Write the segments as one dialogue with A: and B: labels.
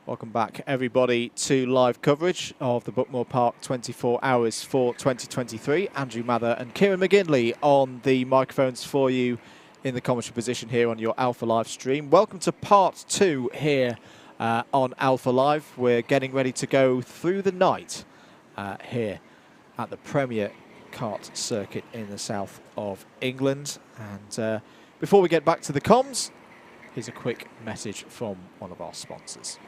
A: Welcome back, everybody, to live coverage of the Buckmore Park 24 Hours for 2023. Andrew Mather and Kieran McGinley on the microphones for you in the commentary position here on your Alpha Live stream. Welcome to part 2 here on Alpha Live. We're getting ready to go through the night here at the Premier Kart Circuit in the south of England. And before we get back to the comms, here's a quick message from one of our sponsors.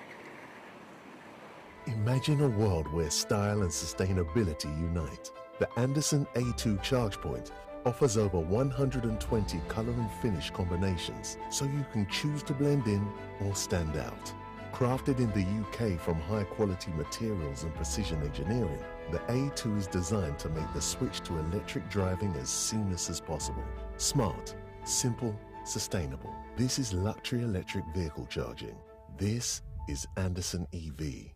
B: Imagine a world where style and sustainability unite. The Anderson A2 Charge Point offers over 120 color and finish combinations, so you can choose to blend in or stand out. Crafted in the UK from high quality materials and precision engineering, the A2 is designed to make the switch to electric driving as seamless as possible. Smart, simple, sustainable. This is luxury electric vehicle charging. This is Anderson EV.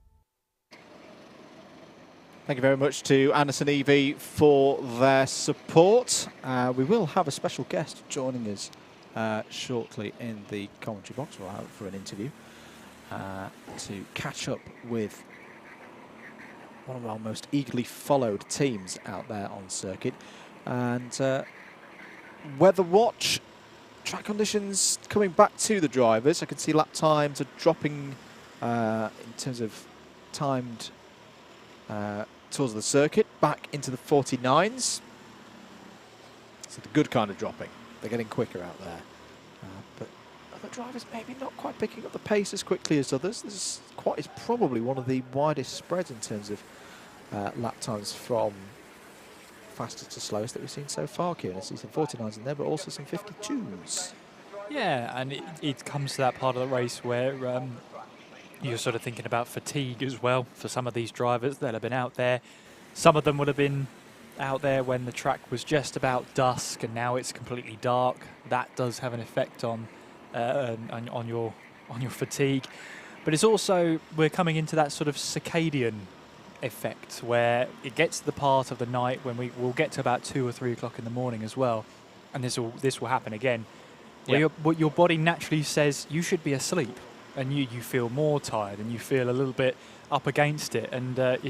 A: Thank you very much to Anderson EV for their support. We will have a special guest joining us shortly in the commentary box. We're out for an interview to catch up with one of our most eagerly followed teams out there on circuit. And weather watch, track conditions coming back to the drivers. I can see lap times are dropping in terms of timed towards the circuit, back into the 49s. So the good kind of dropping. They're getting quicker out there. But other drivers maybe not quite picking up the pace as quickly as others. This is probably one of the widest spreads in terms of lap times from fastest to slowest that we've seen so far, Kieran. I see some 49s in there, but also some 52s.
C: Yeah, and it comes to that part of the race where you're sort of thinking about fatigue as well for some of these drivers that have been out there. Some of them would have been out there when the track was just about dusk, and now it's completely dark. That does have an effect on your fatigue. But it's also, we're coming into that sort of circadian effect where it gets to the part of the night when we'll get to about 2 or 3 o'clock in the morning as well, and this will happen again.
A: Yep.
C: Where your body naturally says you should be asleep, and you feel more tired and you feel a little bit up against it, and that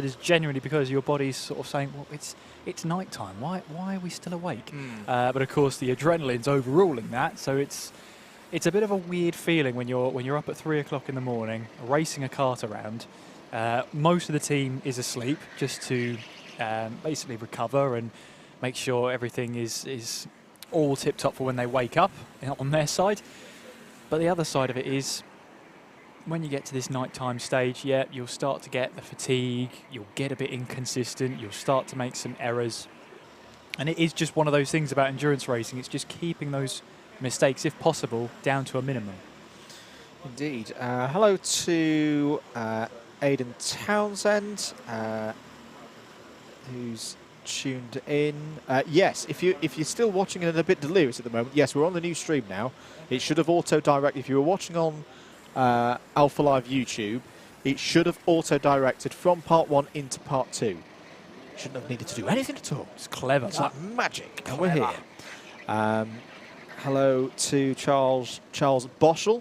C: is genuinely because your body's sort of saying, well, it's night time. Why are we still awake? But of course the adrenaline's overruling that, so it's a bit of a weird feeling when you're up at 3 o'clock in the morning racing a kart around. Most of the team is asleep just to basically recover and make sure everything is all tip top for when they wake up on their side. But the other side of it is, when you get to this nighttime stage, yeah, you'll start to get the fatigue, you'll get a bit inconsistent, you'll start to make some errors. And it is just one of those things about endurance racing, it's just keeping those mistakes, if possible, down to a minimum.
A: Indeed. Hello to Aidan Townsend, who's tuned in. Yes, if you're still watching and a bit delirious at the moment, yes, we're on the new stream now. It should have auto-directed. If you were watching on Alpha Live YouTube, it should have auto-directed from part 1 into part 2. Shouldn't have needed to do anything at all.
C: It's clever.
A: It's like magic, and we're here. Hello to Charles Boschel.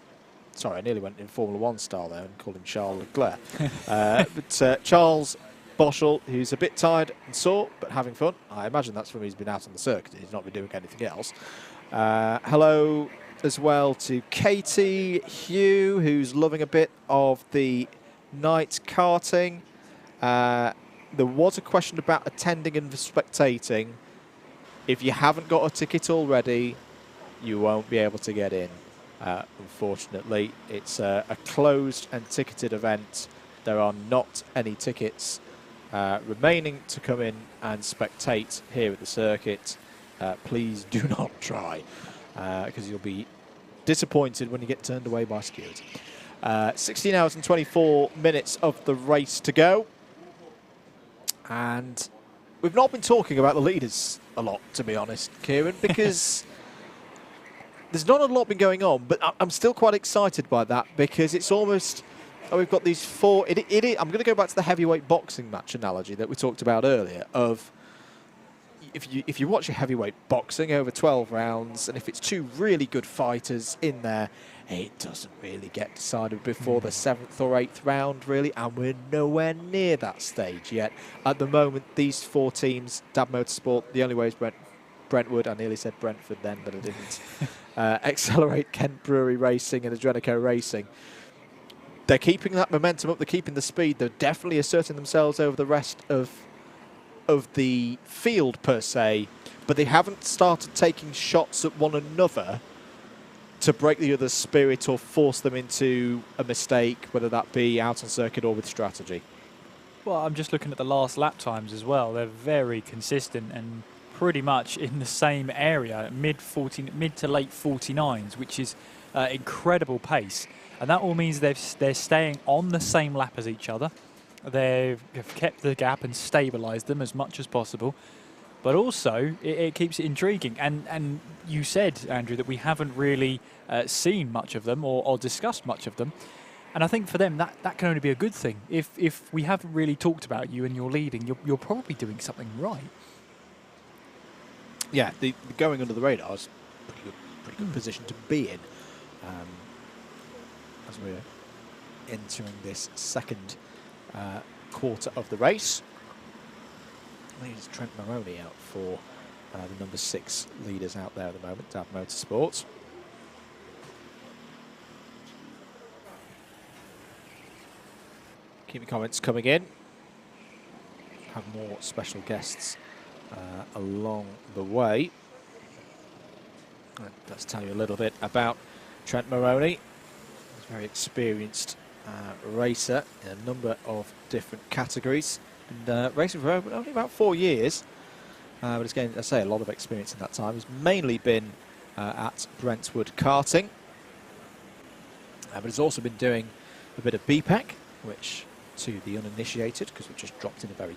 A: Sorry, I nearly went in Formula 1 style there and called him Charles Leclerc. But Charles Boschel, who's a bit tired and sore, but having fun. I imagine that's from he's been out on the circuit. He's not been doing anything else. Hello as well to Katie Hugh, who's loving a bit of the night karting. There was a question about attending and spectating. If you haven't got a ticket already, you won't be able to get in. Unfortunately, it's a closed and ticketed event. There are not any tickets remaining to come in and spectate here at the circuit. Please do not try, because you'll be disappointed when you get turned away by security. 16 hours and 24 minutes of the race to go. And we've not been talking about the leaders a lot, to be honest, Kieran, because there's not a lot been going on, but I'm still quite excited by that, because it's almost... we've got these four... I'm going to go back to the heavyweight boxing match analogy that we talked about earlier, of if you watch a heavyweight boxing over 12 rounds, and if it's two really good fighters in there, it doesn't really get decided before the 7th or 8th round, really, and we're nowhere near that stage yet. At the moment, these 4 teams, Dab Motorsport, the only way is Brentwood, I nearly said Brentford then, but I didn't. Accelerate, Kent Brewery Racing and Adrenico Racing. They're keeping that momentum up, they're keeping the speed, they're definitely asserting themselves over the rest of the field per se, but they haven't started taking shots at one another to break the other's spirit or force them into a mistake, whether that be out on circuit or with strategy.
C: Well, I'm just looking at the last lap times as well. They're very consistent and pretty much in the same area, mid to late 49s, which is incredible pace. And that all means they're staying on the same lap as each other. They've kept the gap and stabilised them as much as possible. But also, it keeps it intriguing. And you said, Andrew, that we haven't really seen much of them or discussed much of them. And I think for them, that can only be a good thing. If we haven't really talked about you and you're leading, you're probably doing something right.
A: Yeah, the going under the radar is a pretty good position to be in as we're entering this second quarter of the race. I think it's Trent Maroney out for the number 6 leaders out there at the moment, Dab Motorsports. Keep your comments coming in. Have more special guests along the way. Let's tell you a little bit about Trent Maroney. He's a very experienced racer in a number of different categories, and racing for only about 4 years, but he's gained, I say, a lot of experience in that time. He's mainly been at Brentwood Karting, but he's also been doing a bit of BPEC, which to the uninitiated, because we've just dropped in a very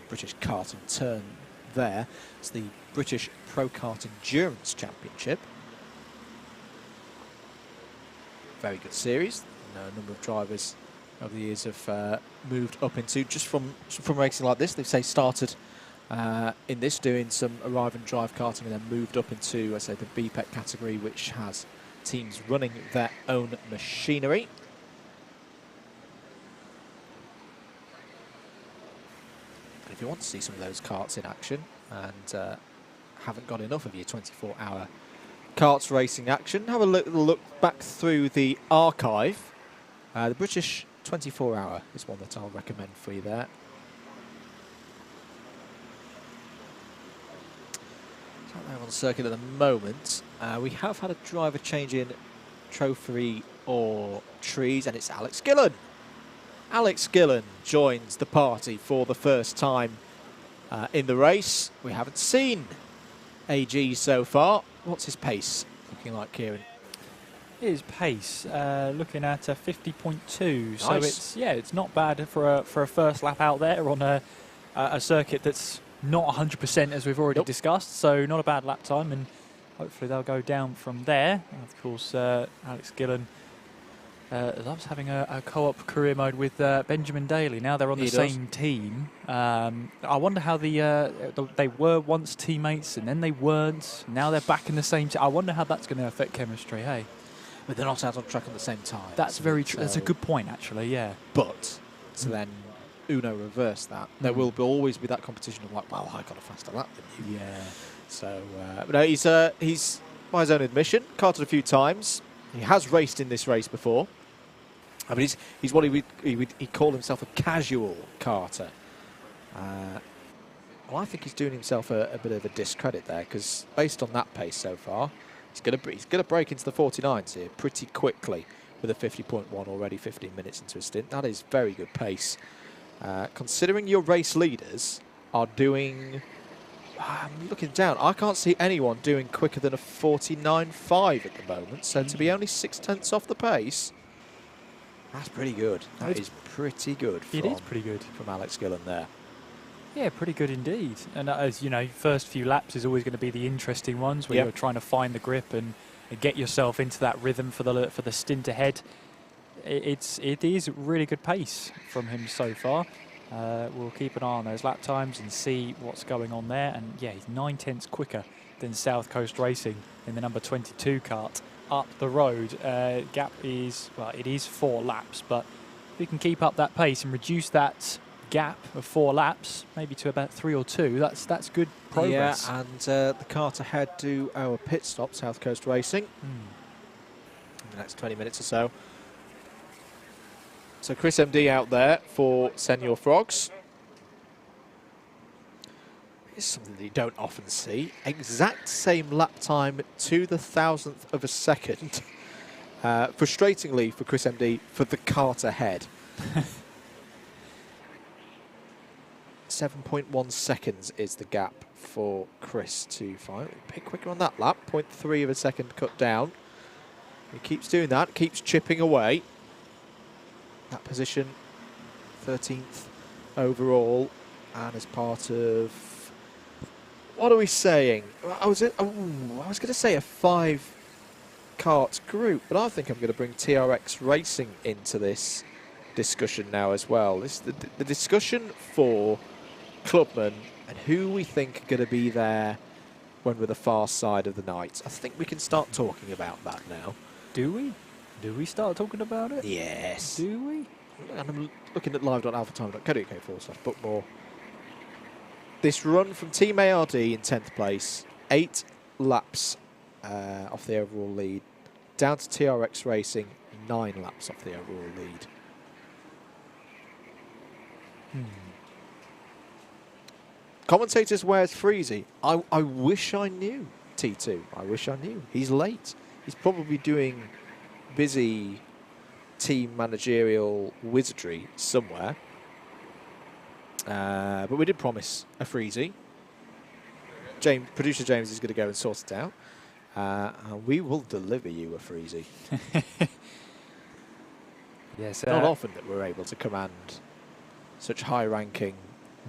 A: British karting term there, it's the British Pro Kart Endurance Championship. Very good series. A number of drivers over the years have moved up into, just from racing like this, they say started in this doing some arrive and drive karting and then moved up into, I say, the BPEC category, which has teams running their own machinery. And if you want to see some of those karts in action and haven't got enough of your 24-hour karts racing action, have a look back through the archive. The British 24 Hour is one that I'll recommend for you there. It's out there on the circuit at the moment. We have had a driver change in Trophy or Trees, and it's Alex Gillen. Alex Gillen joins the party for the first time in the race. We haven't seen AG so far. What's his pace looking like, Kieran?
C: His pace, looking at a 50.2,
A: Nice.
C: so it's not bad for a first lap out there on a circuit that's not 100% as we've already discussed. So not a bad lap time, and hopefully they'll go down from there. And of course, Alex Gillen loves having a co-op career mode with Benjamin Daly. Now they're on the same team. I wonder how they were once teammates and then they weren't. Now they're back in the same team. I wonder how that's going to affect chemistry. Hey.
A: But they're not out on track at the same time.
C: That's very true. That's a good point, actually, yeah.
A: But to then Uno reverse that, there will always be that competition of like, well, I got a faster lap than you.
C: Yeah.
A: So, but no, he's by his own admission, karted a few times. He has raced in this race before. I mean, he's what he'd call himself a casual karter. Well, I think he's doing himself a bit of a discredit there, because based on that pace so far, he's going to break into the 49s here pretty quickly with a 50.1 already 15 minutes into his stint. That is very good pace. Considering your race leaders are doing... I'm looking down. I can't see anyone doing quicker than a 49.5 at the moment. So to be only 6/10 off the pace, that's pretty good. That is pretty good.
C: It is pretty good
A: from Alex Gillen there.
C: Yeah, pretty good indeed. And as you know, first few laps is always going to be the interesting ones where you're trying to find the grip and get yourself into that rhythm for the stint ahead. It is really good pace from him so far. We'll keep an eye on those lap times and see what's going on there. And yeah, he's 9/10 quicker than South Coast Racing in the number 22 kart up the road. Gap is, well, it is 4 laps, but if we can keep up that pace and reduce that gap of 4 laps, maybe to about 3 or 2, that's good progress.
A: Yeah, and the kart ahead do our pit stop, South Coast Racing, in the next 20 minutes or so. So Chris MD out there for Senior Frogs. It's something that you don't often see. Exact same lap time to the 1,000th of a second. Frustratingly for Chris MD, for the kart ahead. 7.1 seconds is the gap for Chris to find. A bit quicker on that lap, 0.3 of a second cut down. He keeps doing that, keeps chipping away. That position, 13th overall, and as part of, what are we saying? I was going to say a 5 kart group, but I think I'm going to bring TRX Racing into this discussion now as well. This is the discussion for clubmen and who we think are going to be there when we're the far side of the night. I think we can start talking about that now.
C: Do we? Do we start talking about it?
A: Yes.
C: Do we?
A: And I'm looking at live.alphatime.co.uk/Buckmore. This run from Team ARD in 10th place, 8 laps off the overall lead, down to TRX Racing, 9 laps off the overall lead. Commentators, where's Freezy? I wish I knew, T2. I wish I knew. He's late. He's probably doing busy team managerial wizardry somewhere. But we did promise a Freezy. Producer James is going to go and sort it out. And we will deliver you a Freezy.
C: Yes.
A: Not often that we're able to command such high-ranking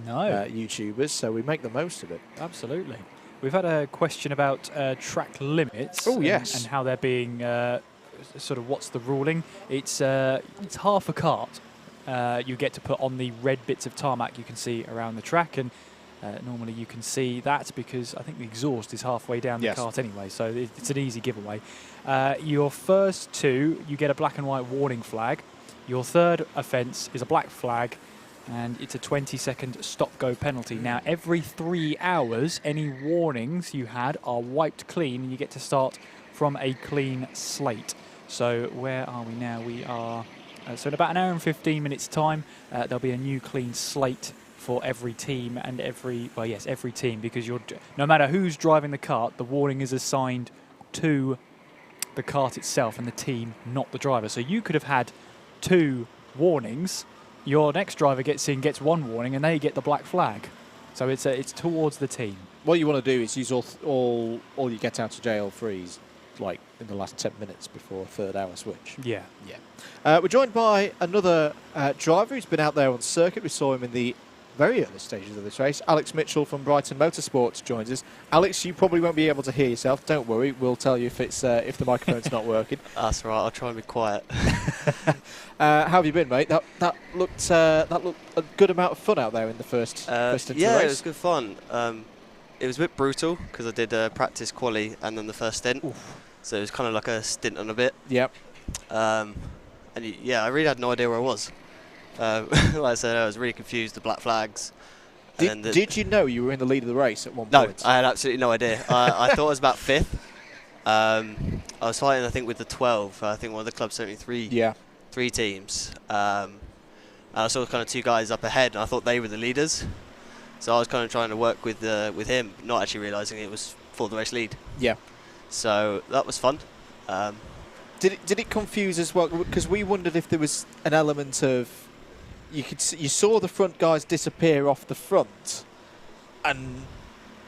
A: YouTubers, so we make the most of it.
C: Absolutely. We've had a question about track limits.
A: Oh, yes.
C: And how they're being, sort of what's the ruling. It's half a kart you get to put on the red bits of tarmac you can see around the track, and normally you can see that because I think the exhaust is halfway down the kart anyway, so it's an easy giveaway. Your first 2, you get a black and white warning flag. Your third offence is a black flag, and it's a 20-second stop-go penalty. Now, every 3 hours, any warnings you had are wiped clean, and you get to start from a clean slate. So where are we now? We are, so in about an hour and 15 minutes' time, there'll be a new clean slate for every team and every team, because no matter who's driving the kart, the warning is assigned to the kart itself and the team, not the driver. So you could have had 2 warnings. Your next driver gets 1 warning, and they get the black flag. So it's towards the team.
A: What you want to do is use all you get out of jail freeze, like in the last 10 minutes before a 3rd hour switch.
C: Yeah.
A: We're joined by another driver who's been out there on circuit. We saw him in the very early stages of this race. Alex Mitchell from Brighton Motorsports joins us. Alex, you probably won't be able to hear yourself. Don't worry, we'll tell you if the microphone's not working.
D: That's right. I'll try and be quiet.
A: How have you been, mate? That looked a good amount of fun out there in the first into the race.
D: It was good fun. It was a bit brutal because I did practice quali and then the first stint.
A: Oof.
D: So it was kind of like a stint on a bit.
A: Yep.
D: I really had no idea where I was. Like I said, I was really confused, the black flags.
A: Did you know you were in the lead of the race at one point?
D: No, I had absolutely no idea. I thought I was about 5th. I was fighting, I think, with the 12. I think one of the clubs sent me 3 teams. And I saw kind of 2 guys up ahead, and I thought they were the leaders. So I was kind of trying to work with him, not actually realising it was for the race lead.
A: Yeah.
D: So that was fun.
A: Did it confuse as well? Because we wondered if there was an element of you saw the front guys disappear off the front, and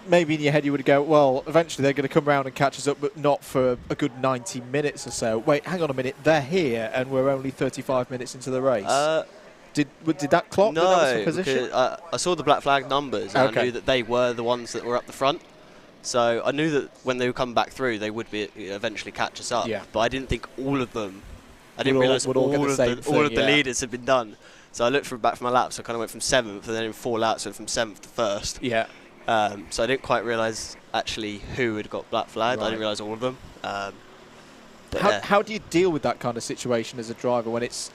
A: maybe in your head you would go, well, eventually they're going to come round and catch us up, but not for a good 90 minutes or so. Wait, hang on a minute, they're here, and we're only 35 minutes into the race. Did that clock?
D: No,
A: that was the position?
D: because I saw the black flag numbers, and I knew that they were the ones that were up the front. So I knew that when they would come back through, they would eventually catch us up.
A: Yeah.
D: But I didn't think all of them. I didn't realise all of the leaders had been done. So I looked back from my laps. I kind of went from 7th, and then in 4 laps went from 7th to 1st.
A: Yeah.
D: So I didn't quite realise actually who had got black flagged.
A: Right.
D: I didn't realise all of them.
A: How do you deal with that kind of situation as a driver when it's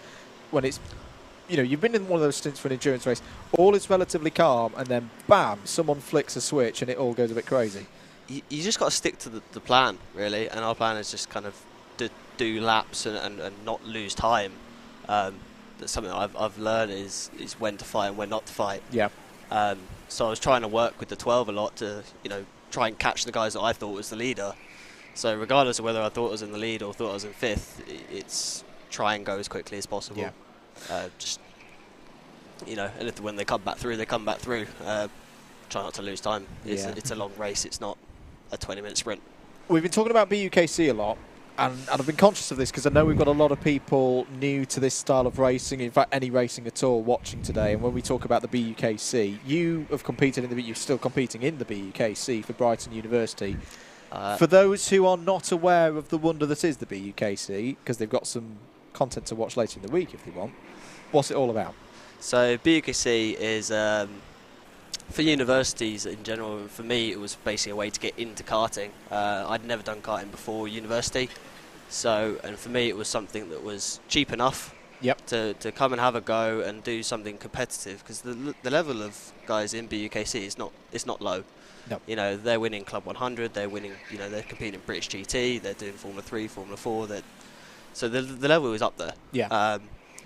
A: you've been in one of those stints for an endurance race, all is relatively calm, and then bam, someone flicks a switch and it all goes a bit crazy?
D: You just got to stick to the plan, really, and our plan is just kind of do laps and not lose time. That's something that I've learned is when to fight and when not to fight.
A: Yeah.
D: So I was trying to work with the 12 a lot to try and catch the guys that I thought was the leader. So regardless of whether I thought I was in the lead or thought I was in 5th, it's try and go as quickly as possible.
A: Yeah.
D: And when they come back through, they come back through. Try not to lose time. It's a long race. It's not a 20-minute sprint.
A: We've been talking about BUKC a lot, and I've been conscious of this because I know we've got a lot of people new to this style of racing, in fact any racing at all, watching today. And when we talk about the BUKC, you have competed you're still competing in the BUKC for Brighton University. For those who are not aware of the wonder that is the BUKC, because they've got some content to watch later in the week if they want, what's it all about?
D: So BUKC is for universities in general, and for me it was basically a way to get into karting. I'd never done karting before university, and for me it was something that was cheap enough to come and have a go and do something competitive, because the level of guys in BUKC is not low. No. They're winning Club 100, they're winning, they're competing in British GT, they're doing Formula 3, Formula 4, so the level is up there.
A: Yeah.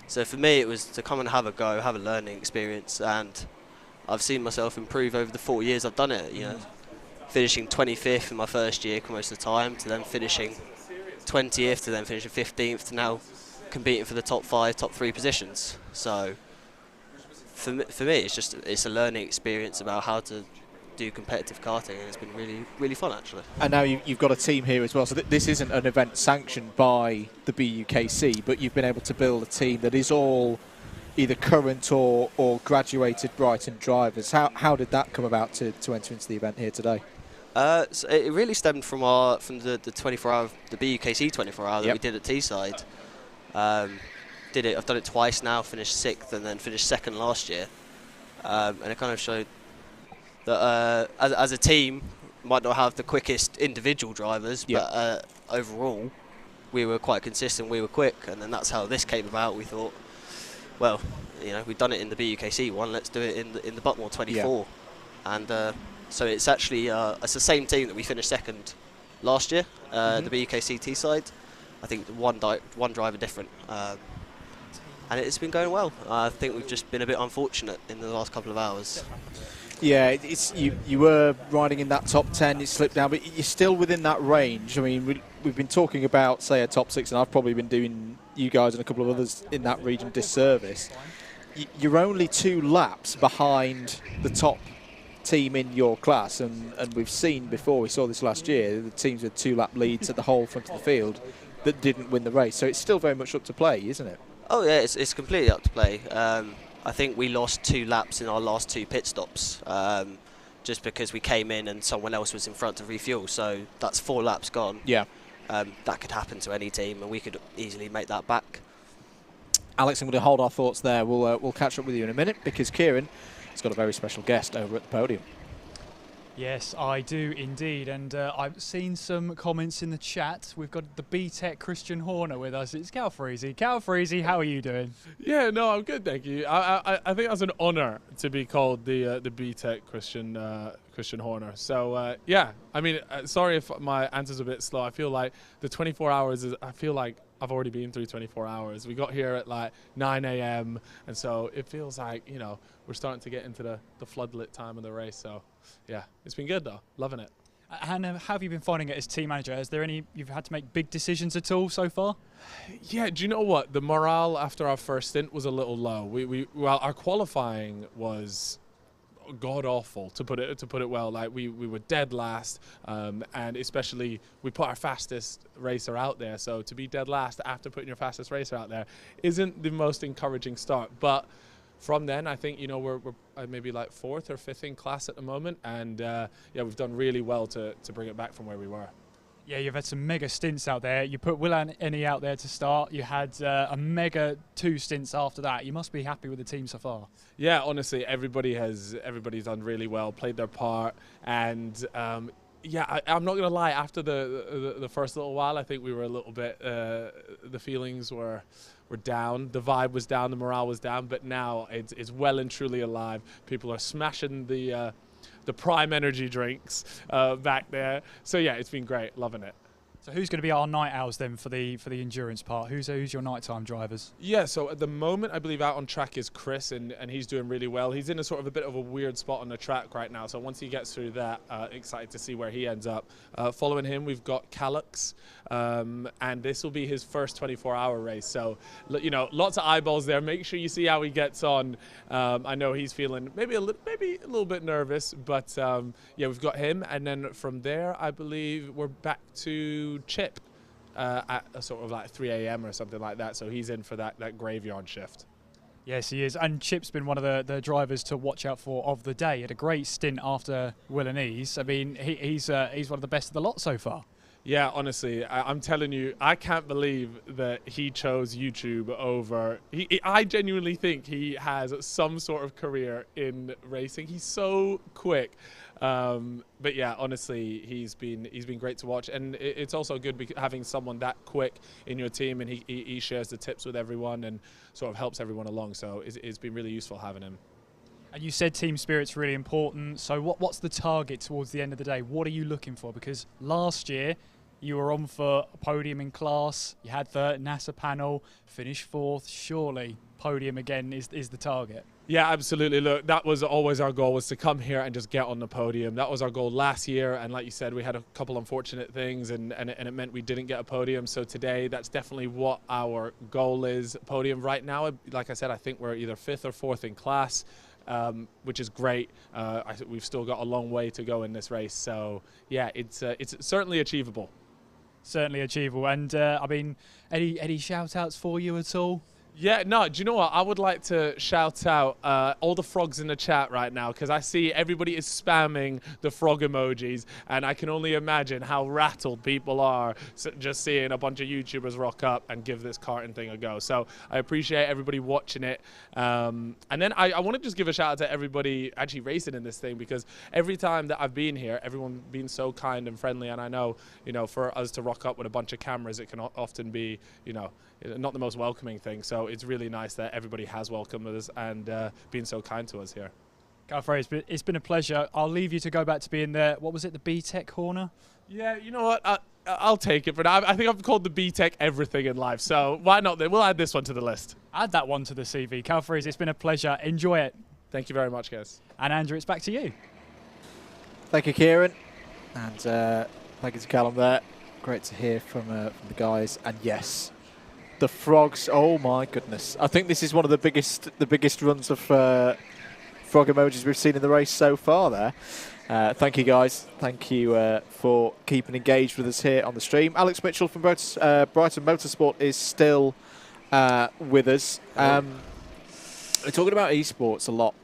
D: So for me it was to come and have a go, have a learning experience, and I've seen myself improve over the 4 years I've done it, finishing 25th in my first year most of the time, to then finishing 20th, to then finishing 15th, to now competing for the top 5, top 3 positions. So for me it's a learning experience about how to do competitive karting, and it's been really, really fun actually. And
A: now you've got a team here as well, so this isn't an event sanctioned by the BUKC, but you've been able to build a team that is all either current or graduated Brighton drivers. How did that come about to enter into the event here today?
D: So it really stemmed from the 24-hour, the BUKC 24-hour that we did at Teesside. I've done it twice now, finished 6th and then finished 2nd last year, and it kind of showed that as a team might not have the quickest individual drivers, but overall we were quite consistent, we were quick, and then that's how this came about. We thought, well, we've done it in the BUKC one, let's do it in the Buckmore 24. And so it's actually it's the same team that we finished 2nd last year, the BUKC Teesside. I think one driver different, and it's been going well. I think we've just been a bit unfortunate in the last couple of hours.
A: Yeah, it's you were riding in that top 10, you slipped down, but you're still within that range. I mean, we've been talking about, say, a top 6, and I've probably been doing you guys and a couple of others in that region disservice. You're only 2 laps behind the top team in your class, and we've seen before, we saw this last year, the teams with 2-lap leads at the whole front of the field that didn't win the race. So it's still very much up to play, isn't it? Oh yeah, it's completely up to play. I think we lost 2 laps in our last 2 pit stops, just because we came in and someone else was in front to refuel. So that's 4 laps gone. Yeah. That could happen to any team, and we could easily make that back. Alex, I'm going to hold our thoughts there. We'll catch up with you in a minute, because Kieran has got a very special guest over at the podium.
C: Yes, I do indeed, and I've seen some comments in the chat. We've got the B-Tech Christian Horner with us. It's Cal Freezy. Cal Freezy, how are you doing?
E: Yeah, no, I'm good, thank you. I think that's an honour to be called the B-Tech Christian Horner. So yeah, I mean, sorry if my answer's a bit slow. I feel like the 24 hours is. I feel like I've already been through 24 hours. We got here at like 9 a.m. and so it feels like we're starting to get into the floodlit time of the race. So yeah, it's been good though, loving it.
C: And how have you been finding it as team manager? Is there any you've had to make big decisions at all so far?
E: Yeah, do you know what? The morale after our first stint was a little low. Well, our qualifying was god awful, to put it well. Like we were dead last, and especially we put our fastest racer out there. So to be dead last after putting your fastest racer out there isn't the most encouraging start. But from then, I think we're maybe like 4th or 5th in class at the moment, and yeah, we've done really well to bring it back from where we were.
C: Yeah, you've had some mega stints out there. You put Will Ennie out there to start. You had a mega 2 stints after that. You must be happy with the team so far.
E: Yeah, honestly, everybody's done really well, played their part, and yeah, I'm not gonna lie. After the first little while, I think we were a little bit. The feelings were down. The vibe was down. The morale was down. But now it's well and truly alive. People are smashing the Prime Energy drinks back there. So yeah, it's been great. Loving it.
C: So who's going to be our night owls then for the endurance part? Who's your nighttime drivers?
E: Yeah, so at the moment, I believe out on track is Chris, and he's doing really well. He's in a sort of a bit of a weird spot on the track right now. So once he gets through that, excited to see where he ends up. Following him, we've got Calix, and this will be his first 24-hour race. So, you know, lots of eyeballs there. Make sure you see how he gets on. I know he's feeling maybe a little bit nervous, but yeah, we've got him. And then from there, I believe we're back to Chip at a sort of like 3 a.m. or something like that. So he's in for that graveyard shift.
C: Yes, he is. And Chip's been one of the drivers to watch out for of the day. He had a great stint after Will and Ease. I mean, he's one of the best of the lot so far.
E: Yeah, honestly, I'm telling you, I can't believe that he chose YouTube over. I genuinely think he has some sort of career in racing. He's so quick. But yeah, honestly, he's been great to watch, and it's also good having someone that quick in your team, and he shares the tips with everyone and sort of helps everyone along. So it's been really useful having him.
C: And you said team spirit's really important. So what's the target towards the end of the day? What are you looking for? Because last year you were on for a podium in class. You had the NASA panel, finished 4th. Surely podium again is the target.
E: Yeah, absolutely. Look, that was always our goal, was to come here and just get on the podium. That was our goal last year, and like you said, we had a couple unfortunate things, and it meant we didn't get a podium. So today, that's definitely what our goal is. Podium right now, like I said, I think we're either 5th or 4th in class, which is great. We've still got a long way to go in this race. So yeah, it's certainly achievable.
C: Certainly achievable. And I mean, any shout-outs for you at all?
E: Yeah, no, do you know what? I would like to shout out all the frogs in the chat right now, because I see everybody is spamming the frog emojis, and I can only imagine how rattled people are just seeing a bunch of YouTubers rock up and give this karting thing a go. So I appreciate everybody watching it. And then I want to just give a shout out to everybody actually racing in this thing, because every time that I've been here, everyone's been so kind and friendly, and I know, you know, for us to rock up with a bunch of cameras, it can often be, you know, not the most welcoming thing. So it's really nice that everybody has welcomed us and been so kind to us here.
C: Gareth, it's been a pleasure. I'll leave you to go back to being the, what was it, the B-Tech corner?
E: Yeah, you know what? I'll take it for now. I think I've called the B-Tech everything in life, so why not? We'll add this one to the list.
C: Add that one to the CV. Gareth, it's been a pleasure. Enjoy it.
E: Thank you very much, guys.
C: And Andrew, it's back to you.
A: Thank you, Kieran. And thank you to Callum there. Great to hear from the guys. And yes, the frogs, oh my goodness. I think this is one of the biggest runs of frog emojis we've seen in the race so far there. Thank you, guys. Thank you for keeping engaged with us here on the stream. Alex Mitchell from Brighton Motorsport is still with us. We're talking about esports a lot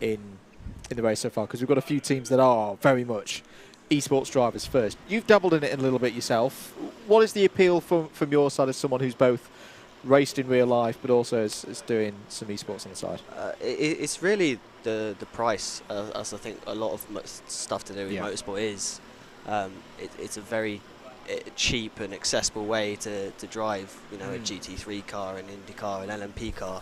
A: in the race so far, because we've got a few teams that are very much esports drivers first. You've dabbled in it a little bit yourself. What is the appeal from your side as someone who's both raced in real life but also is doing some esports on the side?
D: It's really the price, as I think a lot of stuff to do with motorsport is. It's a very cheap and accessible way to drive, you know, a GT3 car, an Indy car, an LMP car,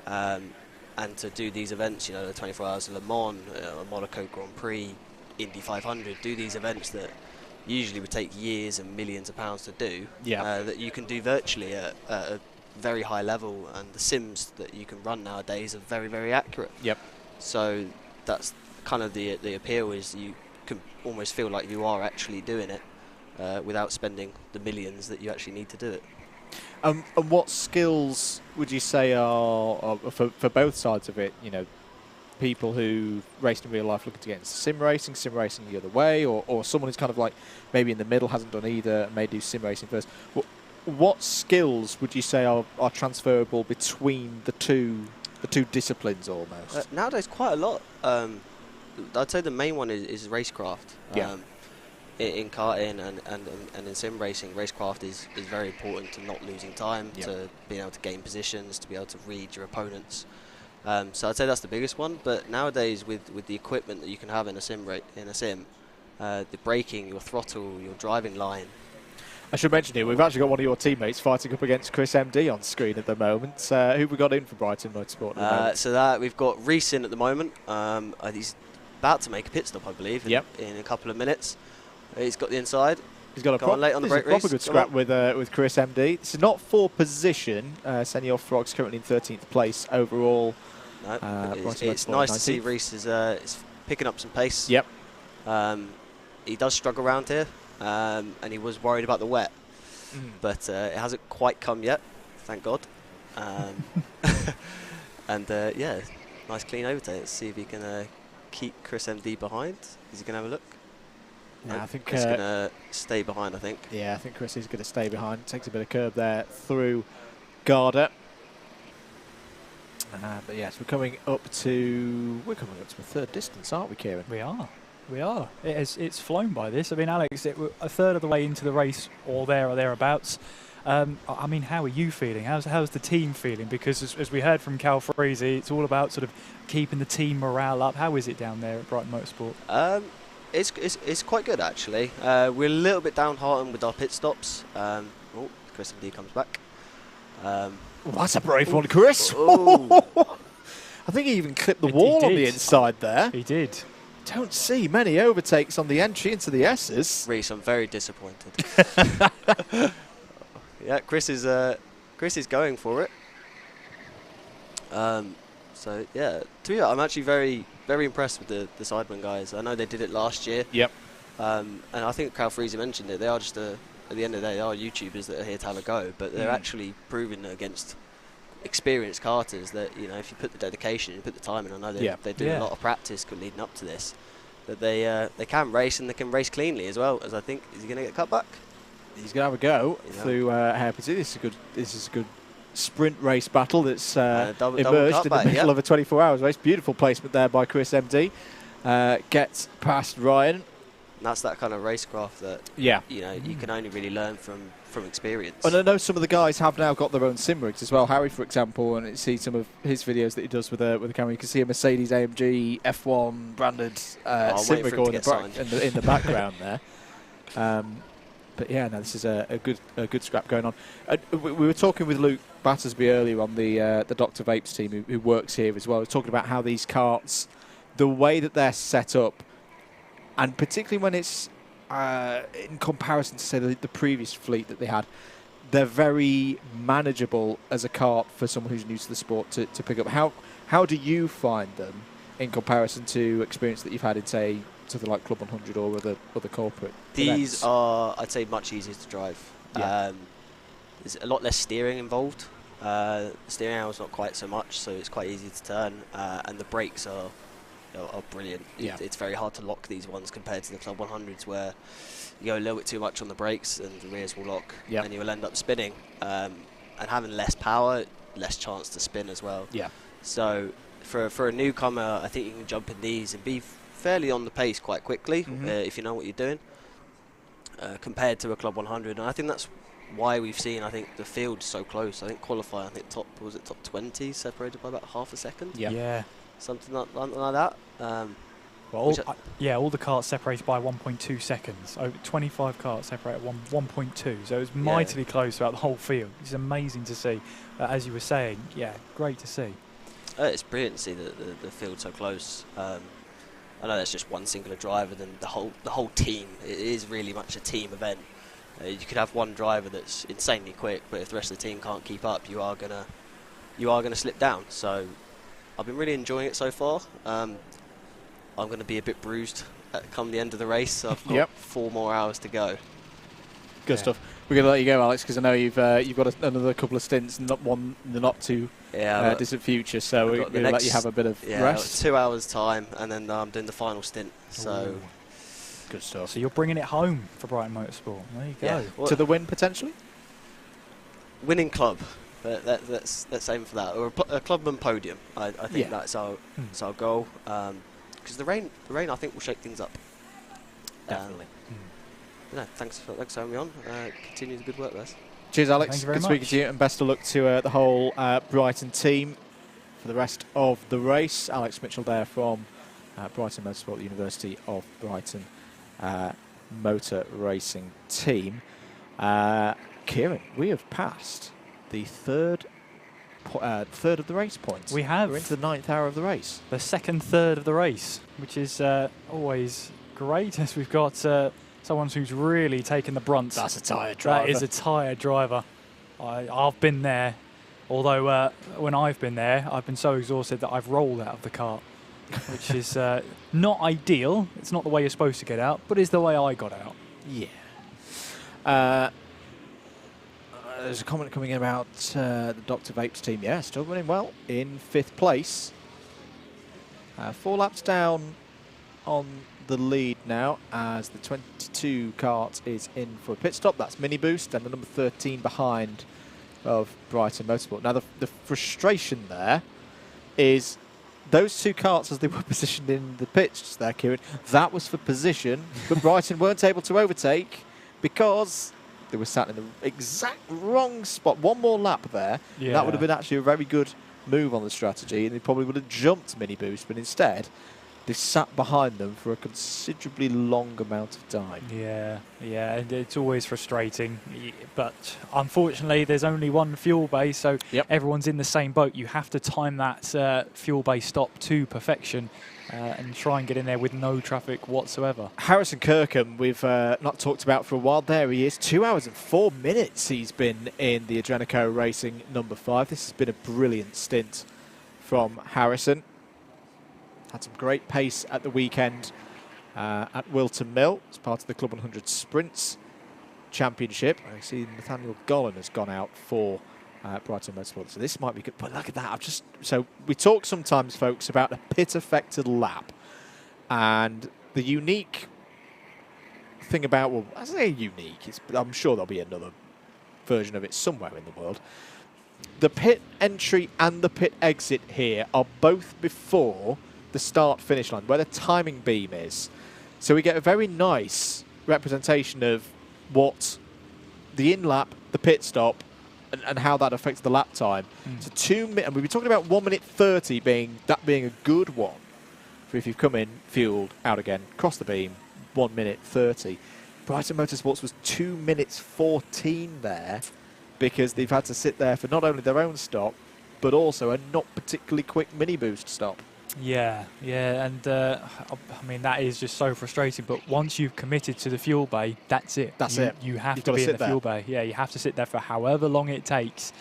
D: and to do these events, you know, the 24 Hours of Le Mans, a Monaco Grand Prix, Indy 500, do these events that usually would take years and millions of pounds to do, that you can do virtually at a very high level, and the sims that you can run nowadays are very, very accurate. Yep. So that's kind of the appeal, is you can almost feel like you are actually doing it without spending the millions that you actually need to do it.
A: And what skills would you say are for both sides of it, you know, people who raced in real life looking to get into sim racing the other way, or someone who's kind of like maybe in the middle, hasn't done either, and may do sim racing first? What skills would you say are transferable between the two disciplines almost?
D: Nowadays, quite a lot. I'd say the main one is racecraft. in karting and in sim racing, racecraft is very important to not losing time, to being able to gain positions, to be able to read your opponents. So I'd say that's the biggest one. But nowadays, with the equipment that you can have in a sim, the braking, your throttle, your driving line.
A: I should mention here, we've actually got one of your teammates fighting up against Chris MD on screen at the moment. Who we got in for Brighton Motorsport at the moment?
D: So that we've got Reece in at the moment. He's about to make a pit stop, I believe, in a couple of minutes. He's got the inside.
A: He's got a
D: late on the brake race.
A: Proper good scrap with Chris MD. This is not for position. Senior Frog's currently in 13th place overall.
D: No, it's nice to see Reece is picking up some pace.
A: Yep.
D: He does struggle around here, and he was worried about the wet, but it hasn't quite come yet, thank God. And yeah, nice clean overtake. Let's see if he can keep Chris MD behind. Is he going to have a look?
A: No, I think
D: Chris is going to stay behind, I think.
A: Yeah, I think Chris is going to stay behind. Takes a bit of curb there through Garda. But yes, we're coming up to the third distance, aren't we, Kieran?
C: We are. It's flown by this. I mean, Alex, a third of the way into the race, or thereabouts. I mean, how are you feeling? How's the team feeling? Because as we heard from Cal Freezy, it's all about sort of keeping the team morale up. How is it down there at Brighton Motorsport?
D: It's quite good, actually. We're a little bit downhearted with our pit stops. Chris MD comes back.
A: Well, that's a brave one, Chris. I think he even clipped the wall on the inside there.
C: He did.
A: Don't see many overtakes on the entry into the S's.
D: Reece, I'm very disappointed. Yeah, Chris is going for it. So yeah, to be honest, I'm actually very, very impressed with the Sidemen guys. I know they did it last year.
A: Yep.
D: And I think Cal Freezy mentioned it. They are just at the end of the day, they are YouTubers that are here to have a go, but they're actually proving against experienced karters that, you know, if you put the dedication, you put the time in. I know they do a lot of practice leading up to this, that they can race, and they can race cleanly as well. As I think, is he going to get cut back?
A: He's going to have a go through Hairpin. This is a good sprint race battle that's emerged in the middle of a 24 hours race. Beautiful placement there by Chris MD. Gets past Ryan.
D: And that's that kind of racecraft that you know you can only really learn from experience.
A: And I know some of the guys have now got their own sim rigs as well. Harry, for example, and you see some of his videos that he does with a camera. You can see a Mercedes AMG F1 branded sim rig in the background there. But yeah, no, this is a good scrap going on. We were talking with Luke Battersby earlier on the Dr. Vapes team who works here as well. He was talking about how these carts, the way that they're set up, and particularly when it's in comparison to, say, the previous fleet that they had, they're very manageable as a kart for someone who's new to the sport to pick up. How do you find them in comparison to experience that you've had in, say, something like Club 100 or other corporate
D: These
A: events?
D: are, I'd say, much easier to drive.
A: Yeah.
D: There's a lot less steering involved. The steering arm's not quite so much, so it's quite easy to turn, and the brakes are brilliant.
A: Yeah.
D: It's very hard to lock these ones compared to the Club 100s, where you go a little bit too much on the brakes and the rears will lock, and you will end up spinning. And having less power, less chance to spin as well.
A: Yeah.
D: So for a newcomer, I think you can jump in these and be fairly on the pace quite quickly if you know what you're doing, compared to a Club 100. And I think that's why we've seen, I think, the field so close. I think qualifying, I think top 20 separated by about half a second.
C: Yeah.
D: Something like that.
C: All the carts separated by 1.2 seconds. Over 25 carts separated at 1.2. So it was mightily close throughout the whole field. It's amazing to see. As you were saying, great to see.
D: It's brilliant to see the field so close. I know that's just one singular driver, then the whole team. It is really much a team event. You could have one driver that's insanely quick, but if the rest of the team can't keep up, you are gonna slip down. So I've been really enjoying it so far. I'm going to be a bit bruised come the end of the race, so I've got 4 more hours to go.
A: Good stuff. We're going to let you go, Alex, because I know you've got another couple of stints, not in the not too distant future, so we're going to let you have a bit of rest.
D: 2 hours time, and then I'm doing the final stint. So
A: good stuff.
C: So you're bringing it home for Brighton Motorsport. There you go.
D: Yeah. Well,
A: to the win, potentially?
D: Winning club. Let's aim for that, or a clubman podium. I think that's our goal. Because the rain, I think, will shake things up.
A: Definitely.
D: No, thanks for having me on. Continue the good work, guys.
A: Cheers, Alex.
C: Thank you very
A: Good speaking
C: much.
A: to you, and best of luck to the whole Brighton team for the rest of the race. Alex Mitchell there from Brighton Motorsport, the University of Brighton motor racing team. Kieran, we have passed the third of the race points.
C: We have.
A: We're into the 9th hour of the race.
C: The second third of the race, which is always great, as we've got someone who's really taken the brunt.
A: That's a tired driver.
C: That is a tired driver. I've been there, although when I've been there, I've been so exhausted that I've rolled out of the cart, which is not ideal. It's not the way you're supposed to get out, but is the way I got out.
A: Yeah. There's a comment coming in about the Dr. Vapes team. Yeah, still running well in 5th place. 4 laps down on the lead now as the 22 kart is in for a pit stop. That's Mini Boost and the number 13 behind of Brighton Motorsport. Now the frustration there is those 2 karts as they were positioned in the pits there, Kieran, that was for position, but Brighton weren't able to overtake because they were sat in the exact wrong spot. One more lap there.
C: Yeah.
A: That would have been actually a very good move on the strategy, and they probably would have jumped Mini Boost, but instead they sat behind them for a considerably long amount of time.
C: Yeah, and it's always frustrating, but unfortunately there's only one fuel bay, so everyone's in the same boat. You have to time that fuel bay stop to perfection and try and get in there with no traffic whatsoever.
A: Harrison Kirkham, we've not talked about for a while. There he is, 2 hours and 4 minutes he's been in the Adrenico Racing number 5. This has been a brilliant stint from Harrison. Had some great pace at the weekend at Wilton Mill as part of the Club 100 Sprints Championship. I see Nathaniel Gollan has gone out for Brighton Motorsport, so this might be good. But look at that! So we talk sometimes, folks, about a pit-affected lap, and the unique thing about, well, I say unique, I'm sure there'll be another version of it somewhere in the world. The pit entry and the pit exit here are both before the start-finish line, where the timing beam is. So we get a very nice representation of what the in-lap, the pit stop, and how that affects the lap time. So 2 minutes, and we've been talking about 1 minute 30 being a good one for if you've come in, fueled, out again, cross the beam, 1 minute 30. Brighton Motorsports was 2 minutes 14 there because they've had to sit there for not only their own stop, but also a not particularly quick Mini Boost stop.
C: Yeah, and I mean, that is just so frustrating, but once you've committed to the fuel bay, that's it. You have to be in the fuel bay. Yeah, you have to sit there for however long it takes.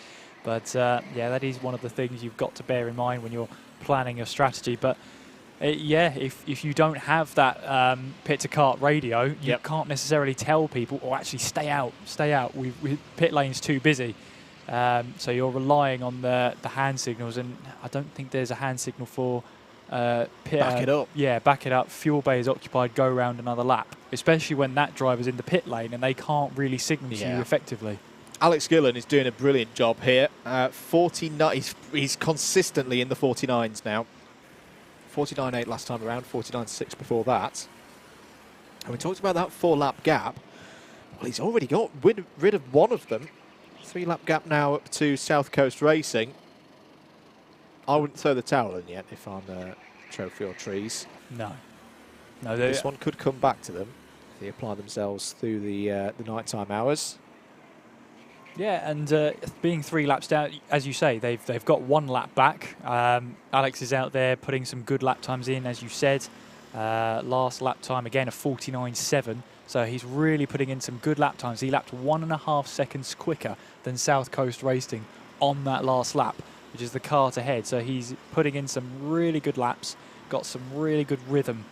C: But yeah, that is one of the things you've got to bear in mind when you're planning your strategy. But yeah, if you don't have that pit to kart radio, you can't necessarily tell people, or actually stay out. Pit lane's too busy. So you're relying on the hand signals, and I don't think there's a hand signal for pit.
A: Back it up.
C: Yeah, back it up. Fuel bay is occupied. Go round another lap. Especially when that driver's in the pit lane and they can't really signal to you effectively.
A: Alex Gillen is doing a brilliant job here. 49. He's consistently in the 49s now. 49.8 last time around. 49.6 before that. And we talked about that 4-lap gap. Well, he's already got rid of one of them. 3-lap gap now up to South Coast Racing. I wouldn't throw the towel in yet if I'm Trophy or Trees.
C: No.
A: This one could come back to them if they apply themselves through the nighttime hours.
C: Yeah, and being 3 laps down, as you say, they've got 1 lap back. Alex is out there putting some good lap times in, as you said. Last lap time again, a 49.7. So he's really putting in some good lap times. He lapped 1.5 seconds quicker than South Coast Racing on that last lap, which is the kart ahead. So he's putting in some really good laps, got some really good rhythm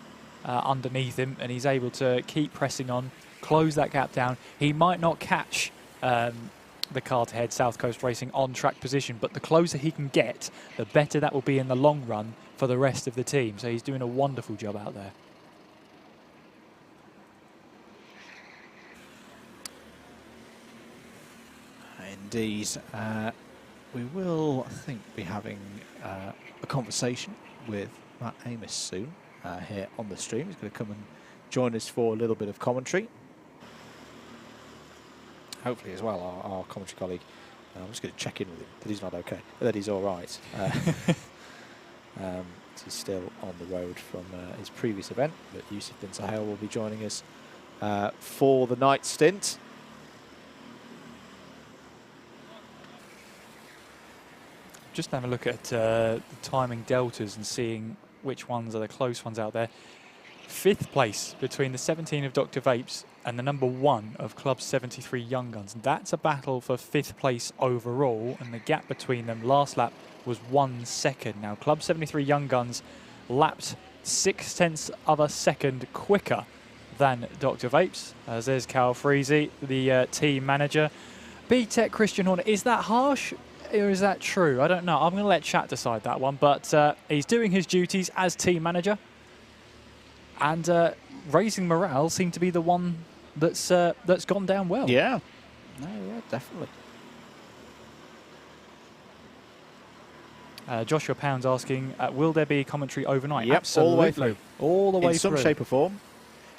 C: underneath him, and he's able to keep pressing on, close that gap down. He might not catch the kart ahead, South Coast Racing, on track position, but the closer he can get, the better that will be in the long run for the rest of the team. So he's doing a wonderful job out there.
A: Indeed. We will, I think, be having a conversation with Matt Amos soon here on the stream. He's going to come and join us for a little bit of commentary. hopefully as well, our commentary colleague. I'm just going to check in with him that he's not okay, that he's all right. He's still on the road from his previous event, but Yusuf bin Sahel will be joining us for the night stint.
C: Just have a look at the timing deltas and seeing which ones are the close ones out there. 5th place between the 17 of Dr. Vapes and the number 1 of Club 73 Young Guns. That's a battle for 5th place overall, and the gap between them last lap was 1 second. Now, Club 73 Young Guns lapped 0.6 of a second quicker than Dr. Vapes. As there's Cal Freezy, the team manager. B-Tech Christian Horner, is that harsh or is that true? I don't know. I'm going to let chat decide that one, but he's doing his duties as team manager. And raising morale seemed to be the one that's gone down well.
A: Yeah. No, yeah, definitely.
C: Joshua Pound's asking, will there be commentary overnight?
A: Yep,
C: absolutely.
A: all the way through.
C: All the way
A: in some
C: through.
A: shape or form.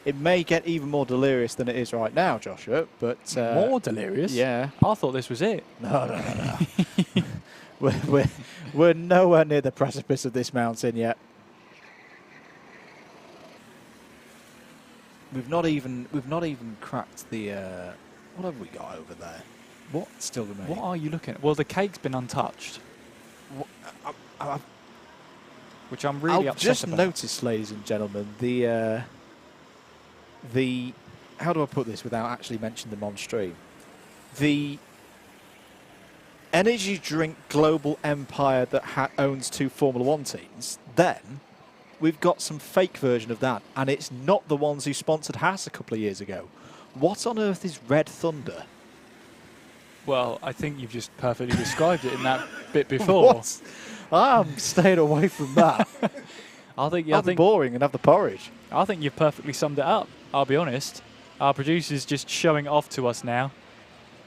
A: It may get even more delirious than it is right now, Joshua, but...
C: more delirious?
A: Yeah.
C: I thought this was it.
A: No. we're nowhere near the precipice of this mountain yet. We've not even cracked the... what have we got over there? What's still remaining?
C: What are you looking at? Well, the cake's been untouched. Which I'm really upset
A: just
C: about.
A: noticed, ladies and gentlemen, the how do I put this without actually mentioning them on stream? The energy drink global empire that owns 2 Formula 1 teams, then we've got some fake version of that, and it's not the ones who sponsored Haas a couple of years ago. What on earth is Red Thunder?
C: Well, I think you've just perfectly described it in that bit before.
A: What? I'm staying away from that.
C: I think
A: boring and have the porridge.
C: I think you've perfectly summed it up. I'll be honest. Our producer's just showing it off to us now.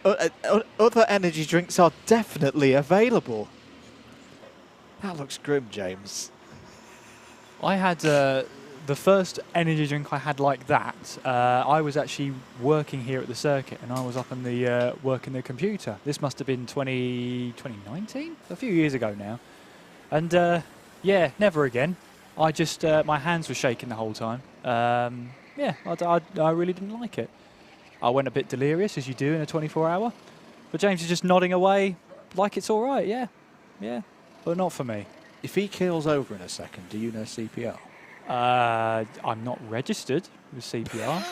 A: Other energy drinks are definitely available. That looks grim, James.
C: I had the first energy drink I had like that. I was actually working here at the circuit, and I was up in the working the computer. This must have been 2019, a few years ago now. And yeah, never again. I just my hands were shaking the whole time. Yeah, I really didn't like it. I went a bit delirious, as you do in a 24-hour. But James is just nodding away like it's all right. Yeah, but not for me.
A: If he keels over in a second, do you know CPR?
C: I'm not registered with CPR,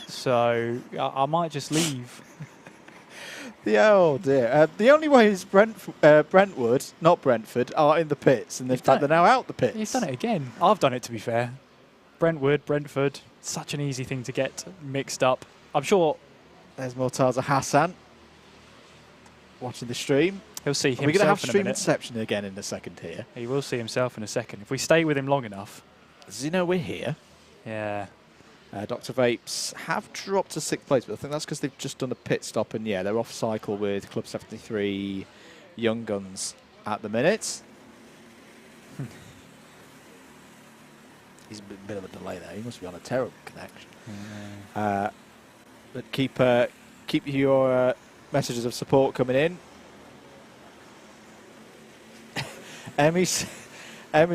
C: so I might just leave.
A: Oh dear. The only way is Brentwood, not Brentford, are in the pits, and in fact they're now out the pits.
C: You've done it again. I've done it, to be fair. Brentwood, Brentford, such an easy thing to get mixed up. I'm sure.
A: There's Mortaza Hassan watching the stream.
C: He'll see himself.
A: We're going to have
C: in a
A: stream
C: minute.
A: inception again in a second here.
C: He will see himself in a second if we stay with him long enough.
A: Does he know we're here?
C: Yeah.
A: Dr. Vapes have dropped to 6th place, but I think that's because they've just done a pit stop, and yeah, they're off cycle with Club 73 Young Guns at the minute. He's a bit of a delay there. He must be on a terrible connection.
C: Yeah.
A: But keep your messages of support coming in. Emmy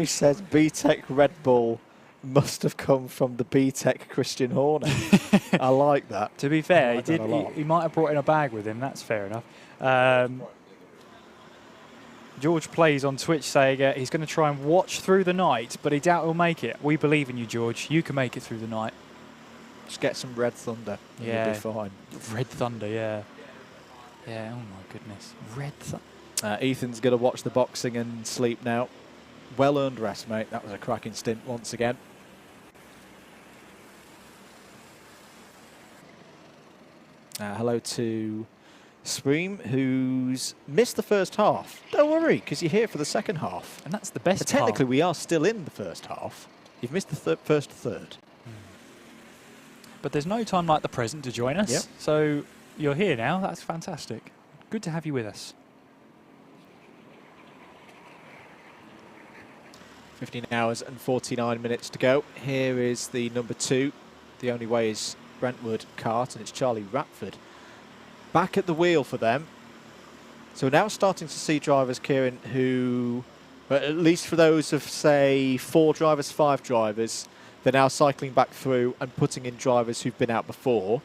A: says B-Tech Red Bull must have come from the B-Tech Christian Horner. I like that.
C: To be fair,
A: like
C: he might have brought in a bag with him. That's fair enough. George Plays on Twitch saying he's going to try and watch through the night, but he doubt he'll make it. We believe in you, George. You can make it through the night.
A: Just get some Red Thunder.
C: Yeah.
A: You'll be fine.
C: Red Thunder, yeah. Yeah, oh my goodness. Red Thunder.
A: Ethan's going to watch the boxing and sleep now. Well-earned rest, mate. That was a cracking stint once again. Hello to Spreem, who's missed the first half. Don't worry, because you're here for the second half.
C: And that's the best
A: But technically, we are still in the first half. You've missed the first third.
C: But there's no time like the present to join us.
A: Yep.
C: So you're here now. That's fantastic. Good to have you with us.
A: 15 hours and 49 minutes to go. Here is the number 2. The only way is Brentwood kart, and it's Charlie Ratford back at the wheel for them. So we're now starting to see drivers, Kieran, who, but at least for those of, say, 4 drivers, 5 drivers, they're now cycling back through and putting in drivers who've been out before.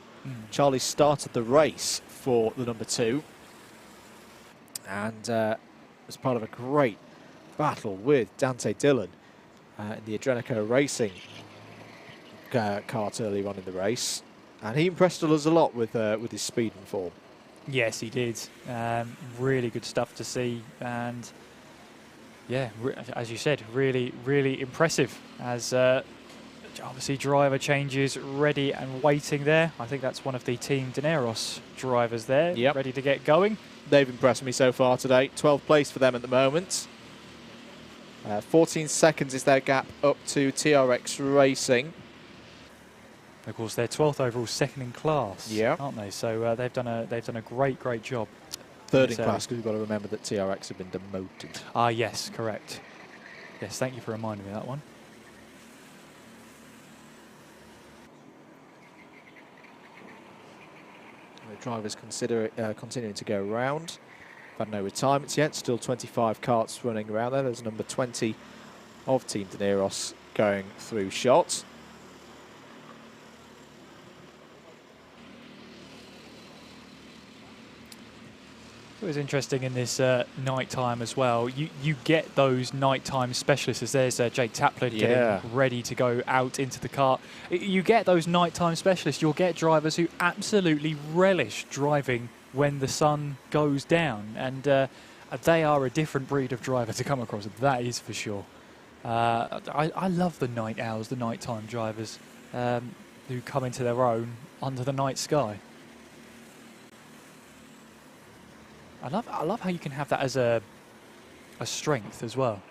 A: Charlie started the race for the number 2. And as part of a great battle with Dante Dillon in the Adrenico Racing kart earlier on in the race. And he impressed us a lot with his speed and form.
C: Yes, he did. Really good stuff to see. And, yeah, as you said, really, really impressive as obviously driver changes ready and waiting there. I think that's one of the Team Dineros drivers there, ready to get going.
A: They've impressed me so far today. 12th place for them at the moment. 14 seconds is their gap up to TRX Racing.
C: Of course, they're 12th overall, second in class, aren't they? So they've done a great job.
A: Third in class, because we've got to remember that TRX have been demoted.
C: Ah, yes, correct. Yes, thank you for reminding me of that one.
A: The drivers continuing to go around. Had no retirements yet. Still 25 karts running around there. There's number 20 of Team Dineros going through shots.
C: It was interesting in this night time as well. You get those nighttime specialists. As there's Jake Taplin getting ready to go out into the kart. You get those nighttime specialists. You'll get drivers who absolutely relish driving when the sun goes down, and they are a different breed of driver to come across. That is for sure. I love the night owls, the nighttime drivers who come into their own under the night sky. I love how you can have that as a strength as well.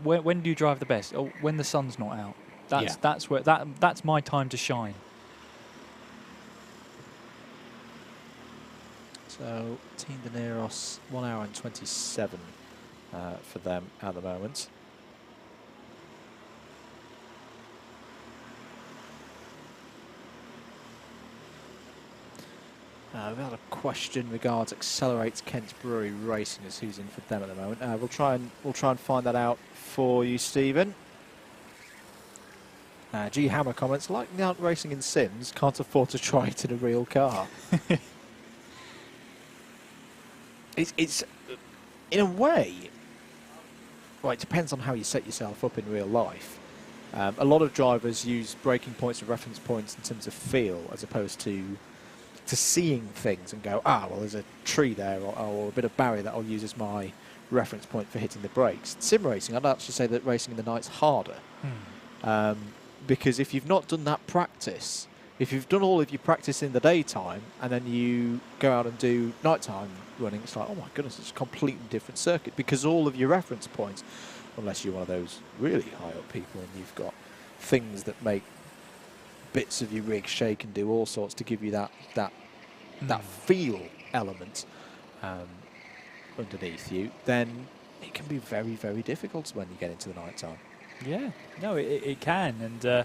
C: When do you drive the best? Oh, when the sun's not out. That's my time to shine.
A: So Team Dineros 1 hour and 27 for them at the moment. We've had a question regards Accelerate Kent Brewery Racing as who's in for them at the moment. We'll try and find that out for you, Stephen. G Hammer comments, like out racing in Sims, can't afford to try it in a real car. It's in a way, well, it depends on how you set yourself up in real life. A lot of drivers use braking points and reference points in terms of feel, as opposed to seeing things and go, well, there's a tree there or a bit of barrier that I'll use as my reference point for hitting the brakes. Sim racing, I'd actually say that racing in the night's harder. Because if you've not done that practice, if you've done all of your practice in the daytime and then you go out and do nighttime running, it's like, oh my goodness, it's a completely different circuit, because all of your reference points, unless you're one of those really high up people and you've got things that make bits of your rig shake and do all sorts to give you that feel element underneath you, then it can be very, very difficult when you get into the night time.
C: Yeah, no, it can, and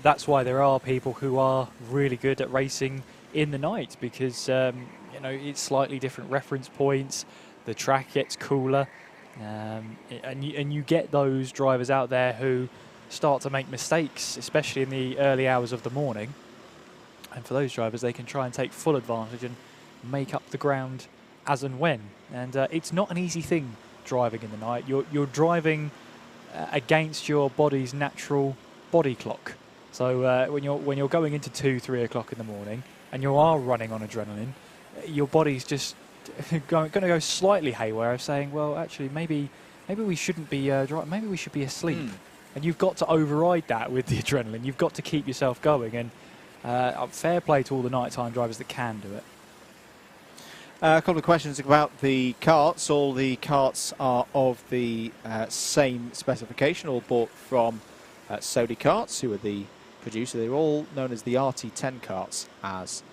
C: that's why there are people who are really good at racing in the night, because it's slightly different reference points, the track gets cooler, and you get those drivers out there who start to make mistakes, especially in the early hours of the morning. And for those drivers, they can try and take full advantage and make up the ground as and when. And it's not an easy thing driving in the night. You're driving against your body's natural body clock. So when you're going into 2-3 o'clock in the morning and you are running on adrenaline, your body's just going to go slightly haywire, of saying, well, actually, maybe we shouldn't be driving. Maybe we should be asleep. And you've got to override that with the adrenaline. You've got to keep yourself going. And fair play to all the nighttime drivers that can do it.
A: A couple of questions about the karts. All the karts are of the same specification, all bought from Sodi Karts, who are the producer. They're all known as the RT10 karts, as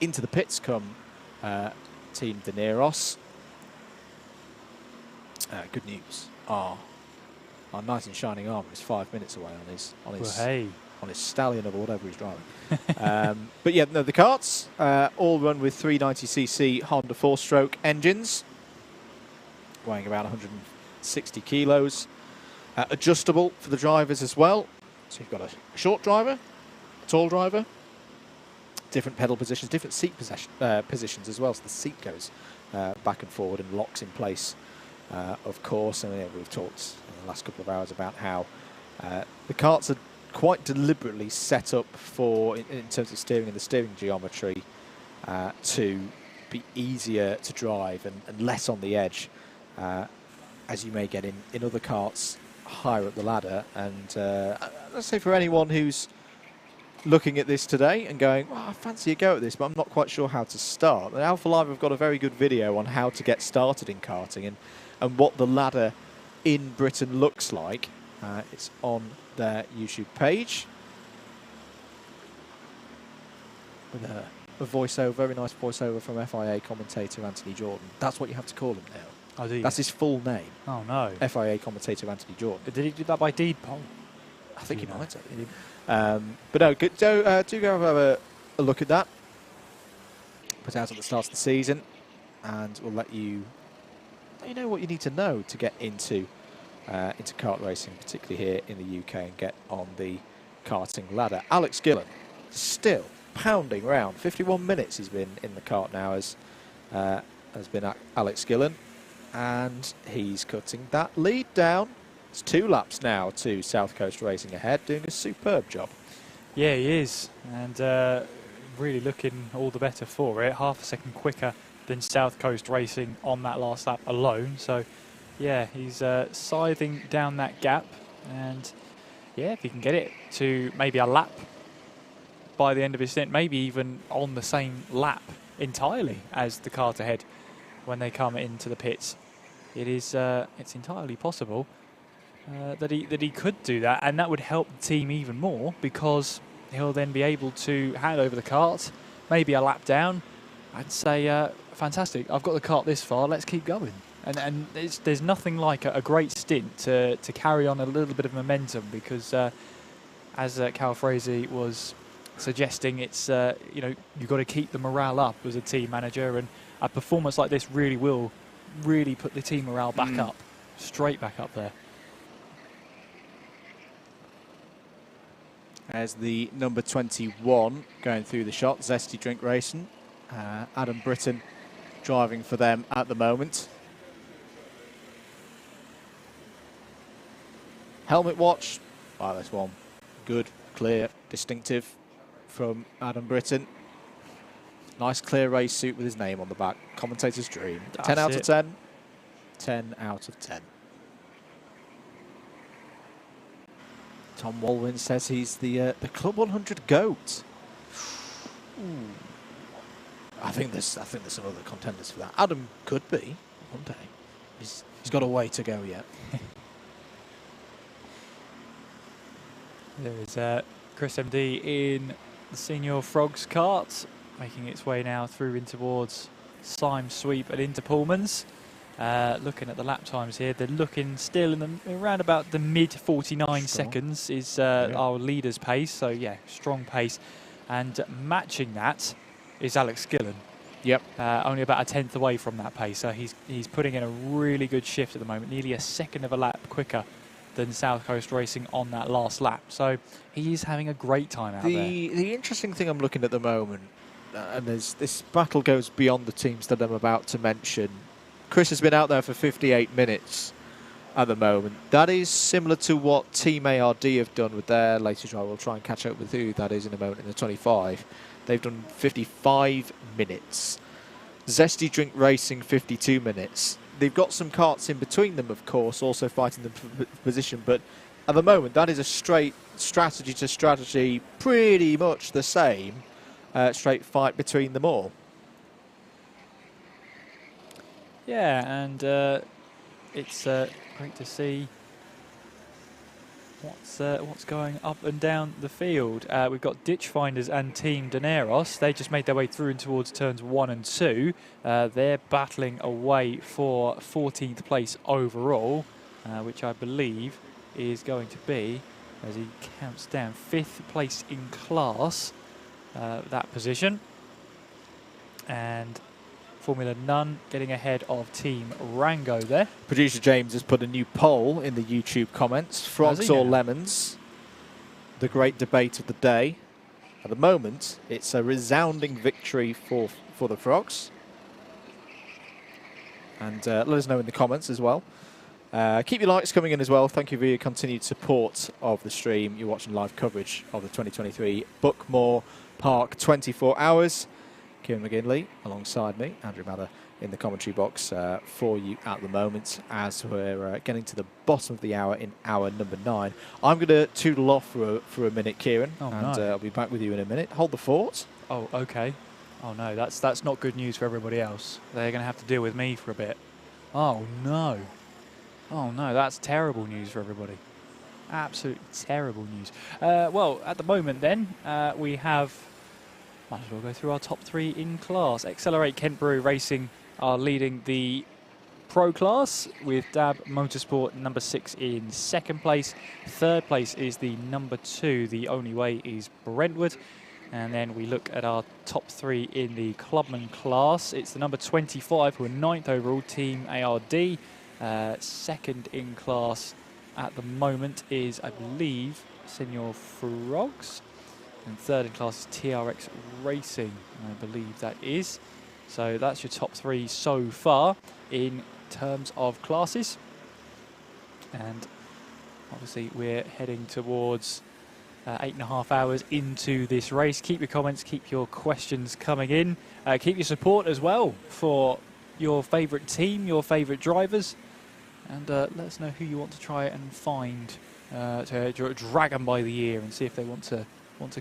A: into the pits come Team Dineros. Good news. Our nice and shining armour is 5 minutes away on his
C: Well, hey,
A: on his stallion or whatever he's driving. But yeah, no, the karts all run with 390cc Honda 4-stroke engines, weighing about 160 kilos. Adjustable for the drivers as well. So you've got a short driver, a tall driver, different pedal positions, different seat positions as well. So the seat goes back and forward and locks in place, of course. And we've talked in the last couple of hours about how the karts are quite deliberately set up for, in terms of steering and the steering geometry, to be easier to drive and less on the edge, as you may get in other karts higher up the ladder. And let's say for anyone who's looking at this today and going, well, I fancy a go at this, but I'm not quite sure how to start. And Alpha Live have got a very good video on how to get started in karting and what the ladder in Britain looks like. It's on their YouTube page with a voiceover, very nice voiceover from FIA commentator Anthony Jordan. That's what you have to call him now.
C: Oh, do you?
A: That's his full name.
C: Oh, no.
A: FIA commentator Anthony Jordan.
C: Did he do that by deed poll?
A: I think he might have. But no, do go have a look at that. Put out at the start of the season, and we'll let you know what you need to know to get into kart racing, particularly here in the UK, and get on the karting ladder. Alex Gillen still pounding round. 51 minutes he's been in the kart now, has been Alex Gillen, and he's cutting that lead down. It's 2 laps now to South Coast Racing ahead, doing a superb job. Yeah,
C: he is, and really looking all the better for it. Half a second quicker than South Coast Racing on that last lap alone. So, yeah, he's scything down that gap, and yeah, if he can get it to maybe a lap by the end of his stint, maybe even on the same lap entirely as the kart ahead when they come into the pits, it's entirely possible that he could do that, and that would help the team even more, because he'll then be able to hand over the kart, maybe a lap down, and say, fantastic, I've got the kart this far, let's keep going. And there's nothing like a great stint to carry on a little bit of momentum, because as Cal Frazee was suggesting, it's you've got to keep the morale up as a team manager, and a performance like this will really put the team morale back up, straight back up there.
A: As the number 21 going through the shot, Zesty Drink Racing, Adam Britton driving for them at the moment. Helmet watch, wow, this one good, clear, distinctive from Adam Britton. Nice clear race suit with his name on the back. Commentator's dream.
C: That's
A: 10 out
C: it.
A: of 10. 10 out of 10. Tom Walwyn says he's the Club 100 GOAT. Ooh. I think there's some other contenders for that. Adam could be one day. He's got a way to go yet.
C: There is Chris MD in the Senior Frogs kart, making its way now through in towards Syme Sweep and into Pullman's. Looking at the lap times here, they're looking still in around about the mid 49 seconds is our leader's pace. So yeah, strong pace, and matching that is Alex Gillen.
A: Yep.
C: Only about a tenth away from that pace. So he's putting in a really good shift at the moment, nearly a second of a lap quicker than South Coast Racing on that last lap. So he's having a great time out there.
A: The interesting thing I'm looking at the moment, and this battle goes beyond the teams that I'm about to mention. Chris has been out there for 58 minutes at the moment. That is similar to what Team ARD have done with their latest drive. We'll try and catch up with who that is in a moment in the 25. They've done 55 minutes. Zesty Drink Racing, 52 minutes. They've got some karts in between them, of course, also fighting them for position. But at the moment, that is a straight strategy to strategy, pretty much the same. Straight fight between them all.
C: Yeah, and it's great to see what's going up and down the field. We've got Ditchfinders and Team Daneros. They just made their way through and towards turns 1 and 2. They're battling away for 14th place overall, which I believe is going to be as he counts down 5th place in class, that position. And Formula None getting ahead of Team Rango there.
A: Producer James has put a new poll in the YouTube comments. Frogs or lemons? The great debate of the day. At the moment, it's a resounding victory for the Frogs. And let us know in the comments as well. Keep your likes coming in as well. Thank you for your continued support of the stream. You're watching live coverage of the 2023 Buckmore Park 24 Hours. Kieran McGinley alongside me, Andrew Mather in the commentary box for you at the moment as we're getting to the bottom of the hour in hour number 9. I'm going to tootle off for a minute, Kieran, I'll be back with you in a minute. Hold the fort.
C: Oh, okay. Oh no, that's not good news for everybody else. They're going to have to deal with me for a bit. Oh no. Oh no, that's terrible news for everybody. Absolutely terrible news. Well, at the moment then, we have... Might as well go through our top 3 in class. Accelerate Kent Brewery Racing are leading the Pro class with Dab Motorsport number 6 in 2nd place. 3rd place is the number 2, The Only Way is Brentwood. And then we look at our top 3 in the Clubman class. It's the number 25 who are 9th overall, Team ARD. 2nd in class at the moment is, I believe, Senior Frogs. And 3rd in class is TRX Racing, I believe that is. So that's your top 3 so far in terms of classes. And obviously we're heading towards 8.5 hours into this race. Keep your comments, keep your questions coming in. Keep your support as well for your favourite team, your favourite drivers. And let us know who you want to try and find to drag them by the ear and see if they want to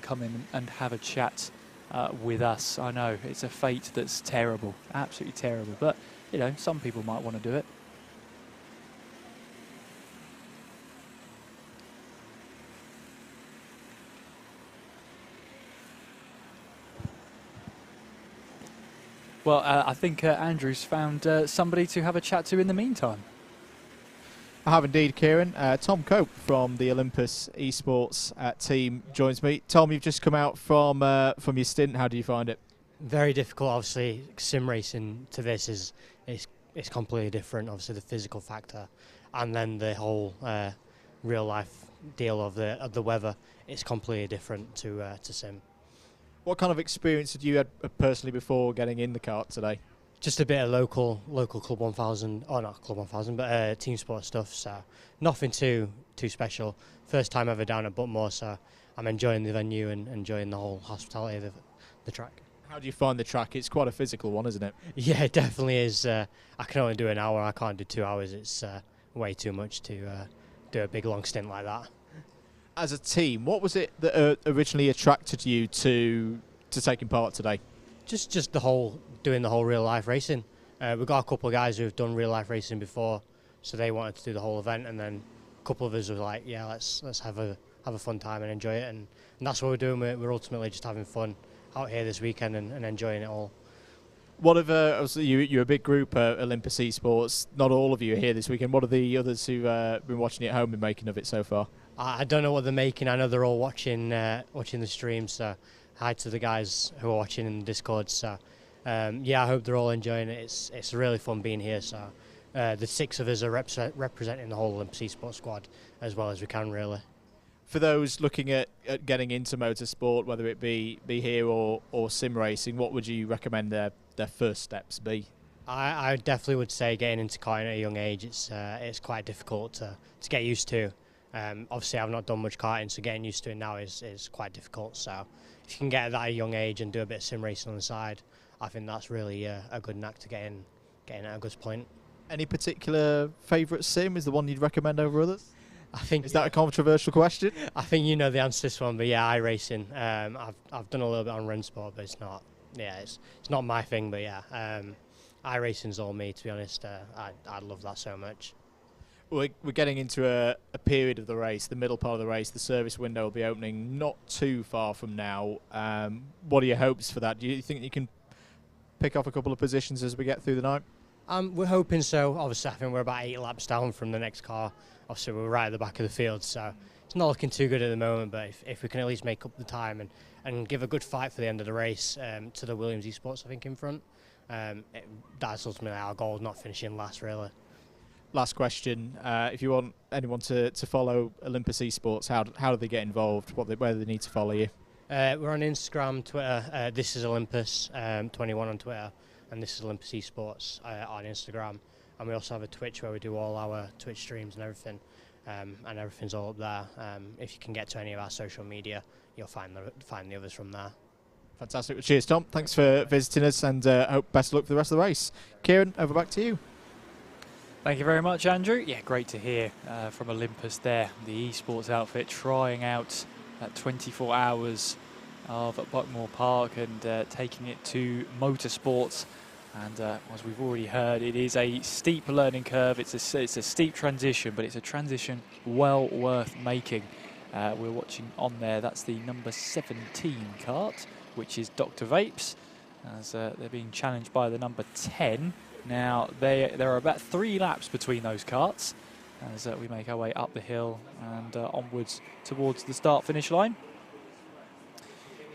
C: come in and have a chat with us. I know it's a fate that's terrible, absolutely terrible, but you know, some people might want to do it. Well, I think Andrew's found somebody to have a chat to in the meantime.
A: I have indeed, Kieran. Tom Cope from the Olympus Esports team joins me. Tom, you've just come out from your stint. How do you find it?
F: Very difficult, obviously. Sim racing to this is completely different. Obviously, the physical factor, and then the whole real life deal of the weather. It's completely different to sim.
A: What kind of experience had you had personally before getting in the kart today?
F: Just a bit of local Club 1000, or not Club 1000, but team sport stuff. So nothing too special. First time ever down at Buckmore, so I'm enjoying the venue and enjoying the whole hospitality of the track.
A: How do you find the track? It's quite a physical one, isn't it?
F: Yeah, it definitely is. I can only do an hour. I can't do 2 hours. It's way too much to do a big long stint like that.
A: As a team, what was it that originally attracted you to taking part today?
F: Just doing the whole real life racing. We've got a couple of guys who've done real life racing before, so they wanted to do the whole event, and then a couple of us were like, yeah, let's have a fun time and enjoy it, and that's what we're doing. We're ultimately just having fun out here this weekend and enjoying it all.
A: What have obviously you're a big group, Olympus Esports. Not all of you are here this weekend. What are the others who've been watching it at home and making of it so far?
F: I don't know what they're making. I know they're all watching the stream, so hi to the guys who are watching in the Discord. So yeah, I hope they're all enjoying it. It's really fun being here. So the 6 of us are representing the whole Olympus Esports squad as well as we can, really.
A: For those looking at getting into motorsport, whether it be here or sim racing, what would you recommend their first steps be?
F: I definitely would say getting into karting at a young age, it's quite difficult to get used to. Obviously, I've not done much karting, so getting used to it now is quite difficult. So if you can get at that at a young age and do a bit of sim racing on the side, I think that's really a good knack to getting at a good point.
A: Any particular favourite sim? Is the one you'd recommend over others? Is that a controversial question?
F: I think you know the answer to this one, but yeah, iRacing. I've done a little bit on Rensport, but it's not my thing. But yeah, iRacing's all me, to be honest. I love that so much.
A: We're getting into a period of the race, the middle part of the race. The service window will be opening not too far from now. What are your hopes for that? Do you think you can pick off a couple of positions as we get through the night?
F: We're hoping so. Obviously, I think we're about 8 laps down from the next car. Obviously, we're right at the back of the field, so it's not looking too good at the moment, but if we can at least make up the time and give a good fight for the end of the race to the Williams Esports, I think, in front, that's ultimately our goal, not finishing last, really.
A: Last question, if you want anyone to follow Olympus Esports, how do they get involved? Where do they need to follow you?
F: We're on Instagram, Twitter, this is Olympus 21 on Twitter, and this is Olympus Esports on Instagram. And we also have a Twitch where we do all our Twitch streams and everything, and everything's all up there. If you can get to any of our social media, you'll find the others from there.
A: Fantastic. Well, cheers, Tom. Thanks for visiting us, and hope best of luck for the rest of the race. Kieran, over back to you.
C: Thank you very much, Andrew. Yeah, great to hear from Olympus there, the esports outfit trying out 24 hours of Buckmore Park and taking it to motorsports. And as we've already heard, it is a steep learning curve. It's a steep transition, but it's a transition well worth making. We're watching on there. That's the number 17 kart, which is Dr. Vapes, as they're being challenged by the number 10. Now, there are about 3 laps between those karts as we make our way up the hill and onwards towards the start-finish line.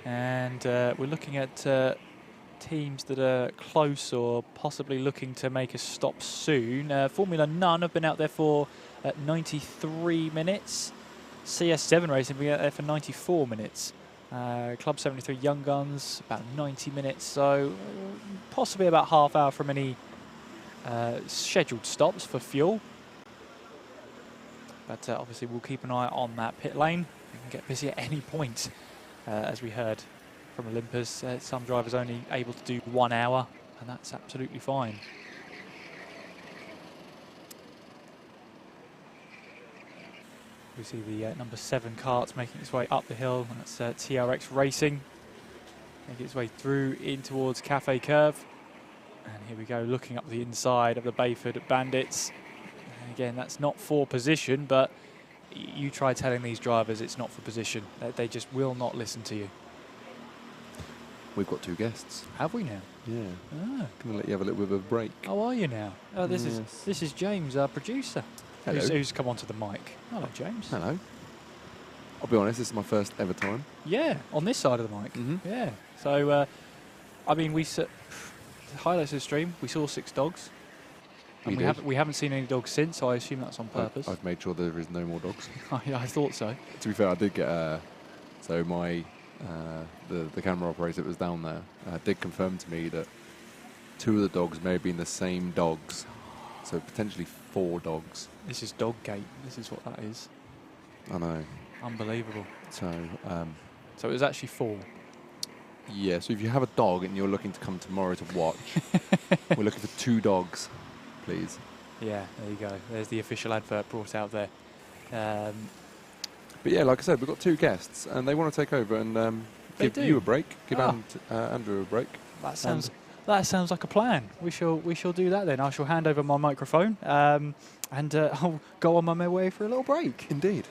C: And we're looking at teams that are close or possibly looking to make a stop soon. Formula None have been out there for 93 minutes. CS7 Racing have been out there for 94 minutes. Club 73 Young Guns, about 90 minutes. So possibly about half hour from any scheduled stops for fuel. But obviously we'll keep an eye on that pit lane. We can get busy at any point, as we heard from Olympus. Some drivers only able to do 1 hour, and that's absolutely fine. We see the number 7 karts making its way up the hill, and that's TRX Racing making its way through in towards Cafe Curve. And here we go, looking up the inside of the Bayford Bandits. And again, that's not for position, but you try telling these drivers it's not for position. They just will not listen to you.
G: We've got 2 guests.
C: Have we now?
G: Yeah.
C: Ah.
G: Gonna let you have a little bit of a break.
C: How are you now? Oh, this is James, our producer, who's come onto the mic. Hello, James.
G: Hello. I'll be honest, this is my first ever time.
C: Yeah, on this side of the mic.
G: Mm-hmm.
C: Yeah. So, I mean, the highlights of the stream, we saw 6 dogs. And we haven't seen any dogs since, so I assume that's on purpose.
G: I've made sure there is no more dogs.
C: I thought so.
G: To be fair, I did get so my the camera operator that was down there did confirm to me that 2 of the dogs may have been the same dogs, so potentially 4 dogs.
C: This is Doggate. This is what that is.
G: I know.
C: Unbelievable.
G: So
C: it was actually 4.
G: Yeah. So if you have a dog and you're looking to come tomorrow to watch, we're looking for 2 dogs, please.
C: Yeah. There you go. There's the official advert brought out there.
G: But yeah, like I said, we've got 2 guests, and they want to take over and give you a break, give Andrew a break.
C: That sounds like a plan. We shall do that then. I shall hand over my microphone and I'll go on my way for a little break.
G: Indeed.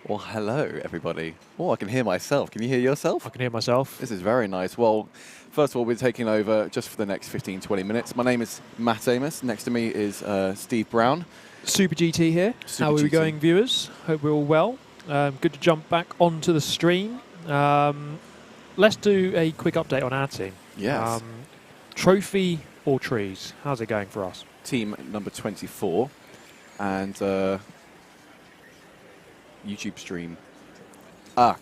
G: Well, hello, everybody. Oh, I can hear myself. Can you hear yourself?
H: I can hear myself.
G: This is very nice. Well, first of all, we're taking over just for the next 15, 20 minutes. My name is Matt Amos. Next to me is Steve Brown.
H: Super GT here.
G: Super
H: How are we
G: GT.
H: going, viewers? Hope we're all well. Good to jump back onto the stream. Let's do a quick update on our team.
G: Yes.
H: Trophy or trees? How's it going for us?
G: Team number 24. And YouTube stream.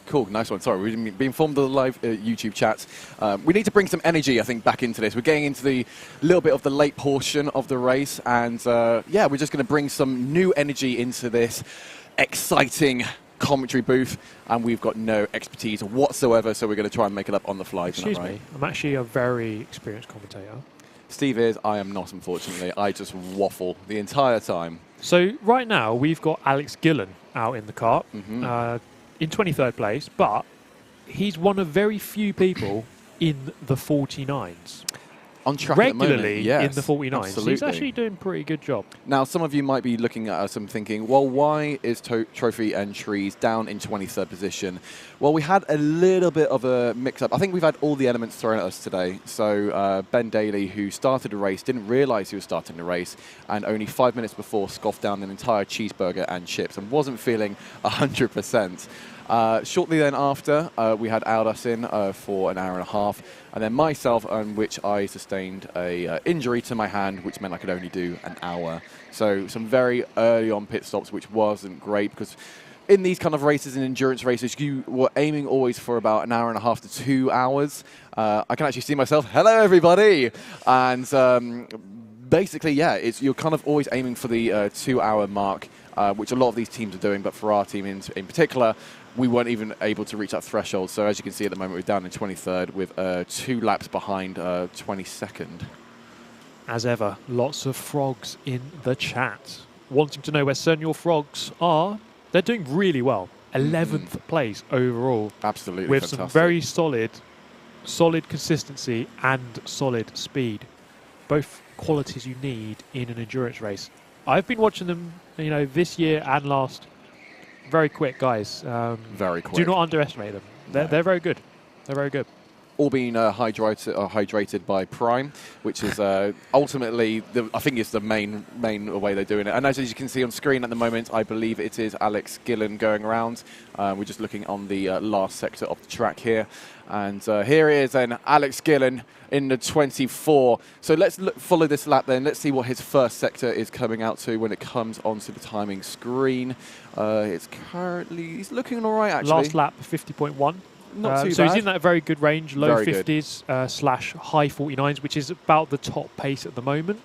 G: Cool, nice one. Sorry, we've been informed of the live YouTube chat. We need to bring some energy, I think, back into this. We're getting into the little bit of the late portion of the race, and yeah, we're just going to bring some new energy into this exciting commentary booth, and we've got no expertise whatsoever, so we're going to try and make it up on the fly.
H: Excuse me, I'm actually a very experienced commentator.
G: Steve is, I am not, unfortunately. I just waffle the entire time.
H: So right now, we've got Alex Gillen out in the kart.
G: Mm-hmm.
H: In 23rd place, but he's one of very few people in the 49s.
G: on track
H: regularly
G: yes,
H: in the 49. So he's actually doing a pretty good job.
G: Now, some of you might be looking at us and thinking, well, why is Trophy Entries down in 23rd position? Well, we had a little bit of a mix-up. I think we've had all the elements thrown at us today. So Ben Daly, who started the race, didn't realise he was starting the race, and only 5 minutes before scoffed down an entire cheeseburger and chips and wasn't feeling 100%. Shortly then after, we had Aldas in for an hour and a half, and then myself, on which I sustained a injury to my hand, which meant I could only do an hour. So some very early on pit stops, which wasn't great, because in these kind of races and endurance races, you were aiming always for about an hour and a half to 2 hours. I can actually see myself. Hello, everybody! And basically, yeah, you're kind of always aiming for the 2 hour mark, which a lot of these teams are doing, but for our team in particular, we weren't even able to reach that threshold. So as you can see at the moment, we're down in 23rd with 2 laps behind 22nd.
H: As ever, lots of frogs in the chat. Wanting to know where Senior Frogs are, they're doing really well. 11th place overall.
G: Absolutely
H: with
G: fantastic.
H: Some very solid consistency and solid speed. Both qualities you need in an endurance race. I've been watching them, this year and last. Very quick, guys.
G: Very quick.
H: Do not underestimate them. They're very good. They're very good.
G: All being hydrated by Prime, which is ultimately, I think it's the main way they're doing it. And as you can see on screen at the moment, I believe it is Alex Gillen going around. We're just looking on the last sector of the track here. And here it is then, Alex Gillen in the 24. So let's follow this lap then. Let's see what his first sector is coming out to when it comes onto the timing screen. He's looking all right, actually.
H: Last lap, 50.1.
G: Not too bad.
H: So he's in that very good range, low
G: Very
H: 50s / high 49s, which is about the top pace at the moment.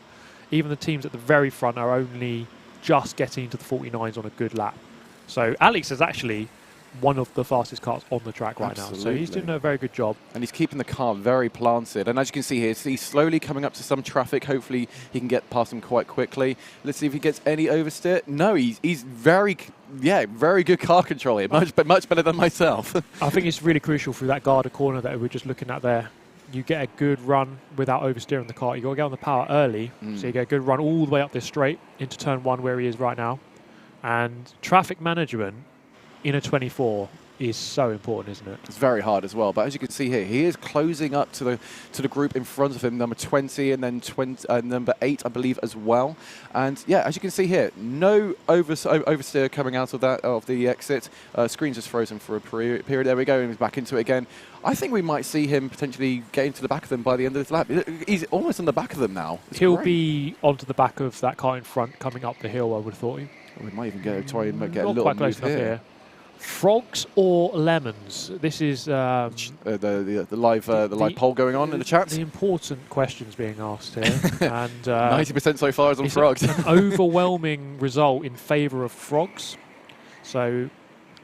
H: Even the teams at the very front are only just getting into the 49s on a good lap. So Alex is actually one of the fastest cars on the track right now. So he's doing a very good job.
G: And he's keeping the car very planted. And as you can see here, he's slowly coming up to some traffic. Hopefully he can get past him quite quickly. Let's see if he gets any oversteer. No, he's very good car control here. Much better than myself.
H: I think it's really crucial through that Garda corner that we're just looking at there. You get a good run without oversteering the car. You got to get on the power early. So you get a good run all the way up this straight into turn 1 where he is right now. And traffic management in a 24 is so important, isn't it?
G: It's very hard as well. But as you can see here, he is closing up to the group in front of him, number 20 and then number 8, I believe, as well. And yeah, as you can see here, no oversteer coming out of the exit. Screen's just frozen for a period. There we go, and he's back into it again. I think we might see him potentially get into the back of them by the end of this lap. He's almost on the back of them now.
H: He'll be onto the back of that car in front coming up the hill, I would have thought.
G: We might even try and get a
H: Not
G: little
H: quite close
G: move
H: enough here. Frogs or lemons? This is
G: the live poll going on in the chat.
H: The important questions being asked here, and
G: 90% so far is on frogs.
H: An overwhelming result in favour of frogs. So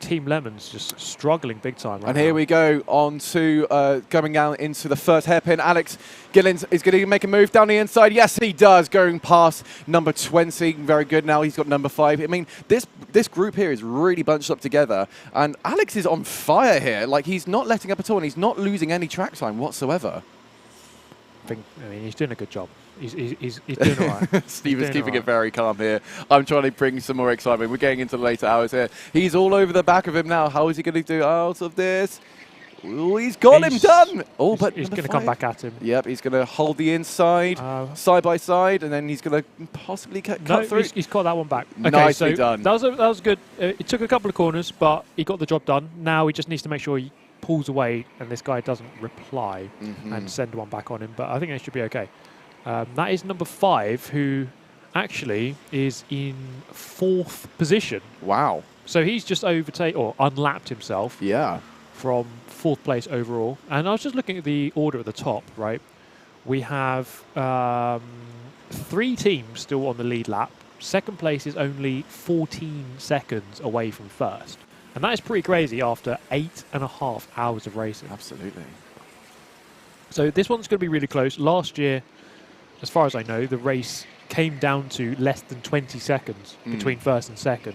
H: Team Lemons just struggling big time right
G: And here
H: now.
G: we go on to coming out into the first hairpin. Alex Gillen is going to make a move down the inside. Yes, he does, going past number 20. Very good. Now he's got number 5. I mean, this group here is really bunched up together. And Alex is on fire here. Like, he's not letting up at all, and he's not losing any track time whatsoever.
H: I mean, he's doing a good job. He's doing all right.
G: Steve is keeping it very calm here. I'm trying to bring some more excitement. We're getting into the later hours here. He's all over the back of him now. How is he going to do out of this? Ooh, he's got him done. Oh, but
H: he's going to come back at him.
G: Yep, he's going to hold the inside, side by side, and then he's going to possibly cut through.
H: He's caught that one back. Okay,
G: Nicely done.
H: That was good. It took a couple of corners, but he got the job done. Now he just needs to make sure he pulls away and this guy doesn't reply and send one back on him. But I think it should be okay. That is number 5, who actually is in 4th position.
G: Wow.
H: So he's just unlapped himself.
G: Yeah.
H: From 4th place overall. And I was just looking at the order at the top, right? We have 3 teams still on the lead lap. 2nd place is only 14 seconds away from 1st. And that is pretty crazy after 8.5 hours of racing.
G: Absolutely.
H: So this one's going to be really close. Last year, as far as I know, the race came down to less than 20 seconds between 1st and 2nd.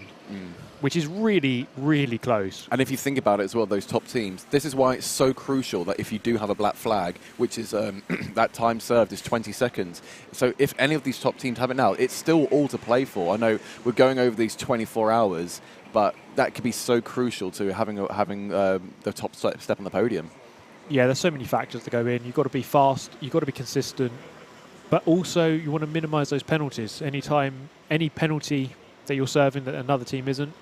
H: which is really, really close.
G: And if you think about it as well, those top teams, this is why it's so crucial that if you do have a black flag, which is that time served is 20 seconds. So if any of these top teams have it now, it's still all to play for. I know we're going over these 24 hours, but that could be so crucial to having the top step on the podium.
H: Yeah, there's so many factors to go in. You've got to be fast, you've got to be consistent, but also you want to minimise those penalties. Any penalty that you're serving that another team isn't,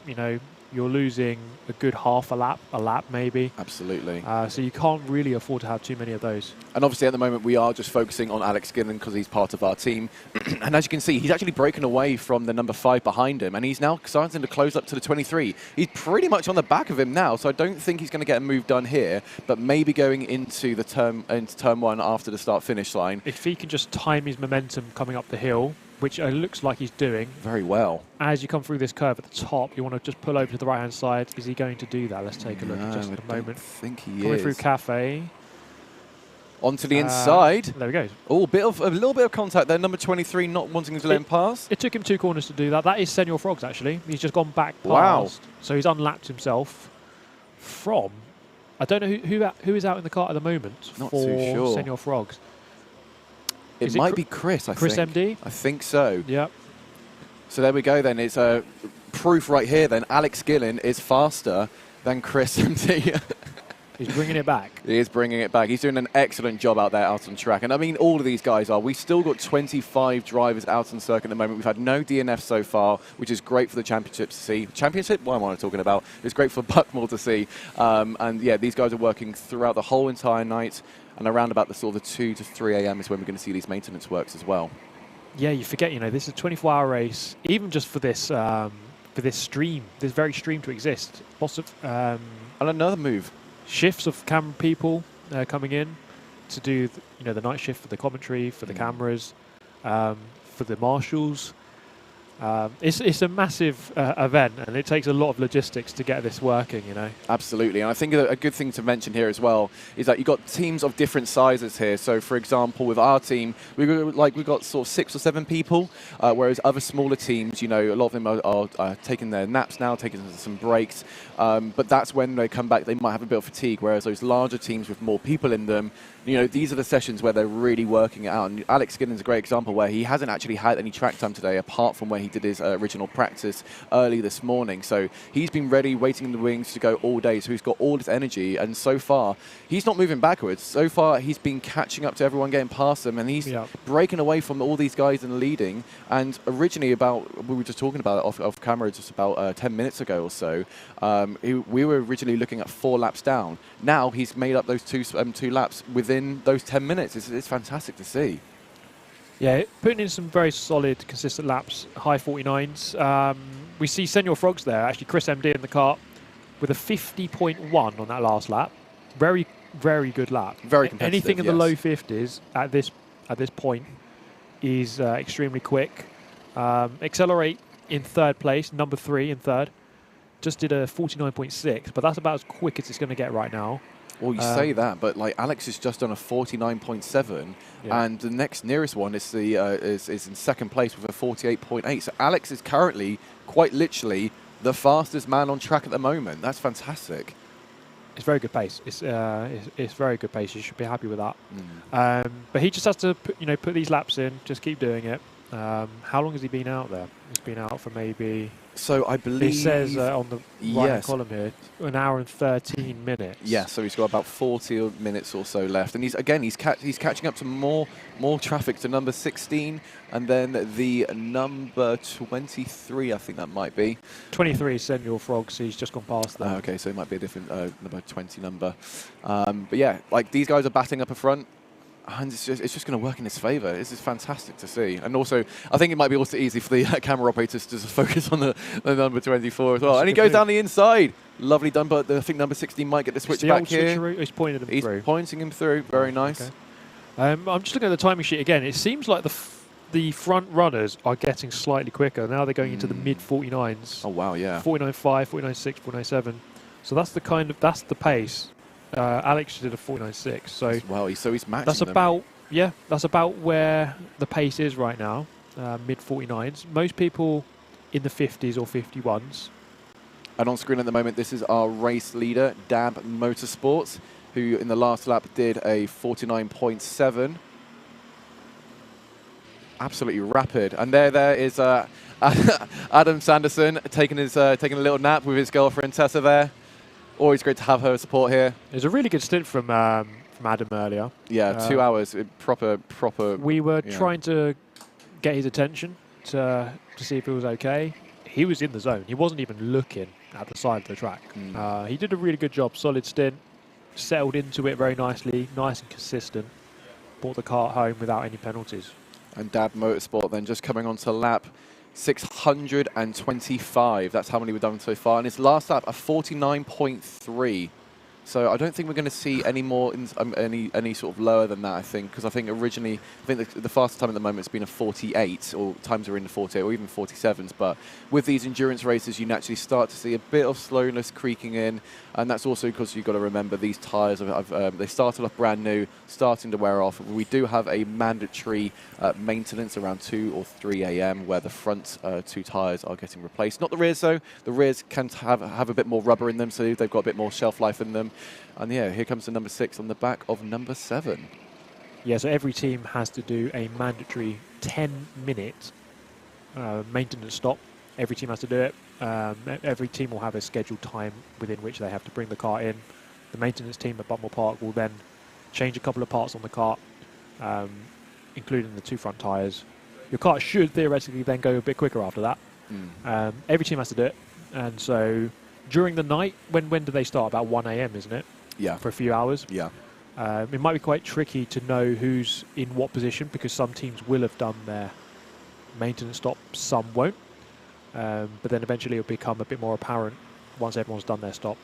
H: you're losing a good half a lap maybe.
G: Absolutely.
H: So you can't really afford to have too many of those.
G: And obviously at the moment we are just focusing on Alex Gillen because he's part of our team. And as you can see, he's actually broken away from the number 5 behind him, and he's now starting to close up to the 23. He's pretty much on the back of him now, so I don't think he's going to get a move done here, but maybe going into turn 1 after the start-finish line.
H: If he can just time his momentum coming up the hill, which looks like he's doing
G: very well.
H: As you come through this curve at the top, you want to just pull over to the right-hand side. Is he going to do that? Let's take a look in just a moment.
G: I think he
H: Coming
G: is.
H: through Cafe.
G: Onto the inside.
H: There we go.
G: Oh, a little bit of contact there. Number 23 not wanting to let him pass.
H: It took him 2 corners to do that. That is Senor Frogs, actually. He's just gone back past.
G: Wow.
H: So he's unlapped himself from... I don't know who is out in the cart at the moment.
G: Not
H: for
G: too sure.
H: Senor Frogs.
G: It might be Chris, I think.
H: Chris MD?
G: I think so.
H: Yep.
G: So there we go then. It's a proof right here then. Alex Gillen is faster than Chris MD.
H: He's bringing it back.
G: He is bringing it back. He's doing an excellent job out there out on track. And I mean, all of these guys are. We've still got 25 drivers out on circuit at the moment. We've had no DNF so far, which is great for the championship to see. Championship? What am I talking about? It's great for Buckmore to see. And yeah, these guys are working throughout the whole entire night. And around about the sort of 2 to 3 a.m. is when we're going to see these maintenance works as well.
C: Yeah, you forget, this is a 24-hour race, even just for this stream, this very stream to exist. Lots of
G: and another move.
C: Shifts of camera people coming in to do the night shift for the commentary, for the cameras, for the marshals. It's a massive event, and it takes a lot of logistics to get this working,
G: Absolutely, and I think a good thing to mention here as well is that you've got teams of different sizes here. So, for example, with our team, we've got sort of 6 or 7 people, whereas other smaller teams, a lot of them are taking their naps now, taking some breaks, but that's when they come back, they might have a bit of fatigue, whereas those larger teams with more people in them, these are the sessions where they're really working it out. And Alex Gillen's a great example where he hasn't actually had any track time today, apart from where he did his original practice early this morning. So he's been ready, waiting in the wings to go all day. So he's got all his energy. And so far, he's not moving backwards. So far, he's been catching up to everyone, getting past them. And he's breaking away from all these guys and leading. And originally we were just talking about it off camera just about 10 minutes ago or so. We were originally looking at 4 laps down. Now he's made up those two laps within those 10 minutes. It's fantastic to see.
C: Yeah, putting in some very solid, consistent laps, high 49s. We see Senor Frogs there, actually Chris MD in the cart with a 50.1 on that last lap. Very, very good lap.
G: Very competitive.
C: Anything in the low 50s at this point is extremely quick. Accelerate in 3rd place, number 3 in 3rd. Just did a 49.6, but that's about as quick as it's going to get right now.
G: Well, you say that, but Alex is just on a 49.7, and the next nearest one is is in 2nd place with a 48.8. So Alex is currently, quite literally, the fastest man on track at the moment. That's fantastic.
C: It's very good pace. It's very good pace. You should be happy with that. But he just has to put these laps in. Just keep doing it. How long has he been out there? He's been out for maybe...
G: So I believe...
C: It says on the right column here, 1 hour and 13 minutes.
G: Yeah, so he's got about 40 minutes or so left. And he's catching up to more traffic to number 16, and then the number 23, I think that might be.
C: 23 is Senor Frogs, so he's just gone past that.
G: Okay, so it might be a different number 20 number. But yeah, these guys are batting up a front. And it's just going to work in his favour. This is fantastic to see. And also, I think it might be also easy for the camera operators to just focus on the number 24 as well.
C: That's
G: and he goes down the inside. Lovely done, but I think number 16 might get the switch back here.
C: He's pointing him through.
G: He's pointing him through. Very nice.
C: Okay. I'm just looking at the timing sheet again. It seems like the front runners are getting slightly quicker. Now they're going into the mid-49s.
G: Oh, wow, yeah.
C: 49.5, 49.6, 49.7. So that's the pace. Alex did a 49.6, so
G: he's matching
C: that's about where the pace is right now, mid 49s. Most people in the 50s or 51s,
G: And on screen at the moment, this is our race leader, Dab Motorsports, who in the last lap did a 49.7. Absolutely rapid. And there is Adam Sanderson taking a little nap with his girlfriend Tessa there. Always great to have her support here.
H: It was a really good stint from Adam earlier.
G: Yeah, 2 hours, proper.
H: We were trying to get his attention to see if it was okay. He was in the zone. He wasn't even looking at the side of the track. He did a really good job, solid stint, settled into it very nicely, nice and consistent, brought the kart home without any penalties.
G: And Dab Motorsport then just coming on to lap 625. That's how many we've done so far. And his last lap, a 49.3. So I don't think we're going to see any more, any sort of lower than that, I think, because I think originally, the fastest time at the moment has been a 48, or times are in the 48, or even 47s. But with these endurance races, you naturally start to see a bit of slowness creaking in, and that's also because you've got to remember these tyres, they started off brand new, starting to wear off. We do have a mandatory maintenance around 2 or 3 a.m. where the front 2 tyres are getting replaced. Not the rears, though. The rears can have a bit more rubber in them, so they've got a bit more shelf life in them. And yeah, here comes the number 6 on the back of number 7.
H: Yeah, so every team has to do a mandatory 10-minute maintenance stop. Every team has to do it. Every team will have a scheduled time within which they have to bring the kart in. The maintenance team at Buckmore Park will then change a couple of parts on the kart, including the 2 front tyres. Your kart should theoretically then go a bit quicker after that. Every team has to do it. And so during the night, when do they start? About 1 a.m., isn't it?
G: Yeah.
H: For a few hours?
G: Yeah.
H: It might be quite tricky to know who's in what position because some teams will have done their maintenance stop, some won't. But then eventually it'll become a bit more apparent once everyone's done their stop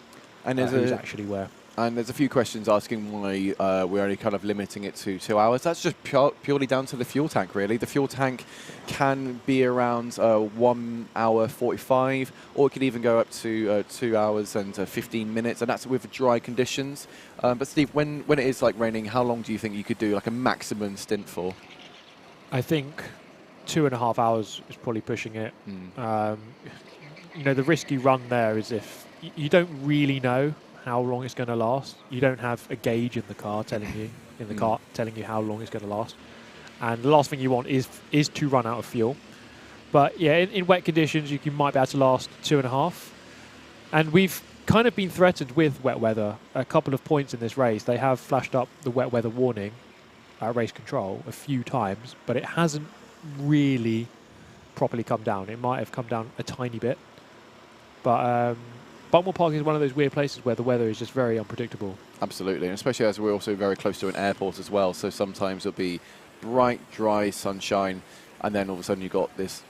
H: and who's actually where.
G: And there's a few questions asking why we're only kind of limiting it to 2 hours. That's just purely down to the fuel tank, really. The fuel tank can be around 1 hour 45, or it could even go up to 2 hours and 15 minutes, and that's with dry conditions. But Steve, when it is like raining, how long do you think you could do like a maximum stint for?
H: I think 2.5 hours is probably pushing it. You know, the risk you run there is if you don't really know how long it's going to last. You don't have a gauge in the car telling you telling you how long it's going to last. And the last thing you want is to run out of fuel. But yeah, in wet conditions, you might be able to last 2.5. And we've kind of been threatened with wet weather. A couple of points in this race, they have flashed up the wet weather warning at race control a few times, but it hasn't really properly come down. It might have come down a tiny bit, but Buckmore Park is one of those weird places where the weather is just very unpredictable.
G: Absolutely, and especially as we're also very close to an airport as well, so sometimes it'll be bright, dry sunshine, and then all of a sudden you've got this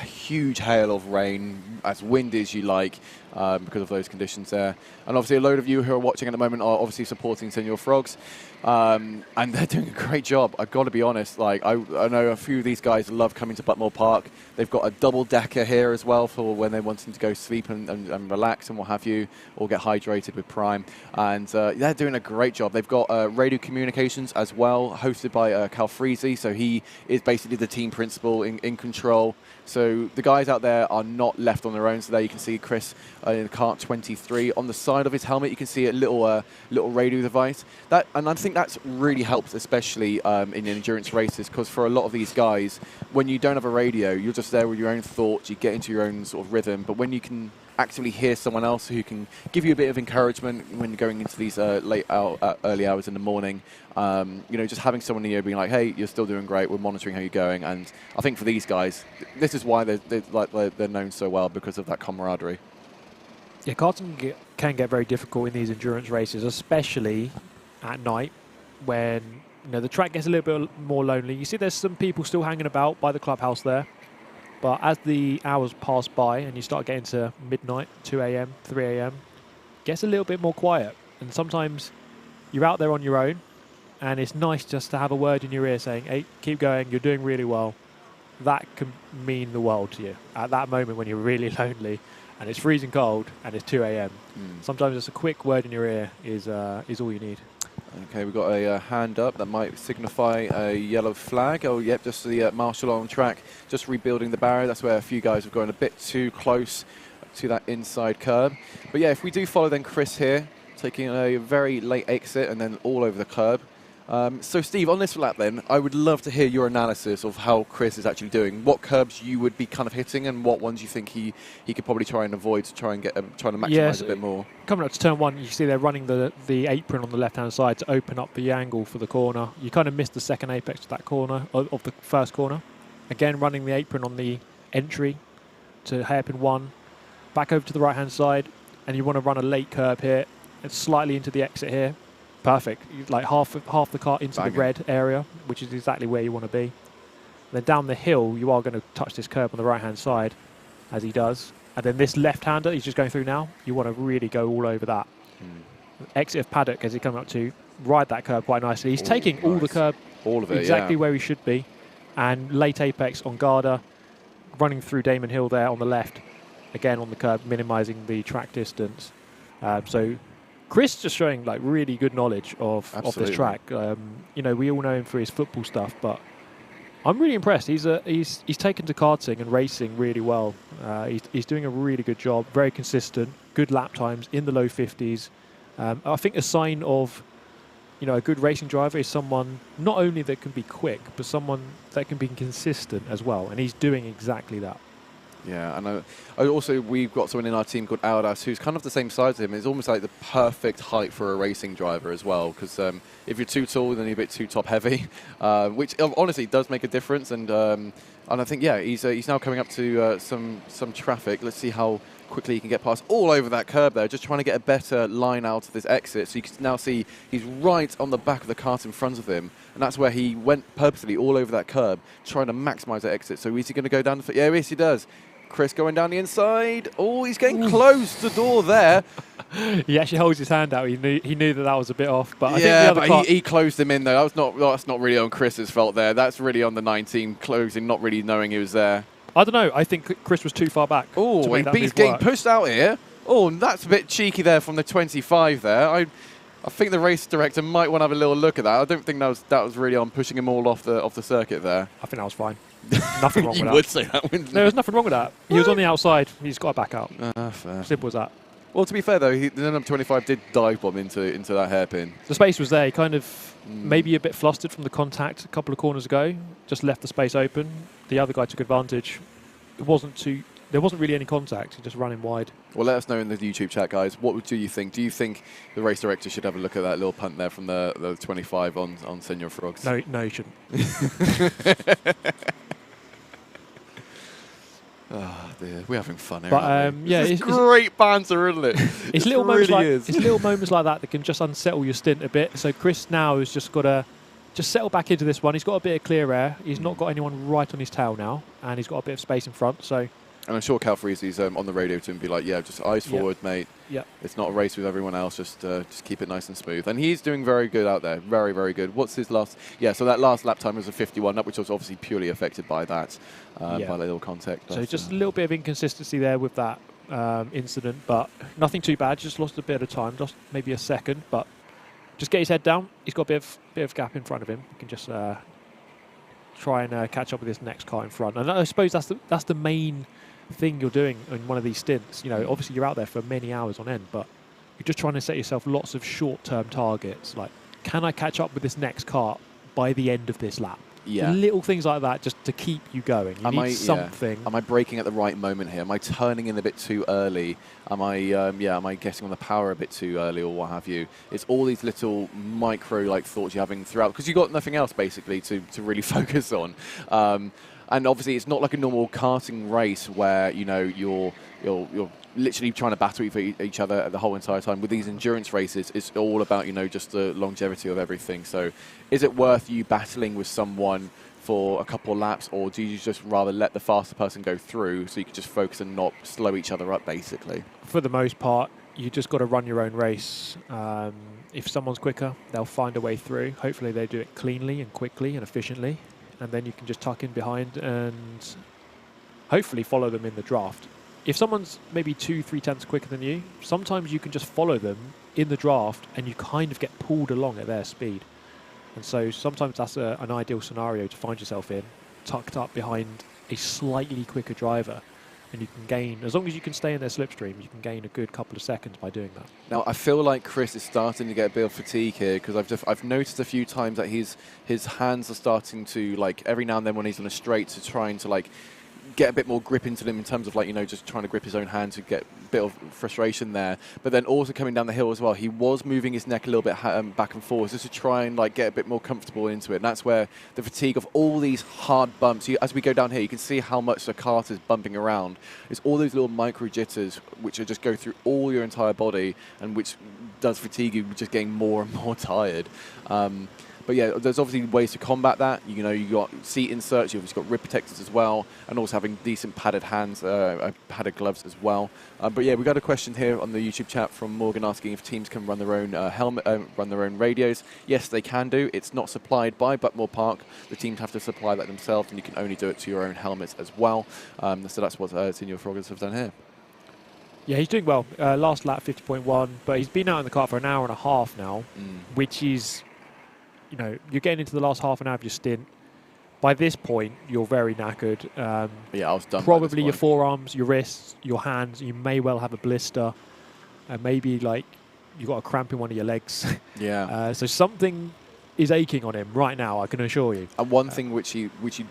G: huge hail of rain, as windy as you like, because of those conditions there. And obviously a load of you who are watching at the moment are obviously supporting Senor Frogs, and they're doing a great job. I've got to be honest, like I know a few of these guys love coming to Buckmore Park. They've got a double-decker here as well for when they're wanting to go sleep and relax and what have you, or get hydrated with Prime. And they're doing a great job. They've got radio communications as well, hosted by Cal Freezy, so he is basically the team principal in control. So the guys out there are not left on their own. So there you can see Chris in kart 23. On the side of his helmet, you can see a little radio device. And I think that's really helped, especially in endurance races, because for a lot of these guys, when you don't have a radio, you're just there with your own thoughts. You get into your own sort of rhythm. But when you can actively hear someone else who can give you a bit of encouragement when going into these early hours in the morning, you know, just having someone in the ear being like, hey, you're still doing great, we're monitoring how you're going. And I think for these guys, this is why they're known so well, because of that camaraderie.
H: Yeah, karting can get very difficult in these endurance races, especially at night when, you know, the track gets a little bit more lonely. You see there's some people still hanging about by the clubhouse there. But as the hours pass by and you start getting to midnight, 2 a.m., 3 a.m., it gets a little bit more quiet. And sometimes you're out there on your own, and it's nice just to have a word in your ear saying, hey, keep going, you're doing really well. That can mean the world to you. At that moment when you're really lonely and it's freezing cold and it's 2 a.m., sometimes just a quick word in your ear is all you need.
G: Okay, we've got a hand up that might signify a yellow flag. Oh, yep, just the marshal on track, just rebuilding the barrier. That's where a few guys have gone a bit too close to that inside curb. But yeah, if we do follow then Chris here, taking a very late exit and then all over the curb. So Steve, on this lap then, I would love to hear your analysis of how Chris is actually doing. What curbs you would be kind of hitting, and what ones you think he could probably try and avoid to try and get trying to maximise a bit more.
H: Coming up to turn 1, you see they're running the apron on the left-hand side to open up the angle for the corner. You kind of missed the second apex of that corner, of the first corner. Again, running the apron on the entry to hairpin 1, back over to the right-hand side, and you want to run a late curb here, and slightly into the exit here. Perfect. Like half the car into the red area, which is exactly where you want to be. Then down the hill, you are going to touch this curb on the right-hand side, as he does. And then this left-hander he's just going through now, you want to really go all over that. Exit of paddock as he comes up to ride that curb quite nicely. He's taking all the curb,
G: all of it,
H: exactly where he should be. And late apex on Garda, running through Damon Hill there on the left, again on the curb, minimising the track distance. So Chris just showing like really good knowledge of this track. You know, we all know him for his football stuff, but I'm really impressed. He's taken to karting and racing really well. He's doing a really good job, very consistent, good lap times in the low 50s. I think a sign of, you know, a good racing driver is someone not only that can be quick, but someone that can be consistent as well, and he's doing exactly that.
G: Yeah, and also we've got someone in our team called Aldas who's kind of the same size as him. It's almost like the perfect height for a racing driver as well, because if you're too tall, then you're a bit too top heavy, which honestly does make a difference. And I think, yeah, he's now coming up to some traffic. Let's see how quickly he can get past all over that curb there, just trying to get a better line out of this exit. So you can now see he's right on the back of the cart in front of him, and that's where he went purposely all over that curb, trying to maximise the exit. So is he going to go down the... Yeah, yes, he does. Chris going down the inside. Oh, he's getting close to the door there.
H: He actually holds his hand out. He knew that was a bit off. But I think
G: yeah,
H: the other
G: but he closed him in though. That's not really on Chris's fault there. That's really on the 19 closing, not really knowing he was there.
H: I don't know. I think Chris was too far back.
G: Oh, he's getting pushed out here. Oh, and that's a bit cheeky there from the 25 there. I think the race director might want to have a little look at that. I don't think that was really on pushing him all off the circuit there.
H: I think that was fine. Nothing wrong with that.
G: You would say that, wouldn't you?
H: There was nothing wrong with that. He was on the outside. He's got to back out.
G: Fair.
H: Simple as that.
G: Well, to be fair though, the number 25 did dive bomb into that hairpin.
H: The space was there. He kind of maybe a bit flustered from the contact a couple of corners ago. Just left the space open. The other guy took advantage. There wasn't really any contact. He just ran in wide. Well,
G: let us know in the YouTube chat, guys. What do you think? Do you think the race director should have a look at that little punt there from the 25 on Senor Frogs?
H: No, he shouldn't.
G: Oh dear, we're having fun here.
H: But yeah,
G: it's great banter, isn't it?
H: It's little moments like that that can just unsettle your stint a bit. So Chris now has just got to settle back into this one. He's got a bit of clear air. He's not got anyone right on his tail now, and he's got a bit of space in front. So. And
G: I'm sure Cal Freezy's on the radio to him, be like, yeah, just eyes forward, mate.
H: Yeah.
G: It's not a race with everyone else. Just keep it nice and smooth. And he's doing very good out there. Very, very good. What's his last? Yeah, so that last lap time was a 51, which was obviously purely affected by that, by a little contact.
H: So just a little bit of inconsistency there with that incident, but nothing too bad. Just lost a bit of time, lost maybe a second, but just get his head down. He's got a bit of gap in front of him. He can just try and catch up with this next car in front. And I suppose that's the main thing you're doing in one of these stints. You know, obviously you're out there for many hours on end, but you're just trying to set yourself lots of short-term targets. Like, can I catch up with this next car by the end of this lap?
G: Yeah.
H: Little things like that just to keep you going. You need something.
G: Am I braking at the right moment here? Am I turning in a bit too early? Am I getting on the power a bit too early or what have you? It's all these little micro thoughts you're having throughout, because you've got nothing else basically to really focus on. And obviously, it's not like a normal karting race where you're literally trying to battle each other the whole entire time. With these endurance races, it's all about just the longevity of everything. So, is it worth you battling with someone for a couple of laps, or do you just rather let the faster person go through so you can just focus and not slow each other up, basically?
H: For the most part, you just got to run your own race. If someone's quicker, they'll find a way through. Hopefully, they do it cleanly and quickly and efficiently. And then you can just tuck in behind and hopefully follow them in the draft. If someone's maybe 2-3 tenths quicker than you, sometimes you can just follow them in the draft and you kind of get pulled along at their speed. And so sometimes that's an ideal scenario to find yourself in, tucked up behind a slightly quicker driver. and you can gain, as long as you can stay in their slipstream, you can gain a good couple of seconds by doing that.
G: Now, I feel like Chris is starting to get a bit of fatigue here, because I've noticed a few times that his hands are starting to, like, every now and then when he's on a straight, to trying to, like, get a bit more grip into them in terms of, like, you know, just trying to grip his own hand to get a bit of frustration there. But then also coming down the hill as well, he was moving his neck a little bit back and forth just to try and, like, get a bit more comfortable into it. And that's where the fatigue of all these hard bumps, as we go down here, you can see how much the cart is bumping around. It's all those little micro jitters which are just go through all your entire body, and which does fatigue you, just getting more and more tired. But yeah, there's obviously ways to combat that. You know, you got seat inserts, you've obviously got rib protectors as well, and also having decent padded hands, padded gloves as well. But yeah, we got a question here on the YouTube chat from Morgan asking if teams can run their own helmet, run their own radios. Yes, they can do. It's not supplied by Buckmore Park. The teams have to supply that themselves, and you can only do it to your own helmets as well. So that's what Senior Froggers have done here.
H: Yeah, he's doing well. Last lap 50.1, but he's been out in the car for an hour and a half now, which is, you know, you're getting into the last half an hour of your stint. By this point, you're very knackered.
G: Yeah, I was done.
H: Probably your forearms, your wrists, your hands. You may well have a blister, and maybe like you got a cramp in one of your legs.
G: Yeah.
H: So something is aching on him right now, I can assure you.
G: And one thing which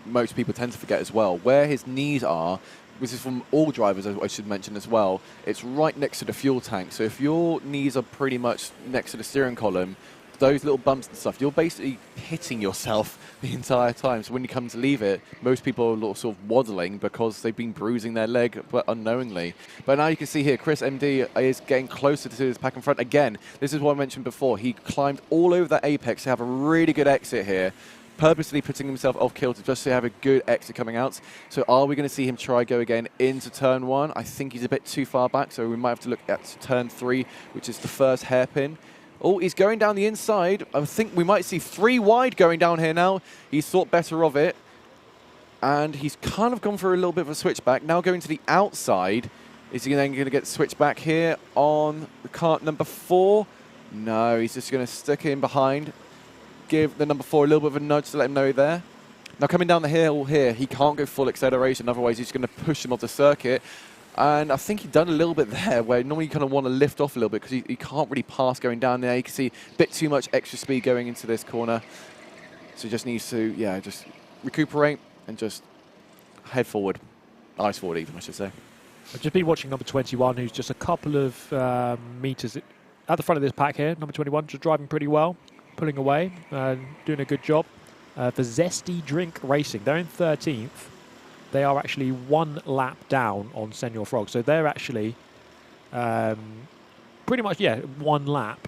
G: most people tend to forget as well, where his knees are. This is from all drivers, I should mention as well. It's right next to the fuel tank. So if your knees are pretty much next to the steering column, those little bumps and stuff, you're basically hitting yourself the entire time. So when you come to leave it, most people are sort of waddling because they've been bruising their leg, but unknowingly. But now you can see here, Chris MD is getting closer to his pack in front. Again, this is what I mentioned before. He climbed all over that apex to have a really good exit here, purposely putting himself off kilter just to have a good exit coming out. So are we going to see him try go again into turn 1? I think he's a bit too far back, so we might have to look at turn 3, which is the first hairpin. Oh, he's going down the inside. I think we might see 3 wide going down here now. He's thought better of it. And he's kind of gone for a little bit of a switchback. Now going to the outside. Is he then going to get switched back here on the cart number 4? No, he's just going to stick in behind. Give the number 4 a little bit of a nudge to let him know there. Now coming down the hill here, he can't go full acceleration, otherwise he's going to push him off the circuit. And I think he's done a little bit there, where normally you kind of want to lift off a little bit because he can't really pass going down there. You can see a bit too much extra speed going into this corner. So he just needs to, yeah, just recuperate and just head forward. Eyes forward even, I should say.
H: I've just been watching number 21, who's just a couple of meters at the front of this pack here. Number 21, just driving pretty well, pulling away, doing a good job. For Zesty Drink Racing, they're in 13th. They are actually 1 lap down on Senor Frog. So they're actually pretty much, 1 lap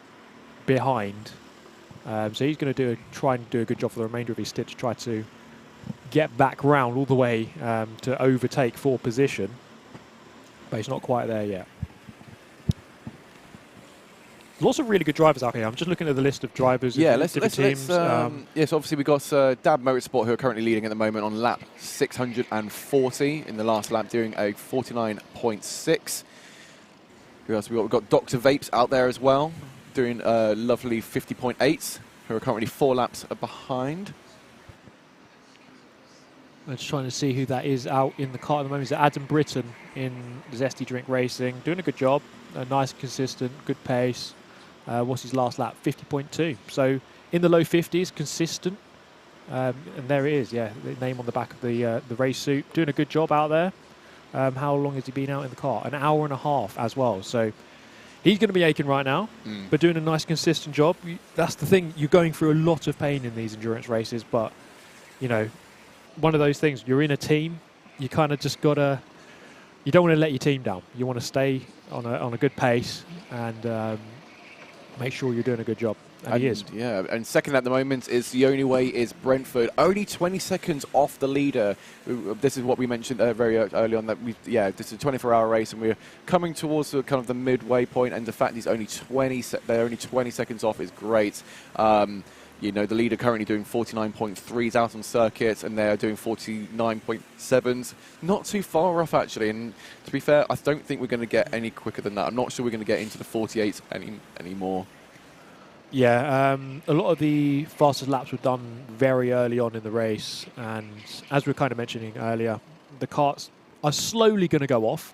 H: behind. So he's going to try and do a good job for the remainder of his stint to try to get back round all the way to overtake for position. But he's not quite there yet. Lots of really good drivers out here. I'm just looking at the list of drivers.
G: Yeah,
H: of different teams.
G: Yes, obviously we've got Dab Motorsport, who are currently leading at the moment on lap 640 in the last lap, doing a 49.6. Who else? We've got Dr. Vapes out there as well, doing a lovely 50.8, who are currently 4 laps behind.
H: I'm just trying to see who that is out in the car at the moment. Is it Adam Britton in Zesty Drink Racing? Doing a good job. Nice, consistent, good pace. What's his last lap? 50.2. So in the low 50s, consistent. And there it is, yeah, the name on the back of the race suit. Doing a good job out there. How long has he been out in the car? An hour and a half as well. So he's going to be aching right now, but doing a nice, consistent job. That's the thing. You're going through a lot of pain in these endurance races, but, you know, one of those things, you're in a team, you kind of just got to, you don't want to let your team down. You want to stay on a good pace and make sure you're doing a good job. And he is.
G: Yeah, and second at the moment is The Only Way is Brentford. Only 20 seconds off the leader. This is what we mentioned very early on, that this is a 24-hour race and we're coming towards the, kind of the midway point, and the fact he's only 20 seconds off is great. You know, the leader currently doing 49.3s out on circuit, and they're doing 49.7s. Not too far off, actually. And to be fair, I don't think we're going to get any quicker than that. I'm not sure we're going to get into the 48s anymore.
H: Yeah, a lot of the fastest laps were done very early on in the race. And as we were kind of mentioning earlier, the karts are slowly going to go off.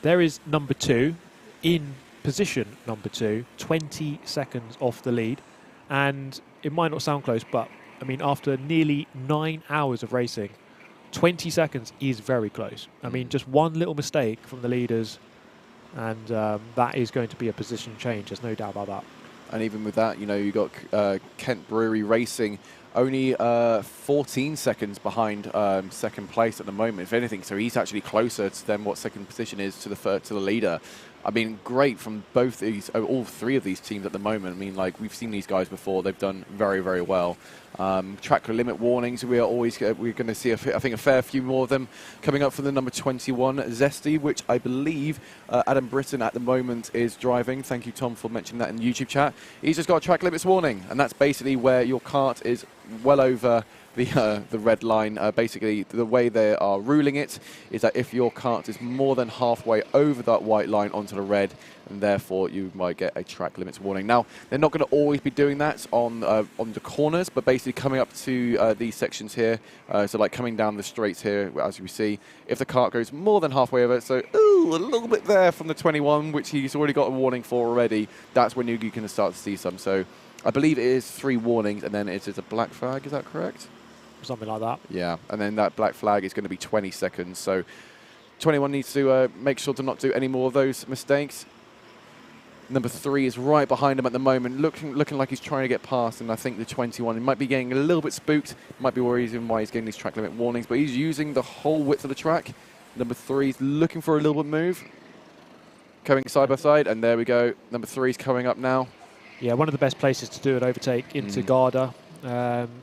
H: There is number 2 in position number 2, 20 seconds off the lead. And it might not sound close, but I mean, after nearly 9 hours of racing, 20 seconds is very close. I mean, just one little mistake from the leaders, and that is going to be a position change. There's no doubt about that.
G: And even with that, you know, you got Kent Brewery Racing only 14 seconds behind second place at the moment, if anything. So he's actually closer than what second position is to the leader. I mean, great from both these, all 3 of these teams at the moment. I mean, like, we've seen these guys before. They've done very, very well. Track limit warnings, we're going to see, I think, a fair few more of them coming up for the number 21, Zesty, which I believe Adam Britton at the moment is driving. Thank you, Tom, for mentioning that in the YouTube chat. He's just got a track limits warning, and that's basically where your kart is well over the red line. Basically, the way they are ruling it is that if your kart is more than halfway over that white line onto the red, and therefore you might get a track limits warning. Now, they're not going to always be doing that on the corners, but basically coming up to these sections here, so like coming down the straights here, as we see, if the kart goes more than halfway over, so a little bit there from the 21, which he's already got a warning for already, that's when you can start to see some. So I believe it is 3 warnings, and then it is a black flag, is that correct?
H: Something like that.
G: Yeah, and then that black flag is going to be 20 seconds. So 21 needs to make sure to not do any more of those mistakes. Number 3 is right behind him at the moment, looking like he's trying to get past, and I think the 21, he might be getting a little bit spooked, might be worried why he's getting these track limit warnings, but he's using the whole width of the track. Number 3 is looking for a little bit move, coming side by side, and there we go. Number 3 is coming up now.
H: Yeah, one of the best places to do an overtake into Garda.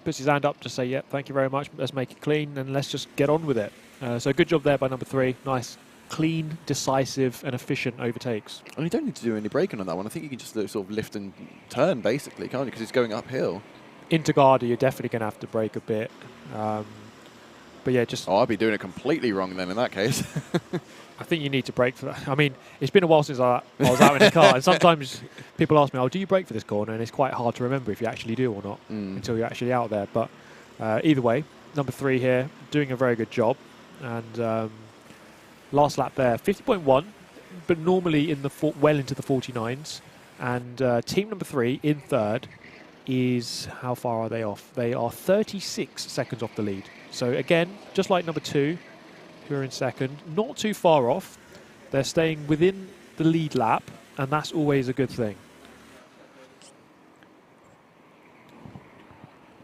H: Puts his hand up to say, yeah, thank you very much, let's make it clean and let's just get on with it. So good job there by number 3. Nice, clean, decisive and efficient overtakes.
G: And you don't need to do any braking on that one. I think you can just sort of lift and turn, basically, can't you? Because it's going uphill.
H: Into Garda, you're definitely going to have to brake a bit. But yeah, just...
G: Oh, I'd be doing it completely wrong then in that case.
H: I think you need to brake for that. I mean, it's been a while since I was out in the car, and sometimes people ask me, oh, do you brake for this corner? And it's quite hard to remember if you actually do or not until you're actually out there. But either way, number 3 here, doing a very good job. And last lap there, 50.1, but normally in the well into the 49s. And team number 3 in third is, how far are they off? They are 36 seconds off the lead. So again, just like number 2, who are in second, not too far off. They're staying within the lead lap, and that's always a good thing.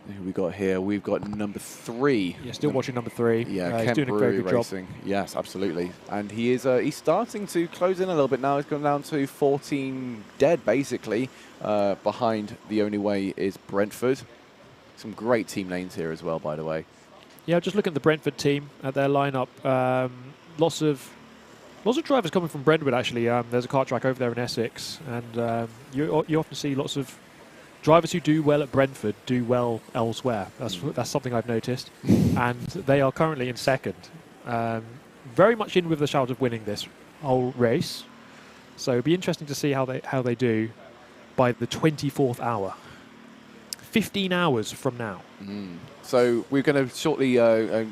G: Who we got here? We've got number 3.
H: Yeah, still watching number 3.
G: Yeah,
H: he's
G: Kent
H: doing a very
G: Brewery
H: good
G: Racing.
H: job.
G: Yes, absolutely. And he is he's starting to close in a little bit now. He's gone down to 14 dead, basically. Behind the only way is Brentford. Some great team names here as well, by the way.
H: Yeah, just look at the Brentford team, at their lineup. Lots of drivers coming from Brentwood, actually. There's a kart track over there in Essex, and you often see lots of drivers who do well at Brentford do well elsewhere. That's something I've noticed. And they are currently in second. Very much in with the shout of winning this whole race. So it'll be interesting to see how they do by the 24th hour. 15 hours from now.
G: So we're going to shortly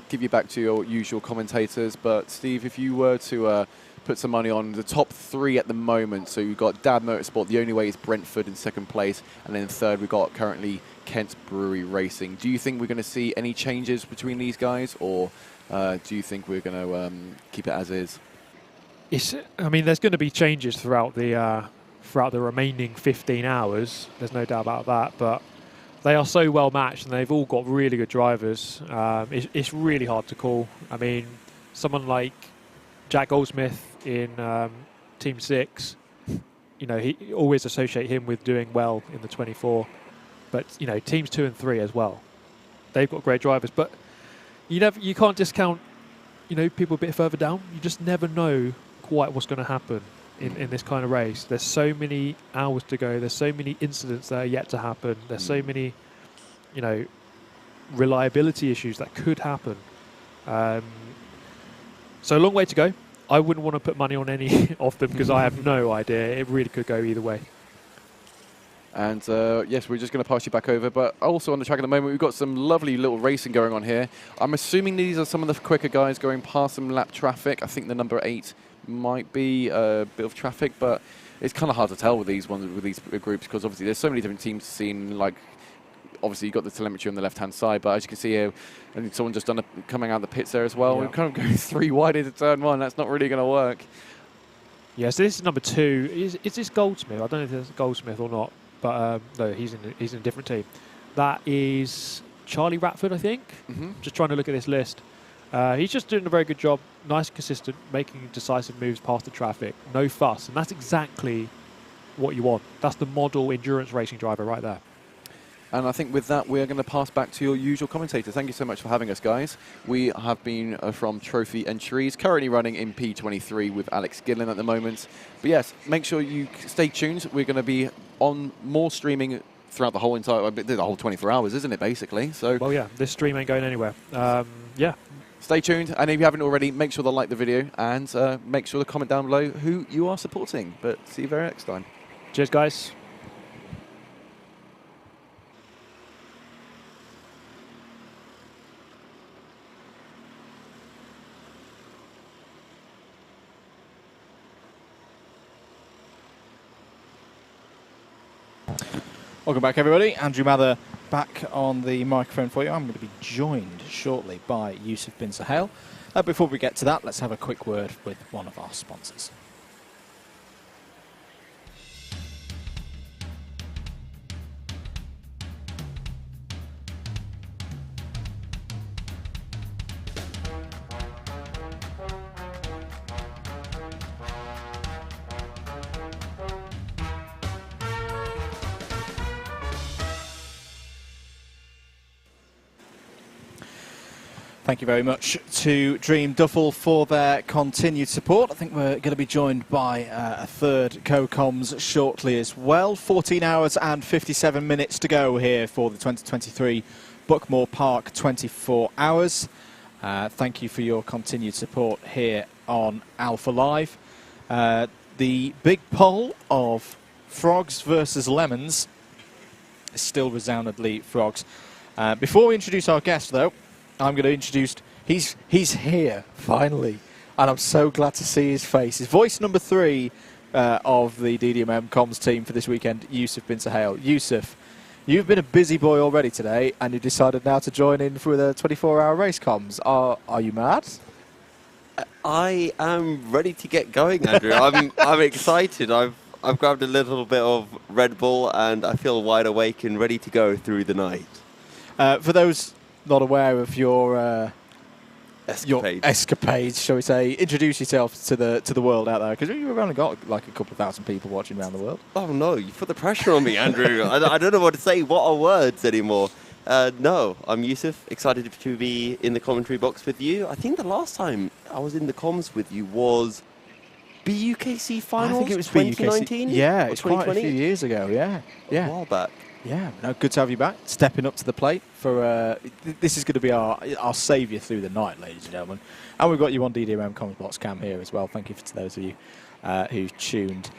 G: give you back to your usual commentators. But Steve, if you were to put some money on the top 3 at the moment, so you've got Dad Motorsport, the only way is Brentford in second place, and then third we've got currently Kent Brewery Racing. Do you think we're going to see any changes between these guys, or do you think we're going to keep it as is?
H: I mean, there's going to be changes throughout the remaining 15 hours. There's no doubt about that, but they are so well matched and they've all got really good drivers. It's really hard to call. I mean, someone like Jack Goldsmith in Team 6, you know, he always associate him with doing well in the 24. But, you know, Teams 2 and 3 as well. They've got great drivers. But you can't discount, you know, people a bit further down. You just never know quite what's going to happen in this kind of race. There's so many hours to go. There's so many incidents that are yet to happen. There's so many, you know, reliability issues that could happen. So a long way to go. I wouldn't want to put money on any of them because I have no idea. It really could go either way.
G: And yes, we're just going to pass you back over. But also on the track at the moment, we've got some lovely little racing going on here. I'm assuming these are some of the quicker guys going past some lap traffic. I think the number 8 might be a bit of traffic, but it's kind of hard to tell with these ones, with these groups, because obviously there's so many different teams seen. Like, obviously you've got the telemetry on the left-hand side, but as you can see here, I think someone just done coming out of the pits there as well.
H: Yeah.
G: We're kind of going 3 wide into turn 1. That's not really going to work.
H: Yeah, so this is number 2. Is this Goldsmith? I don't know if it's Goldsmith or not, but no, he's in a different team. That is Charlie Ratford, I think. Just trying to look at this list. He's just doing a very good job, nice and consistent, making decisive moves past the traffic, no fuss, and that's exactly what you want. That's the model endurance racing driver right there.
G: And I think with that, we're going to pass back to your usual commentators. Thank you so much for having us, guys. We have been from Trophy Entries, currently running in P23 with Alex Gillen at the moment. But yes, make sure you stay tuned. We're going to be on more streaming throughout the whole the whole 24 hours, isn't it, basically? So.
H: Well, yeah, this stream ain't going anywhere. Yeah.
G: Stay tuned, and if you haven't already, make sure to like the video and make sure to comment down below who you are supporting. But see you very next time.
H: Cheers, guys.
A: Welcome back, everybody. Andrew Mather back on the microphone for you. I'm going to be joined shortly by Yusuf bin Sahel. Before we get to that, let's have a quick word with one of our sponsors. Thank you very much to Dream Duffel for their continued support. I think we're going to be joined by a third co-coms shortly as well. 14 hours and 57 minutes to go here for the 2023 Buckmore Park 24 Hours. Thank you for your continued support here on Alpha Live. The big poll of frogs versus lemons is still resoundingly frogs. Before we introduce our guest, though, I'm going to introduce, he's here, finally, and I'm so glad to see his face. His voice number 3 of the DDMM comms team for this weekend, Yusuf bin Sahel. Yusuf, you've been a busy boy already today, and you've decided now to join in for the 24-hour race comms. Are you mad?
I: I am ready to get going, Andrew. I'm excited. I've grabbed a little bit of Red Bull, and I feel wide awake and ready to go through the night.
A: For those not aware of your escapades, shall we say, introduce yourself to the world out there, because we've only got like a couple of thousand people watching around the world.
I: Oh no, you put the pressure on me, Andrew. I don't know what to say. What are words anymore? No, I'm Yusuf, excited to be in the commentary box with you. I think the last time I was in the comms with you was BUKC Finals.
A: I think it was
I: 2019.
A: Yeah, it's quite a few years ago. Yeah,
I: a while back.
A: Yeah, no, good to have you back, stepping up to the plate for this is going to be our saviour through the night, ladies and gentlemen. And we've got you on DDMM Commons Box Cam here as well. Thank you to those of you who've tuned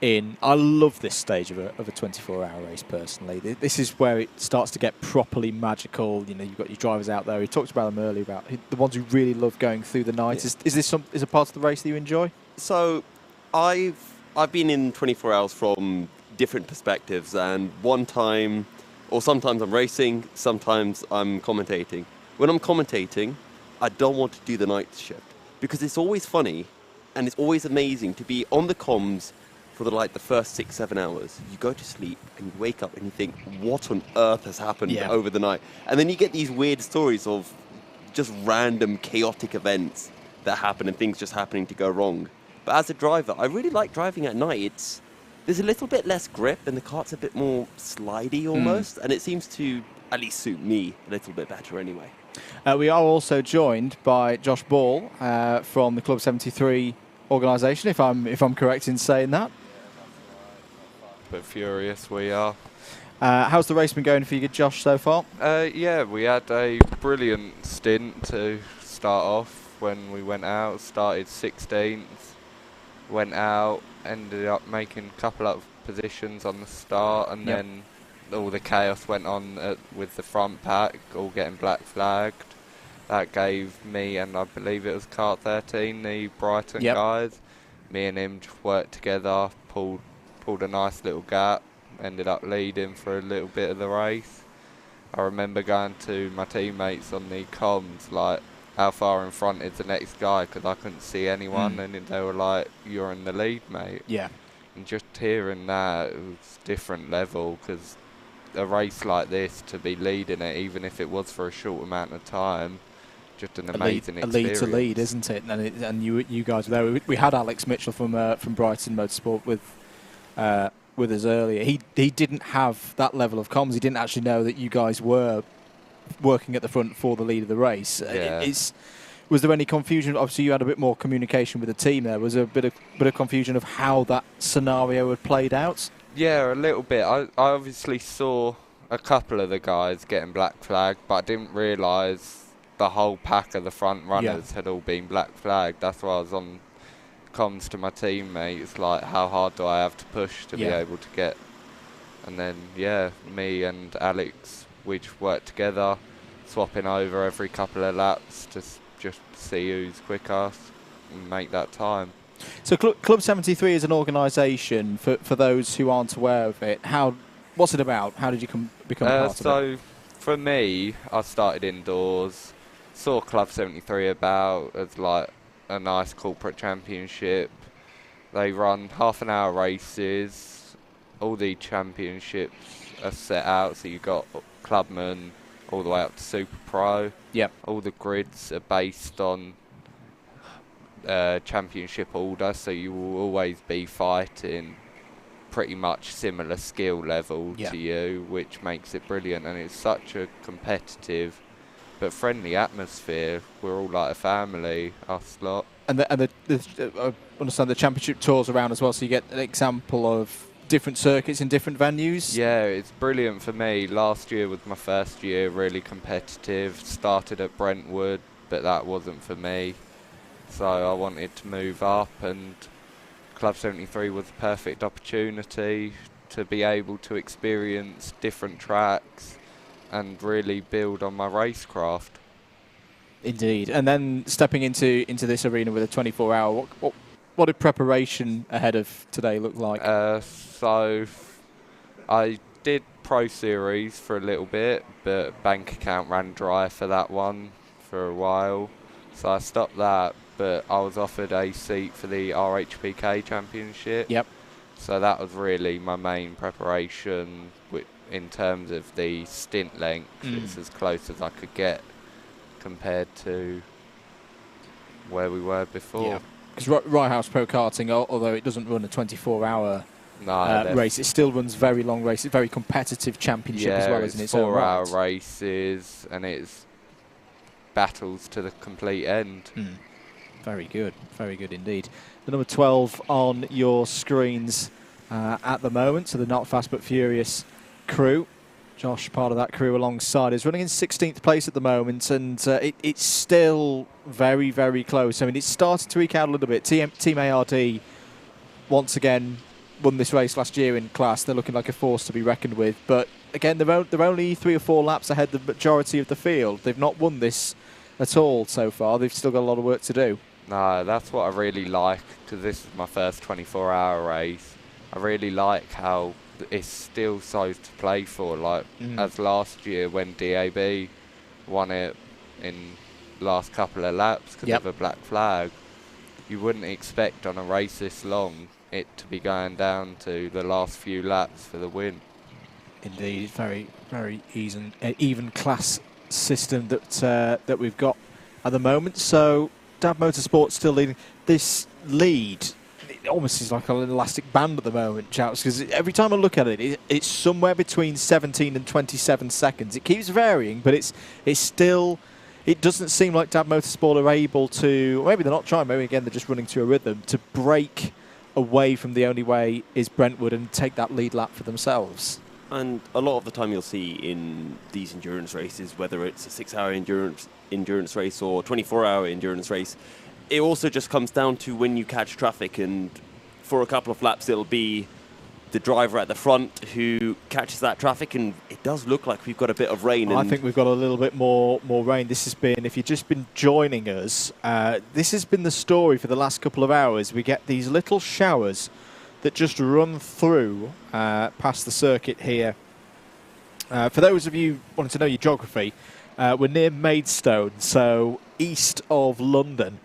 A: in. I love this stage of a 24-hour race, personally. This is where it starts to get properly magical. You know, you've got your drivers out there. We talked about them earlier, about the ones who really love going through the night. Yeah. Is this a part of the race that you enjoy?
I: So, I've been in 24 hours from different perspectives, and one time, or sometimes I'm racing, sometimes I'm commentating. When I'm commentating, I don't want to do the night shift, because it's always funny and it's always amazing to be on the comms for the first 6-7 hours. You go to sleep and you wake up and you think, what on earth has happened over the night? And then you get these weird stories of just random chaotic events that happen and things just happening to go wrong. But as a driver, I really like driving at night. There's a little bit less grip and the kart's a bit more slidey almost, and it seems to at least suit me a little bit better anyway.
A: We are also joined by Josh Ball from the Club 73 organisation, if I'm correct in saying that.
J: But furious we are.
A: How's the race been going for you, Josh, so far?
J: Yeah, we had a brilliant stint to start off when we went out. Started 16th, went out, ended up making a couple of positions on the start, and then all the chaos went on with the front pack, all getting black flagged. That gave me, and I believe it was Kart 13, the Brighton guys. Me and him just worked together, pulled a nice little gap, ended up leading for a little bit of the race. I remember going to my teammates on the comms, like, how far in front is the next guy, because I couldn't see anyone, and they were like, you're in the lead, mate.
A: Yeah.
J: And just hearing that, it was different level, because a race like this, to be leading it, even if it was for a short amount of time, just an amazing experience.
A: A lead to lead, isn't it? And you guys were there. We had Alex Mitchell from Brighton Motorsport with us earlier. He didn't have that level of comms. He didn't actually know that you guys were working at the front for the lead of the race.
J: Yeah.
A: Was there any confusion? Obviously, you had a bit more communication with the team there. Was there a bit of confusion of how that scenario had played out?
J: Yeah, a little bit. I obviously saw a couple of the guys getting black flagged, but I didn't realise the whole pack of the front runners had all been black flagged. That's why I was on comms to my teammates, like, how hard do I have to push to be able to get? And then, me and Alex, we just worked together, swapping over every couple of laps to just see who's quickest and make that time.
A: So Club 73 is an organisation, for those who aren't aware of it. What's it about? How did you become a part of it?
J: So, for me, I started indoors, saw Club 73 about as like a nice corporate championship. They run half-an-hour races. All the championships are set out, so you've got Clubman all the way up to Super Pro.
A: Yep.
J: All the grids are based on championship order, so you will always be fighting pretty much similar skill level to you, which makes it brilliant. And it's such a competitive but friendly atmosphere. We're all like a family, us lot. And
A: I understand the championship tours around as well, so you get an example of different circuits in different venues.
J: Yeah, it's brilliant for me. Last year was my first year, really competitive. Started at Brentwood, but that wasn't for me. So I wanted to move up, and Club 73 was the perfect opportunity to be able to experience different tracks and really build on my racecraft.
A: Indeed. And then stepping into this arena with a 24-hour, what did preparation ahead of today look like?
J: So I did Pro Series for a little bit, but bank account ran dry for that one for a while. So I stopped that, but I was offered a seat for the RHPK Championship.
A: Yep.
J: So that was really my main preparation in terms of the stint length. It's as close as I could get compared to where we were before.
A: Yeah. Because Rye House Pro Karting, although it doesn't run a 24-hour race, it still runs very long races, very competitive championship as well, isn't it?
J: Yeah, it's 4-hour races, and it's battles to the complete end.
A: Very good indeed. The number 12 on your screens at the moment, so the Not Fast But Furious crew. Josh, part of that crew alongside, is running in 16th place at the moment, and it's still very, very close. I mean, it's started to eke out a little bit. Team ARD, once again, won this race last year in class. They're looking like a force to be reckoned with. But again, they're only 3 or 4 laps ahead of the majority of the field. They've not won this at all so far. They've still got a lot of work to do.
J: No, that's what I really like, because this is my first 24-hour race. I really like how it's still so to play for, like as last year when DAB won it in last couple of laps because of a black flag. You wouldn't expect on a race this long it to be going down to the last few laps for the win.
A: Indeed, very, very even class system that we've got at the moment. So DAB Motorsport still leading. This lead, it almost is like an elastic band at the moment, chaps, because every time I look at it, it's somewhere between 17 and 27 seconds. It keeps varying, but it's still, it doesn't seem like DAB Motorsport are able to, or maybe they're not trying, maybe again they're just running to a rhythm, to break away from the only way is Brentwood and take that lead lap for themselves.
I: And a lot of the time you'll see in these endurance races, whether it's a 6-hour endurance race or 24-hour endurance race, it also just comes down to when you catch traffic, and for a couple of laps it'll be the driver at the front who catches that traffic, and it does look like we've got a bit of rain.
A: I think we've got a little bit more rain. This has been, if you've just been joining us, this has been the story for the last couple of hours. We get these little showers that just run through past the circuit here. For those of you wanting to know your geography, we're near Maidstone, so east of London,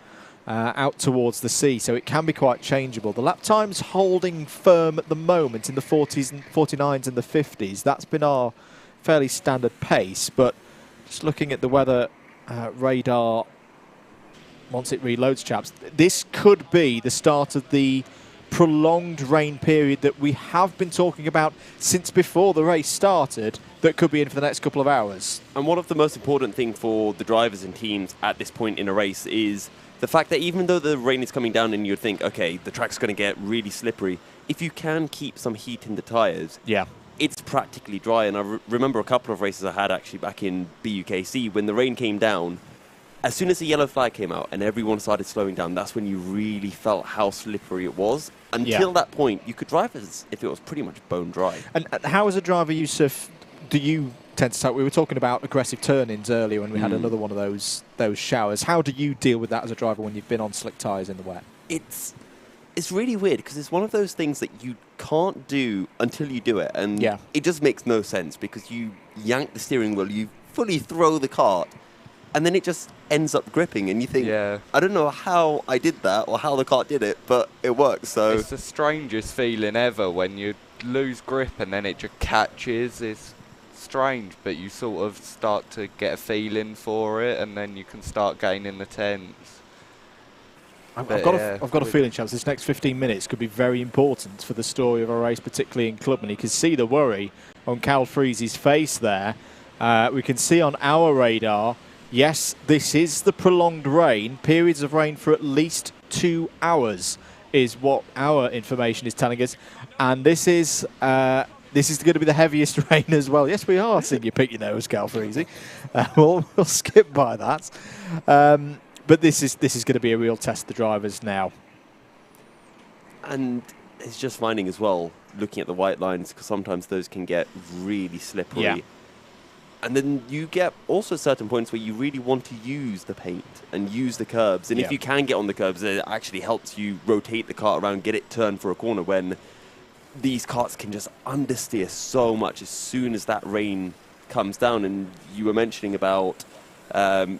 A: out towards the sea, so it can be quite changeable. The lap time's holding firm at the moment in the 40s and 49s and the 50s. That's been our fairly standard pace, but just looking at the weather radar once it reloads, chaps, this could be the start of the prolonged rain period that we have been talking about since before the race started, that could be in for the next couple of hours.
I: And one of the most important things for the drivers and teams at this point in a race is the fact that even though the rain is coming down and you'd think, okay, the track's going to get really slippery, if you can keep some heat in the tyres, it's practically dry. And I remember a couple of races I had actually back in BUKC, when the rain came down, as soon as the yellow flag came out and everyone started slowing down, that's when you really felt how slippery it was. Until that point, you could drive as if it was pretty much bone dry.
A: And how, as a driver, Yusuf, do you tend to... We were talking about aggressive turn-ins earlier when we had another one of those showers. How do you deal with that as a driver when you've been on slick tyres in the wet?
I: It's really weird, because it's one of those things that you can't do until you do it. And it just makes no sense, because you yank the steering wheel, you fully throw the kart, and then it just ends up gripping, and you think, I don't know how I did that or how the kart did it, but it works. So
J: it's the strangest feeling ever when you lose grip and then it just catches. It's strange, but you sort of start to get a feeling for it, and then you can start gaining the tense.
A: I've got a feeling, chaps, this next 15 minutes could be very important for the story of our race, particularly in Clubman. You can see the worry on Cal Freeze's face there. We can see on our radar, yes, this is the prolonged rain. Periods of rain for at least 2 hours is what our information is telling us. And this is going to be the heaviest rain as well. Yes, we are seeing you pick your nose, Cal Freezy. We'll skip by that. But this is going to be a real test of the drivers now.
I: And it's just finding as well, looking at the white lines, because sometimes those can get really slippery.
A: Yeah.
I: And then you get also certain points where you really want to use the paint and use the curbs. And if you can get on the curbs, it actually helps you rotate the kart around, get it turned for a corner, when these karts can just understeer so much as soon as that rain comes down. And you were mentioning about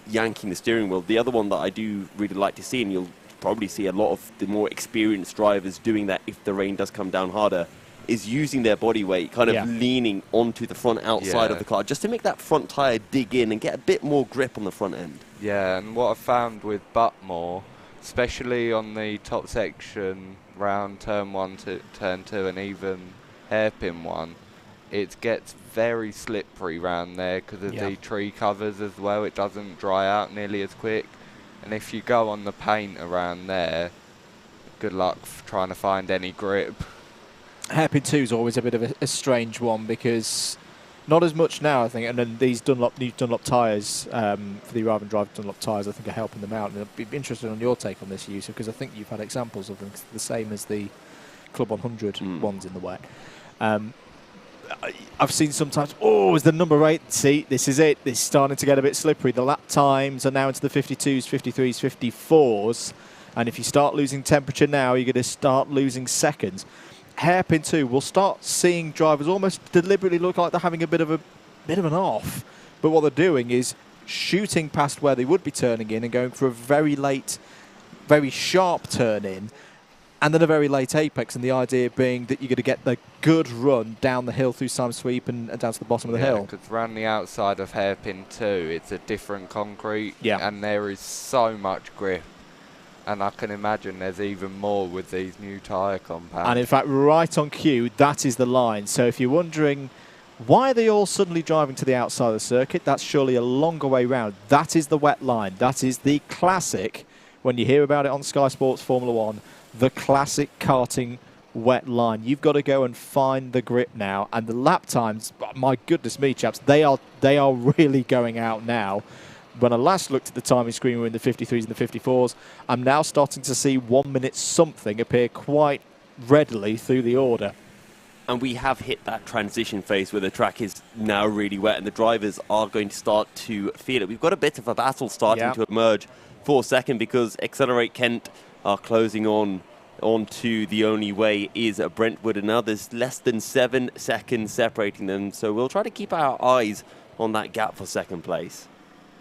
I: yanking the steering wheel. The other one that I do really like to see, and you'll probably see a lot of the more experienced drivers doing that if the rain does come down harder, is using their body weight, kind of leaning onto the front outside of the car, just to make that front tyre dig in and get a bit more grip on the front end.
J: Yeah, and what I found with Buckmore, especially on the top section, round turn 1 to turn 2 and even hairpin 1, it gets very slippery round there because of the tree covers as well. It doesn't dry out nearly as quick. And if you go on the paint around there, good luck trying to find any grip.
A: Hairpin 2 is always a bit of a strange one, because not as much now, I think, and then these new Dunlop tyres, for the arrive and drive Dunlop tyres, I think are helping them out. And I'd be interested on your take on this, Yusuf, because I think you've had examples of them the same as the Club 100 ones in the wet. I've seen sometimes, is the number 8, see, this is it, it's starting to get a bit slippery. The lap times are now into the 52s, 53s, 54s, and if you start losing temperature now, you're going to start losing seconds. Hairpin 2, we'll start seeing drivers almost deliberately look like they're having a bit of an off, but what they're doing is shooting past where they would be turning in and going for a very late, very sharp turn in, and then a very late apex, and the idea being that you're going to get the good run down the hill through Sime Sweep and down to the bottom of the hill.
J: Because around the outside of Hairpin 2, it's a different concrete, and there is so much grip. And I can imagine there's even more with these new tyre compounds.
A: And in fact, right on cue, that is the line. So if you're wondering, why are they all suddenly driving to the outside of the circuit? That's surely a longer way round. That is the wet line. That is the classic, when you hear about it on Sky Sports Formula 1, the classic karting wet line. You've got to go and find the grip now. And the lap times, my goodness me, chaps, they are really going out now. when I last looked at the timing screen, we were in the 53s and the 54s. I'm now starting to see 1 minute something appear quite readily through the order.
I: And we have hit that transition phase where the track is now really wet and the drivers are going to start to feel it. We've got a bit of a battle starting to emerge for second because Accelerate Kent are closing onto the only way is Brentwood, and now there's less than 7 seconds separating them. So we'll try to keep our eyes on that gap for second place.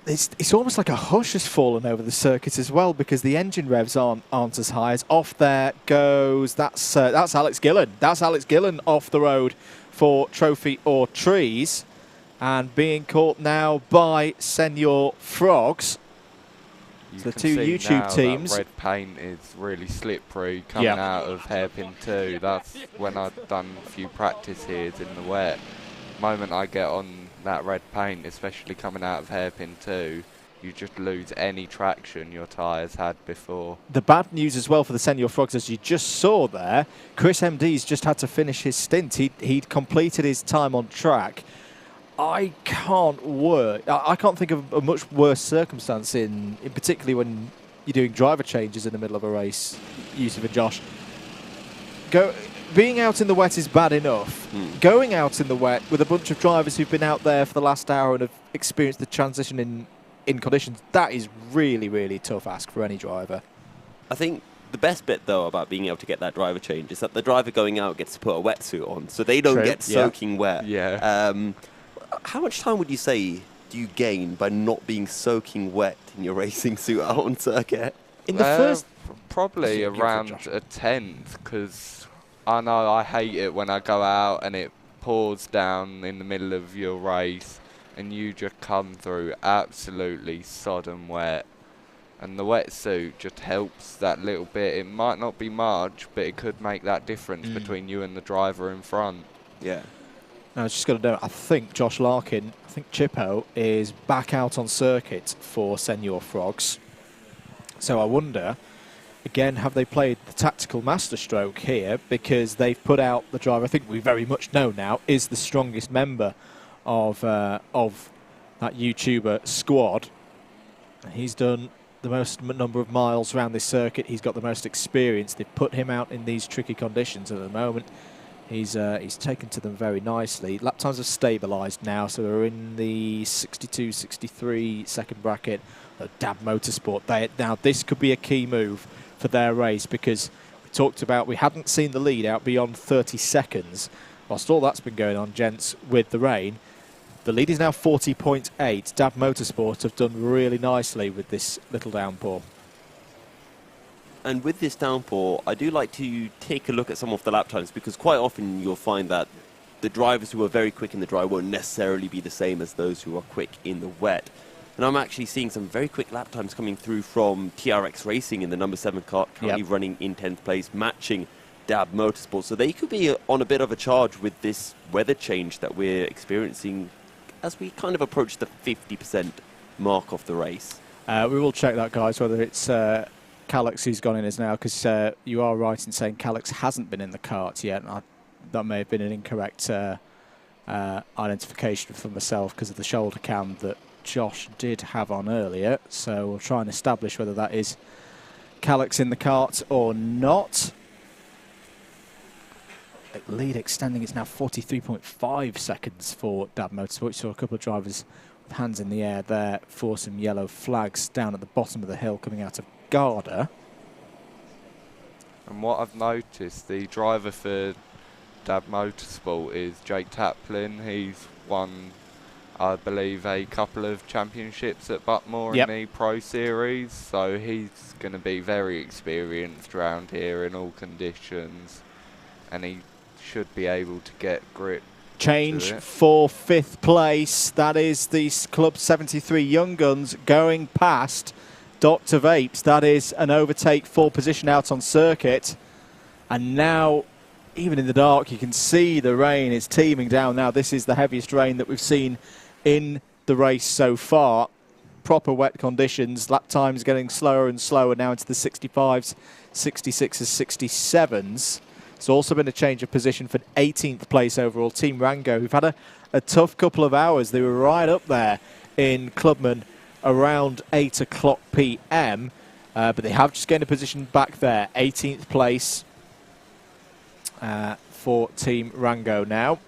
A: It's almost like a hush has fallen over the circuit as well because the engine revs aren't as high. As off there goes, that's Alex Gillen. That's Alex Gillen off the road for Trophy or Trees, and being caught now by Senior Frogs. So the two YouTube teams.
J: That red paint is really slippery coming out of hairpin 2. That's when I've done a few practice heres in the wet. The moment I get on that red paint, especially coming out of hairpin 2, you just lose any traction your tyres had before.
A: The bad news as well for the Senior Frogs, as you just saw there, Chris MD's just had to finish his stint. He'd completed his time on track. I can't think of a much worse circumstance in particularly when you're doing driver changes in the middle of a race, Yusuf and Josh. Being out in the wet is bad enough. Going out in the wet with a bunch of drivers who've been out there for the last hour and have experienced the transition in conditions, that is really, really tough ask for any driver.
I: I think the best bit, though, about being able to get that driver change is that the driver going out gets to put a wetsuit on, so they don't get soaking wet. How much time would you say do you gain by not being soaking wet in your racing suit out on circuit?
A: In the first...
J: Probably around a tenth, because I know I hate it when I go out and it pours down in the middle of your race and you just come through absolutely sodden wet. And the wetsuit just helps that little bit. It might not be much, but it could make that difference between you and the driver in front.
I: Yeah.
A: I was just going to know, I think Josh Larkin, Chippo, is back out on circuit for Senior Frogs. So I wonder, again, have they played the tactical masterstroke here? Because they've put out the driver, I think we very much know now, is the strongest member of that YouTuber squad. He's done the most number of miles around this circuit. He's got the most experience. They've put him out in these tricky conditions at the moment. He's taken to them very nicely. Lap times have stabilised now, so we're in the 62, 63 second bracket. Dab Motorsport. Now this could be a key move for their race because we talked about we hadn't seen the lead out beyond 30 seconds. Whilst all that's been going on, gents, with the rain, the lead is now 40.8. Dab Motorsport have done really nicely with this little downpour.
I: And with this downpour, I do like to take a look at some of the lap times because quite often you'll find that the drivers who are very quick in the dry won't necessarily be the same as those who are quick in the wet. And I'm actually seeing some very quick lap times coming through from TRX Racing in the number 7 car, currently running in 10th place, matching Dab Motorsport. So they could be on a bit of a charge with this weather change that we're experiencing as we kind of approach the 50% mark of the race.
A: We will check that, guys, whether it's Calix who's gone in as now, because you are right in saying Calix hasn't been in the kart yet. And that may have been an incorrect identification for myself because of the shoulder cam that Josh did have on earlier. So we'll try and establish whether that is Calix in the kart or not. Lead extending, it's now 43.5 seconds for Dab Motorsport. We saw a couple of drivers with hands in the air there for some yellow flags down at the bottom of the hill coming out of Garda.
J: And what I've noticed, the driver for Dab Motorsport is Jake Taplin. He's won, I believe, a couple of championships at Buckmore in the Pro Series, so he's going to be very experienced around here in all conditions, and he should be able to get grip.
A: Change for 5th place. That is the Club 73 Young Guns going past Dr. Vapes. That is an overtake for position out on circuit. And now, even in the dark, you can see the rain is teeming down. Now, this is the heaviest rain that we've seen in the race so far. Proper wet conditions. Lap times getting slower and slower now into the 65s, 66s, 67s. It's also been a change of position for 18th place overall. Team Rango, who've had a tough couple of hours. They were right up there in Clubman around 8 o'clock p.m. But they have just gained a position back there. 18th place for Team Rango now.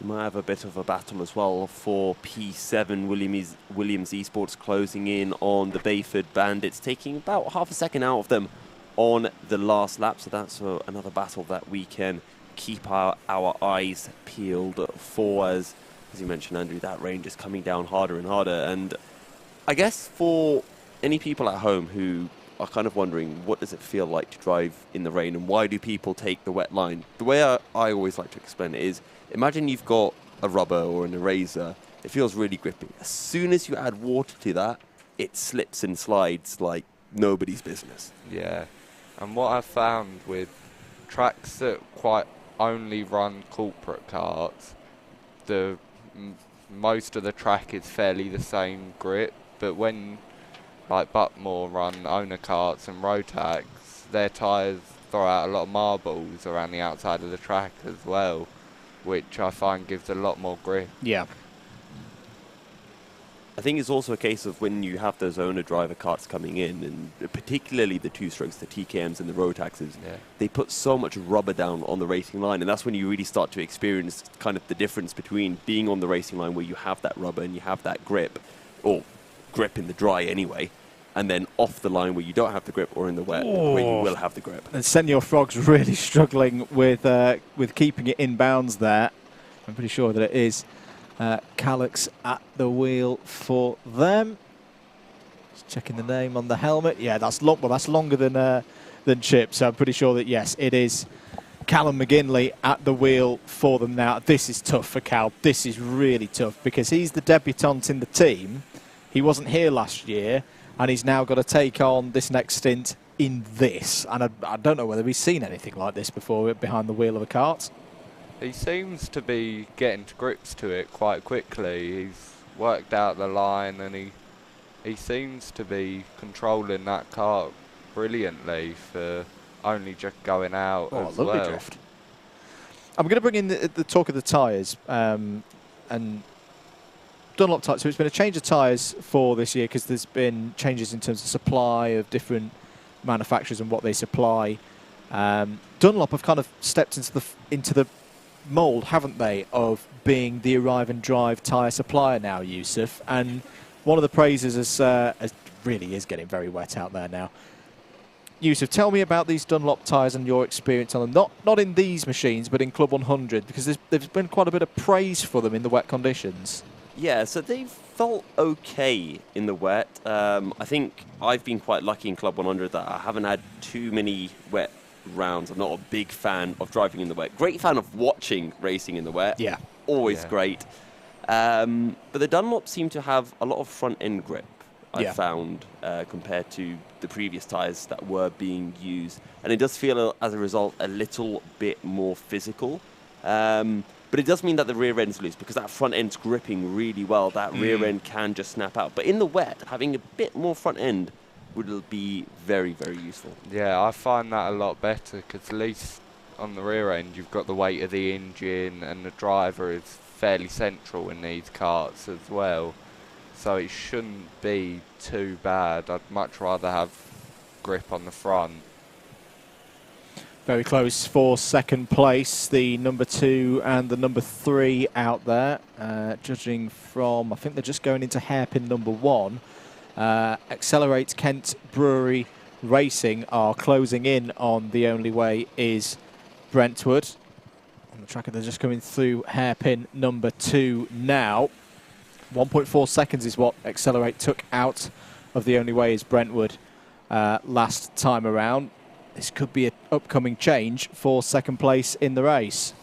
I: We might have a bit of a battle as well for P7. Williams Esports closing in on the Bayford Bandits, taking about half a second out of them on the last lap. So that's another battle that we can keep our eyes peeled for. As you mentioned, Andrew, that range is coming down harder and harder. And I guess for any people at home who are kind of wondering, what does it feel like to drive in the rain, and why do people take the wet line? The way I always like to explain it is, imagine you've got a rubber or an eraser. It feels really grippy. As soon as you add water to that, it slips and slides like nobody's business.
J: Yeah. And what I've found with tracks that quite only run corporate karts, most of the track is fairly the same grip. But when like Buckmore run owner karts and Rotax, their tyres throw out a lot of marbles around the outside of the track as well, which I find gives a lot more grip.
A: Yeah.
I: I think it's also a case of when you have those owner driver karts coming in, and particularly the two-strokes, the TKMs and the Rotaxes, they put so much rubber down on the racing line, and that's when you really start to experience kind of the difference between being on the racing line where you have that rubber and you have that grip, or grip in the dry anyway, and then off the line where you don't have the grip, or in the wet where you will have the grip.
A: And Senor Frog's really struggling with keeping it in bounds there. I'm pretty sure that it is Calix at the wheel for them. Just checking the name on the helmet. Yeah, that's longer than Chip, so I'm pretty sure that, yes, it is Callum McGinley at the wheel for them now. This is tough for Cal. This is really tough because he's the debutant in the team. He wasn't here last year, and he's now got to take on this next stint in this. And I don't know whether he's seen anything like this before behind the wheel of a kart.
J: He seems to be getting to grips to it quite quickly. He's worked out the line, and he seems to be controlling that kart brilliantly for only just going out as
A: lovely
J: well.
A: Drift. I'm going to bring in the talk of the tyres and Dunlop tyres. So it's been a change of tyres for this year because there's been changes in terms of supply of different manufacturers and what they supply. Dunlop have kind of stepped into the mould, haven't they, of being the arrive and drive tyre supplier now, Yusuf. And one of the praises is really is getting very wet out there now. Yusuf, tell me about these Dunlop tyres and your experience on them. Not in these machines, but in Club 100, because there's been quite a bit of praise for them in the wet conditions.
I: Yeah, so they've felt okay in the wet. I think I've been quite lucky in Club 100 that I haven't had too many wet rounds. I'm not a big fan of driving in the wet. Great fan of watching racing in the wet.
A: Yeah.
I: Always great. But the Dunlop seem to have a lot of front-end grip, I found, compared to the previous tyres that were being used. And it does feel, as a result, a little bit more physical. But it does mean that the rear end's loose because that front end's gripping really well. That rear end can just snap out. But in the wet, having a bit more front end would be very, very useful.
J: Yeah, I find that a lot better because at least on the rear end you've got the weight of the engine, and the driver is fairly central in these karts as well. So it shouldn't be too bad. I'd much rather have grip on the front.
A: Very close for second place, the number 2 and the number 3 out there. Judging from, I think they're just going into hairpin number 1. Accelerate Kent Brewery Racing are closing in on The Only Way is Brentwood. On the tracker, they're just coming through hairpin number 2 now. 1.4 seconds is what Accelerate took out of The Only Way is Brentwood last time around. This could be an upcoming change for second place in the race.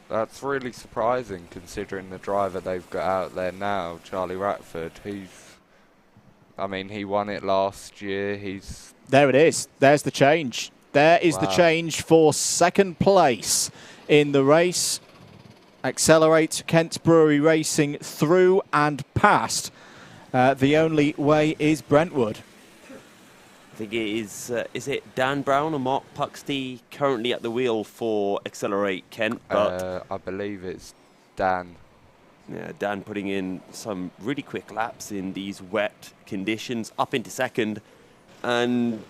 J: That's really surprising considering the driver they've got out there now, Charlie Ratford. He won it last year.
A: There it is. There's the change. There is the change for second place in the race. Accelerate Kent Brewery Racing through and past. The Only Way is Brentwood.
I: I think it is it Dan Brown or Mark Puxty currently at the wheel for Accelerate Kent? But
J: I believe it's Dan.
I: Yeah, Dan putting in some really quick laps in these wet conditions, up into second. And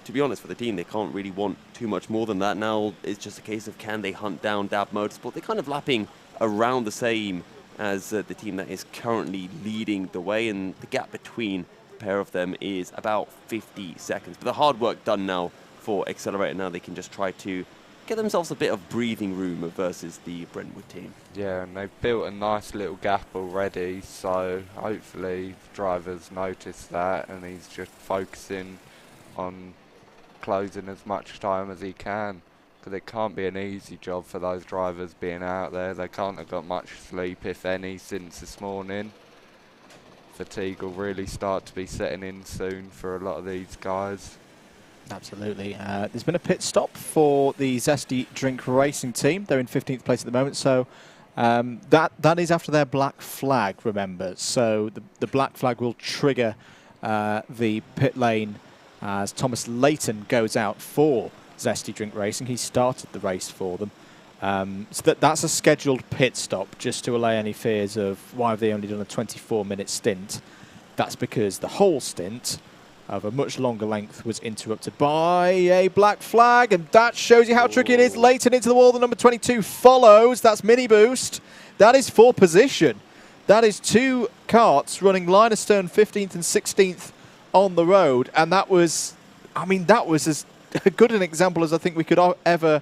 I: to be honest, for the team, they can't really want too much more than that. Now it's just a case of can they hunt down Dab Motorsport. They're kind of lapping around the same as the team that is currently leading the way, and the gap between the pair of them is about 50 seconds. But the hard work done now for Accelerator. Now they can just try to get themselves a bit of breathing room versus the Brentwood team.
J: Yeah, and they've built a nice little gap already, so hopefully drivers notice that, and he's just focusing on closing as much time as he can, because it can't be an easy job for those drivers being out there. They can't have got much sleep, if any, since this morning. Fatigue will really start to be setting in soon for a lot of these guys.
A: Absolutely. There's been a pit stop for the Zesty Drink Racing team. They're in 15th place at the moment, so that is after their black flag, remember. So the black flag will trigger the pit lane as Thomas Layton goes out for Zesty Drink Racing. He started the race for them. So that's a scheduled pit stop, just to allay any fears of why have they only done a 24-minute stint. That's because the whole stint of a much longer length was interrupted by a black flag, and that shows you how tricky it is. Layton into the wall, the number 22 follows. That's Mini Boost. That is for position. That is two karts running line astern 15th and 16th on the road, and that was, I mean, that was as good an example as I think we could ever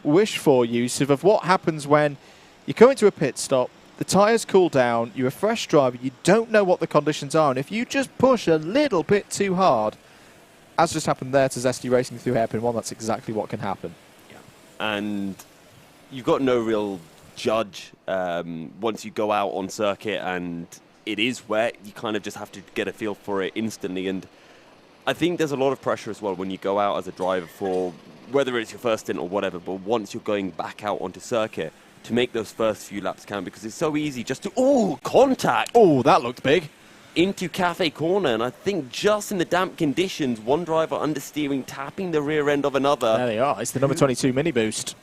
A: wish for, Yusuf, of what happens when you come into a pit stop, the tyres cool down, you're a fresh driver, you don't know what the conditions are, and if you just push a little bit too hard, as just happened there to Zesty Racing through hairpin 1, that's exactly what can happen.
I: Yeah. And you've got no real judge once you go out on circuit and it is wet. You kind of just have to get a feel for it instantly, and I think there's a lot of pressure as well when you go out as a driver for whether it's your first stint or whatever, but once you're going back out onto circuit, to make those first few laps count, because it's so easy just to, contact!
A: Oh, that looked big.
I: Into Cafe Corner, and I think just in the damp conditions, one driver understeering, tapping the rear end of another.
A: There they are. It's the number 22 Mini Boost,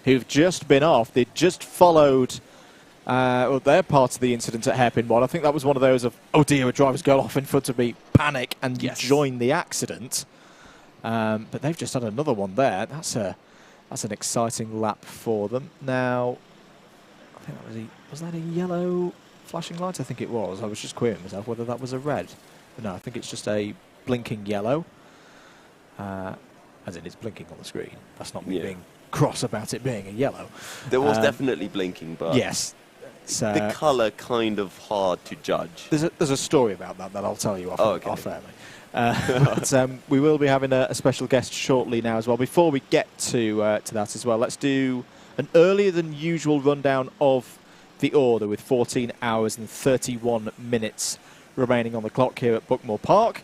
A: who've just been off. They just followed, well, their part of the incident at hairpin 1. I think that was one of those of, oh dear, a driver's go off in front of me, panic, and you join the accident. But they've just had another one there. That's an exciting lap for them. Now, I think that was that a yellow flashing light? I think it was. I was just querying myself whether that was a red. But no, I think it's just a blinking yellow. As in, it's blinking on the screen. That's not me being cross about it being a yellow.
I: There was definitely blinking, but
A: yes,
I: the colour kind of hard to judge.
A: There's a story about that I'll tell you off air. But we will be having a special guest shortly now as well. Before we get to that as well, let's do an earlier than usual rundown of the order with 14 hours and 31 minutes remaining on the clock here at Buckmore Park.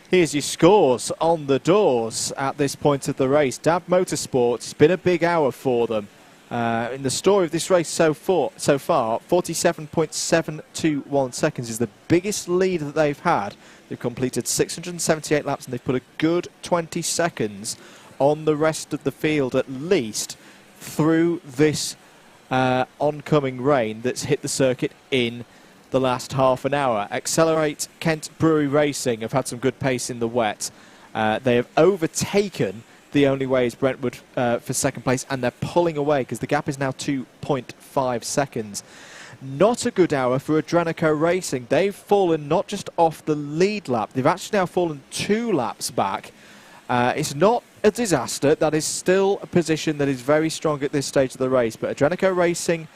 A: Here's your scores on the doors at this point of the race. Dab Motorsport, it's been a big hour for them. In the story of this race so far, 47.721 seconds is the biggest lead that they've had. They've completed 678 laps and they've put a good 20 seconds on the rest of the field at least through this oncoming rain that's hit the circuit in the last half an hour. Accelerate Kent Brewery Racing have had some good pace in the wet. They have overtaken The Only Way is Brentwood for second place, and they're pulling away because the gap is now 2.5 seconds. Not a good hour for Adrenico Racing. They've fallen not just off the lead lap, they've actually now fallen 2 laps back. It's not a disaster. That is still a position that is very strong at this stage of the race, but Adrenico Racing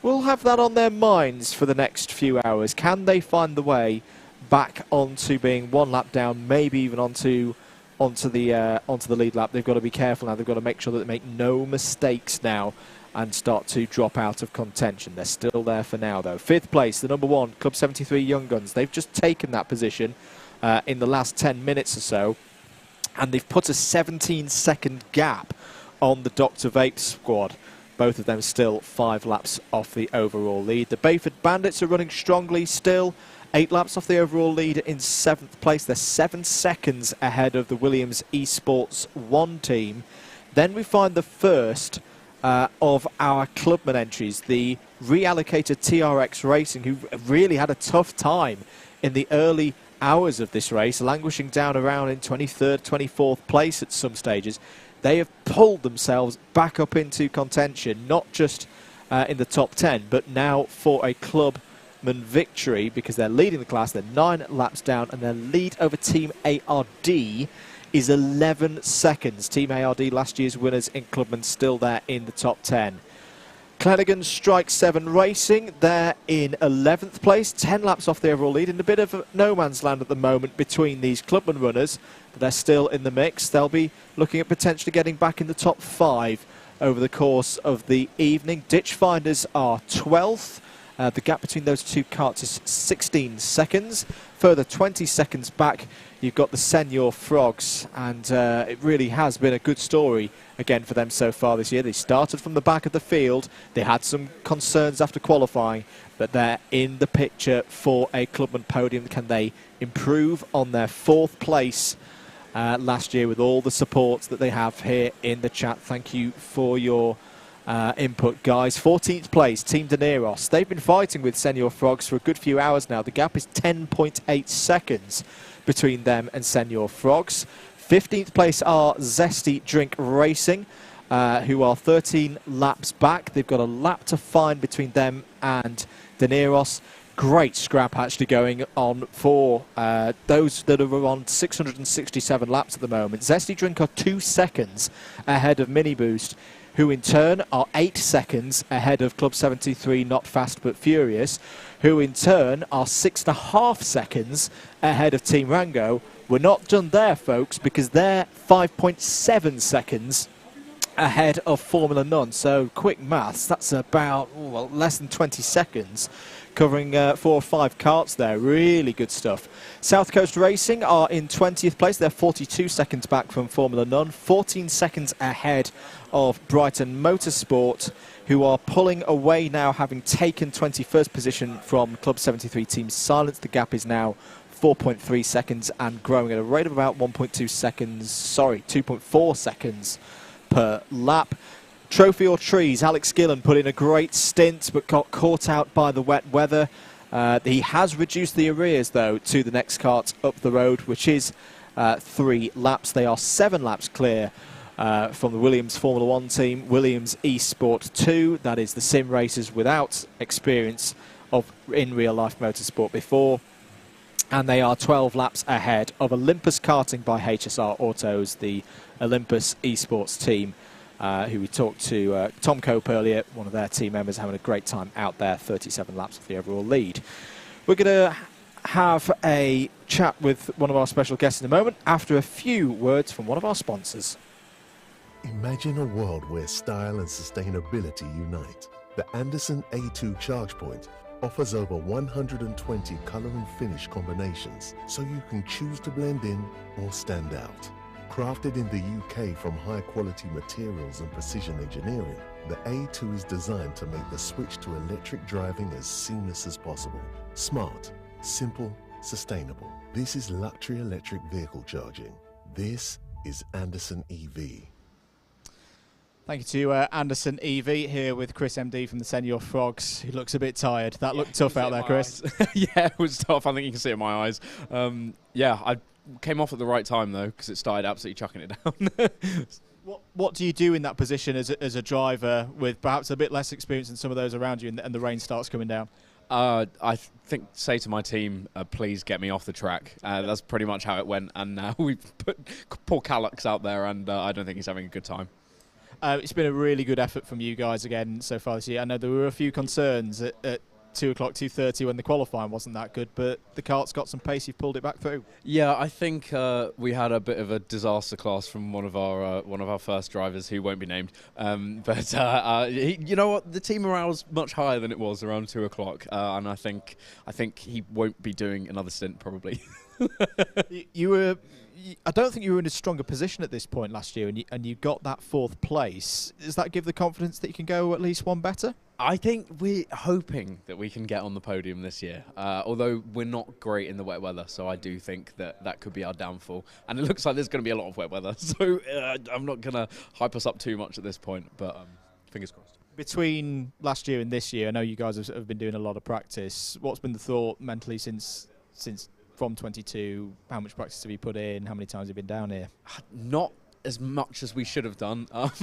A: will have that on their minds for the next few hours. Can they find the way back onto being 1 lap down, maybe even onto the lead lap? They've got to be careful now. They've got to make sure that they make no mistakes now and start to drop out of contention. They're still there for now, though. 5th place, the number 1, Club 73 Young Guns. They've just taken that position in the last 10 minutes or so, and they've put a 17-second gap on the Dr. Vape squad. Both of them still 5 laps off the overall lead. The Bayford Bandits are running strongly still. 8 laps off the overall lead in 7th place. They're 7 seconds ahead of the Williams Esports 1 team. Then we find the first of our clubman entries. The reallocated TRX Racing, who really had a tough time in the early hours of this race, languishing down around in 23rd, 24th place at some stages. They have pulled themselves back up into contention, not just in the top 10, but now for a clubman victory, because they're leading the class. They're 9 laps down, and their lead over Team ARD is 11 seconds. Team ARD, last year's winners in clubman, still there in the top 10. Clenaghan Strike 7 Racing, they're in 11th place, 10 laps off the overall lead, in a bit of no man's land at the moment between these clubman runners, but they're still in the mix. They'll be looking at potentially getting back in the top 5 over the course of the evening. Ditch Finders are 12th. The gap between those two carts is 16 seconds. Further 20 seconds back, you've got the Senior Frogs, and it really has been a good story again for them so far this year. They started from the back of the field. They had some concerns after qualifying, but they're in the picture for a clubman podium. Can they improve on their 4th place last year with all the support that they have here in the chat? Thank you for your input, guys. 14th place, Team Daneros. They've been fighting with Senior Frogs for a good few hours now. The gap is 10.8 seconds between them and Senior Frogs. 15th place are Zesty Drink Racing, who are 13 laps back. They've got a lap to find between them and Daneros. Great scrap actually going on for those that are on 667 laps at the moment. Zesty Drink are 2 seconds ahead of Mini Boost, who in turn are 8 seconds ahead of Club 73 Not Fast But Furious, who in turn are 6.5 seconds ahead of Team Rango. We're not done there, folks, because they're 5.7 seconds ahead of Formula None. So quick maths, that's about less than 20 seconds, covering 4 or 5 carts there. Really good stuff. South Coast Racing are in 20th place. They're 42 seconds back from Formula None, 14 seconds ahead of Brighton Motorsport, who are pulling away now, having taken 21st position from Club 73 Team Silence. The gap is now 4.3 seconds and growing at a rate of about 2.4 seconds per lap. Trophy or Trees, Alex Gillen put in a great stint but got caught out by the wet weather. He has reduced the arrears, though, to the next cart up the road, which is 3 laps. They are 7 laps clear from the Williams Formula 1 team. Williams Esport 2, that is the sim racers without experience of in real-life motorsport before. And they are 12 laps ahead of Olympus Karting by HSR Autos, the Olympus Esports team, who we talked to Tom Cope earlier, one of their team members, having a great time out there, 37 laps of the overall lead. We're going to have a chat with one of our special guests in a moment after a few words from one of our sponsors.
B: Imagine a world where style and sustainability unite. The Anderson A2 Charge Point offers over 120 color and finish combinations, so you can choose to blend in or stand out. Crafted in the UK from high-quality materials and precision engineering, the A2 is designed to make the switch to electric driving as seamless as possible. Smart, simple, sustainable. This is luxury electric vehicle charging. This is Anderson EV.
A: Thank you to Anderson EV, here with Chris MD from the Senior Frogs. He looks a bit tired. That looked tough out there, Chris.
K: Yeah, it was tough. I think you can see it in my eyes. Yeah, I came off at the right time, though, because it started absolutely chucking it down.
A: What do you do in that position as a driver with perhaps a bit less experience than some of those around you, and the rain starts coming down?
K: I think say to my team, please get me off the track. That's pretty much how it went. And we've put poor Callux out there, and I don't think he's having a good time.
A: It's been a really good effort from you guys again so far this year. I know there were a few concerns at 2 o'clock, 2:30 when the qualifying wasn't that good, but the cart's got some pace. You've pulled it back through.
K: Yeah, I think we had a bit of a disaster class from one of our first drivers who won't be named. But you know what, the team morale's much higher than it was around 2 o'clock, and I think he won't be doing another stint probably.
A: I don't think you were in a stronger position at this point last year, and you got that 4th place. Does that give the confidence that you can go at least one better?
K: I think we're hoping that we can get on the podium this year, although we're not great in the wet weather, so I do think that could be our downfall. And it looks like there's going to be a lot of wet weather, so I'm not going to hype us up too much at this point, but fingers crossed.
A: Between last year and this year, I know you guys have been doing a lot of practice. What's been the thought mentally since from 22? How much practice have you put in? How many times have you been down here?
K: Not as much as we should have done. I've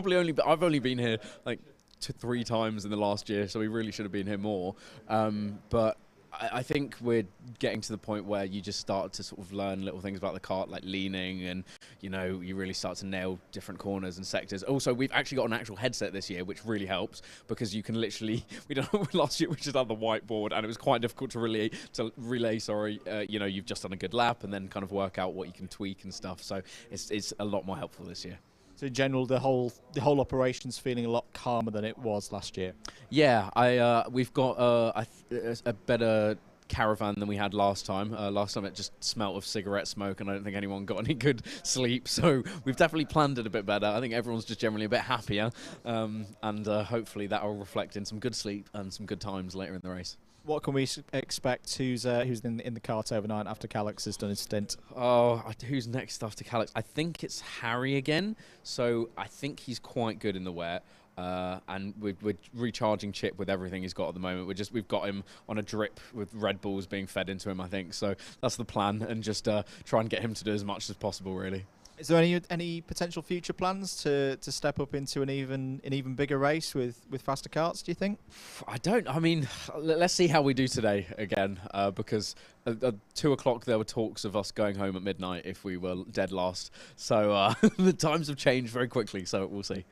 K: only been here like 2-3 times in the last year, so we really should have been here more. But I think we're getting to the point where you just start to sort of learn little things about the kart, like leaning, and you really start to nail different corners and sectors. Also, we've actually got an actual headset this year, which really helps because you can literally. We don't last year we just had the whiteboard, and it was quite difficult to relay. You've just done a good lap, and then kind of work out what you can tweak and stuff. So it's a lot more helpful this year.
A: So in general, the whole operation's feeling a lot calmer than it was last year.
K: Yeah, we've got a better caravan than we had last time. Last time it just smelt of cigarette smoke, and I don't think anyone got any good sleep. So we've definitely planned it a bit better. I think everyone's just generally a bit happier, and hopefully that will reflect in some good sleep and some good times later in the race.
A: What can we expect? Who's in the kart overnight after Calix has done his stint?
K: Oh, who's next after Calix? I think it's Harry again. So I think he's quite good in the wet. And we're recharging Chip with everything he's got at the moment. We've got him on a drip with Red Bulls being fed into him, I think. So that's the plan, and just try and get him to do as much as possible, really.
A: Is there any potential future plans to step up into an even bigger race with faster karts, do you think?
K: I mean, let's see how we do today again, because at 2 o'clock there were talks of us going home at midnight if we were dead last. So the times have changed very quickly, so we'll see.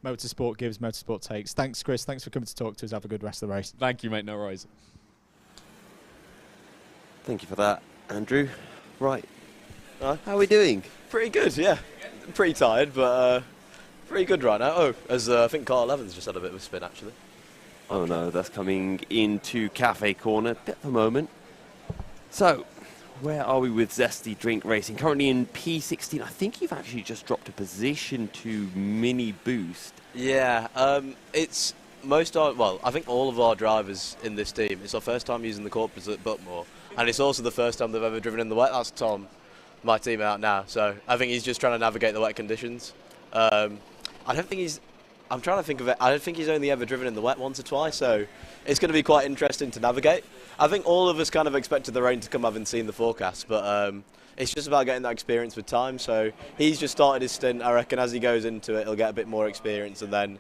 A: Motorsport gives, motorsport takes. Thanks, Chris. Thanks for coming to talk to us. Have a good rest of the race.
K: Thank you, mate. No worries.
I: Thank you for that, Andrew. Right. How are we doing?
L: Pretty good, yeah. Pretty tired, but pretty good right now. I think Car 11's just had a bit of a spin, actually.
I: Oh no, that's coming into Cafe Corner. Bit of a moment. So, where are we with Zesty Drink Racing? Currently in P16. I think you've actually just dropped a position to Mini Boost.
L: Yeah, it's I think all of our drivers in this team, it's our first time using the corporates at Buckmore, and it's also the first time they've ever driven in the wet. That's Tom, my team out now, so I think he's just trying to navigate the wet conditions. I'm trying to think of it. I don't think he's only ever driven in the wet once or twice, so it's going to be quite interesting to navigate. I think all of us kind of expected the rain to come, having seen the forecast, but it's just about getting that experience with time. So he's just started his stint. I reckon as he goes into it, he'll get a bit more experience, and then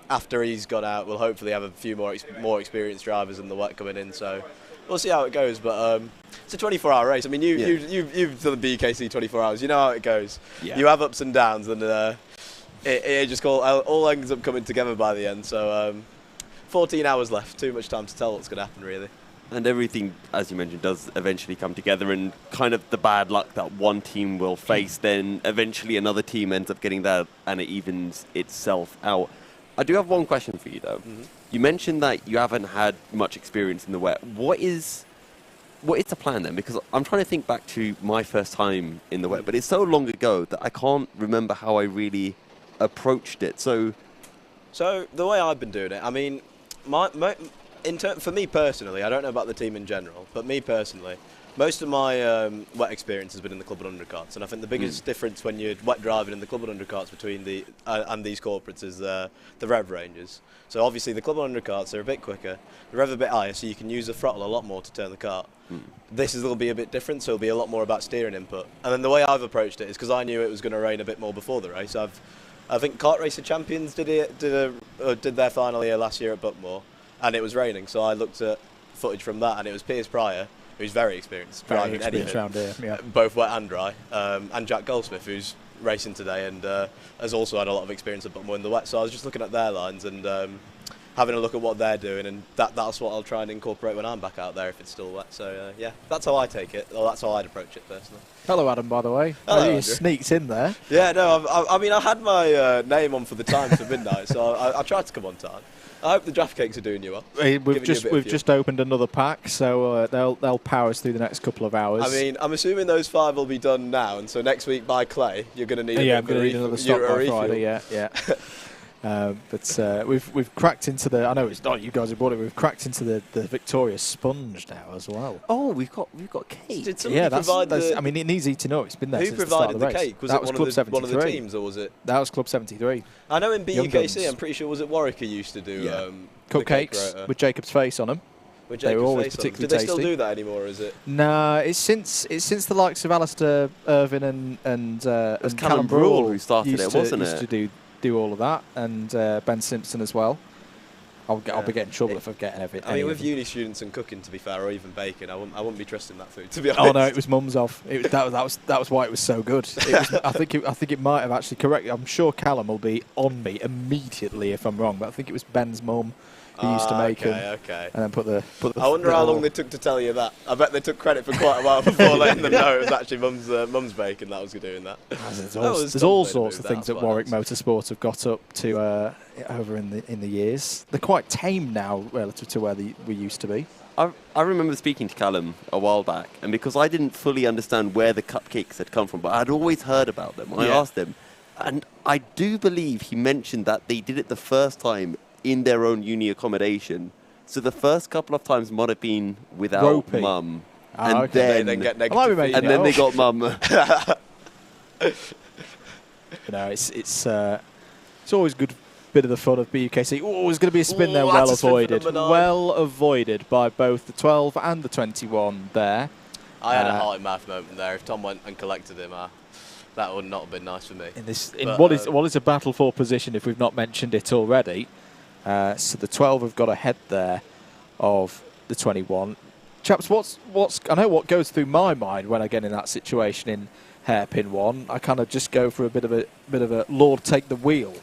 L: after he's gone out, we'll hopefully have a few more experienced drivers in the wet coming in. So we'll see how it goes, but it's a 24-hour race. I mean, you've done the BKC 24 hours. You know how it goes. Yeah. You have ups and downs, and it just all ends up coming together by the end. So 14 hours left. Too much time to tell what's going to happen, really.
I: And everything, as you mentioned, does eventually come together, and kind of the bad luck that one team will face, then eventually another team ends up getting that, and it evens itself out. I do have one question for you, though. Mm-hmm. You mentioned that you haven't had much experience in the wet. What is the plan then? Because I'm trying to think back to my first time in the wet, but it's so long ago that I can't remember how I really approached it. So
L: the way I've been doing it, I mean, for me personally, I don't know about the team in general, but me personally, most of my wet experience has been in the Club 100 karts, and I think the biggest difference when you're wet driving in the Club 100 karts between and these corporates is the rev ranges. So obviously the Club 100 karts are a bit quicker, the rev a bit higher, so you can use the throttle a lot more to turn the kart. This will be a bit different, so it'll be a lot more about steering input. And then the way I've approached it is because I knew it was going to rain a bit more before the race. I think Kart Racer Champions did their final year last year at Buckmore, and it was raining, so I looked at footage from that, and it was Piers Pryor, who's very experienced driving anything, both wet and dry, and Jack Goldsmith, who's racing today and has also had a lot of experience at Buckmore in the wet. So I was just looking at their lines and having a look at what they're doing, and that's what I'll try and incorporate when I'm back out there if it's still wet. So yeah, that's how I take it, or that's how I'd approach it personally.
A: Hello, Adam, by the way.
L: Hello,
A: you sneaked in there.
L: Yeah, no, I mean, I had my name on for the time for midnight, so I tried to come on time. I hope the draft cakes are doing you well.
A: We've just opened another pack, so they'll power us through the next couple of hours.
L: I mean, I'm assuming those 5 will be done now, and so next week by Clay, you're going to need
A: I'm going to need another stock by Friday. Yeah. But we've cracked into the. I know it's not you guys who bought it. We've cracked into the Victoria sponge now as well.
I: Oh, we've got cake.
L: Did somebody provide
A: I mean, it needs eating up. It's been there
L: Who
A: since the start of
L: provided
A: the
L: the
A: race.
L: cake? Was
A: That
L: it
A: was
L: one
A: Club
L: of
A: 73.
L: the teams, or was it?
A: That was Club 73.
L: I know in
A: Young
L: BUKC,
A: Guns.
L: I'm pretty sure, was it Warwick who used to do the cake
A: Cupcakes
L: rotor?
A: with Jacob's face on them.
L: With
A: They were
L: Jacob's
A: always
L: face on them.
A: particularly
L: Do they still
A: tasty.
L: do that anymore, or is it?
A: No, it's since the likes of Alistair Irvin and
I: Callum Brule who started
A: used
I: it,
A: to,
I: wasn't
A: used
I: it?
A: to do all of that, and Ben Simpson as well. I'll be getting in trouble if I'm getting everything.
L: I mean, with uni students and cooking, to be fair, or even baking, I wouldn't be trusting that food, to be honest.
A: Oh no, it was Mum's off. That was why it was so good. It was, I think it might have actually corrected. I'm sure Callum will be on me immediately if I'm wrong, but I think it was Ben's mum who used to make them,
L: okay.
A: and then put the.
L: I wonder how long they took to tell you that. I bet they took credit for quite a while before letting them know it was actually Mum's bacon that was doing that.
A: There's all sorts of things that Warwick Motorsport have got up to over in the years. They're quite tame now relative to where we used to be.
I: I remember speaking to Callum a while back, and because I didn't fully understand where the cupcakes had come from, but I'd always heard about them, I asked him, and I do believe he mentioned that they did it the first time in their own uni accommodation. So the first couple of times might have been without Mum. And then
L: they get negative
I: and then they got Mum.
A: It's always good bit of the fun of BUKC. Oh, there's going to be a spin there, well avoided. Well avoided by both the 12 and the 21 there.
L: I had a heart in mouth moment there. If Tom went and collected him, that would not have been nice for me.
A: What is a battle for position if we've not mentioned it already? So the 12 have got ahead there of the 21. Chaps, I know what goes through my mind when I get in that situation in hairpin one. I kind of just go for a bit of a Lord take the wheel.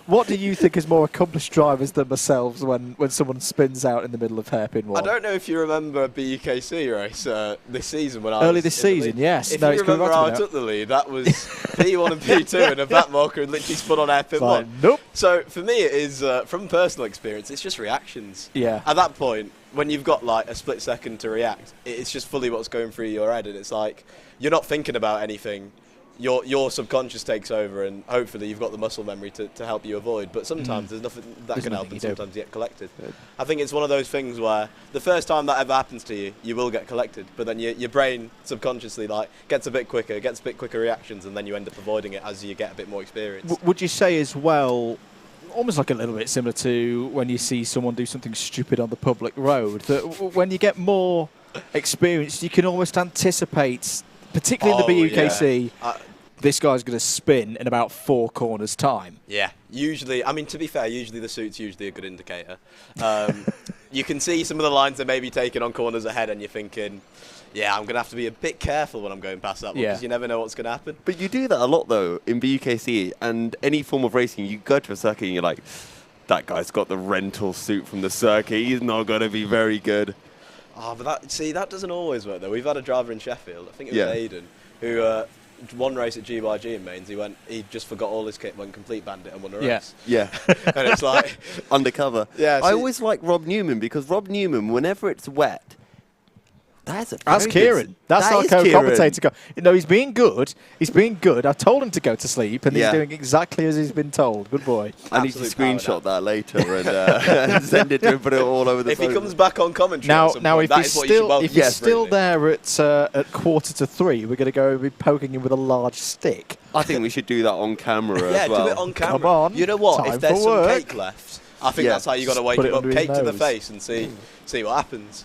A: What do you think is more accomplished drivers than themselves when someone spins out in the middle of hairpin one?
L: I don't know if you remember a BUKC race this season when I
A: early
L: was
A: this season. Yes,
L: if you remember how I took the lead, that was P1 and P2, and a back marker had literally spun on hairpin one.
A: Nope.
L: So for me, it is from personal experience. It's just reactions.
A: Yeah.
L: At that point, when you've got like a split second to react, it's just fully what's going through your head, and it's like you're not thinking about anything. Your subconscious takes over, and hopefully you've got the muscle memory to help you avoid. But sometimes there's nothing that can help, and sometimes you get collected. I think it's one of those things where the first time that ever happens to you, you will get collected. But then your brain subconsciously gets a bit quicker reactions, and then you end up avoiding it as you get a bit more experience.
A: Would you say as well, almost like a little bit similar to when you see someone do something stupid on the public road, that when you get more experience, you can almost anticipate, particularly in the BUKC, this guy's going to spin in about 4 corners' time.
L: Yeah, usually, I mean, to be fair, usually the suit's usually a good indicator. You can see some of the lines they may be taking on corners ahead, and you're thinking, yeah, I'm going to have to be a bit careful when I'm going past that one, because you never know what's going to happen.
I: But you do that a lot, though, in BUKC, and any form of racing, you go to a circuit and you're like, that guy's got the rental suit from the circuit, he's not going to be very good.
L: Oh, but that doesn't always work, though. We've had a driver in Sheffield, I think it was Aidan, who one race at GYG in Mains, he just forgot all his kit, went complete bandit and won a race.
I: Yeah.
L: And it's like
I: undercover.
L: Yeah,
I: I always like Rob Newman, because Rob Newman, whenever it's wet, that's
A: Kieran. That's our co-commentator. He's being good. I told him to go to sleep, and he's doing exactly as he's been told. Good boy.
I: I need to screenshot that later and send it to him, put it all over the phone.
L: If he comes back on commentary
A: if he's still there at 2:45, we're going to go be poking him with a large stick.
I: I think we should do that on camera as well.
L: Yeah, do it on camera.
A: Come on.
L: You know what?
A: Time
L: If there's
A: for
L: some
A: work.
L: cake left, I think that's how you got to wake him up. Cake to the face and see what happens.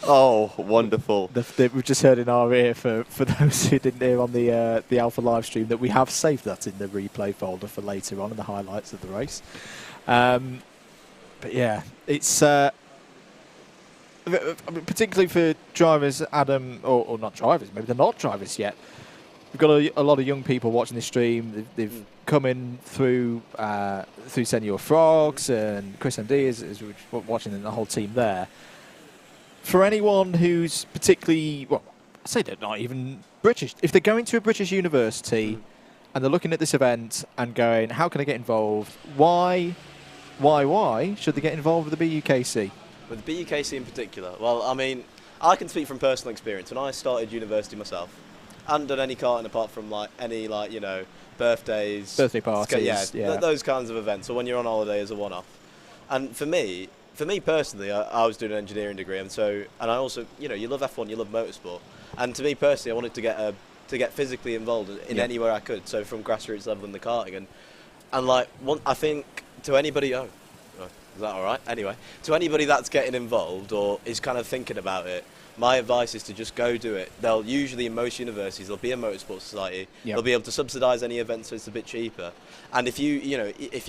I: Oh, wonderful.
A: We've just heard in our ear, for those who didn't hear on the Alpha live stream, that we have saved that in the replay folder for later on in the highlights of the race. But yeah, it's particularly for drivers, Adam, or not drivers, maybe they're not drivers yet. We've got a lot of young people watching the stream. They've come in through Senor Frogs, and Chris MD is watching, the whole team there. For anyone who's particularly, I say they're not even British, if they're going to a British university and they're looking at this event and going, how can I get involved? Why should they get involved with the BUKC?
L: With the BUKC in particular? Well, I mean, I can speak from personal experience. When I started university myself, I hadn't done any karting apart from like any birthdays,
A: birthday parties,
L: those kinds of events, or when you're on holiday as a one-off. And for me personally, I was doing an engineering degree, and I also, you love F1, you love motorsport, and to me personally, I wanted to get physically involved in anywhere I could. So from grassroots level in the karting, and I think to anybody, is that all right? Anyway, to anybody that's getting involved or is kind of thinking about it, my advice is to just go do it. They'll usually, in most universities, there'll be a motorsport society. Yep. They'll be able to subsidise any events, so it's a bit cheaper. And if you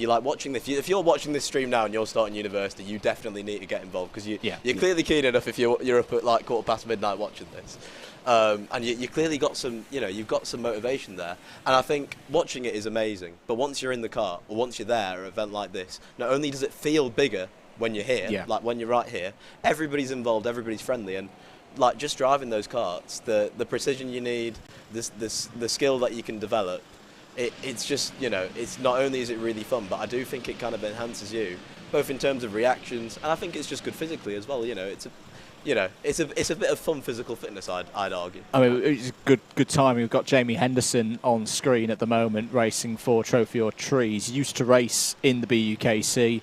L: like watching if you're watching this stream now and you're starting university, you definitely need to get involved, because you're clearly keen enough if you're up at like midnight watching this. And you clearly got some, you've got some motivation there. And I think watching it is amazing. But once you're in the car, or once you're there at an event like this, not only does it feel bigger when you're here, like when you're right here, everybody's involved, everybody's friendly, and like just driving those karts, the precision you need, the skill that you can develop, it's just, it's not only is it really fun, but I do think it kind of enhances you, both in terms of reactions, and I think it's just good physically as well. It's a bit of fun physical fitness, I'd argue.
A: I mean, it's good timing. We've got Jamie Henderson on screen at the moment, racing for Trophy or Trees. Used to race in the BUKC.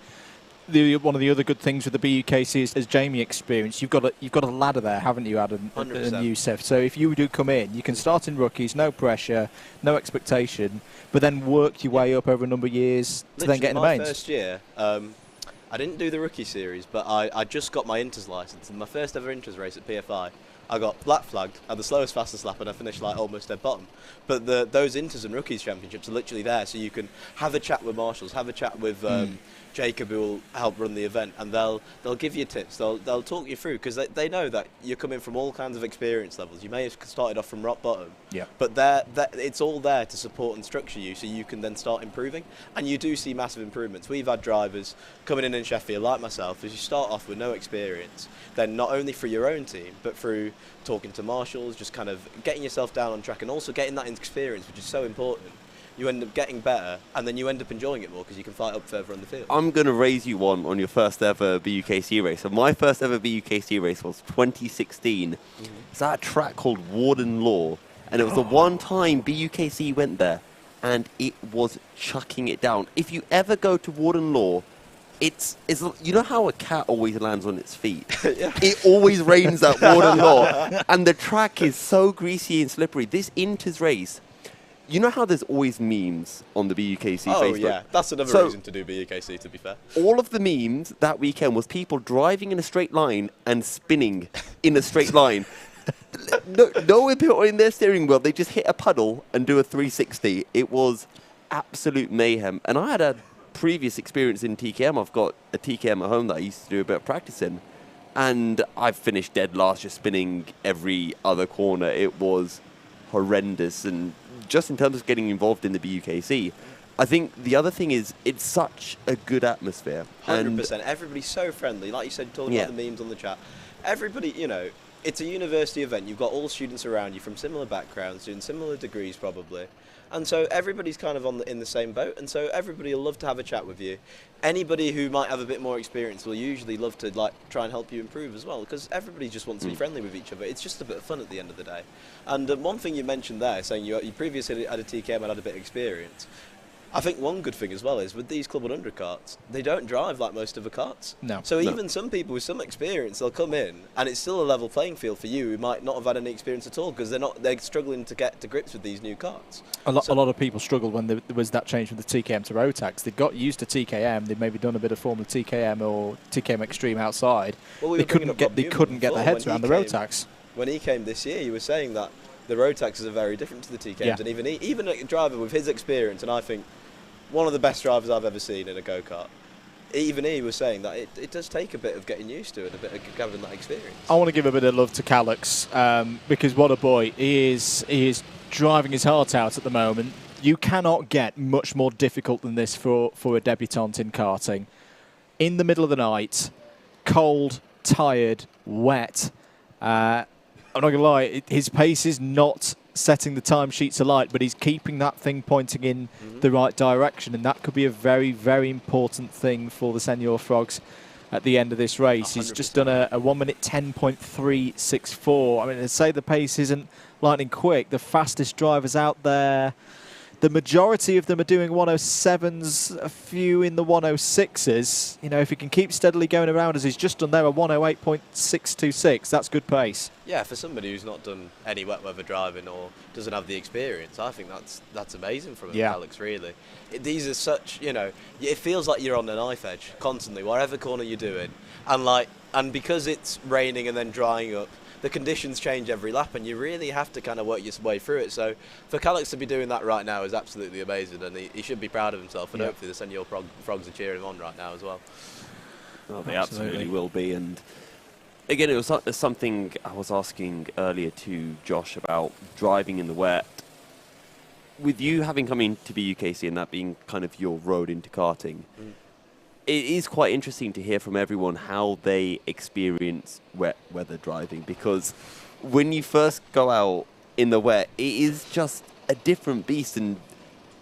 A: One of the other good things with the BUKC is, as Jamie experienced, you've got a ladder there, haven't you, Adam?
L: 100%.
A: And Youssef. So if you do come in, you can start in rookies, no pressure, no expectation, but then work your way up over a number of years to then get in the mains.
L: My first year, I didn't do the rookie series, but I just got my Inters license. And my first ever Inters race at PFI, I got black flagged, had the slowest fastest lap, and I finished like almost dead bottom. But those Inters and Rookies Championships are literally there, so you can have a chat with marshals, have a chat with Jacob, who will help run the event, and they'll give you tips. They'll talk you through, because they know that you're coming from all kinds of experience levels. You may have started off from rock bottom, but it's all there to support and structure you, so you can then start improving. And you do see massive improvements. We've had drivers coming in Sheffield, like myself, as you start off with no experience, then not only through your own team, but through talking to marshals, just kind of getting yourself down on track, and also getting that experience, which is so important. You end up getting better, and then you end up enjoying it more, because you can fight up further on the field.
I: I'm going to raise you one on your first ever BUKC race. So my first ever BUKC race was 2016. It's at a track called Warden Law, and it was the one time BUKC went there, and it was chucking it down. If you ever go to Warden Law, it's you know how a cat always lands on its feet? It always rains at Warden Law, and the track is so greasy and slippery. This Inters race, you know how there's always memes on the BUKC Facebook?
L: Oh, yeah. That's another reason to do BUKC, to be fair.
I: All of the memes that weekend was people driving in a straight line and spinning in a straight line. No input in their steering wheel. They just hit a puddle and do a 360. It was absolute mayhem. And I had a previous experience in TKM. I've got a TKM at home that I used to do a bit of practice in. And I've finished dead last, just spinning every other corner. It was horrendous. And just in terms of getting involved in the BUKC, I think the other thing is it's such a good atmosphere.
L: 100%. Everybody's so friendly. Like you said, talking about the memes on the chat. Everybody, it's a university event. You've got all students around you from similar backgrounds, doing similar degrees probably. And so everybody's kind of in the same boat, and so everybody will love to have a chat with you. Anybody who might have a bit more experience will usually love to try and help you improve as well, because everybody just wants to be friendly with each other. It's just a bit of fun at the end of the day. And one thing you mentioned there, saying you previously had a TKM and had a bit of experience, I think one good thing as well is with these Club 100 karts, they don't drive like most of the karts.
A: No.
L: So even some people with some experience, they'll come in, and it's still a level playing field for you who might not have had any experience at all, because they're struggling to get to grips with these new karts.
A: A lot of people struggled when there was that change from the TKM to Rotax. They got used to TKM. They'd maybe done a bit of Formula TKM or TKM Extreme outside.
L: Well,
A: they couldn't get their heads around the Rotax.
L: When he came this year, you were saying that the Rotaxes are very different to the TKMs, and even a driver with his experience, and I think one of the best drivers I've ever seen in a go-kart, even he was saying that it does take a bit of getting used to it, a bit of gathering that experience.
A: I want to give a bit of love to Calix, because what a boy. He is driving his heart out at the moment. You cannot get much more difficult than this for a debutant in karting. In the middle of the night, cold, tired, wet. I'm not going to lie, his pace is not setting the timesheets alight, but he's keeping that thing pointing in the right direction, and that could be a very, very important thing for the Senior Frogs at the end of this race. 100%. He's just done a 1 minute 10.364. I mean, to say the pace isn't lightning quick, the fastest drivers out there, the majority of them are doing 107s, a few in the 106s. You know, if he can keep steadily going around as he's just done there, a 108.626, that's good pace.
L: Yeah, for somebody who's not done any wet weather driving or doesn't have the experience, I think that's amazing from him, Alex, really. These are such, you know, it feels like you're on a knife edge constantly, whatever corner you're doing. And because it's raining and then drying up, the conditions change every lap, and you really have to kind of work your way through it. So for Calix to be doing that right now is absolutely amazing, and he should be proud of himself, and hopefully the Senor Frogs are cheering him on right now as well.
I: Well, they absolutely will be. And again, it was something I was asking earlier to Josh about driving in the wet. With you having come into BUKC and that being kind of your road into karting, it is quite interesting to hear from everyone how they experience wet weather driving, because when you first go out in the wet, it is just a different beast. And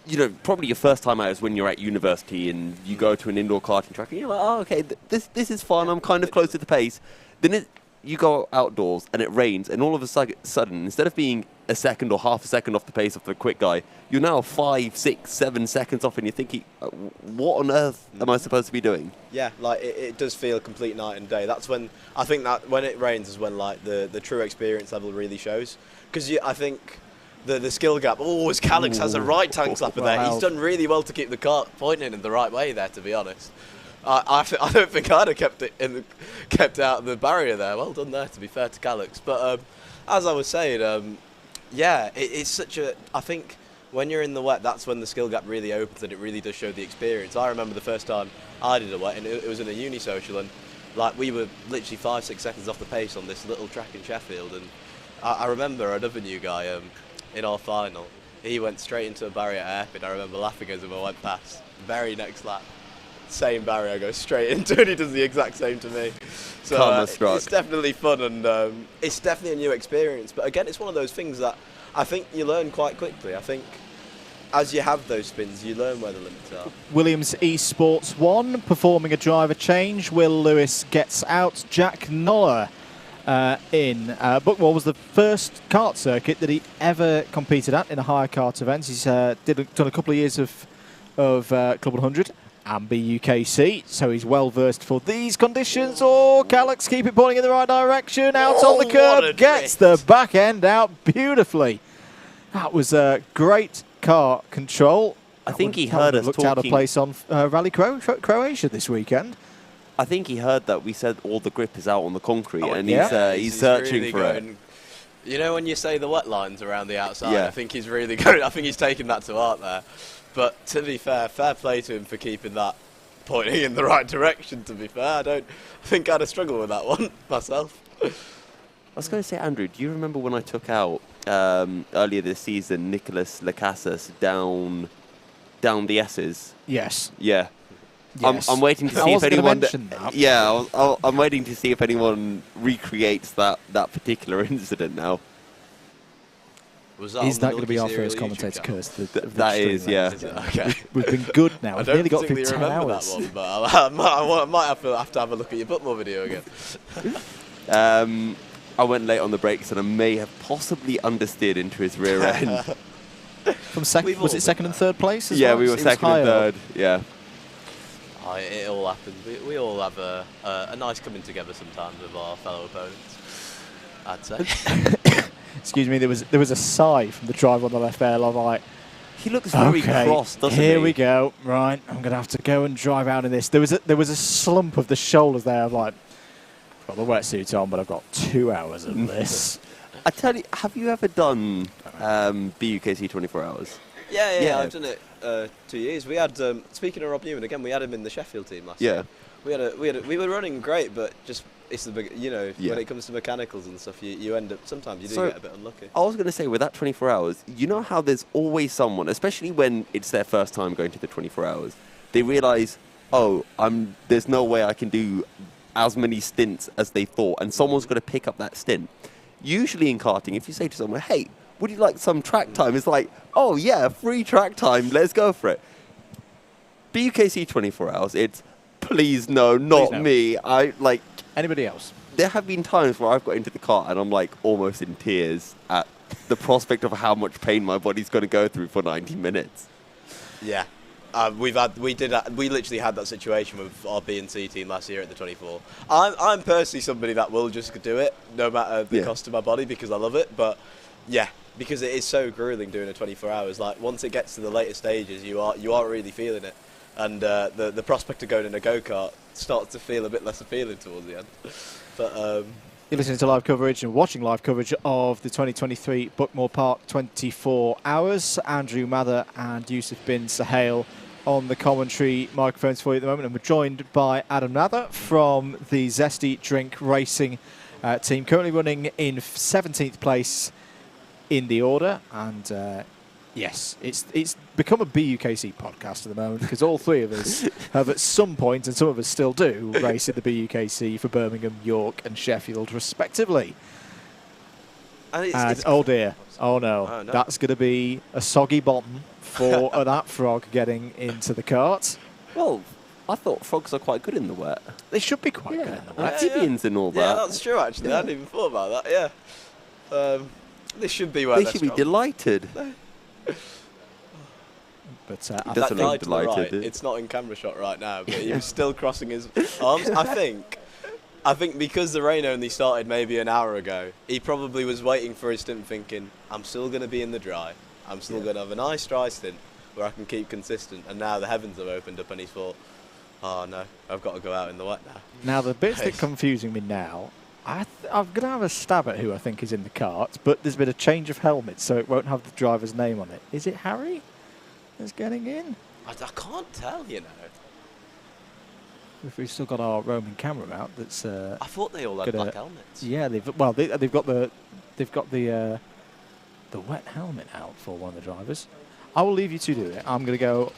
I: you know, probably your first time out is when you're at university and you go to an indoor karting track and you're like, oh, okay, this is fun, I'm kind of close to the pace. Then you go outdoors and it rains, and all of a sudden, instead of being a second or half a second off the pace of the quick guy, you're now 5, 6, 7 seconds off, and you're thinking, what on earth am I supposed to be doing? Yeah,
L: like it does feel complete night and day. That's when I think that when it rains is when like the true experience level really shows. Because I think the skill gap. Oh, Calix has a right tank slapper there. He's done really well to keep the car pointing in the right way there, to be honest. I don't think I'd have kept out the barrier there. Well done there, to be fair to Calix. But as I was saying, yeah, it's such a. I think when you're in the wet, that's when the skill gap really opens, and it really does show the experience. I remember the first time I did a wet, and it was in a uni social, and like we were literally 5, 6 seconds off the pace on this little track in Sheffield, and I remember another new guy in our final. He went straight into a barrier at Epping. I remember laughing as I went past. Very next lap, same barrier, I go straight into it. He does the exact same to me. So it's definitely fun, and it's definitely a new experience. But again, it's one of those things that I think you learn quite quickly. I think as you have those spins, you learn where the limits are.
A: Williams Esports 1 performing a driver change. Will Lewis gets out. Jack Noller in. Buckmore was the first kart circuit that he ever competed at in a hire kart event. He's done a couple of years of Club 100 and BUKC, so he's well versed for these conditions. Oh, Calix, keep it pointing in the right direction. Out on the curb, gets the back end out beautifully. That was a great car control.
I: I think he heard us
A: looked out of place on Rally Croatia this weekend.
I: I think he heard that we said all the grip is out on the concrete, and he's searching really for it.
L: You know when you say the wet lines around the outside, I think he's really going. I think he's taking that to heart there. But to be fair play to him for keeping that pointing in the right direction, to be fair. I think I'd have struggled with that one myself.
I: I was going to say, Andrew, do you remember when I took out earlier this season Nicolas Lacasas down the S's? Yes. Yeah. Yes. I'm waiting to see if anyone. I'm waiting to see if anyone recreates that particular incident now.
A: Is that going to be our first commentator curse?
I: That is, yeah.
A: Okay. We've been good now. We've nearly got through 10 hours.
L: That one, but I might have to have a look at your Buckmore video again.
I: I went late on the brakes, and I may have possibly understeered into his rear end.
A: From was it second and third place?
I: Yeah, we were second and third. Yeah.
L: It all happens. We all have a nice coming together sometimes with our fellow opponents, I'd say.
A: Excuse me, there was a sigh from the driver on the left there. I'm like,
I: he looks very cross, doesn't he?
A: Here we go. Right, I'm going to have to go and drive out in this. There was a slump of the shoulders there. I'm like, I've got the wetsuit on, but I've got 2 hours of this.
I: I tell you, have you ever done BUKC 24 hours?
L: Yeah, I've done it 2 years. We had, speaking of Rob Newman again, we had him in the Sheffield team last year. We were running great, but just it's the big, when it comes to mechanicals and stuff, you end up sometimes you do get a bit unlucky.
I: I was going to say, with that 24 hours, you know how there's always someone, especially when it's their first time going to the 24 hours, they realise, there's no way I can do as many stints as they thought, and someone's got to pick up that stint. Usually in karting, if you say to someone, hey, would you like some track time? It's like, oh yeah, free track time, let's go for it. BUKC 24 hours, it's Please no, not me. I like
A: anybody else.
I: There have been times where I've got into the car and I'm like almost in tears at the prospect of how much pain my body's going to go through for 90 minutes.
L: Yeah. We literally had that situation with our B&C team last year at the 24. I'm personally somebody that will just do it no matter the cost to my body because I love it. But yeah, because it is so grueling doing a 24 hours. Like once it gets to the later stages, you are really feeling it, and the prospect of going in a go-kart starts to feel a bit less appealing towards the end. But
A: you're listening to live coverage and watching live coverage of the 2023 Buckmore Park 24 Hours. Andrew Mather and Yusuf bin Sahel on the commentary microphones for you at the moment, and we're joined by Adam Mather from the Zesty Drink Racing team, currently running in 17th place in the order. And yes, it's become a BUKC podcast at the moment because all three of us have at some point, and some of us still do, race at the BUKC for Birmingham, York and Sheffield respectively. And oh dear, oh no, that's going to be a soggy bottom for that frog getting into the cart.
I: Well, I thought frogs are quite good in the wet.
A: They should be quite good in the wet.
I: Amphibians and all that.
L: Yeah, that's true actually. I hadn't even thought about that, yeah. They should be
I: They should be delighted.
A: But
L: that guy to the right, it's not in camera shot right now, but he was still crossing his arms. I think because the rain only started maybe an hour ago, he probably was waiting for his stint thinking, I'm still going to be in the dry. I'm still going to have a nice dry stint where I can keep consistent. And now the heavens have opened up and he's thought, oh no, I've got to go out in the wet now.
A: Now the bits that are confusing me now, I'm going to have a stab at who I think is in the cart, but there's been a change of helmets, so it won't have the driver's name on it. Is it Harry that's getting in?
L: I can't tell, you know.
A: We've still got our roaming camera out. That's.
L: I thought they all had black helmets.
A: Yeah, they've got the wet helmet out for one of the drivers. I will leave you to do it. I'm going to go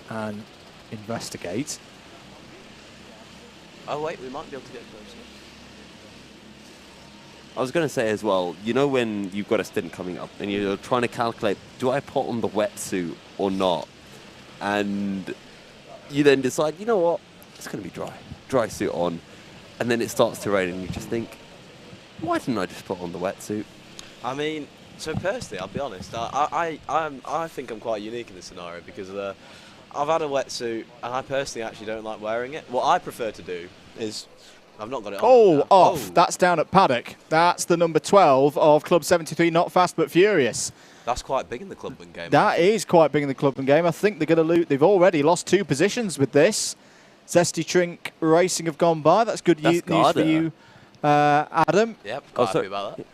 A: and investigate.
L: Oh wait, we might be able to get closer.
I: I was going to say as well, you know when you've got a stint coming up and you're trying to calculate, do I put on the wetsuit or not? And you then decide, you know what, it's going to be dry suit on. And then it starts to rain and you just think, why didn't I just put on the wetsuit?
L: I mean, so personally, I'll be honest, I think I'm quite unique in this scenario because I've had a wetsuit and I personally actually don't like wearing it. What I prefer to do is... I've not got it on.
A: Off. That's down at paddock. That's the number 12 of Club 73, Not Fast But Furious.
L: That's quite big in the clubman game.
A: That is quite big in the clubman game. I think they're going to they've already lost 2 positions with this. Zesty Drink Racing have gone by. That's good news for you, Adam.
L: Yep, quite happy about that.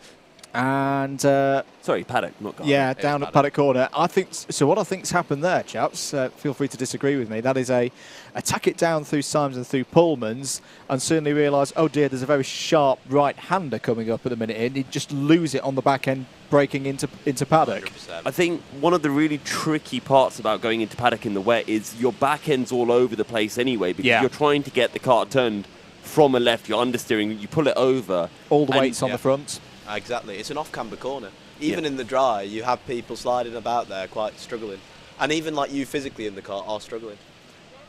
A: And
I: sorry, paddock, not Garden.
A: Yeah, down at paddock corner. I think so. What I think's happened there, chaps? Feel free to disagree with me. That is a attack it down through Symes and through Pullman's, and suddenly realise, oh dear, there's a very sharp right-hander coming up at the minute, and he'd just lose it on the back end, breaking into paddock.
L: 100%.
I: I think one of the really tricky parts about going into paddock in the wet is your back end's all over the place anyway, because you're trying to get the car turned from a left. You're understeering, you pull it over,
A: all the weight's on the front.
L: Exactly, it's an off-camber corner. Even in the dry, you have people sliding about there quite struggling. And even like you physically in the car are struggling.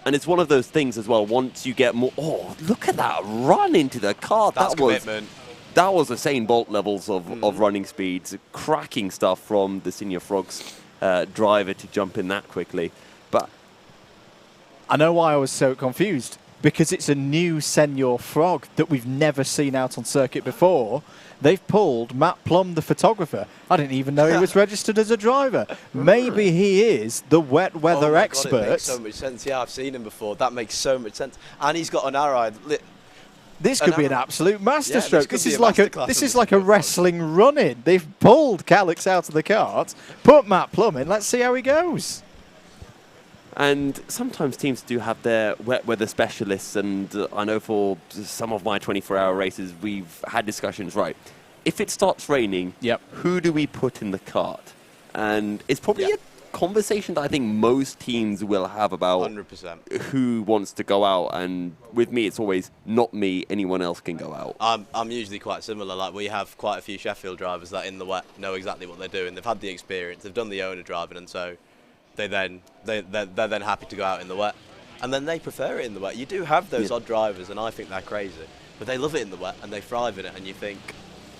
I: And it's one of those things as well, once you get more... Oh, look at that run into the car.
L: That's commitment.
I: That was Usain Bolt levels of running speeds. Cracking stuff from the Senior Frogs driver to jump in that quickly. But
A: I know why I was so confused. Because it's a new Senior Frog that we've never seen out on circuit before. They've pulled Matt Plum, the photographer. I didn't even know he was registered as a driver. Maybe he is the wet weather expert.
L: God, it makes so much sense. Yeah, I've seen him before. That makes so much sense. And he's got an arrow.
A: This could be an absolute masterstroke. This is like a wrestling run-in. They've pulled Calix out of the cart, put Matt Plum in. Let's see how he goes.
I: And sometimes teams do have their wet weather specialists, and I know for some of my 24-hour races, we've had discussions, right, if it starts raining, who do we put in the cart? And it's probably a conversation that I think most teams will have about
L: 100%.
I: Who wants to go out, and with me, it's always not me, anyone else can go out.
L: I'm usually quite similar. Like, we have quite a few Sheffield drivers that in the wet know exactly what they're doing. They've had the experience, they've done the owner driving, and so... They're then happy to go out in the wet. and then they prefer it in the wet. You do have those odd drivers, and I think they're crazy, but they love it in the wet and they thrive in it. And you think,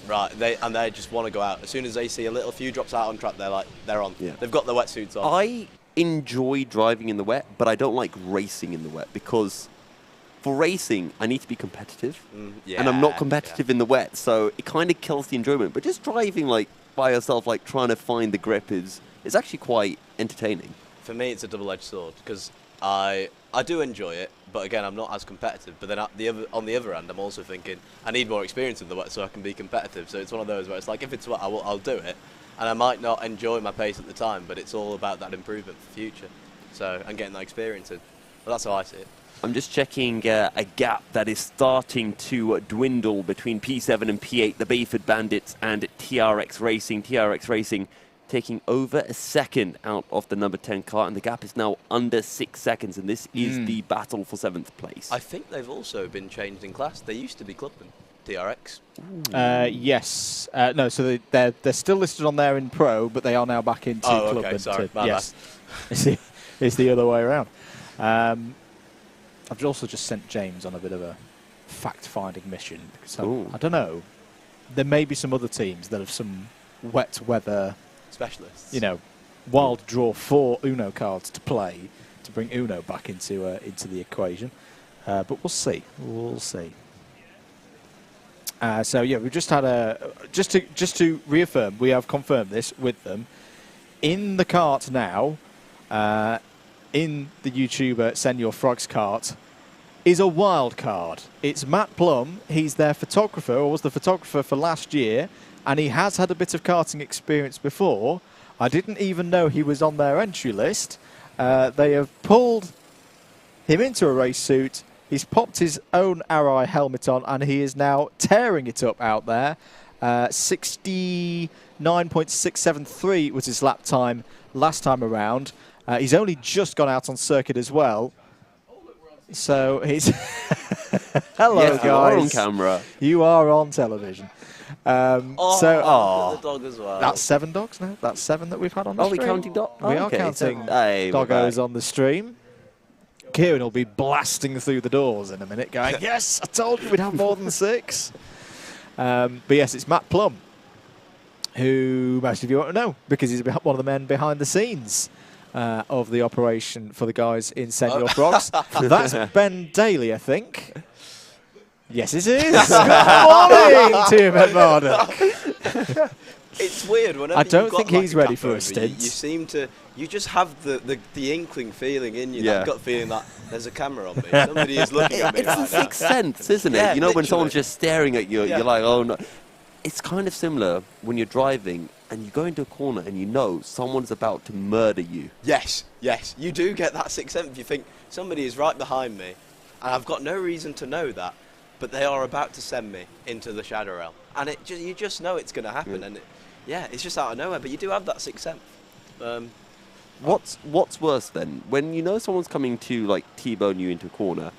L: right, they just want to go out. As soon as they see a few drops out on track, they're on. Yeah. They've got their wetsuits on.
I: I enjoy driving in the wet, but I don't like racing in the wet, because for racing, I need to be competitive, and I'm not competitive in the wet, so it kind of kills the enjoyment. But just driving like by yourself, like trying to find the grip, is actually quite entertaining.
L: For me, it's a double-edged sword, because I do enjoy it, but again, I'm not as competitive. But then on the other hand, I'm also thinking I need more experience in the wet so I can be competitive. So it's one of those where it's like, if it's wet, I'll do it, and I might not enjoy my pace at the time, but it's all about that improvement for the future. So and getting that experience in. Well, that's how I see it.
I: I'm just checking a gap that is starting to dwindle between P7 and P8, the Bayford Bandits and TRX Racing. TRX Racing taking over a second out of the number 10 car, and the gap is now under 6 seconds, and this is the battle for 7th place.
L: I think they've also been changed in class. They used to be Clubman, TRX.
A: Yes. No, so they're still listed on there in Pro, but they are now back into Clubman.
L: Okay, sorry.
A: Yes. It's the other way around. I've also just sent James on a bit of a fact-finding mission, because I don't know, there may be some other teams that have some wet weather
L: specialists,
A: wild draw 4 Uno cards to play to bring Uno back into the equation, but we'll see. So yeah, we've just had just to reaffirm, we have confirmed this with them in the cart now. In the YouTuber Send Your Frogs cart is a wild card. It's Matt Plum. He's their photographer, or was the photographer for last year, and he has had a bit of karting experience before. I didn't even know he was on their entry list. They have pulled him into a race suit. He's popped his own Arai helmet on, and he is now tearing it up out there. 69.673 was his lap time last time around. He's only just gone out on circuit as well. So he's... Hello, guys.
I: You are on camera.
A: You are on television.
L: The dog as well.
A: That's 7 dogs now. That's 7 that we've had on the stream.
I: Are we counting dogs?
A: We are counting doggos on the stream. Kieran will be blasting through the doors in a minute going, yes, I told you we'd have more than 6. But yes, it's Matt Plum, who most of you won't know, because he's one of the men behind the scenes of the operation for the guys in Send Your Frogs. That's Ben Daly, I think. Yes, it is. Good morning, Tim Murdoch.
L: It's weird. Whenever
A: I don't think he's ready for a stint.
L: You seem to. You just have the inkling feeling in you, that gut feeling that there's a camera on me. Somebody is looking at me.
I: It's the sixth sense, isn't it?
L: Yeah,
I: when someone's just staring at you, you're like, oh no. It's kind of similar when you're driving and you go into a corner and you know someone's about to murder you.
L: Yes. You do get that sixth sense. You think somebody is right behind me, and I've got no reason to know that, but they are about to send me into the shadow realm, and you just know it's going to happen, and it's just out of nowhere. But you do have that sixth sense.
I: What's worse then? When you know someone's coming to like T-bone you into a corner,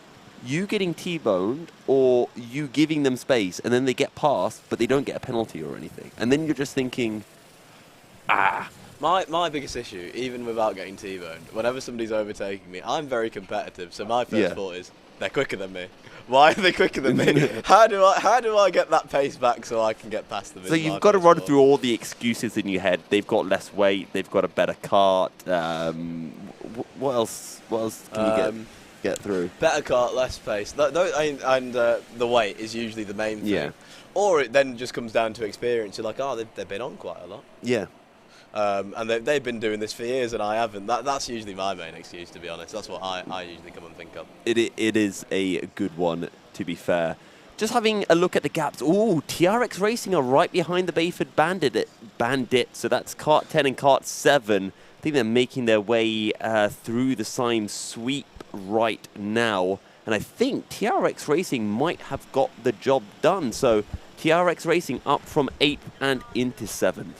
I: you getting T-boned or you giving them space and then they get past but they don't get a penalty or anything, and then you're just thinking,
L: My biggest issue, even without getting T-boned, whenever somebody's overtaking me, I'm very competitive. So my first thought is, they're quicker than me. Why are they quicker than me? How do I get that pace back so I can get past them?
I: So you've got to run through all the excuses in your head. They've got less weight. They've got a better cart. What else can you get through?
L: Better cart, less pace. And the weight is usually the main thing.
I: Yeah.
L: Or it then just comes down to experience. You're like, they've been on quite a lot.
I: Yeah.
L: And they've been doing this for years and I haven't. That's usually my main excuse, to be honest. That's what I usually come and think of.
I: It is a good one, to be fair. Just having a look at the gaps. Ooh, TRX Racing are right behind the Bayford Bandit. So that's Kart 10 and Kart 7. I think they're making their way through the sign sweep right now. And I think TRX Racing might have got the job done. So TRX Racing up from 8th and into 7th.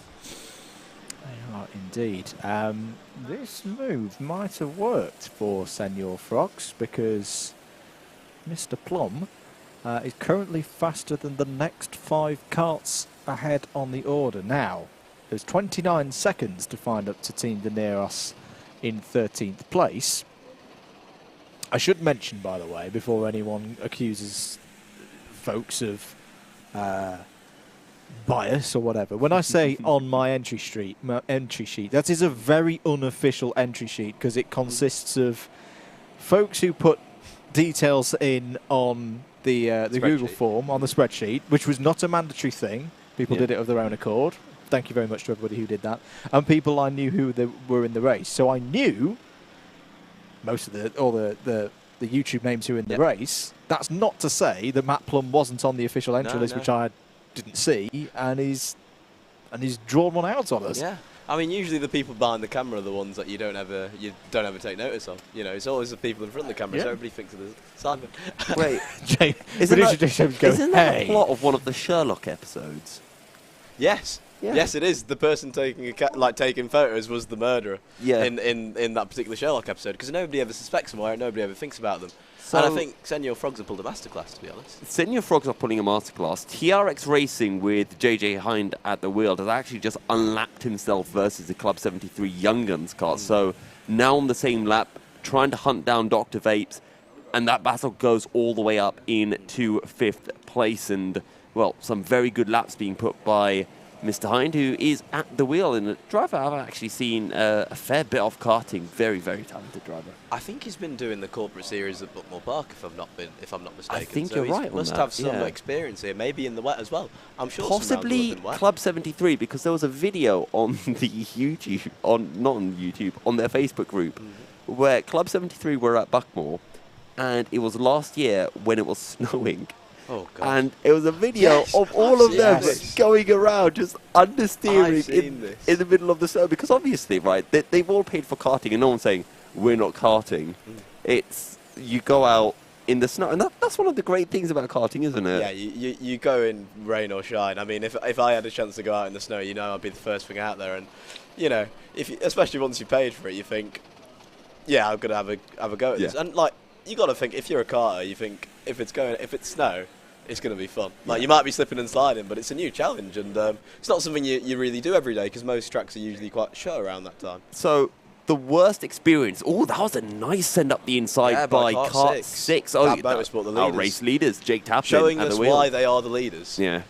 A: They are indeed. This move might have worked for Senior Frogs because Mr. Plum is currently faster than the next 5 carts ahead on the order. Now, there's 29 seconds to find up to Team De Neros in 13th place. I should mention, by the way, before anyone accuses folks of bias or whatever, when I say on my entry sheet, that is a very unofficial entry sheet because it consists of folks who put details in on the Google form, on the spreadsheet, which was not a mandatory thing. People did it of their own accord. Thank you very much to everybody who did that. And people I knew who were in the race. So I knew most of all the YouTube names who were in the race. That's not to say that Matt Plum wasn't on the official entry list, which I didn't see, and he's drawn one out on us.
L: Yeah. I mean, usually the people behind the camera are the ones that you don't ever take notice of. You know, it's always the people in front of the camera, so everybody thinks of the Simon.
I: Wait,
A: isn't
I: that the plot of one of the Sherlock episodes?
L: Yes. Yeah. Yes, it is. The person taking taking photos was the murderer. Yeah. In that particular Sherlock episode, because nobody ever suspects them or nobody ever thinks about them. So and I think Senor Frogs have pulled a masterclass, to be honest.
I: Senor Frogs are pulling a masterclass. TRX Racing with JJ Hind at the wheel has actually just unlapped himself versus the Club 73 Young Guns car. So now on the same lap, trying to hunt down Dr. Vapes, and that battle goes all the way up into 5th place. And, well, some very good laps being put by Mr. Hind, who is at the wheel, and a driver I've actually seen a fair bit of karting. Very, very talented driver.
L: I think he's been doing the corporate series at Buckmore Park, if I'm not mistaken.
I: I think
L: so
I: you're right.
L: He must have some experience here, maybe in the wet as well. I'm sure.
I: Possibly Club 73, because there was a video on the YouTube, not on YouTube, on their Facebook group, where Club 73 were at Buckmore, and it was last year when it was snowing.
L: Oh, God.
I: And it was a video of all of them going around, just understeering in the middle of the snow. Because obviously, right, they've all paid for karting, and no one's saying, we're not karting. It's, you go out in the snow. And that's one of the great things about karting, isn't it?
L: Yeah, you go in rain or shine. I mean, if I had a chance to go out in the snow, you know, I'd be the first thing out there. And, you know, especially once you paid for it, you think, yeah, I'm going to have a go at this. And, like, you got to think, if you're a karter, you think, if it's snow, it's going to be fun. Like, you might be slipping and sliding, but it's a new challenge, and it's not something you really do every day, because most tracks are usually quite short around that time.
I: So, the worst experience, that was a nice send up the inside by Kart 6.
L: Oh, Motorsport, the leaders.
I: Our race leaders, Jake Taplin.
L: Showing us why they are the leaders.
I: Yeah.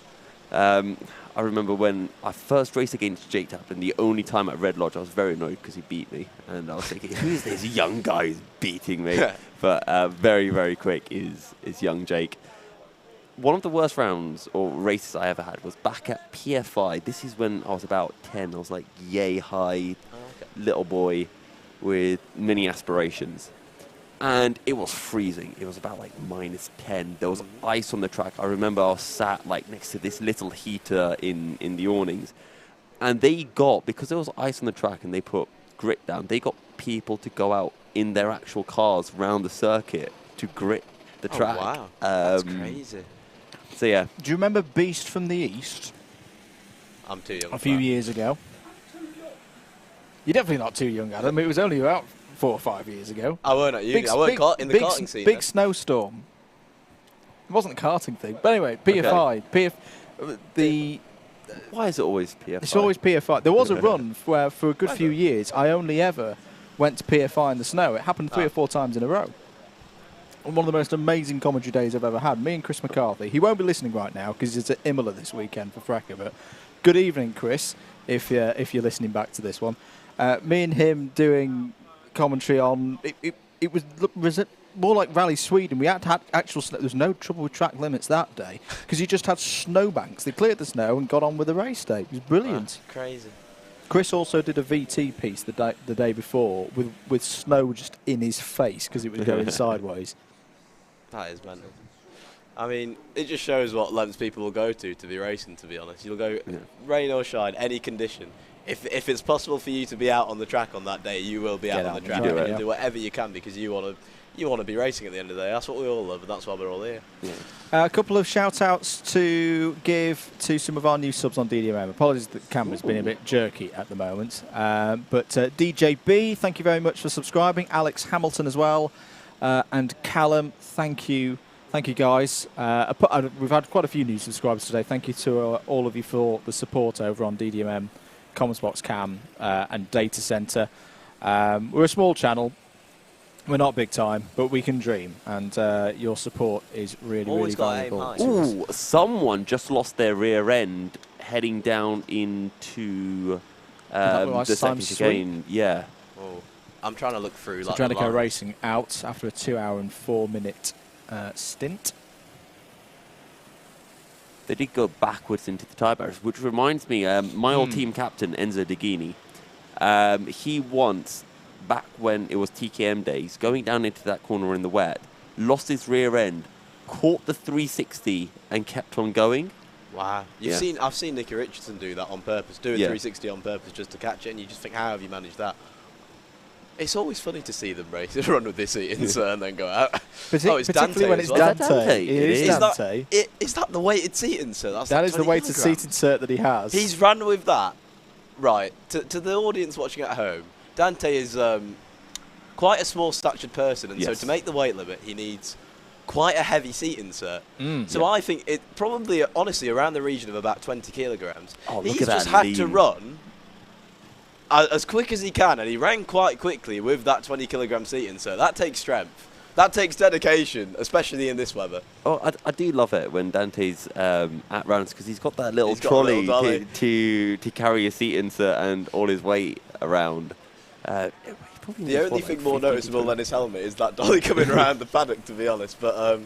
I: I remember when I first raced against Jake Taplin, the only time at Red Lodge, I was very annoyed because he beat me. And I was thinking, who's this young guy who's beating me? But very, very quick is young Jake. One of the worst rounds or races I ever had was back at PFI. This is when I was about 10. I was like yay high, little boy with many aspirations. And it was freezing. It was about like -10. There was ice on the track. I remember I was sat like next to this little heater in the awnings. And they got, because there was ice on the track and they put grit down, they got people to go out in their actual cars round the circuit to grit the track.
L: Oh, wow. That's crazy.
I: So, yeah.
A: Do you remember Beast from the East?
L: I'm too young.
A: A few years ago. You're definitely not too young, Adam. It was only about 4 or 5 years ago.
L: I weren't at uni. I weren't in the karting scene.
A: Big snowstorm. It wasn't a karting thing. But anyway, PFI.
I: Why is it always PFI?
A: It's always PFI. There was a run where, for a good few years, I only ever went to PFI in the snow. It happened 3 or 4 times in a row. One of the most amazing commentary days I've ever had. Me and Chris McCarthy. He won't be listening right now because he's at Imola this weekend for Frecker. But good evening, Chris, if you're listening back to this one. Me and him doing commentary on it was it more like Rally Sweden. We had actual snow. There was no trouble with track limits that day because you just had snowbanks. They cleared the snow and got on with the race day. It was brilliant.
L: Wow, crazy.
A: Chris also did a VT piece the day before with snow just in his face because it was going sideways.
L: That is mental. I mean, it just shows what lengths people will go to be racing, to be honest. You'll go rain or shine, any condition. If it's possible for you to be out on the track on that day, you will be out on the track. And do whatever you can because you want to be racing at the end of the day. That's what we all love, and that's why we're all here.
A: Yeah. A couple of shout-outs to give to some of our new subs on DDMM. Apologies that the camera's been a bit jerky at the moment. But DJ B, thank you very much for subscribing. Alex Hamilton as well. And Callum, thank you. Thank you, guys. We've had quite a few new subscribers today. Thank you to all of you for the support over on DDMM, Commons Box Cam, and Data Center. We're a small channel. We're not big time, but we can dream, and your support is really,
L: Always
A: really
L: got
A: valuable.
I: Ooh, someone just lost their rear end heading down into the second chicane. Yeah.
L: Oh, I'm trying to look through.
A: So
L: like
A: Dranico Racing out after a 2 hour and 4 minute stint.
I: They did go backwards into the tyre barriers, which reminds me, my old team captain, Enzo Deghini, he once, back when it was TKM days, going down into that corner in the wet, lost his rear end, caught the 360 and kept on going.
L: Wow. I've seen Nicky Richardson do that on purpose, do a 360 on purpose just to catch it, and you just think, how have you managed that? It's always funny to see them run with this seat insert and then go out.
A: Particularly
L: Dante
A: when it's Dante. It is Dante.
L: Is that the weighted seat insert?
A: That is the weighted seat insert that he has.
L: He's run with that. Right. To the audience watching at home, Dante is quite a small statured person, and so to make the weight limit, he needs quite a heavy seat insert. So I think it probably, honestly, around the region of about 20 kilograms. He's just had to run as quick as he can, and he ran quite quickly with that 20 kilogram seat insert. That takes strength. That takes dedication, especially in this weather.
I: Oh, I do love it when Dante's at rounds, because he's got that little trolley to carry a seat insert and all his weight around.
L: The only thing more noticeable than his helmet is that dolly coming around the paddock, to be honest. But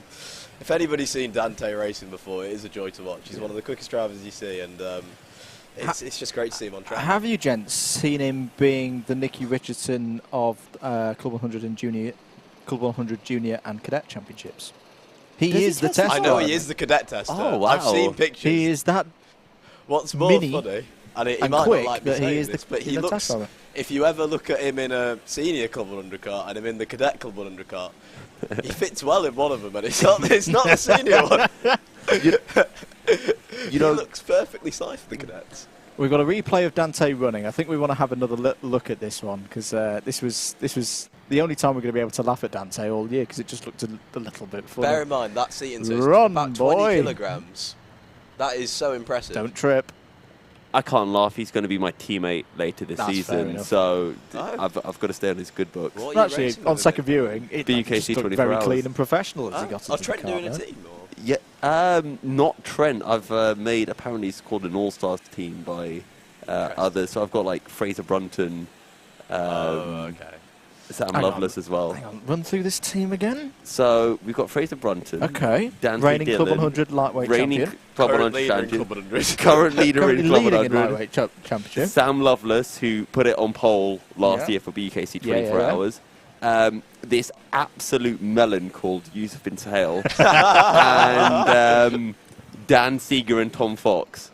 L: if anybody's seen Dante racing before, it is a joy to watch. He's one of the quickest drivers you see, and it's just great to see him on track.
A: Have you, gents, seen him being the Nicky Richardson of Club 100 and Club 100 Junior and Cadet Championships? He is the test.
L: I know he is the cadet tester.
I: Oh, wow.
L: I've seen pictures.
A: He is that.
L: What's more funny, and he might
A: quick,
L: not like me
A: that he
L: saying
A: is
L: this,
A: the,
L: but he looks. If you ever look at him in a senior Club 100 car and him in the cadet Club 100 car, he fits well in one of them, and it's not the senior one. He looks perfectly sized for the cadets.
A: We've got a replay of Dante running. I think we want to have another look at this one, because this was the only time we're going to be able to laugh at Dante all year, because it just looked a little bit funny.
L: Bear in mind that seat insert is
A: Run,
L: about 20 kilograms. That is so impressive.
A: Don't trip.
I: I can't laugh. He's going to be my teammate later this
A: That's
I: season, so I've got to stay on his good books.
A: Well, actually, on second viewing, it just looked very clean and professional as he got into the car.
L: Trent doing a team? Or?
I: Yeah, not Trent. I've made, apparently it's called an all-stars team by others. So I've got like Fraser Brunton, Sam Lovelace as well.
A: Hang on, run through this team again.
I: So we've got Fraser Brunton.
A: Okay.
I: Dante
A: reigning
I: Dillon,
A: Club 100 lightweight champion.
I: Current leader in Club 100. Current leader in Club 100.
A: Lightweight championship.
I: Sam Lovelace, who put it on pole last year for BUKC 24 Hours. This absolute melon called Yusuf bin Sahel. And Dan Seeger and Tom Fox.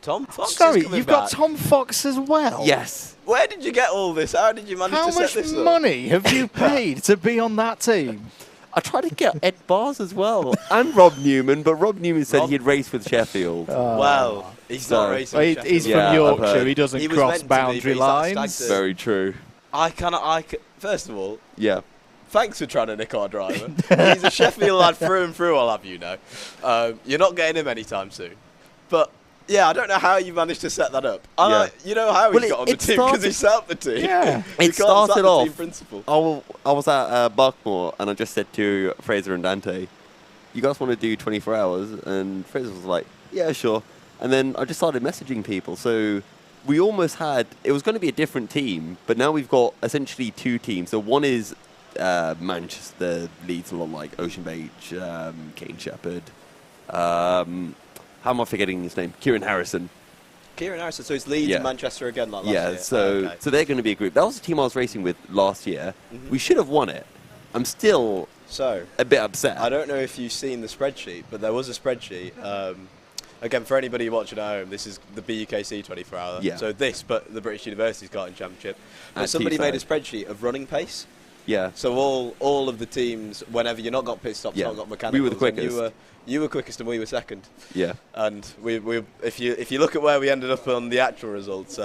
L: Tom Fox
A: Sorry,
L: is coming
A: you've
L: back.
A: got Tom Fox as well?
I: Yes.
L: Where did you get all this? How did you manage to set this up?
A: How much money have you paid to be on that team?
I: I tried to get Ed Bars as well, and Rob Newman, but Rob Newman said he'd race with Sheffield.
L: Well, he's not racing with Sheffield.
A: He's from Yorkshire. He doesn't cross boundary lines.
I: Very true.
L: First of all,
M: Thanks for trying to nick our driver. He's a Sheffield lad through and through, I'll have you know. You're not getting him anytime soon. But, yeah, I don't know how you managed to set that up. You know how he got on the team because he set up the team.
I: Yeah. It started off, I was at Buckmore and I just said to Fraser and Dante, you guys want to do 24 hours? And Fraser was like, yeah, sure. And then I just started messaging people. So we almost had, it was going to be a different team, but now we've got essentially two teams. So one is Manchester, Leeds, a lot like Ocean Beach, Kane Shepherd. How am I forgetting his name? Kieran Harrison.
L: Kieran Harrison, so it's Leeds and Manchester again like last year.
I: So they're going to be a group. That was the team I was racing with last year. We should have won it. I'm still a bit upset.
L: I don't know if you've seen the spreadsheet, but there was a spreadsheet. Again, for anybody watching at home, this is the BUKC 24 Hour.
I: Yeah.
L: So this, but the British University's Karting Championship. But somebody made a spreadsheet of running pace.
I: Yeah.
L: So all of the teams, whenever you're not got pit stops, not got mechanicals,
I: we were the quickest.
L: You were quickest and we were second.
I: Yeah.
L: And we if you look at where we ended up on the actual results,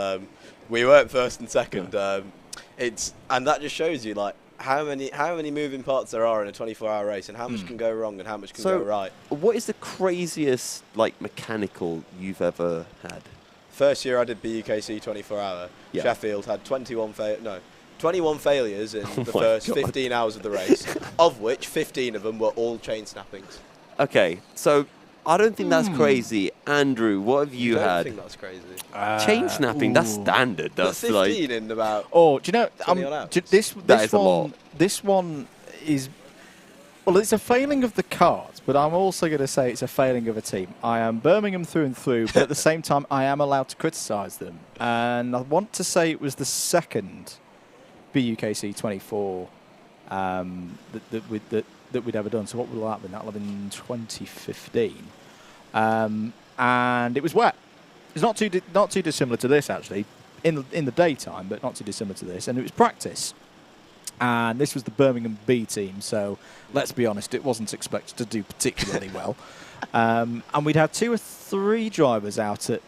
L: we weren't first and second. And that just shows you like how many moving parts there are in a 24-hour race, and how much can go wrong and how much can go right.
I: What is the craziest like mechanical you've ever had?
L: First year I did BUKC 24 Hour.
I: Yeah.
L: Sheffield had 21 21 failures in the first 15 hours of the race, of which 15 of them were all chain snappings.
I: Okay, so I don't think that's crazy. Andrew, what have you had?
L: I don't think that's crazy.
I: Chain snapping, that's standard. That's
L: 15
I: like
L: in about.
A: Oh, do you know? This one is. Well, it's a failing of the cart, but I'm also going to say it's a failing of a team. I am Birmingham through and through, but at the same time, I am allowed to criticise them. And I want to say it was the second BUKC 24 that we'd ever done. So what will that have been? That will have been 2015. And it was wet. It's not too dissimilar to this, actually, in the daytime, but not too dissimilar to this. And it was practice. And this was the Birmingham B team, so let's be honest, it wasn't expected to do particularly well. And we'd had 2 or 3 drivers out at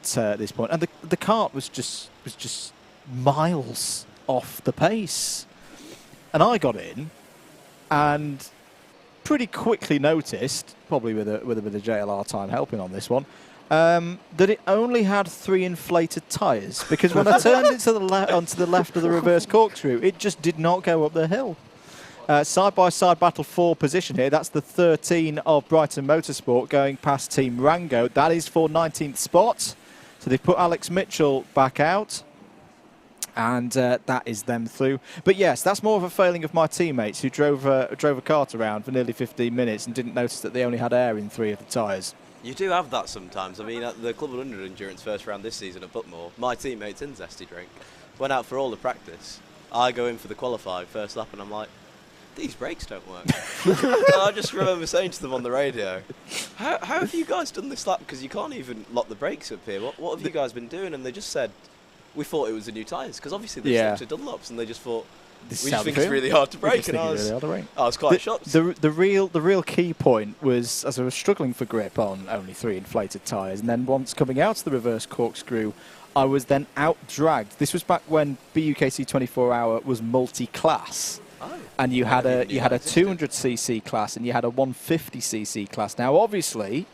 A: this point, and the kart was just miles off the pace. And I got in, and pretty quickly noticed, probably with a bit of JLR time helping on this one, that it only had 3 inflated tyres, because when I turned it to onto the left of the reverse corkscrew, it just did not go up the hill. Side-by-side battle for position here. That's the 13 of Brighton Motorsport going past Team Rango. That is for 19th spot. So they've put Alex Mitchell back out, and that is them through. But yes, that's more of a failing of my teammates who drove a kart around for nearly 15 minutes and didn't notice that they only had air in 3 of the tyres.
L: You do have that sometimes. I mean, at the Club 100 Endurance first round this season at Buckmore, my teammates in Zesty Drink went out for all the practice. I go in for the qualified first lap, and I'm like, these brakes don't work. I just remember saying to them on the radio, how have you guys done this lap? Because you can't even lock the brakes up here. What have you guys been doing? And they just said, we thought it was the new tyres, because obviously they're to Dunlops, and they just thought, we just think it's really hard to brake. And I was quite shocked.
A: The real key point was, as I was struggling for grip on only 3 inflated tyres, and then once coming out of the reverse corkscrew, I was then out-dragged. This was back when BUKC 24 Hour was multi-class. And you had a 200cc class and you had a 150cc class. Now, obviously,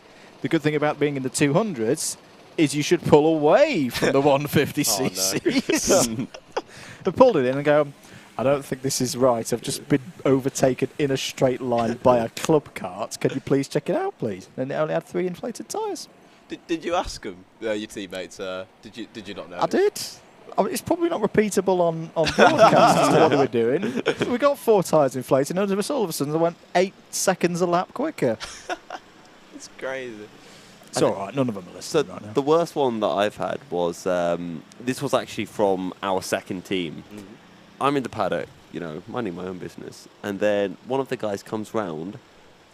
A: the good thing about being in the 200s is you should pull away from the 150cc. I pulled it in and go, I don't think this is right. I've just been overtaken in a straight line by a club cart. Can you please check it out, please? And it only had 3 inflated tyres.
L: Did you ask them, your teammates? Did you not know?
A: I did. I mean, it's probably not repeatable on broadcast as to what they were doing. We got 4 tyres inflated, and all of a sudden they went 8 seconds a lap quicker.
L: It's crazy.
A: It's all right. None of them are listening right now.
I: The worst one that I've had was, this was actually from our second team. Mm-hmm. I'm in the paddock, minding my own business, and then one of the guys comes round,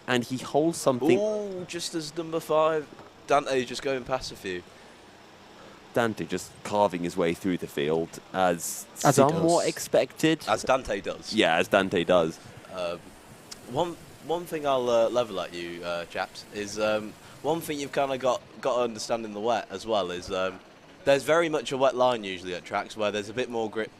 I: and he holds something.
L: Ooh, just as number 5, Dante just going past a few.
I: Dante just carving his way through the field as somewhat expected.
L: As Dante does.
I: Yeah, as Dante does.
L: One thing I'll level at you, chaps, is one thing you've kind of got to understand in the wet as well is there's very much a wet line usually at tracks where there's a bit more grip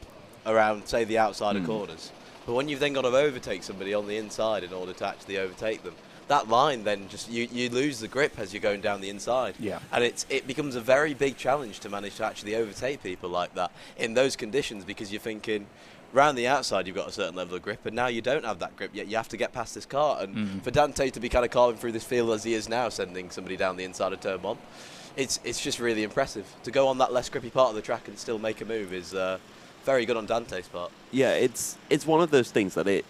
L: around, say, the outside of corners. But when you've then got to overtake somebody on the inside in order to actually overtake them, that line then just you lose the grip as you're going down the inside.
A: Yeah.
L: And it becomes a very big challenge to manage to actually overtake people like that in those conditions, because you're thinking round the outside you've got a certain level of grip, and now you don't have that grip yet. You have to get past this car, and for Dante to be kind of carving through this field as he is now, sending somebody down the inside of turn 1, it's just really impressive. To go on that less grippy part of the track and still make a move is very good on Dante's part.
I: Yeah, it's one of those things that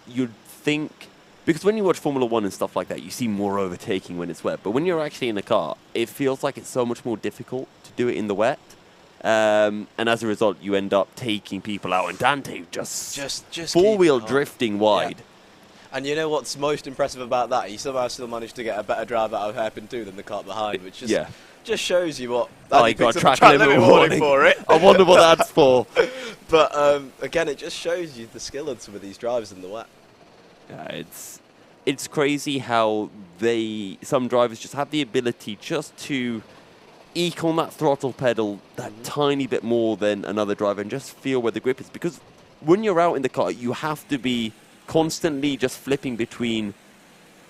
I: you'd think. Because when you watch Formula 1 and stuff like that, you see more overtaking when it's wet. But when you're actually in a car, it feels like it's so much more difficult to do it in the wet. And as a result, you end up taking people out. And Dante just four-wheel drifting wide.
L: Yeah. And you know what's most impressive about that? He somehow still managed to get a better drive out of hairpin 2 than the car behind, which just shows you what...
I: he got a track limit warning
L: for it.
I: I wonder what that's for.
L: But again, it just shows you the skill of some of these drivers in the wet.
I: Yeah, it's crazy how some drivers just have the ability just to eke on that throttle pedal that tiny bit more than another driver and just feel where the grip is. Because when you're out in the car, you have to be constantly just flipping between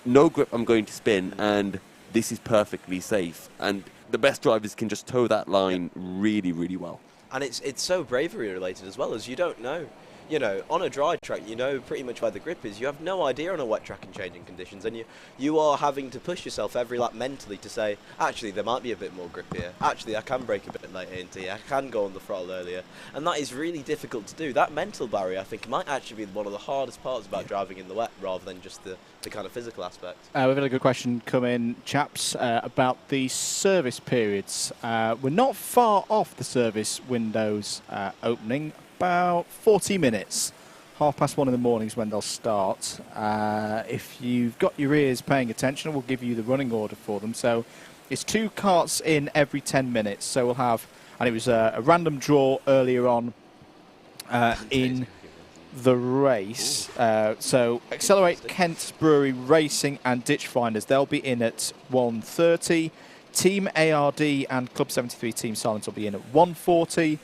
I: no grip, I'm going to spin, and this is perfectly safe. And the best drivers can just toe that line really, really well.
L: And it's so bravery related as well, as you don't know. You know, on a dry track, you know pretty much where the grip is. You have no idea on a wet track in changing conditions, and you are having to push yourself every lap mentally to say, actually, there might be a bit more grip here. Actually, I can brake a bit later into here. I can go on the throttle earlier. And that is really difficult to do. That mental barrier, I think, might actually be one of the hardest parts about driving in the wet, rather than just the kind of physical aspect.
A: We've had a good question come in, chaps, about the service periods. We're not far off the service windows opening. About 40 minutes, 1:30 in the morning is when they'll start. If you've got your ears paying attention, we'll give you the running order for them. So it's 2 carts in every 10 minutes. So we'll have, and it was a random draw earlier on in the race. So Accelerate, Kent Brewery Racing and Ditch Finders, they'll be in at 1:30. Team ARD and Club 73 Team Silence will be in at 1:40.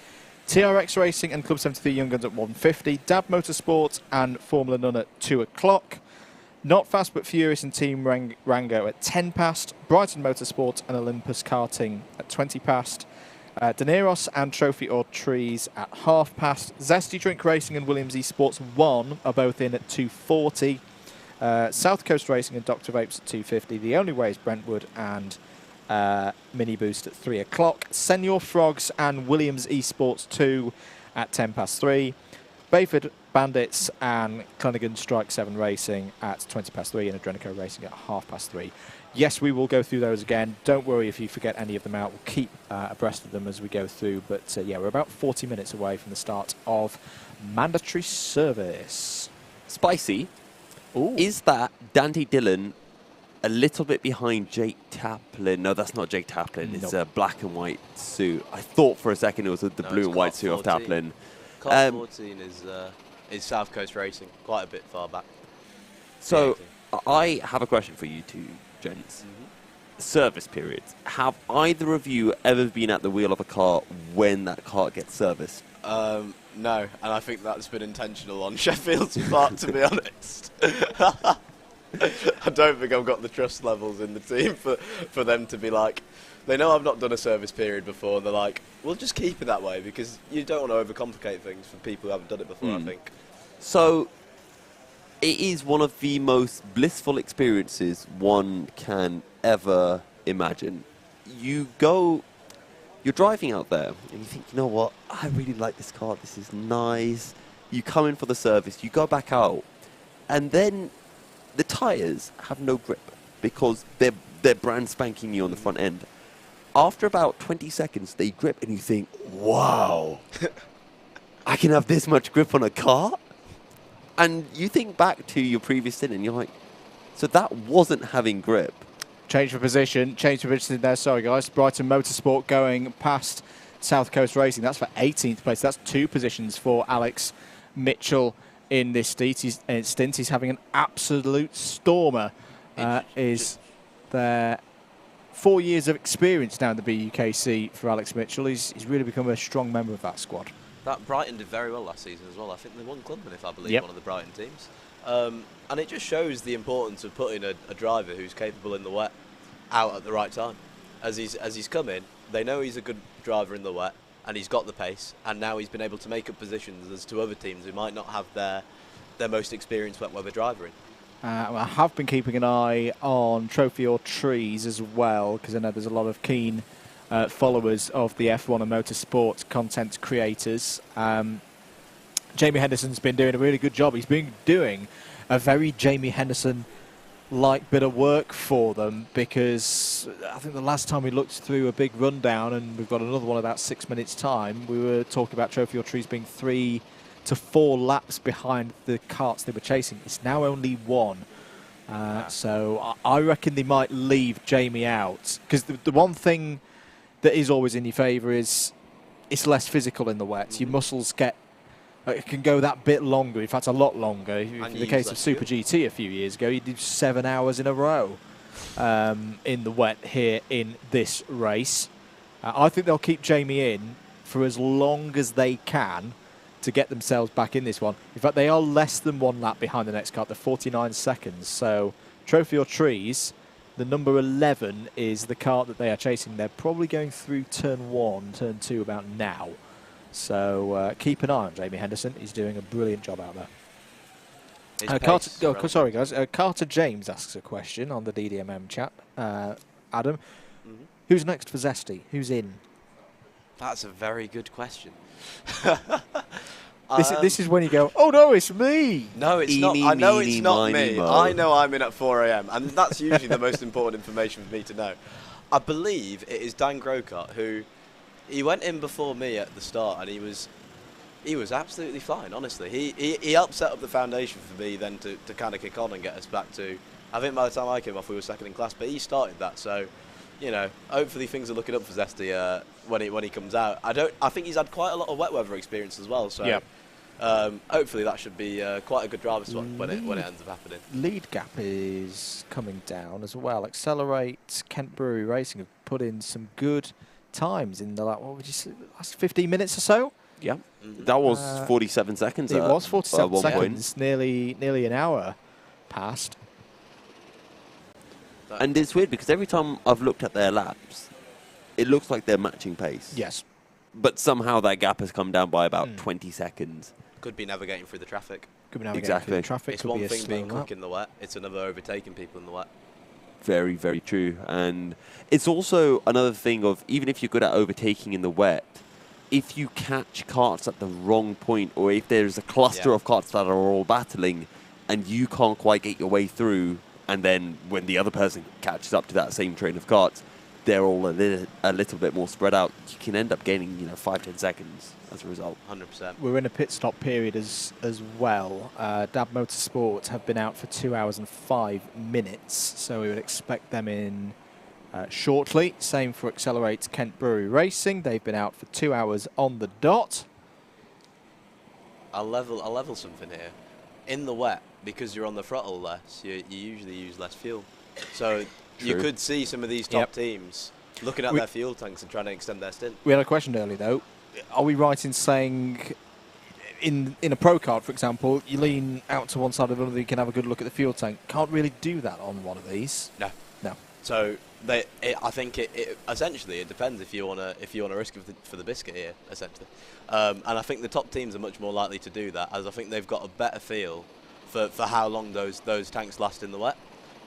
A: TRX Racing and Club 73 Young Guns at 1:50. Dab Motorsport and Formula None at 2 o'clock. Not Fast But Furious and Team Rango at 10 past. Brighton Motorsport and Olympus Karting at 20 past. Daneros and Trophy or Trees at 30:30. Zesty Drink Racing and Williams Esports 1 are both in at 2:40. South Coast Racing and Dr. Vapes at 2:50. The Only Way is Brentwood and Mini Boost at 3 o'clock. Senior Frogs and Williams Esports 2 at 3:10. Bayford Bandits and Clunigan Strike 7 Racing at 3:20 and Adrenico Racing at 3:30. Yes, we will go through those again. Don't worry if you forget any of them out. We'll keep abreast of them as we go through. But yeah, we're about 40 minutes away from the start of mandatory service.
I: Spicy. Ooh. Is that Dante Dillon a little bit behind Jake Taplin? No, that's not Jake Taplin. Nope. It's a black and white suit. I thought for a second it was the blue and white suit of Taplin.
L: Car 14 is South Coast Racing, quite a bit far back.
I: So I have a question for you two gents. Service periods. Have either of you ever been at the wheel of a car when that car gets serviced?
L: No, and I think that's been intentional on Sheffield's part, to be honest. I don't think I've got the trust levels in the team for them to be like, they know I've not done a service period before, and they're like, we'll just keep it that way, because you don't want to overcomplicate things for people who haven't done it before, I think.
I: So, it is one of the most blissful experiences one can ever imagine. You're driving out there, and you think, you know what, I really like this car, this is nice. You come in for the service, you go back out, and then the tyres have no grip because they're brand spanking new on the front end. After about 20 seconds, they grip and you think, wow, I can have this much grip on a car? And you think back to your previous stint and you're like, so that wasn't having grip.
A: Change for position there, sorry guys. Brighton Motorsport going past South Coast Racing. That's for 18th place. That's 2 positions for Alex Mitchell in this stint. He's having an absolute stormer. Is there 4 years of experience now in the BUKC for Alex Mitchell. He's really become a strong member of that squad.
L: That Brighton did very well last season as well. I think they won Clubman, if I believe, one of the Brighton teams. And it just shows the importance of putting a driver who's capable in the wet out at the right time. As he's come in, they know he's a good driver in the wet, and he's got the pace, and now he's been able to make up positions as to other teams who might not have their most experienced wet weather driver in.
A: I have been keeping an eye on Trophy or Trees as well, because I know there's a lot of keen followers of the F1 and motorsport content creators. Jamie Henderson's been doing a really good job. He's been doing a very Jamie Henderson-like bit of work for them, because I think the last time we looked through a big rundown, and we've got another one about 6 minutes' time, we were talking about Trophy or Trees being 3 to 4 laps behind the carts they were chasing. It's now only 1. So I reckon they might leave Jamie out, because the one thing that is always in your favour is it's less physical in the wet. Your muscles can go that bit longer, in fact a lot longer. In the case of Super GT a few years ago, you did 7 hours in a row in the wet here in this race. I think they'll keep Jamie in for as long as they can to get themselves back in this one. In fact, they are less than 1 lap behind the next car. They're 49 seconds. So Trophy or Trees, the number 11 is the car that they are chasing. They're probably going through turn 1, turn 2 about now. So keep an eye on Jamie Henderson. He's doing a brilliant job out there. Sorry, guys. Carter James asks a question on the DDMM chat. Adam, who's next for Zesty? Who's in?
L: That's a very good question.
A: This is when you go, oh no, it's me.
L: No, it's not. I know it's not me. I know I'm in at 4 a.m. and that's usually the most important information for me to know. I believe it is Dan Grocott who, he went in before me at the start and he was absolutely fine, honestly. He helped set up the foundation for me then to kind of kick on and get us back to, I think by the time I came off we were second in class, but he started that, so, you know, hopefully things are looking up for Zesty when he comes out. I think he's had quite a lot of wet weather experience as well, so hopefully that should be quite a good driver spot when it ends up happening.
A: Lead gap is coming down as well. Accelerate, Kent Brewery Racing have put in some good times in the last 15 minutes or so.
I: Yeah, that was 47 seconds.
A: It was 47 seconds, nearly an hour passed.
I: And it's weird because every time I've looked at their laps, it looks like they're matching pace.
A: Yes.
I: But somehow that gap has come down by about 20 seconds.
L: Could be navigating through the traffic.
A: Could be navigating through the traffic.
L: It's one thing being quick in the wet. It's another overtaking people in the wet.
I: Very, very true. And it's also another thing of, even if you're good at overtaking in the wet, if you catch karts at the wrong point, or if there's a cluster of karts that are all battling and you can't quite get your way through, and then when the other person catches up to that same train of karts, they're all a little bit more spread out, you can end up gaining 5-10 seconds as a result.
L: 100%.
A: We're in a pit stop period as well. DAB Motorsport have been out for 2 hours and 5 minutes, so we would expect them in shortly. Same for Accelerate Kent Brewery Racing. They've been out for 2 hours on the dot.
L: I'll level something here. In the wet, because you're on the throttle less, you usually use less fuel. So you could see some of these top teams looking at their fuel tanks and trying to extend their stint.
A: We had a question earlier, though. Are we right in saying in a pro kart, for example, you lean out to one side or the other, you can have a good look at the fuel tank? Can't really do that on one of these.
L: No. So I think it essentially it depends if you want to risk it for the biscuit here, essentially. And I think the top teams are much more likely to do that, as I think they've got a better feel for how long those tanks last in the wet.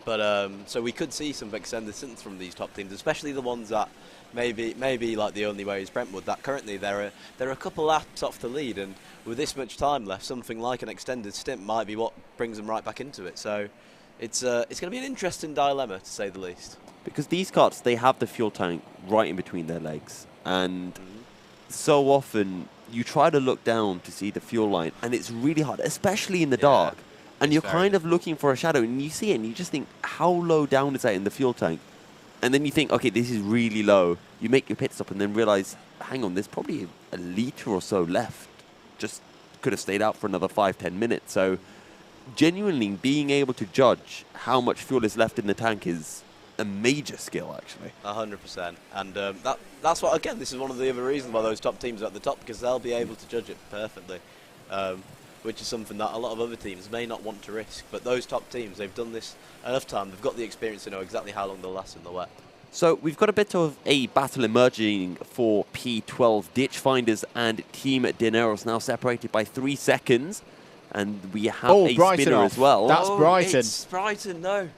L: But so we could see some extended stints from these top teams, especially the ones that maybe like the only way is Brentwood, that currently they're a couple laps off the lead, and with this much time left, something like an extended stint might be what brings them right back into it. So it's going to be an interesting dilemma, to say the least.
I: Because these karts, they have the fuel tank right in between their legs, and so often you try to look down to see the fuel line, and it's really hard, especially in the dark. And you're kind of looking for a shadow, and you see it, and you just think, how low down is that in the fuel tank? And then you think, okay, this is really low. You make your pit stop and then realize, hang on, there's probably a litre or so left. Just could have stayed out for another 5-10 minutes. So genuinely being able to judge how much fuel is left in the tank is a major skill, actually.
L: 100%. And that's what, again, this is one of the other reasons why those top teams are at the top, because they'll be able to judge it perfectly. Which is something that a lot of other teams may not want to risk. But those top teams, they've done this enough time, they've got the experience to know exactly how long they'll last in the wet.
I: So we've got a bit of a battle emerging for P12. Ditchfinders and Team Dineros now separated by 3 seconds. And we have a
A: Brighton
I: spinner
A: off.
I: as well.
A: That's Brighton.
L: It's Brighton, no.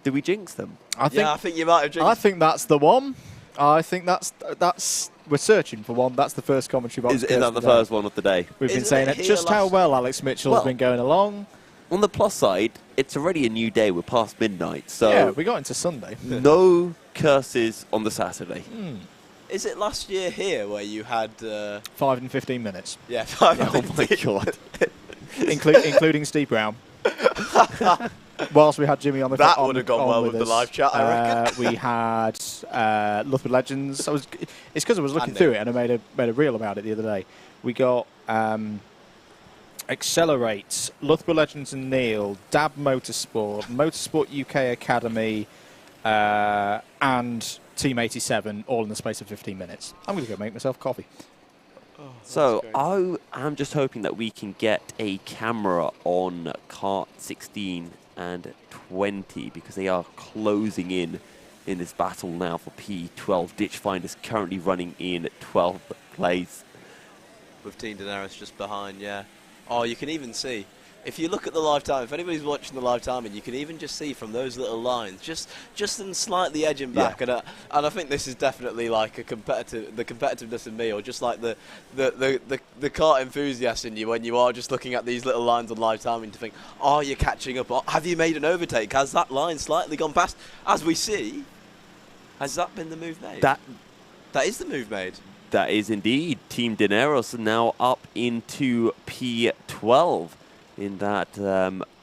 I: Did we jinx them?
L: I think you might have jinxed
A: I think that's the one. I think that's we're searching for one. That's the first commentary box.
I: Is that the first one of the day?
A: We've been saying it. Just how well Alex Mitchell has been going along.
I: On the plus side, it's already a new day. We're past midnight, so
A: yeah, we got into Sunday.
I: No curses on the Saturday.
L: Is it last year here where you had
A: 5 and 15 minutes?
L: Yeah, 5 and 15.
I: Oh my god!
A: Including Steve Brown. Whilst we had Jimmy on the
L: that would have gone well with the live chat, I reckon.
A: We had Luthwood Legends. It's because I was looking through it and I made a reel about it the other day. We got Accelerate, Luthwood Legends and Neil, DAB Motorsport, Motorsport UK Academy, and Team 87, all in the space of 15 minutes. I'm going to go make myself coffee.
I: So I am just hoping that we can get a camera on kart 16 and 20, because they are closing in this battle now for P12. Ditchfinders currently running in 12th place.
L: with Team Daenerys just behind, yeah. Oh, you can even see, if you look at the live time, if anybody's watching the live timing, you can even just see from those little lines, just them slightly edging back. And I think this is definitely like the competitiveness in me, or just like the kart enthusiast in you, when you are just looking at these little lines on live timing to think, oh, you're catching up. Have you made an overtake? Has that line slightly gone past? As we see, has that been the move made? That is the move made.
I: That is indeed. Team Daenerys now up into P12 in that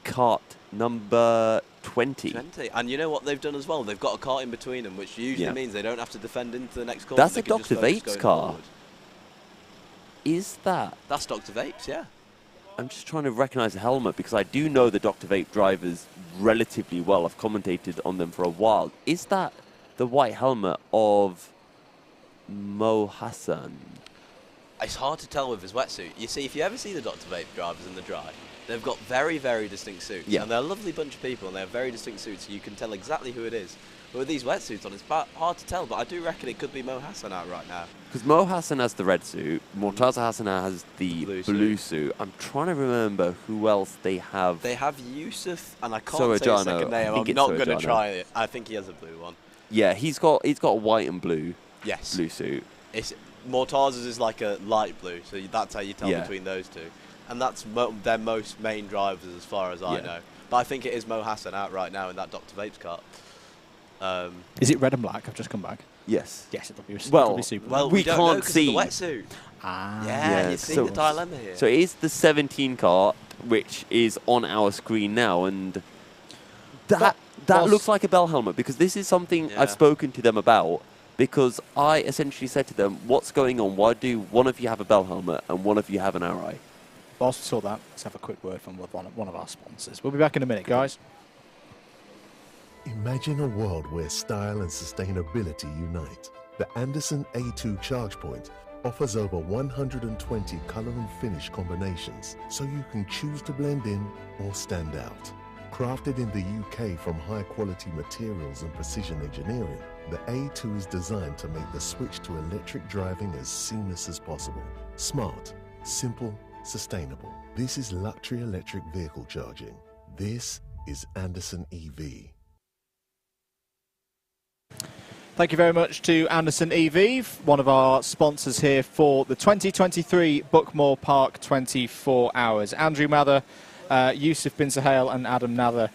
I: kart number 20.
L: And you know what they've done as well? They've got a kart in between them, which usually means they don't have to defend into the next corner.
I: That's a Dr. Vapes car. Forward. Is that?
L: That's Dr. Vapes, yeah.
I: I'm just trying to recognise the helmet, because I do know the Dr. Vape drivers relatively well. I've commentated on them for a while. Is that the white helmet of Mo Hassan?
L: It's hard to tell with his wetsuit. You see, if you ever see the Dr. Vape drivers in the dry, they've got very, very distinct suits.
I: Yeah.
L: And they're a lovely bunch of people, and they have very distinct suits, so you can tell exactly who it is. But with these wetsuits on, it's hard to tell, but I do reckon it could be Mo Hassan out right now.
I: Because Mo Hassan has the red suit, Mortaza Hassan has the blue suit. I'm trying to remember who else they have.
L: They have Yusuf, and I can't say his second name. I'm not going to try it. I think he has a blue one.
I: Yeah, he's got a white and blue.
L: Yes.
I: Blue suit.
L: Mortaza's is like a light blue, so that's how you tell between those two. And that's their most main drivers as far as I know. But I think it is Mo Hassan out right now in that Dr. Vapes kart.
A: Is it red and black? I've just come back.
I: Yes.
A: Yes, it'll be super.
L: Well,
I: we
L: don't
I: can't
L: know
I: see.
L: Of the wetsuit. Yeah, you see the dilemma here.
I: So it is the 17 kart, which is on our screen now, and that looks like a bell helmet, because this is something I've spoken to them about. Because I essentially said to them, what's going on? Why do one of you have a bell helmet and one of you have an Arai?
A: Whilst we saw that, let's have a quick word from one of our sponsors. We'll be back in a minute, guys.
B: Imagine a world where style and sustainability unite. The Anderson A2 Charge Point offers over 120 color and finish combinations, so you can choose to blend in or stand out. Crafted in the UK from high-quality materials and precision engineering, the A2 is designed to make the switch to electric driving as seamless as possible. Smart, simple, sustainable. This is luxury electric vehicle charging. This is Anderson EV.
A: Thank you very much to Anderson EV, one of our sponsors here for the 2023 Buckmore Park 24 Hours. Andrew Mather, Yusuf bin Sahel and Adam Nather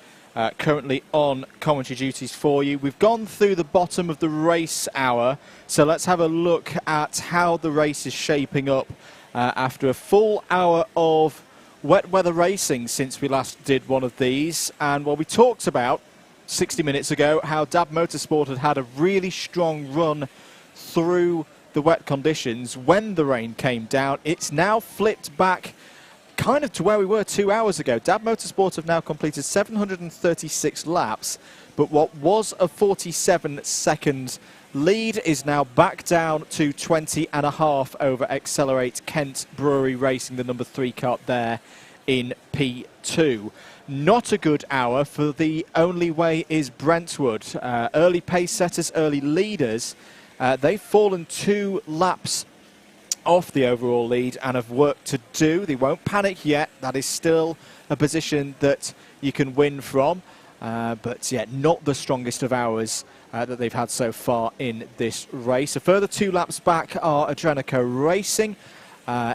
A: currently on commentary duties for you. We've gone through the bottom of the race hour, so let's have a look at how the race is shaping up after a full hour of wet weather racing since we last did one of these. And we talked about 60 minutes ago how DAB Motorsport had a really strong run through the wet conditions when the rain came down. It's now flipped back kind of to where we were 2 hours ago. DAB Motorsport have now completed 736 laps, but what was a 47-second lead is now back down to 20.5 over Accelerate Kent Brewery Racing, the number 3 kart there in P2. Not a good hour for the Only Way is Brentwood. Early pace setters, early leaders, they've fallen 2 laps off the overall lead and have work to do. They won't panic yet. That is still a position that you can win from. But yet not the strongest of hours that they've had so far in this race. A further 2 laps back are Adrenico Racing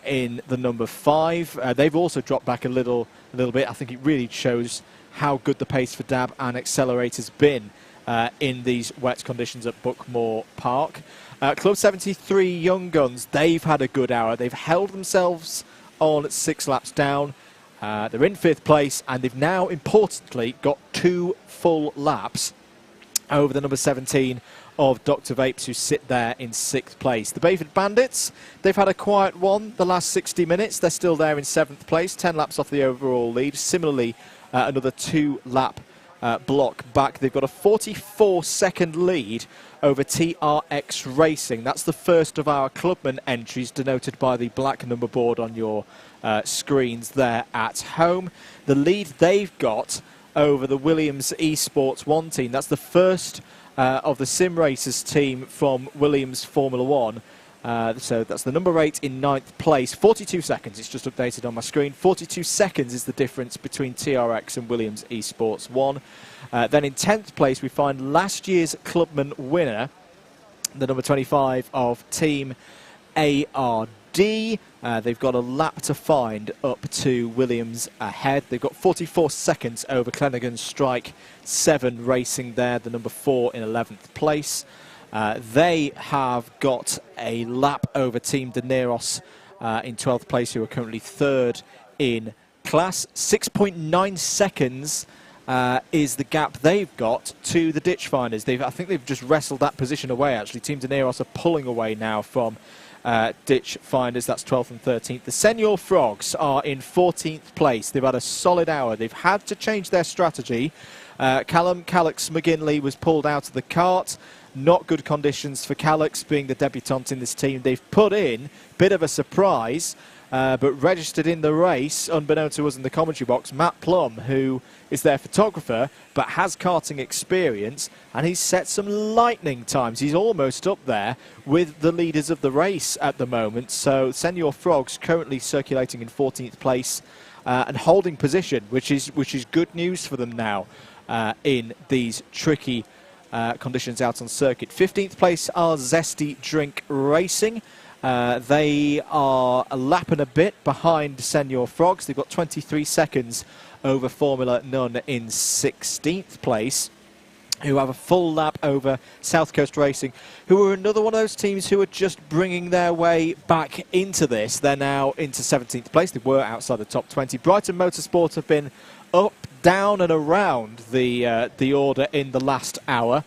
A: in the number 5. They've also dropped back a little bit. I think it really shows how good the pace for DAB and Accelerate has been in these wet conditions at Buckmore Park. Club 73 Young Guns, they've had a good hour. They've held themselves on 6 laps down. They're in 5th place, and they've now, importantly, got 2 full laps over the number 17 of Dr. Vapes, who sit there in 6th place. The Bayford Bandits, they've had a quiet one the last 60 minutes. They're still there in 7th place, 10 laps off the overall lead. Similarly, another 2-lap block back. They've got a 44-second lead over TRX Racing. That's the first of our clubman entries, denoted by the black number board on your screens there at home. The lead they've got over the Williams Esports 1 team. That's the first of the Sim Racers team from Williams Formula 1 So that's the number 8 in 9th place. 42 seconds. It's just updated on my screen. 42 seconds is the difference between TRX and Williams Esports 1. Then in 10th place, we find last year's Clubman winner, the number 25 of Team ARD. They've got a lap to find up to Williams ahead. They've got 44 seconds over Clenaghan's Strike 7 racing there, the number 4 in 11th place. They have got a lap over Team De Neros in 12th place, who are currently 3rd in class. 6.9 seconds is the gap they've got to the Ditch Finders. I think they've just wrestled that position away, actually. Team De Neros are pulling away now from Ditch Finders. That's 12th and 13th. The Senior Frogs are in 14th place. They've had a solid hour. They've had to change their strategy. Callum Calyx McGinley was pulled out of the kart. Not good conditions for Calyx, being the debutant in this team. They've put in a bit of a surprise, but registered in the race, unbeknown to us in the commentary box, Matt Plum, who is their photographer but has karting experience, and he's set some lightning times. He's almost up there with the leaders of the race at the moment. So Senior Frogs currently circulating in 14th place and holding position, which is good news for them now in these tricky conditions out on circuit. 15th place are Zesty Drink Racing. They are a lap and a bit behind Senior Frogs. They've got 23 seconds over Formula None in 16th place, who have a full lap over South Coast Racing, who are another one of those teams who are just bringing their way back into this. They're now into 17th place. They were outside the top 20. Brighton Motorsport have been up, down and around the order in the last hour.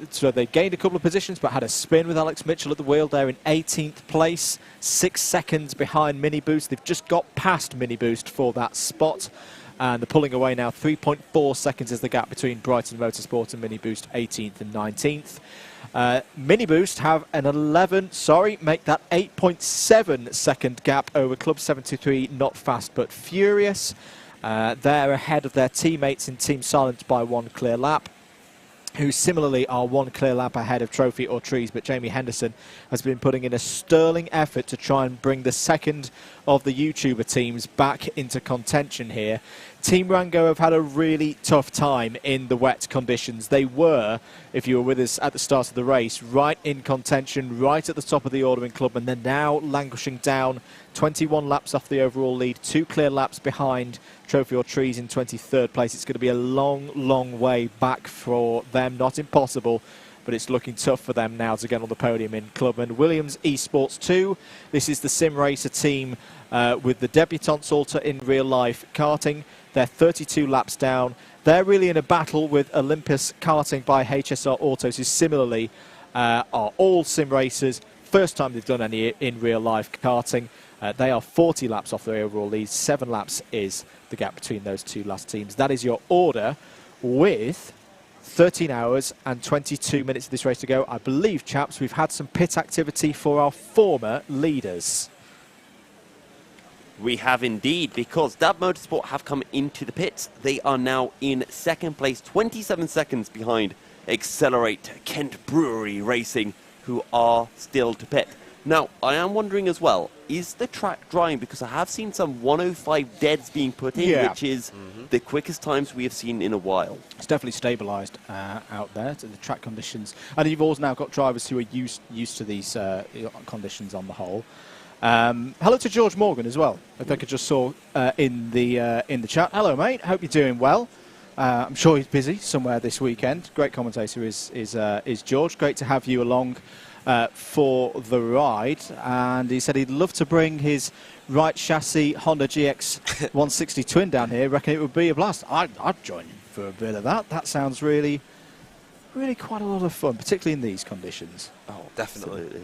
A: So they gained a couple of positions but had a spin with Alex Mitchell at the wheel there in 18th place, 6 seconds behind Mini Boost. They've just got past Mini Boost for that spot, and they're pulling away now. 3.4 seconds is the gap between Brighton Motorsport and Mini Boost 18th and 19th. Mini Boost have an 8.7 second gap over Club 73, Not Fast But Furious. They're ahead of their teammates in Team Silence by 1 clear lap, who similarly are 1 clear lap ahead of Trophy or Trees, but Jamie Henderson has been putting in a sterling effort to try and bring the second of the YouTuber teams back into contention here. Team Rango have had a really tough time in the wet conditions. They were, if you were with us at the start of the race, right in contention, right at the top of the order in Club, and they're now languishing down 21 laps off the overall lead, 2 clear laps behind Trophy or Trees in 23rd place. It's going to be a long, long way back for them. Not impossible, but it's looking tough for them now to get on the podium in Club. And Williams Esports 2, this is the sim racer team with the debutants also in real life karting. They're 32 laps down. They're really in a battle with Olympus Karting by HSR Autos, who similarly are all sim racers. First time they've done any in real life karting. They are 40 laps off their overall lead. 7 laps is the gap between those two last teams. That is your order with 13 hours and 22 minutes of this race to go. I believe, chaps, we've had some pit activity for our former leaders.
I: We have indeed, because Dab Motorsport have come into the pits. They are now in 2nd place, 27 seconds behind Accelerate Kent Brewery Racing, who are still to pit. Now, I am wondering as well, is the track drying? Because I have seen some 105 deads being put in, which is the quickest times we have seen in a while.
A: It's definitely stabilised out there to the track conditions. And you've also now got drivers who are used to these conditions on the whole. Hello to George Morgan as well. I think I just saw in the chat. Hello, mate. Hope you're doing well. I'm sure he's busy somewhere this weekend. Great commentator is George. Great to have you along for the ride. And he said he'd love to bring his right chassis Honda GX 160 twin down here. Reckon it would be a blast. I'd join him for a bit of that. That sounds really quite a lot of fun, particularly in these conditions.
I: Oh, definitely.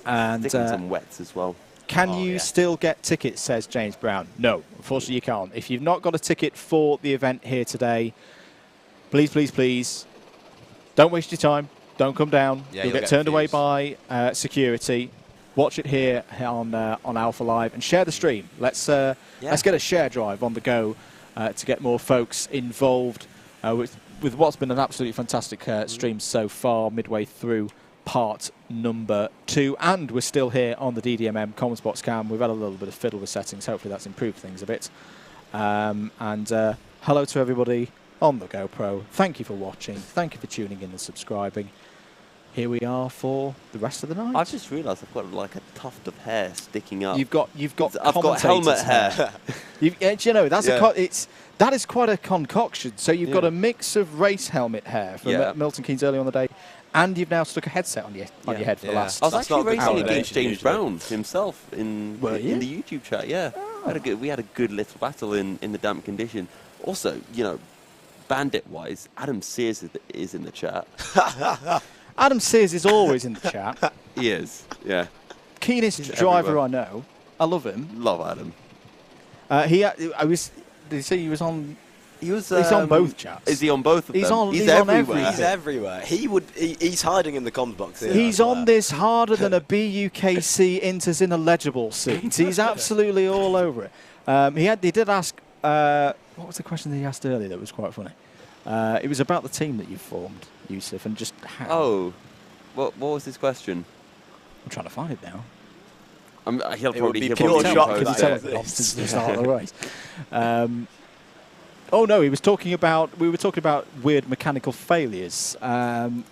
A: And
I: some wets as well.
A: Can you still get tickets, says James Brown? No, unfortunately you can't. If you've not got a ticket for the event here today, please, please, please, don't waste your time. Don't come down.
M: Yeah,
A: you'll get turned away by security. Watch it here on Alpha Live and share the stream. Let's get a share drive on the go to get more folks involved with what's been an absolutely fantastic stream so far, midway through part number 2. And we're still here on the DDMM Commons Box Cam. We've had a little bit of fiddle with settings. Hopefully that's improved things a bit. Hello to everybody on the GoPro. Thank you for watching. Thank you for tuning in and subscribing. Here we are for the rest of the night.
I: I've just realised I've got like a tuft of hair sticking up.
A: You've got
I: I've got helmet hair.
A: That is quite a concoction. So you've got a mix of race helmet hair from Milton Keynes early on the day, and you've now stuck a headset on your head for the last.
I: I was actually racing against James Brown himself in the YouTube chat. Yeah, we had a good little battle in the damp condition. Also, bandit-wise, Adam Sears is in the chat.
A: Adam Sears is always in the chat.
I: He is, yeah.
A: Keenest driver I know. I love him.
I: Love Adam.
A: Did he say he was on?
I: He's
A: on both chats.
I: Is he on both of them?
A: He's everywhere.
L: He's everywhere. He's hiding in the comms box.
A: He's on this harder than a BUKC enters in a legible seat. He's absolutely all over it. He did ask. What was the question that he asked earlier that was quite funny? It was about the team that you formed, Yusuf, and just how.
I: Oh, what was his question?
A: I'm trying to find it now.
I: He'll probably
A: pure shock because he told me off to the start of the race. Oh no, we were talking about weird mechanical failures.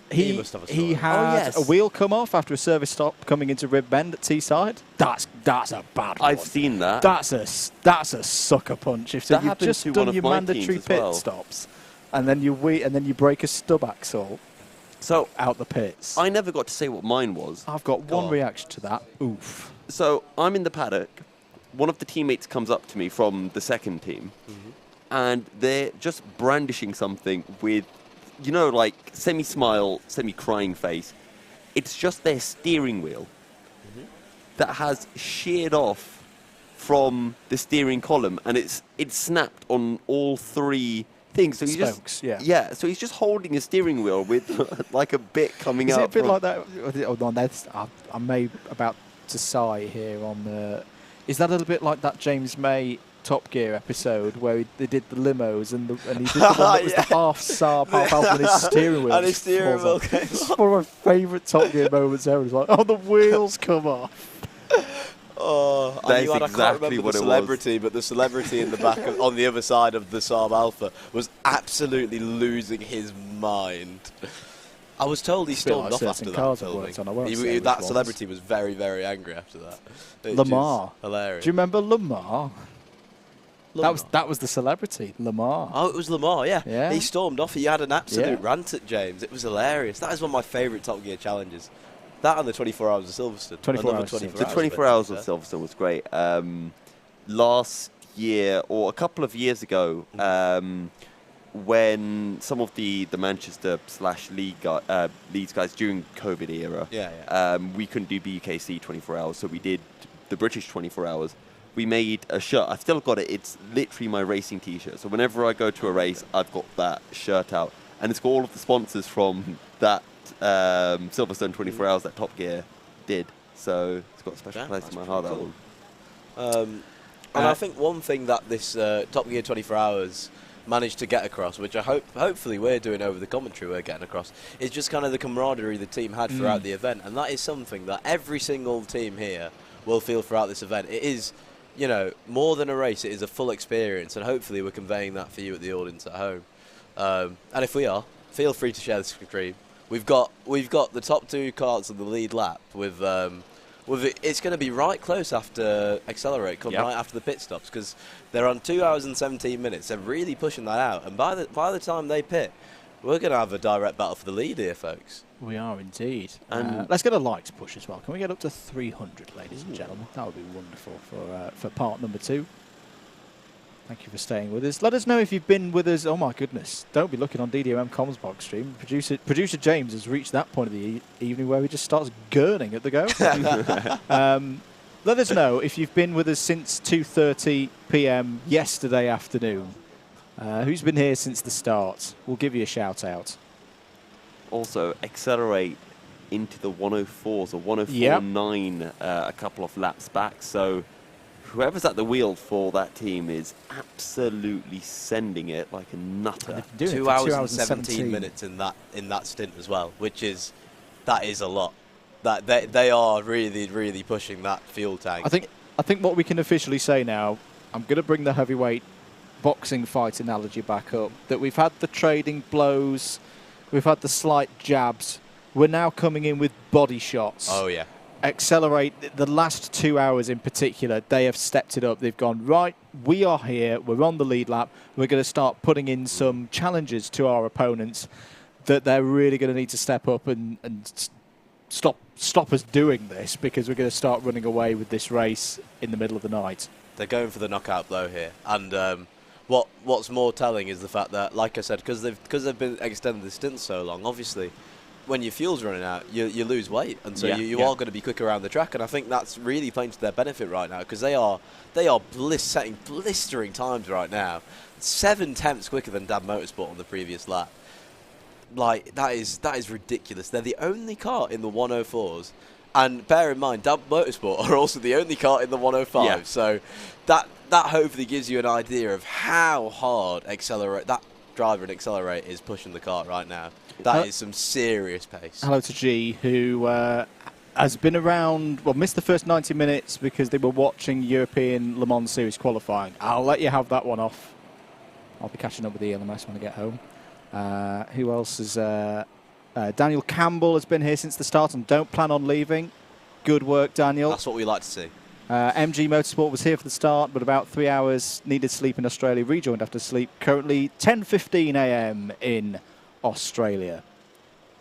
A: He had a wheel come off after a service stop coming into Rib Bend at Teesside. That's a bad one.
I: I've seen that.
A: That's a sucker punch. If you've just done your mandatory pit stops, and then you break a stub axle.
I: So
A: out the pits.
I: I never got to say what mine was.
A: I've got one reaction to that. Oof.
I: So I'm in the paddock. One of the teammates comes up to me from the second team, and they're just brandishing something with, like semi-smile, semi-crying face. It's just their steering wheel that has sheared off from the steering column, and it's snapped on all 3 things. So
A: spokes,
I: so he's just holding a steering wheel with like a bit coming out.
A: Is it a bit like that? Hold on, I may about to sigh here on the. Is that a little bit like that James May Top Gear episode where they did the limos and he did the one that was the half Saab, half Alfa, and his steering wheel.
L: And his steering wheel came
A: off. One of my favourite Top Gear moments ever. It's like, the wheels come off.
L: Oh,
I: that's
L: I
I: exactly
L: can't remember
I: what
L: the celebrity, but the celebrity in the back on the other side of the Saab Alpha was absolutely losing his mind. I was told he stormed off after that filming. That celebrity was very, very angry after that.
A: Lamar.
L: Hilarious.
A: Do you remember Lamar? That was the celebrity, Lamar.
L: Oh, it was Lamar, yeah.
A: Yeah.
L: He stormed off. He had an absolute rant at James. It was hilarious. That is one of my favourite Top Gear challenges. That and the 24 Hours of Silverstone.
A: 24 hours.
I: The 24 Hours of Silverstone was great. Last year, or a couple of years ago, when some of the Manchester / Leeds guys during COVID era, we couldn't do BUKC 24 hours, so we did the British 24 hours. We made a shirt. I've still got it. It's literally my racing T-shirt. So whenever I go to a race, I've got that shirt out, and it's got all of the sponsors from that Silverstone 24 hours that Top Gear did. So it's got a special place in my heart.
L: Cool. That one. And I think one thing that this Top Gear 24 hours managed to get across, which I hopefully we're doing over the commentary, we're getting across, is just kind of the camaraderie the team had throughout the event, and that is something that every single team here will feel throughout this event. It is, more than a race, it is a full experience, and hopefully we're conveying that for you at the audience at home. And if we are, feel free to share the screen. We've got the top 2 carts of the lead lap with it's going to be right close after Accelerate, right after the pit stops, because they're on 2 hours and 17 minutes. They're really pushing that out, and by the time they pit, we're going to have a direct battle for the lead here, folks.
A: We are indeed. And let's get a likes push as well. Can we get up to 300, ladies and gentlemen? That would be wonderful for part number 2. Thank you for staying with us. Let us know if you've been with us. Oh my goodness! Don't be looking on DDMM Comms Box stream. Producer James has reached that point of the evening where he just starts gurning at the go. Let us know if you've been with us since 2:30 p.m. yesterday afternoon. Who's been here since the start? We'll give you a shout out.
I: Also, Accelerate into the 104s or 104.9 a couple of laps back. So whoever's at the wheel for that team is absolutely sending it like a nutter.
L: 2 hours and 17 minutes in that stint as well, which is that is a lot. That they are really, really pushing that fuel tank.
A: I think what we can officially say now, I'm going to bring the heavyweight boxing fight analogy back up, that we've had the trading blows, we've had the slight jabs, we're now coming in with body shots.
L: Oh, yeah.
A: Accelerate, the last 2 hours in particular, they have stepped it up. They've gone, right, we are here, we're on the lead lap, we're going to start putting in some challenges to our opponents that they're really going to need to step up and stop us doing this, because we're going to start running away with this race in the middle of the night.
L: They're going for the knockout blow here. And what's more telling is the fact that, like I said, because they've been extending the stint so long, obviously, when your fuel's running out, you lose weight, and so you are going to be quick around the track. And I think that's really playing to their benefit right now, because they are setting blistering times right now, 7 tenths quicker than Dab Motorsport on the previous lap. Like, that is ridiculous. They're the only car in the 104s, and bear in mind, Dab Motorsport are also the only car in the 105.
I: Yeah.
L: So that hopefully gives you an idea of how hard that driver and Accelerate is pushing the car right now. That is some serious pace.
A: Hello to G, who has been around, well, missed the first 90 minutes because they were watching European Le Mans Series qualifying. I'll let you have that one off. I'll be catching up with the ELMS when I get home. Who else is... Daniel Campbell has been here since the start and don't plan on leaving. Good work, Daniel.
L: That's what we like to see.
A: MG Motorsport was here for the start, but about 3 hours needed sleep in Australia, rejoined after sleep. Currently 10:15 a.m. in Australia.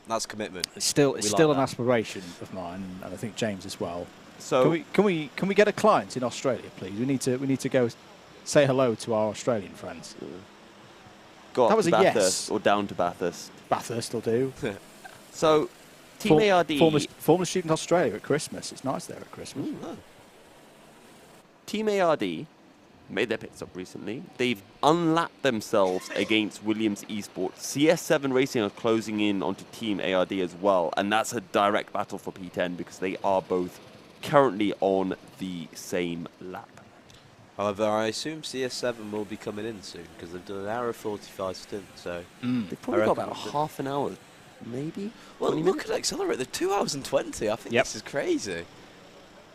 L: That's commitment.
A: It's still
L: like
A: an
L: that.
A: aspiration of mine, and I think James as well.
I: So
A: can we get a client in Australia, please? We need to go say hello to our Australian friends.
I: Got
A: That was a
I: Bathurst,
A: yes.
I: or down to Bathurst.
A: Bathurst will do.
I: So, Team ARD...
A: Former student Australia at Christmas. It's nice there at Christmas.
I: Team ARD made their pit stop recently. They've unlapped themselves against Williams Esports. CS7 Racing are closing in onto Team ARD as well, and that's a direct battle for P10 because they are both currently on the same lap.
L: However, I assume CS7 will be coming in soon because they've done an hour 45 stint. So
I: They've probably got about half an hour, maybe.
L: Well, look at Accelerate. They're 2 hours and 20. I think this is crazy.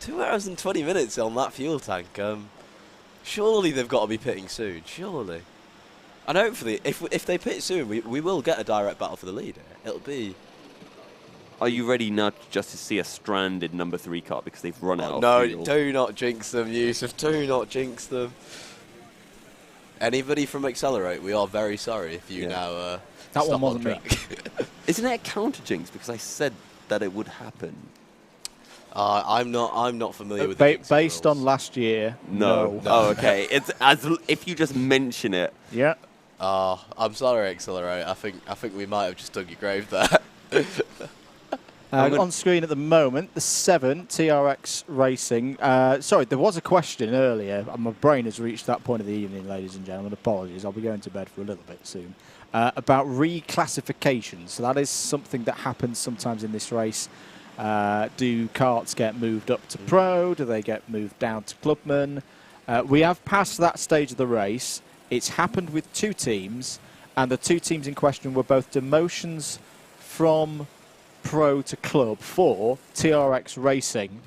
L: 2 hours and 20 minutes on that fuel tank. Surely they've got to be pitting soon. Surely. And hopefully, if they pit soon, we will get a direct battle for the lead. It'll be...
I: Are you ready now just to see a stranded number 3 car because they've run out of fuel?
L: No, do not jinx them, Yusuf. Do not jinx them. Anybody from Accelerate, we are very sorry if you now
A: that
L: stop
A: one wasn't
L: on track.
I: Isn't it a counter jinx because I said that it would happen?
L: I'm not familiar with the jinx
A: based
L: rules.
A: on last year.
I: No. Oh, okay. It's if you just mention it.
A: Yeah.
L: I'm sorry, Accelerate. I think we might have just dug your grave there.
A: On screen at the moment, the 7 TRX Racing. Sorry, there was a question earlier, and my brain has reached that point of the evening, ladies and gentlemen. Apologies, I'll be going to bed for a little bit soon. About reclassification. So that is something that happens sometimes in this race. Do karts get moved up to pro? Do they get moved down to clubman? We have passed that stage of the race. It's happened with 2 teams, and the 2 teams in question were both demotions from pro to club for TRX Racing,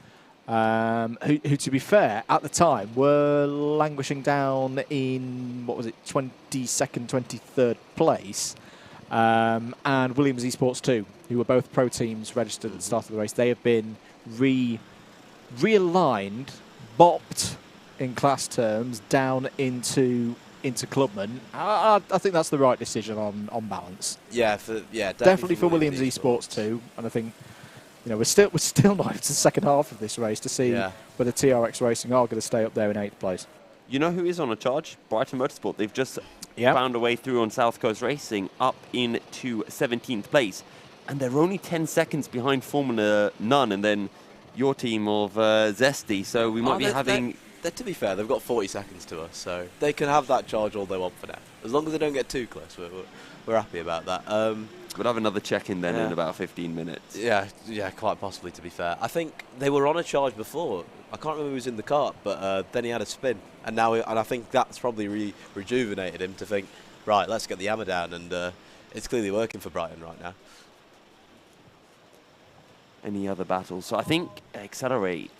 A: who, to be fair, at the time were languishing down in, 22nd, 23rd place. And Williams Esports 2, who were both pro teams registered at the start of the race, they have been realigned, bopped in class terms, down into clubman. I think that's the right decision on balance. Definitely for Williams Esports 2, and I think we're still not into the second half of this race to see whether TRX Racing are going to stay up there in 8th place.
I: You know who is on a charge? Brighton Motorsport. They've just found a way through on South Coast Racing up into 17th place. And they're only 10 seconds behind Formula None and then your team of Zesty. So we might be having...
L: To be fair, they've got 40 seconds to us, so they can have that charge all they want for now. As long as they don't get too close, we're happy about that.
I: We'll have another check-in then in about 15 minutes.
L: Yeah, quite possibly, to be fair. I think they were on a charge before. I can't remember who was in the cart, but then he had a spin. And I think that's probably rejuvenated him to think, right, let's get the hammer down. And it's clearly working for Brighton right now.
I: any other battles. So I think Accelerate,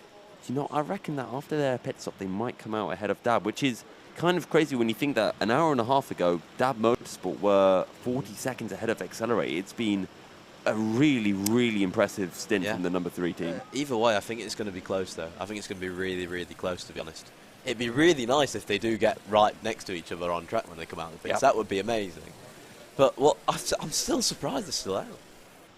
I: I reckon that after their pit stop, they might come out ahead of Dab, which is kind of crazy when you think that an hour and a half ago, Dab Motorsport were 40 seconds ahead of Accelerate. It's been a really, really impressive stint from the number 3 team.
L: Either way, I think it's going to be close, though. I think it's going to be really, really close, to be honest. It'd be really nice if they do get right next to each other on track when they come out of the pits. That would be amazing. But I'm still surprised they're still out.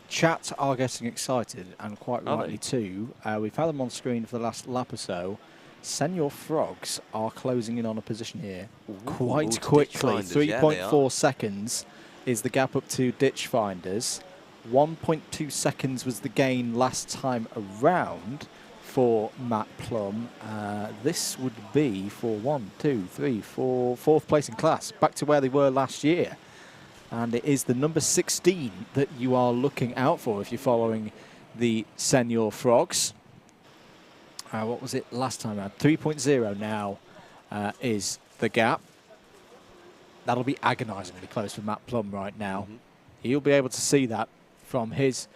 A: Chat are getting excited, and quite rightly too. We've had them on screen for the last lap or so. Senior Frogs are closing in on a position here quite quickly. 3.4 seconds is the gap up to Ditch Finders. 1.2 seconds was the gain last time around for Matt Plum. This would be for 4th place in class, back to where they were last year. And it is the number 16 that you are looking out for if you're following the Senior Frogs. What was it last time around? 3.0 now is the gap. That'll be agonisingly close for Matt Plum right now. He'll be able to see that from his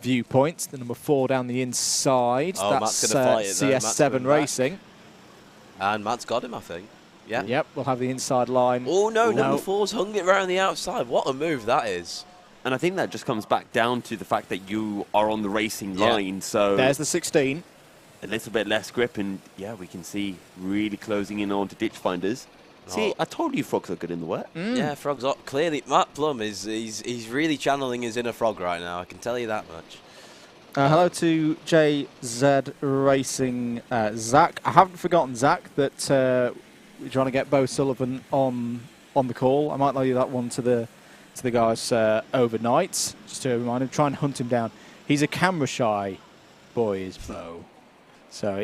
A: viewpoint. The number 4 down the inside. That's CS7 Racing.
L: And Matt's got him, I think. Yeah.
A: Yep, we'll have the inside line.
L: Oh, no, number 4's hung it around the outside. What a move that is.
I: And I think that just comes back down to the fact that you are on the racing line. So
A: there's the 16.
I: A little bit less grip, and we can see really closing in on to Ditch Finders. See, I told you Frogs are good in the wet.
L: Yeah, Frogs are. Clearly, Matt Plum he's really channeling his inner Frog right now. I can tell you that much.
A: Hello to JZ Racing, Zach. I haven't forgotten, Zach, that we're trying to get Bo Sullivan on the call. I might leave that one to the guys overnight, just to remind him. Try and hunt him down. He's a camera shy boy, is Bo. So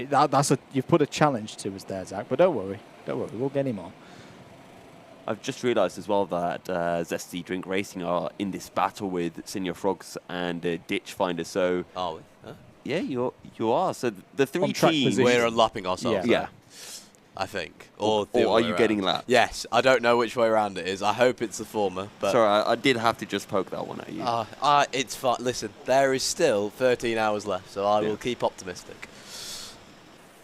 A: you've put a challenge to us there, Zach. But don't worry, we'll get him on.
I: I've just realised as well that Zesty Drink Racing are in this battle with Senior Frogs and Ditch Finder. So
L: are we? Huh?
I: Yeah, you are. So the 3 teams,
L: we're unlapping ourselves.
I: Yeah.
L: I think.
I: Or are you getting lapped?
L: Yes. I don't know which way around it is. I hope it's the former. But
I: sorry, I did have to just poke that one at you.
L: It's fine. Listen, there is still 13 hours left, so I will keep optimistic.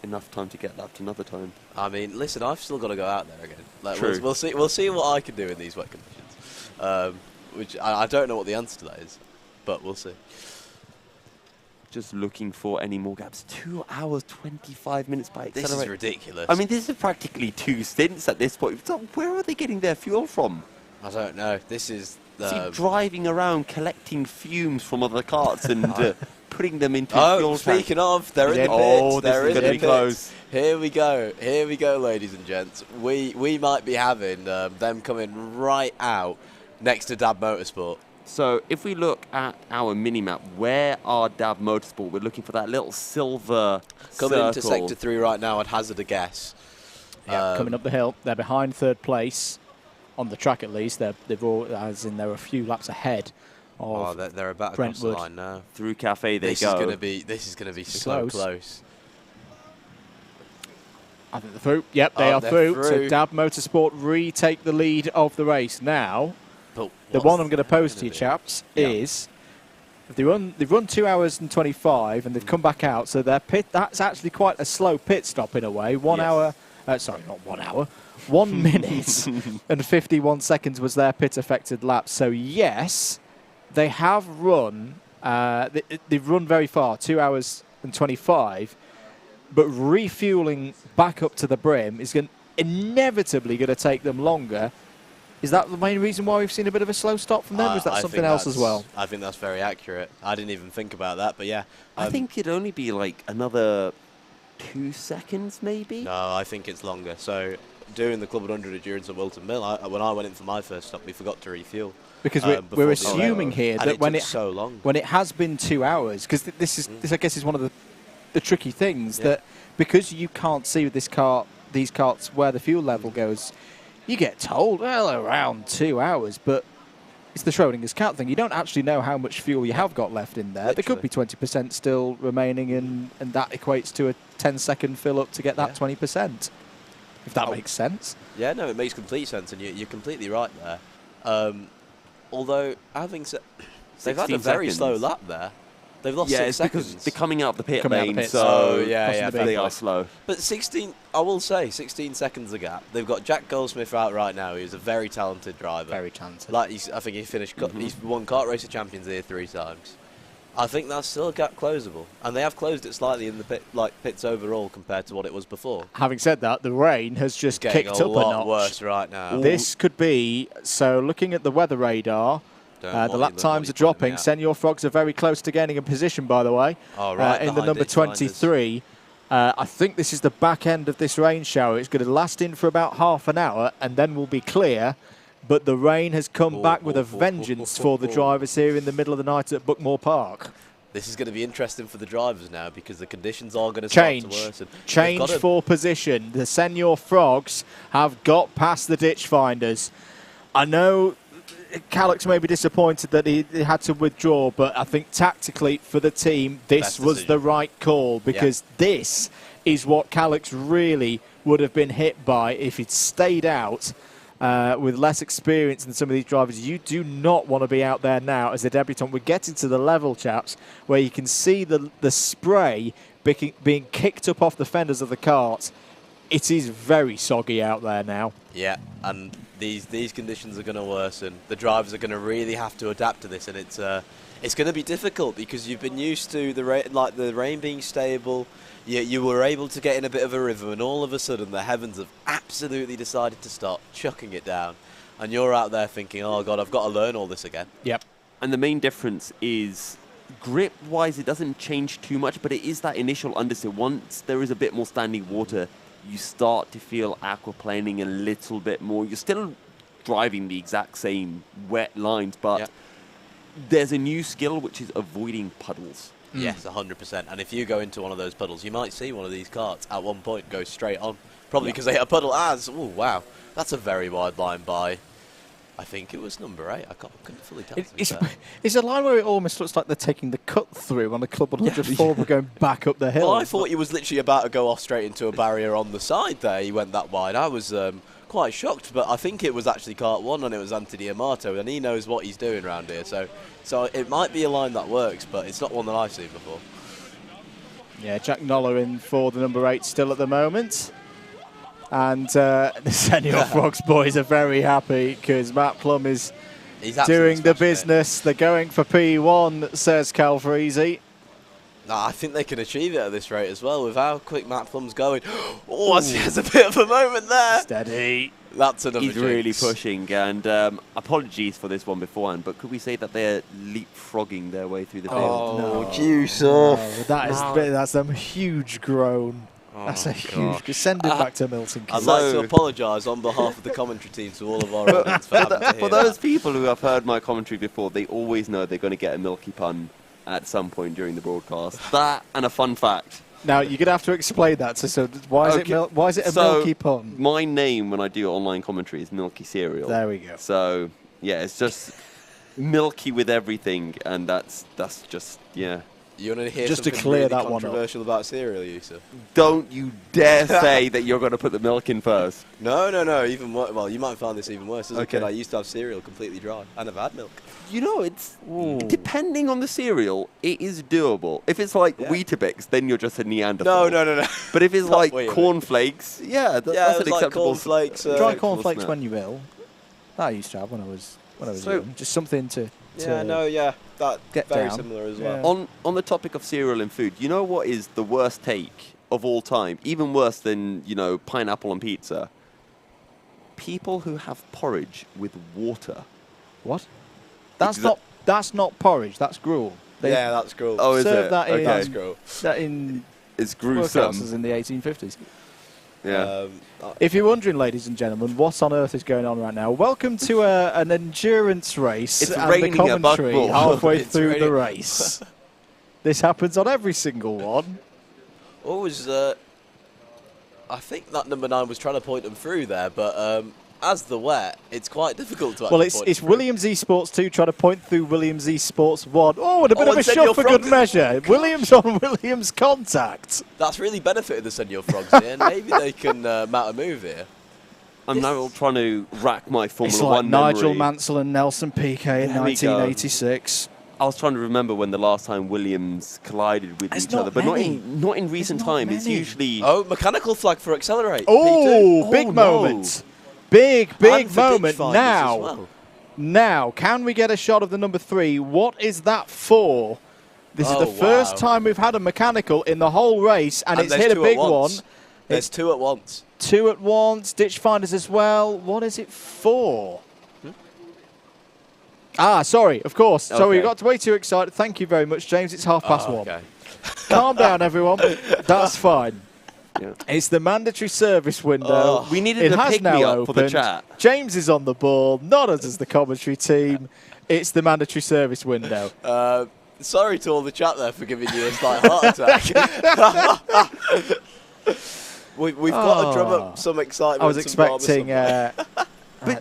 I: Enough time to get lapped another time.
L: I mean, listen, I've still got to go out there again.
I: True.
L: We'll see what I can do in these wet conditions. Which I don't know what the answer to that is, but we'll see.
I: Just looking for any more gaps. 2 hours, 25 minutes by Accelerate.
L: This is ridiculous.
I: I mean, this is practically 2 stints at this point. So where are they getting their fuel from?
L: I don't know. This is
I: driving around collecting fumes from other carts and putting them into fuel
L: speaking of, they're in the pits.
I: Oh, this is going to be close.
L: Here we go, ladies and gents. We might be having them coming right out next to Dab Motorsport.
I: So if we look at our mini-map, where are Dab Motorsport? We're looking for that little silver
L: coming
I: circle.
L: Into Sector 3 right now, I'd hazard a guess.
A: Coming up the hill. They're behind 3rd place, on the track at least. They're a few laps ahead of
L: they're about
A: Brentwood.
L: across the line now.
I: Through Cafe they
L: this
I: go.
L: This is going to be so close.
A: I think they're through. Yep, they are through. So Dab Motorsport retake the lead of the race now. The one I'm going to pose to you, chaps, is they've run 2 hours and 25, and they've come back out. So their pit, that's actually quite a slow pit stop in a way. 1 hour, sorry, not 1 hour. 1 minute and 51 seconds was their pit affected lap. So yes, they have run. They've run very far, 2 hours and 25. But refueling back up to the brim is inevitably going to take them longer. Is that the main reason why we've seen a bit of a slow stop from them, or is that something else as well?
L: I think that's very accurate. I didn't even think about that, but yeah.
I: I think it'd only be like another 2 seconds, maybe?
L: No, I think it's longer. So, doing the Club 100 endurance at Wilton Mill, when I went in for my first stop, we forgot to refuel.
A: Because we're assuming here that when it has been 2 hours, because this I guess is one of the tricky things, that because you can't see with these carts where the fuel level goes, you get told, well, around 2 hours, but it's the Schrodinger's cat thing. You don't actually know how much fuel you have got left in there. Literally. There could be 20% still remaining, and that equates to a 10-second fill-up to get that 20%, if that makes sense.
L: Yeah, no, it makes complete sense, and you're completely right there. Although, having said, they've had a very slow lap there. They've lost
I: Yeah,
L: 6
I: it's
L: seconds.
I: because they're coming out of the pit
A: Coming out
I: lane,
A: the pits.
I: so
L: they
I: are slow.
L: But 16, I will say, 16 seconds a gap. They've got Jack Goldsmith out right now. He's a very talented driver.
A: Very talented.
L: Like I think he finished. He's won Kart Racer Champions here 3 times. I think that's still a gap closable, and they have closed it slightly in the pits overall compared to what it was before.
A: Having said that, the rain has just
L: It's
A: kicked
L: getting
A: up
L: a
A: a
L: lot
A: notch.
L: worse right now.
A: This could be, so looking at the weather radar, the lap times are dropping. Senior Frogs are very close to gaining a position, by the way, in the number 23. I think this is the back end of this rain shower. It's going to last in for about half an hour and then will be clear. But the rain has come back with a vengeance for the drivers here in the middle of the night at Buckmore Park.
L: This is going to be interesting for the drivers now because the conditions are going to start to worsen.
A: Change for position. The Senior Frogs have got past the ditch finders. I know Calix may be disappointed that he had to withdraw, but I think tactically for the team, this was the right call because this is what Calix really would have been hit by if he'd stayed out. With less experience than some of these drivers, you do not want to be out there now as a debutant. We're getting to the level, chaps, where you can see the spray being kicked up off the fenders of the cart. It is very soggy out there now.
L: Yeah, and these conditions are going to worsen. The drivers are going to really have to adapt to this, and it's going to be difficult because you've been used to the rain being stable. You were able to get in a bit of a rhythm, and all of a sudden the heavens have absolutely decided to start chucking it down. And you're out there thinking, oh, God, I've got to learn all this again.
A: Yep.
I: And the main difference is, grip-wise, it doesn't change too much, but it is that initial understeer. Once there is a bit more standing water, you start to feel aquaplaning a little bit more. You're still driving the exact same wet lines, but there's a new skill, which is avoiding puddles.
L: Yes, 100%. And if you go into one of those puddles, you might see one of these carts at one point go straight on. Probably because they hit a puddle as, oh, wow, that's a very wide line by, I think it was number 8. I couldn't fully tell.
A: It's a line where it almost looks like they're taking the cut through on the Club 104 but going back up the hill.
L: Well, I thought he was literally about to go off straight into a barrier on the side there. He went that wide. I was quite shocked, but I think it was actually Kart 1 and it was Anthony Amato, and he knows what he's doing around here. So it might be a line that works, but it's not one that I've seen before.
A: Yeah, Jack Noller in for the number 8 still at the moment. And the Senior Frogs boys are very happy because Matt Plum is doing the business. They're going for P1, says Calfreezy.
L: I think they can achieve it at this rate as well with how quick Matt Plum's going. Oh, he has a bit of a moment there.
A: Steady.
L: That's another
I: He's really pushing, and apologies for this one beforehand, but could we say that they're leapfrogging their way through the field?
L: Oh, juice off.
A: That's a huge groan. That's a huge... Send it back to Milton Keynes.
L: I'd like to apologise on behalf of the commentary team to all of our audience for having to hear
I: For those people who have heard my commentary before, they always know they're going to get a milky pun at some point during the broadcast. That and a fun fact.
A: Now, you're going to have to explain that. So why is it a milky pun?
I: My name when I do online commentary is Milky Cereal.
A: There we go.
I: So, yeah, it's just milky with everything, and that's just, yeah.
L: You want to hear
A: just to
L: something
A: clear
L: really
A: that one up.
L: controversial about cereal, Yusuf?
I: Don't you dare say that you're going to put the milk in first.
L: No. Even well, you might find this even worse. As a kid, I used to have cereal completely dry. I never had milk.
I: You know, it's depending on the cereal, it is doable. If it's like Weetabix, then you're just a Neanderthal.
L: No.
I: But if it's like cornflakes, that's an
L: like
I: acceptable.
L: Cornflakes,
A: dry cornflakes when you will. That I used to have when I was young. Just something to
L: that
A: get
L: very
A: down.
L: similar as well.
A: Yeah.
I: On the topic of cereal and food, you know what is the worst take of all time? Even worse than, pineapple on pizza. People who have porridge with water.
A: What? That's not porridge. That's gruel.
L: That's gruel.
I: Oh, is it?
A: That in,
L: that's gruel.
A: That in
I: it's gruesome.
A: workhouses in the 1850s.
I: Yeah.
A: If you're wondering, ladies and gentlemen, what on earth is going on right now, welcome to an endurance race
I: It's
A: and
I: raining
A: the
I: at
A: commentary
I: Buckmore.
A: halfway
L: It's
A: through
L: raining.
A: the race. This happens on every single one.
L: Always, I think that number 9 was trying to point them through there, but as the wet, it's quite difficult to actually
A: Well,
L: point
A: it's
L: through.
A: Williams Esports 2 trying to point through Williams Esports 1. Oh, and a bit of a
L: and
A: shove
L: Senior
A: for good
L: Frogs.
A: measure. Williams on Williams contact.
L: That's really benefited the Senior Frogs here, and maybe they can mount a move here.
I: I'm now trying to rack my Formula
A: It's like
I: 1
A: Nigel
I: memory.
A: Mansell and Nelson Piquet in
I: There we go.
A: 1986.
I: I was trying to remember when the last time Williams collided with each other, but not in recent time. It's usually
L: mechanical flag for accelerate.
A: Oh,
L: P2.
A: big moment. Big
L: And for
A: moment
L: ditch finders
A: now.
L: as well.
A: Now, can we get a shot of the number 3? What is that for? This is the first time we've had a mechanical in the whole race, and it's hit a big one.
L: There's 2 at once.
A: 2 at once. Ditch finders as well. What is it for? Ah, sorry, of course. Okay. Sorry, you got way too excited. Thank you very much, James. It's 1:30.
L: Okay.
A: Calm down, everyone. That's fine. Yeah. It's the mandatory service window.
I: We needed a pick-me-up for the chat.
A: James is on the ball, not us as the commentary team. It's the mandatory service window.
L: Sorry to all the chat there for giving you a slight heart attack. We've got to drum up some excitement.
A: I was expecting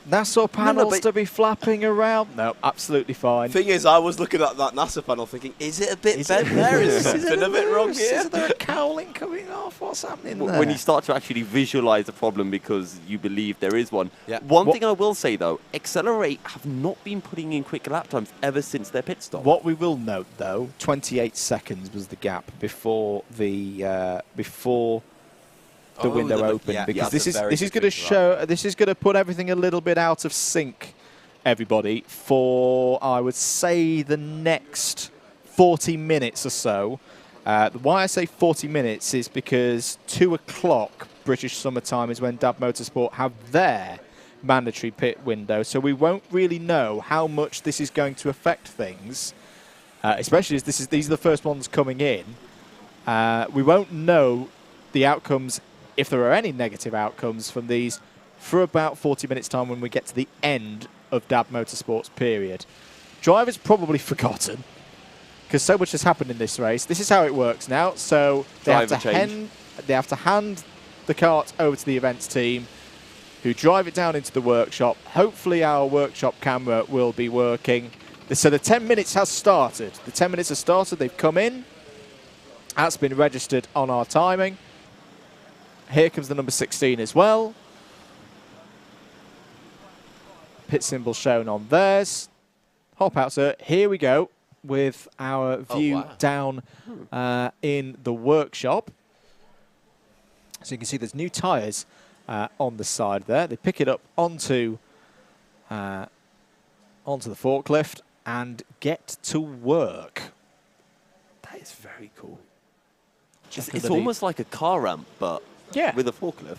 A: NASA panels to be flapping around. No, absolutely fine.
L: Thing is, I was looking at that NASA panel thinking, is it a bit bent there? Is something a bit wrong here?
A: Is there a cowling coming off? What's happening there?
I: When you start to actually visualize the problem because you believe there is one. Yeah. One thing I will say, though, Accelerate have not been putting in quick lap times ever since their pit stop.
A: What we will note, though, 28 seconds was the gap before the window opened, because this is going to show, this is going to put everything a little bit out of sync, everybody, for I would say the next 40 minutes or so. Why I say 40 minutes is because 2 o'clock British summertime is when DAB Motorsport have their mandatory pit window, so we won't really know how much this is going to affect things, especially as these are the first ones coming in. We won't know the outcomes, if there are any negative outcomes from these, for about 40 minutes time when we get to the end of DAB Motorsport's period. Drivers probably forgotten, because so much has happened in this race. This is how it works now. So they have to hand the kart over to the events team, who drive it down into the workshop. Hopefully our workshop camera will be working. So the 10 minutes has started. The 10 minutes has started. They've come in. That's been registered on our timing. Here comes the number 16 as well. Pit symbol shown on theirs. Hop out, sir. Here we go with our view down in the workshop. So you can see there's new tyres on the side there. They pick it up onto the forklift and get to work.
I: That is very cool. It's almost like a car ramp, but with a forklift.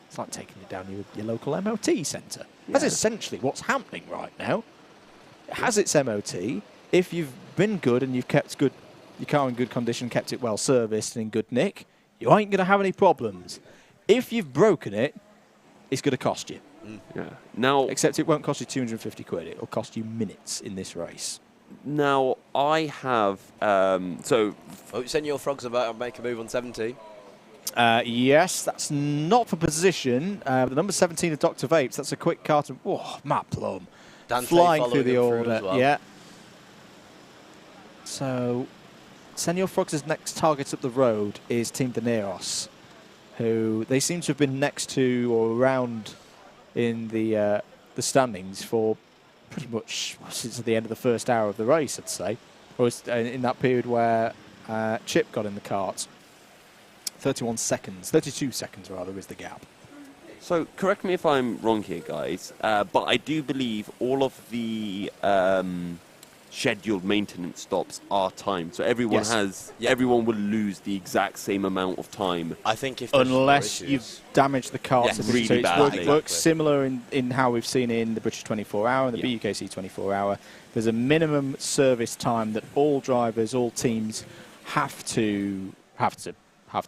A: It's like taking it down your local MOT centre. That's essentially what's happening right now. It has its MOT. If you've been good and you've kept your car in good condition, kept it well serviced and in good nick, you ain't going to have any problems. If you've broken it, it's going to cost you.
I: Yeah. Now,
A: except it won't cost you 250 quid. It'll cost you minutes in this race.
I: Now, I have...
L: Senor Frog's about to make a move on 17.
A: Yes, that's not for position. The number 17 of Dr. Vapes, that's a quick kart. Oh, Matt Plum.
L: Dante
A: flying through the order.
L: as well.
A: Yeah. So, Senor Frog's next target up the road is Team De Neros, who they seem to have been next to or around in the standings for pretty much since the end of the first hour of the race, I'd say. Or in that period where Chip got in the kart. 32 seconds rather is the gap.
I: So, correct me if I'm wrong here, guys, but I do believe all of the scheduled maintenance stops are timed. So everyone everyone will lose the exact same amount of time.
L: I think if
A: unless you've damaged the kart.
I: Yes, really badly.
A: It works similar in how we've seen in the British 24 Hour and the BUKC 24 Hour. There's a minimum service time that all drivers, all teams have to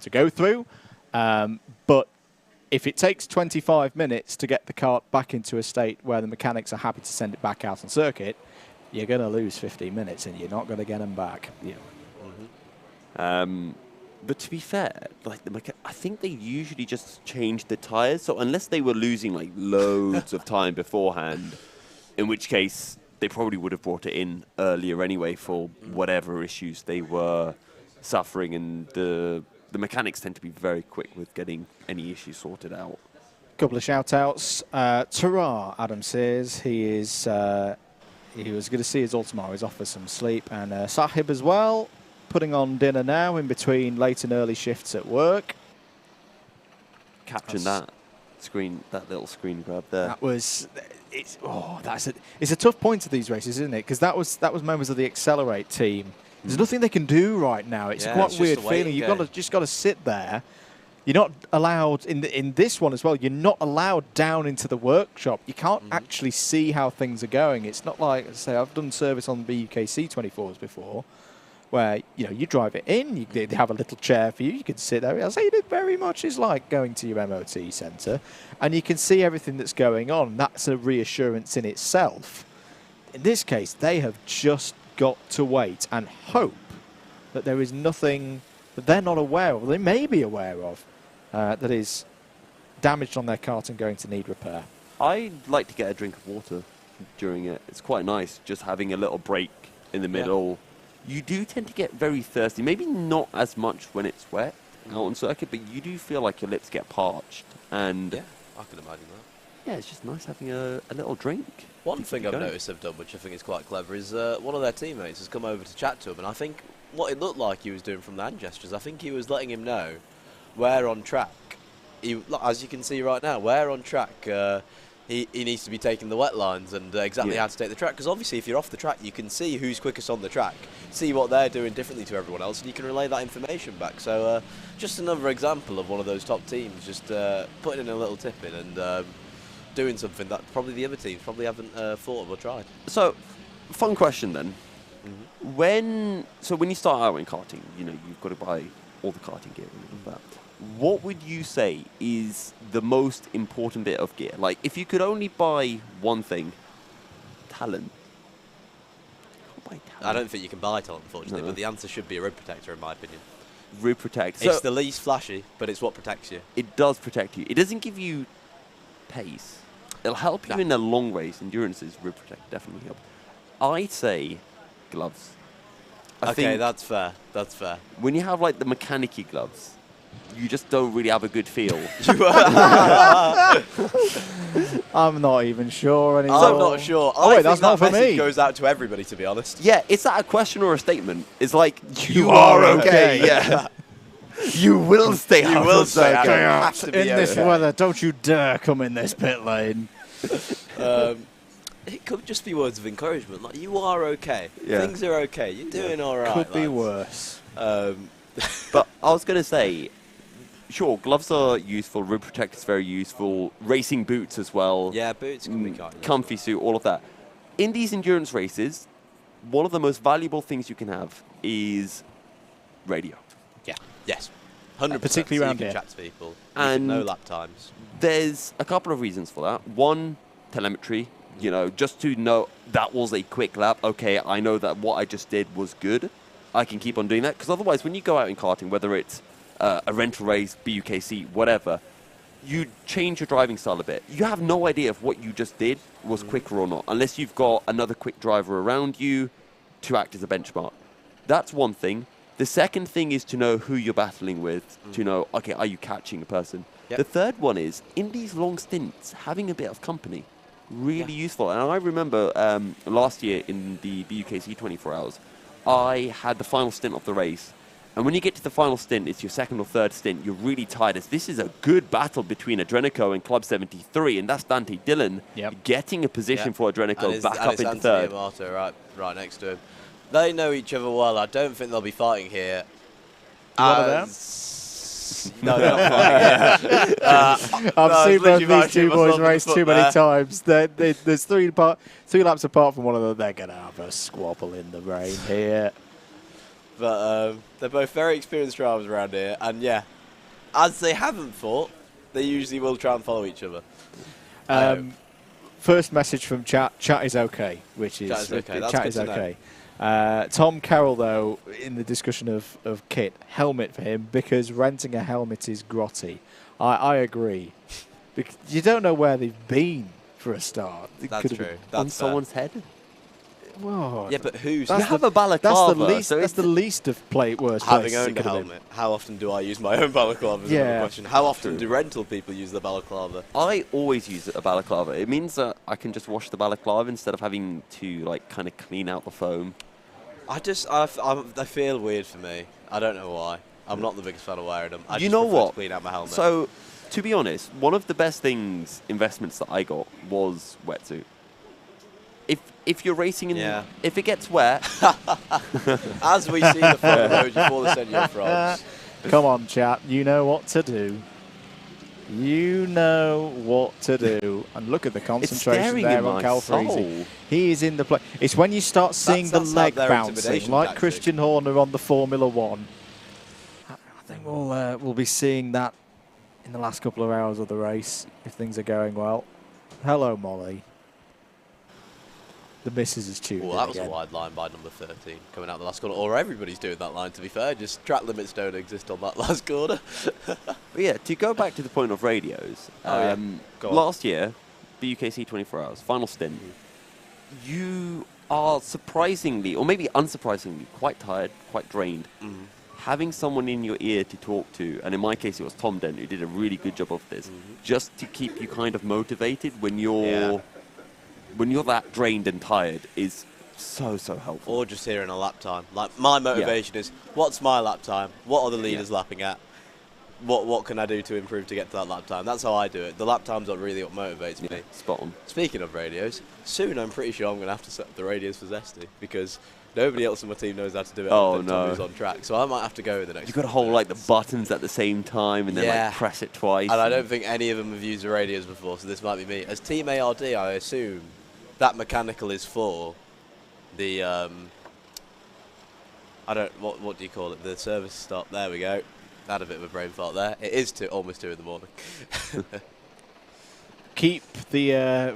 A: go through. But if it takes 25 minutes to get the kart back into a state where the mechanics are happy to send it back out on circuit, you're going to lose 15 minutes and you're not going to get them back.
I: Yeah. But to be fair, I think they usually just change the tyres. So unless they were losing like loads of time beforehand, in which case they probably would have brought it in earlier anyway for whatever issues they were suffering, and the mechanics tend to be very quick with getting any issues sorted out.
A: Couple of shout-outs. Terrar, Adam says, he is he was going to see his all tomorrow. He's off for some sleep. And Sahib as well, putting on dinner now in between late and early shifts at work.
I: Capturing that little screen grab there.
A: That was... It's a tough point to these races, isn't it? Because that was members of the Accelerate team. There's nothing they can do right now. It's a quite weird feeling. You've just got to sit there. You're not allowed in this one as well. You're not allowed down into the workshop. You can't actually see how things are going. It's not like, say, I've done service on BUKC 24s before, where you drive it in. They have a little chair for you. You can sit there. I'll say it very much is like going to your MOT centre, and you can see everything that's going on. That's a reassurance in itself. In this case, they have just got to wait and hope that there is nothing that they're not aware of, they may be aware of, that is damaged on their cart and going to need repair.
I: I like to get a drink of water during it. It's quite nice just having a little break in the middle. You do tend to get very thirsty, maybe not as much when it's wet out on circuit, but you do feel like your lips get parched. And
M: yeah, I can imagine that.
I: Yeah, it's just nice having a little drink.
M: One thing I've noticed they've done, which I think is quite clever, is one of their teammates has come over to chat to him, and I think what it looked like he was doing from the hand gestures, I think he was letting him know where on track, as you can see right now, where on track he needs to be taking the wet lines and exactly how to take the track. Because obviously if you're off the track, you can see who's quickest on the track, see what they're doing differently to everyone else, and you can relay that information back. So just another example of one of those top teams just putting in a little tip in and doing something that probably the other teams probably haven't thought of or tried.
I: So, fun question then. When you start out in karting, you've got to buy all the karting gear and all that. What would you say is the most important bit of gear? Like, if you could only buy one thing, talent.
M: I don't think you can buy talent, unfortunately, but the answer should be a rib protector, in my opinion.
I: Rib protector.
M: It's the least flashy, but it's what protects you.
I: It does protect you. It doesn't give you pace. It'll help you in a long race. Endurance is rib protector, definitely help. I'd say gloves. I think
M: that's fair. That's fair.
I: When you have like the mechanic-y gloves, you just don't really have a good feel.
A: I'm not even sure anymore.
M: I'm not sure.
A: Oh, wait, that's not for me.
M: It goes out to everybody, to be honest.
I: Yeah, is that a question or a statement? It's like, you are okay. Yeah. You will stay out.
M: You will stay out.
A: Have to be in this weather, don't you dare come in this pit lane.
M: It could just be words of encouragement, like, you are okay.
I: Yeah.
M: Things are okay. You're doing all right.
A: Could be worse.
I: But I was going to say, sure, gloves are useful, rib protectors very useful, racing boots as well.
M: Yeah, boots can be kind of
I: comfy suit, all of that. In these endurance races, one of the most valuable things you can have is radio.
M: Yeah. Yes. 100%.
A: Particularly around
M: you
A: here.
M: can chat to people.
I: And
M: no lap times.
I: There's a couple of reasons for that. One, telemetry. Just to know that was a quick lap. Okay, I know that what I just did was good. I can keep on doing that. Because otherwise, when you go out in karting, whether it's a rental race, BUKC, whatever, you change your driving style a bit. You have no idea if what you just did was quicker or not, unless you've got another quick driver around you to act as a benchmark. That's one thing. The second thing is to know who you're battling with, to know, okay, are you catching a person?
M: Yep.
I: The third one is, in these long stints, having a bit of company. Really useful. And I remember last year in the BUKC 24 Hours, I had the final stint of the race. And when you get to the final stint, it's your second or third stint, you're really tired. This is a good battle between Adrenico and Club 73, and that's Dante Dillon getting a position for Adrenico back up into third.
M: Amato right next to him. They know each other well. I don't think they'll be fighting here.
A: One of them?
M: No, they're not fighting.
A: I've seen both these two boys race too many times. There's three laps apart from one of them. They're going to have a squabble in the rain here.
M: But they're both very experienced drivers around here. And yeah, as they haven't fought, they usually will try and follow each other.
A: First message from chat. Chat is okay, which is
M: chat is okay.
A: Tom Carroll, though, in the discussion of kit, helmet for him, because renting a helmet is grotty. I agree. You don't know where they've been for a start.
M: That's true.
I: On someone's head?
A: Whoa.
M: Yeah, but who's...
I: You have a balaclava.
A: That's the least of worst
M: Having
A: places
M: owned a helmet, how often do I use my own balaclava? Is another question. How often do rental people use the balaclava?
I: I always use a balaclava. It means that I can just wash the balaclava instead of having to like kind of clean out the foam.
M: They feel weird for me. I don't know why. I'm not the biggest fan of wearing them.
I: You know what?
M: To clean out my helmet.
I: So, to be honest, one of the best investments that I got was wetsuit. If you're racing in, if it gets wet,
M: as we see the frog emoji for the Senor Frogs.
A: Come on, chat. You know what to do. You know what to do. And look at the concentration there on Calfreezy. He is in the play. It's when you start seeing the leg bouncing, like Christian Horner on the Formula One. I think we'll be seeing that in the last couple of hours of the race if things are going well. Hello, Molly. The missus is tuned.
M: Well, that was a wide line by number 13 coming out the last corner. Or everybody's doing that line, to be fair. Just track limits don't exist on that last corner.
I: But yeah, to go back to the point of radios. Last year, the UKC 24 Hours, final stint, you are surprisingly, or maybe unsurprisingly, quite tired, quite drained. Having someone in your ear to talk to, and in my case it was Tom Dent, who did a really good job of this, just to keep you kind of motivated when you're... When you're that drained and tired is so helpful.
M: Or just hearing a lap time. Like, my motivation is, what's my lap time? What are the leaders lapping at? What can I do to improve to get to that lap time? That's how I do it. The lap times are really what motivates me.
I: Spot on.
M: Speaking of radios, soon I'm pretty sure I'm going to have to set up the radios for Zesty because nobody else in my team knows how to do it other than Tom who's on track. So I might have to go with the next.
I: You've got to hold like the buttons at the same time and then like press it twice.
M: And I don't think any of them have used the radios before, so this might be me. As Team ARD, I assume that mechanical is for the what do you call it? The service stop. There we go. Had a bit of a brain fart there. It is almost 2 in the morning.
A: Keep the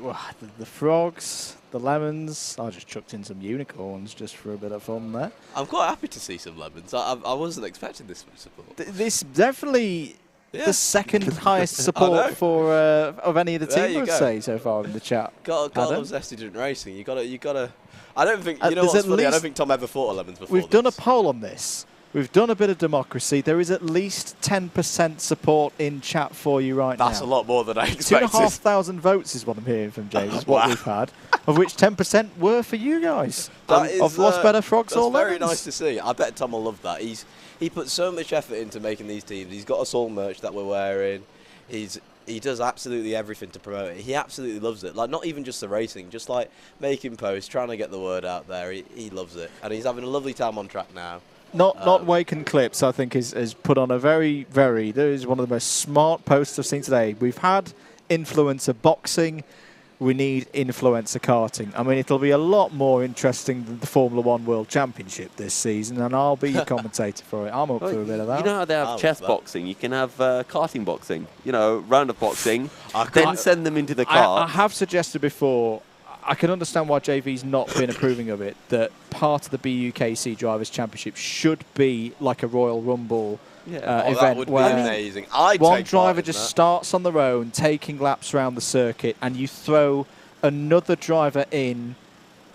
A: frogs, the lemons. I just chucked in some unicorns just for a bit of fun there.
M: I'm quite happy to see some lemons. I wasn't expecting this much support.
A: This definitely the second highest support for of any of the team, I'd say, so far in the chat.
M: Got love Zesty Drink Racing. You gotta. I don't think you know what's funny. I don't think Tom ever thought of lemons before.
A: We've done a poll on this. We've done a bit of democracy. There is at least 10% support in chat for you right now.
M: That's a lot more than I expected.
A: 2,500 votes is what I'm hearing from James, is what we've had, of which 10% were for you guys. Of what's better, frogs or lemons?
M: That's very nice to see. I bet Tom will love that. He put so much effort into making these teams. He's got us all merch that we're wearing. He does absolutely everything to promote it. He absolutely loves it. Like, not even just the racing, just like making posts, trying to get the word out there. He loves it. And he's having a lovely time on track now.
A: Not Waken Clips, I think, is put on a very, very... There is one of the most smart posts I've seen today. We've had influencer boxing. We need influencer karting. I mean, it'll be a lot more interesting than the Formula One World Championship this season, and I'll be your commentator for it. I'm up for a bit of that.
I: You know how they have chess boxing? You can have karting boxing. You know, round of boxing. Then send them into the car.
A: I have suggested before... I can understand why JV's not been approving of it, that part of the BUKC Drivers' Championship should be like a Royal Rumble event
M: that would
A: where
M: be amazing.
A: one driver just starts on their own, taking laps around the circuit, and you throw another driver in.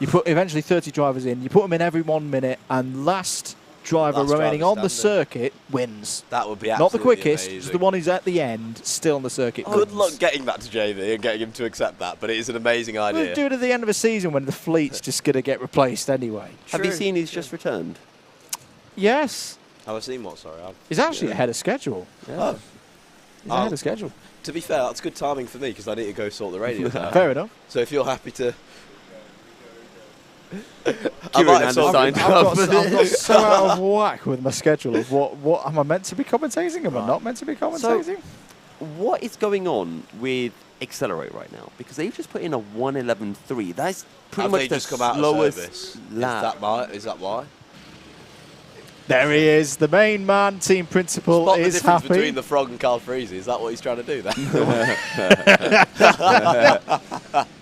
A: You put eventually 30 drivers in. You put them in every 1 minute, and last driver remaining on the circuit wins.
M: That would be
A: not the quickest,
M: amazing.
A: just the one who's at the end, still on the circuit.
M: Good luck getting that to JV and getting him to accept that, but it is an amazing idea.
A: We'll do it at the end of a season when the fleet's just going to get replaced anyway.
I: Have you seen he's just returned?
A: Yes.
M: Have I seen what? Sorry.
A: He's actually ahead of schedule.
M: Yeah.
A: He's ahead of schedule.
M: To be fair, that's good timing for me because I need to go sort the radios out.
A: Fair enough.
M: So if you're happy to...
A: I've got so out of whack with my schedule of what am I meant to be commentating? Am I not meant to be commentating?
I: So, what is going on with Accelerate right now? Because they've just put in a 1:11.3. That's pretty much the slowest lap.
M: Is that why?
A: There he is, the main man, team principal
M: Spot
A: is
M: the difference
A: happy.
M: between the frog and Carl Freezy. Is that what he's trying to do there?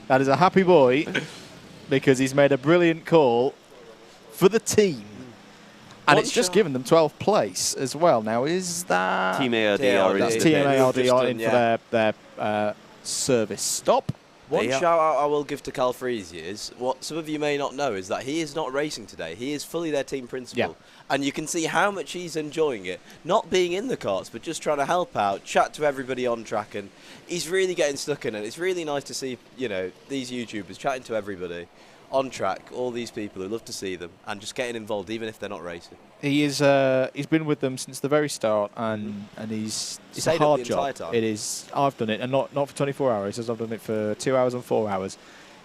A: That is a happy boy. Because he's made a brilliant call for the team. And it's just given them 12th place as well. Now, is that...
I: Team ARD
A: Team ARD are in for their service stop.
L: One shout out I will give to Cal Freezy is, what some of you may not know is that he is not racing today. He is fully their team principal. And you can see how much he's enjoying it. Not being in the karts, but just trying to help out, chat to everybody on track. And he's really getting stuck in it. It's really nice to see, you know, these YouTubers chatting to everybody on track, all these people who love to see them, and just getting involved, even if they're not racing.
A: He is. He's been with them since the very start, and it's a hard job. It is. I've done it, and not for 24 hours. As I've done it for 2 hours and 4 hours.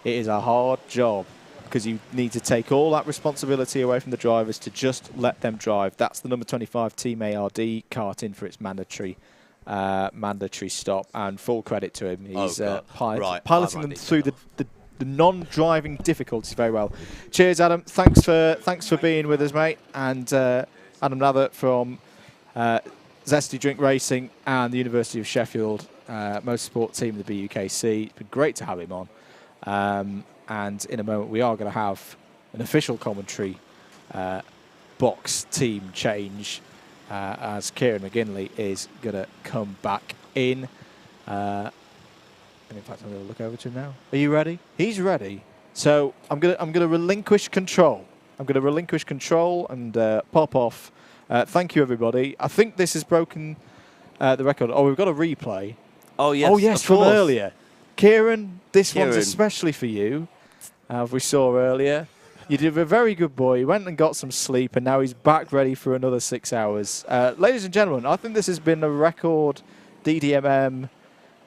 A: It is a hard job because you need to take all that responsibility away from the drivers to just let them drive. That's the number 25 Team ARD Karting for its mandatory stop, and full credit to him. He's piloting them through the non-driving difficulties very well. Cheers, Adam. Thanks for being with us, mate. And Adam Nather from Zesty Drink Racing and the University of Sheffield Motorsport team, the BUKC. It's been great to have him on. And in a moment, we are going to have an official commentary box team change as Kieran McGinley is going to come back in. In fact, I'm going to look over to him now. Are you ready? He's ready. So I'm going to relinquish control. I'm going to relinquish control and pop off. Thank you, everybody. I think this has broken the record. Oh, we've got a replay.
I: Oh, yes.
A: Oh, yes, from earlier. Kieran, this one's especially for you. As we saw earlier. You did a very good boy. He went and got some sleep, and now he's back ready for another 6 hours. Ladies and gentlemen, I think this has been a record DDMM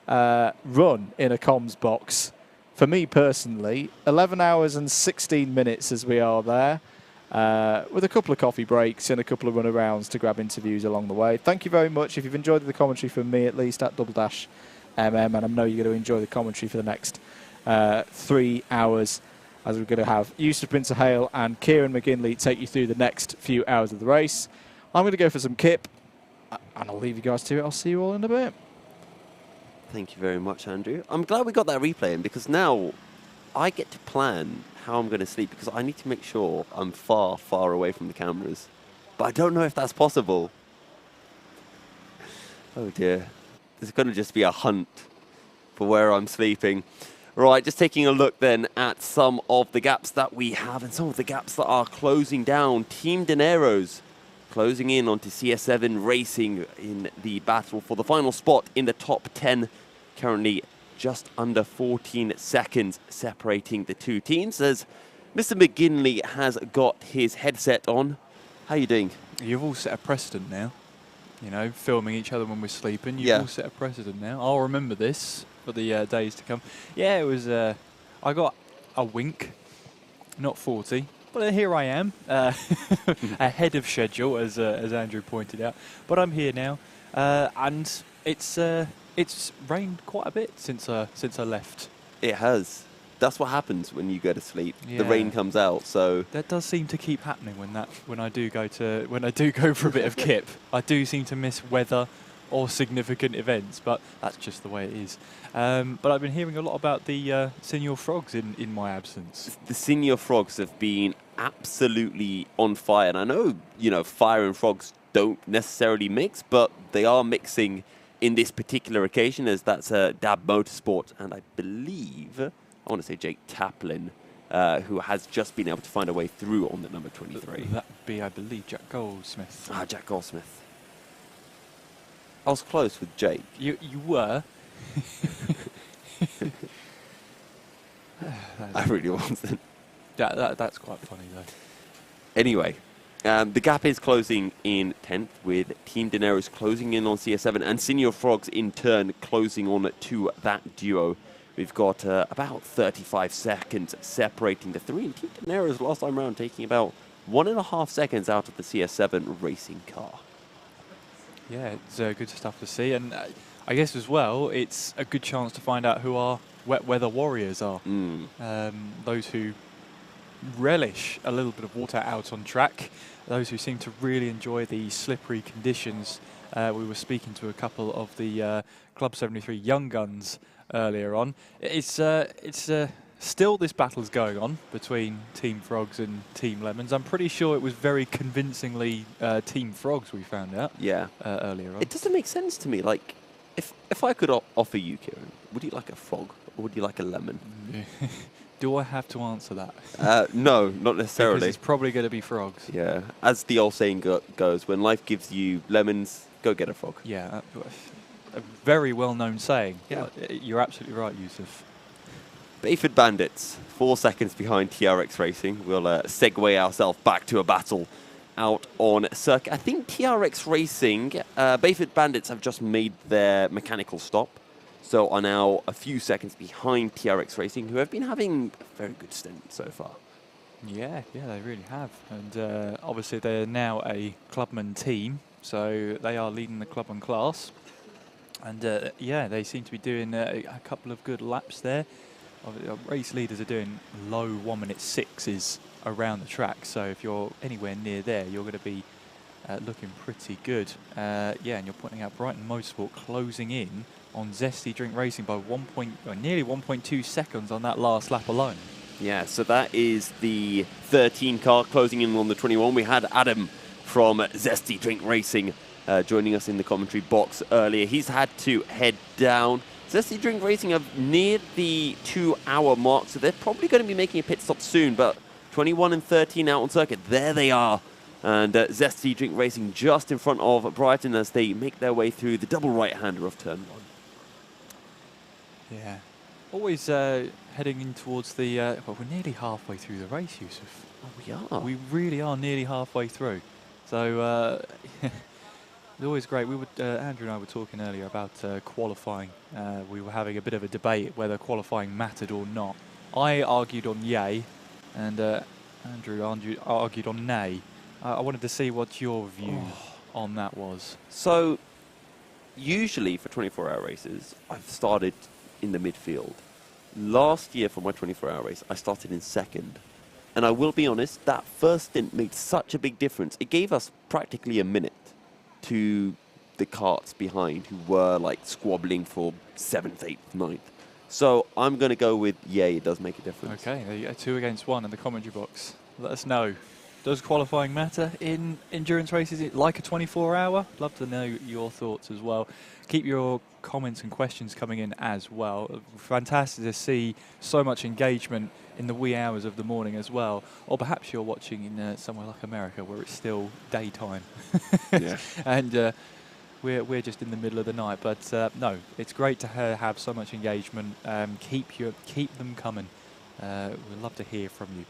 A: run in a comms box. For me personally, 11 hours and 16 minutes as we are there, with a couple of coffee breaks and a couple of runarounds to grab interviews along the way. Thank you very much. If you've enjoyed the commentary from me, at least at _MM, and I know you're going to enjoy the commentary for the next 3 hours, as we're going to have Yusuf Bin Sahel and Kieran McGinley take you through the next few hours of the race. I'm going to go for some kip, and I'll leave you guys to it. I'll see you all in a bit.
I: Thank you very much, Andrew. I'm glad we got that replay in, because now I get to plan how I'm going to sleep, because I need to make sure I'm far, far away from the cameras. But I don't know if that's possible. Oh dear. There's going to just be a hunt for where I'm sleeping. Right, just taking a look then at some of the gaps that we have and some of the gaps that are closing down. Team Dineros closing in onto CS7 Racing in the battle for the final spot in the top 10. Currently just under 14 seconds separating the two teams as Mr. McGinley has got his headset on. How are you doing?
C: You've all set a precedent now. You know, filming each other when we're sleeping. You've all set a precedent now. I'll remember this for the days to come. Yeah, it was... I got a wink, not 40. But here I am, ahead of schedule, as Andrew pointed out. But I'm here now, and it's rained quite a bit since I left.
I: It has. That's what happens when you go to sleep. Yeah. The rain comes out. So
C: that does seem to keep happening when I do go for a bit of kip. I do seem to miss weather or significant events, but that's just the way it is. But I've been hearing a lot about the Senior Frogs in my absence.
I: The Senior Frogs have been absolutely on fire. And I know, you know, fire and frogs don't necessarily mix, but they are mixing in this particular occasion, as that's Dab Motorsport. And I believe, I want to say Jake Taplin, who has just been able to find a way through on the number 23.
C: That would be, I believe, Jack Goldsmith.
I: Ah, Jack Goldsmith. I was close with Jake.
C: You were.
I: I really wasn't.
C: That's quite funny, though.
I: Anyway, the gap is closing in 10th, with Team Dineros closing in on CS7 and Senior Frogs in turn closing on to that duo. We've got about 35 seconds separating the three, and Team Dineros last time round taking about 1.5 seconds out of the CS7 racing car.
C: Yeah, it's good stuff to see, and I guess as well, it's a good chance to find out who our wet weather warriors are. Those who relish a little bit of water out on track, those who seem to really enjoy the slippery conditions. We were speaking to a couple of the Club 73 young guns earlier on. It's still this battle's going on between Team Frogs and Team Lemons. I'm pretty sure it was very convincingly Team Frogs we found out earlier on.
I: It doesn't make sense to me. Like, if I could offer you, Kieran, would you like a frog or would you like a lemon?
C: Do I have to answer that?
I: No, not necessarily.
C: Because it's probably going to be frogs.
I: Yeah, as the old saying goes, when life gives you lemons, go get a frog.
C: Yeah, a very well-known saying.
I: Yeah.
C: You're absolutely right, Yusuf.
I: Bayford Bandits, 4 seconds behind TRX Racing. We'll segue ourselves back to a battle out on circuit. I think TRX Racing, Bayford Bandits have just made their mechanical stop, so are now a few seconds behind TRX Racing, who have been having a very good stint so far.
C: Yeah, they really have. And obviously they're now a clubman team, so they are leading the clubman class. And yeah, they seem to be doing a couple of good laps there. Race leaders are doing low 1:06s around the track, so if you're anywhere near there, you're going to be looking pretty good. Yeah, and you're pointing out Brighton Motorsport closing in on Zesty Drink Racing by nearly 1.2 seconds on that last lap alone.
I: Yeah, so that is the 13 car closing in on the 21. We had Adam from Zesty Drink Racing joining us in the commentary box earlier. He's had to head down. Zesty Drink Racing have neared the 2-hour mark, so they're probably going to be making a pit stop soon, but 21 and 13 out on circuit, there they are. And Zesty Drink Racing just in front of Brighton as they make their way through the double right-hander of turn 1.
C: Yeah. Always heading in towards the... well, we're nearly halfway through the race, Yusuf.
I: Oh, we are.
C: We really are nearly halfway through. So... it's always great. We would, Andrew and I were talking earlier about qualifying. We were having a bit of a debate whether qualifying mattered or not. I argued on yay, and Andrew argued on nay. I wanted to see what your view on that was.
I: So, usually for 24-hour races, I've started in the midfield. Last year for my 24-hour race, I started in second. And I will be honest, that first stint made such a big difference. It gave us practically a minute to the carts behind who were like squabbling for 7th, 8th, 9th. So I'm going to go with yay, it does make a difference.
C: Okay, there you go, 2 against 1 in the commentary box. Let us know. Does qualifying matter in endurance races? Is it like a 24-hour? Love to know your thoughts as well. Keep your comments and questions coming in as well. Fantastic to see so much engagement in the wee hours of the morning as well. Or perhaps you're watching in somewhere like America where it's still daytime.
I: Yeah.
C: And we're just in the middle of the night. But no, it's great to have so much engagement. Keep them coming. We'd love to hear from you.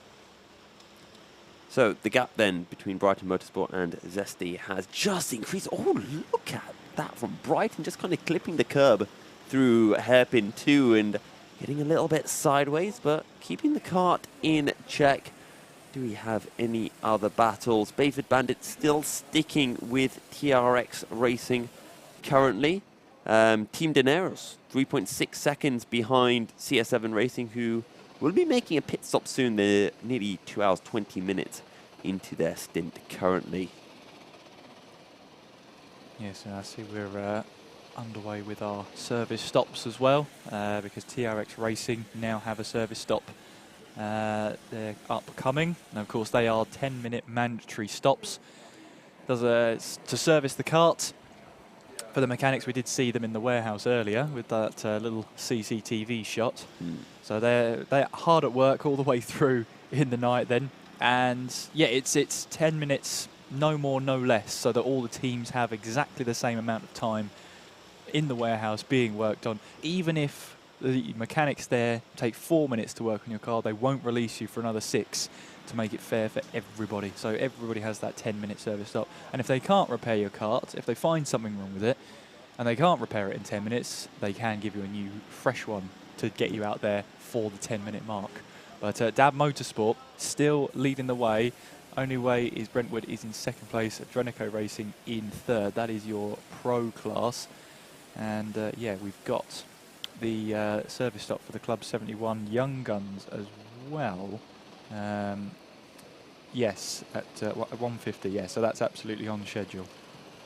I: So the gap then between Brighton Motorsport and Zesty has just increased. Oh, look at that from Brighton, just kind of clipping the curb through hairpin 2 and getting a little bit sideways, but keeping the kart in check. Do we have any other battles? Bayford Bandits still sticking with TRX Racing currently. Team Dineros, 3.6 seconds behind CS7 Racing, who will be making a pit stop soon. They're nearly 2 hours, 20 minutes into their stint currently.
C: Yes, I see we're underway with our service stops as well, because TRX Racing now have a service stop. They're upcoming, and of course they are 10-minute mandatory stops. To service the kart. For the mechanics, we did see them in the warehouse earlier with that little CCTV shot. So they're hard at work all the way through in the night then. And yeah, it's 10 minutes, no more, no less, so that all the teams have exactly the same amount of time in the warehouse being worked on. Even if the mechanics there take 4 minutes to work on your car, they won't release you for another 6 to make it fair for everybody. So everybody has that 10-minute service stop. And if they can't repair your kart, if they find something wrong with it, and they can't repair it in 10 minutes, they can give you a new, fresh one to get you out there for the 10-minute mark. But Dab Motorsport still leading the way. Only way is Brentwood is in second place, Drenico Racing in third. That is your pro class. And yeah, we've got the service stop for the Club 71 Young Guns as well. Yes, at 1:50. Yeah, so that's absolutely on schedule.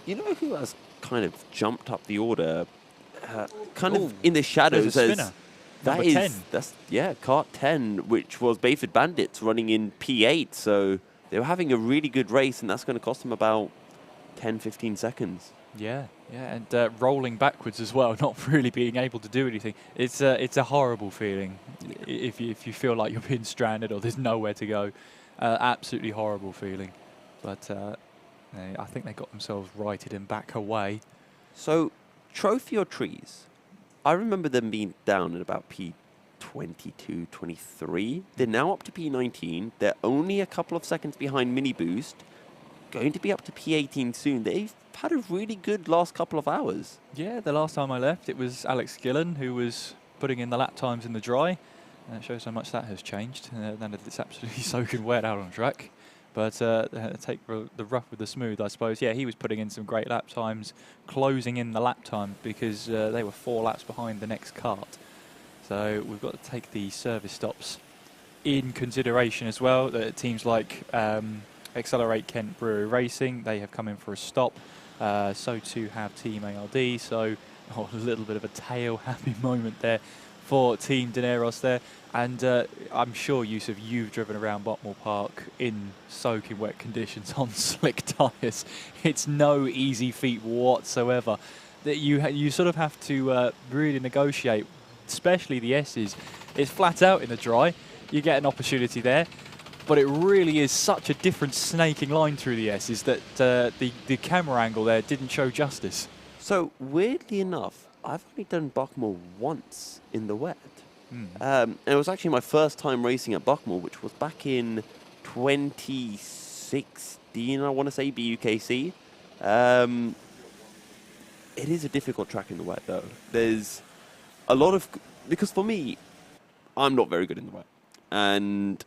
I: You know who has kind of jumped up the order, kind of in the shadows as that is 10. That's kart 10, which was Bayford Bandits running in P8. So they were having a really good race, and that's going to cost them about 10-15 seconds.
C: Yeah, Yeah, and rolling backwards as well, not really being able to do anything. It's a horrible feeling if you feel like you're being stranded or there's nowhere to go. Absolutely horrible feeling. But I think they got themselves righted and back away.
I: So, trophy or trees? I remember them being down at about P22, 23. They're now up to P19. They're only a couple of seconds behind Mini Boost. Going to be up to P18 soon. They've had a really good last couple of hours.
C: Yeah, the last time I left, it was Alex Gillen who was putting in the lap times in the dry. It shows how much that has changed. Then it's absolutely soaking wet out on track. But take the rough with the smooth, I suppose. Yeah, he was putting in some great lap times, closing in the lap time because they were 4 laps behind the next kart. So we've got to take the service stops in consideration as well. Teams like Accelerate Kent Brewery Racing, they have come in for a stop. So too have Team ARD. So a little bit of a tail-happy moment there for Team Dineros there. And I'm sure, Yusuf, you've driven around Buckmore Park in soaking wet conditions on slick tyres. It's no easy feat whatsoever. That you sort of have to really negotiate, especially the S's. It's flat out in the dry. You get an opportunity there. But it really is such a different snaking line through the S's that the camera angle there didn't show justice.
I: So, weirdly enough, I've only done Buckmore once in the wet. And it was actually my first time racing at Buckmore, which was back in 2016, I want to say, BUKC. It is a difficult track in the wet, though. There's a lot of... Because for me, I'm not very good in the wet. And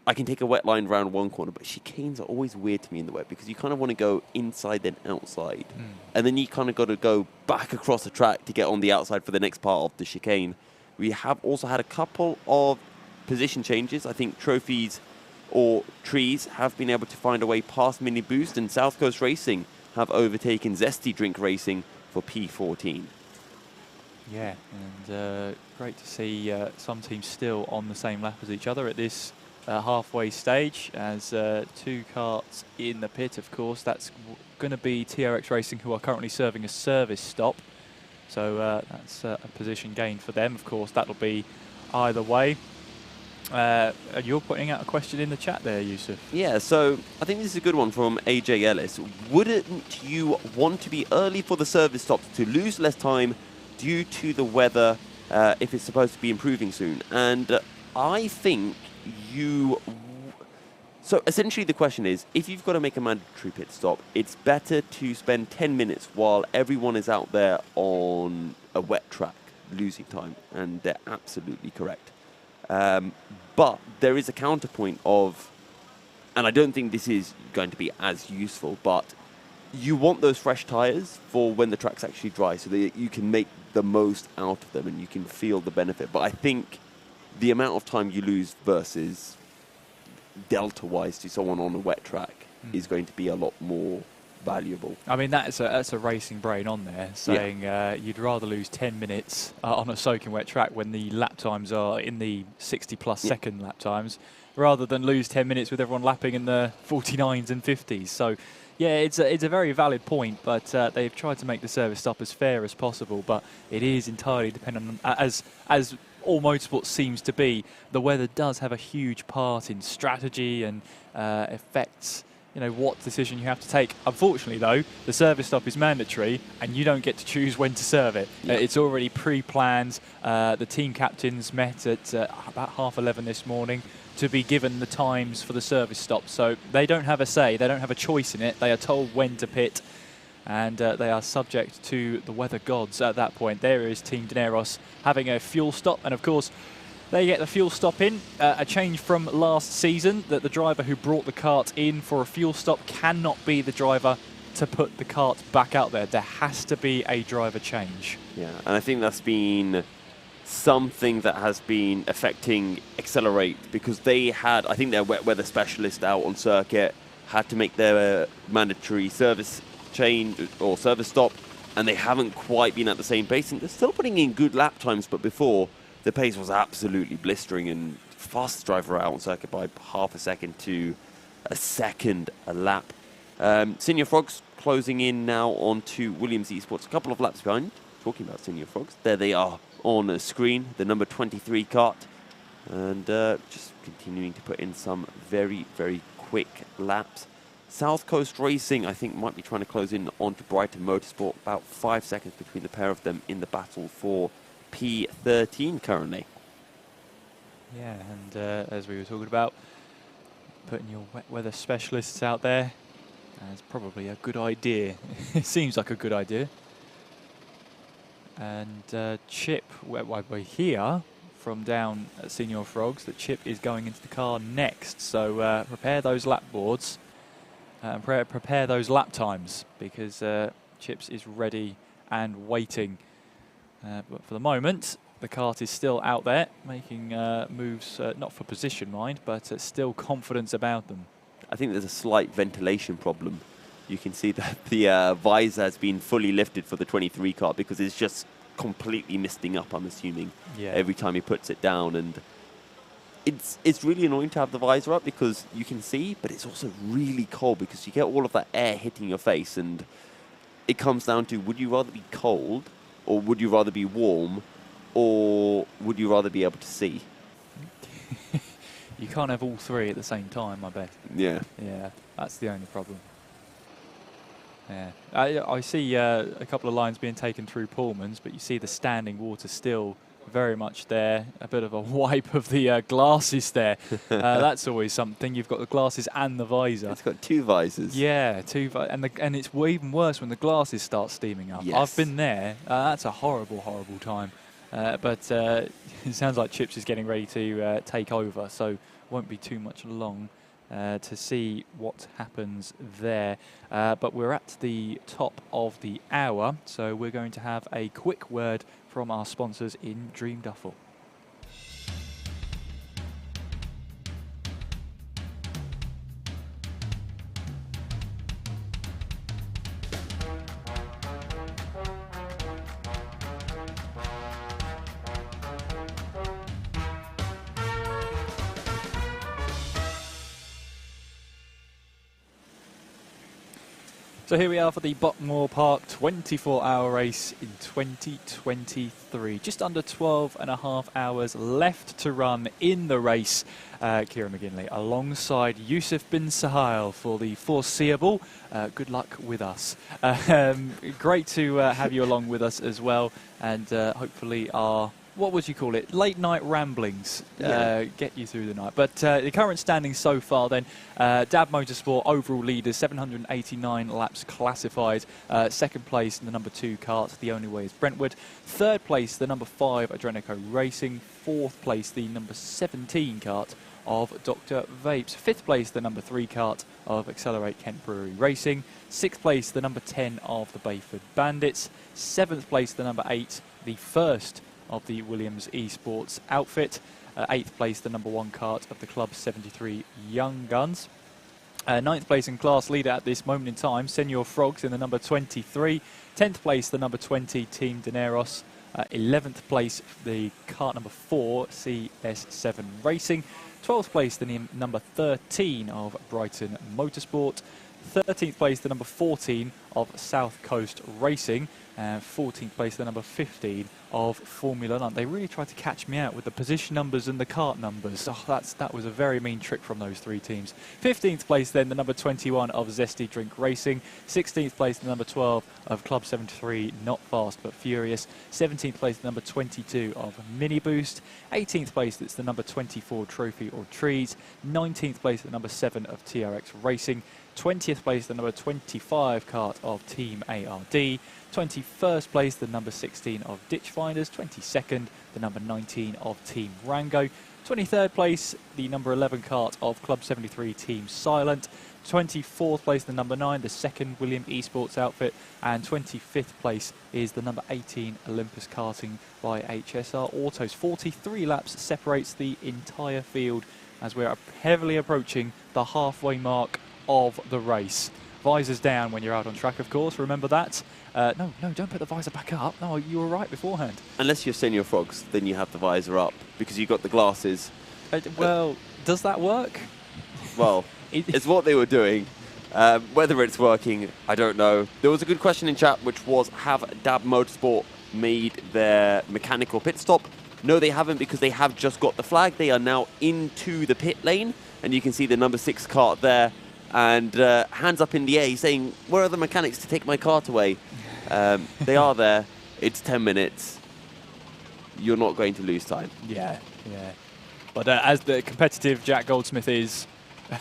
I: I can take a wet line around one corner, but chicanes are always weird to me in the wet because you kind of want to go inside then outside. And then you kind of got to go back across the track to get on the outside for the next part of the chicane. We have also had a couple of position changes. I think trophies or trees have been able to find a way past Mini Boost, and South Coast Racing have overtaken Zesty Drink Racing for P14.
C: Yeah, and great to see some teams still on the same lap as each other at this halfway stage, as 2 karts in the pit, of course. That's going to be TRX Racing, who are currently serving a service stop. So that's a position gain for them. Of course, that'll be either way. You're putting out a question in the chat there, Yusuf.
I: Yeah, so I think this is a good one from AJ Ellis. Wouldn't you want to be early for the service stops to lose less time due to the weather if it's supposed to be improving soon? And I think you... So essentially the question is, if you've got to make a mandatory pit stop, it's better to spend 10 minutes while everyone is out there on a wet track losing time. And they're absolutely correct. But there is a counterpoint of, and I don't think this is going to be as useful, but you want those fresh tyres for when the track's actually dry so that you can make the most out of them and you can feel the benefit. But I think the amount of time you lose versus delta-wise to someone on a wet track is going to be a lot more valuable.
C: I mean, that's a racing brain on there, saying you'd rather lose 10 minutes on a soaking wet track when the lap times are in the 60-plus second lap times, rather than lose 10 minutes with everyone lapping in the 49s and 50s. So, yeah, it's a very valid point, but they've tried to make the service stop as fair as possible, but it is entirely dependent on, as all motorsport seems to be, the weather does have a huge part in strategy and affects, what decision you have to take. Unfortunately, though, the service stop is mandatory and you don't get to choose when to serve it. It's already pre-planned. The team captains met at about 11:30 this morning to be given the times for the service stop. So they don't have a say. They don't have a choice in it. They are told when to pit. And they are subject to the weather gods at that point. There is Team Dineros having a fuel stop, and of course they get the fuel stop in. A change from last season, that the driver who brought the kart in for a fuel stop cannot be the driver to put the kart back out there. There has to be a driver change.
I: Yeah, and I think that's been something that has been affecting Accelerate, because they had, I think their wet weather specialist out on circuit had to make their mandatory service change or service stop, and they haven't quite been at the same pace, and they're still putting in good lap times, but before the pace was absolutely blistering, and fastest driver out on circuit by half a second to a second a lap. Senior Frogs closing in now onto Williams Esports, a couple of laps behind. Talking about Senior Frogs, there they are on a screen, the number 23 kart, and just continuing to put in some very, very quick laps. South Coast Racing, I think, might be trying to close in onto Brighton Motorsport. About 5 seconds between the pair of them in the battle for P13 currently.
C: Yeah, and as we were talking about, putting your wet weather specialists out there is probably a good idea. It seems like a good idea. And Chip, we're here from down at Senior Frogs, that Chip is going into the car next. So prepare those lap boards and prepare those lap times, because Chips is ready and waiting. But for the moment, the kart is still out there, making moves, not for position, mind, but still confidence about them.
I: I think there's a slight ventilation problem. You can see that the visor has been fully lifted for the 23 kart because it's just completely misting up, I'm assuming, every time he puts it down. And it's really annoying to have the visor up because you can see, but it's also really cold because you get all of that air hitting your face, and it comes down to, would you rather be cold, or would you rather be warm, or would you rather be able to see?
C: You can't have all three at the same time, I bet.
I: Yeah.
C: Yeah, that's the only problem. Yeah, I see a couple of lines being taken through Pullman's, but you see the standing water still very much there. A bit of a wipe of the glasses there. That's always something. You've got the glasses and the visor.
I: It's got two visors.
C: Yeah, and it's even worse when the glasses start steaming up.
I: Yes.
C: I've been there. That's a horrible, horrible time. But it sounds like Chips is getting ready to take over, so won't be too much long to see what happens there. But we're at the top of the hour, so we're going to have a quick word from our sponsors in Dream Duffel. So here we are for the Buckmore Park 24-hour race in 2023. Just under 12.5 hours left to run in the race. Kieran McGinley alongside Yusuf bin Sahil for the foreseeable. Good luck with us. Great to have you along with us as well, and hopefully our, what would you call it, late night ramblings get you through the night. But the current standings so far then, Dab Motorsport overall leaders, 789 laps classified. Second place the number 2 kart, The Only Way is Brentwood. Third place the number 5 Adrenico Racing. Fourth place the number 17 kart of Dr. Vapes. Fifth place the number 3 kart of Accelerate Kent Brewery Racing. Sixth place the number 10 of the Bayford Bandits. Seventh place the number 8, the first of the Williams Esports outfit. Eighth place the number 1 kart of the Club 73 Young Guns. Ninth place in class leader at this moment in time, Senior Frogs in the number 23. 10th place the number 20 Team Dineros. 11th place the kart number 4 CS7 Racing. 12th place the number 13 of Brighton Motorsport. 13th place the number 14 of South Coast Racing. 14th place the number 15 of Formula 9. They really tried to catch me out with the position numbers and the kart numbers. Oh, that was a very mean trick from those three teams. 15th place then the number 21 of Zesty Drink Racing. 16th place the number 12 of Club 73 Not Fast But Furious. 17th place the number 22 of Mini Boost. 18th place it's the number 24 Trophy or Trees. 19th place the number 7 of TRX Racing. 20th place the number 25 kart of Team ARD. 21st place the number 16 of Ditch Finders. 22nd the number 19 of Team Rango. 23rd place the number 11 kart of Club 73 Team Silent. 24th place the number 9, the second William Esports outfit, and 25th place is the number 18 Olympus Karting by HSR Autos. 43 laps separates the entire field as we're heavily approaching the halfway mark of the race. Visors down when you're out on track, of course, remember that. No, don't put the visor back up. No, you were right beforehand.
I: Unless you're Senior Frogs, then you have the visor up because you've got the glasses.
C: Well, does that work?
I: Well, it's what they were doing. Whether it's working, I don't know. There was a good question in chat, which was, have DAB Motorsport made their mechanical pit stop? No, they haven't, because they have just got the flag. They are now into the pit lane, and you can see the number 6 kart there, and hands up in the air, he's saying, where are the mechanics to take my kart away? They are there. It's 10 minutes. You're not going to lose time.
C: Yeah. But as the competitive Jack Goldsmith is,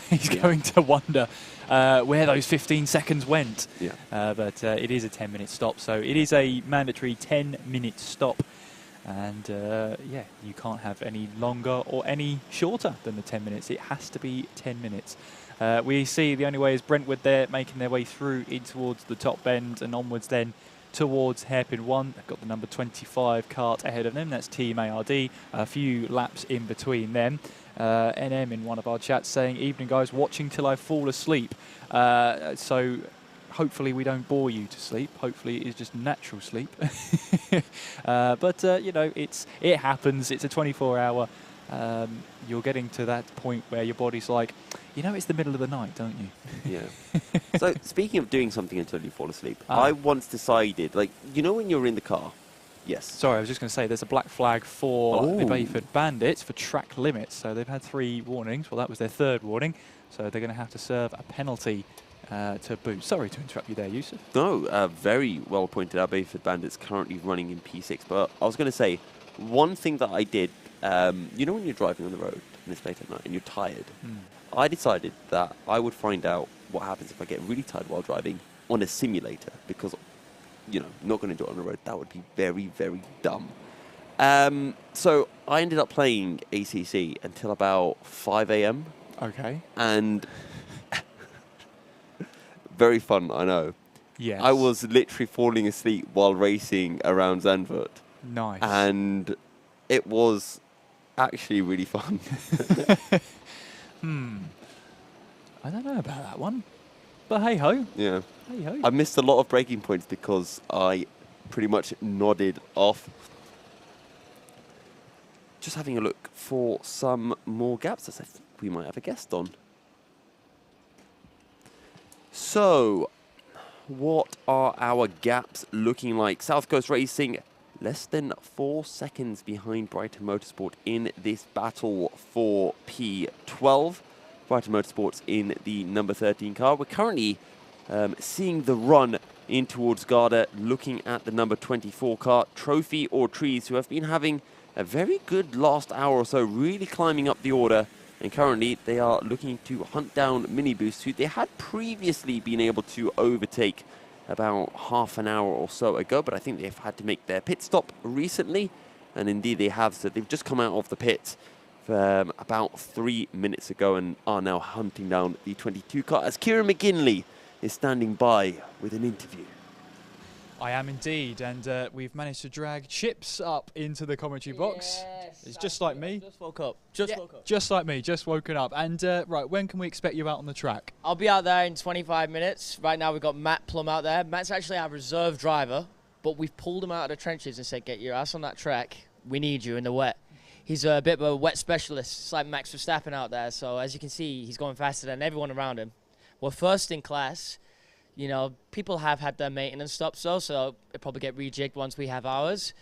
C: he's going to wonder where those 15 seconds went.
I: Yeah.
C: But it is a 10-minute stop, so it is a mandatory 10-minute stop. And yeah, you can't have any longer or any shorter than the 10 minutes. It has to be 10 minutes. We see the only way is Brentwood there, making their way through in towards the top bend and onwards then towards hairpin 1. They've got the number 25 kart ahead of them. That's Team ARD. A few laps in between them. NM in one of our chats saying, evening guys, watching till I fall asleep. So hopefully we don't bore you to sleep. Hopefully it is just natural sleep. But you know, it happens. It's a 24-hour. You're getting to that point where your body's like, you know, it's the middle of the night, don't you?
I: Yeah. So speaking of doing something until you fall asleep, I once decided, like, you know when you're in the car? Yes.
C: Sorry, I was just going to say there's a black flag for the Bayford Bandits for track limits. So they've had 3 warnings. Well, that was their 3rd warning. So they're going to have to serve a penalty to boot. Sorry to interrupt you there, Yusuf.
I: No, very well pointed out. Bayford Bandits currently running in P6. But I was going to say, one thing that I did, you know when you're driving on the road and it's late at night and you're tired, I decided that I would find out what happens if I get really tired while driving on a simulator, because, you know, not going to do it on the road. That would be very, very dumb. So I ended up playing ACC until about 5 a.m.
C: Okay.
I: And very fun, I know.
C: Yes.
I: I was literally falling asleep while racing around Zandvoort.
C: Nice.
I: And it was actually really fun.
C: I don't know about that one. But hey-ho.
I: Yeah.
C: Hey-ho.
I: I missed a lot of braking points because I pretty much nodded off. Just having a look for some more gaps, as I think we might have a guest on. So, what are our gaps looking like? South Coast Racing, less than 4 seconds behind Brighton Motorsport in this battle for P12. Brighton Motorsport's in the number 13 car. We're currently seeing the run in towards Garda, looking at the number 24 car, Trophy or Trees, who have been having a very good last hour or so, really climbing up the order. And currently they are looking to hunt down Mini Boost, who they had previously been able to overtake about half an hour or so ago, but I think they've had to make their pit stop recently, and indeed they have. So they've just come out of the pit about 3 minutes ago and are now hunting down the 22 car, as Kieran McGinley is standing by with an interview.
C: I am indeed, and we've managed to drag Chips up into the commentary box.
N: Yes,
C: it's just like me.
N: Just woke up. Woke up.
C: Just like me, just woken up. And right, when can we expect you out on the track?
N: I'll be out there in 25 minutes. Right now we've got Matt Plum out there. Matt's actually our reserve driver, but we've pulled him out of the trenches and said, get your ass on that track. We need you in the wet. He's a bit of a wet specialist. It's like Max Verstappen out there. So as you can see, he's going faster than everyone around him. We're first in class. You know, people have had their maintenance stops though, so it'll probably get rejigged once we have ours.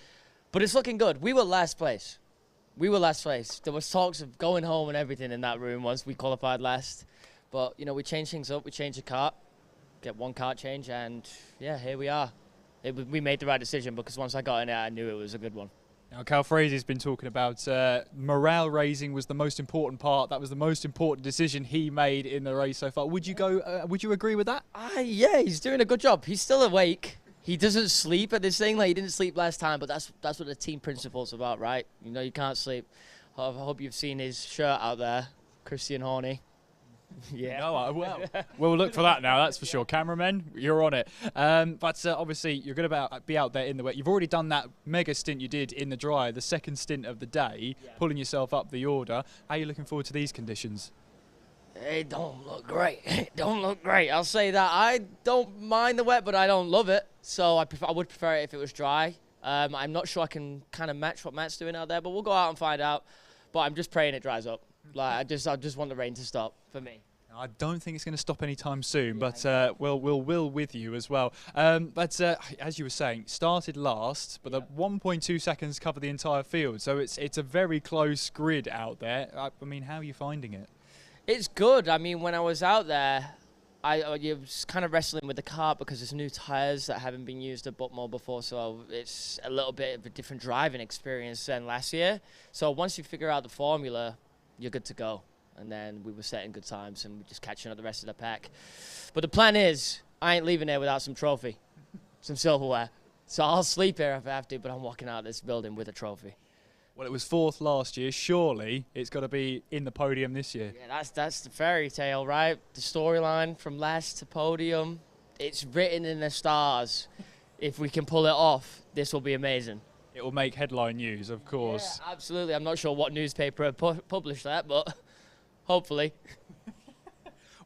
N: But it's looking good. We were last place. There was talks of going home and everything in that room once we qualified last. But, you know, we changed things up. We changed the kart, get 1 kart change, and, yeah, here we are. We made the right decision because once I got in it, I knew it was a good one.
C: Now, Cal Fraser's been talking about morale raising was the most important part. That was the most important decision he made in the race so far. Would you go? Would you agree with that?
N: Yeah, he's doing a good job. He's still awake. He doesn't sleep at this thing. Like, he didn't sleep last time, but that's what the team principle's about, right? You know, you can't sleep. I hope you've seen his shirt out there, Christian Horny.
C: Yeah. No, we'll look for that now, that's for sure. Cameramen, you're on it. But obviously, you're going to be out there in the wet. You've already done that mega stint you did in the dry, the second stint of the day, pulling yourself up the order. How are you looking forward to these conditions?
N: It don't look great. It don't look great. I'll say that. I don't mind the wet, but I don't love it. So I would prefer it if it was dry. I'm not sure I can kind of match what Matt's doing out there, but we'll go out and find out. But I'm just praying it dries up. Like I just want the rain to stop for me.
C: I don't think it's going to stop anytime soon, but we'll with you as well. But as you were saying, started last, but the 1.2 seconds cover the entire field, so it's a very close grid out there. I mean, how are you finding it?
N: It's good. I mean, when I was out there, I was kind of wrestling with the car because there's new tyres that haven't been used at Buckmore before, so it's a little bit of a different driving experience than last year. So once you figure out the formula, you're good to go. And then we were setting good times and we're just catching up the rest of the pack. But the plan is, I ain't leaving there without some trophy, some silverware. So I'll sleep here if I have to, but I'm walking out of this building with a trophy.
C: Well, it was 4th last year. Surely it's got to be in the podium this year.
N: Yeah, that's the fairy tale, right? The storyline from last to podium. It's written in the stars. If we can pull it off, this will be amazing.
C: It will make headline news, of course.
N: Yeah, absolutely. I'm not sure what newspaper published that, but hopefully.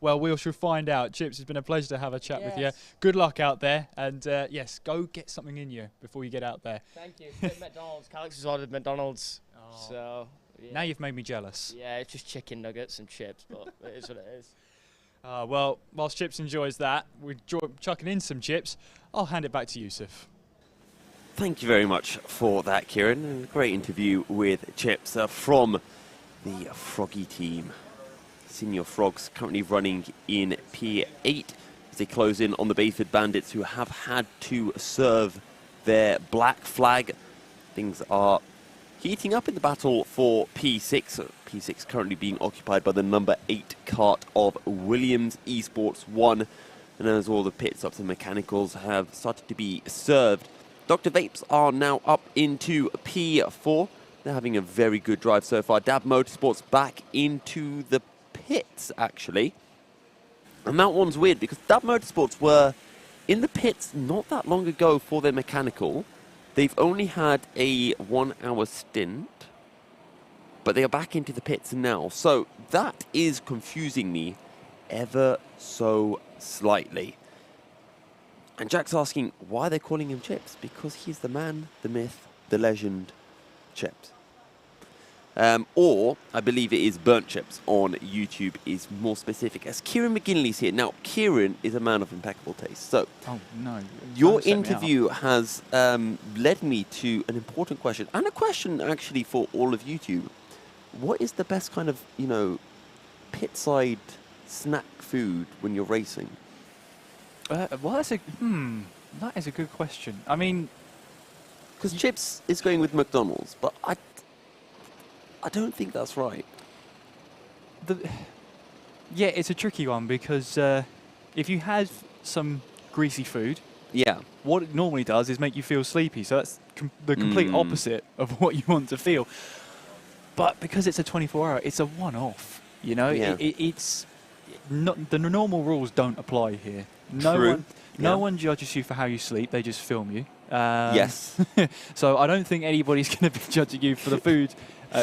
C: Well, we shall find out. Chips, it's been a pleasure to have a chat with you. Good luck out there. And, yes, go get something in you before you get out there.
N: Thank you. McDonald's. Calix has ordered McDonald's. Oh. So, yeah.
C: Now you've made me jealous.
N: Yeah, it's just chicken nuggets and chips, but it is what it is.
C: Well, whilst Chips enjoys that, we're chucking in some chips. I'll hand it back to Yusuf.
I: Thank you very much for that, Kieran. And a great interview with Chips from the Froggy team. Senior Frogs currently running in P8 as they close in on the Bayford Bandits, who have had to serve their black flag. Things are heating up in the battle for P6. P6 currently being occupied by the number 8 cart of Williams Esports 1. And as all the pit stops and mechanicals have started to be served, Dr. Vapes are now up into P4. They're having a very good drive so far. Dab Motorsports back into the pits, actually. And that one's weird because Dab Motorsports were in the pits not that long ago for their mechanical. They've only had a 1 hour stint, but they are back into the pits now. So that is confusing me ever so slightly. And Jack's asking why they're calling him Chips, because he's the man, the myth, the legend, Chips. Or, I believe it is Burnt Chips on YouTube is more specific, as Kieran McGinley's here. Now, Kieran is a man of impeccable taste. So,
C: oh, no,
I: your interview has led me to an important question, and a question actually for all of YouTube. What is the best kind of, pit-side snack food when you're racing?
C: Well, that is a good question. I mean,
I: because Chips is going with McDonald's, but I don't think that's right.
C: Yeah, it's a tricky one because if you have some greasy food, what it normally does is make you feel sleepy. So that's the complete opposite of what you want to feel. But because it's a 24-hour, it's a one-off. It's not, the normal rules don't apply here. No one judges you for how you sleep. They just film you.
I: Yes.
C: So I don't think anybody's going to be judging you for the food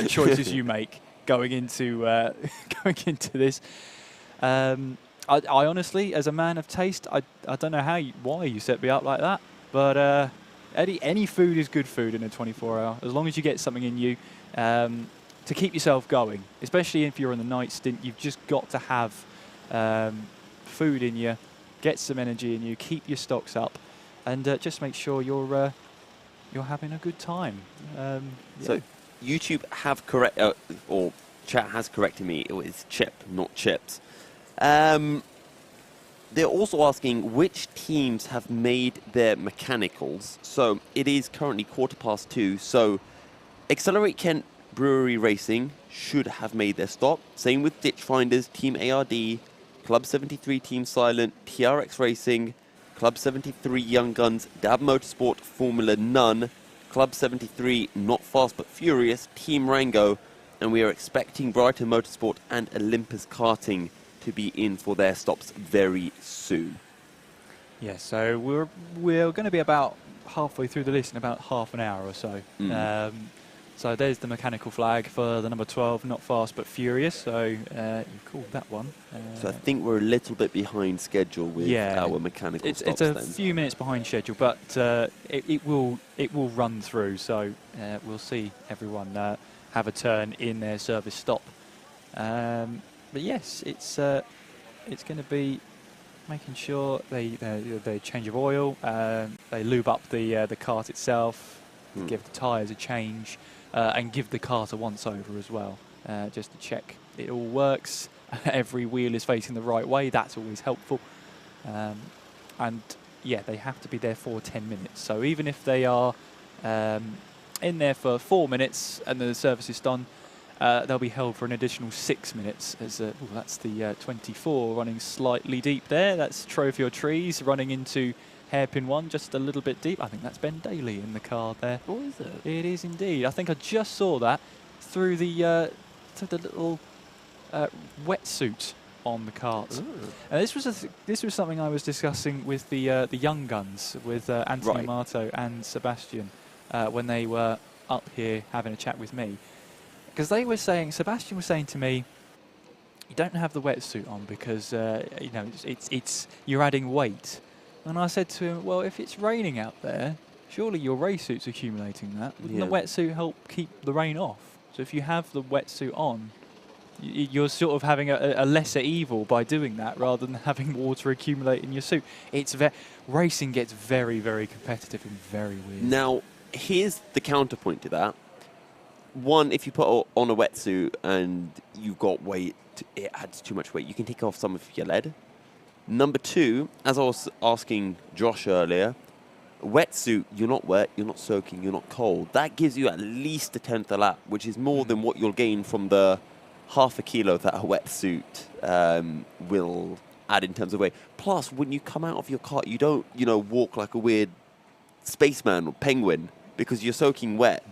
C: choices you make going into this. I honestly, as a man of taste, I don't know why you set me up like that. But any food is good food in a 24-hour, as long as you get something in you to keep yourself going. Especially if you're on the night stint, you've just got to have food in you, get some energy in you, keep your stocks up, and just make sure you're having a good time.
I: So YouTube have or chat has corrected me. It was Chip, not Chips. They're also asking which teams have made their mechanicals. So it is currently 2:15. So Accelerate Kent Brewery Racing should have made their stop. Same with Ditch Finders, Team ARD, Club 73 Team Silent, TRX Racing, Club 73 Young Guns, Dab Motorsport, Formula None, Club 73 Not Fast But Furious, Team Rango, and we are expecting Brighton Motorsport and Olympus Karting to be in for their stops very soon.
C: Yeah, so we're going to be about halfway through the list in about half an hour or so. So there's the mechanical flag for the number 12, Not Fast But Furious. So you called that one.
I: So I think we're a little bit behind schedule with our mechanical stops.
C: It's a few minutes behind schedule, but it will run through. So we'll see everyone have a turn in their service stop. But yes, it's it's going to be making sure they change of oil, they lube up the kart itself, give the tyres a change, and give the kart a once-over as well, just to check it all works. Every wheel is facing the right way. That's always helpful. And yeah, they have to be there for 10 minutes. So even if they are in there for 4 minutes and the service is done, they'll be held for an additional 6 minutes. As that's the 24 running slightly deep there. That's Trophy or Trees running into hairpin 1 just a little bit deep. I think that's Ben Daly in the car there.
I: Oh, is it?
C: It is indeed. I think I just saw that through the little wetsuit on the kart. This was something I was discussing with the young guns, with Anthony Amato and Sebastian, when they were up here having a chat with me. Because they were saying, Sebastian was saying to me, you don't have the wetsuit on because you know it's you're adding weight. And I said to him, well, if it's raining out there, surely your race suit's accumulating that. Wouldn't the wetsuit help keep the rain off? So if you have the wetsuit on, you're sort of having a lesser evil by doing that rather than having water accumulate in your suit. Racing gets very, very competitive and very weird.
I: Now, here's the counterpoint to that. One, if you put on a wetsuit and you've got weight, it adds too much weight. You can take off some of your lead. Number two, as I was asking Josh earlier, wetsuit, you're not wet, you're not soaking, you're not cold. That gives you at least a tenth a lap, which is more than what you'll gain from the half a kilo that a wetsuit will add in terms of weight. Plus, when you come out of your car, you don't, walk like a weird spaceman or penguin because you're soaking wet.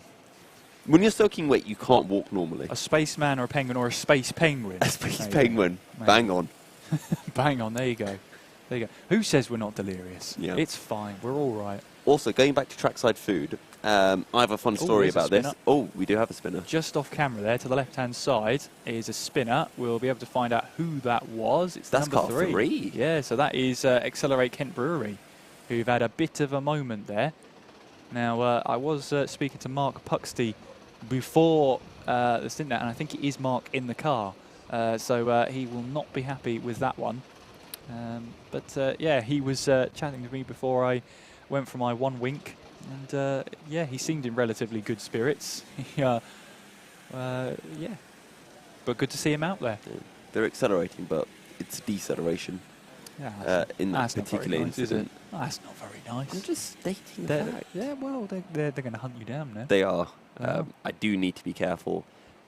I: When you're soaking wet, you can't walk normally.
C: A spaceman or a penguin or a space penguin?
I: A space penguin. Bang on.
C: Bang on, there you go. There you go. Who says we're not delirious?
I: Yeah.
C: It's fine, we're all right.
I: Also, going back to trackside food, I have a fun story about this. Oh, we do have a spinner.
C: Just off camera there, to the left-hand side, is a spinner. We'll be able to find out who that was. That's number
I: car 3.
C: Yeah, so that is Accelerate Kent Brewery, who've had a bit of a moment there. Now, I was speaking to Mark Puxty before the stint there, and I think it is Mark in the car. So he will not be happy with that one. But yeah, he was chatting to me before I went for my one wink. And yeah, he seemed in relatively good spirits. Yeah, but good to see him out there.
I: Yeah. They're accelerating, but it's deceleration.
C: Yeah,
I: in that particular incident.
C: That's not very nice.
I: I'm just stating that.
C: Yeah, well, they're going to hunt you down now.
I: They are. I do need to be careful.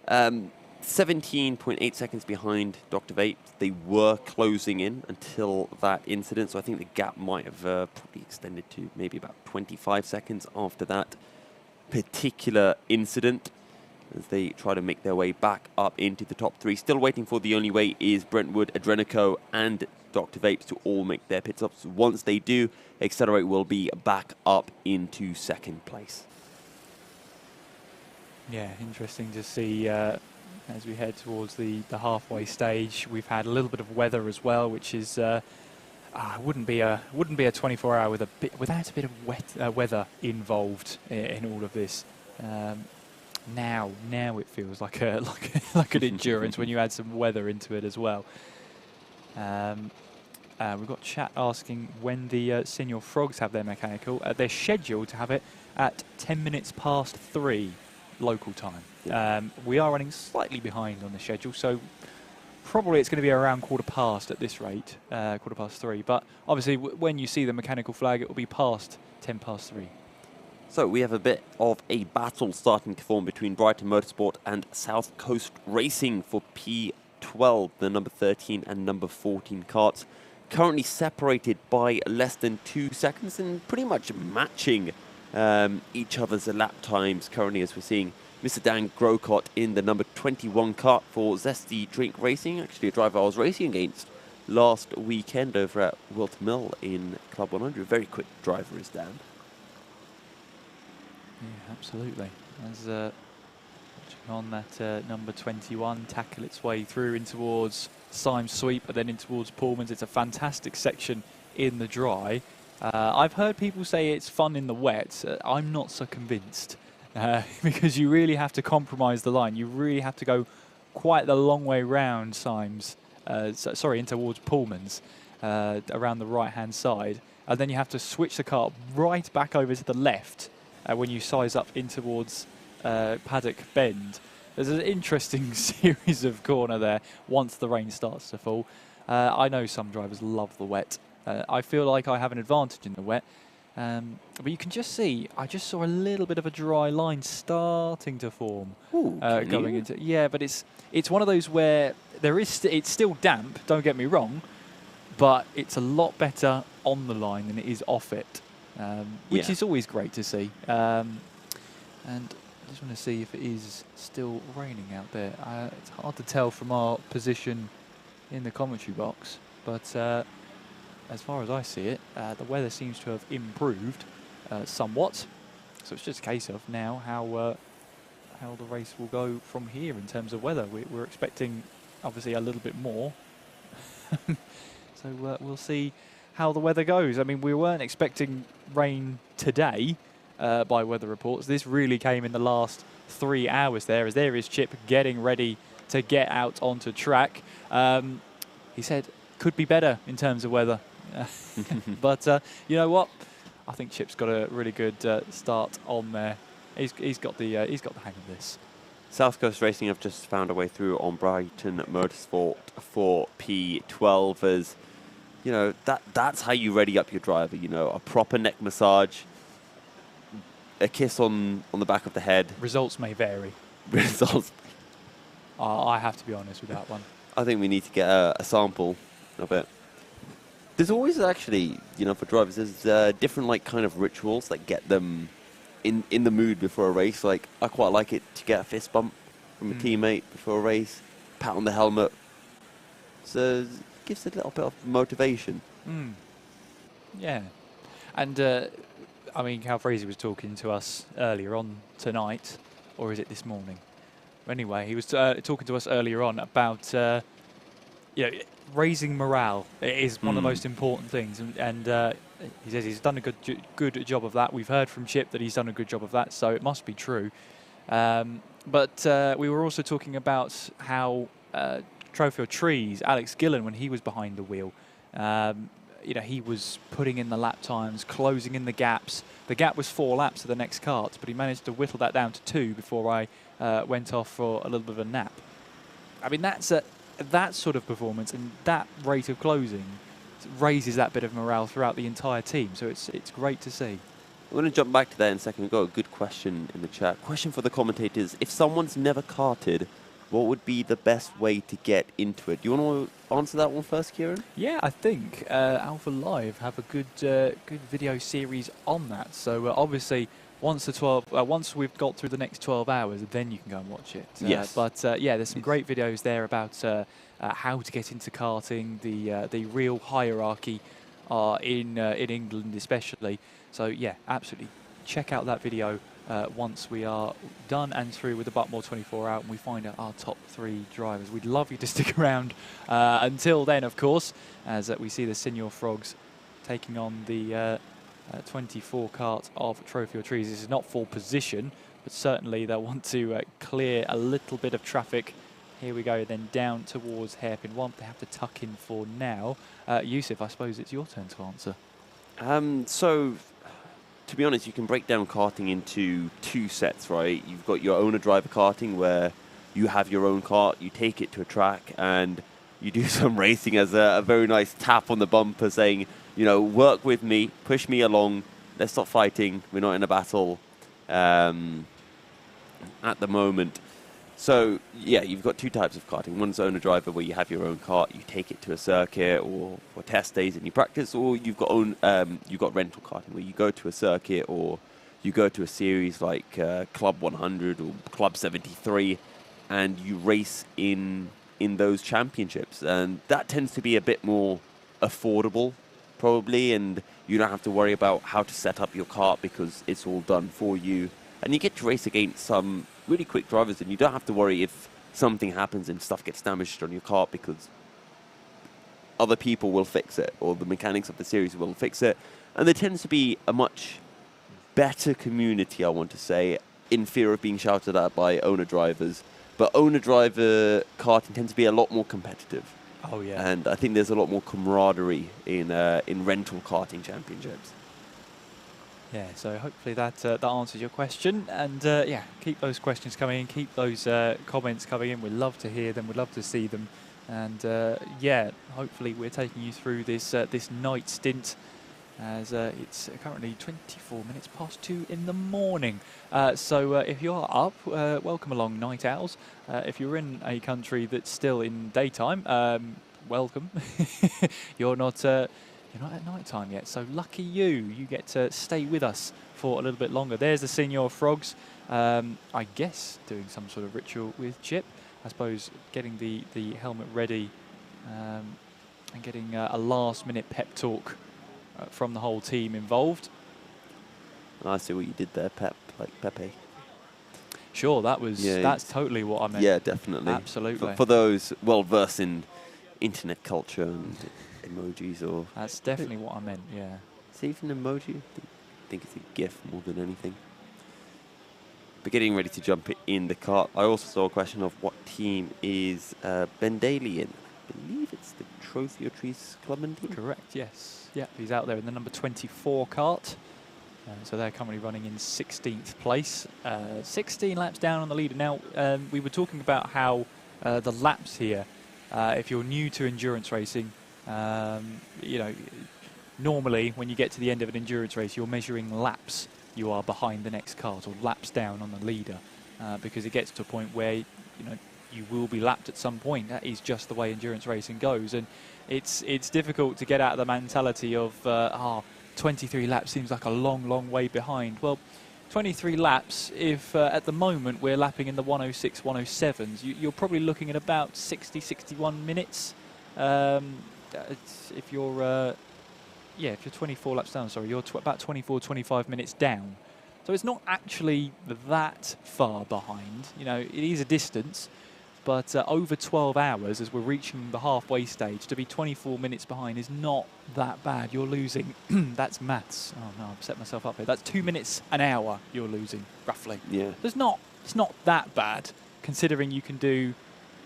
I: 17.8 seconds behind Dr. Vape. They were closing in until that incident, so I think the gap might have probably extended to maybe about 25 seconds after that particular incident as they try to make their way back up into the top 3. Still waiting for the only way is Brentwood, Adrenico and Dr. Vapes to all make their pit stops. Once they do, Accelerate will be back up into second place.
C: Yeah, interesting to see as we head towards the halfway stage. We've had a little bit of weather as well, which is wouldn't be a 24-hour without a bit of weather involved in all of this. Now it feels like an endurance when you add some weather into it as well. We've got chat asking when the Senior Frogs have their mechanical. They're scheduled to have it at 10 minutes past 3 local time. We are running slightly behind on the schedule, so probably it's going to be around 3:15 at this rate, 3:15. But obviously, when you see the mechanical flag, it will be past 3:10.
I: So we have a bit of a battle starting to form between Brighton Motorsport and South Coast Racing for P12, the number 13 and number 14 karts. Currently separated by less than 2 seconds and pretty much matching each other's lap times currently, as we're seeing Mr. Dan Grocott in the number 21 kart for Zesty Drink Racing, actually a driver I was racing against last weekend over at Wilt Mill in Club 100. Very quick driver is Dan.
C: Yeah, absolutely. As on that number 21 tackle its way through in towards Symes Sweep and then in towards Pullman's. It's a fantastic section in the dry. I've heard people say it's fun in the wet. I'm not so convinced because you really have to compromise the line. You really have to go quite the long way round Symes in towards Pullman's around the right-hand side, and then you have to switch the car right back over to the left when you size up in towards Paddock Bend. There's an interesting series of corner there once the rain starts to fall. I know some drivers love the wet. I feel like I have an advantage in the wet. But you can just see, I just saw a little bit of a dry line starting to form. Going into. Yeah, but it's one of those where it's still damp, don't get me wrong, but it's a lot better on the line than it is off it, which is always great to see. And I just want to see if it is still raining out there. It's hard to tell from our position in the commentary box, but as far as I see it, the weather seems to have improved somewhat. So it's just a case of now how the race will go from here in terms of weather. We're expecting, obviously, a little bit more. So we'll see how the weather goes. I mean, we weren't expecting rain today by weather reports. This really came in the last 3 hours there, as there is Chip getting ready to get out onto track. He said, could be better in terms of weather. But you know what? I think Chip's got a really good start on there. He's got the hang of this.
O: South Coast Racing have just found a way through on Brighton Motorsport for P12. As you know, that's how you ready up your driver. You know, a proper neck massage, a kiss on the back of the head.
C: Results may vary.
O: Results.
C: I have to be honest with that one.
O: I think we need to get a sample of it. There's always actually, you know, for drivers, there's different like kind of rituals that get them in the mood before a race. Like, I quite like it to get a fist bump from a teammate before a race, pat on the helmet. So it gives a little bit of motivation.
C: Yeah. And, I mean, Cal Fraser was talking to us earlier on tonight, or is it this morning? Anyway, he was talking to us earlier on about, you know, raising morale. It is one of the most important things, and he says he's done a good job of that. We've heard from Chip that he's done a good job of that, so it must be true. But we were also talking about how Trophy of Trees, Alex Gillen, when he was behind the wheel, you know, he was putting in the lap times, closing in the gaps. The gap was 4 laps to the next kart, but he managed to whittle that down to 2 before I went off for a little bit of a nap. I mean, that sort of performance and that rate of closing raises that bit of morale throughout the entire team. So it's great to see.
O: We're going to jump back to that in a second. We've got a good question in the chat. Question for the commentators. If someone's never karted, what would be the best way to get into it? Do you want to answer that one first, Kieran?
C: Yeah, I think Alpha Live have a good video series on that. So obviously, once we've got through the next 12 hours, then you can go and watch it.
O: Yes.
C: But yeah, there's some great videos there about how to get into karting, the real hierarchy in England especially. So yeah, absolutely. Check out that video once we are done and through with the Buckmore 24 Hour and we find out our top 3 drivers. We'd love you to stick around until then, of course, as we see the Senior Frogs taking on the 24 kart of Trophy of Trees. This is not full position, but certainly they'll want to clear a little bit of traffic. Here we go, then down towards hairpin 1. They have to tuck in for now. Yusuf, I suppose it's your turn to answer.
O: So, to be honest, you can break down karting into 2 sets, right? You've got your owner-driver karting, where you have your own kart, you take it to a track, and you do some racing as a very nice tap on the bumper saying, you know, work with me, push me along, let's stop fighting, we're not in a battle at the moment. So, yeah, you've got 2 types of karting. One's owner-driver, where you have your own kart, you take it to a circuit or for test days and you practice, or you've got rental karting, where you go to a circuit or you go to a series like Club 100 or Club 73 and you race in those championships. And that tends to be a bit more affordable, probably, and you don't have to worry about how to set up your kart because it's all done for you. And you get to race against some really quick drivers, and you don't have to worry if something happens and stuff gets damaged on your kart because other people will fix it, or the mechanics of the series will fix it. And there tends to be a much better community, I want to say, in fear of being shouted at by owner drivers. But owner driver karting tends to be a lot more competitive.
C: Oh yeah.
O: And I think there's a lot more camaraderie in rental karting championships.
C: Yeah, so hopefully that answers your question. And yeah, keep those questions coming in, keep those comments coming in. We'd love to hear them, we'd love to see them. And yeah, hopefully we're taking you through this this night stint, as it's currently 24 minutes past 2 in the morning. So if you're up, welcome along, night owls. If you're in a country that's still in daytime, welcome. You're not at night time yet, so lucky you. You get to stay with us for a little bit longer. There's the Senior Frogs, I guess doing some sort of ritual with Chip. I suppose getting the helmet ready and getting a last-minute pep talk from the whole team involved.
O: I see what you did there, Pep, like Pepe.
C: Sure, that's totally what I meant.
O: Yeah, definitely.
C: Absolutely.
O: For those well-versed in internet culture and emojis, or...
C: That's definitely what I meant, yeah.
O: Is it even an emoji? I think it's a GIF more than anything. But getting ready to jump in the kart, I also saw a question of what team is Ben Daly in. I believe it's the Trophy or Trees Clubman team.
C: Correct, yes. Yeah, he's out there in the number 24 kart. So they're currently running in 16th place. 16 laps down on the leader. Now, we were talking about how the laps here, if you're new to endurance racing, you know, normally when you get to the end of an endurance race, you're measuring laps you are behind the next kart, or laps down on the leader, because it gets to a point where, you know, you will be lapped at some point. That is just the way endurance racing goes, and it's difficult to get out of the mentality of 23 laps seems like a long way behind. Well, 23 laps, if at the moment we're lapping in the 106, 107s, you're probably looking at about 60, 61 minutes. If you're 24 laps down, sorry, you're about 24, 25 minutes down. So it's not actually that far behind. You know, it is a distance, but over 12 hours, as we're reaching the halfway stage, to be 24 minutes behind is not that bad. You're losing, that's maths. Oh no, I've set myself up here. That's 2 minutes an hour you're losing, roughly.
O: Yeah.
C: It's not that bad, considering you can do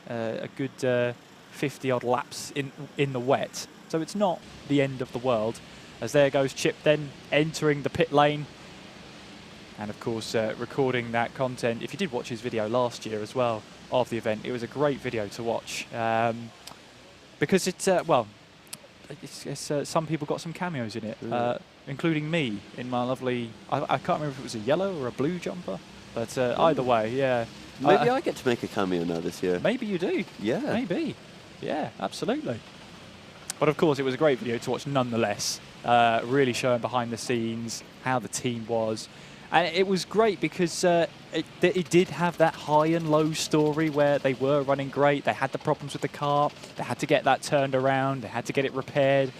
C: a good 50-odd laps in the wet. So it's not the end of the world. As there goes Chip then entering the pit lane. And of course recording that content. If you did watch his video last year as well of the event, it was a great video to watch. Because it's, some people got some cameos in it, including me in my lovely, I can't remember if it was a yellow or a blue jumper. But either way, yeah.
O: Maybe I get to make a cameo now this year.
C: Maybe you do.
O: Yeah.
C: Maybe. Yeah, absolutely. But of course, it was a great video to watch nonetheless, really showing behind the scenes how the team was. And it was great because it did have that high and low story where they were running great. They had the problems with the car. They had to get that turned around. They had to get it repaired.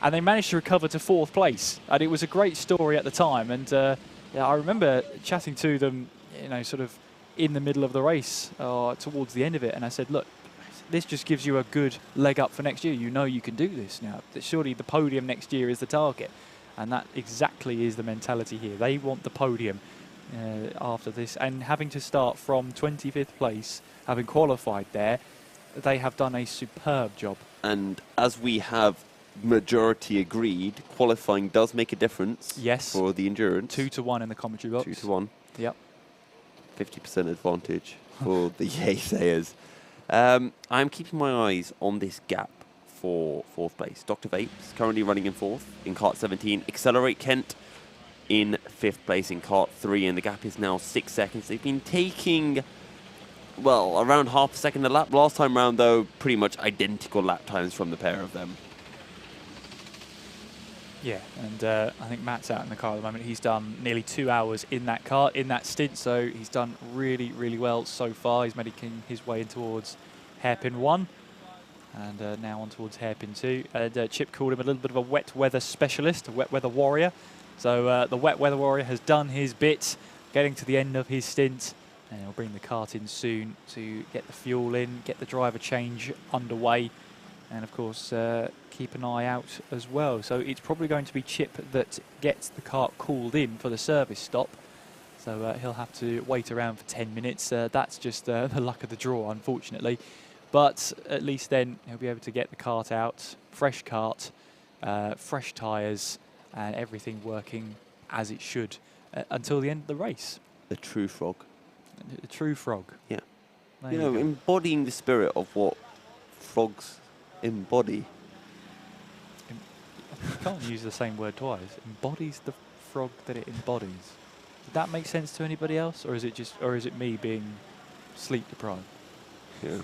C: And they managed to recover to 4th place. And it was a great story at the time. And yeah, I remember chatting to them, you know, sort of in the middle of the race towards the end of it. And I said, look, this just gives you a good leg up for next year. You know you can do this now. Surely the podium next year is the target. And that exactly is the mentality here. They want the podium after this. And having to start from 25th place, having qualified there, they have done a superb job.
O: And as we have majority agreed, qualifying does make a difference.
C: Yes.
O: For the endurance.
C: 2-1 in the commentary box.
O: 2-1.
C: Yep.
O: 50% advantage for the Yaysayers. I'm keeping my eyes on this gap for 4th place. Dr. Vapes currently running in 4th in kart 17. Accelerate Kent in 5th place in kart 3, and the gap is now 6 seconds. They've been taking, well, around half a second a lap. Last time round, though, pretty much identical lap times from the pair of them.
C: Yeah, and I think Matt's out in the car at the moment. He's done nearly 2 hours in that car, in that stint, so he's done really, really well so far. He's making his way in towards hairpin 1, and now on towards hairpin 2. And Chip called him a little bit of a wet weather specialist, a wet weather warrior. So the wet weather warrior has done his bit, getting to the end of his stint, and he'll bring the kart in soon to get the fuel in, get the driver change underway, and of course keep an eye out as well. So it's probably going to be Chip that gets the kart called in for the service stop. So he'll have to wait around for 10 minutes. That's just the luck of the draw, unfortunately. But at least then he'll be able to get the kart out, fresh kart, fresh tyres, and everything working as it should until the end of the race.
O: A true frog.
C: A true frog.
O: Yeah.
C: There
O: You know,
C: go.
O: embodying the spirit of what frogs embody.
C: You can't use the same word twice. Embodies the frog that it embodies. Did that make sense to anybody else, or is it me being sleep deprived?
O: Yeah.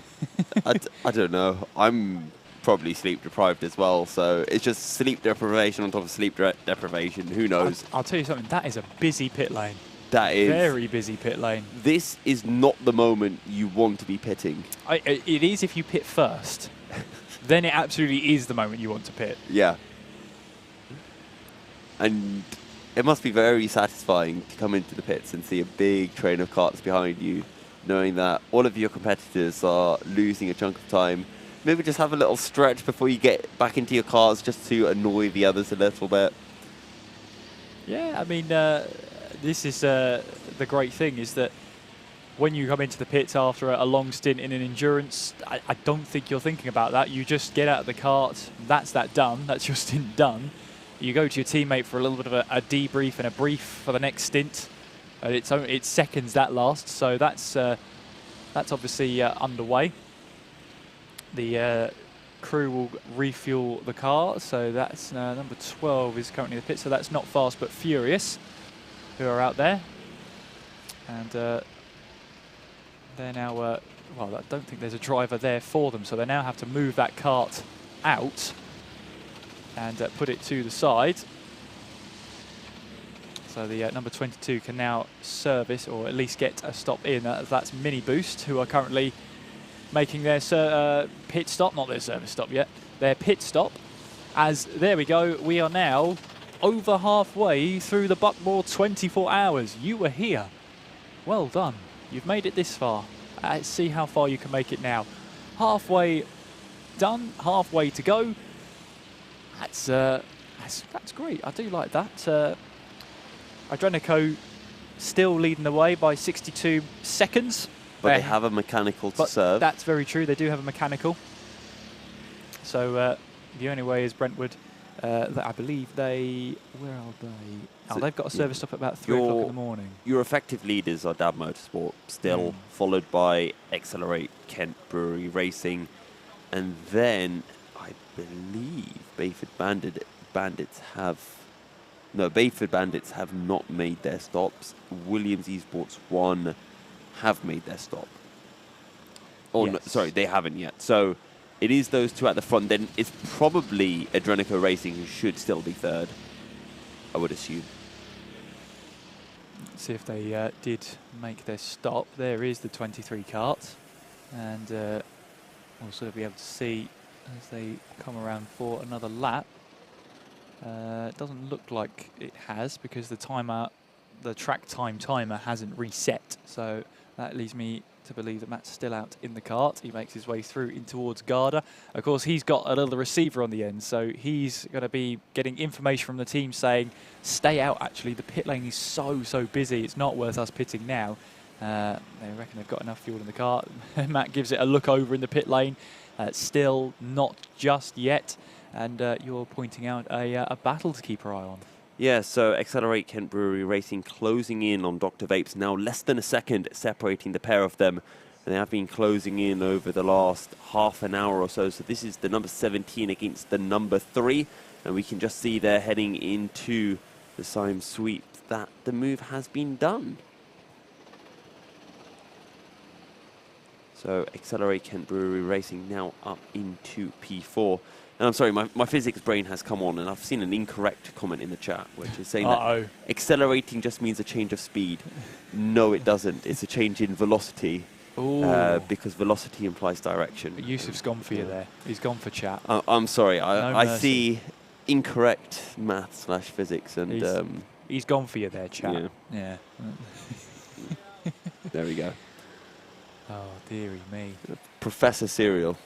O: I don't know. I'm probably sleep deprived as well, so it's just sleep deprivation on top of sleep deprivation. Who knows?
C: I'll tell you something. That is a busy pit lane.
O: That is
C: Very busy pit lane.
O: This is not the moment you want to be pitting.
C: It is if you pit first. Then it absolutely is the moment you want to pit.
O: Yeah. And it must be very satisfying to come into the pits and see a big train of karts behind you, knowing that all of your competitors are losing a chunk of time. Maybe just have a little stretch before you get back into your cars just to annoy the others a little bit.
C: Yeah, I mean, this is the great thing is that when you come into the pits after a long stint in an endurance, I don't think you're thinking about that. You just get out of the kart, that's that done, that's your stint done. You go to your teammate for a little bit of a debrief and a brief for the next stint. It's seconds that lasts, so that's obviously underway. The crew will refuel the car, so that's number 12 is currently in the pit, so that's Not Fast But Furious who are out there. And they're now, well, I don't think there's a driver there for them, so they now have to move that kart out and put it to the side. So the number 22 can now service, or at least get a stop in. That's Mini Boost, who are currently making their pit stop, not their service stop yet, their pit stop. As there we go, we are now over halfway through the Buckmore 24 hours. You were here. Well done. You've made it this far. Let's see how far you can make it now. Halfway done, halfway to go. That's great. I do like that. Adrenico still leading the way by 62 seconds.
O: But they have a mechanical to serve.
C: That's very true. They do have a mechanical. So the only way is Brentwood. I believe they... Where are they? Oh, they've got a service stop at about 3 o'clock in the morning.
O: Your effective leaders are Dab Motorsport still, followed by Accelerate, Kent Brewery Racing, and then I believe Bayford Bandits have... No, Bayford Bandits have not made their stops. Williams Esports 1 have made their stop. Oh, yes. No, sorry, they haven't yet. So it is those two at the front. Then it's probably Adrenico Racing who should still be third, I would assume.
C: Let's see if they did make their stop. There is the 23 kart. And we'll sort of be able to see as they come around for another lap. It doesn't look like it has, because the track time timer hasn't reset. So that leads me to believe that Matt's still out in the kart. He makes his way through in towards Garda. Of course, he's got a little receiver on the end, so he's going to be getting information from the team saying, stay out, actually. The pit lane is so busy. It's not worth us pitting now. They reckon they've got enough fuel in the car. Matt gives it a look over in the pit lane. Still not just yet. And you're pointing out a battle to keep our eye on.
O: Yeah, so Accelerate Kent Brewery Racing closing in on Dr. Vapes, now less than a second separating the pair of them. And they have been closing in over the last half an hour or so. So this is the number 17 against the number 3. And we can just see they're heading into the Syme sweep that the move has been done. So Accelerate Kent Brewery Racing now up into P4. And I'm sorry, my physics brain has come on, and I've seen an incorrect comment in the chat, which is saying that accelerating just means a change of speed. No, it doesn't. It's a change in velocity, because velocity implies direction.
C: But Yusuf's gone for you there. He's gone for chat.
O: I'm sorry. I see incorrect math/physics, and
C: he's gone for you there, chat. Yeah.
O: There we go.
C: Oh, dearie me.
O: Professor Serial.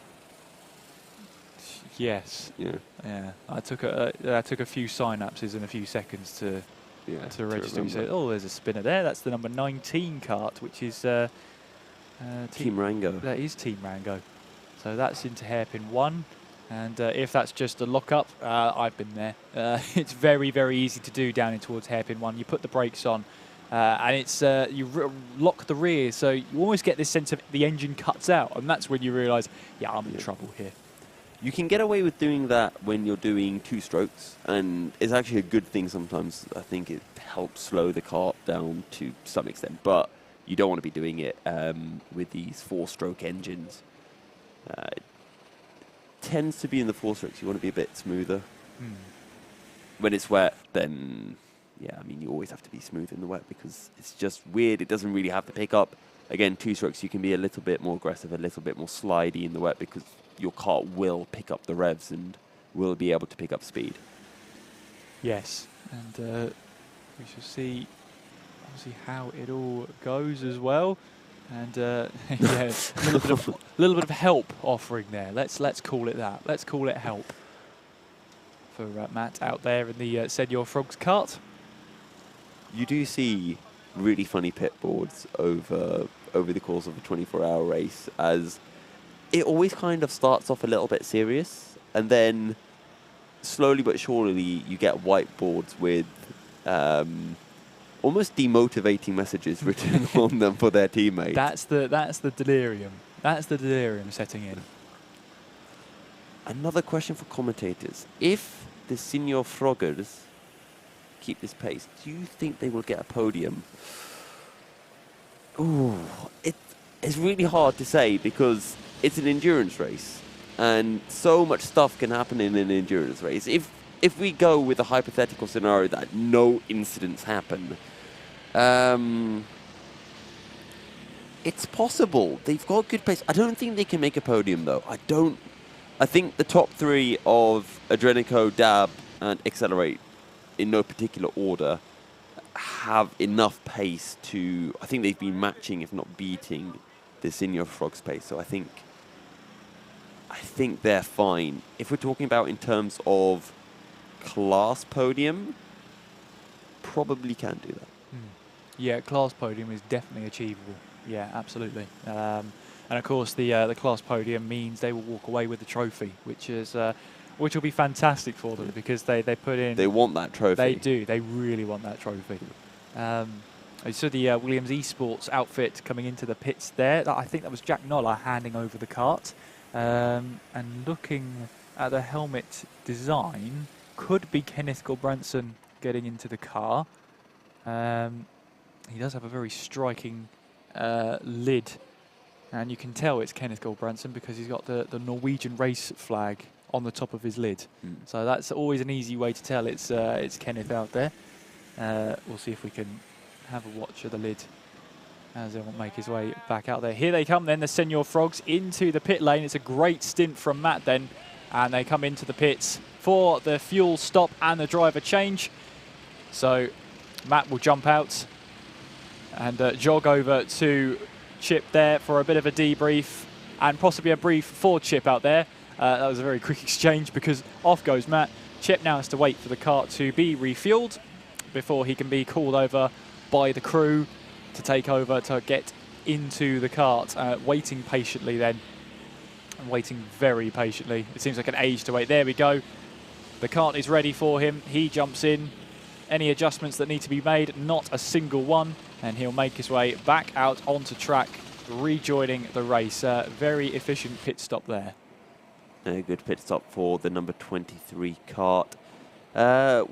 C: Yes.
O: Yeah.
C: I took a few synapses in a few seconds to register. You said, oh, there's a spinner there. That's the number 19 kart, which is
O: Team Rango.
C: That is Team Rango. So that's into hairpin 1. And if that's just a lock-up, I've been there. It's very, very easy to do down in towards hairpin 1. You put the brakes on, and it's you lock the rear, so you almost get this sense of the engine cuts out, and that's when you realise, yeah, I'm in trouble here.
O: You can get away with doing that when you're doing 2 strokes, and it's actually a good thing sometimes. I think it helps slow the kart down to some extent, but you don't want to be doing it with these 4-stroke engines. Tends to be in the 4 strokes. You want to be a bit smoother. When it's wet, then yeah, I mean, you always have to be smooth in the wet because it's just weird. It doesn't really have the pickup. Again, 2 strokes, you can be a little bit more aggressive, a little bit more slidey in the wet because your kart will pick up the revs and will be able to pick up speed.
C: Yes, and we shall see obviously how it all goes as well. And yeah, a little bit of help offering there. Let's call it that. Let's call it help for Matt out there in the Senor Frogs kart.
O: You do see really funny pit boards over the course of a 24-hour race, as it always kind of starts off a little bit serious, and then slowly but surely you get whiteboards with almost demotivating messages written on them for their teammates.
C: That's the delirium. That's the delirium setting in.
O: Another question for commentators: if the Senor Froggers keep this pace, do you think they will get a podium? Ooh, it's really hard to say because it's an endurance race, and so much stuff can happen in an endurance race. If we go with a hypothetical scenario that no incidents happen, it's possible. They've got good pace. I don't think they can make a podium, though. I think the top 3 of Adrenico, Dab, and Accelerate, in no particular order, have enough pace to... I think they've been matching, if not beating, the Senor Frogs pace. So I think they're fine. If we're talking about in terms of class podium, probably can do that.
C: Yeah, class podium is definitely achievable. Yeah, absolutely. And of course, the class podium means they will walk away with the trophy, which will be fantastic for them because they put in.
O: They want that trophy.
C: They do. They really want that trophy. I saw the Williams Esports outfit coming into the pits there. I think that was Jack Noller handing over the kart. And looking at the helmet design, could be Kenneth Gulbranson getting into the car. He does have a very striking lid, and you can tell it's Kenneth Gulbranson because he's got the Norwegian race flag on the top of his lid. So that's always an easy way to tell it's Kenneth out there. We'll see if we can have a watch of the lid as he'll make his way back out there. Here they come then, the Senor Frogs into the pit lane. It's a great stint from Matt then, and they come into the pits for the fuel stop and the driver change. So Matt will jump out and jog over to Chip there for a bit of a debrief and possibly a brief for Chip out there. That was a very quick exchange because off goes Matt. Chip now has to wait for the kart to be refueled before he can be called over by the crew to take over to get into the kart. Waiting patiently then, and waiting very patiently. It seems like an age to wait. There we go. The kart is ready for him. He jumps in. Any adjustments that need to be made, not a single one, and he'll make his way back out onto track, rejoining the race. Very efficient pit stop there.
O: A good pit stop for the number 23 kart.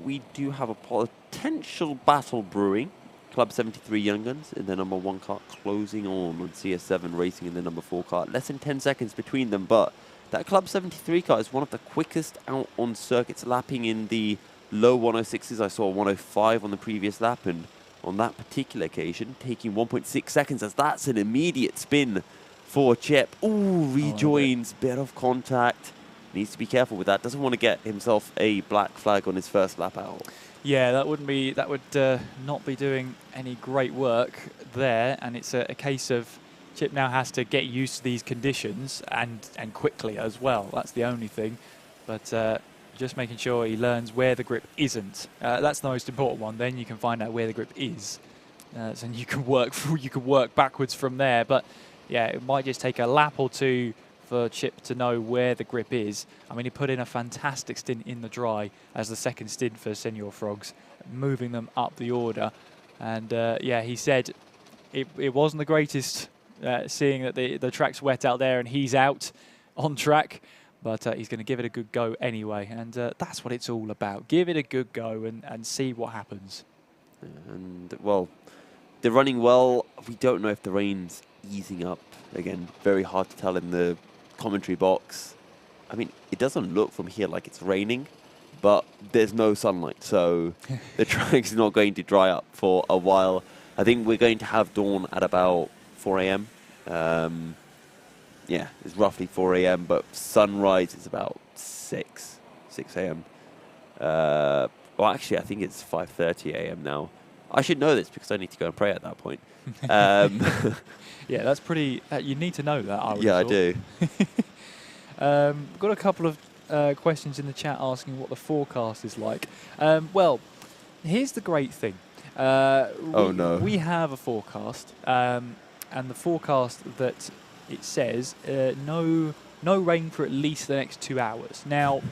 O: We do have a potential battle brewing. Club 73 Young Guns in the number 1 kart closing on CS7 Racing in the number 4 kart. Less than 10 seconds between them, but that Club 73 kart is one of the quickest out on circuits, lapping in the low 106s. I saw 105 on the previous lap, and on that particular occasion, taking 1.6 seconds, as that's an immediate spin for Chip. Ooh, rejoins, bit of contact. Needs to be careful with that. Doesn't want to get himself a black flag on his first lap out.
C: Yeah, that would not be doing any great work there, and it's a case of Chip now has to get used to these conditions and quickly as well. That's the only thing, but just making sure he learns where the grip isn't. That's the most important one. Then you can find out where the grip is, so you can work backwards from there. But yeah, it might just take a lap or two for Chip to know where the grip is. I mean, he put in a fantastic stint in the dry as the second stint for Senior Frogs, moving them up the order. And yeah, he said it wasn't the greatest seeing that the track's wet out there and he's out on track, but he's going to give it a good go anyway. And that's what it's all about. Give it a good go and see what happens.
O: And, well, they're running well. We don't know if the rain's easing up. Again, very hard to tell in the commentary box. I mean, it doesn't look from here like it's raining, but there's no sunlight, so the track's not going to dry up for a while. I think we're going to have dawn at about 4 a.m. Yeah, it's roughly 4 a.m., but sunrise is about 6 a.m. Well, actually, I think it's 5:30 a.m. now. I should know this because I need to go and pray at that point.
C: Yeah, that's pretty... you need to know that, I would
O: Yeah, I
C: thought.
O: do.
C: Got a couple of questions in the chat asking what the forecast is like. Well, here's the great thing.
O: Oh, no.
C: We have a forecast, and the forecast that it says no rain for at least the next 2 hours. Now,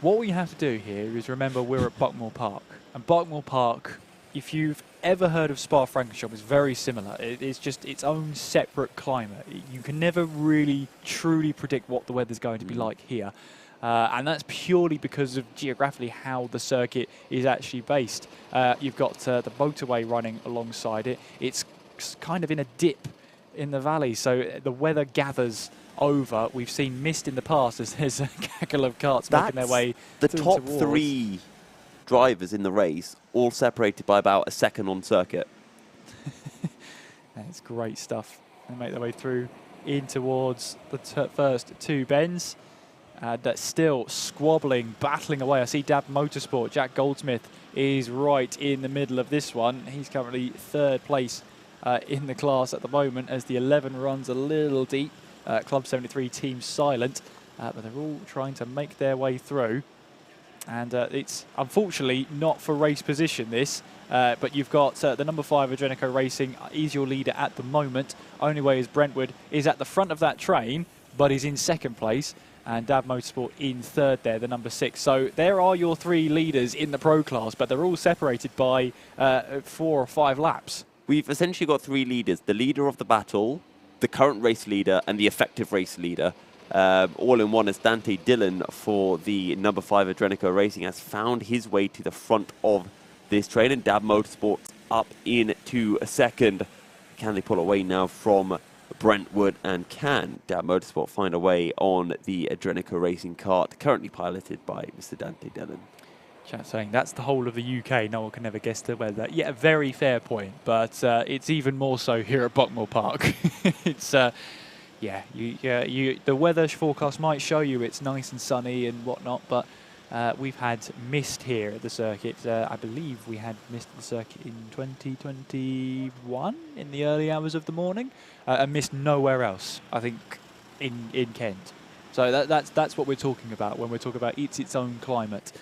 C: what we have to do here is remember we're at Buckmore Park. And Buckmore Park, if you've ever heard of Spa-Francorchamps, is very similar. It's just its own separate climate. You can never really truly predict what the weather's going to be like here. And that's purely because of geographically how the circuit is actually based. You've got the motorway running alongside it. It's kind of in a dip in the valley, so the weather gathers over. We've seen mist in the past as there's a cackle of carts making their way
O: the
C: through
O: top
C: towards.
O: 3 drivers in the race, all separated by about a second on circuit.
C: It's great stuff. They make their way through in towards the first 2 bends. That's still squabbling, battling away. I see Dab Motorsport. Jack Goldsmith is right in the middle of this one. He's currently 3rd place in the class at the moment as the 11 runs a little deep. Club 73 team silent, but they're all trying to make their way through. And it's unfortunately not for race position this, but you've got the number 5 Adrenico Racing is your leader at the moment. Only way is Brentwood is at the front of that train, but is in 2nd place. And Dab Motorsport in 3rd there, the number 6. So there are your 3 leaders in the pro class, but they're all separated by 4 or 5 laps.
O: We've essentially got 3 leaders: the leader of the battle, the current race leader, and the effective race leader. All in one, as Dante Dillon for the number 5 Adrenico Racing has found his way to the front of this train, and Dab Motorsports up into 2nd. Can they pull away now from Brentwood, and can Dab Motorsport find a way on the Adrenico Racing kart, currently piloted by Mr. Dante Dillon?
C: Chat saying that's the whole of the UK. No one can ever guess the weather. Yeah, very fair point, but it's even more so here at Buckmore Park. It's yeah, the weather forecast might show you it's nice and sunny and whatnot, but we've had mist here at the circuit. I believe we had mist at the circuit in 2021 in the early hours of the morning, and mist nowhere else, I think, in Kent. So that's what we're talking about when we're talking about its own climate.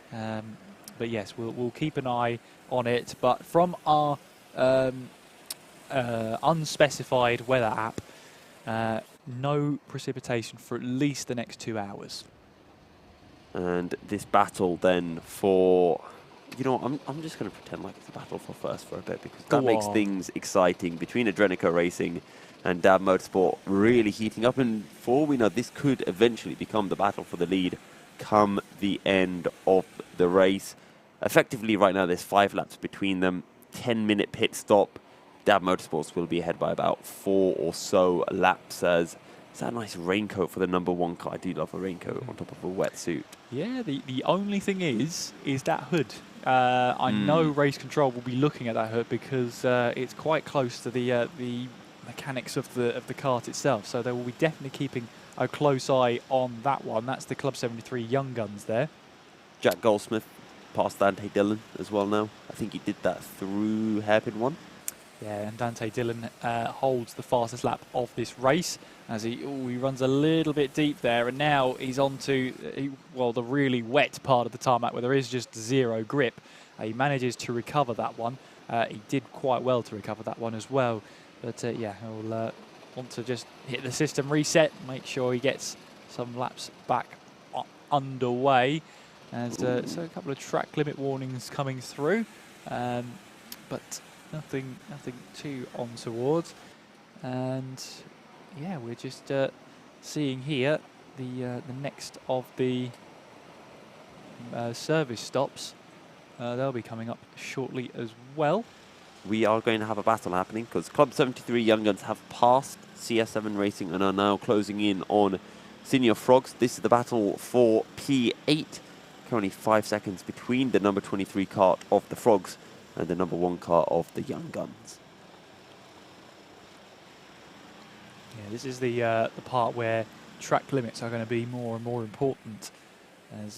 C: But yes, we'll keep an eye on it. But from our unspecified weather app, no precipitation for at least the next 2 hours.
O: And this battle then for, you know, I'm just going to pretend like it's a battle for first for a bit, because that makes things exciting between Adrenico Racing and Dab Motorsport really heating up. And for all we know, this could eventually become the battle for the lead come the end of the race. Effectively, right now, there's 5 laps between them, 10-minute pit stop. Dab Motorsports will be ahead by about 4 or so laps. As it's that nice raincoat for the number 1 car. I do love a raincoat on top of a wetsuit.
C: Yeah, the only thing is that hood. I know Race Control will be looking at that hood because it's quite close to the mechanics of the kart itself. So they will be definitely keeping a close eye on that one. That's the Club 73 Young Guns there.
O: Jack Goldsmith past Dante Dillon as well now. I think he did that through hairpin 1.
C: Yeah, and Dante Dillon holds the fastest lap of this race as he runs a little bit deep there, and now he's on to the really wet part of the tarmac where there is just 0 grip. He manages to recover that one. He did quite well to recover that one as well. But yeah, he'll want to just hit the system reset, make sure he gets some laps back underway. And so a couple of track limit warnings coming through, but nothing too untoward. And yeah, we're just seeing here the next of the service stops. They'll be coming up shortly as well.
O: We are going to have a battle happening because Club 73 Young Guns have passed CS7 Racing and are now closing in on Senior Frogs. This is the battle for P8. Currently 5 seconds between the number 23 kart of the Frogs and the number 1 car of the Young Guns.
C: Yeah, this is the part where track limits are going to be more and more important, as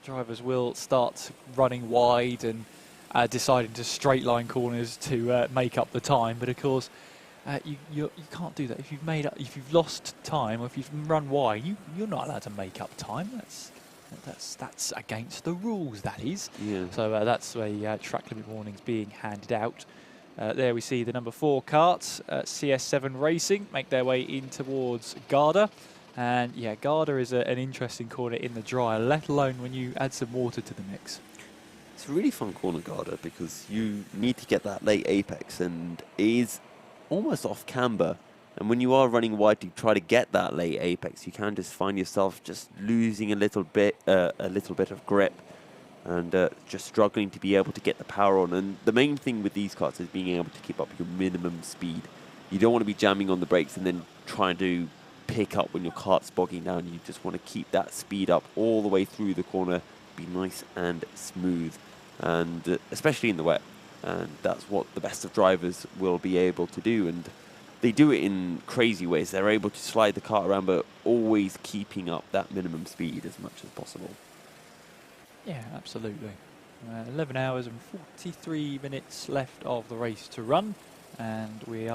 C: drivers will start running wide and deciding to straight line corners to make up the time. But of course, you can't do that. If you've lost time, or if you've run wide, you're not allowed to make up time. That's against the rules, that is.
O: Yeah.
C: So that's a track limit warnings being handed out. There we see the number 4 karts, CS7 Racing, make their way in towards Garda. And yeah, Garda is an interesting corner in the dry, let alone when you add some water to the mix.
O: It's a really fun corner, Garda, because you need to get that late apex and it is almost off camber. And when you are running wide to try to get that late apex, you can just find yourself just losing a little bit of grip and just struggling to be able to get the power on. And the main thing with these karts is being able to keep up your minimum speed. You don't want to be jamming on the brakes and then trying to pick up when your kart's bogging down. You just want to keep that speed up all the way through the corner, be nice and smooth, and especially in the wet. And that's what the best of drivers will be able to do. And they do it in crazy ways. They're able to slide the kart around, but always keeping up that minimum speed as much as possible.
C: Yeah, absolutely. 11 hours and 43 minutes left of the race to run, and we're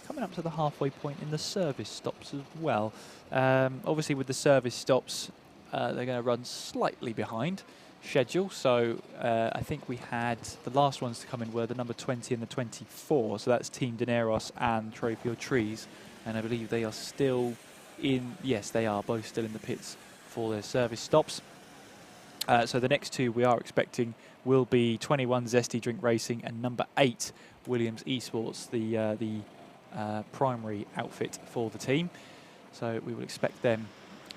C: coming up to the halfway point in the service stops as well. Obviously, with the service stops, they're going to run slightly behind schedule. So I think we had the last ones to come in were the number 20 and the 24. So that's Team Dineros and Trophy Trees, and I believe they are still in. Yes, they are both still in the pits for their service stops. So the next two we are expecting will be 21 Zesty Drink Racing and number 8 Williams Esports, the primary outfit for the team. So we will expect them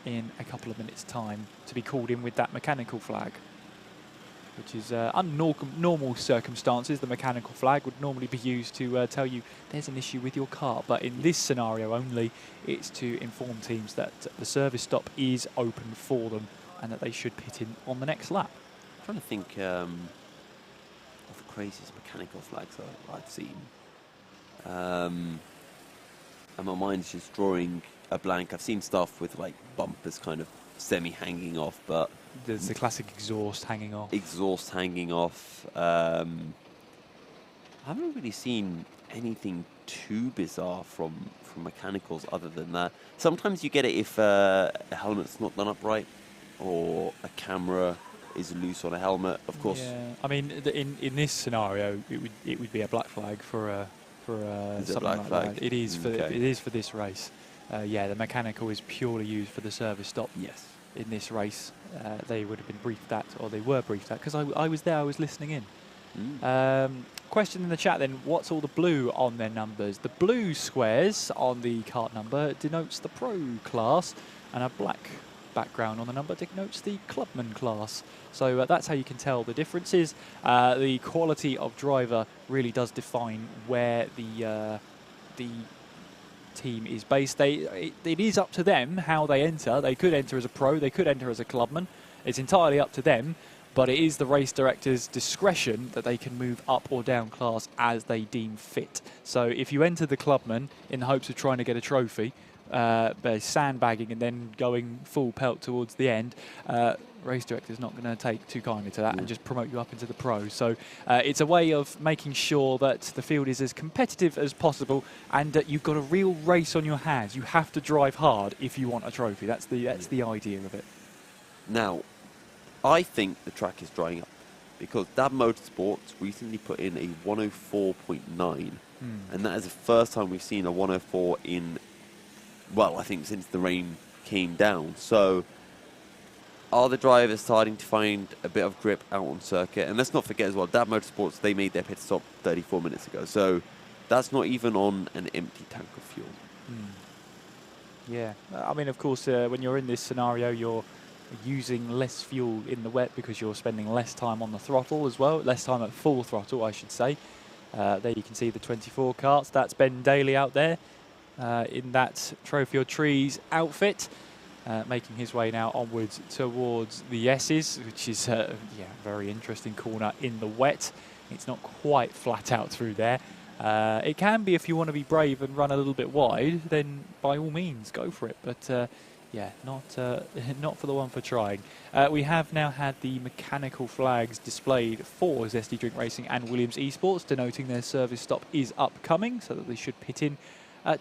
C: in a couple of minutes' time to be called in with that mechanical flag, which is under normal circumstances. The mechanical flag would normally be used to tell you there's an issue with your car, but in this scenario only, it's to inform teams that the service stop is open for them and that they should pit in on the next lap.
O: I'm trying to think of the craziest mechanical flags I've seen. And my mind's just drawing a blank. I've seen stuff with like bumpers kind of semi-hanging off, but...
C: There's the classic exhaust hanging off.
O: Exhaust hanging off. I haven't really seen anything too bizarre from mechanicals other than that. Sometimes you get it if a helmet's not done up right, or a camera is loose on a helmet, of course.
C: Yeah, I mean, in this scenario, it would be a black flag for something like that. It is for this race. Yeah, the mechanical is purely used for the service stop.
O: Yes.
C: In this race, they would have been briefed that, or they were briefed that, because I was there, I was listening in. Question in the chat then, what's all the blue on their numbers? The blue squares on the kart number denotes the pro class, and a black background on the number denotes the clubman class. So that's how you can tell the differences. The quality of driver really does define where the team is based. It is up to them how they enter. They could enter as a pro, they could enter as a clubman. It's entirely up to them, but it is the race director's discretion that they can move up or down class as they deem fit. So if you enter the clubman in the hopes of trying to get a trophy, by sandbagging and then going full pelt towards the end, race director's not going to take too kindly to that and just promote you up into the pro. So it's a way of making sure that the field is as competitive as possible, and that you've got a real race on your hands. You have to drive hard if you want a trophy. That's the idea of it.
O: Now, I think the track is drying up because Dab Motorsports recently put in a 104.9 And that is the first time we've seen a 104 in, well, I think since the rain came down. So are the drivers starting to find a bit of grip out on circuit? And let's not forget as well, Dab Motorsports, they made their pit stop 34 minutes ago. So that's not even on an empty tank of fuel.
C: Yeah, I mean, of course, when you're in this scenario, you're using less fuel in the wet because you're spending less time on the throttle as well, less time at full throttle, I should say. There you can see the 24 karts. That's Ben Daly out there in that Trophy or Trees outfit, making his way now onwards towards the S's, which is yeah, very interesting corner in the wet. It's not quite flat out through there. It can be if you want to be brave and run a little bit wide, then by all means go for it. But yeah, not for the one for trying. We have now had the mechanical flags displayed for Zesty Drink Racing and Williams Esports, denoting their service stop is upcoming, so that they should pit in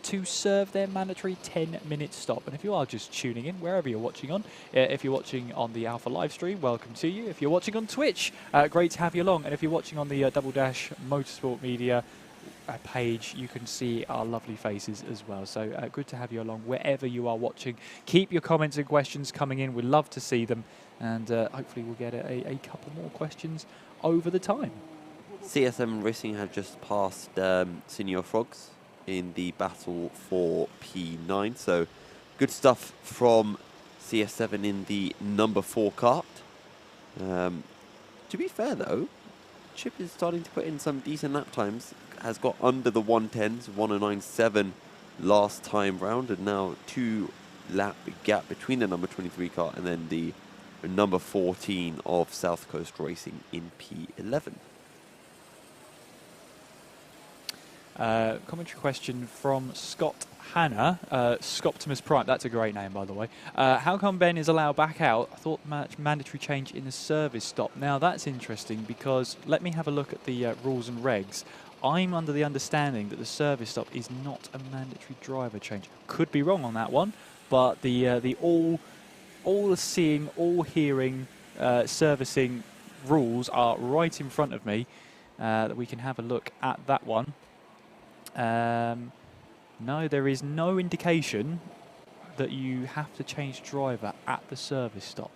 C: to serve their mandatory 10-minute stop. And if you are just tuning in, wherever you're watching on, if you're watching on the Alpha live stream, welcome to you. If you're watching on Twitch, great to have you along. And if you're watching on the Double Dash Motorsport Media page, you can see our lovely faces as well. So good to have you along wherever you are watching. Keep your comments and questions coming in. We'd love to see them, and hopefully we'll get a couple more questions over the time.
O: CSM Racing have just passed Senior Frogs in the battle for P9, so good stuff from CS7 in the number 4 kart. To be fair though, Chip is starting to put in some decent lap times, has got under the 110s, 109.7 last time round, and now 2 lap gap between the number 23 kart and then the number 14 of South Coast Racing in P11.
C: Commentary question from Scott Hanna, Scoptimus Prime, that's a great name by the way. How come Ben is allowed back out? I thought mandatory change in the service stop. Now that's interesting because let me have a look at the rules and regs. I'm under the understanding that the service stop is not a mandatory driver change. Could be wrong on that one, but the all seeing, all hearing, servicing rules are right in front of me. That we can have a look at that one. No, there is no indication that you have to change driver at the service stop.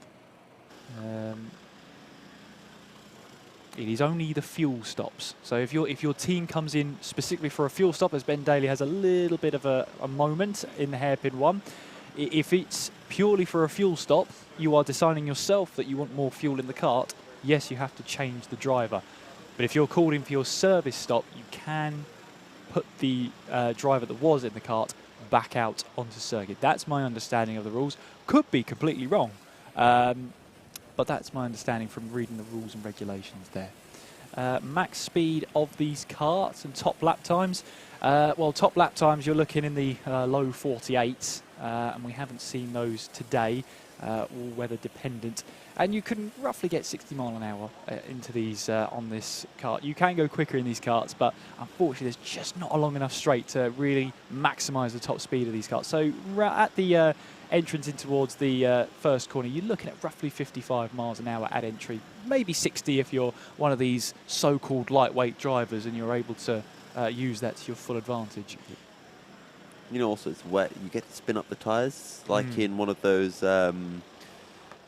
C: It is only the fuel stops. So if your team comes in specifically for a fuel stop, as Ben Daly has a little bit of a moment in the hairpin one, if it's purely for a fuel stop, you are deciding yourself that you want more fuel in the kart, yes, you have to change the driver. But if you're called in for your service stop, you can put the driver that was in the kart back out onto circuit. That's my understanding of the rules. Could be completely wrong, but that's my understanding from reading the rules and regulations there. Max speed of these karts and top lap times. Well, top lap times, you're looking in the low 48s, and we haven't seen those today, all weather dependent. And you can roughly get 60 mile an hour into these on this kart. You can go quicker in these karts, but unfortunately there's just not a long enough straight to really maximise the top speed of these karts. So at the entrance in towards the first corner, you're looking at roughly 55 miles an hour at entry, maybe 60 if you're one of these so-called lightweight drivers and you're able to use that to your full advantage.
O: You know, also it's wet. You get to spin up the tyres, like in one of those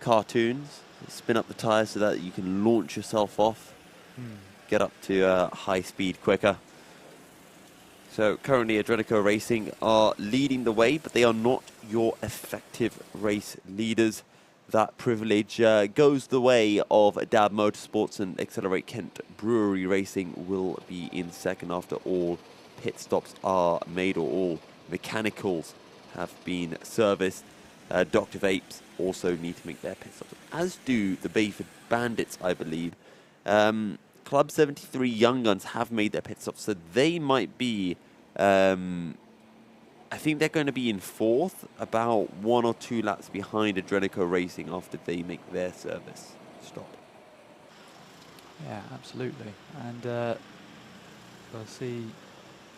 O: cartoons. Spin up the tyres so that you can launch yourself off, get up to high speed quicker. So currently Adrenico Racing are leading the way, but they are not your effective race leaders. That privilege goes the way of Dab Motorsports, and Accelerate Kent Brewery Racing will be in second after all pit stops are made, or all mechanicals have been serviced. Dr. Vapes also need to make their pit stops, as do the Bayford Bandits, I believe. Club 73 Young Guns have made their pit stops, so they might be, I think they're going to be in fourth, about 1 or 2 laps behind Adrenico Racing after they make their service stop.
C: Yeah, absolutely. And we'll see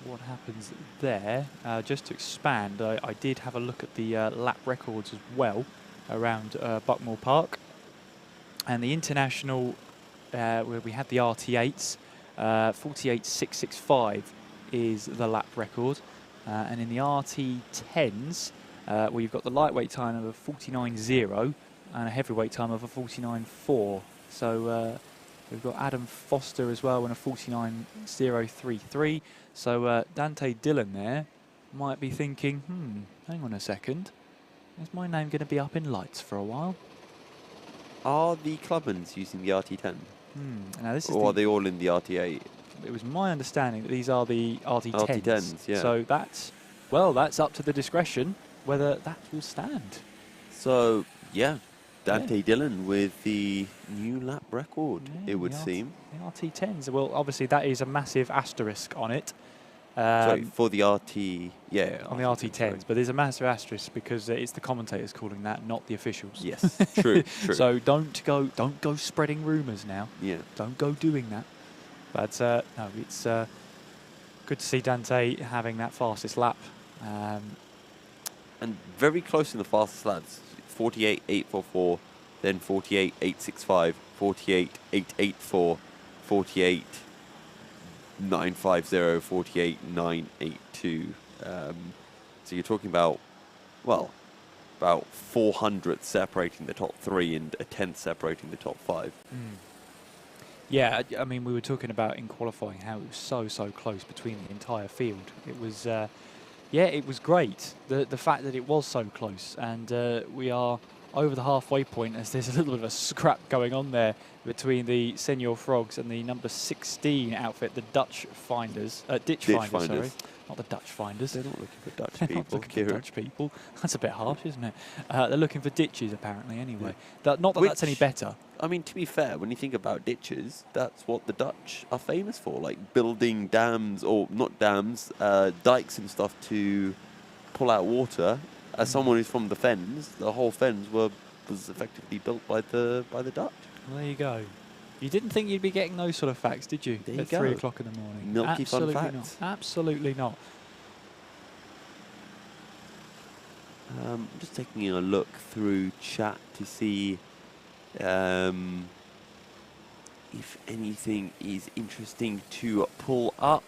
C: what happens there. Just to expand, I did have a look at the lap records as well around Buckmore Park, and the international where we had the RT8s, 48.665 is the lap record. And in the RT10s, we've got the lightweight time of a 49.0 and a heavyweight time of a 49.4. So we've got Adam Foster as well in a 49.033. So Dante Dillon there might be thinking, hang on a second, is my name going to be up in lights for a while?
O: Are the clubmans using the RT10?
C: Now this is
O: or are they all in the RT8?
C: It was my understanding that these are the RT10s.
O: RT10s, yeah.
C: So that's, well, that's up to the discretion whether that will stand.
O: So, yeah, Dante Dillon with the new lap record, it would seem.
C: The RT10s, well, obviously that is a massive asterisk on it.
O: Sorry, for the RT, yeah.
C: On the RT10s, but there's a massive asterisk because it's the commentators calling that, not the officials.
O: Yes, true, true.
C: So don't go spreading rumours now.
O: Yeah.
C: Don't go doing that. But no, it's good to see Dante having that fastest lap.
O: And very close in the fastest laps. 48.844, then 48.865, 48.884, 48.950, 48.982. So you're talking about, well, about 400 separating the top three and a tenth separating the top five.
C: Yeah, I mean, we were talking about in qualifying how it was so close between the entire field. It was, yeah, it was great. The fact that it was so close, and we are over the halfway point as there's a little bit of a scrap going on there between the Senior Frogs and the number 16 outfit, the Ditch Finders. Sorry. Not the Dutch Finders.
O: They're not looking for Dutch
C: They're
O: people.
C: not looking for Dutch people. That's a bit harsh, isn't it? They're looking for ditches, apparently, anyway. Not that that's any better.
O: I mean, to be fair, when you think about ditches, that's what the Dutch are famous for, like building dams, or not dams, dikes and stuff to pull out water. As someone who's from the Fens, the whole Fens was effectively built by the Dutch.
C: Well, there you go. You didn't think you'd be getting those sort of facts, did you?
O: There you
C: at
O: go.
C: 3 o'clock in the morning.
O: Milky
C: Absolutely
O: fun facts.
C: Not. Absolutely not.
O: I'm just taking a look through chat to see if anything is interesting to pull up.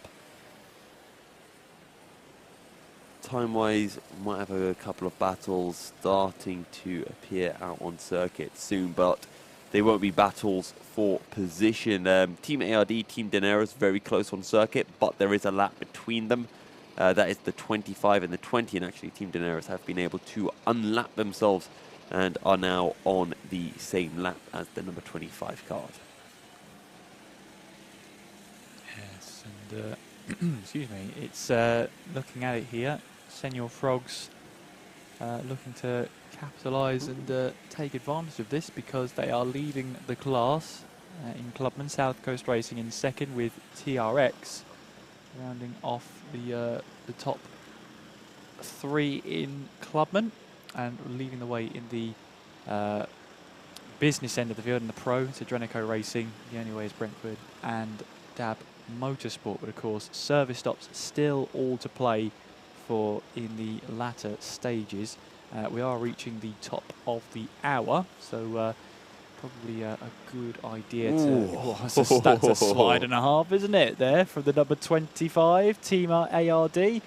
O: Time-wise, might have a couple of battles starting to appear out on circuit soon, but they won't be battles for position. Team ARD, Team Daenerys, very close on circuit, but there is a lap between them. That is the 25 and the 20, and actually Team Daenerys have been able to unlap themselves and are now on the same lap as the number 25 card.
C: Yes, and excuse me, it's looking at it here. Senior Frogs looking to capitalise and take advantage of this because they are leading the class in Clubman. South Coast Racing in second with TRX rounding off the top three in Clubman, and leading the way in the business end of the field in the pro. So Drenico Racing, the only way is Brentford and Dab Motorsport, but of course service stops still all to play for in the latter stages. We are reaching the top of the hour, so probably a good idea to... that's a slide and a half, isn't it, there, from the number 25, Team ARD,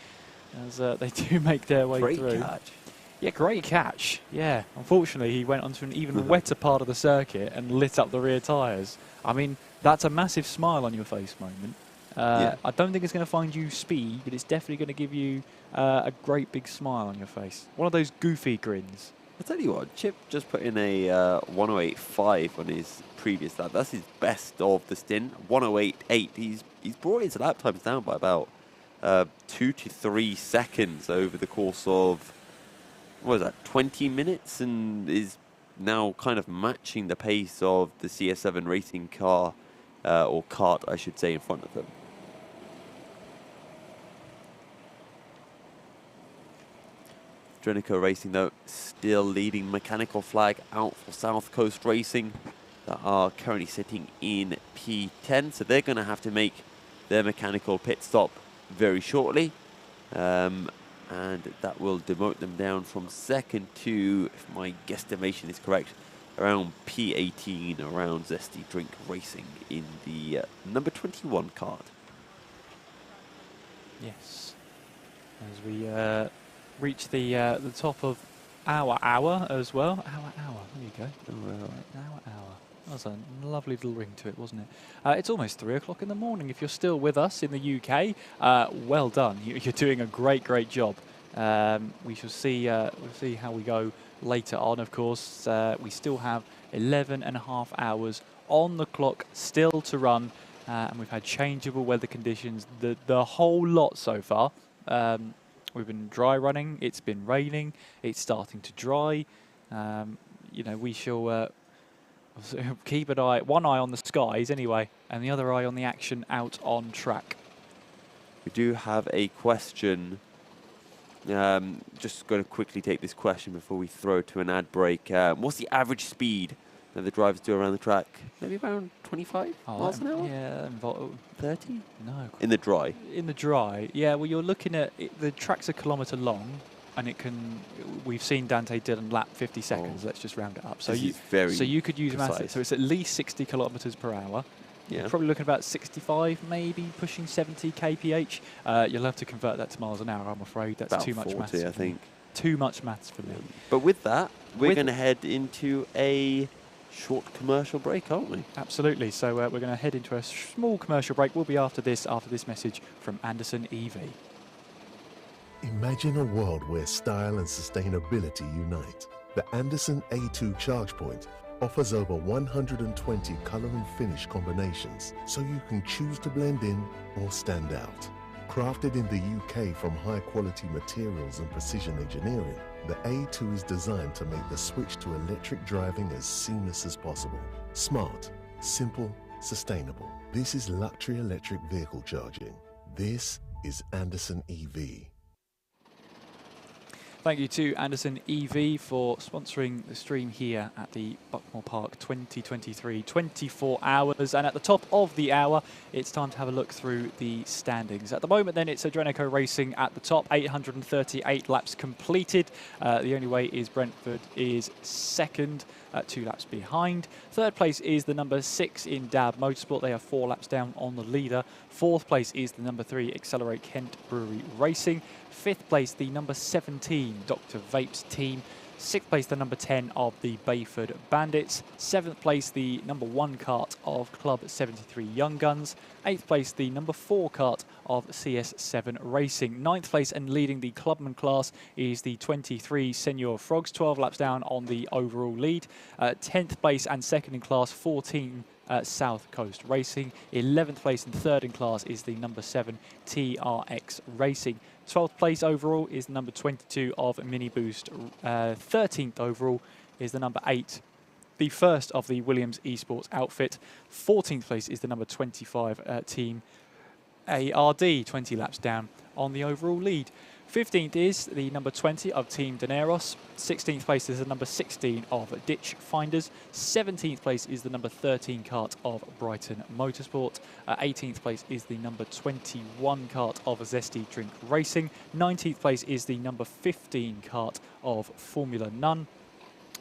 C: as they do make their way through.
O: Great catch.
C: Yeah, great catch. Yeah, unfortunately, he went onto an even wetter part of the circuit and lit up the rear tyres. I mean, that's a massive smile on your face moment. I don't think it's going to find you speed, but it's definitely going to give you a great big smile on your face. One of those goofy grins.
O: I'll tell you what, Chip just put in a 108.5 on his previous lap. That's his best of the stint. 108.8. He's brought his lap times down by about 2 to 3 seconds over the course of, what was that, 20 minutes, and is now kind of matching the pace of the CS7 racing car, or kart, I should say, in front of him. Drenico Racing, though, still leading. Mechanical flag out for South Coast Racing that are currently sitting in P10. So they're going to have to make their mechanical pit stop very shortly. And that will demote them down from second to, if my guesstimation is correct, around P18, around Zesty Drink Racing in the number 21 card.
C: Yes. As we reach the top of our hour as well. Hour. There you go. Hour. That was a lovely little ring to it, wasn't it? It's almost 3 o'clock in the morning. If you're still with us in the UK, well done. You're doing a great job. We shall see. We'll see how we go later on. Of course, we still have 11.5 hours on the clock still to run, and we've had changeable weather conditions. The whole lot so far. We've been dry running. It's been raining. It's starting to dry. We shall keep one eye on the skies anyway, and the other eye on the action out on track.
O: We do have a question. Just going to quickly take this question before we throw to an ad break. What's the average speed that the drivers do around the track? Maybe around 25 miles an hour?
C: Yeah.
O: 30?
C: No.
O: In the dry?
C: In the dry, yeah. Well, you're looking at the track's a kilometre long, and it can. We've seen Dante Dillon lap 50 seconds. Let's just round it up. So you could use math. So it's at least 60 kilometres per hour. Yeah. You're probably looking at about 65, maybe pushing 70 kph. You'll have to convert that to miles an hour. I'm afraid that's
O: about
C: too much
O: 40,
C: maths.
O: I think.
C: Too much maths for me.
O: But with that, we're going to head into a short commercial break, aren't we?
C: Absolutely. So we're going to head into a small commercial break. We'll be after this message from Anderson EV.
B: Imagine a world where style and sustainability unite. The Anderson A2 charge point offers over 120 color and finish combinations, so you can choose to blend in or stand out. Crafted in the UK from high quality materials and precision engineering, the A2 is designed to make the switch to electric driving as seamless as possible. Smart, simple, sustainable. This is luxury electric vehicle charging. This is Anderson EV.
C: Thank you to Anderson EV for sponsoring the stream here at the Buckmore Park 2023 24 hours. And at the top of the hour, it's time to have a look through the standings. At the moment, then, it's Adrenaco Racing at the top, 838 laps completed. The only way is Brentford is second, 2 laps behind. Third place is the number 6 in DAB Motorsport. They are 4 laps down on the leader. Fourth place is the number 3 Accelerate Kent Brewery Racing. Fifth place, the number 17 Dr. Vape's team. Sixth place, the number 10 of the Bayford Bandits. Seventh place, the number 1 kart of Club 73 Young Guns. Eighth place, the number 4 kart of CS7 Racing. Ninth place and leading the clubman class is the 23 Senior Frogs, 12 laps down on the overall lead. 10th place and second in class, 14 South Coast Racing. 11th place and third in class is the number 7 TRX Racing. 12th place overall is the number 22 of Mini Boost. 13th overall is the number 8, the first of the Williams Esports outfit. 14th place is the number 25 Team ARD, 20 laps down on the overall lead. 15th is the number 20 of Team Daneros. 16th place is the number 16 of Ditch Finders. 17th place is the number 13 kart of Brighton Motorsport. 18th place is the number 21 kart of Zesty Drink Racing. 19th place is the number 15 kart of Formula None.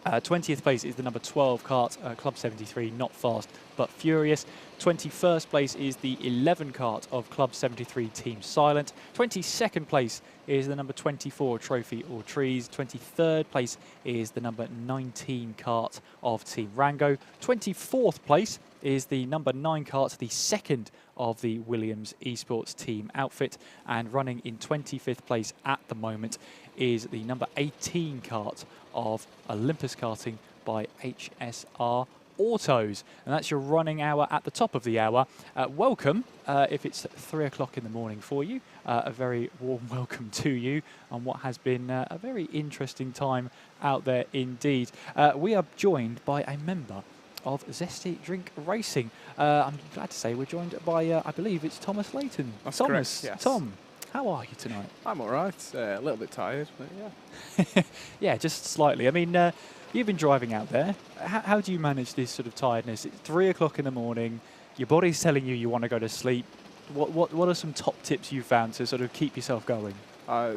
C: 20th place is the number 12 kart, Club 73, Not Fast but Furious. 21st place is the 11 kart of Club 73, Team Silent. 22nd place is the number 24 Trophy or Trees. 23rd place is the number 19 kart of Team Rango. 24th place is the number 9 kart, the second of the Williams Esports team outfit. And running in 25th place at the moment is the number 18 kart of Olympus Karting by HSR Autos. And that's your running hour at the top of the hour. Welcome, if it's 3 o'clock in the morning for you, a very warm welcome to you on what has been a very interesting time out there indeed. We are joined by a member of Zesty Drink Racing. I'm glad to say we're joined by, I believe it's Thomas Layton.
P: That's
C: Thomas,
P: correct, yes.
C: Tom, how are you tonight?
P: I'm all right. A little bit tired, but yeah.
C: Yeah, just slightly. I mean, you've been driving out there. How do you manage this sort of tiredness? It's 3 o'clock in the morning. Your body's telling you want to go to sleep. What are some top tips you've found to sort of keep yourself going?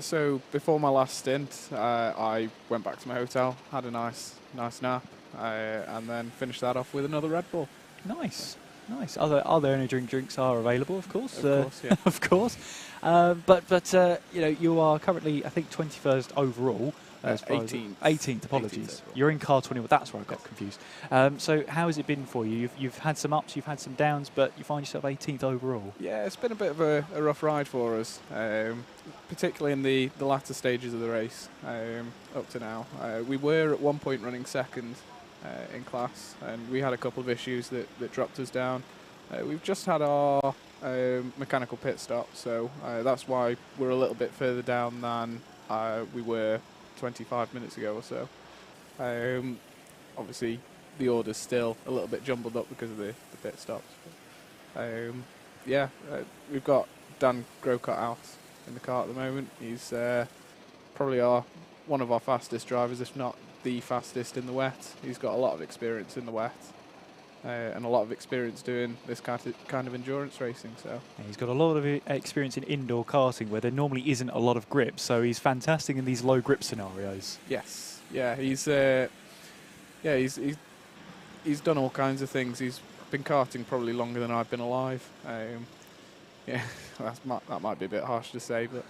P: So before my last stint, I went back to my hotel, had a nice nap, and then finished that off with another Red Bull.
C: Nice. Nice. Other energy drinks are available, of course.
P: Of course, yeah.
C: Of course. But you know, you are currently, I think, 21st overall.
P: 18th.
C: 18th, apologies.
P: 18th
C: You're in car 21. That's where I got confused. So how has it been for you? You've had some ups, you've had some downs, but you find yourself 18th overall.
P: Yeah, it's been a bit of a rough ride for us, particularly in the latter stages of the race up to now. We were at one point running second in class, and we had a couple of issues that dropped us down. We've just had our mechanical pit stop, so that's why we're a little bit further down than we were 25 minutes ago or so. Obviously, the order's still a little bit jumbled up because of the pit stops. We've got Dan Grocott out in the car at the moment. He's probably one of our fastest drivers, if not the fastest in the wet. He's got a lot of experience in the wet. And a lot of experience doing this kind of endurance racing. So
C: yeah, he's got a lot of experience in indoor karting where there normally isn't a lot of grip, so he's fantastic in these low grip scenarios.
P: Yes, yeah, he's done all kinds of things. He's been karting probably longer than I've been alive. Yeah, that might be a bit harsh to say, but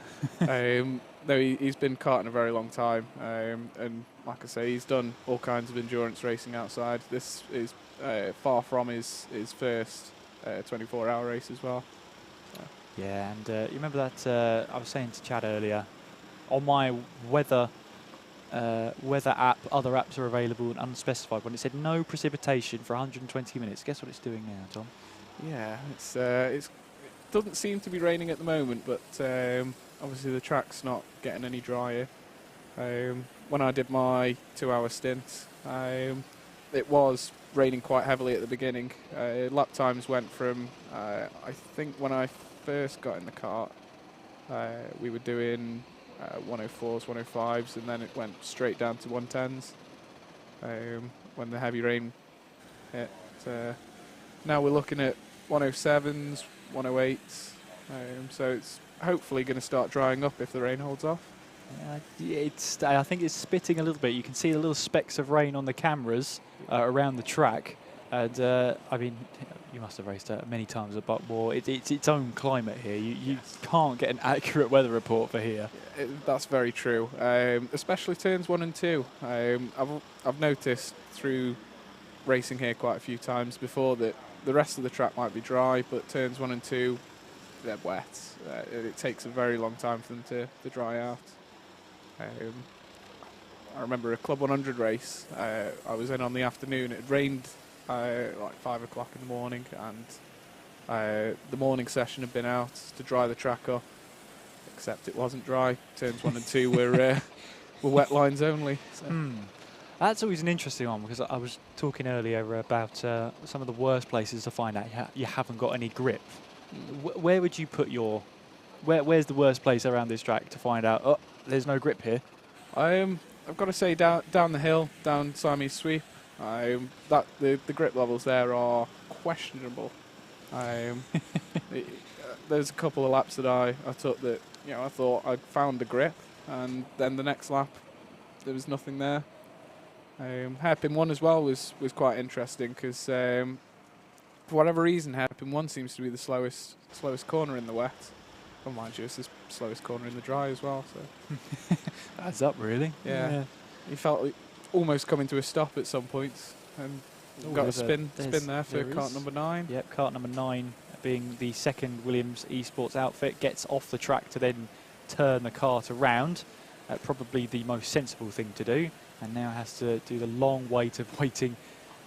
P: no, he's been karting a very long time, and like I say, he's done all kinds of endurance racing outside. This is far from his first 24-hour race as well. So.
C: Yeah, and you remember that I was saying to Chad earlier, on my weather app, other apps are available and unspecified, when it said no precipitation for 120 minutes. Guess what it's doing now, Tom?
P: Yeah, it doesn't seem to be raining at the moment, but obviously the track's not getting any drier. When I did my 2-hour stint, it was raining quite heavily at the beginning. Lap times went from, I think when I first got in the kart, we were doing 104s, 105s, and then it went straight down to 110s when the heavy rain hit. Now we're looking at 107s, 108s, so it's hopefully going to start drying up if the rain holds off.
C: I think it's spitting a little bit. You can see the little specks of rain on the cameras around the track. And I mean, you must have raced many times at Buckmore. It's its own climate here. You can't get an accurate weather report for here.
P: That's very true, especially turns 1 and 2. I've noticed through racing here quite a few times before that the rest of the track might be dry, but turns 1 and 2, they're wet. It takes a very long time for them to dry out. I remember a Club 100 race I was in on the afternoon. It had rained like 5 o'clock in the morning, and the morning session had been out to dry the track up, except it wasn't dry. Turns 1 and 2 were wet lines only. So.
C: That's always an interesting one, because I was talking earlier about some of the worst places to find out you haven't got any grip. Where would you put your... Where's the worst place around this track to find out, oh, there's no grip here?
P: I've got to say down the hill, down Siamese Sweep, the grip levels there are questionable. There's a couple of laps that I took that, I thought I'd found the grip, and then the next lap there was nothing there. Hairpin 1 as well was quite interesting, because for whatever reason Hairpin 1 seems to be the slowest corner in the wet. Well, mind you, it's the slowest corner in the dry as well. So
C: adds up, really.
P: Yeah. He felt almost coming to a stop at some points, and got a spin there for kart number 9.
C: Yep, kart number 9 being the second Williams Esports outfit, gets off the track to then turn the kart around. Probably the most sensible thing to do, and now has to do the long wait of waiting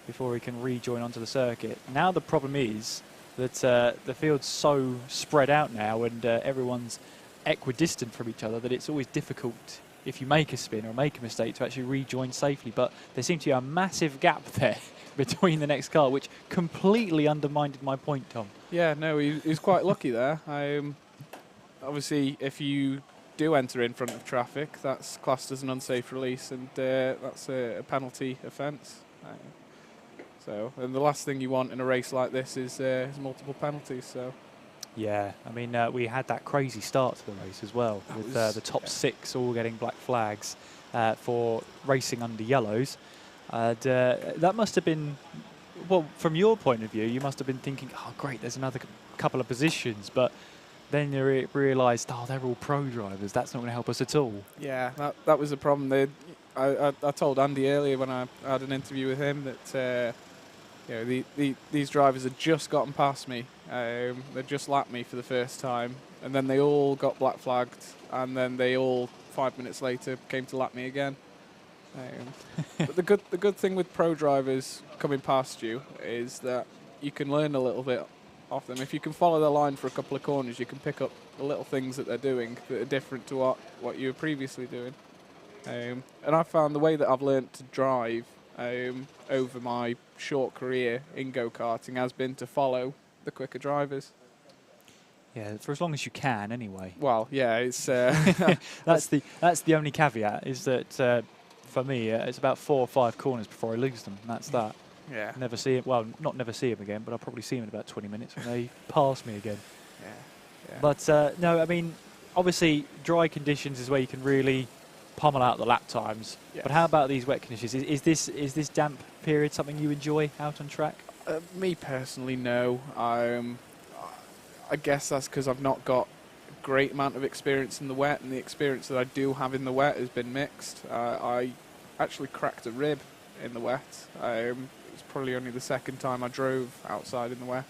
C: before he can rejoin onto the circuit. Now the problem is that the field's so spread out now, and everyone's equidistant from each other, that it's always difficult if you make a spin or make a mistake to actually rejoin safely. But there seems to be a massive gap there between the next car, which completely undermined my point, Tom.
P: Yeah, no, he's quite lucky there. Obviously, if you do enter in front of traffic, that's classed as an unsafe release, and that's a penalty offence. And the last thing you want in a race like this is multiple penalties. So.
C: Yeah, I mean, we had that crazy start to the race as well, with the top 6 all getting black flags for racing under yellows. That must have been well, from your point of view, you must have been thinking, oh, great, there's another couple of positions, but then you realised, oh, they're all pro drivers. That's not going to help us at all.
P: Yeah, that was the problem. I told Andy earlier when I had an interview with him that these drivers had just gotten past me. They just lapped me for the first time, and then they all got black flagged, and then they all 5 minutes later came to lap me again. But the good thing with pro drivers coming past you is that you can learn a little bit off them. If you can follow their line for a couple of corners, you can pick up the little things that they're doing that are different to what you were previously doing. And I found the way that I've learnt to drive over my short career in go-karting has been to follow the quicker drivers.
C: Yeah, for as long as you can, anyway.
P: Well, yeah, it's
C: that's the only caveat is that for me it's about 4 or 5 corners before I lose them. That's that.
P: Yeah.
C: Never see it. Well, not never see him again, but I'll probably see him in about 20 minutes when they pass me again.
P: Yeah.
C: But no, I mean, obviously dry conditions is where you can really pummel out the lap times.
P: Yes.
C: But how about these wet conditions? Is this damp period something you enjoy out on track?
P: Me personally, no. I guess that's because I've not got a great amount of experience in the wet, and the experience that I do have in the wet has been mixed. I actually cracked a rib in the wet. It was probably only the second time I drove outside in the wet.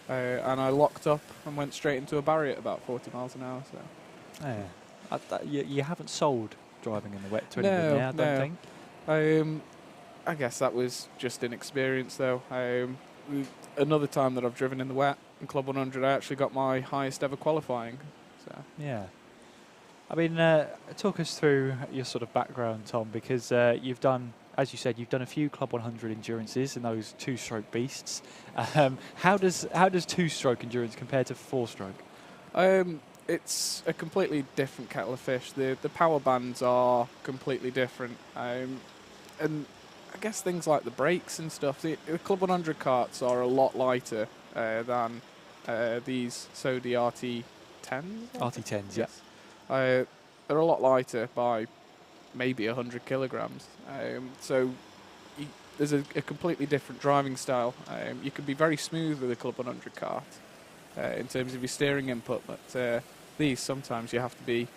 P: And I locked up and went straight into a barrier at about 40 miles an hour. So.
C: Yeah. You haven't sold driving in the wet to anybody now, I don't think?
P: I guess that was just inexperience, though. Another time that I've driven in the wet in Club 100, I actually got my highest ever qualifying. So.
C: Yeah. I mean, talk us through your sort of background, Tom, because you've done, as you said, you've done a few Club 100 endurances and those 2-stroke beasts. How does 2-stroke endurance compare to 4-stroke?
P: It's a completely different kettle of fish. The power bands are completely different. And I guess things like the brakes and stuff, the Club 100 karts are a lot lighter than these Sodi RT10s.
C: RT10s, yes.
P: They're a lot lighter by maybe 100 kilograms. So there's a completely different driving style. You can be very smooth with a Club 100 kart in terms of your steering input, but these sometimes you have to be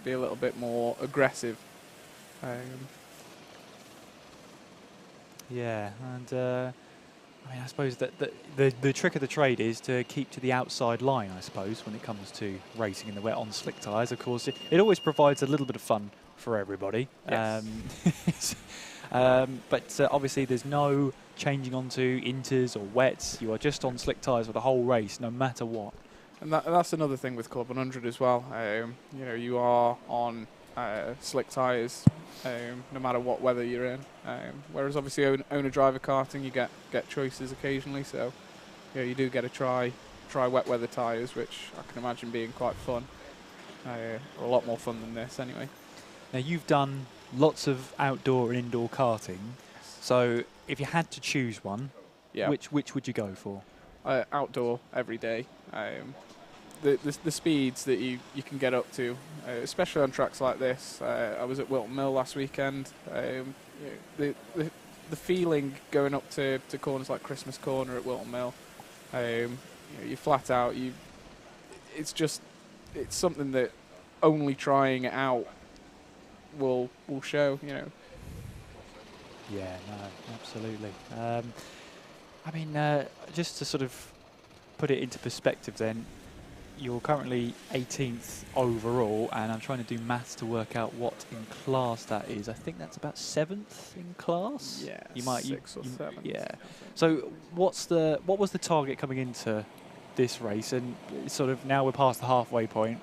P: a little bit more aggressive.
C: Yeah, and I mean, I suppose that the trick of the trade is to keep to the outside line, I suppose, when it comes to racing in the wet on slick tyres. Of course, it always provides a little bit of fun for everybody.
P: Yes.
C: But obviously there's no changing onto inters or wets. You are just on slick tyres for the whole race, no matter what.
P: And that's another thing with Club 100 as well. You are on slick tyres no matter what weather you're in. Whereas obviously owner-driver karting, you get choices occasionally. So you do get to try wet weather tyres, which I can imagine being quite fun. A lot more fun than this anyway.
C: Now you've done lots of outdoor and indoor karting. So if you had to choose one, which would you go for?
P: Outdoor every day. The speeds that you can get up to, especially on tracks like this. I was at Wilton Mill last weekend. The feeling going up to corners like Christmas Corner at Wilton Mill, you're flat out. It's something that only trying it out will show.
C: Yeah, no, absolutely. I mean, just to sort of put it into perspective then, you're currently 18th overall, and I'm trying to do maths to work out what in class that is. I think that's about 7th in class?
P: Yeah,
C: you might,
P: 6th or 7th.
C: Yeah. So what was the target coming into this race? And sort of now we're past the halfway point.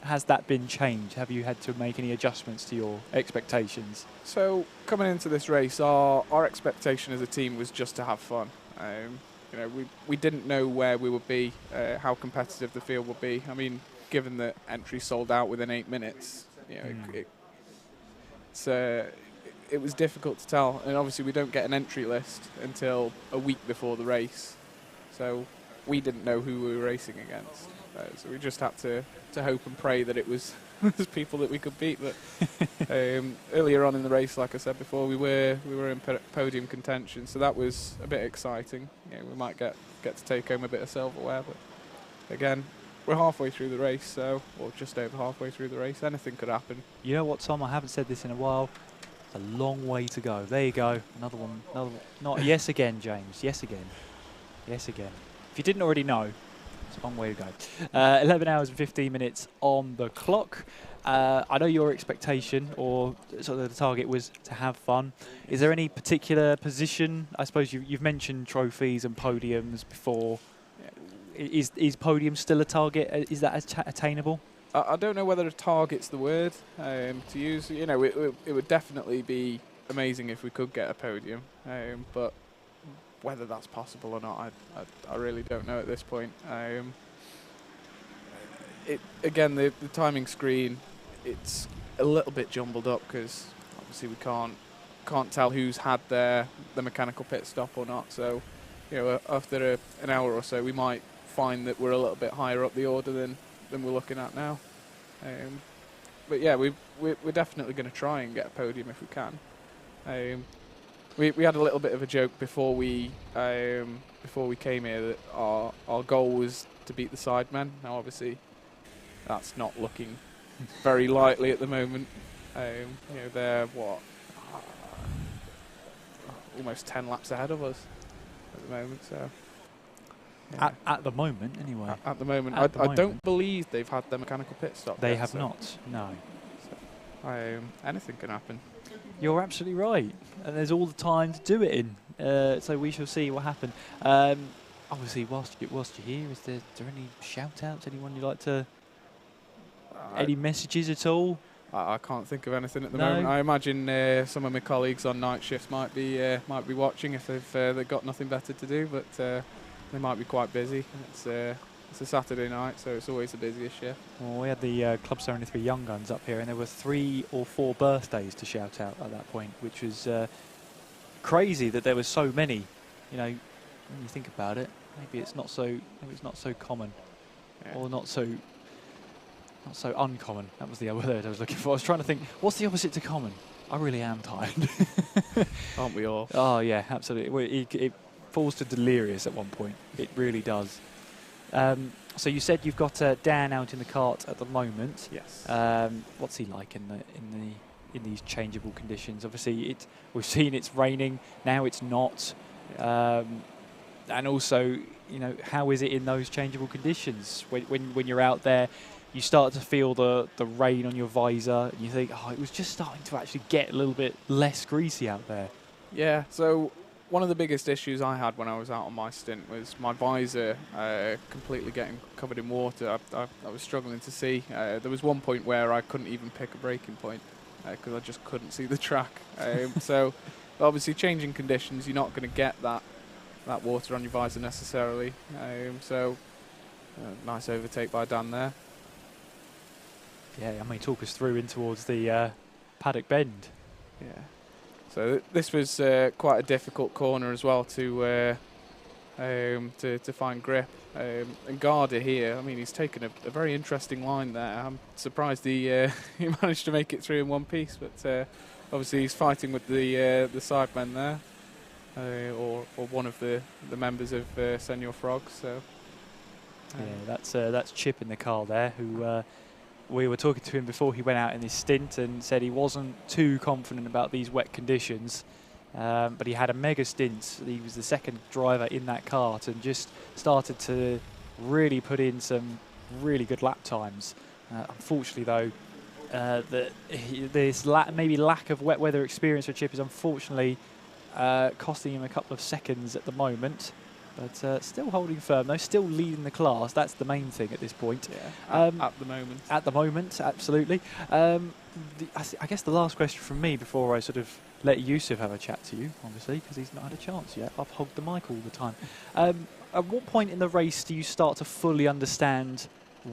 C: Has that been changed? Have you had to make any adjustments to your expectations?
P: So coming into this race, our expectation as a team was just to have fun. We didn't know where we would be, how competitive the field would be. I mean, given that entry sold out within 8 minutes, it was difficult to tell. And obviously we don't get an entry list until a week before the race. So we didn't know who we were racing against. So we just had to hope and pray that it was there's people that we could beat. But earlier on in the race, like I said before, we were in podium contention, so that was a bit exciting. We might get to take home a bit of silverware, but again, we're halfway through the race, or just over halfway through the race. Anything could happen.
C: You know what, Tom? I haven't said this in a while. It's a long way to go. There you go. Another one. Not yes again, James. Yes again. Yes again. If you didn't already know, it's a long way to go. 11 hours and 15 minutes on the clock. I know your expectation, or sort of the target, was to have fun. Is there any particular position? I suppose you've mentioned trophies and podiums before. Is podium still a target? Is that attainable?
P: I don't know whether a target's the word to use. It would definitely be amazing if we could get a podium, but whether that's possible or not, I really don't know at this point. Again, the timing screen, it's a little bit jumbled up because obviously we can't tell who's had the mechanical pit stop or not. So, after an hour or so, we might find that we're a little bit higher up the order than we're looking at now. But yeah, we're definitely going to try and get a podium if we can. We had a little bit of a joke before we came here that our goal was to beat the Sidemen. Now obviously that's not looking very likely at the moment. They're almost 10 laps ahead of us at the moment. So.
C: Yeah. At the moment, anyway.
P: At the moment. I don't believe they've had their mechanical pit stop.
C: They have not, no.
P: So, anything can happen.
C: You're absolutely right. And there's all the time to do it in. So we shall see what happens. Obviously, whilst you're here, is there any shout-outs? Anyone you'd like to... any messages at all?
P: I can't think of anything at the moment. I imagine some of my colleagues on night shifts might be watching if they've got nothing better to do, but... they might be quite busy. It's a Saturday night, so it's always the busiest shift.
C: Well, we had the Club 73 Young Guns up here, and there were 3 or 4 birthdays to shout out at that point, which was crazy that there were so many. When you think about it, maybe it's not so common, or not so uncommon. That was the other word I was looking for. I was trying to think, what's the opposite to common? I really am tired.
P: Aren't we all?
C: Oh yeah, absolutely. Well, it falls to delirious at one point. It really does. So you said you've got Dan out in the kart at the moment.
P: Yes.
C: What's he like in these changeable conditions? Obviously, we've seen it's raining now. It's not. And also, how is it in those changeable conditions when you're out there? You start to feel the rain on your visor. And you think, it was just starting to actually get a little bit less greasy out there.
P: Yeah. So. One of the biggest issues I had when I was out on my stint was my visor completely getting covered in water. I was struggling to see. There was one point where I couldn't even pick a braking point because I just couldn't see the track. So obviously changing conditions, you're not going to get that water on your visor necessarily. Nice overtake by Dan there.
C: Yeah, talk us through in towards the paddock bend.
P: Yeah. So this was quite a difficult corner as well to find grip. And Garda here, he's taken a very interesting line there. I'm surprised he managed to make it through in one piece, but obviously he's fighting with the sidemen there, or one of the members of Senior Frogs. So
C: yeah, that's Chip in the car there, who. We were talking to him before he went out in his stint and said he wasn't too confident about these wet conditions, but he had a mega stint. He was the second driver in that kart and just started to really put in some really good lap times. Unfortunately, though, this maybe lack of wet weather experience for Chip is unfortunately costing him a couple of seconds at the moment. But still holding firm, though, still leading the class. That's the main thing at this point.
P: Yeah, at the moment.
C: At the moment, absolutely. I guess the last question from me before I sort of let Yusuf have a chat to you, obviously, because he's not had a chance yet. I've hogged the mic all the time. At what point in the race do you start to fully understand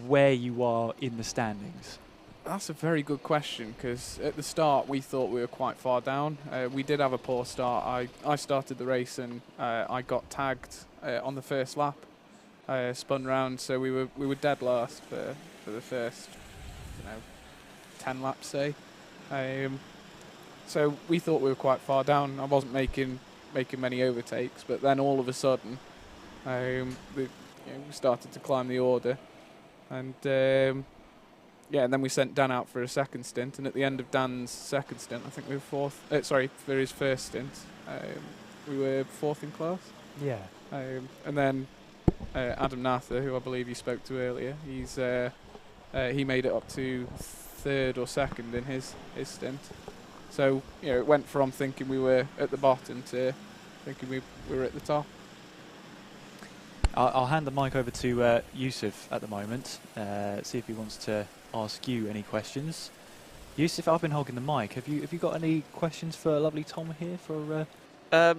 C: where you are in the standings?
P: That's a very good question, because at the start we thought we were quite far down. We did have a poor start. I started the race and I got tagged on the first lap, spun round, so we were dead last for the first 10 laps, say. So we thought we were quite far down. I wasn't making many overtakes, but then all of a sudden, we started to climb the order, and and then we sent Dan out for a second stint, and at the end of Dan's second stint, I think we were fourth. For his first stint, we were fourth in class.
C: Yeah.
P: And then Adam Natha, who I believe you spoke to earlier, he made it up to third or second in his stint. So it went from thinking we were at the bottom to thinking we were at the top.
C: I'll hand the mic over to Yusuf at the moment, see if he wants to ask you any questions. Yusuf, I've been hogging the mic. Have you got any questions for lovely Tom here?
O: I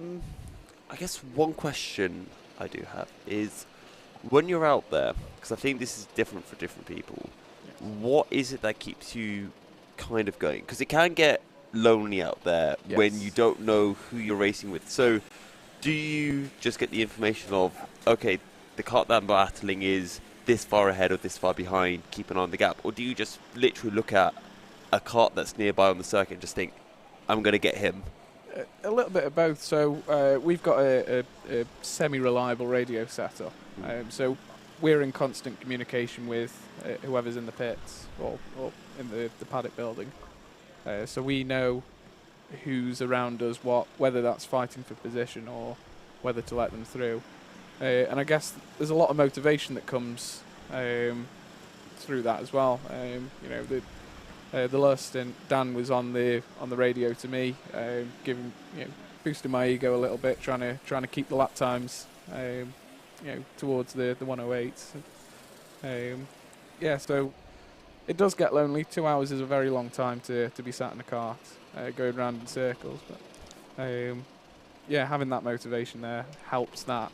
O: guess one question I do have is, when you're out there, because I think this is different for different people, what is it that keeps you kind of going? Because it can get lonely out there when you don't know who you're racing with. So do you just get the information of, okay, the kart that I'm battling is this far ahead or this far behind, keep an eye on the gap? Or do you just literally look at a kart that's nearby on the circuit and just think, I'm going to get him?
P: A little bit of both. So we've got a semi-reliable radio setup. So we're in constant communication with whoever's in the pits or in the paddock building. So we know who's around us, whether that's fighting for position or whether to let them through. And I guess there's a lot of motivation that comes through that as well. The last stint, Dan was on the radio to me, giving boosting my ego a little bit, trying to keep the lap times towards the 108s. So it does get lonely. 2 hours is a very long time to be sat in a kart, going around in circles. But having that motivation there helps that.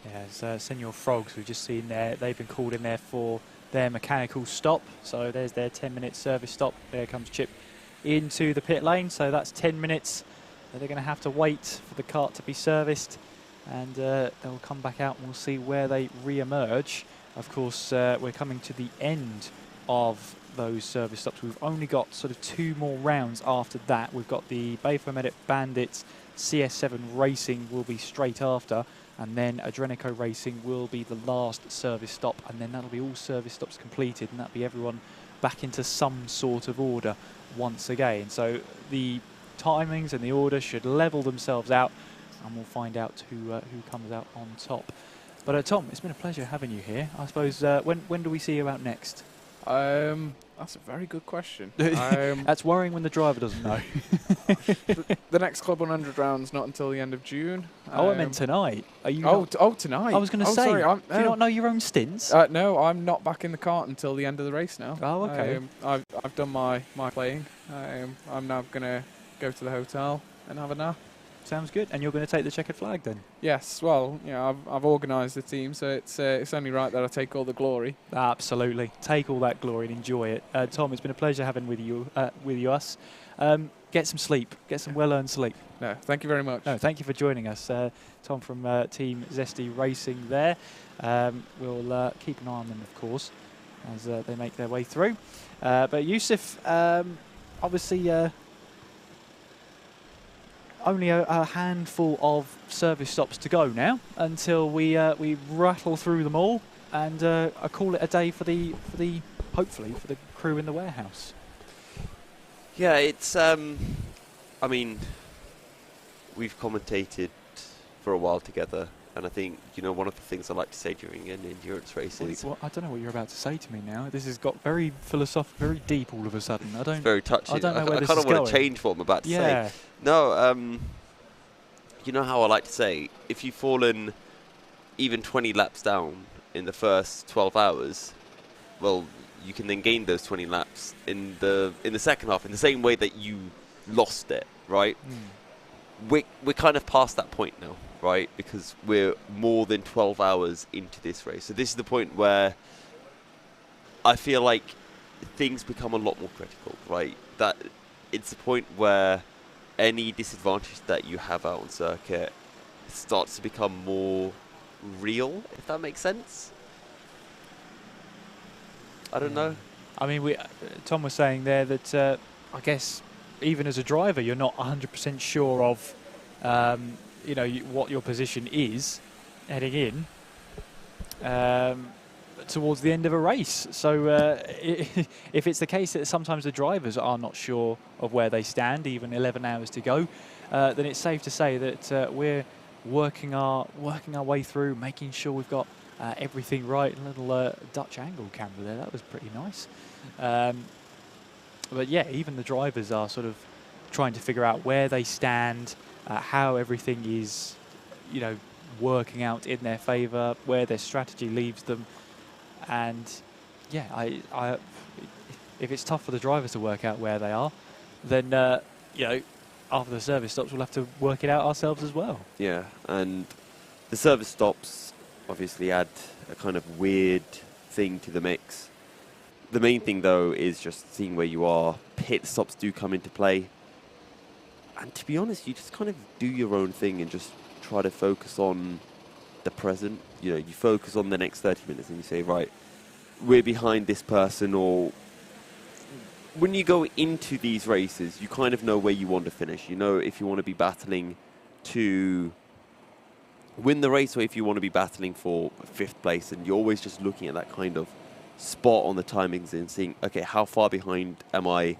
C: Yeah, Senior Frogs, we've just seen there, they've been called in there for their mechanical stop. So there's their 10-minute service stop. There comes Chip into the pit lane. So that's 10 minutes that they're going to have to wait for the kart to be serviced. And they'll come back out and we'll see where they re-emerge. Of course, we're coming to the end of those service stops. We've only got sort of 2 more rounds after that. We've got the Bayfomedic Bandits CS7 Racing will be straight after, and then Adrenico Racing will be the last service stop, and then that'll be all service stops completed, and that'll be everyone back into some sort of order once again. So the timings and the order should level themselves out, and we'll find out who comes out on top. But Tom, it's been a pleasure having you here. I suppose when do we see you out next?
P: That's a very good question.
C: That's worrying when the driver doesn't know.
P: The next Club 100 round's not until the end of June.
C: I meant tonight. Are you?
P: Tonight.
C: I was going to say.
P: Sorry,
C: do you not know your own stints?
P: No, I'm not back in the kart until the end of the race now.
C: Oh, okay.
P: I've done my playing. I'm now going to go to the hotel and have a nap.
C: Sounds good. And you're going to take the checkered flag then?
P: Yes. Well, I've organised the team, so it's only right that I take all the glory.
C: Absolutely. Take all that glory and enjoy it. Tom, it's been a pleasure having with us. Get some sleep. Get some well-earned sleep.
P: No, thank you very much.
C: No, thank you for joining us. Tom from Team Zesty Racing there. We'll keep an eye on them, of course, as they make their way through. But Yusuf, obviously... only a handful of service stops to go now until we rattle through them all, and I call it a day for the hopefully for the crew in the warehouse.
O: Yeah, it's I mean, we've commentated for a while together, and I think one of the things I like to say during an endurance race is...
C: I don't know what you're about to say to me now. This has got very philosophical, very deep all of a sudden.
O: It's very touchy.
C: I don't know where this is
O: going. I kind of want
C: to
O: change what I'm about to say. No, you know how I like to say, if you've fallen even 20 laps down in the first 12 hours, well, you can then gain those 20 laps in the second half in the same way that you lost it, right? We're kind of past that point now, right? Because we're more than 12 hours into this race. So this is the point where I feel like things become a lot more critical, right? That it's the point where any disadvantage that you have out on circuit starts to become more real, if that makes sense. I don't know.
C: I mean, Tom was saying there that I guess even as a driver, you're not 100% sure of, what your position is heading in towards the end of a race. So if it's the case that sometimes the drivers are not sure of where they stand, even 11 hours to go, then it's safe to say that we're working our way through, making sure we've got everything right. A little Dutch angle camera there, that was pretty nice. But yeah, even the drivers are sort of trying to figure out where they stand, how everything is, working out in their favour, where their strategy leaves them. And yeah, I if it's tough for the drivers to work out where they are, then after the service stops, we'll have to work it out ourselves as well.
O: Yeah, and the service stops obviously add a kind of weird thing to the mix. The main thing, though, is just seeing where you are. Pit stops do come into play. And to be honest, you just kind of do your own thing and just try to focus on the present. You focus on the next 30 minutes and you say, right, we're behind this person. Or when you go into these races, you kind of know where you want to finish. You know if you want to be battling to win the race or if you want to be battling for 5th place. And you're always just looking at that kind of spot on the timings and seeing, okay, how far behind am I?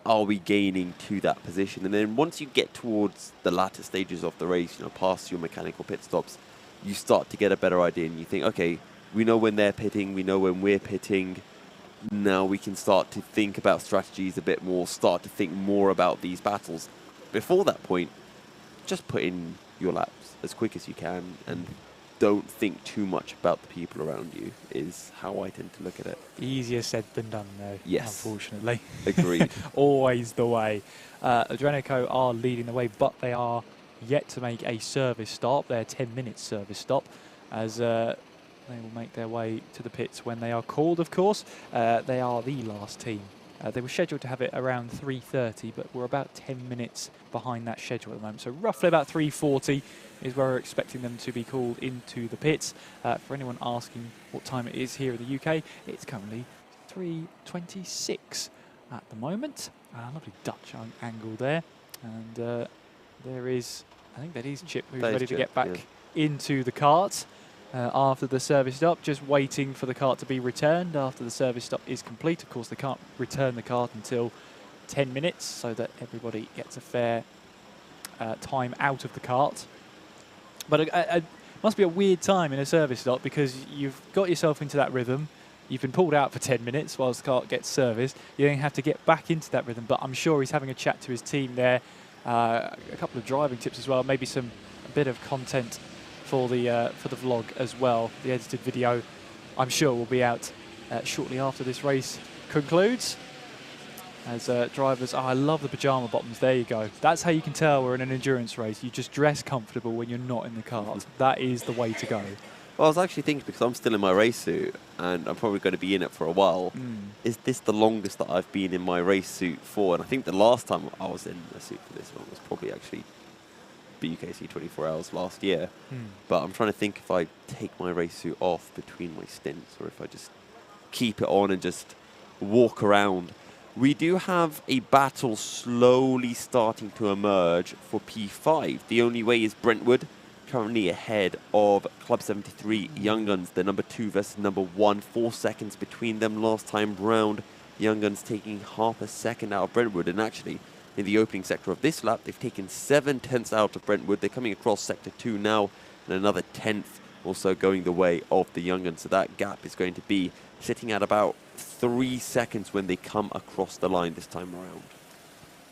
O: Are we gaining to that position? And then once you get towards the latter stages of the race, past your mechanical pit stops, you start to get a better idea and you think, okay, we know when they're pitting, we know when we're pitting. Now we can start to think about strategies a bit more, start to think more about these battles. Before that point, just put in your laps as quick as you can and don't think too much about the people around you is how I tend to look at it.
C: Easier said than done, though.
O: Yes.
C: Unfortunately.
O: Agreed.
C: Always the way. Adrenico are leading the way, but they are yet to make a service stop, their 10-minute service stop, as they will make their way to the pits when they are called, of course. They are the last team. They were scheduled to have it around 3:30, but we're about 10 minutes behind that schedule at the moment. So roughly about 3:40 is where we're expecting them to be called into the pits. For anyone asking what time it is here in the UK, it's currently 3:26 at the moment. Lovely Dutch angle there. And there is, I think that is Chip, who's ready to get back into the kart. After the service stop, just waiting for the kart to be returned after the service stop is complete. Of course, they can't return the kart until 10 minutes so that everybody gets a fair time out of the kart. But it must be a weird time in a service stop because you've got yourself into that rhythm. You've been pulled out for 10 minutes whilst the kart gets serviced. You then have to get back into that rhythm. But I'm sure he's having a chat to his team there. A couple of driving tips as well. Maybe a bit of content for the vlog as well. The edited video, I'm sure, will be out shortly after this race concludes. As drivers, I love the pyjama bottoms. There you go. That's how you can tell we're in an endurance race. You just dress comfortable when you're not in the kart. That is the way to go.
O: Well, I was actually thinking, because I'm still in my race suit and I'm probably going to be in it for a while, is this the longest that I've been in my race suit for? And I think the last time I was in a suit for this one was probably actually BUKC 24 Hours last year. But I'm trying to think if I take my race suit off between my stints or if I just keep it on and just walk around. We do have a battle slowly starting to emerge for P5. The only way is Brentwood, currently ahead of Club 73 Young Guns, the number 2 versus number 1. 4 seconds between them last time round. Young Guns taking half a second out of Brentwood, and actually in the opening sector of this lap, they've taken 7 tenths out of Brentwood. They're coming across sector 2 now, and another 10th also going the way of the Young Guns. So that gap is going to be sitting at about 3 seconds when they come across the line this time around.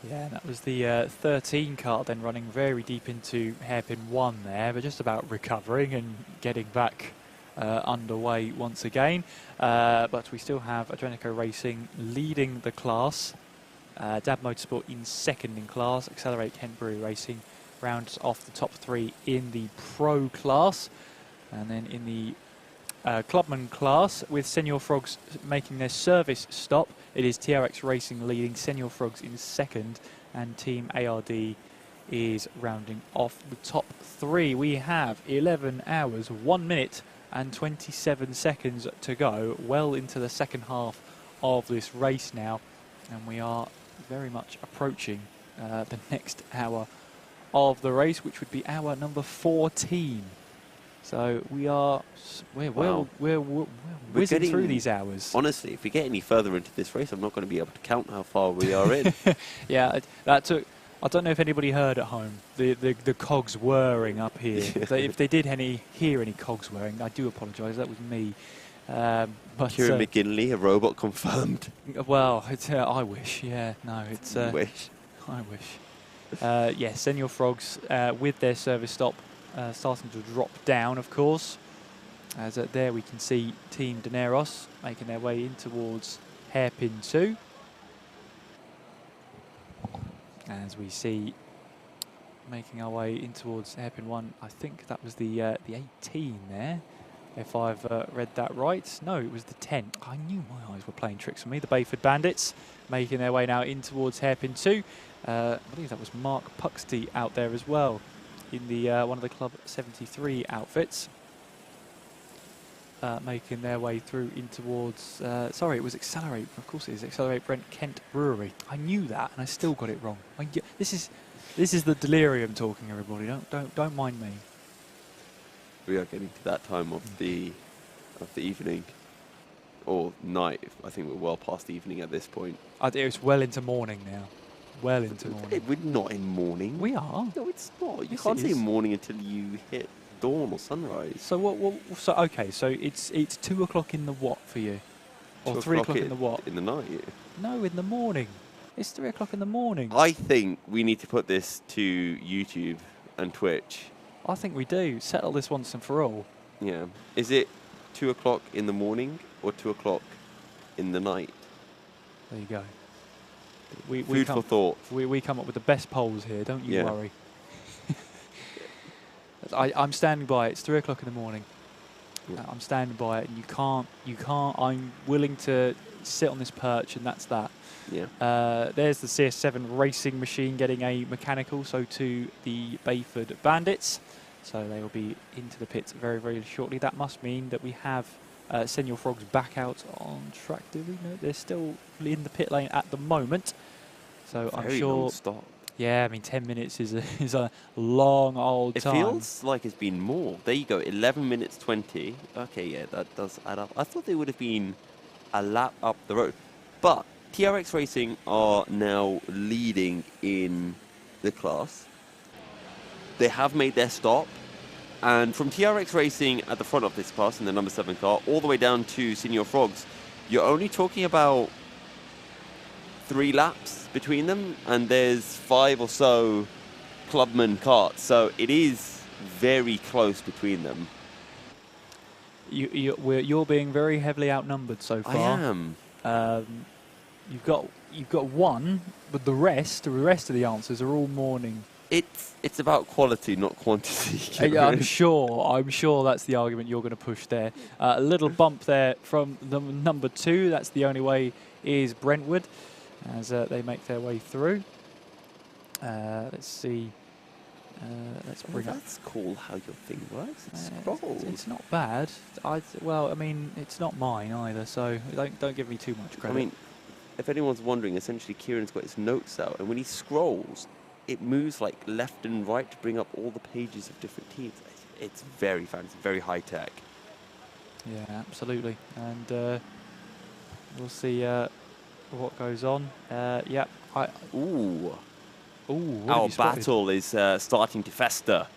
C: Yeah, that was the 13 kart then running very deep into hairpin 1 there, but just about recovering and getting back underway once again. But we still have Adrenico Racing leading the class. Dab Motorsport in second in class. Accelerate Kent Brewery Racing rounds off the top 3 in the pro class. And then in the Clubman class, with Senior Frogs making their service stop, it is TRX Racing leading, Senior Frogs in second, and Team ARD is rounding off the top 3. We have 11 hours, 1 minute and 27 seconds to go, well into the second half of this race now, and we are very much approaching the next hour of the race, which would be hour number 14. So we're whizzing through these hours.
O: Honestly, if we get any further into this race, I'm not going to be able to count how far we are in.
C: Yeah, that took. I don't know if anybody heard at home the cogs whirring up here. If they did hear any cogs whirring, I do apologise. That was me. But
O: Kieran McGinley, a robot confirmed.
C: Well, it's, I wish. Yeah, no, it's.
O: Wish.
C: I wish. Yes, Senior Frogs with their service stop starting to drop down, of course. As there we can see Team Daneros making their way in towards hairpin 2. As we see making our way in towards hairpin 1, I think that was the 18 there, if I've read that right. No, it was the 10. I knew my eyes were playing tricks on me. The Bayford Bandits making their way now in towards hairpin 2. I believe that was Mark Puxty out there as well in the one of the Club 73 outfits. Making their way through in towards... sorry, it was Accelerate. Of course it is. Accelerate Brent Kent Brewery. I knew that, and I still got it wrong. This is the delirium talking, everybody. Don't mind me.
O: We are getting to that time of the evening, or night. I think we're well past evening at this point.
C: It's well into morning now. Well into morning.
O: We're not in morning.
C: We are.
O: No, it's not. You
C: Yes,
O: can't
C: it
O: say
C: is.
O: morning until you hit dawn or sunrise.
C: So so okay. So it's 2 o'clock in the what for you, or
O: 2
C: 3 o'clock in the what?
O: In the night.
C: No, in the morning. It's 3 o'clock in the morning.
O: I think we need to put this to YouTube and Twitch.
C: I think we do. Settle this once and for all.
O: Yeah. Is it 2 o'clock in the morning or 2 o'clock in the night?
C: There you go.
O: Food for thought.
C: We come up with the best polls here. Don't you
O: Yeah.
C: worry. I'm standing by it. It's 3 o'clock in the morning.
O: Yeah.
C: I'm standing by it, and you can't. I'm willing to sit on this perch, and that's that.
O: Yeah.
C: There's the CS7 racing machine getting a mechanical, so to the Bayford Bandits. So they will be into the pits very, very shortly. That must mean that we have Senior Frogs back out on track. Do we know? They're still in the pit lane at the moment. So I'm
O: Very
C: sure...
O: non-stop.
C: Yeah, I mean, 10 minutes is a long old time.
O: It feels like it's been more. There you go, 11 minutes 20. Okay, yeah, that does add up. I thought they would have been a lap up the road. But TRX Racing are now leading in the class. They have made their stop. And from TRX Racing at the front of this class in the number 7 car, all the way down to Senior Frogs, you're only talking about 3 laps between them, and there's 5 or so clubman karts, so it is very close between them.
C: You're being very heavily outnumbered so far.
O: I am.
C: You've got one, but the rest of the answers are all morning.
O: It's about quality, not quantity.
C: Yeah, I'm sure that's the argument you're going to push there. A little bump there from the number 2. That's the only way is Brentwood, as they make their way through. Let's see. Let's bring up.
O: That's cool how your thing works. It scrolls.
C: It's not bad. Well, I mean, it's not mine either, so don't give me too much credit.
O: I mean, if anyone's wondering, essentially Kieran's got his notes out, and when he scrolls, it moves like left and right to bring up all the pages of different teams. It's very fancy, very high tech.
C: Yeah, absolutely. And we'll see what goes on. Yeah.
O: Our battle is starting to fester.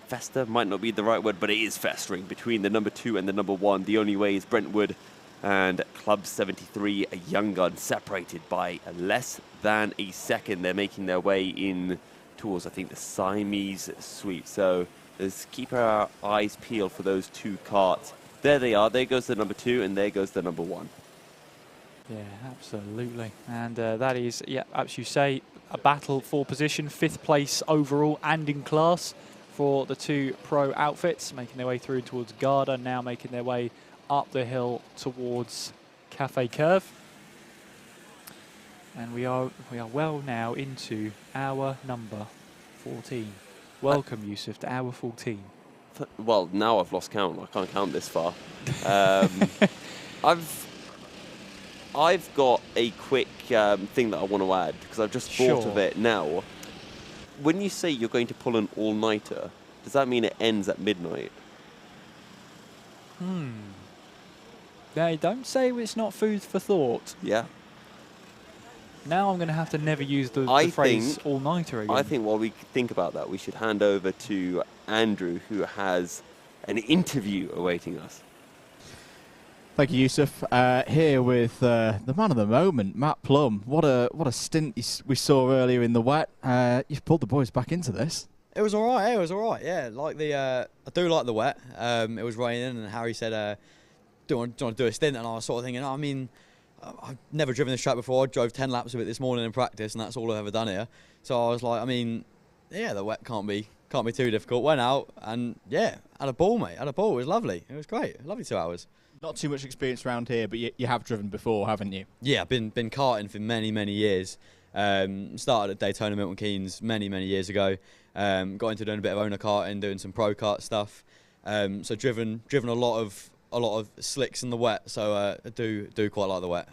O: Fester might not be the right word, but it is festering between the number 2 and the number 1. The only way is Brentwood and Club 73, a young gun, separated by less than a second. They're making their way in towards, I think, the Siamese sweep. So let's keep our eyes peeled for those 2 karts. There they are. There goes the number 2, and there goes the number 1.
C: Yeah, absolutely. And that is, yeah, as you say, a battle for position, 5th place overall and in class for the 2 pro outfits, making their way through towards Garda, now making their way up the hill towards Cafe Curve. And we are well now into hour number 14. Welcome, Yusuf, to hour 14.
O: Well, now I've lost count. I can't count this far. I've got a quick thing that I want to add, because I've just thought of it now. When you say you're going to pull an all-nighter, does that mean it ends at midnight?
C: They don't say it's not food for thought.
O: Yeah.
C: Now I'm going to have to never use the phrase all-nighter again.
O: I think while we think about that, we should hand over to Andrew, who has an interview awaiting us.
A: Thank you, Yusuf. Here with the man of the moment, Matt Plum. What a stint we saw earlier in the wet. You've pulled the boys back into this.
Q: It was all right. It was all right. Yeah, like I do like the wet. It was raining, and Harry said, "Do you want to do a stint?" And I was sort of thinking, I mean, I've never driven this track before. I drove 10 laps of it this morning in practice, and that's all I've ever done here. So I was like, I mean, yeah, the wet can't be too difficult. Went out and yeah, had a ball, mate. Had a ball. It was lovely. It was great. Lovely 2 hours.
A: Not too much experience around here, but you have driven before, haven't you?
Q: Yeah, I've been karting for many years. Started at Daytona Milton Keynes many years ago. Got into doing a bit of owner karting, doing some pro kart stuff. So driven a lot of slicks in the wet. So I do quite like the wet.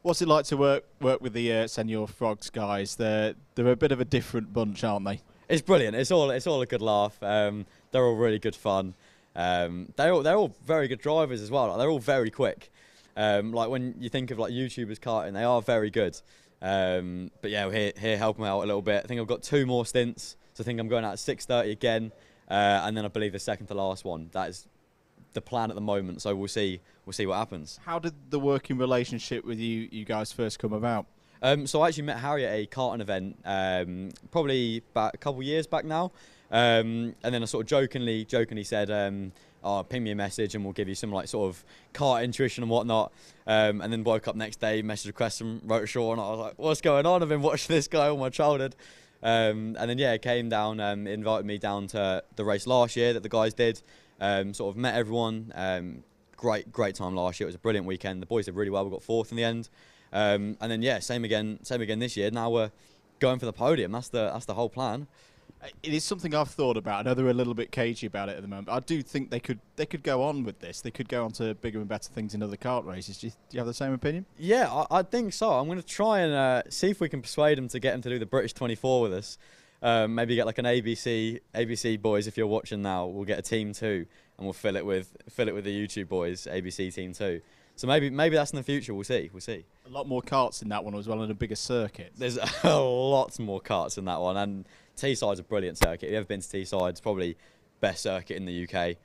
A: What's it like to work with the Senior Frogs guys? They're a bit of a different bunch, aren't they?
Q: It's brilliant. It's all a good laugh. They're all really good fun. They're all very good drivers as well. Like, they're all very quick. Like when you think of like YouTubers karting, they are very good. But yeah, we're here helping out a little bit. I think I've got 2 more stints. So I think I'm going out at 6:30 again, and then I believe the second to last one. That is the plan at the moment. So we'll see what happens.
A: How did the working relationship with you guys first come about?
Q: So I actually met Harry at a karting event, probably about a couple of years back now. And then I sort of jokingly said, ping me a message and we'll give you some like sort of kart intuition and whatnot. And then woke up next day, messaged a question, wrote a short, and I was like, what's going on? I've been watching this guy all my childhood. And then yeah, came down, invited me down to the race last year that the guys did. Sort of met everyone. Great time last year. It was a brilliant weekend. The boys did really well. We got 4th in the end. And then yeah, same again this year. Now we're going for the podium. That's the whole plan.
A: It is something I've thought about. I know they're a little bit cagey about it at the moment. I do think they could go on with this. They could go on to bigger and better things in other kart races. Do you have the same opinion?
Q: Yeah, I think so. I'm going to try and see if we can persuade them to get them to do the British 24 with us. Maybe get like an ABC boys. If you're watching now, we'll get a team 2 and we'll fill it with the YouTube boys, ABC team 2. So maybe that's in the future. We'll see.
A: A lot more karts in that one as well, and a bigger circuit.
Q: There's a lot more karts in that one, and Teesside's a brilliant circuit. If you've ever been to Teesside, it's probably best circuit in the UK.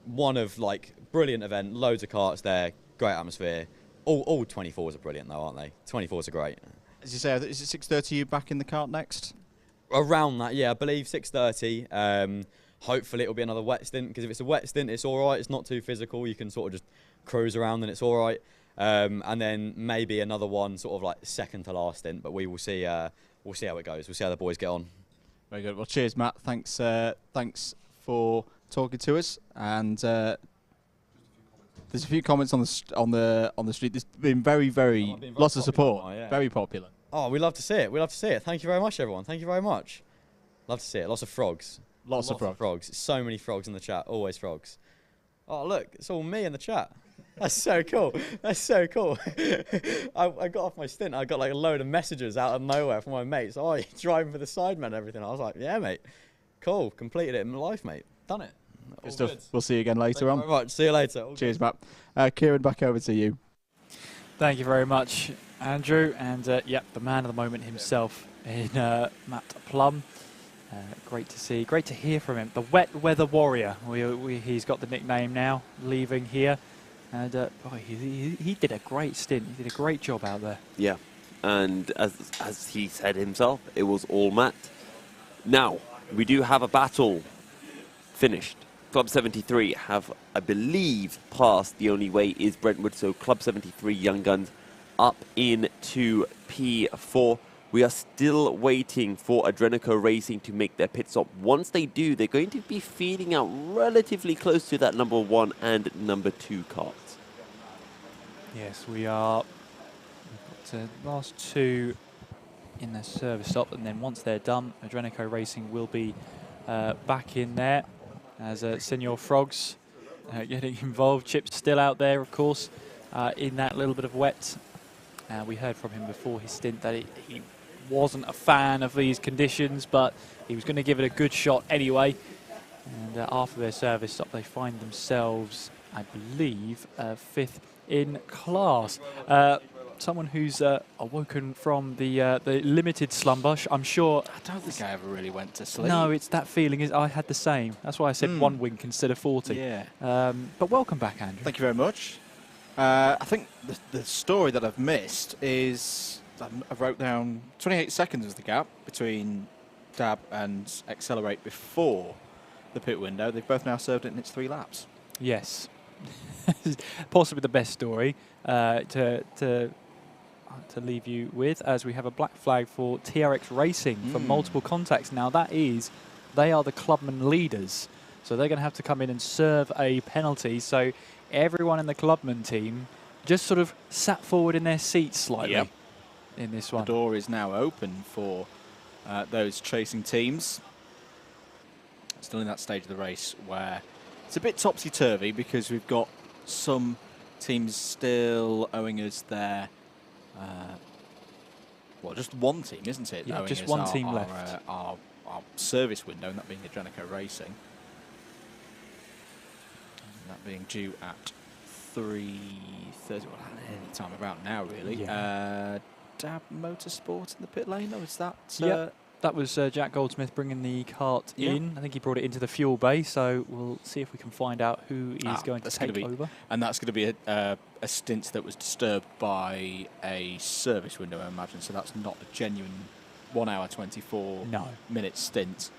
Q: One of like brilliant event, loads of karts there, great atmosphere. All 24s are brilliant though, aren't they? 24s are great.
A: As you say, is it 6:30 you back in the kart next?
Q: Around that, yeah, I believe 6:30. Hopefully it'll be another wet stint, because if it's a wet stint, it's all right. It's not too physical. You can sort of just cruise around and it's all right. And then maybe another one, sort of like second to last stint. But we will see. We'll see how it goes. We'll see how the boys get on.
A: Very good. Well, cheers, Matt. Thanks for talking to us. And there's a few comments on the street. There's been very lots of support.
Q: Yeah.
A: Very popular.
Q: Oh, we love to see it. Thank you very much, everyone. Thank you very much. Love to see it. Lots of frogs.
A: Lots of frogs.
Q: So many frogs in the chat. Always frogs. Oh, look, it's all me in the chat. That's so cool. That's so cool. I got off my stint. I got like a load of messages out of nowhere from my mates. Oh, you're driving for the Sidemen and everything. I was like, yeah, mate. Cool. Completed it in my life, mate. Done it.
A: Good stuff. We'll see you again later on.
Q: Thank you very much. See you later.
A: Cheers, Matt. Kieran, back over to you.
C: Thank you very much, Andrew. And the man of the moment himself in Matt Plum. Great to see, great to hear from him. The wet weather warrior. He's got the nickname now, leaving here. And boy, he did a great stint. He did a great job out there.
O: Yeah, and as he said himself, it was all Matt. Now, we do have a battle finished. Club 73 have, I believe, passed. The only way is Brentwood, so Club 73 Young Guns up into P4. We are still waiting for Adrenico Racing to make their pit stop. Once they do, they're going to be feeding out relatively close to that number 1 and number 2 carts.
C: Yes, we are. We've got the last 2 in their service stop, and then once they're done, Adrenico Racing will be back in there as Senior Frogs getting involved. Chip's still out there, of course. in that little bit of wet. We heard from him before his stint that he wasn't a fan of these conditions, but he was going to give it a good shot anyway. And after their service stop, they find themselves, I believe, 5th in class. Someone who's awoken from the limited slumber, I'm sure.
A: I don't think I ever really went to sleep.
C: No, it's that feeling. I had the same. That's why I said 1 wink instead of 40.
A: Yeah.
C: But welcome back, Andrew.
A: Thank you very much. I think the story that I've missed is I wrote down 28 seconds was the gap between Dab and Accelerate before the pit window. They've both now served it in its 3 laps.
C: Yes. Possibly the best story to leave you with, as we have a black flag for TRX Racing for multiple contacts. Now they are the clubman leaders, so they're going to have to come in and serve a penalty. So everyone in the clubman team just sort of sat forward in their seats slightly in this one.
A: The door is now open for those chasing teams. Still in that stage of the race where it's a bit topsy-turvy because we've got some teams still owing us their well, just one team, isn't it?
C: Yeah,
A: owing
C: just
A: us
C: one team left.
A: Our service window, and that being Adrianico Racing. And that being due at 3:30, well, any time about now, really.
C: Yeah.
A: Dab Motorsport in the pit lane, or is that?
C: That was Jack Goldsmith bringing the kart in. I think he brought it into the fuel bay, so we'll see if we can find out who is going to take over.
A: And that's going to be a stint that was disturbed by a service window, I imagine, so that's not a genuine 1 hour 24 minute stint.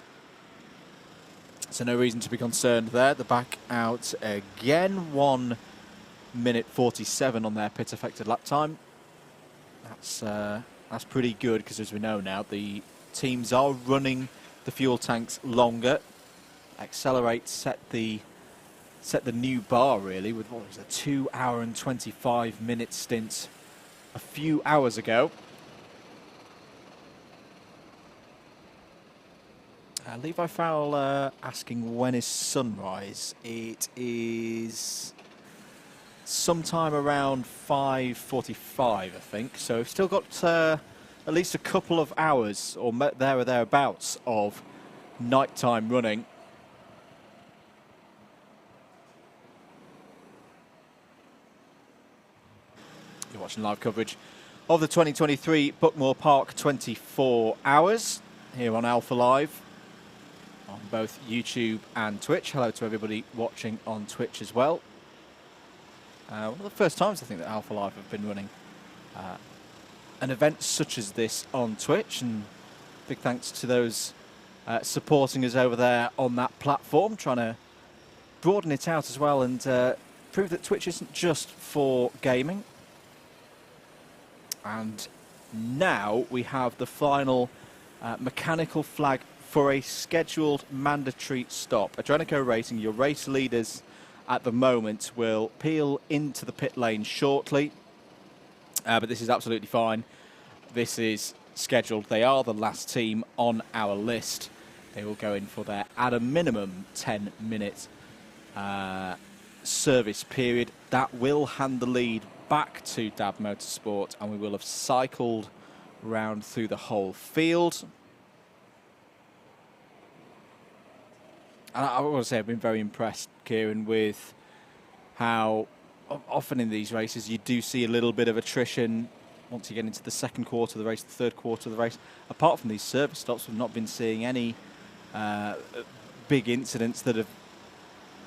A: So no reason to be concerned there. The back out again, 1 minute 47 on their pit affected lap time. That's pretty good, because as we know now, the teams are running the fuel tanks longer. Accelerate set the new bar, really, with what was a 2 hour and 25 minute stint a few hours ago. Levi Fowler asking when is sunrise. It is sometime around 5:45, I think. So we've still got at least a couple of hours or there or thereabouts of nighttime running. You're watching live coverage of the 2023 Buckmore Park 24 Hours here on Alpha Live on both YouTube and Twitch. Hello to everybody watching on Twitch as well. One of the first times I think that Alpha Live have been running an event such as this on Twitch, and big thanks to those supporting us over there on that platform, trying to broaden it out as well and prove that Twitch isn't just for gaming. And now we have the final mechanical flag for a scheduled mandatory stop. Adrianico Racing, your race leaders at the moment, will peel into the pit lane shortly. But this is absolutely fine. This is scheduled. They are the last team on our list. They will go in for their, at a minimum, 10-minute service period. That will hand the lead back to Dab Motorsport, and we will have cycled round through the whole field. And I want to say I've been very impressed, Kieran, with how often in these races you do see a little bit of attrition once you get into the second quarter of the race, the third quarter of the race. Apart from these service stops, we've not been seeing any big incidents that have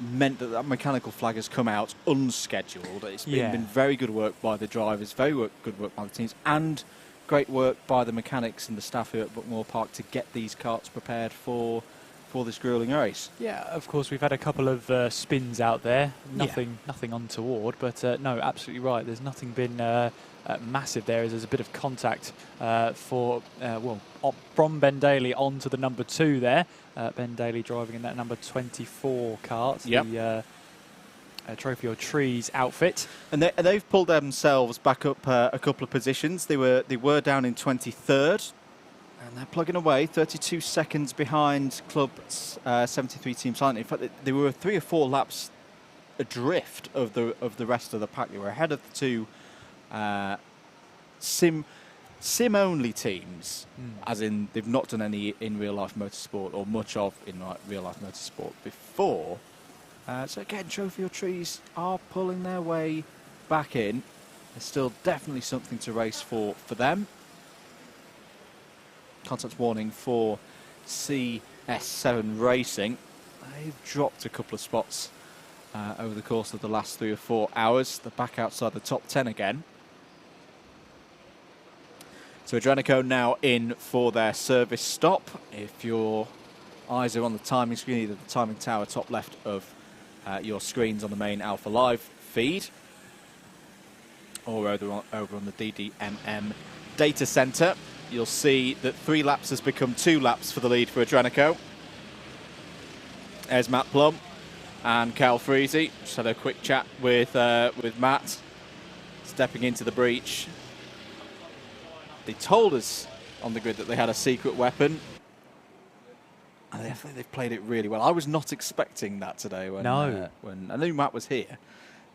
A: meant that that mechanical flag has come out unscheduled. It's been very good work by the drivers, good work by the teams, and great work by the mechanics and the staff here at Buckmore Park to get these karts prepared for this gruelling race.
C: Yeah, of course, we've had a couple of spins out there. Nothing untoward, but no, absolutely right. There's nothing been massive there. There's a bit of contact from Ben Daly onto the number 2 there. Ben Daly driving in that number 24 kart, the Trophy or Trees outfit.
A: And they've pulled themselves back up a couple of positions. They were down in 23rd. And they're plugging away, 32 seconds behind Club's 73 Team Silent. In fact, they were 3 or 4 laps adrift of the rest of the pack. They were ahead of the two sim-only teams, as in they've not done any in real-life motorsport or much of in real-life motorsport before. So again, Trophy or Trees are pulling their way back in. There's still definitely something to race for them. Contact warning for CS7 Racing. They've dropped a couple of spots over the course of the last 3 or 4 hours. They're back outside the top 10 again. So Adrenico now in for their service stop. If your eyes are on the timing screen, either the timing tower top left of your screens on the main Alpha Live feed, or over on the DDMM data center, you'll see that 3 laps has become 2 laps for the lead for Adrenico. There's Matt Plum and Cal Freese. Just had a quick chat with Matt, stepping into the breach. They told us on the grid that they had a secret weapon, and I think they've played it really well. I was not expecting that today when I knew Matt was here,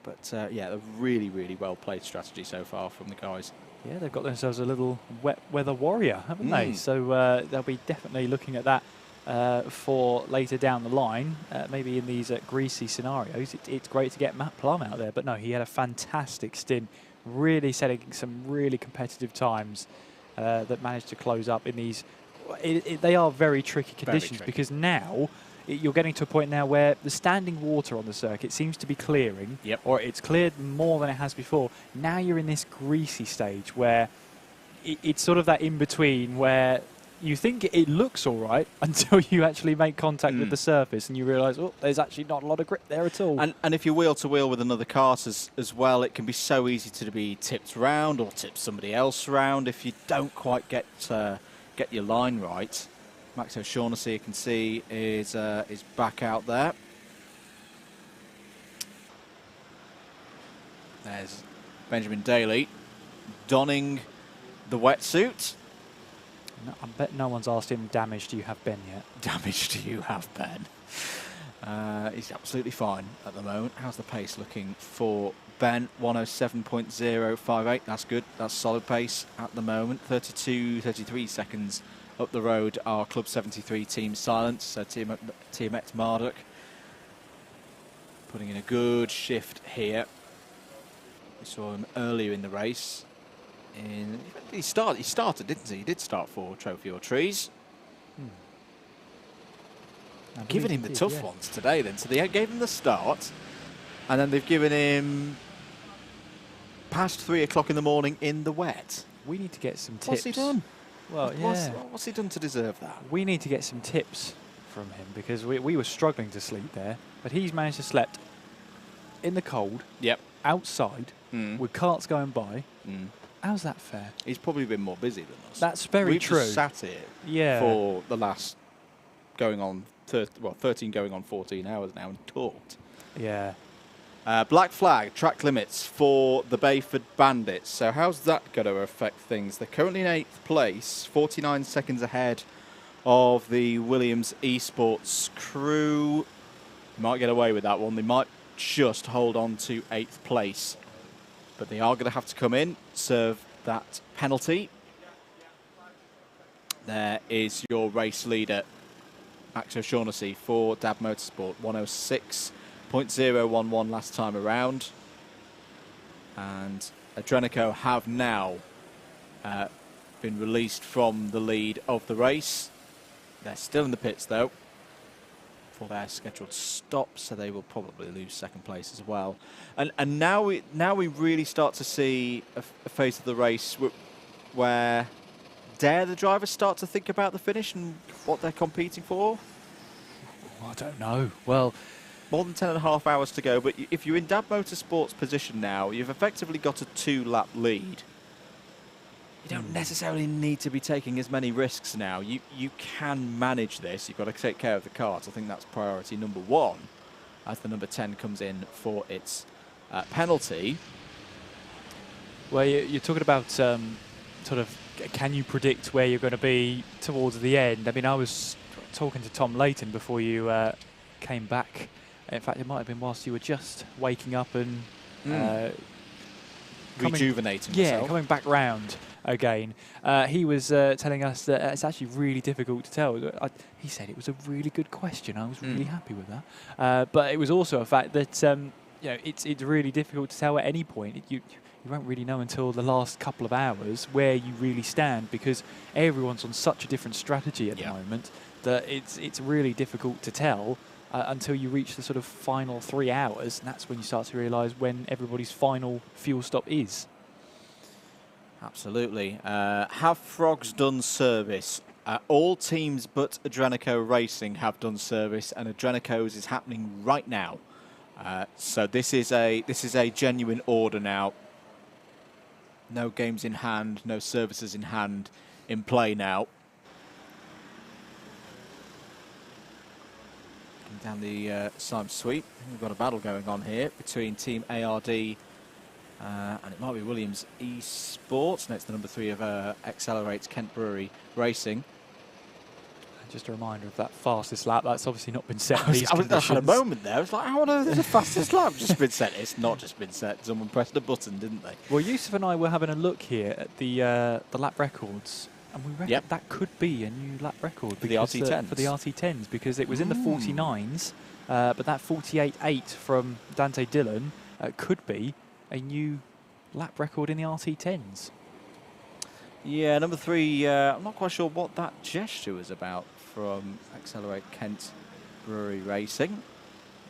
A: but yeah, a really, really well played strategy so far from the guys.
C: Yeah, they've got themselves a little wet weather warrior, haven't they? So they'll be definitely looking at that for later down the line, maybe in these greasy scenarios. It's great to get Matt Plum out there, but no, he had a fantastic stint, really setting some really competitive times that managed to close up in these. They are very tricky conditions because now you're getting to a point now where the standing water on the circuit seems to be clearing, or it's cleared more than it has before. Now you're in this greasy stage where it's sort of that in-between where you think it looks all right until you actually make contact with the surface and you realise, oh, there's actually not a lot of grip there at all.
A: And if you're wheel-to-wheel with another kart as well, it can be so easy to be tipped round or tip somebody else round if you don't quite get your line right. Max O'Shaughnessy, you can see, is back out there. There's Benjamin Daly donning the wetsuit.
C: No, I bet no one's asked him, damage do you have Ben yet?
A: Damage do you have Ben? He's absolutely fine at the moment. How's the pace looking for Ben? 107.058. That's good. That's solid pace at the moment. 33 seconds up the road are Club 73 Team Silence. So Tiamat Marduk putting in a good shift here. We saw him earlier in the race. He started, didn't he? He did start for Trophy or Trees. Giving him the tough ones today then. So they gave him the start, and then they've given him past 3 o'clock in the morning in the wet.
C: We need to get some tips.
A: What's he done?
C: Well,
A: what's he done to deserve that?
C: We need to get some tips from him because we were struggling to sleep there, but he's managed to sleep in the cold, outside, with carts going by. How's that fair?
A: He's probably been more busy than us.
C: That's very true.
A: We've just sat here for the last 13 going on 14 hours now and talked.
C: Yeah.
A: Black flag, track limits for the Bayford Bandits. So how's that going to affect things? They're currently in 8th place, 49 seconds ahead of the Williams Esports crew. Might get away with that one. They might just hold on to 8th place. But they are going to have to come in, serve that penalty. There is your race leader, Max O'Shaughnessy for DAB Motorsport, 106.011 last time around. And Adrenico have now been released from the lead of the race. They're still in the pits though for their scheduled stop, so they will probably lose second place as well. And now we really start to see a phase of the race where dare the drivers start to think about the finish and what they're competing for?
C: I don't know. Well,
A: more than 10.5 hours to go, but if you're in DAB Motorsport's position now, you've effectively got a 2-lap lead. You don't necessarily need to be taking as many risks now. You can manage this. You've got to take care of the cars. I think that's priority number 1 as the number 10 comes in for its penalty.
C: Well, you're talking about sort of, can you predict where you're going to be towards the end? I mean, I was talking to Tom Layton before you came back In fact, it might have been whilst you were just waking up and
A: rejuvenating
C: Yeah,
A: yourself.
C: coming back round again. He was telling us that it's actually really difficult to tell. He said it was a really good question. I was really happy with that. But it was also a fact that it's really difficult to tell at any point. You won't really know until the last couple of hours where you really stand, because everyone's on such a different strategy at the moment that it's really difficult to tell until you reach the sort of final 3 hours, and that's when you start to realise when everybody's final fuel stop is.
A: Absolutely. Have Frogs done service? All teams but Adrenico Racing have done service, and Adrenico's is happening right now. So this is a genuine order now. No games in hand, no services in hand, in play now. Down the side sweep, we've got a battle going on here between Team ARD and it might be Williams Esports. No, it's the number 3 of Accelerate's Kent Brewery Racing.
C: Just a reminder of that fastest lap. That's obviously not been set.
A: I had a moment there. I was like, how on earth is the fastest lap just been set? It's not just been set. Someone pressed a button, didn't they?
C: Well, Yusuf and I were having a look here at the lap records, and we reckon that could be a new lap record
A: for the RT10s.
C: For the RT10s, because it was in the 49s, but that 48.8 from Dante Dillon could be a new lap record in the RT10s.
A: Yeah, number 3. I'm not quite sure what that gesture was about from Accelerate Kent Brewery Racing.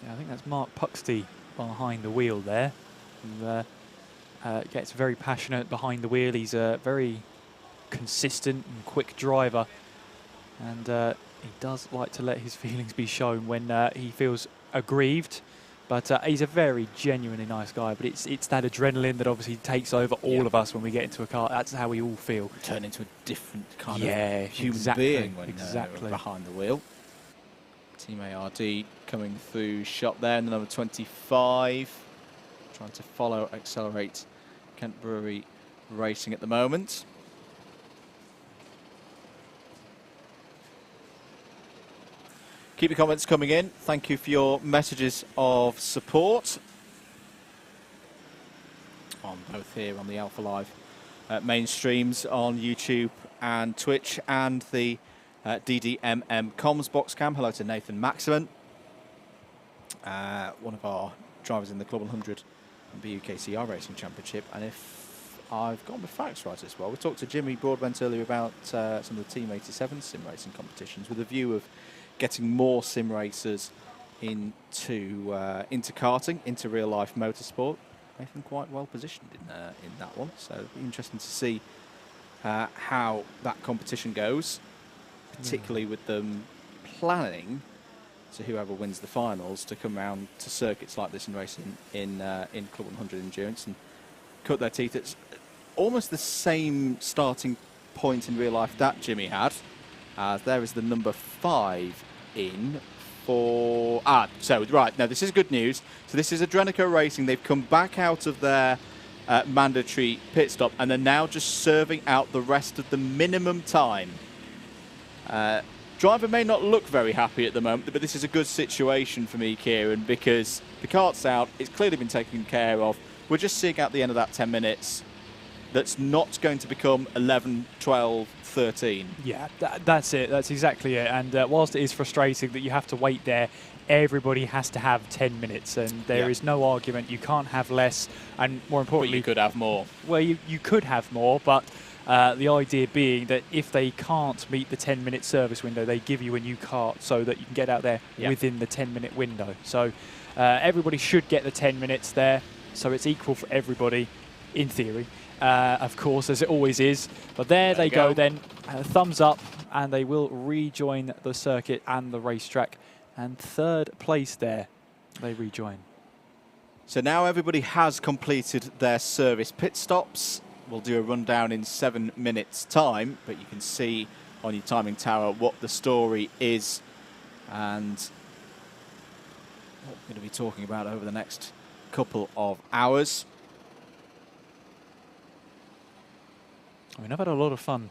C: Yeah, I think that's Mark Puxty behind the wheel there. Who, gets very passionate behind the wheel. He's a very consistent and quick driver, and he does like to let his feelings be shown when he feels aggrieved. But he's a very genuinely nice guy. But it's that adrenaline that obviously takes over all of us when we get into a car. That's how we all feel.
A: Turn into a different kind of human being when we're behind the wheel. Team ARD coming through, shot there in the number 25. Trying to follow Accelerate Kent Brewery Racing at the moment. Keep your comments coming in. Thank you for your messages of support. On both here on the Alpha Live main streams on YouTube and Twitch, and the DDMM comms box cam. Hello to Nathan Maximin, one of our drivers in the Club 100 and BUKCR Racing Championship. And if I've got my facts right as well, we talked to Jimmy Broadbent earlier about some of the Team 87 sim racing competitions, with a view of getting more sim racers into karting, into real life motorsport. Nathan quite well positioned in that one, so it'll be interesting to see how that competition goes, particularly with them planning to whoever wins the finals to come round to circuits like this and racing in Club 100 Endurance and cut their teeth. It's almost the same starting point in real life that Jimmy had. There is the number 5 in for... this is good news. So this is Adrenico Racing. They've come back out of their mandatory pit stop, and they're now just serving out the rest of the minimum time. Driver may not look very happy at the moment, but this is a good situation for me, Kieran, because the cart's out. It's clearly been taken care of. We're just seeing out the end of that 10 minutes. That's not going to become 11, 12, 13.
C: Yeah, that's it. That's exactly it. And whilst it is frustrating that you have to wait there, everybody has to have 10 minutes, and there is no argument. You can't have less, and more importantly...
A: But you could have more.
C: Well, you could have more, but the idea being that if they can't meet the 10-minute service window, they give you a new cart so that you can get out there within the 10-minute window. So everybody should get the 10 minutes there, so it's equal for everybody, in theory. Of course, as it always is. But there they go then. Thumbs up, and they will rejoin the circuit and the racetrack. And 3rd place there, they rejoin.
A: So now everybody has completed their service pit stops. We'll do a rundown in 7 minutes' time, but you can see on your timing tower what the story is and what we're going to be talking about over the next couple of hours.
C: I mean, I've had a lot of fun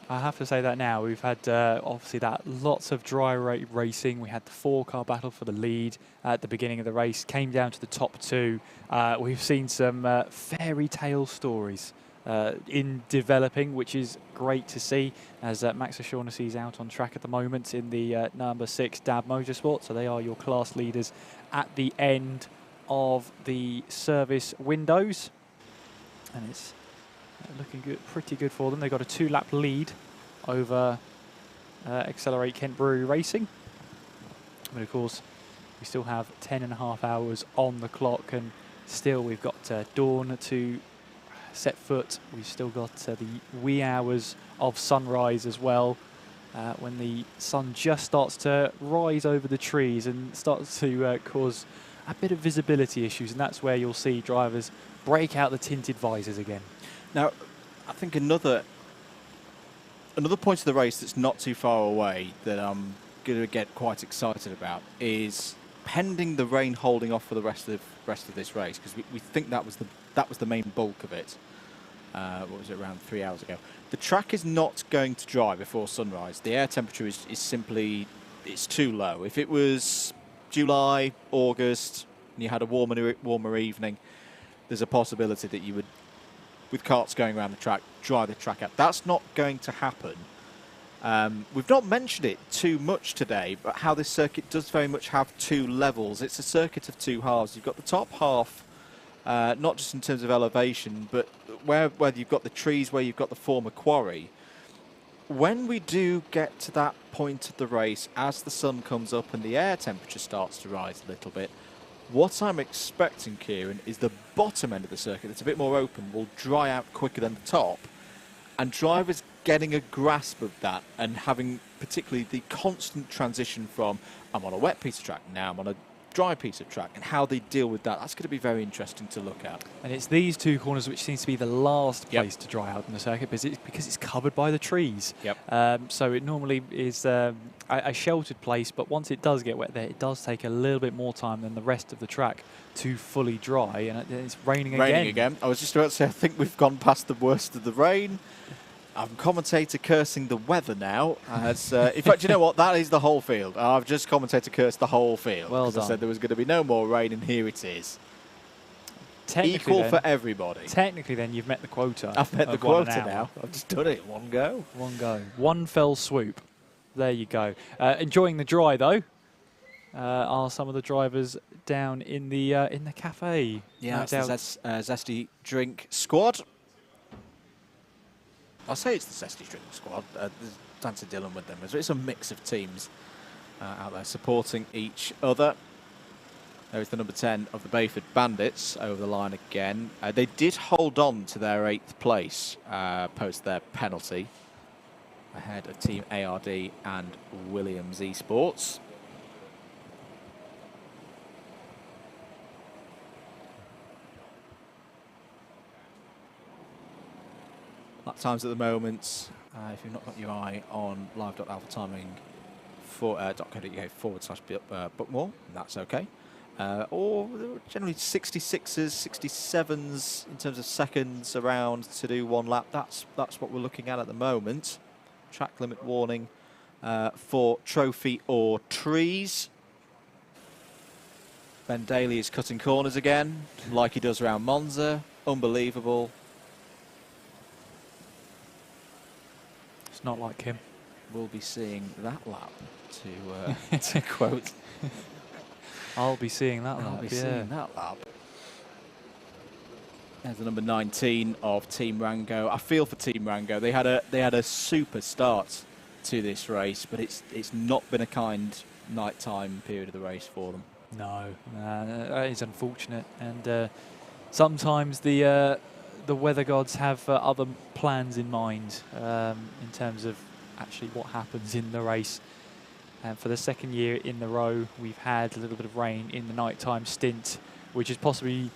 C: I have to say that now. We've had obviously that lots of dry racing. We had the 4-car battle for the lead at the beginning of the race. Came down to the top 2. We've seen some fairy tale stories in developing, which is great to see, as Max O'Shaughnessy is out on track at the moment in the number 6 DAB Motorsport. So they are your class leaders at the end of the service windows. And it's looking good, pretty good for them. They've got a 2-lap lead over Accelerate Kent Brewery Racing. But of course, we still have 10.5 hours on the clock, and still we've got dawn to set foot. We've still got the wee hours of sunrise as well, when the sun just starts to rise over the trees and starts to cause a bit of visibility issues, and that's where you'll see drivers break out the tinted visors again.
A: Now, I think another point of the race that's not too far away that I'm going to get quite excited about is pending the rain holding off for the rest of this race, because we think that was the main bulk of it. What was it, around 3 hours ago? The track is not going to dry before sunrise. The air temperature is simply, it's too low. If it was July, August, and you had a warmer evening, there's a possibility that you would, with karts going around the track, dry the track out. That's not going to happen. We've not mentioned it too much today, but how this circuit does very much have 2 levels. It's a circuit of 2 halves. You've got the top half, not just in terms of elevation, but where you've got the trees, where you've got the former quarry. When we do get to that point of the race, as the sun comes up and the air temperature starts to rise a little bit, what I'm expecting, Kieran, is the bottom end of the circuit that's a bit more open will dry out quicker than the top, and drivers getting a grasp of that and having particularly the constant transition from I'm on a wet piece of track, now I'm on a dry piece of track, and how they deal with that. That's going to be very interesting to look at.
C: And it's these 2 corners which seems to be the last place to dry out in the circuit, because it's covered by the trees. So it normally is a sheltered place, but once it does get wet there, it does take a little bit more time than the rest of the track to fully dry, and it's raining again.
A: I was just about to say, I think we've gone past the worst of the rain. I'm commentator cursing the weather now. In fact, you know what? That is the whole field. I've just commentator cursed the whole field.
C: Well done.
A: I said there was going to be no more rain, and here it is. Equal for everybody.
C: Technically, then, you've met the quota.
A: I've met the quota now. I've just done it in one go.
C: One go. One fell swoop. There you go. Enjoying the dry, though, are some of the drivers down in the cafe.
A: Yeah, that's the Zesty Drink squad. I'll say it's the Zesty Drink squad. There's Dancer Dillon with them. It's a mix of teams out there supporting each other. There's the number 10 of the Bayford Bandits over the line again. They did hold on to their 8th place post their penalty, ahead of Team ARD and Williams Esports. Lap times at the moment, if you've not got your eye on live.alphatiming.co.uk/Buckmore, that's okay. Or generally 66s, 67s in terms of seconds around to do 1 lap. That's what we're looking at the moment. Track limit warning for trophy or trees. Ben Daly is cutting corners again, like he does around Monza. Unbelievable.
C: Not like him.
A: We'll be seeing that lap, to quote.
C: I'll be seeing that lap.
A: I'll be seeing that lap. There's the number 19 of Team Rango. I feel for Team Rango. They had a super start to this race, but it's not been a kind nighttime period of the race for them.
C: No, that is unfortunate, and sometimes the weather gods have other plans in mind in terms of actually what happens in the race. And for the 2nd year in a row, we've had a little bit of rain in the nighttime stint, which is possibly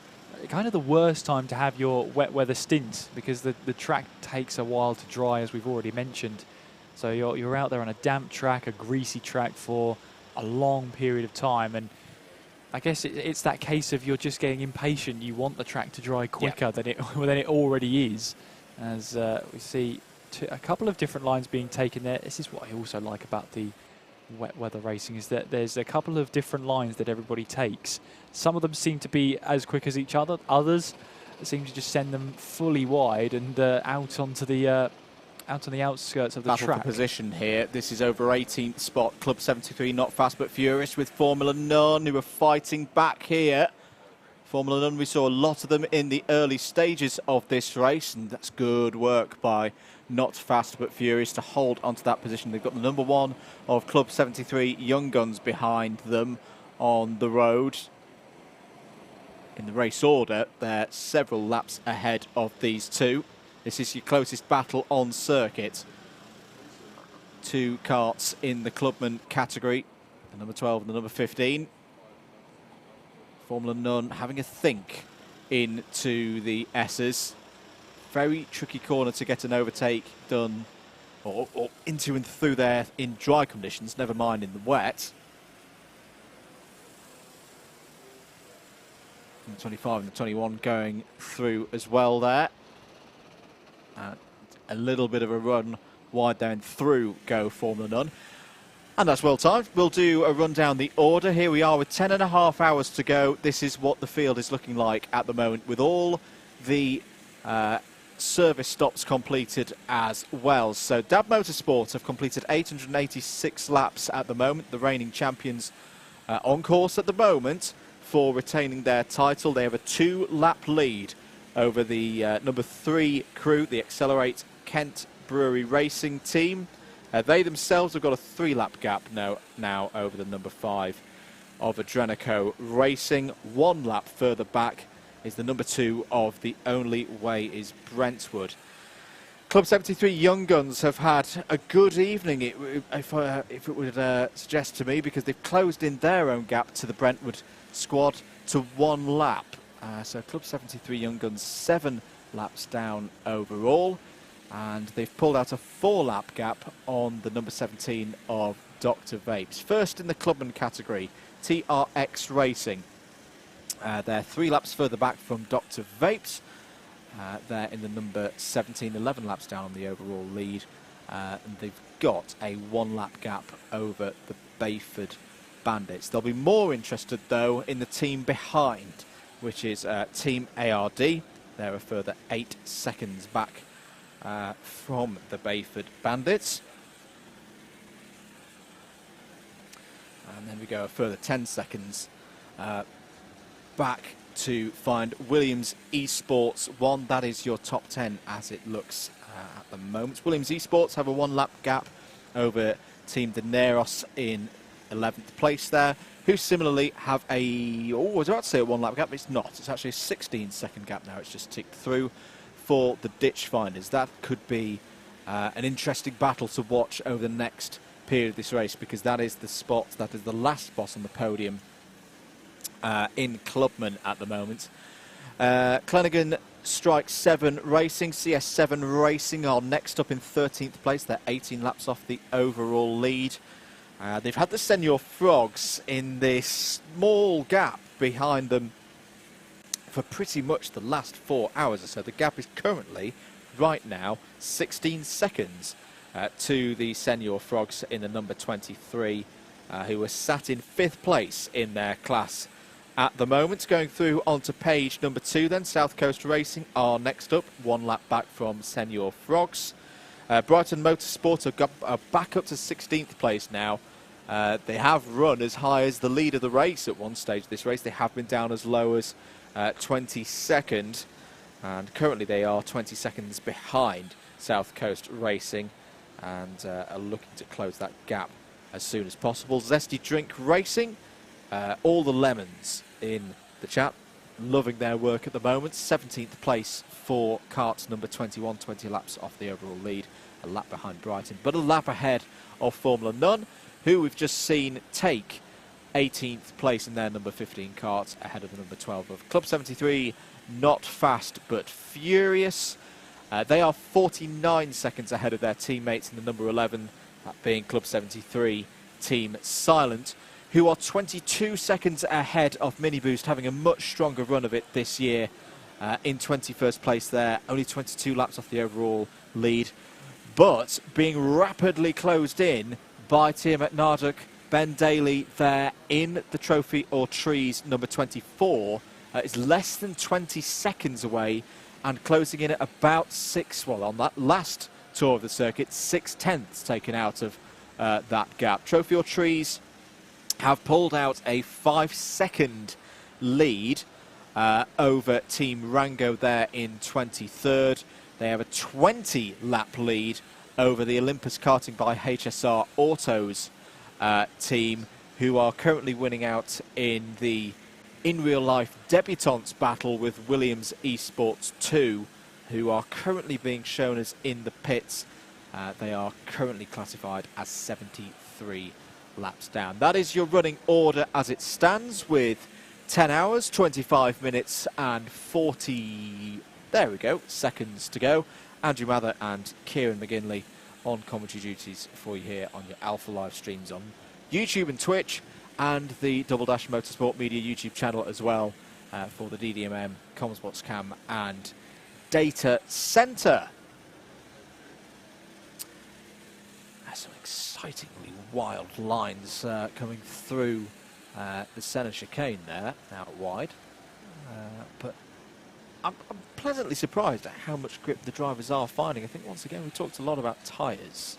C: kind of the worst time to have your wet weather stint, because the track takes a while to dry, as we've already mentioned. So you're out there on a damp track, a greasy track for a long period of time, and I guess it's that case of you're just getting impatient. You want the track to dry quicker than it already is, as we see a couple of different lines being taken there. This is what I also like about the wet weather racing, is that there's a couple of different lines that everybody takes. Some of them seem to be as quick as each other. Others seem to just send them fully wide and out onto the out on the outskirts of the
A: Battle
C: track.
A: for position here. This is over 18th spot. Club 73, not fast but furious, with Formula None, who are fighting back here. Formula None, we saw a lot of them in the early stages of this race, and that's good work by Not Fast but Furious to hold onto that position. They've got the number 1 of Club 73 Young Guns behind them on the road. In the race order, they're several laps ahead of these two. This is your closest battle on circuit. 2 karts in the Clubman category, the number 12 and the number 15. Formula None having a think into the S's. Very tricky corner to get an overtake done, or into and through there in dry conditions, never mind in the wet. And the 25 and the 21 going through as well there. A little bit of a run wide down through go Formula None. And that's well timed. We'll do a run down the order. Here we are with 10.5 hours to go. This is what the field is looking like at the moment, with all the service stops completed as well. So DAB Motorsport have completed 886 laps at the moment. The reigning champions on course at the moment for retaining their title. They have a 2-lap lead over the number 3 crew, the Accelerate Kent Brewery Racing team. They themselves have got a 3-lap gap now over the number 5 of Adrenico Racing. 1 lap further back is the number 2 of The Only Way is Brentwood. Club 73 Young Guns have had a good evening, if it would suggest to me, because they've closed in their own gap to the Brentwood squad to 1 lap. So Club 73 Young Guns 7 laps down overall, and they've pulled out a 4-lap gap on the number 17 of Dr. Vapes. First in the Clubman category, TRX Racing. They're 3 laps further back from Dr. Vapes. They're in the number 17, 11 laps down on the overall lead. And they've got a 1-lap gap over the Bayford Bandits. They'll be more interested, though, in the team behind, which is Team ARD. They're a further 8 seconds back from the Bayford Bandits. And then we go a further 10 seconds back to find Williams Esports 1. That is your top 10 as it looks at the moment. Williams Esports have a 1-lap gap over Team Daenerys in 11th place there, who similarly have a, I was about to say a 1-lap gap, but it's not. It's actually a 16-second gap now. It's just ticked through for the Ditch Finders. That could be an interesting battle to watch over the next period of this race, because that is the spot, that is the last spot on the podium in Clubman at the moment. Clenaghan Strike 7 Racing, CS7 Racing are next up in 13th place. They're 18 laps off the overall lead. They've had the Senior Frogs in this small gap behind them for pretty much the last 4 hours or so. The gap is currently, right now, 16 seconds to the Senior Frogs in the number 23, who are sat in 5th place in their class at the moment. Going through onto page number 2 then, South Coast Racing are next up, 1 lap back from Senior Frogs. Brighton Motorsport are back up to 16th place now. They have run as high as the lead of the race at one stage of this race. They have been down as low as 22nd, and currently they are 20 seconds behind South Coast Racing, and are looking to close that gap as soon as possible. Zesty Drink Racing, all the lemons in the chat, loving their work at the moment. 17th place for kart number 21, 20 laps off the overall lead, a lap behind Brighton, but a lap ahead of Formula None, who we've just seen take 18th place in their number 15 kart, ahead of the number 12 of Club 73, Not Fast but Furious. They are 49 seconds ahead of their teammates in the number 11, that being Club 73 Team Silent, who are 22 seconds ahead of Mini Boost, having a much stronger run of it this year, in 21st place there, only 22 laps off the overall lead. but being rapidly closed in by Tiamat Narduk. Ben Daly there in the trophy or trees number 24 is less than 20 seconds away and closing in at about on that last tour of the circuit, 6/10 taken out of that gap. Trophy or trees have pulled out a 5-second lead over Team Rango there in 23rd. They have a 20-lap lead over the Olympus Karting by HSR Autos team, who are currently winning out in the in-real-life debutantes battle with Williams Esports 2, who are currently being shown as in the pits. They are currently classified as 73 laps down. That is your running order as it stands, with 10 hours, 25 minutes and 40, there we go, seconds to go. Andrew Mather and Kieran McGinley on commentary duties for you here on your Alpha live streams on YouTube and Twitch, and the Double Dash Motorsport Media YouTube channel as well for the DDMM, Comsbox Cam and Data Centre. That's some excitingly wild lines coming through the centre chicane there, out wide. But I'm pleasantly surprised at how much grip the drivers are finding. I think once again we talked a lot about tyres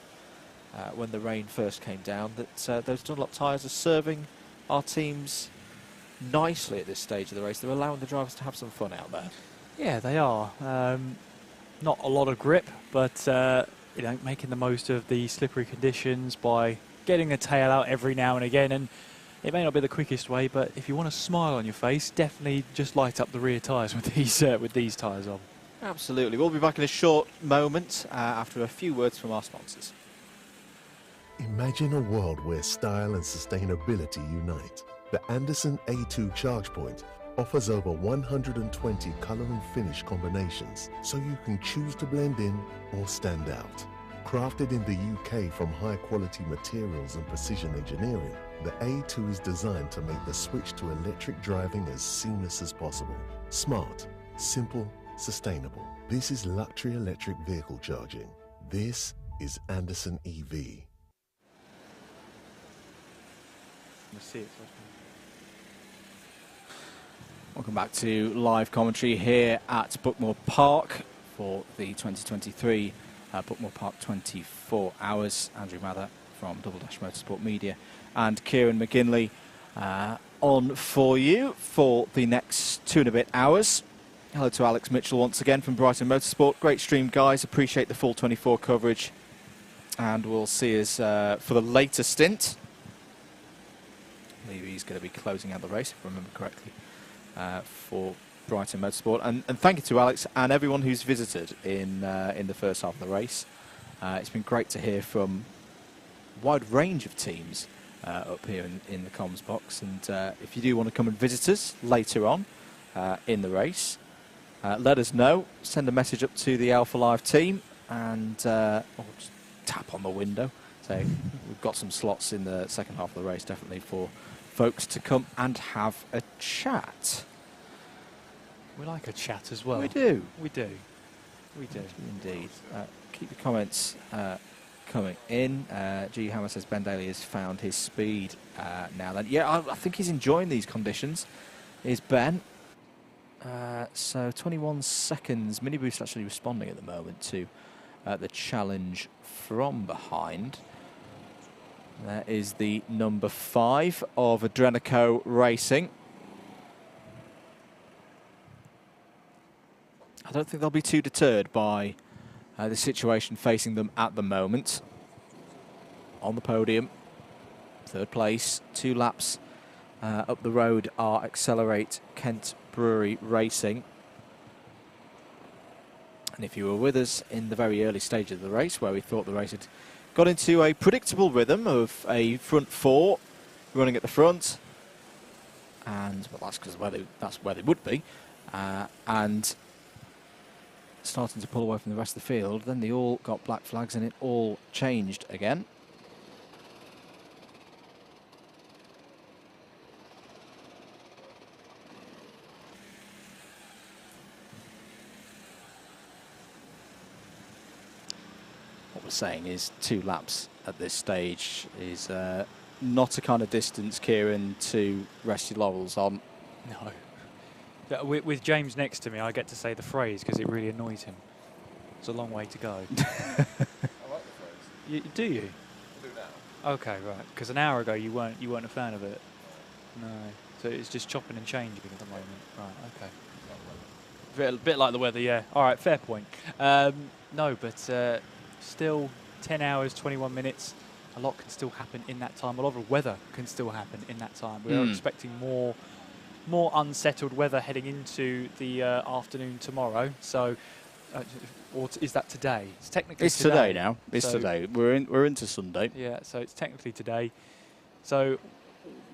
A: when the rain first came down, that those Dunlop tyres are serving our teams nicely at this stage of the race. They're allowing the drivers to have some fun out there.
C: Yeah, they are. Not a lot of grip, but you know, making the most of the slippery conditions by getting the tail out every now and again. And it may not be the quickest way, but if you want a smile on your face, definitely just light up the rear tyres with these tyres on.
A: Absolutely. We'll be back in a short moment after a few words from our sponsors.
B: Imagine a world where style and sustainability unite. The Anderson A2 Charge Point offers over 120 color and finish combinations, so you can choose to blend in or stand out. Crafted in the UK from high-quality materials and precision engineering, the A2 is designed to make the switch to electric driving as seamless as possible. Smart, simple, sustainable. This is luxury electric vehicle charging. This is Anderson EV.
A: Welcome back to live commentary here at Buckmore Park for the 2023 Buckmore Park 24 Hours. Andrew Mather from Double Dash Motorsport Media and Kieran McGinley on for you for the next 2 and a bit hours. Hello to Alex Mitchell once again from Brighton Motorsport. Great stream, guys. Appreciate the full 24 coverage. And we'll see us for the later stint. I believe he's going to be closing out the race, if I remember correctly, for Brighton Motorsport. And thank you to Alex and everyone who's visited in the first half of the race. It's been great to hear from a wide range of teams up here in the comms box. And if you do want to come and visit us later on in the race, let us know. Send a message up to the Alpha Live team and or just tap on the window. So we've got some slots in the second half of the race, definitely, for folks to come and have a chat.
C: We like a chat as well.
A: We do.
C: We do.
A: We do, indeed. Keep your comments coming in. G. Hammer says Ben Daly has found his speed now. Then, yeah, I think he's enjoying these conditions, is Ben. So 21 seconds. Mini Boost actually responding at the moment to the challenge from behind. There is the number 5 of Adrenico Racing. I don't think they'll be too deterred by the situation facing them at the moment. On the podium, 3rd place, 2 laps up the road are Accelerate Kent Brewery Racing. And if you were with us in the very early stage of the race, where we thought the race had got into a predictable rhythm of a front 4 running at the front, and well, that's because that's where they would be, and starting to pull away from the rest of the field, then they all got black flags and it all changed again. we're saying is 2 laps at this stage is not a kind of distance, Kieran, to rest your laurels on.
C: No. With James next to me, I get to say the phrase because it really annoys him. It's a long way to go.
E: I like the phrase.
C: Do you?
E: I do now.
C: Okay, right. Because an hour ago you weren't a fan of it. No. So it's just chopping and changing at the moment. Right. Okay. Bit like the weather, yeah. All right, fair point. No, but still 10 hours, 21 minutes. A lot can still happen in that time. A lot of weather can still happen in that time. We are expecting more unsettled weather heading into the afternoon tomorrow. So, or is that today? It's technically
A: today now. It's today. We're into Sunday.
C: Yeah, so it's technically today. So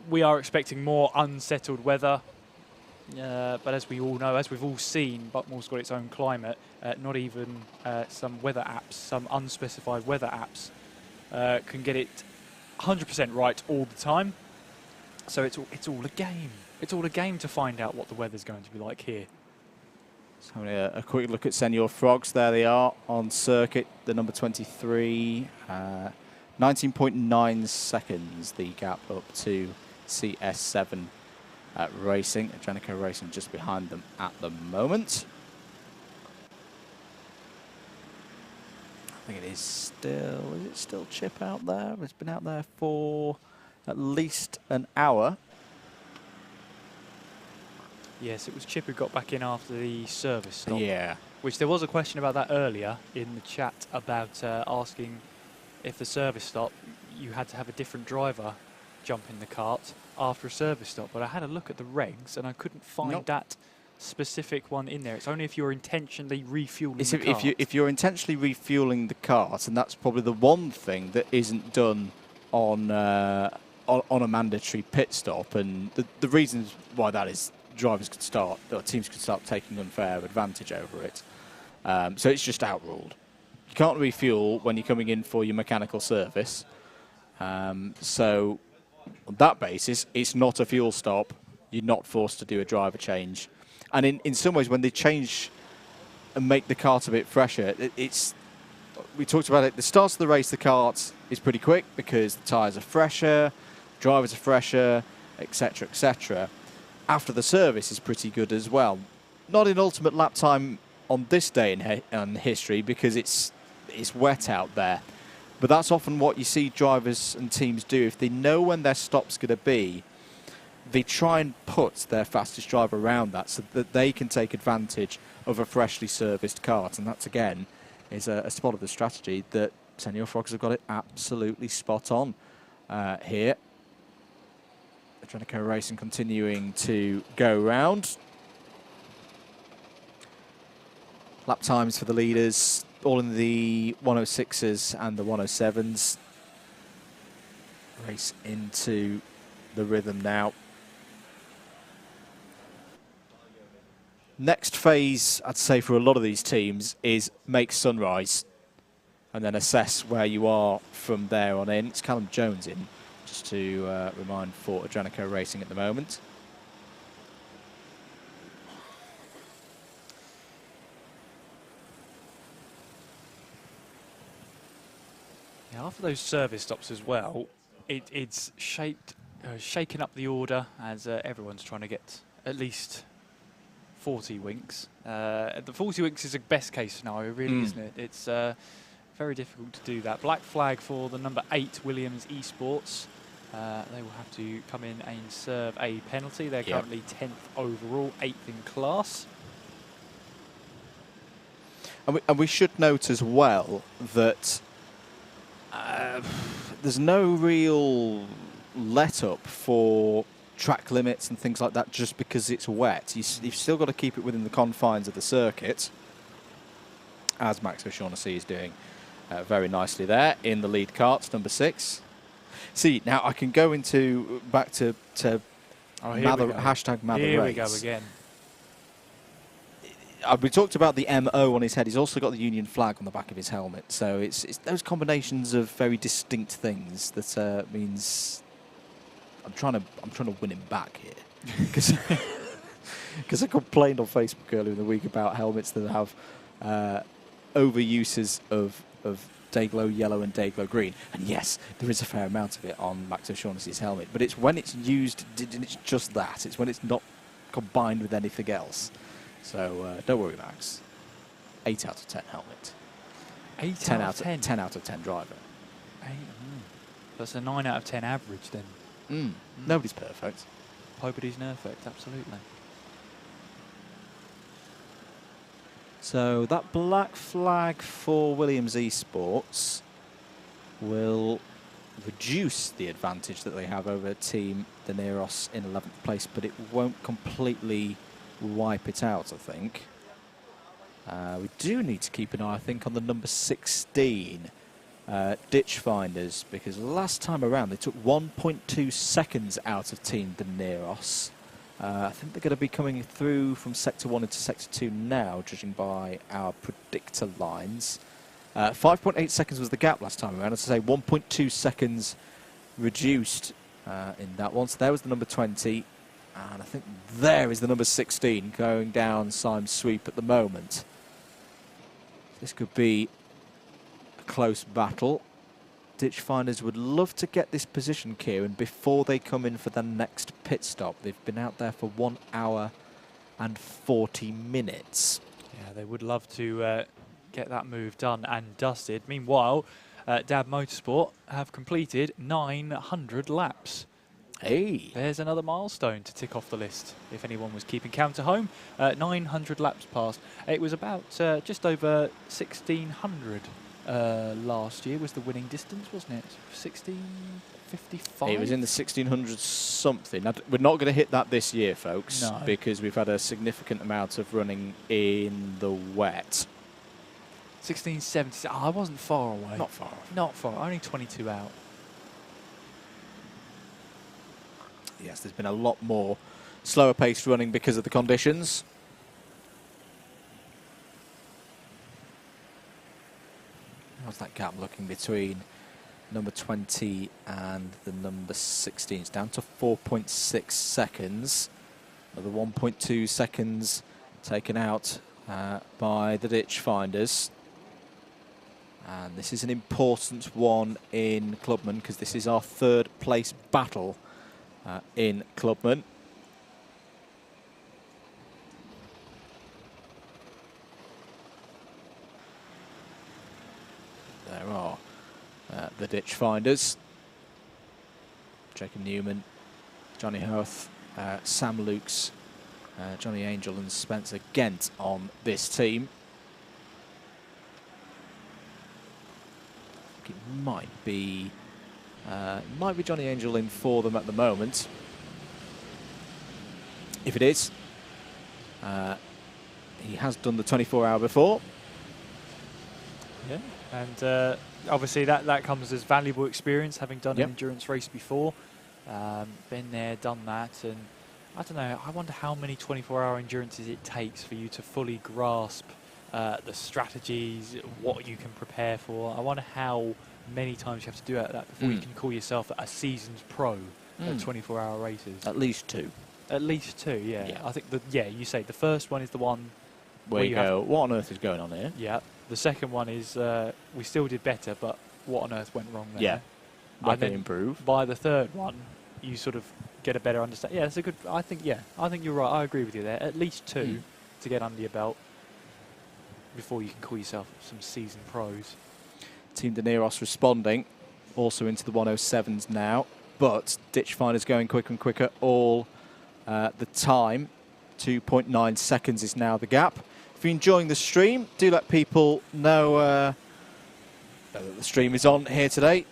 C: we are expecting more unsettled weather. But as we all know, as we've all seen, Buckmore's got its own climate. Not even some weather apps, some unspecified weather apps, can get it 100% right all the time. So it's all a game. It's all a game to find out what the weather's going to be like here.
A: So having a quick look at Senior Frogs. There they are on circuit. The number 23, 19.9 seconds. The gap up to CS7 Racing. Admittance Racing just behind them at the moment. I think it is still Chip out there? It's been out there for at least an hour.
C: Yes, it was Chip who got back in after the service stop.
A: Yeah.
C: Which there was a question about that earlier in the chat about asking if the service stop, you had to have a different driver jump in the cart after a service stop. But I had a look at the regs and I couldn't find that specific one in there. It's only if you're intentionally refueling the cart.
A: If you're intentionally refueling the cart, and that's probably the one thing that isn't done on a mandatory pit stop. And the reasons why that is, drivers could start, or teams could start taking unfair advantage over it. So it's just outruled. You can't refuel when you're coming in for your mechanical service. So on that basis, it's not a fuel stop. You're not forced to do a driver change. And in some ways, when they change and make the cart a bit fresher, we talked about it, the start of the race, the cart is pretty quick because the tyres are fresher, drivers are fresher, etc., etc. After the service is pretty good as well. Not in ultimate lap time on this day in history because it's wet out there. But that's often what you see drivers and teams do. If they know when their stop's going to be, they try and put their fastest driver around that so that they can take advantage of a freshly serviced cart. And that, again, is a spot of the strategy that Senior Frogs have got it absolutely spot on here. Admittance Racing continuing to go round. Lap times for the leaders, all in the 106s and the 107s. Race into the rhythm now. Next phase, I'd say, for a lot of these teams is make sunrise and then assess where you are from there on in. It's Callum Jones in, just to remind, for Admittance Racing at the moment.
C: Yeah, after those service stops as well, it's shaken up the order as everyone's trying to get at least 40 winks. The 40 winks is a best case scenario, really, isn't it? It's very difficult to do that. Black flag for the number 8 Williams Esports. They will have to come in and serve a penalty. They're currently 10th overall, 8th in class.
A: And we should note as well that there's no real let-up for track limits and things like that just because it's wet. You've still got to keep it within the confines of the circuit, as Max O'Shaughnessy is doing very nicely there in the lead cart, number 6. See, now I can go into back to hashtag Mather
C: Here
A: Race.
C: we go again.
A: We talked about the MO on his head. He's also got the Union flag on the back of his helmet. So it's those combinations of very distinct things that means I'm trying to win him back here, because I complained on Facebook earlier in the week about helmets that have overuses of Dayglow Yellow and Dayglow Green. And yes, there is a fair amount of it on Max O'Shaughnessy's helmet, but it's when it's used, it's just that. It's when it's not combined with anything else. So don't worry, Max. 8 out of 10 helmet.
C: 8 out of 10?
A: 10 out of 10 driver.
C: That's a 9 out of 10 average then.
A: Nobody's perfect.
C: Nobody's perfect, absolutely.
A: So that black flag for Williams Esports will reduce the advantage that they have over Team Daneros in 11th place, but it won't completely wipe it out, I think. We do need to keep an eye, I think, on the number 16, Ditch Finders, because last time around they took 1.2 seconds out of Team Daneros. I think they're going to be coming through from Sector 1 into Sector 2 now, judging by our predictor lines. 5.8 seconds was the gap last time around. As I say, 1.2 seconds reduced in that one. So there was the number 20. And I think there is the number 16 going down Syme's sweep at the moment. This could be a close battle. Ditch Finders would love to get this position, Kieran, before they come in for the next pit stop. They've been out there for 1 hour and 40 minutes.
C: Yeah, they would love to get that move done and dusted. Meanwhile, Dab Motorsport have completed 900 laps.
A: Hey!
C: There's another milestone to tick off the list, if anyone was keeping count at home. 900 laps passed. It was about just over 1,600 last year was the winning distance, wasn't it? 1655?
A: It was in the 1,600 something. Now, we're not going to hit that this year, folks,
C: no,
A: because we've had a significant amount of running in the wet.
C: 1670. I wasn't far away.
A: Not far off.
C: Not far. Only 22 out.
A: Yes, there's been a lot more slower paced running because of the conditions. How's that gap looking between number 20 and the number 16? It's down to 4.6 seconds. Another 1.2 seconds taken out by the Ditch Finders. And this is an important one in Clubman because this is our third place battle in Clubman. There are the Ditch Finders. Jacob Newman, Johnny Hoth, Sam Lukes, Johnny Angel and Spencer Gent on this team. I think it might be Johnny Angel in for them at the moment. If it is, he has done the 24-hour before.
C: Yeah, and obviously that comes as valuable experience, having done an endurance race before. Been there, done that, and I don't know, I wonder how many 24-hour endurances it takes for you to fully grasp the strategies, what you can prepare for. I wonder how many times you have to do that before you can call yourself a seasoned pro at 24-hour races.
A: At least 2.
C: At least 2, yeah. I think you say the first one is the one
A: where you go, what on earth is going on here?
C: Yeah. The second one is we still did better, but what on earth went wrong there?
A: Yeah. Why
C: can
A: they improve?
C: By the third one, you sort of get a better understanding. Yeah, it's a good. I think you're right. I agree with you there. At least 2 to get under your belt before you can call yourself some seasoned pros.
A: Team Daneros responding, also into the 107s now, but Ditch Finders going quicker and quicker all the time. 2.9 seconds is now the gap. If you're enjoying the stream, do let people know that the stream is on here today.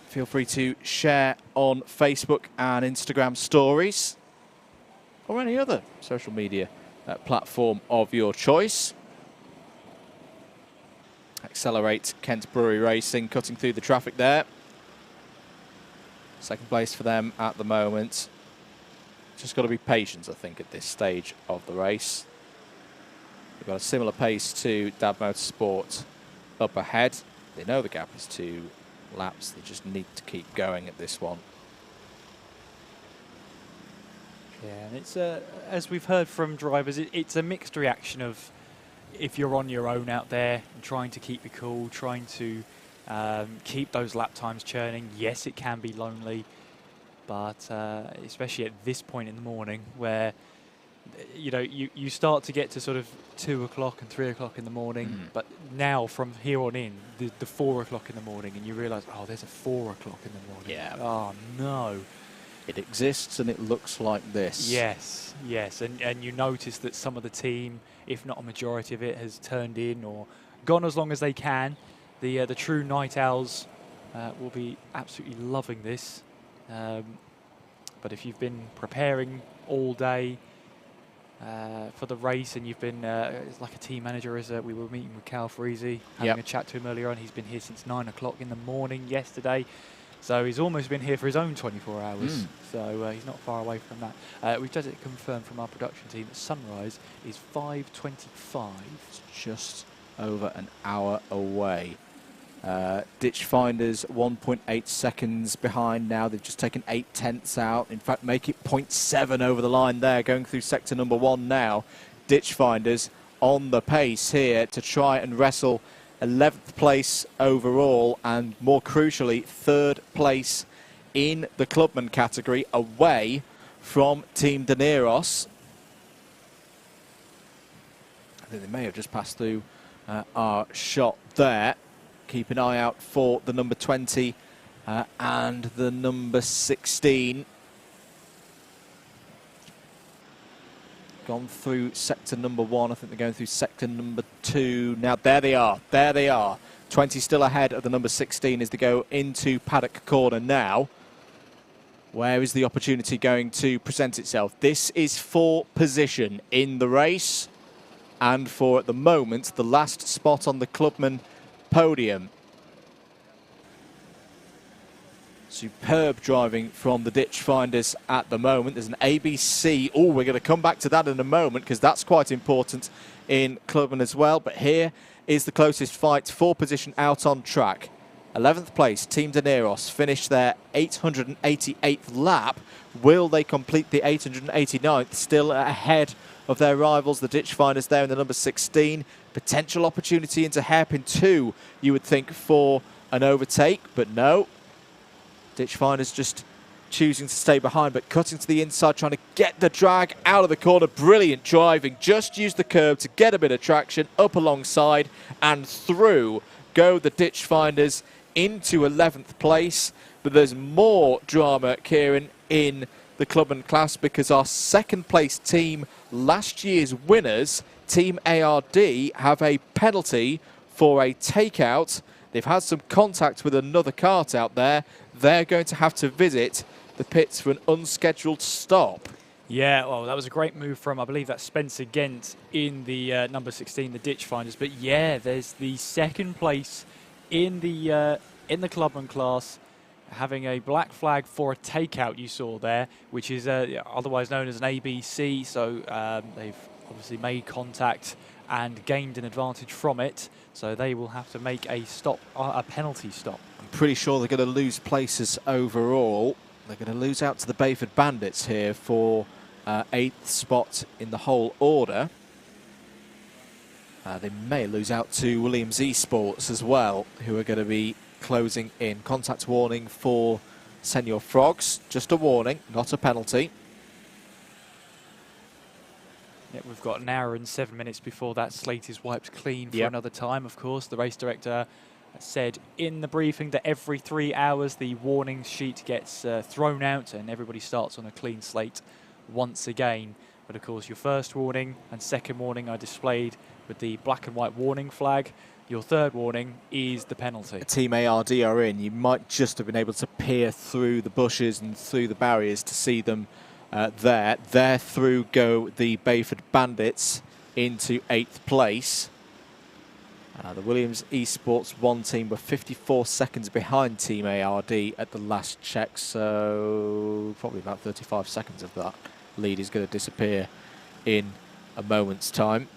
A: Feel free to share on Facebook and Instagram stories or any other social media platform of your choice. Accelerate Kent Brewery Racing, cutting through the traffic there. Second place for them at the moment. Just got to be patient, I think, at this stage of the race. They've got a similar pace to Dab Motorsport up ahead. They know the gap is 2 laps. They just need to keep going at this one.
C: Yeah, and it's as we've heard from drivers, it's a mixed reaction of if you're on your own out there and trying to keep your cool, trying to Keep those lap times churning. Yes, it can be lonely, but especially at this point in the morning where you start to get to sort of 2 o'clock and 3 o'clock in the morning, but now from here on in, the 4 o'clock in the morning, and you realise, oh, there's a 4 o'clock in the morning.
A: Yeah.
C: Oh, no.
A: It exists and it looks like this.
C: Yes, yes. And you notice that some of the team, if not a majority of it, has turned in or gone as long as they can. The true night owls will be absolutely loving this. But if you've been preparing all day for the race, and you've been like a team manager, as we were meeting with Cal Freezy, having a chat to him earlier on. He's been here since 9 o'clock in the morning yesterday, so he's almost been here for his own 24 hours. So he's not far away from that. We've just it confirmed from our production team that sunrise is 5:25.
A: It's just over an hour away. Ditch Finders 1.8 seconds behind now. They've just taken 8/10 out. In fact, make it 0.7 over the line there, going through sector number 1 now. Ditch Finders on the pace here to try and wrestle 11th place overall, and more crucially, 3rd place in the clubman category, away from Team Daneros. I think they may have just passed through our shot there. Keep an eye out for the number 20 and the number 16. Gone through sector number 1. I think they're going through sector number 2. Now, there they are. There they are. 20 still ahead of the number 16 as they go into paddock corner now. Where is the opportunity going to present itself? This is for position in the race and for, at the moment, the last spot on the clubman podium. Superb driving from the Ditch Finders at the moment. There's an ABC. Oh, we're going to come back to that in a moment because that's quite important in clubman as well. But here is the closest fight for position out on track. 11th place, Team Daneros, finished their 888th lap. Will they complete the 889th? Still ahead of their rivals, the Ditch Finders there in the number 16. Potential opportunity into hairpin 2, you would think, for an overtake, but no. Ditch Finders just choosing to stay behind, but cutting to the inside, trying to get the drag out of the corner. Brilliant driving. Just use the curb to get a bit of traction up alongside, and through go the Ditch Finders into 11th place. But there's more drama, Kieran, in the clubman class, because our second place team, last year's winners, Team ARD, have a penalty for a takeout. They've had some contact with another cart out there. They're going to have to visit the pits for an unscheduled stop.
C: Yeah, well, that was a great move from, I believe that's Spencer Gent in the number 16, the Ditch Finders. But yeah, there's the second place in the clubman class, having a black flag for a takeout you saw there, which is otherwise known as an ABC. So they've obviously made contact and gained an advantage from it. So they will have to make a stop, a penalty stop.
A: I'm pretty sure they're going to lose places overall. They're going to lose out to the Bayford Bandits here for 8th spot in the whole order. They may lose out to Williams Esports as well, who are going to be closing in. Contact warning for Senior Frogs. Just a warning, not a penalty.
C: Yeah, we've got an hour and 7 minutes before that slate is wiped clean for another time, of course. The race director said in the briefing that every 3 hours the warning sheet gets thrown out and everybody starts on a clean slate once again. But of course your first warning and second warning are displayed with the black and white warning flag. Your third warning is the penalty.
A: Team ARD are in. You might just have been able to peer through the bushes and through the barriers to see them there. There through go the Bayford Bandits into 8th place. The Williams Esports 1 team were 54 seconds behind Team ARD at the last check, so probably about 35 seconds of that lead is going to disappear in a moment's time.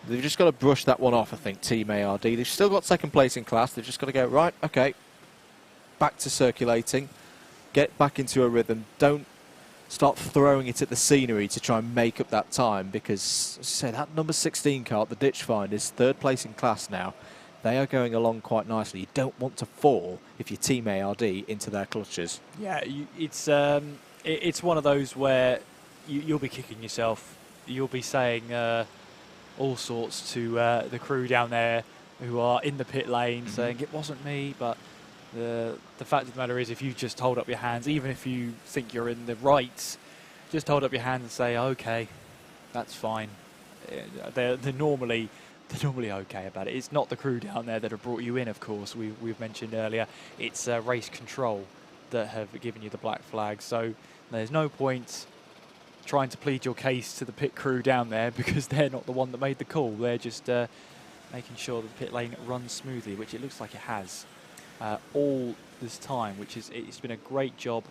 A: They've just got to brush that one off, I think, Team ARD. They've still got second place in class. They've just got to go, right, OK, back to circulating. Get back into a rhythm. Don't start throwing it at the scenery to try and make up that time, because, as I say, that number 16 car, the Ditch Find, is third place in class now. They are going along quite nicely. You don't want to fall if your team ARD into their clutches.
C: Yeah, it's one of those where you'll be kicking yourself. You'll be saying all sorts to the crew down there who are in the pit lane, saying it wasn't me, but the fact of the matter is, if you just hold up your hands, even if you think you're in the right, just hold up your hands and say, okay, that's fine. They're normally okay about it. It's not the crew down there that have brought you in, of course. We've mentioned earlier. It's race control that have given you the black flag. So there's no point trying to plead your case to the pit crew down there, because they're not the one that made the call. They're just making sure that the pit lane runs smoothly, which it looks like it has all this time, it's been a great job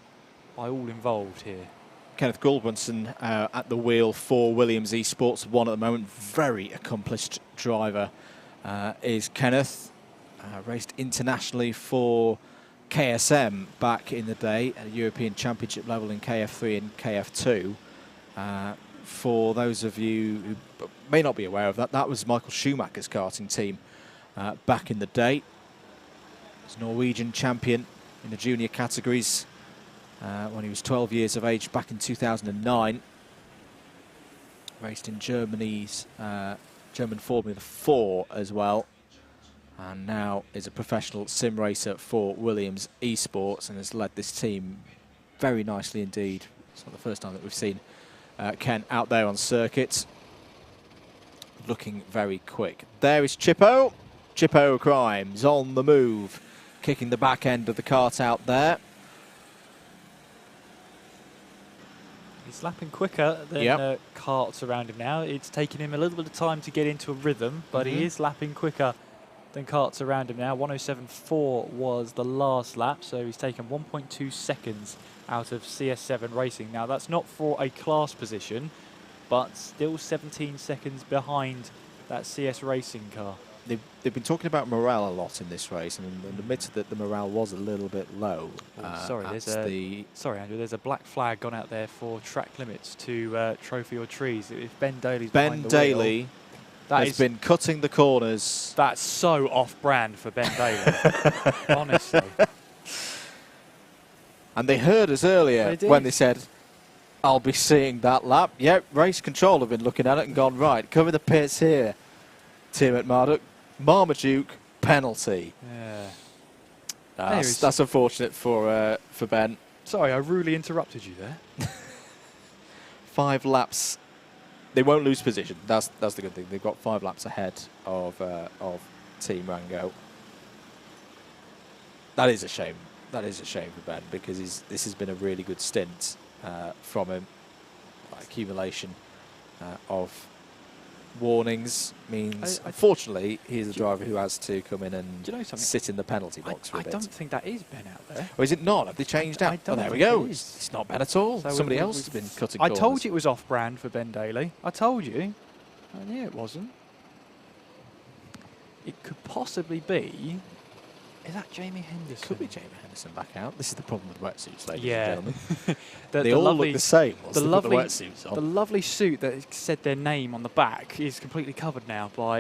C: by all involved here.
A: Kenneth Goldbranson at the wheel for Williams Esports, one at the moment. Very accomplished driver is Kenneth. Raced internationally for KSM back in the day at a European Championship level in KF3 and KF2. For those of you who may not be aware of that, that was Michael Schumacher's karting team back in the day. He was Norwegian champion in the junior categories when he was 12 years of age back in 2009. Raced in Germany's German Formula 4 as well, and now is a professional sim racer for Williams Esports and has led this team very nicely indeed. It's not the first time that we've seen Ken out there on circuit, looking very quick. There is Chippo. Chippo Crimes on the move, kicking the back end of the kart out there.
C: He's lapping quicker than karts around him now. It's taken him a little bit of time to get into a rhythm, but he is lapping quicker than karts around him now. 107.4 was the last lap, so he's taken 1.2 seconds out of CS7 Racing. Now, that's not for a class position, but still 17 seconds behind that CS Racing car.
A: They've been talking about morale a lot in this race, and admitted that the morale was a little bit low.
C: Sorry, Andrew. There's a black flag gone out there for track limits to Trophy or Trees. If Ben Daly's behind the wheel,
A: has been cutting the corners.
C: That's so off-brand for Ben Daly, honestly.
A: And they heard us earlier when they said, "I'll be seeing that lap." Yep, race control have been looking at it and gone, right, cover the pits here. Tim at Marduk. Marmaduke penalty.
C: Yeah.
A: That's unfortunate for Ben.
C: Sorry, I rudely interrupted you there.
A: 5 laps. They won't lose position. That's the good thing. They've got 5 laps ahead of Team Rango. That is a shame. That is a shame for Ben, because this has been a really good stint from him. Accumulation of warnings means, unfortunately, he's a driver who has to come in and sit in the penalty box for a bit.
C: I don't think that is Ben out there.
A: Or is it not? Have they changed out? Oh, there we go. It's not Ben at all.
C: So
A: Somebody else has been cutting corners.
C: I told you it was off-brand for Ben Daly. I told you. I knew it wasn't. It could possibly be... Is that Jamie Henderson?
A: Could be Jamie Henderson back out. This is the problem with wetsuits, ladies and gentlemen.
C: They
A: all look the same once they put the wetsuits on.
C: The lovely suit that said their name on the back is completely covered now by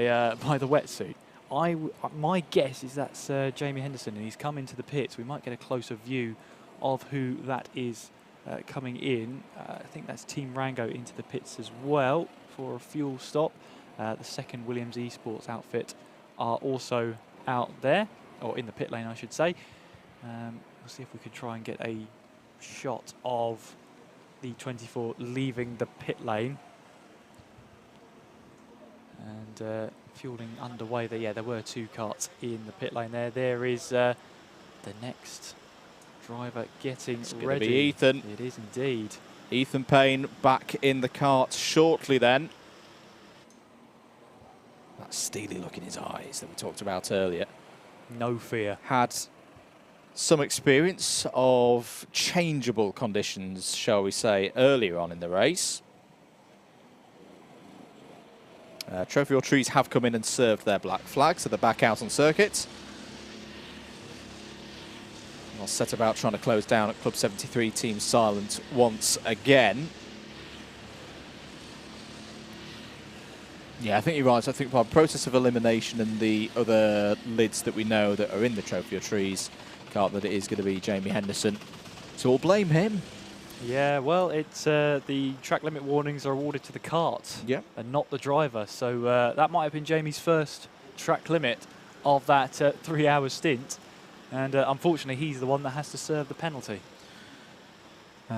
C: the wetsuit. My guess is that's Jamie Henderson, and he's come into the pits. We might get a closer view of who that is coming in. I think that's Team Rango into the pits as well for a fuel stop. The second Williams Esports outfit are also out there, or in the pit lane, I should say. We'll see if we could try and get a shot of the 24 leaving the pit lane. And fueling underway there. Yeah, there were 2 karts in the pit lane there. There is the next driver getting ready.
A: Be Ethan.
C: It is indeed.
A: Ethan Payne back in the kart shortly then. That steely look in his eyes that we talked about earlier.
C: No fear.
A: Had some experience of changeable conditions, shall we say, earlier on in the race. Trophy or Trees have come in and served their black flag, so they're back out on circuit. I'll set about trying to close down at Club 73 Team Silent once again. Yeah, I think you're right. I think by process of elimination and the other lids that we know that are in the Trophy or Trees cart, that it is going to be Jamie Henderson. So we'll blame him.
C: Yeah, well, it's the track limit warnings are awarded to the cart and not the driver. So that might have been Jamie's first track limit of that 3-hour stint. And unfortunately, he's the one that has to serve the penalty.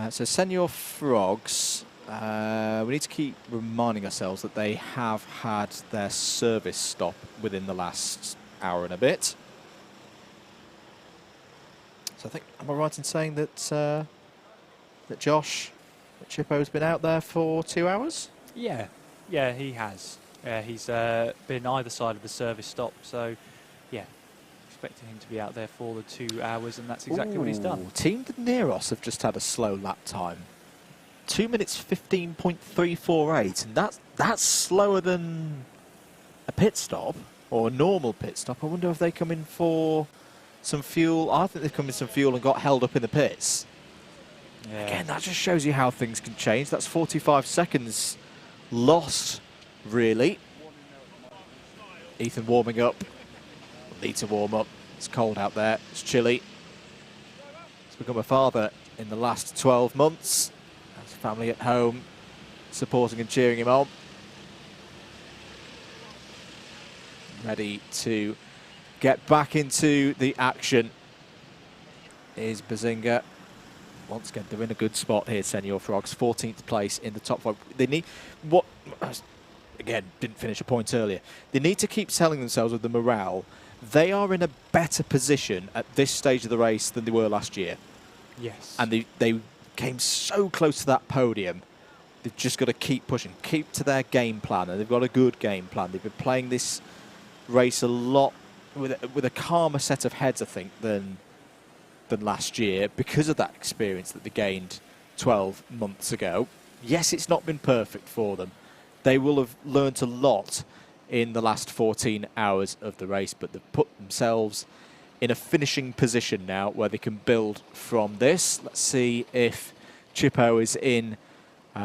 A: So Senior Frogs, we need to keep reminding ourselves that they have had their service stop within the last hour and a bit. So I think, am I right in saying that that Josh, that Chippo's been out there for 2 hours?
C: Yeah, he has. He's been either side of the service stop, so yeah, expecting him to be out there for the 2 hours, and that's exactly what he's done.
A: Team Neros have just had a slow lap time. 2 minutes 15.348, and that's slower than a pit stop or a normal pit stop. I wonder if they come in for some fuel. I think they've come in some fuel and got held up in the pits. Yeah. Again, that just shows you how things can change. That's 45 seconds lost, really. Ethan warming up. Need to warm up. It's cold out there. It's chilly. He's become a father in the last 12 months. Has family at home supporting and cheering him on. Ready to get back into the action is Bazinga. Once again, they're in a good spot here, Senior Frogs. 14th place in the top 5. They need what? Again, didn't finish a point earlier. They need to keep telling themselves with the morale. They are in a better position at this stage of the race than they were last year.
C: Yes.
A: And they came so close to that podium. They've just got to keep pushing, keep to their game plan, and they've got a good game plan. They've been playing this race a lot with a calmer set of heads, I think, than last year because of that experience that they gained 12 months ago. Yes, it's not been perfect for them. They will have learnt a lot in the last 14 hours of the race, but they've put themselves in a finishing position now where they can build from this. Let's see if Chippo is in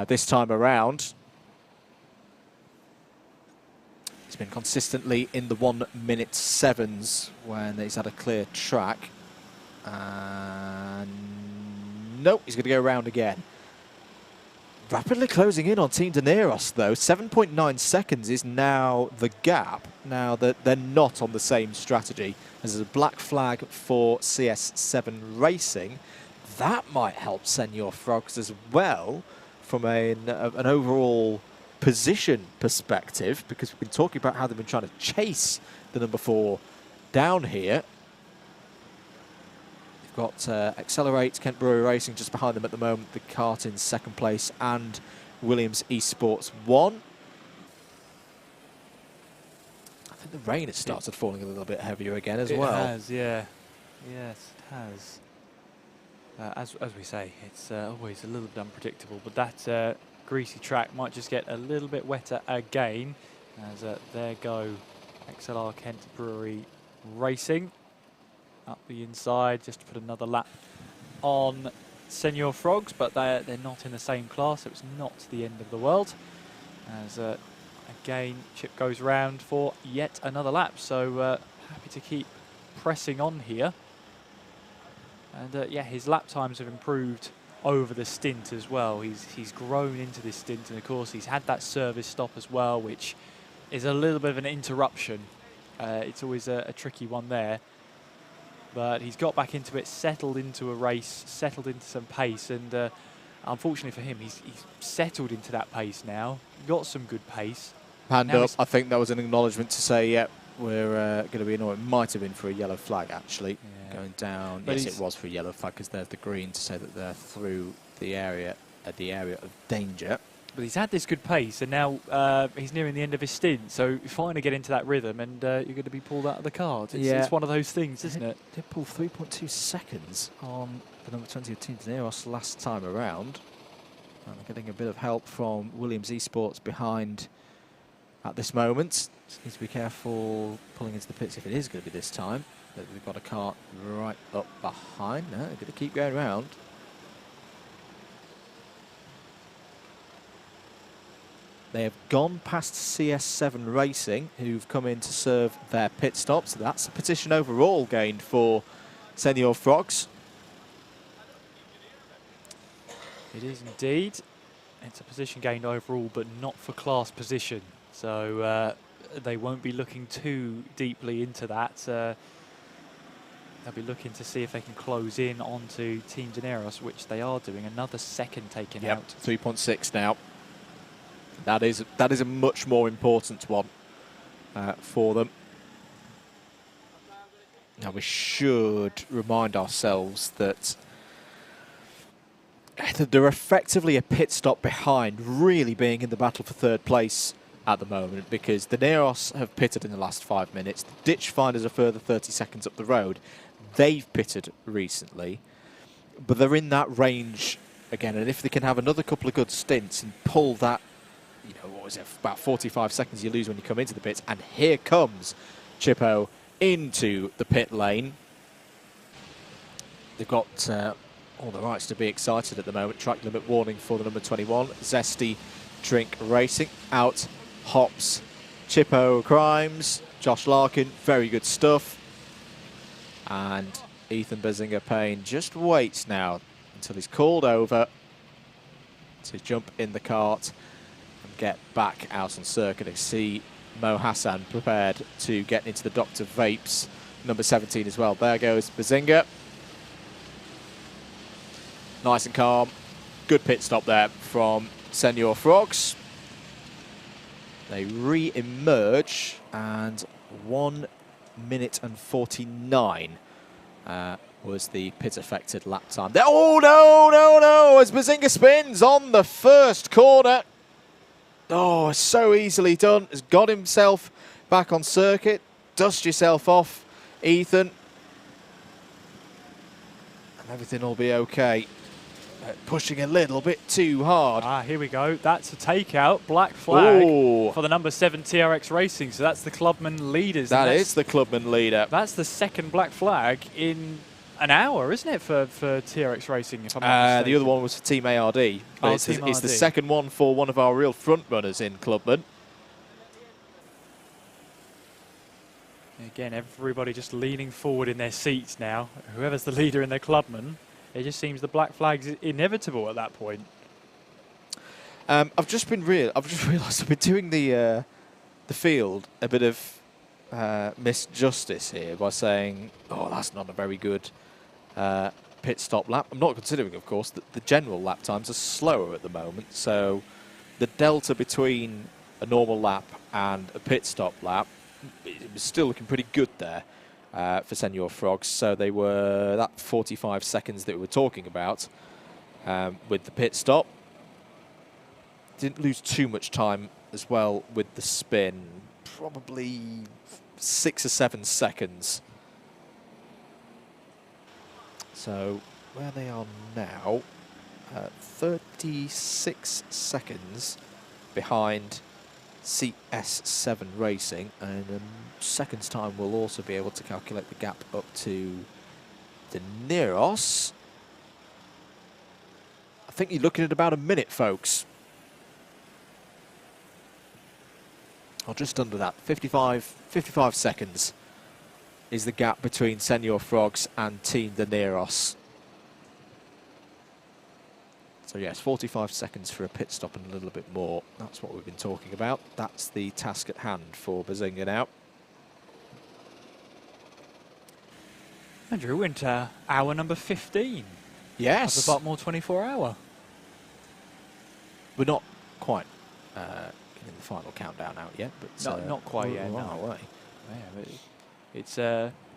A: this time around. He's been consistently in the 1 minute 7s when he's had a clear track. Nope, he's going to go around again. Rapidly closing in on Team Neros, though. 7.9 seconds is now the gap. Now that they're not on the same strategy. There's a black flag for CS7 Racing. That might help Senior Frogs as well from an overall position perspective, because we've been talking about how they've been trying to chase the number 4 down here. Got Accelerate, Kent Brewery Racing just behind them at the moment. The kart in second place and Williams Esports 1. I think the rain has started falling a little bit heavier again as well.
C: It has, yeah. Yes, it has. As we say, it's always a little bit unpredictable, but that greasy track might just get a little bit wetter again. As there go XLR Kent Brewery Racing. Up the inside just to put another lap on Senior Frogs, but they're not in the same class, so it's not the end of the world. As again, Chip goes round for yet another lap, so happy to keep pressing on here. And yeah, his lap times have improved over the stint as well. He's grown into this stint, and of course he's had that service stop as well, which is a little bit of an interruption. It's always a tricky one there. But he's got back into it, settled into a race, settled into some pace, and unfortunately for him, he's settled into that pace now, got some good pace.
A: Hand up, I think that was an acknowledgement to say, yep, we're going to be annoyed. It might have been for a yellow flag, actually, going down. But yes, it was for a yellow flag, because there's the green to say that they're through the area, at the area of danger.
C: But he's had this good pace, and now he's nearing the end of his stint, so you finally get into that rhythm, and you're going to be pulled out of the card. It's one of those things, isn't it?
A: They pulled 3.2 seconds on the number 20 of Team Neros last time around. And they're getting a bit of help from Williams Esports behind at this moment. Just need to be careful pulling into the pits if it is going to be this time. They've got a car right up behind. No, they're going to keep going around. They have gone past CS7 Racing, who've come in to serve their pit stop. So that's a position overall gained for Senior Frogs.
C: It is indeed. It's a position gained overall, but not for class position. So they won't be looking too deeply into that. They'll be looking to see if they can close in onto Team Daenerys, which they are doing. Another second taken out.
A: 3.6 now. That is a much more important one for them. Now we should remind ourselves that they're effectively a pit stop behind, really being in the battle for third place at the moment, because the Neros have pitted in the last 5 minutes. The Ditch Finders a further 30 seconds up the road. They've pitted recently, but they're in that range again. And if they can have another couple of good stints and pull that, you know, what was it, about 45 seconds you lose when you come into the pits. And here comes Chippo into the pit lane. They've got all the rights to be excited at the moment. Track limit warning for the number 21, Zesty Drink Racing. Out hops Chippo Crimes, Josh Larkin, very good stuff. And Ethan Bazinga Payne just waits now until he's called over to jump in the cart and get back out on circuit. I see Mo Hassan prepared to get into the Dr. Vapes, number 17 as well. There goes Bazinga. Nice and calm. Good pit stop there from Senior Frogs. They re-emerge, and 1 minute and 49 was the pit-affected lap time. Oh, no, as Bazinga spins on the first corner. Oh, so easily done. Has got himself back on circuit. Dust yourself off, Ethan. And everything will be okay. Pushing a little bit too hard.
C: Ah, here we go. That's a takeout. Black flag for the number 7 TRX Racing. So that's the clubman leaders.
A: That is the clubman leader.
C: That's the second black flag in an hour, isn't it, for TRX Racing? If I'm not mistaken.
A: The other one was for Team ARD. But it's the second one for one of our real front runners in clubman.
C: Again, everybody just leaning forward in their seats now. Whoever's the leader in their clubman. It just seems the black flag's inevitable at that point.
A: I've just realised I've been doing the field a bit of misjustice here by saying, oh, that's not a very good pit stop lap. I'm not considering, of course, that the general lap times are slower at the moment. So the delta between a normal lap and a pit stop lap, it was still looking pretty good there. For Senior Frogs, so they were that 45 seconds that we were talking about with the pit stop. Didn't lose too much time as well with the spin, probably 6 or 7 seconds. So where they are now, 36 seconds behind CS7 Racing, and in a second's time we'll also be able to calculate the gap up to the Neros. I think you're looking at about a minute, folks. Or just under that. 55 seconds is the gap between Senior Frogs and Team the Neros. So yes, 45 seconds for a pit stop and a little bit more. That's what we've been talking about. That's the task at hand for Bazinga now.
C: Andrew, into hour number 15.
A: Yes.
C: Of the Buckmore 24 Hour.
A: We're not quite getting the final countdown out yet, but
C: not quite yet.
A: We're on our way.
C: Yeah, but it's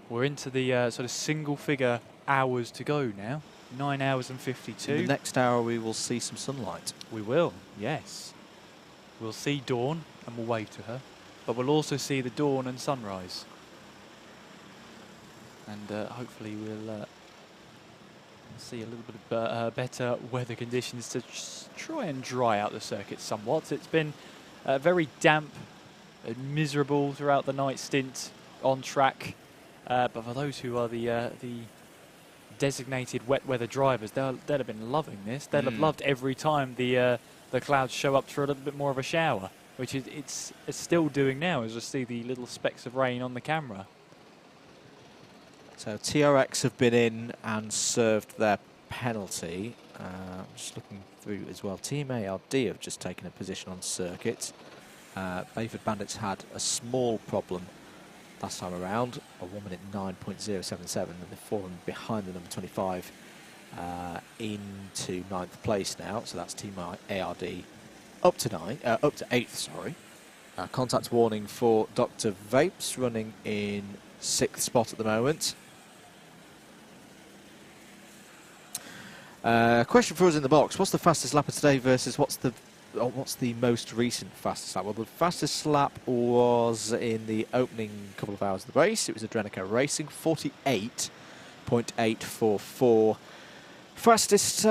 C: we're into the sort of single-figure hours to go now. 9 hours and 52.
A: In the next hour we will see some sunlight.
C: We will, yes. We'll see dawn and we'll wave to her. But we'll also see the dawn and sunrise. And hopefully we'll see a little bit of better weather conditions to try and dry out the circuit somewhat. It's been very damp and miserable throughout the night stint on track. But for those who are the designated wet weather drivers, they'd have been loving this. They'd have loved every time the clouds show up for a little bit more of a shower, which it's still doing now, as I see the little specks of rain on the camera.
A: So TRX have been in and served their penalty. Just looking through as well. Team ARD have just taken a position on circuit. Bayford Bandits had a small problem last time around, a 1 minute 9.077, and they've fallen behind the number 25 into 9th place now. So that's Team ARD up to 8th. Sorry. Contact warning for Dr. Vapes, running in 6th spot at the moment. Question for us in the box: what's the fastest lap of today versus what's the most recent fastest lap? Well, the fastest lap was in the opening couple of hours of the race. It was Adrenica Racing, 48.844. Fastest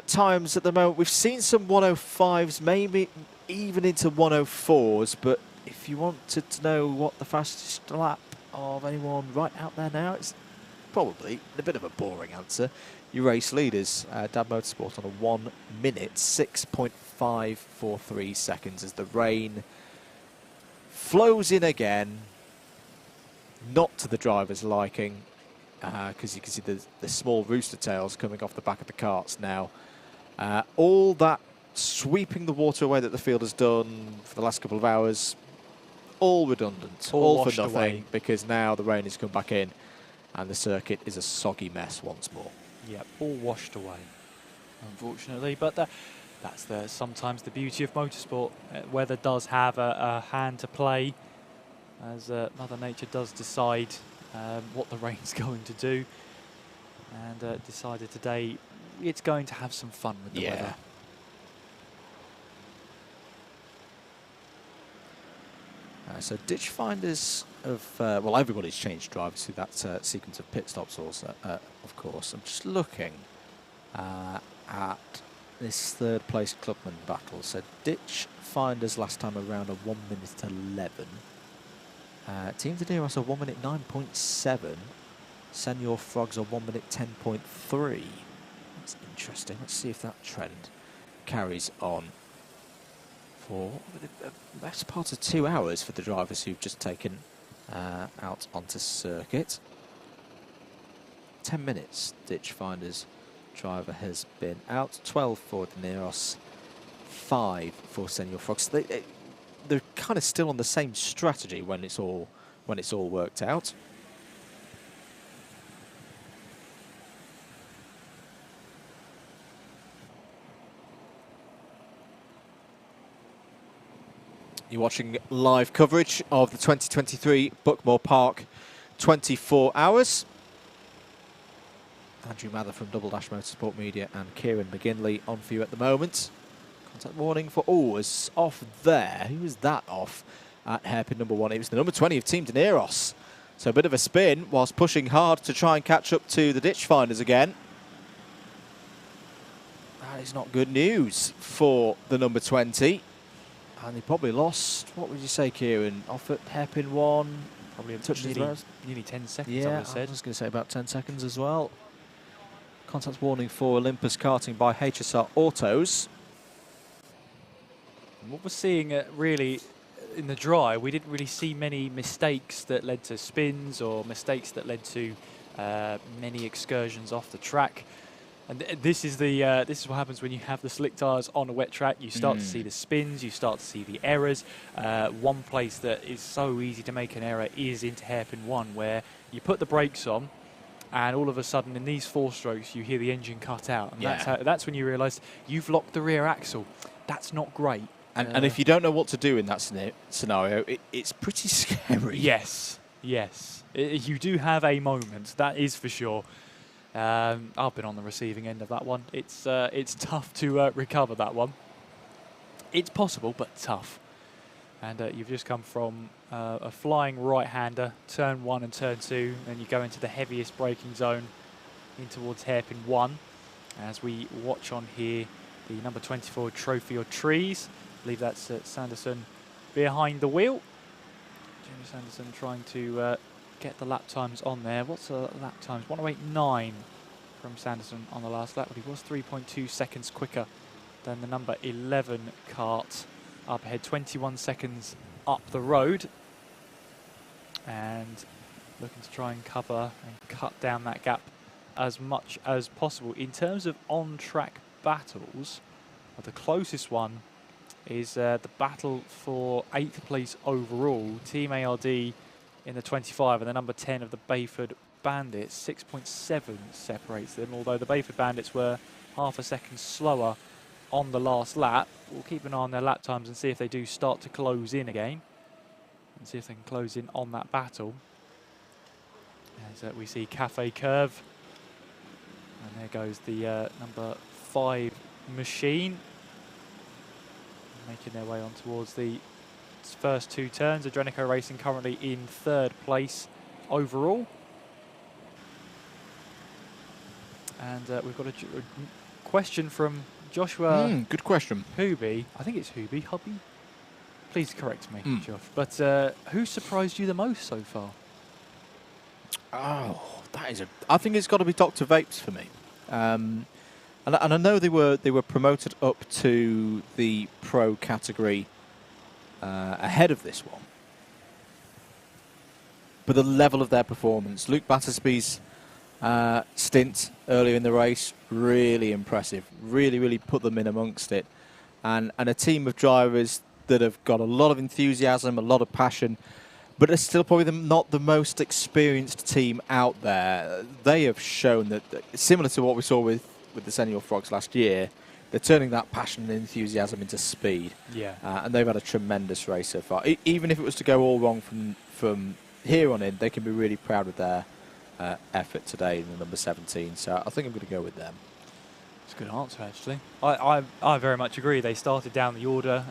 A: times at the moment, we've seen some 105s, maybe even into 104s, but if you wanted to know what the fastest lap of anyone right out there now, it's probably a bit of a boring answer. Your race leaders, Dad Motorsport on a 1 minute 6.543 seconds as the rain flows in again, not to the driver's liking, because you can see the small rooster tails coming off the back of the karts now. All that sweeping the water away that the field has done for the last couple of hours, all redundant, all for nothing,
C: away.
A: because now the rain has come back in and the circuit is a soggy mess once more.
C: Yep, all washed away, unfortunately. But that's sometimes the beauty of motorsport. Weather does have a hand to play, as Mother Nature does decide what the rain's going to do. And decided today it's going to have some fun with the weather. So ditch finders well, everybody's changed drivers through that sequence of pit stops also, of course. I'm just looking at this third place clubman battle. So ditch finders last time around a 1 minute 11. Team Dineros a 1 minute 9.7. Senior Frogs a 1 minute 10.3. That's interesting. Let's see if that trend carries on for the best part of 2 hours for the drivers who've just taken out onto circuit. 10 minutes ditch finders driver has been out. 12 for Dineros, 5 for Senior Frogs. They're kind of still on the same strategy when it's all worked out. You're watching live coverage of the 2023 Buckmore Park 24 Hours. Andrew Mather from Double Dash Motorsport Media and Kieran McGinley on for you at the moment. Contact warning for, it's off there. Who was that off at hairpin number 1? It was the number 20 of Team Dineros. So a bit of a spin whilst pushing hard to try and catch up to the ditch finders again. That is not good news for the number 20. And they probably lost, what would you say, Kieran? Off at hairpin 1. Probably
A: nearly
C: 10 seconds,
A: yeah,
C: I would have said.
A: I was going to say about 10 seconds as well. Contact warning for Olympus Karting by HSR Autos.
C: And what we're seeing really in the dry, we didn't really see many mistakes that led to spins or mistakes that led to many excursions off the track. And this is what happens when you have the slick tyres on a wet track. You start to see the spins, you start to see the errors. One place that is so easy to make an error is into hairpin 1, where you put the brakes on, and all of a sudden in these 4 strokes you hear the engine cut out. And that's when you realise you've locked the rear axle. That's not great.
A: And if you don't know what to do in that scenario, it's pretty scary.
C: Yes. You do have a moment, that is for sure. I've been on the receiving end of that one. It's tough to recover that one. It's possible, but tough. And you've just come from a flying right-hander, turn 1 and turn 2, and you go into the heaviest braking zone in towards hairpin 1. As we watch on here, the number 24 Trophy or Trees. I believe that's Sanderson behind the wheel. Jamie Sanderson trying to get the lap times on there. What's the lap times? 1:08.9 from Sanderson on the last lap, but he was 3.2 seconds quicker than the number 11 kart up ahead, 21 seconds up the road, and looking to try and cover and cut down that gap as much as possible. In terms of on-track battles, the closest one is the battle for 8th place overall. Team ARD in the 25 and the number 10 of the Bayford Bandits. 6.7 separates them, although the Bayford Bandits were half a second slower on the last lap. We'll keep an eye on their lap times and see if they do start to close in again, and see if they can close in on that battle. As we see Cafe Curve, and there goes the number 5 machine, making their way on towards the first 2 turns. Adrenico Racing currently in 3rd place overall. And we've got a question from Joshua.
A: Good question.
C: Hubie. I think it's Hubie. Hubby? Please correct me, Josh. But who surprised you the most so far?
A: Oh, that is I think it's got to be Dr. Vapes for me. And I know they were promoted up to the pro category ahead of this one. But the level of their performance, Luke Battersby's stint earlier in the race, really impressive. Really put them in amongst it. And a team of drivers that have got a lot of enthusiasm, a lot of passion, but are still probably not the most experienced team out there. They have shown that, similar to what we saw with the Senior Frogs last year, they're turning that passion and enthusiasm into speed.
C: Yeah.
A: And they've had a tremendous race so far. Even if it was to go all wrong from here on in, they can be really proud of their effort today in the number 17. So I think I'm going to go with them.
C: It's a good answer, actually. I very much agree. They started down the order.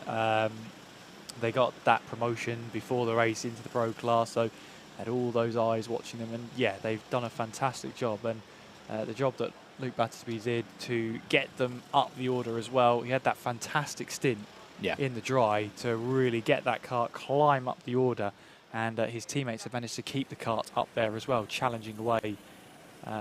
C: They got that promotion before the race into the pro class, so had all those eyes watching them. And yeah, they've done a fantastic job. And the job that Luke Battersby did to get them up the order as well. He had that fantastic stint in the dry to really get that kart climb up the order. And his teammates have managed to keep the kart up there as well, challenging away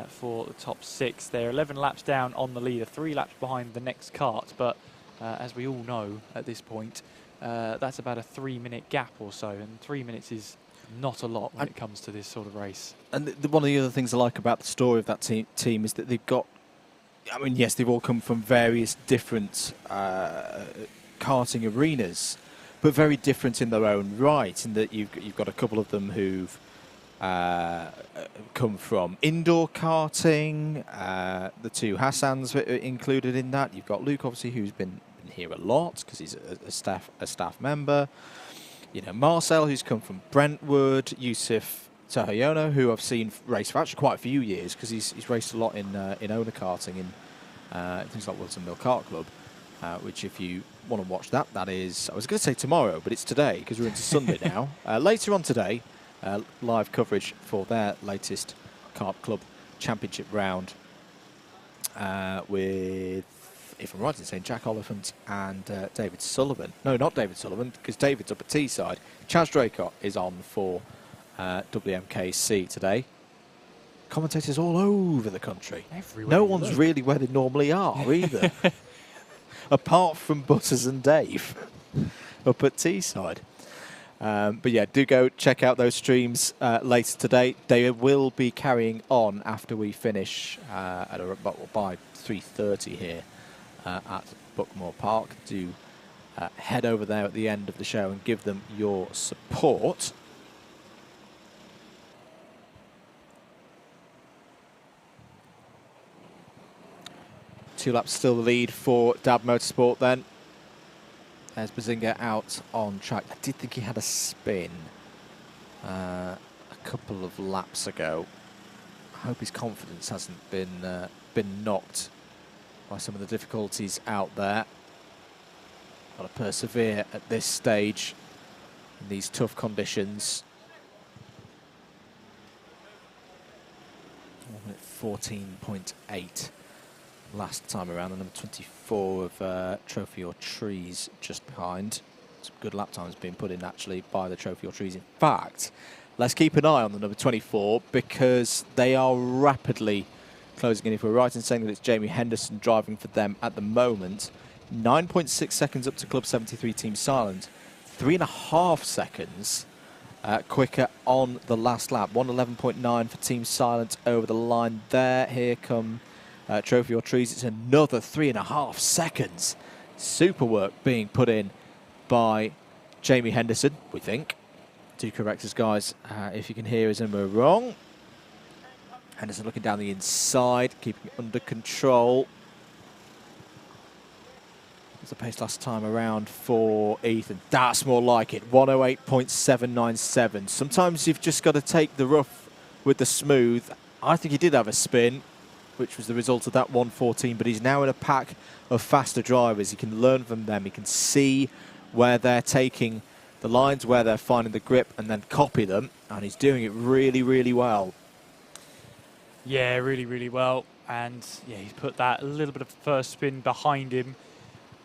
C: for the top 6. They're 11 laps down on the leader, 3 laps behind the next kart. But as we all know at this point, that's about a 3-minute gap or so. And 3 minutes is not a lot when it comes to this sort of race.
A: And one of the other things I like about the story of that team is that they've got, I mean, yes, they've all come from various different karting arenas, but very different in their own right, in that you've got a couple of them who've come from indoor karting, the 2 Hassans included in that. You've got Luke, obviously, who's been here a lot because he's a staff member. You know, Marcel, who's come from Brentwood, Yusuf Tahayono, who I've seen race for actually quite a few years because he's raced a lot in owner karting in things like Wilton Mill Kart Club, which if you want to watch that is, I was going to say tomorrow, but it's today because we're into Sunday now. Later on today, live coverage for their latest Kart Club Championship round with, if I'm right in saying, Jack Oliphant and David Sullivan. No, not David Sullivan, because David's up at Teesside. Chaz Draycott is on for WMKC today. Commentators all over the country.
C: Everywhere.
A: No one's really where they normally are either. Apart from Butters and Dave up at Teesside. But yeah, do go check out those streams later today. They will be carrying on after we finish by 3:30 here at Buckmore Park. Do head over there at the end of the show and give them your support. Two laps still the lead for Dab Motorsport then. There's Bazinga out on track. I did think he had a spin a couple of laps ago. I hope his confidence hasn't been knocked by some of the difficulties out there. Got to persevere at this stage in these tough conditions. 14.8 last time around, the number 24 of Trophy or Trees just behind. Some good lap times being put in actually by the Trophy or Trees. In fact, let's keep an eye on the number 24 because they are rapidly closing in. If we're right in saying that it's Jamie Henderson driving for them at the moment, 9.6 seconds up to Club 73 Team Silent, 3.5 seconds quicker on the last lap. 1:11.9 for Team Silent over the line there. Here come Trophy or Trees. It's another 3.5 seconds. Super work being put in by Jamie Henderson, we think. Do correct us, guys, if you can hear us and we're wrong. Henderson looking down the inside, keeping it under control. The pace last time around for Ethan. That's more like it. 1:08.797. Sometimes you've just got to take the rough with the smooth. I think he did have a spin, which was the result of that 1:14, but he's now in a pack of faster drivers. He can learn from them. He can see where they're taking the lines, where they're finding the grip, and then copy them. And he's doing it really, really well.
C: Yeah, really, really well. And yeah, he's put that a little bit of first spin behind him.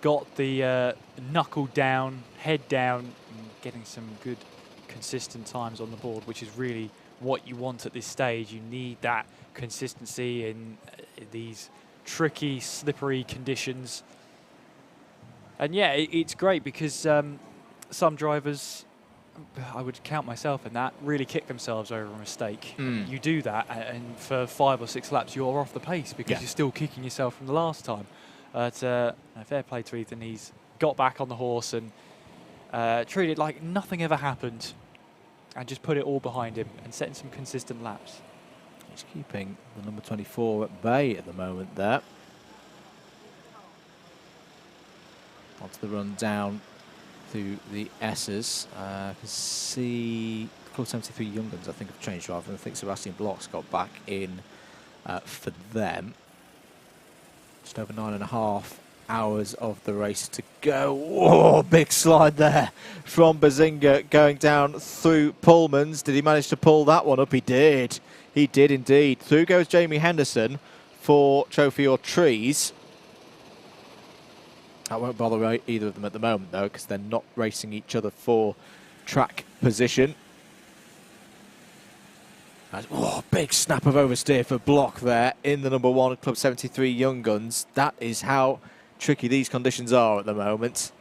C: Got the knuckle down, head down, and getting some good consistent times on the board, which is really what you want at this stage. You need that consistency in these tricky, slippery conditions. And yeah, it's great because some drivers, I would count myself in that, really kick themselves over a mistake. You do that, and for 5 or 6 laps, you're off the pace because you're still kicking yourself from the last time. But fair play to Ethan. He's got back on the horse and treated like nothing ever happened and just put it all behind him and setting some consistent laps.
A: He's keeping the number 24 at bay at the moment there. Onto the run down through the S's. I can see Club 73 Young Guns, I think, have changed driver. I think Sebastian Block's got back in for them. Just over 9.5 hours of the race to go. Whoa, big slide there from Bazinga going down through Pullman's. Did he manage to pull that one up? He did. He did indeed. Through goes Jamie Henderson for Trophy or Trees. I won't bother either of them at the moment, though, because they're not racing each other for track position. Oh, big snap of oversteer for Block there in the number 1 Club 73 Young Guns. That is how tricky these conditions are at the moment.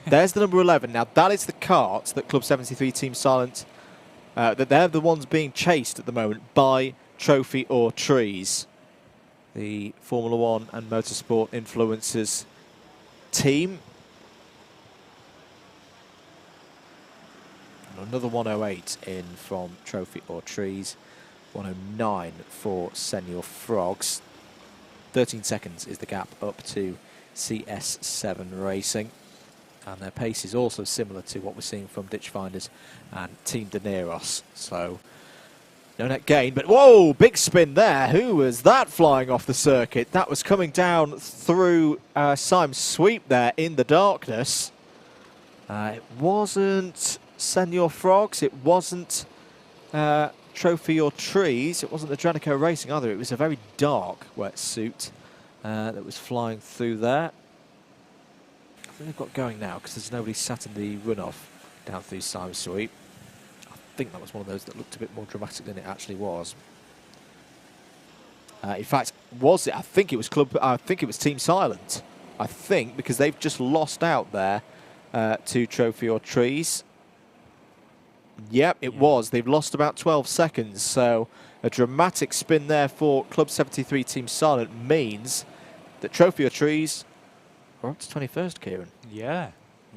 A: There's the number 11. Now, that is the cart that Club 73 Team Silent, that they're the ones being chased at the moment by Trophy or Trees. The Formula 1 and Motorsport Influencers team. And another 1:08 in from Trophy or Trees. 1:09 for Senior Frogs. 13 seconds is the gap up to CS7 Racing. And their pace is also similar to what we're seeing from Ditchfinders and Team De Neros. So, no net gain, but whoa, big spin there. Who was that flying off the circuit? That was coming down through Simon's sweep there in the darkness. It wasn't Senior Frogs, it wasn't Trophy or Trees, it wasn't the Dranico Racing either. It was a very dark wetsuit that was flying through there. I think they've got going now because there's nobody sat in the runoff down through Simon's sweep. I think that was one of those that looked a bit more dramatic than it actually was. In fact, was it? I think it was Team Silent. I think because they've just lost out there to Trophy or Trees. Yep, it was. They've lost about 12 seconds. So a dramatic spin there for Club 73 Team Silent means that Trophy or Trees are up to 21st, Kieran.
C: Yeah,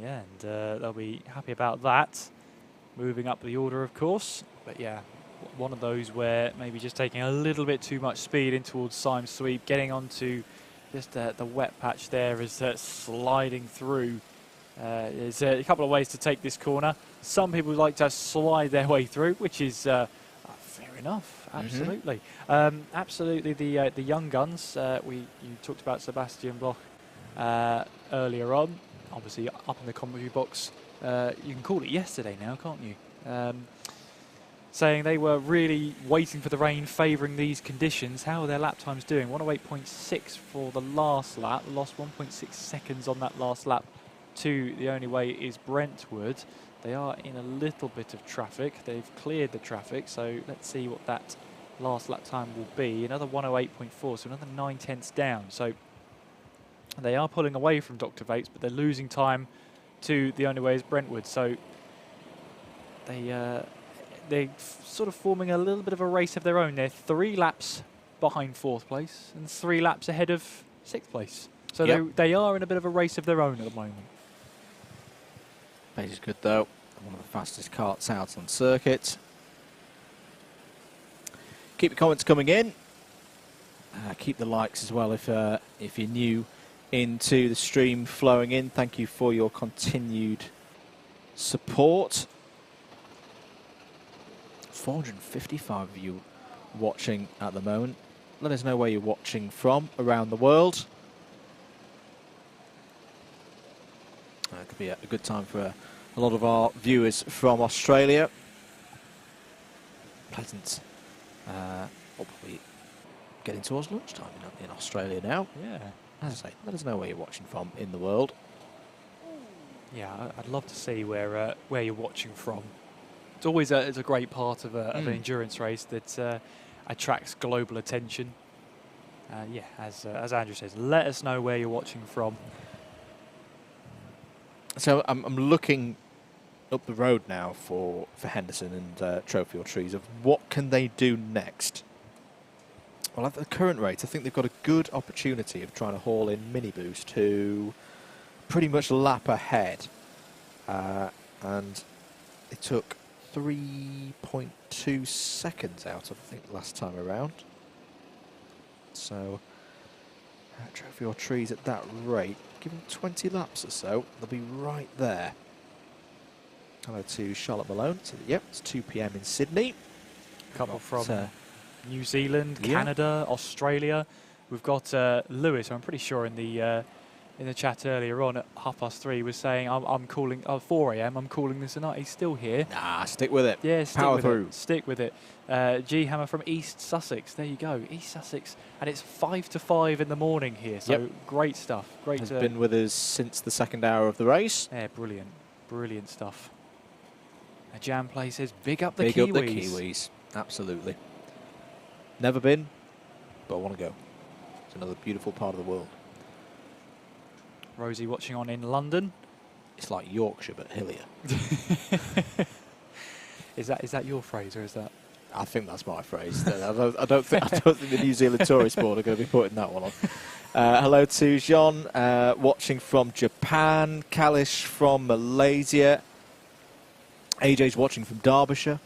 C: and they'll be happy about that. Moving up the order, of course. But yeah, one of those where maybe just taking a little bit too much speed in towards Simon's sweep, getting onto just the wet patch there is sliding through. There's a couple of ways to take this corner. Some people like to slide their way through, which is fair enough. Absolutely, absolutely. The young guns. You talked about Sebastian Bloch earlier on. Obviously, up in the commentary box. You can call it yesterday now, can't you? Saying they were really waiting for the rain, favouring these conditions. How are their lap times doing? 1:08.6 for the last lap. Lost 1.6 seconds on that last lap. The only way is Brentwood. They are in a little bit of traffic. They've cleared the traffic, so let's see what that last lap time will be. Another 108.4, so another 9/10 down. So they are pulling away from Dr. Vates, but they're losing time to the only way is Brentwood. So they're sort of forming a little bit of a race of their own. They're 3 laps behind 4th place and 3 laps ahead of 6th place. So they are in a bit of a race of their own at the moment.
A: Pace is good though. One of the fastest karts out on circuit. Keep your comments coming in. Keep the likes as well if you're new into the stream flowing in. Thank you for your continued support. 455 of you watching at the moment. Let us know where you're watching from around the world. It could be a good time for a lot of our viewers from Australia. Pleasant. We'll probably getting towards lunchtime in Australia now.
C: Yeah.
A: As I say, let us know where you're watching from in the world.
C: Yeah, I'd love to see where you're watching from. It's always it's a great part of an endurance race that attracts global attention. Yeah, as Andrew says, let us know where you're watching from.
A: So I'm looking up the road now for Henderson and Trophy or Trees of what can they do next. Well, at the current rate, I think they've got a good opportunity of trying to haul in Mini Boost, who pretty much lap ahead, and it took 3.2 seconds out of, I think, last time around. So Trophy or Trees at that rate, give them 20 laps or so, they'll be right there. Hello to Charlotte Malone. So, yep, it's 2 PM in Sydney.
C: Couple from New Zealand, Canada, Australia. We've got Lewis, who I'm pretty sure in the chat earlier on at 3:30 was saying, I'm calling 4 AM. I'm calling this a night. He's still here.
A: Nah, stick with it.
C: Yeah, stick
A: Power
C: with
A: through.
C: it. Stick with it. G Hammer from East Sussex. There you go, East Sussex, and it's 5 to 5 in the morning here. So great stuff. Great.
A: Has been with us since the second hour of the race.
C: Yeah, brilliant, brilliant stuff. A Jam Play says, big up the
A: Kiwis.
C: Kiwis.
A: Big up the Kiwis. Absolutely. Never been, but I want to go. It's another beautiful part of the world.
C: Rosie watching on in London.
A: It's like Yorkshire, but hillier.
C: Is that your phrase, or is that?
A: I think that's my phrase. I don't think the New Zealand Tourist Board are going to be putting that one on. Hello to Jean, watching from Japan. Kalish from Malaysia. AJ's watching from Derbyshire.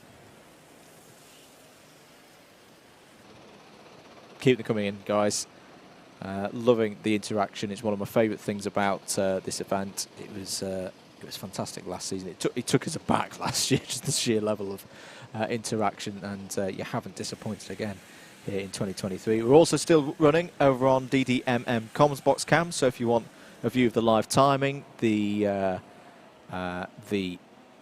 A: Keep them coming in, guys. Loving the interaction. It's one of my favourite things about this event. It was fantastic last season. It took us aback last year, just the sheer level of interaction, and you haven't disappointed again here in 2023. We're also still running over on DDMM Comms Box Cam, so if you want a view of the live timing, the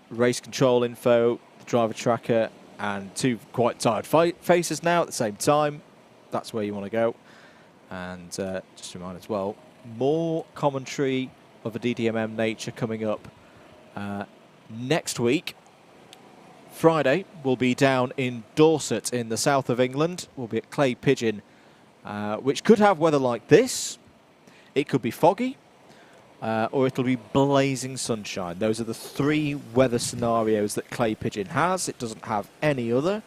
A: race control info, the driver tracker, and 2 quite tired faces now at the same time, that's where you want to go. And just a reminder as well, more commentary of a DDMM nature coming up next week. Friday, we'll be down in Dorset in the south of England. We'll be at Clay Pigeon, which could have weather like this. It could be foggy, or it'll be blazing sunshine. Those are the 3 weather scenarios that Clay Pigeon has. It doesn't have any other.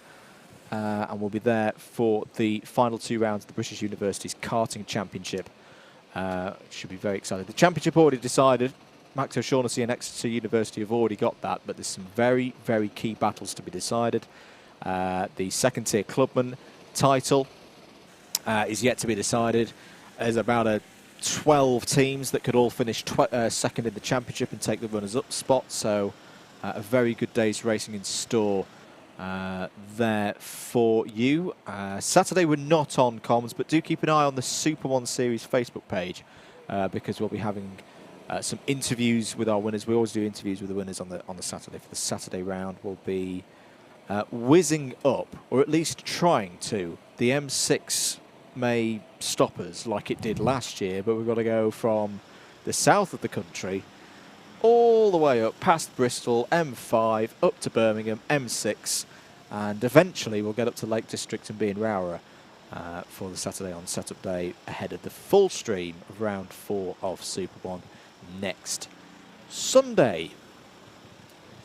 A: And we'll be there for the final 2 rounds of the British University's Karting Championship. Should be very exciting. The championship already decided. Max O'Shaughnessy and Exeter University have already got that, but there's some very, very key battles to be decided. The second-tier clubman title is yet to be decided. There's about 12 teams that could all finish second in the championship and take the runners-up spot, so a very good day's racing in store there for you. Saturday we're not on comms, but do keep an eye on the Super 1 Series Facebook page because we'll be having some interviews with our winners. We always do interviews with the winners on the Saturday. For the Saturday round, we'll be whizzing up, or at least trying to. The M6 may stop us like it did last year, but we've got to go from the south of the country all the way up past Bristol, M5, up to Birmingham, M6, and eventually we'll get up to Lake District and be in Rowra for the Saturday on setup day ahead of the full stream of round 4 of Super 1 next Sunday.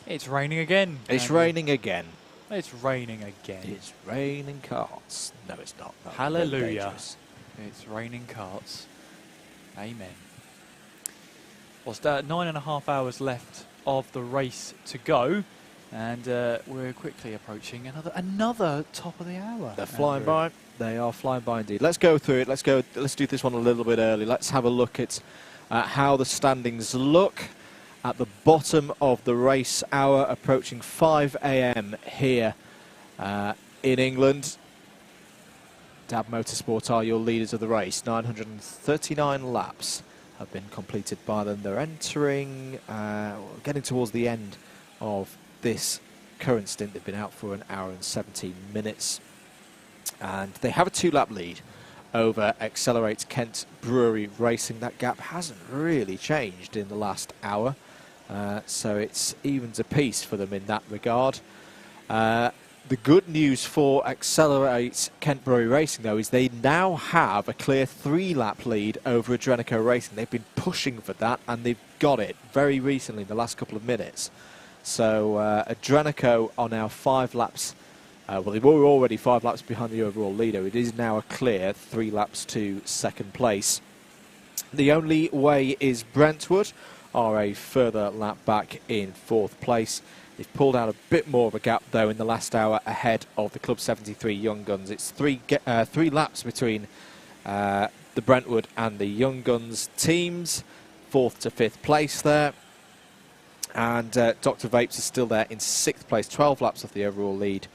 C: It's raining again.
A: It's raining again.
C: It's raining again.
A: It's raining carts. No, it's not. That
C: Hallelujah. It's raining carts. Amen. Well, 9.5 hours left of the race to go, and we're quickly approaching another top of the hour.
A: They're flying by. They are flying by indeed. Let's go through it. Let's do this one a little bit early. Let's have a look at how the standings look at the bottom of the race hour, approaching 5 a.m. here in England. Dab Motorsport are your leaders of the race. 939 laps have been completed by them. They're entering, getting towards the end of this current stint. They've been out for an hour and 17 minutes. And they have a 2-lap lead over Accelerate Kent Brewery Racing. That gap hasn't really changed in the last hour. So it's evens apiece for them in that regard. The good news for Accelerate Kent Brewery Racing, though, is they now have a clear 3-lap lead over Adrenico Racing. They've been pushing for that, and they've got it very recently in the last couple of minutes. So Adrenico are now 5 laps. Well, they were already 5 laps behind the overall leader. It is now a clear 3 laps to second place. The only way is Brentwood are a further lap back in 4th place. They've pulled out a bit more of a gap, though, in the last hour ahead of the Club 73 Young Guns. It's 3 laps between the Brentwood and the Young Guns teams, 4th to 5th place there. And Dr. Vapes is still there in 6th place, 12 laps off the overall lead.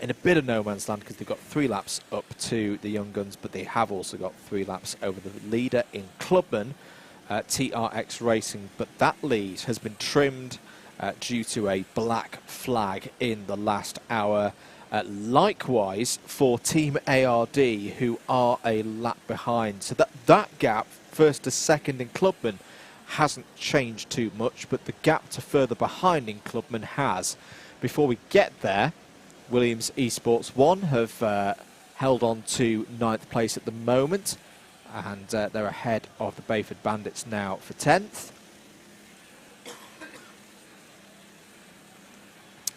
A: In a bit of no man's land because they've got 3 laps up to the Young Guns, but they have also got 3 laps over the leader in Clubman, TRX Racing. But that lead has been trimmed due to a black flag in the last hour. Likewise for Team ARD, who are a lap behind. So that gap, first to second in Clubman, hasn't changed too much, but the gap to further behind in Clubman has. Before we get there, Williams Esports 1 have held on to 9th place at the moment, and they're ahead of the Bayford Bandits now for 10th.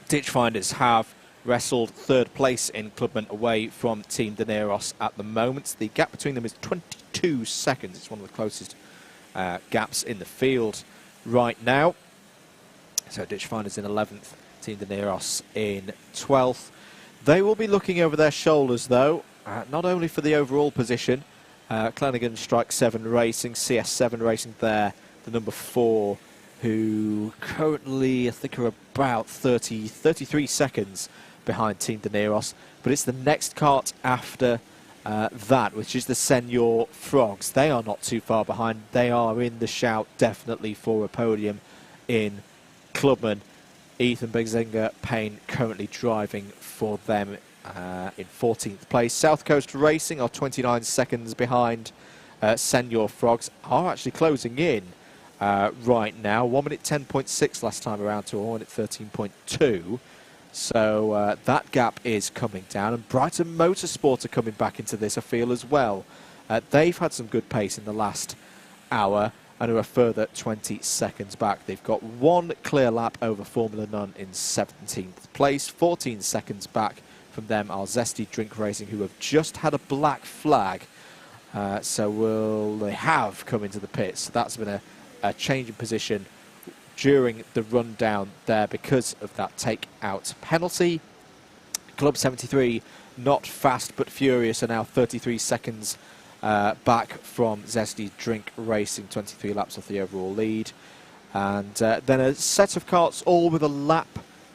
A: Ditchfinders have wrestled 3rd place in Clubman away from Team Daneros at the moment. The gap between them is 22 seconds. It's one of the closest gaps in the field right now. So Ditchfinders in 11th, Team Daneros in 12th. They will be looking over their shoulders, though, not only for the overall position. Clanigan Strike 7 Racing, CS7 Racing there, the number 4, who currently, I think, are about 33 seconds behind Team Daneros. But it's the next kart after that, which is the Senior Frogs. They are not too far behind. They are in the shout, definitely, for a podium in Clubman. Ethan Bezinger Payne currently driving for them in 14th place. South Coast Racing are 29 seconds behind. Senior Frogs are actually closing in right now. 1 minute 10.6 last time around to 1 minute 13.2. So that gap is coming down. And Brighton Motorsport are coming back into this, I feel, as well. They've had some good pace in the last hour and are a further 20 seconds back. They've got 1 clear lap over Formula None in 17th place. 14 seconds back from them are Zesty Drink Racing, who have just had a black flag. So they have come into the pits. So that's been a change in position during the run down there because of that take-out penalty. Club 73, not fast but furious, are now 33 seconds back from Zesty Drink Racing, 23 laps off the overall lead. And then a set of karts all with a lap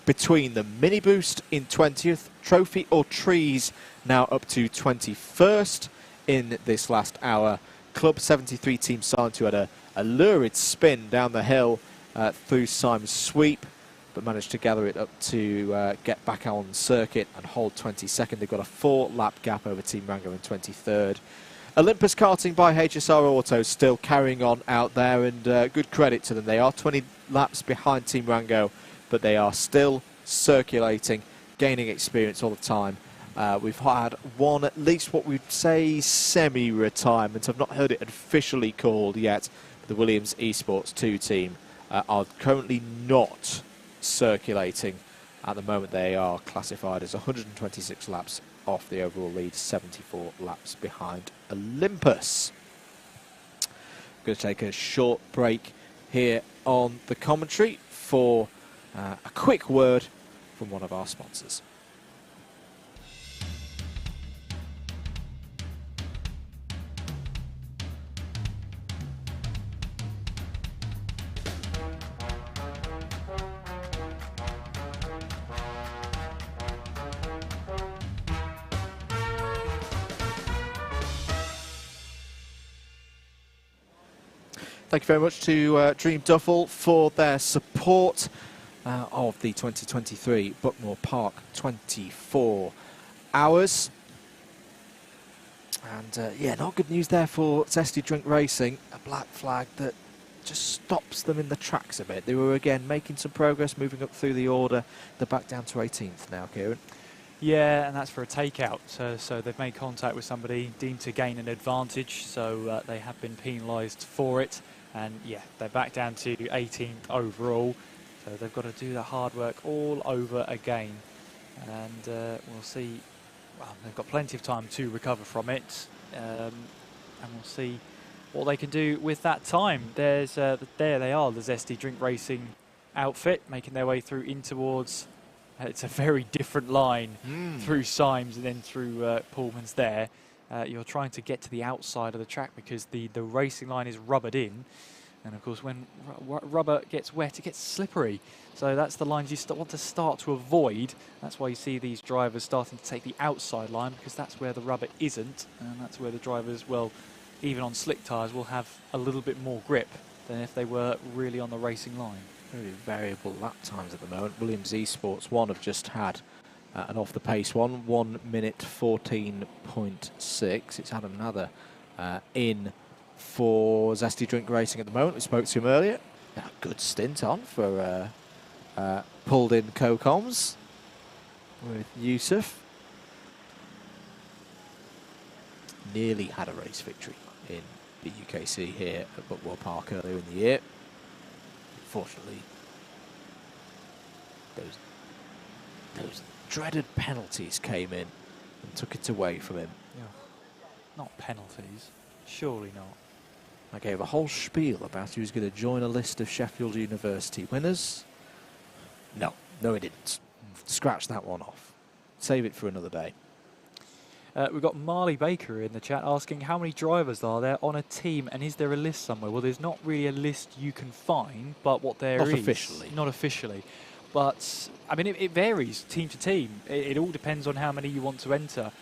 A: between them. Mini Boost in 20th, Trophy or Trees now up to 21st in this last hour. Club 73 Team Silent, who had a lurid spin down the hill through Simon's sweep, but managed to gather it up to get back on circuit and hold 22nd. They've got a 4-lap gap over Team Rango in 23rd. Olympus Karting by HSR Auto still carrying on out there, and good credit to them. They are 20 laps behind Team Rango, but they are still circulating, gaining experience all the time. We've had one, at least what we'd say, semi-retirement. I've not heard it officially called yet. The Williams Esports 2 team are currently not circulating at the moment. They are classified as 126 laps off the overall lead, 74 laps behind Olympus. I'm going to take a short break here on the commentary for a quick word from one of our sponsors. Thank you very much to Dream Duffel for their support of the 2023 Buckmore Park 24 Hours. And yeah, not good news there for Zesty Drink Racing. A black flag that just stops them in the tracks a bit. They were again making some progress, moving up through the order. They're back down to 18th now, Kieran.
C: Yeah, and that's for a takeout. So they've made contact with somebody deemed to gain an advantage, so they have been penalised for it. And yeah, they're back down to 18th overall. So they've got to do the hard work all over again. And we'll see. Well, they've got plenty of time to recover from it. And we'll see what they can do with that time. There they are, the Zesty Drink Racing outfit, making their way through in towards... it's a very different line through Symes and then through Pullman's there. You're trying to get to the outside of the track because the racing line is rubbered in. And of course, when rubber gets wet, it gets slippery. So that's the lines you want to start to avoid. That's why you see these drivers starting to take the outside line, because that's where the rubber isn't. And that's where the drivers, well, even on slick tyres, will have a little bit more grip than if they were really on the racing line.
A: Very variable lap times at the moment. Williams Esports 1 have just had an off-the-pace one, 1 minute 14.6. It's Adam Nather in for Zesty Drink Racing at the moment. We spoke to him earlier. A good stint on for pulled in co-coms with Yusuf. Nearly had a race victory in the UKC here at Buckmore Park earlier in the year. Unfortunately, those dreaded penalties came in and took it away from him.
C: Yeah. Not penalties. Surely not.
A: I gave a whole spiel about he was going to join a list of Sheffield University winners. No, he didn't. Scratch that one off. Save it for another day.
C: We've got Marley Baker in the chat asking how many drivers are there on a team and is there a list somewhere? Well, there's not really a list you can find, but what there is...
A: Not officially.
C: Not officially. But, I mean, it varies team to team. It all depends on how many you want to enter.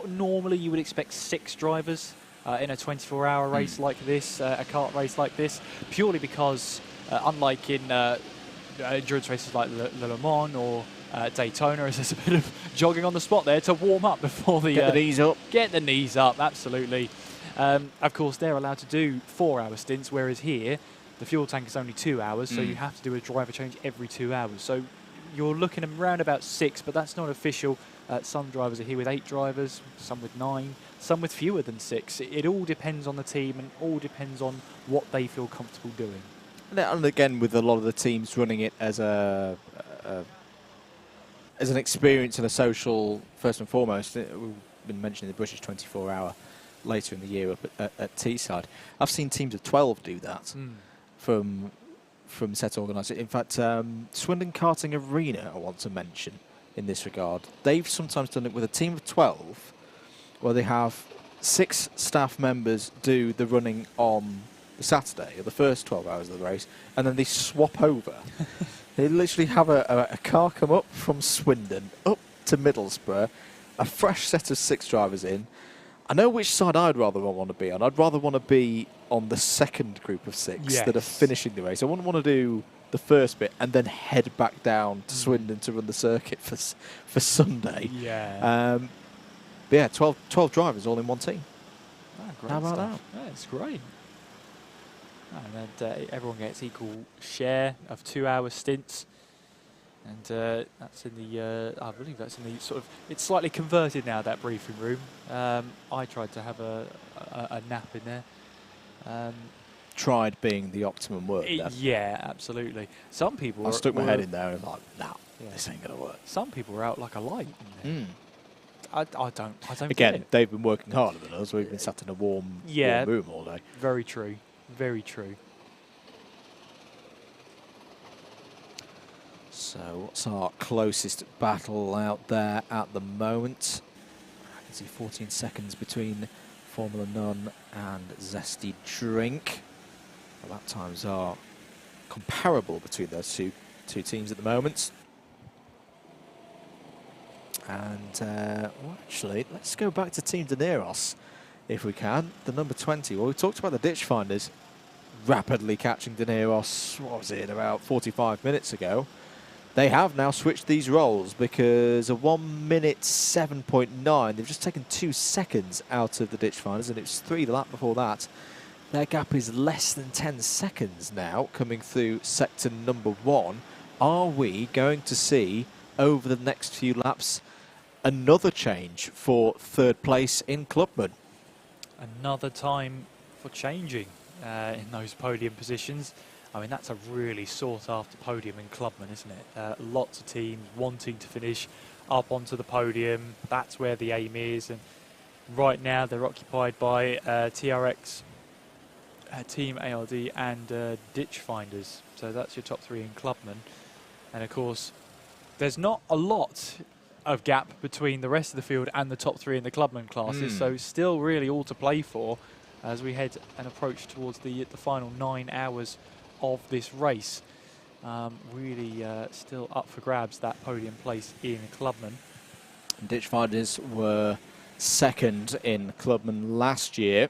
C: Normally, you would expect 6 drivers in a 24-hour race like this, a kart race like this, purely because, unlike in endurance races like Le Mans or Daytona, there's a bit of jogging on the spot there to warm up before the...
A: Get the knees up.
C: Get the knees up, absolutely. Of course, they're allowed to do 4-hour stints, whereas here, the fuel tank is only 2 hours, so you have to do a driver change every 2 hours. So you're looking around about 6, but that's not official. Some drivers are here with 8 drivers, some with 9, some with fewer than 6. It all depends on the team and all depends on what they feel comfortable doing.
A: And again, with a lot of the teams running it as an experience and a social, first and foremost. We've been mentioning the British 24-hour later in the year up at Teesside. I've seen teams of 12 do that from set organisers. In fact, Swindon Karting Arena, I want to mention in this regard. They've sometimes done it with a team of 12, where they have 6 staff members do the running on the Saturday, or the first 12 hours of the race, and then they swap over. They literally have a car come up from Swindon up to Middlesbrough, a fresh set of 6 drivers in. I know which side I'd rather want to be on. I'd rather want to be on the second group of 6 that are finishing the race. I wouldn't want to do the first bit and then head back down to Swindon to run the circuit for Sunday.
C: Yeah.
A: But yeah, 12 drivers all in one team.
C: Great
A: How about
C: stuff. Yeah, it's great. And then everyone gets equal share of 2 hour stints. And that's in the, I believe that's in the sort of, it's slightly converted now, that briefing room. I tried to have a nap in there.
A: Tried being the optimum word.
C: Yeah, absolutely. Some people
A: I stuck my head in there and like, nah, this ain't going to work.
C: Some people were out like a light in there. I don't
A: Again,
C: get it.
A: they've been working harder than us. We've been sat in a warm room all day.
C: Very true. Very true.
A: So what's our closest battle out there at the moment? I can see 14 seconds between Formula None and Zesty Drink. Well, lap times are comparable between those two teams at the moment. And well, actually, let's go back to Team Daneros, if we can. The number 20. Well, we talked about the ditch finders rapidly catching Daneros, what was it, about 45 minutes ago. They have now switched these roles because a 1 minute 7.9, they've just taken 2 seconds out of the ditch finders, and it was 3 the lap before that. Their gap is less than 10 seconds now coming through sector number 1. Are we going to see over the next few laps another change for third place in Clubman?
C: Another time for changing in those podium positions. I mean, that's a really sought-after podium in Clubman, isn't it? Lots of teams wanting to finish up onto the podium. That's where the aim is. And right now, they're occupied by TRX, Team ARD, and Ditch Finders. So that's your top 3 in Clubman. And of course, there's not a lot of gap between the rest of the field and the top 3 in the Clubman classes. So still really all to play for as we head and approach towards the final 9 hours of this race. Really still up for grabs, that podium place in Clubman.
A: Ditch Finders were second in Clubman last year,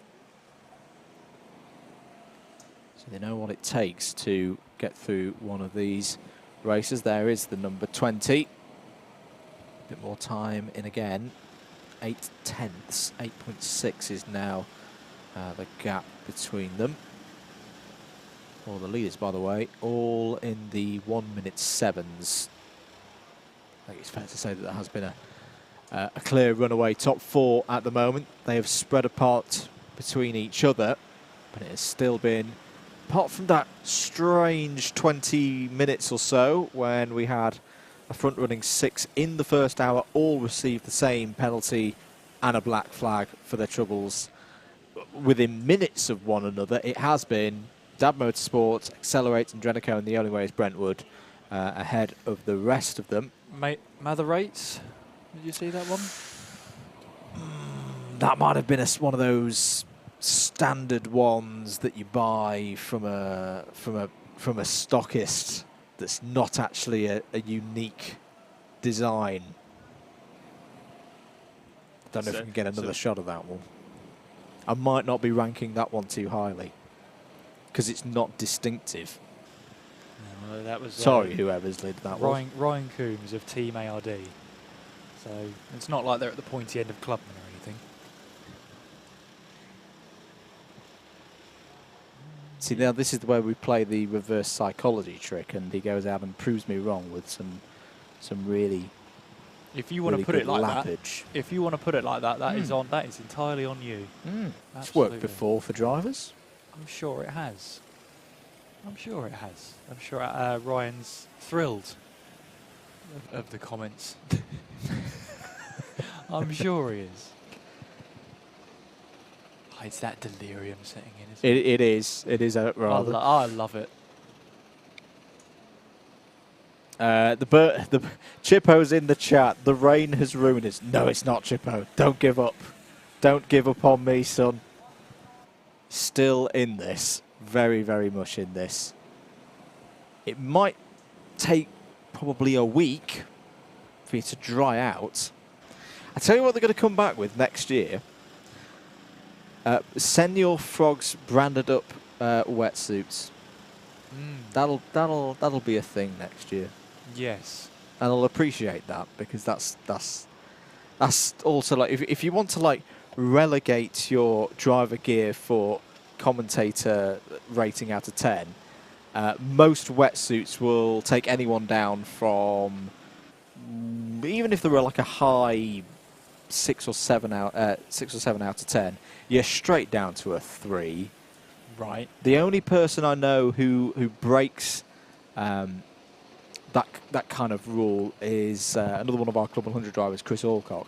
A: so they know what it takes to get through one of these races. There is the number 20. A bit more time in again. 8 tenths, 8.6 is now the gap between them. All the leaders, by the way, all in the 1 minute 7s. I think it's fair to say that there has been a clear runaway top 4 at the moment. They have spread apart between each other, but it has still been, apart from that strange 20 minutes or so when we had a front-running 6 in the first hour, all received the same penalty and a black flag for their troubles within minutes of one another. It has been Dab Motorsport, Accelerate and Drenico, and the only way is Brentwood ahead of the rest of them.
C: Mather Rates, did you see that one?
A: That might have been one of those standard ones that you buy from a stockist that's not actually a unique design. Don't know if we can get another shot of that one. I might not be ranking that one too highly because it's not distinctive.
C: No, that was
A: sorry, whoever's led that one.
C: Ryan Coombs of Team ARD. So it's not like they're at the pointy end of Clubman or anything.
A: See, now this is the way we play the reverse psychology trick, and he goes out and proves me wrong with some really.
C: If you want to put it like
A: lappage.
C: that, if you want to put it like that, that is on. That is entirely on you.
A: It's worked before for drivers.
C: I'm sure it has. I'm sure it has. I'm sure Ryan's thrilled of the comments. I'm sure he is. Oh, it's that delirium setting in, isn't it?
A: It is. It is rather.
C: I love it.
A: The Chippo's in the chat. The rain has ruined us. No, it's not, Chippo. Don't give up. Don't give up on me, son. Still in this. Very, very much in this. It might take probably a week for you to dry out. I tell you what they're going to come back with next year. Send your frogs branded up wetsuits. That'll be a thing next year.
C: Yes.
A: And I'll appreciate that because that's also like if you want to like relegate your driver gear for commentator rating out of 10, most wetsuits will take anyone down from, even if they were like a high 6 or 7 out of 10, you're straight down to a 3.
C: Right.
A: The only person I know who breaks that kind of rule is another one of our Club 100 drivers, Chris Alcock,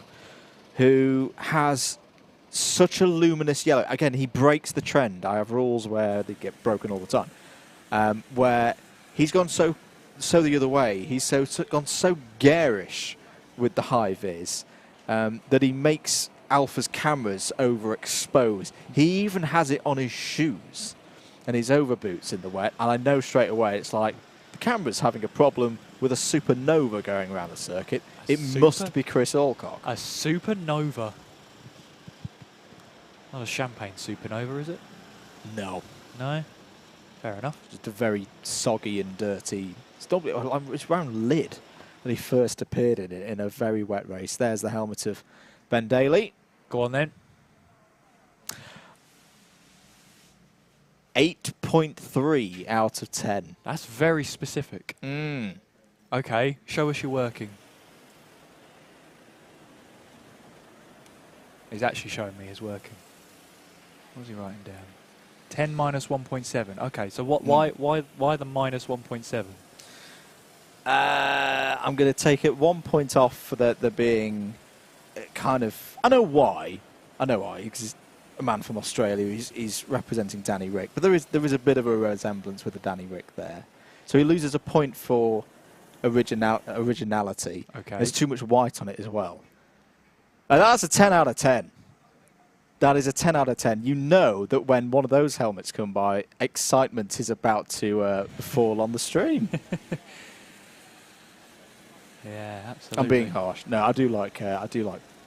A: who has such a luminous yellow. Again, he breaks the trend. I have rules where they get broken all the time, where he's gone so the other way. He's gone so garish with the high vis that he makes Alpha's cameras overexposed. He even has it on his shoes and his overboots in the wet, and I know straight away it's like the camera's having a problem with a supernova going around the circuit. It must be Chris Alcock.
C: A supernova. Not a champagne supernova, is it?
A: No.
C: No? Fair enough.
A: Just a very soggy and dirty... It's around Lid that he first appeared in a very wet race. There's the helmet of Ben Daly.
C: Go on then.
A: 8.3 out of 10.
C: That's very specific. Okay, show us your working. He's actually showing me his working. What was he writing down? 10 minus 1.7. Okay, so why the minus 1.7?
A: I'm going to take it 1 point off for there being kind of... I know why, because a man from Australia, he's representing Danny Rick, but there is a bit of a resemblance with the Danny Rick there. So he loses a point for originality.
C: Okay.
A: There's too much white on it as well. And that's a 10 out of 10. That is a 10 out of 10. You know that when one of those helmets come by, excitement is about to fall on the stream.
C: Yeah, absolutely.
A: I'm being harsh. No, I do like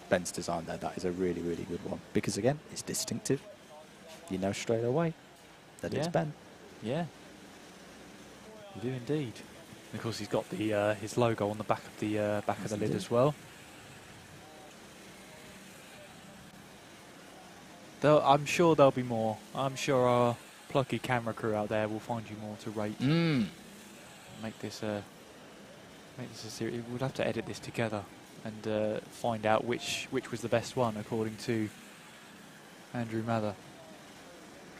A: Ben's design there. That is a really, really good one because again, it's distinctive. You know straight away that it's Ben.
C: Yeah, you do indeed. And of course, he's got the his logo on the back of the lid as well. I'm sure there'll be more. I'm sure our plucky camera crew out there will find you more to rate. Make this a series. We'll have to edit this together and find out which was the best one according to Andrew Mather.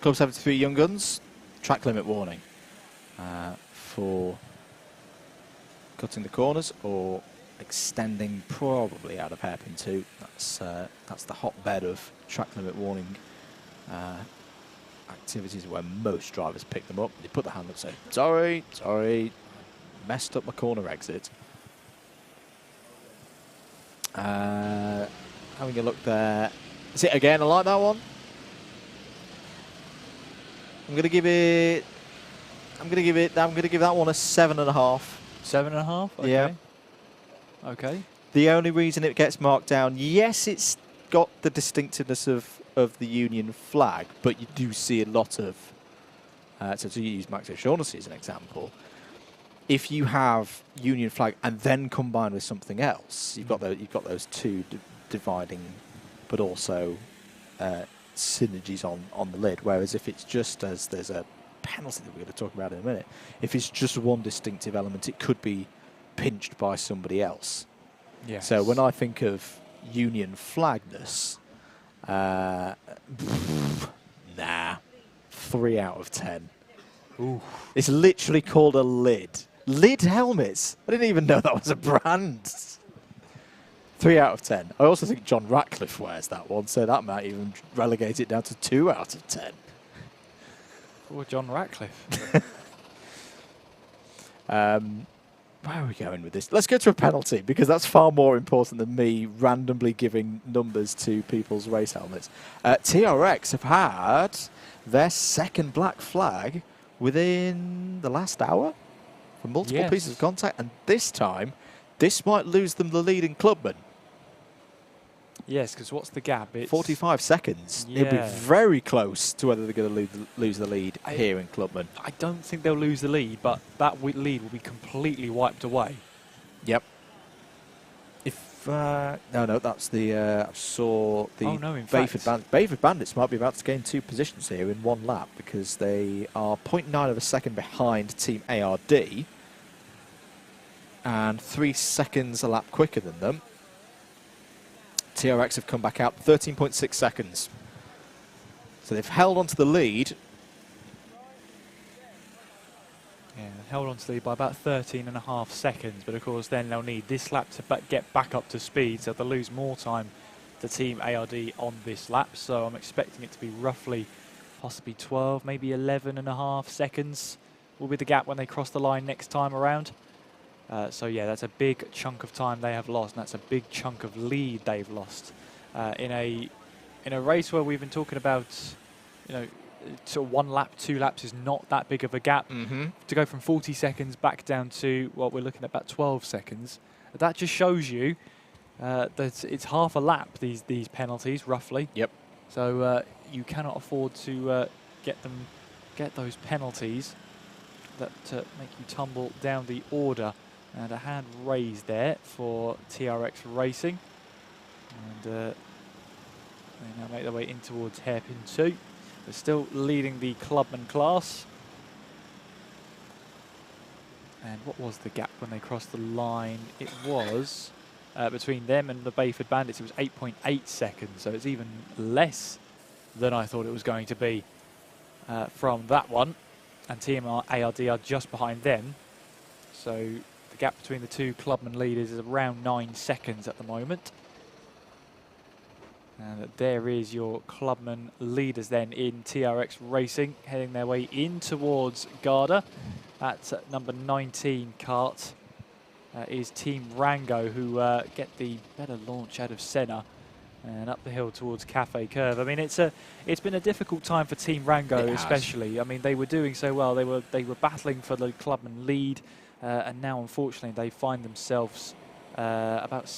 A: Club 73 Young Guns, track limit warning for cutting the corners or extending probably out of hairpin 2. That's the hotbed of track limit warning activities where most drivers pick them up. They put the hand up and say, sorry, messed up my corner exit. Having a look there. Is it again? I like that one. I'm gonna give that one a 7.5.
C: 7.5? Okay.
A: Yeah.
C: Okay.
A: The only reason it gets marked down, yes, it's got the distinctiveness of the Union flag, but you do see a lot of, so to use Max O'Shaughnessy as an example, if you have Union flag and then combined with something else, you've got those two dividing, but also synergies on the lid. Whereas if it's just as there's a penalty that we're going to talk about in a minute, if it's just one distinctive element, it could be pinched by somebody else.
C: Yes.
A: So when I think of Union flagness, nah, 3 out of 10.
C: Ooh.
A: It's literally called a lid. Lid helmets. I didn't even know that was a brand. 3 out of 10. I also think John Ratcliffe wears that one, so that might even relegate it down to 2 out of 10.
C: Or John Ratcliffe.
A: Where are we going with this? Let's go to a penalty, because that's far more important than me randomly giving numbers to people's race helmets. TRX have had their second black flag within the last hour for multiple pieces of contact, and this time, this might lose them the lead in Clubman.
C: Yes, because what's the gap? It's
A: 45 seconds.
C: Yeah.
A: It'll be very close to whether they're going to lose the lead here in Clubman.
C: I don't think they'll lose the lead, but that lead will be completely wiped away.
A: Yep. No, that's the. I saw the
C: Oh, no, in
A: Bayford Bandits might be about to gain 2 positions here in 1 lap because they are 0.9 of a second behind Team ARD and 3 seconds a lap quicker than them. TRX have come back out 13.6 seconds. So they've held on to the lead.
C: Yeah, held on to the lead by about 13.5 seconds, but of course then they'll need this lap to get back up to speed, so they'll lose more time to Team ARD on this lap. So I'm expecting it to be roughly possibly 12, maybe 11.5 seconds will be the gap when they cross the line next time around. So yeah, that's a big chunk of time they have lost, and that's a big chunk of lead they've lost in a race where we've been talking about, you know, sort of 1 lap, 2 laps is not that big of a gap. To go from 40 seconds back down to what we're looking at about 12 seconds, that just shows you that it's half a lap, these penalties roughly.
A: Yep.
C: So you cannot afford to get those penalties that make you tumble down the order. And a hand raised there for TRX Racing, and they now make their way in towards hairpin 2. They're still leading the clubman class. And what was the gap when they crossed the line? It was between them and the Bayford Bandits. It was 8.8 seconds, so it's even less than I thought it was going to be from that one. And Team ARD are just behind them. So the gap between the 2 clubman leaders is around 9 seconds at the moment. And there is your clubman leaders then in TRX Racing, heading their way in towards Garda. At number 19 kart is Team Rango, who get the better launch out of Senna and up the hill towards Cafe Curve. I mean, it's been a difficult time for Team Rango, especially. I mean, they were doing so well. They were battling for the clubman lead, and now unfortunately they find themselves about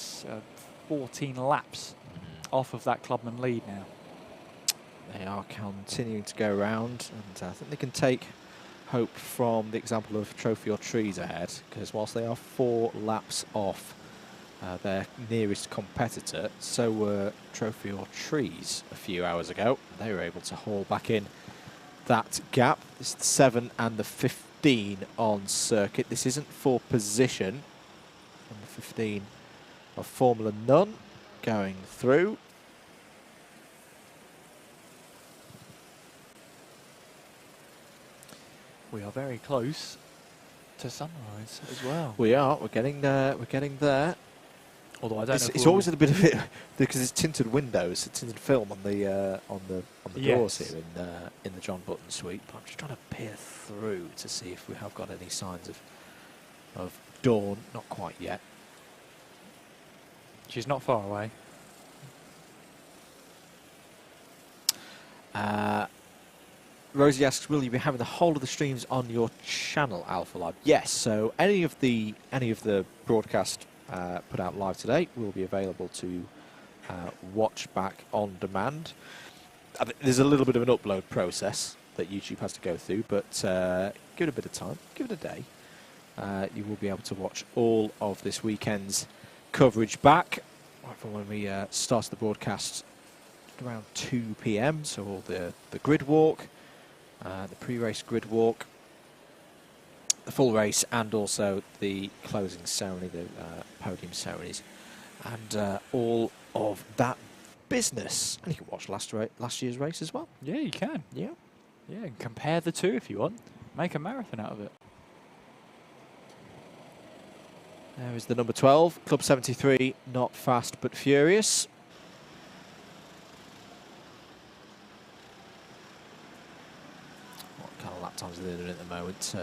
C: 14 laps off of that clubman lead now.
A: They are continuing to go around, and I think they can take hope from the example of Trophy or Trees ahead, because whilst they are 4 laps off their nearest competitor, so were Trophy or Trees a few hours ago. They were able to haul back in that gap. It's the 7 and the 15 on circuit. This isn't for position. And the 15 of Formula None going through.
C: We are very close to sunrise as well.
A: We are. We're getting there. We're getting there.
C: Although I don't know.
A: It's always a bit of it because it's tinted windows, it's tinted film on the doors here in the John Button suite. But I'm just trying to peer through to see if we have got any signs of dawn. Not quite yet.
C: She's not far away.
A: Rosie asks, will you be having the whole of the streams on your channel, Alpha Live? Yes. So any of the broadcast put out live today will be available to watch back on demand. There's a little bit of an upload process that YouTube has to go through, but give it a bit of time, give it a day. You will be able to watch all of this weekend's coverage back right from when we started the broadcast around 2 p.m. So all the grid walk, the pre-race grid walk, the full race, and also the closing ceremony, the podium ceremonies, and all of that business. And you can watch last year's race as well.
C: Yeah, you can.
A: Yeah.
C: Yeah, and compare the two if you want. Make a marathon out of it.
A: There is the number 12, Club 73, not fast but furious. What kind of lap times are they doing at the moment?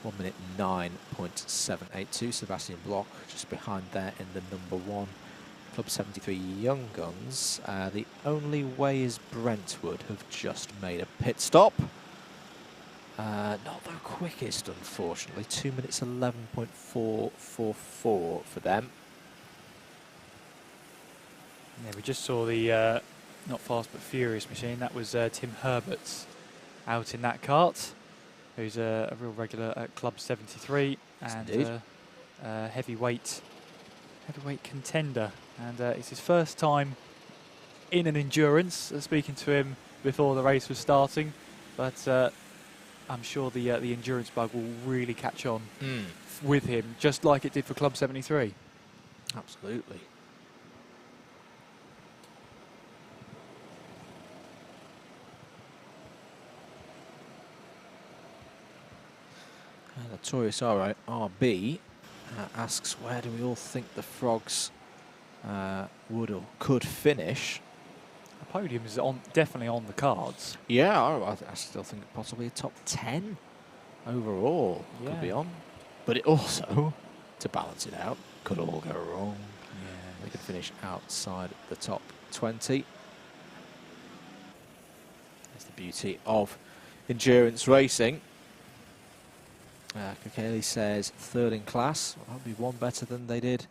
A: 1 minute 9.782. Sebastian Bloch just behind there in the number 1. Club 73 Young Guns. The only way is Brentwood have just made a pit stop. Not the quickest, unfortunately. 2 minutes 11.444 for them.
C: Yeah, we just saw the not fast but furious machine. That was Tim Herbert's out in that kart, who's a real regular at Club 73 and heavyweight heavyweight contender, and it's his first time in an endurance. Speaking to him before the race was starting, but I'm sure the endurance bug will really catch on with him, just like it did for Club 73.
A: Absolutely. Notorious RB asks, where do we all think the Frogs would or could finish?
C: A podium is definitely on the cards.
A: Yeah, I still think possibly a top 10 overall could be on. But it also, to balance it out, could all go wrong. Yeah. They could finish outside the top 20. That's the beauty of endurance racing. Kokeli says third in class. Well, that'll be one better than they did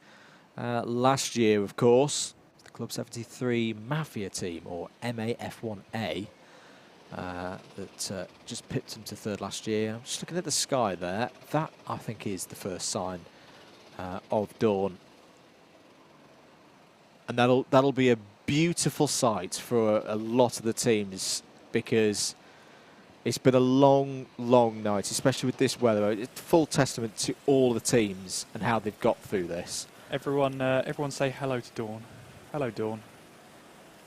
A: last year, of course. The Club 73 Mafia team, or MAF1A, that just pipped them to third last year. I'm just looking at the sky there. That, I think, is the first sign of dawn. And that'll be a beautiful sight for a lot of the teams, because it's been a long, long night, especially with this weather. It's full testament to all the teams and how they've got through this.
C: Everyone say hello to Dawn. Hello, Dawn.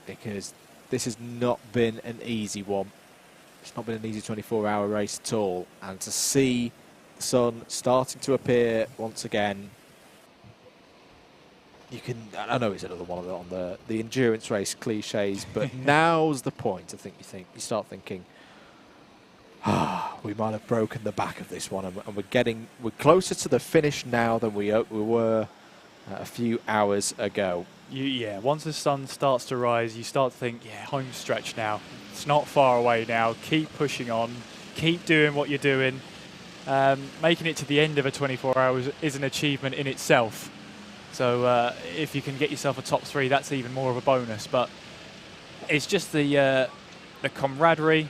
A: Because this has not been an easy one. It's not been an easy 24-hour race at all. And to see the sun starting to appear once again, you can, I know it's another one on the endurance race cliches, but now's the point. I think you start thinking, we might have broken the back of this one, and we're closer to the finish now than we were a few hours ago.
C: Once the sun starts to rise, you start to think, home stretch now. It's not far away now. Keep pushing on. Keep doing what you're doing. Making it to the end of a 24 hours is an achievement in itself. So if you can get yourself a top 3, that's even more of a bonus. But it's just the camaraderie,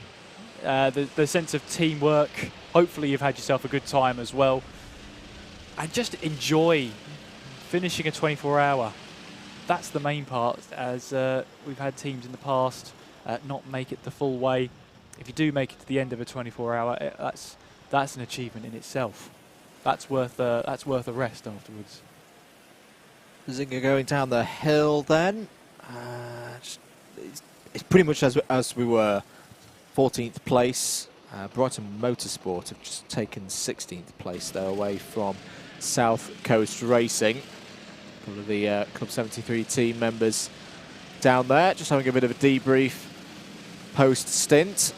C: the sense of teamwork. Hopefully you've had yourself a good time as well. And just enjoy finishing a 24-hour. That's the main part, as we've had teams in the past not make it the full way. If you do make it to the end of a 24-hour, that's an achievement in itself. That's worth a rest afterwards.
A: Zinger going down the hill then. It's pretty much as we were. 14th place. Brighton Motorsport have just taken 16th place there, away from South Coast Racing. A couple of the Club 73 team members down there, just having a bit of a debrief post-stint.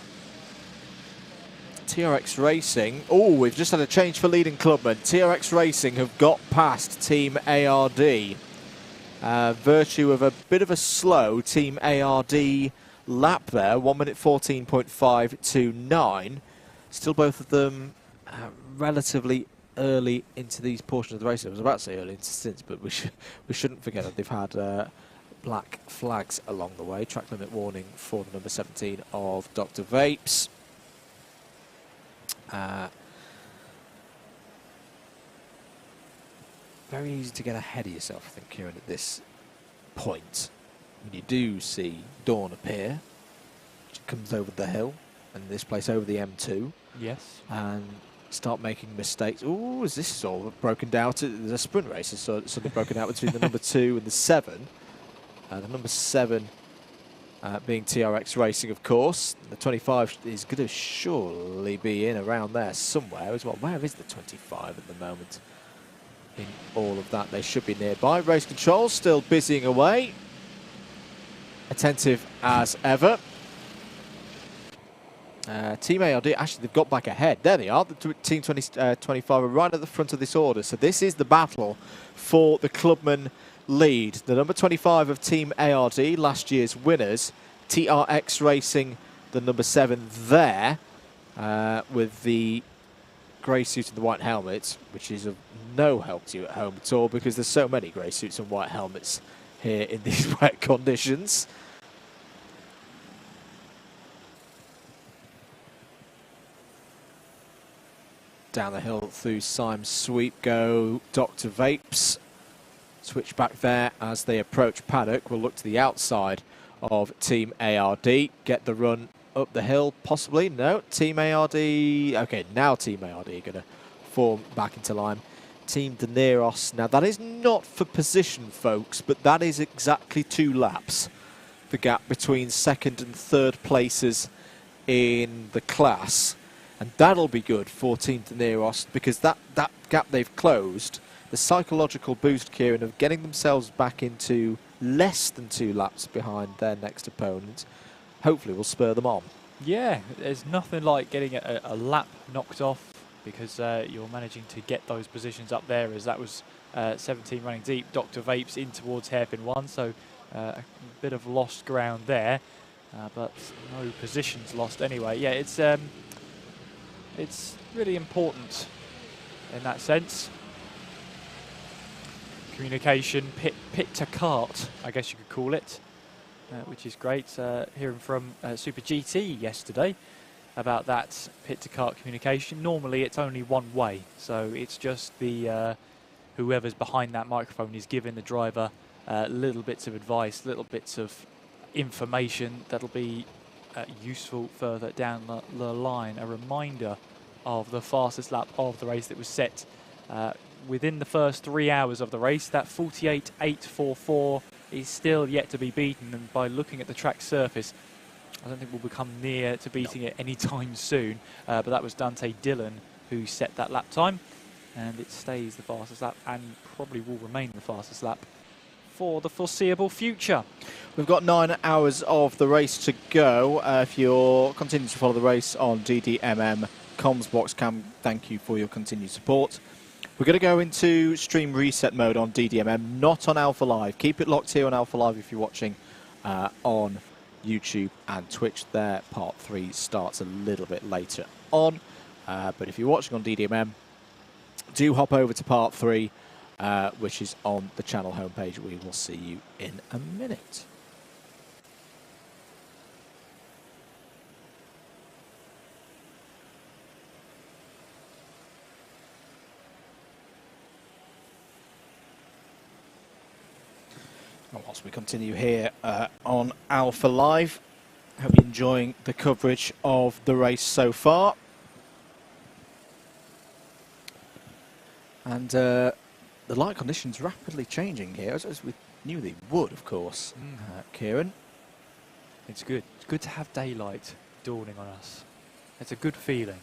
A: TRX Racing, we've just had a change for leading clubman. TRX Racing have got past Team ARD. Virtue of a bit of a slow Team ARD lap there, 1 minute 14.529. Still both of them relatively early into these portions of the race. I was about to say early into stints, but we shouldn't forget that they've had black flags along the way. Track limit warning for the number 17 of Dr. Vapes. Very easy to get ahead of yourself, I think, Kieran, at this point. When you do see Dawn appear, which comes over the hill, and this place over the M2.
C: Yes.
A: And start making mistakes. Is this all broken down? There's a sprint race, it's suddenly broken out between the number 2 and the 7. The number 7 being TRX Racing, of course. The 25 is going to surely be in around there somewhere as well. Where is the 25 at the moment? In all of that, they should be nearby. Race control still busying away. Attentive as ever. Team ARD, actually, they've got back ahead. There they are. The Team 25 are right at the front of this order. So this is the battle for the clubman lead. The number 25 of Team ARD, last year's winners. TRX Racing, the number 7 there, with the grey suit and the white helmet, which is of no help to you at home at all, because there's so many grey suits and white helmets here in these wet conditions. Down the hill through Symes Sweep go Dr. Vapes. switch back there as they approach paddock. We'll look to the outside of Team ARD, get the run up the hill, possibly. No, Team ARD. Okay, now Team ARD are going to form back into line. Team De Neros. Now, that is not for position, folks, but that is exactly 2 laps. The gap between second and third places in the class. And that'll be good for Team De Neros, because that gap they've closed, the psychological boost, Kieran, of getting themselves back into less than 2 laps behind their next opponent, hopefully will spur them on.
C: Yeah, there's nothing like getting a lap knocked off, because you're managing to get those positions up there, as that was 17 running deep. Dr. Vapes in towards hairpin 1, so a bit of lost ground there, but no positions lost anyway. Yeah, it's really important in that sense. Communication, pit to kart, I guess you could call it, which is great. Hearing from Super GT yesterday about that pit to kart communication. Normally it's only one way, so it's just the whoever's behind that microphone is giving the driver little bits of advice, little bits of information that'll be useful further down the line. A reminder of the fastest lap of the race that was set within the first 3 hours of the race. That 48.844 is still yet to be beaten, and by looking at the track surface, I don't think we'll become near to beating it anytime soon. But that was Dante Dillon who set that lap time, and it stays the fastest lap and probably will remain the fastest lap for the foreseeable future.
A: We've got 9 hours of the race to go. If you're continuing to follow the race on DDMM Comms Box Cam, thank you for your continued support. We're going to go into stream reset mode on DDMM, not on Alpha Live. Keep it locked here on Alpha Live if you're watching on YouTube and Twitch. There, part 3 starts a little bit later on. But if you're watching on DDMM, do hop over to part 3, which is on the channel homepage. We will see you in a minute. Whilst we continue here on Alpha Live, hope you're enjoying the coverage of the race so far. And the light conditions rapidly changing here, as we knew they would, of course. Kieran?
C: It's good. It's good to have daylight dawning on us. It's a good feeling.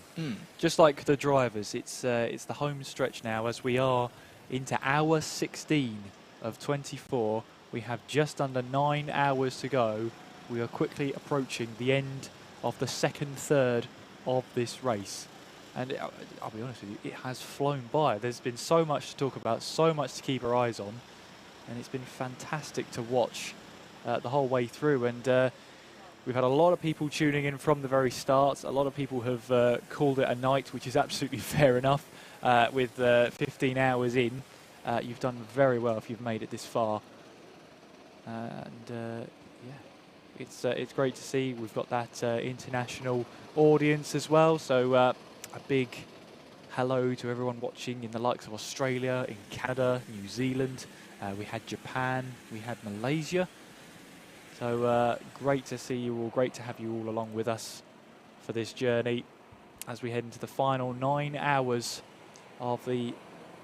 C: Just like the drivers, it's the home stretch now, as we are into hour 16 of 24. We have just under 9 hours to go. We are quickly approaching the end of the second third of this race. And I'll be honest with you, it has flown by. There's been so much to talk about, so much to keep our eyes on. And it's been fantastic to watch the whole way through. And we've had a lot of people tuning in from the very start. A lot of people have called it a night, which is absolutely fair enough. With 15 hours in, you've done very well if you've made it this far. Yeah, it's great to see. We've got that international audience as well. So a big hello to everyone watching in the likes of Australia, in Canada, New Zealand. We had Japan, we had Malaysia. So great to see you all, great to have you all along with us for this journey as we head into the final 9 hours of the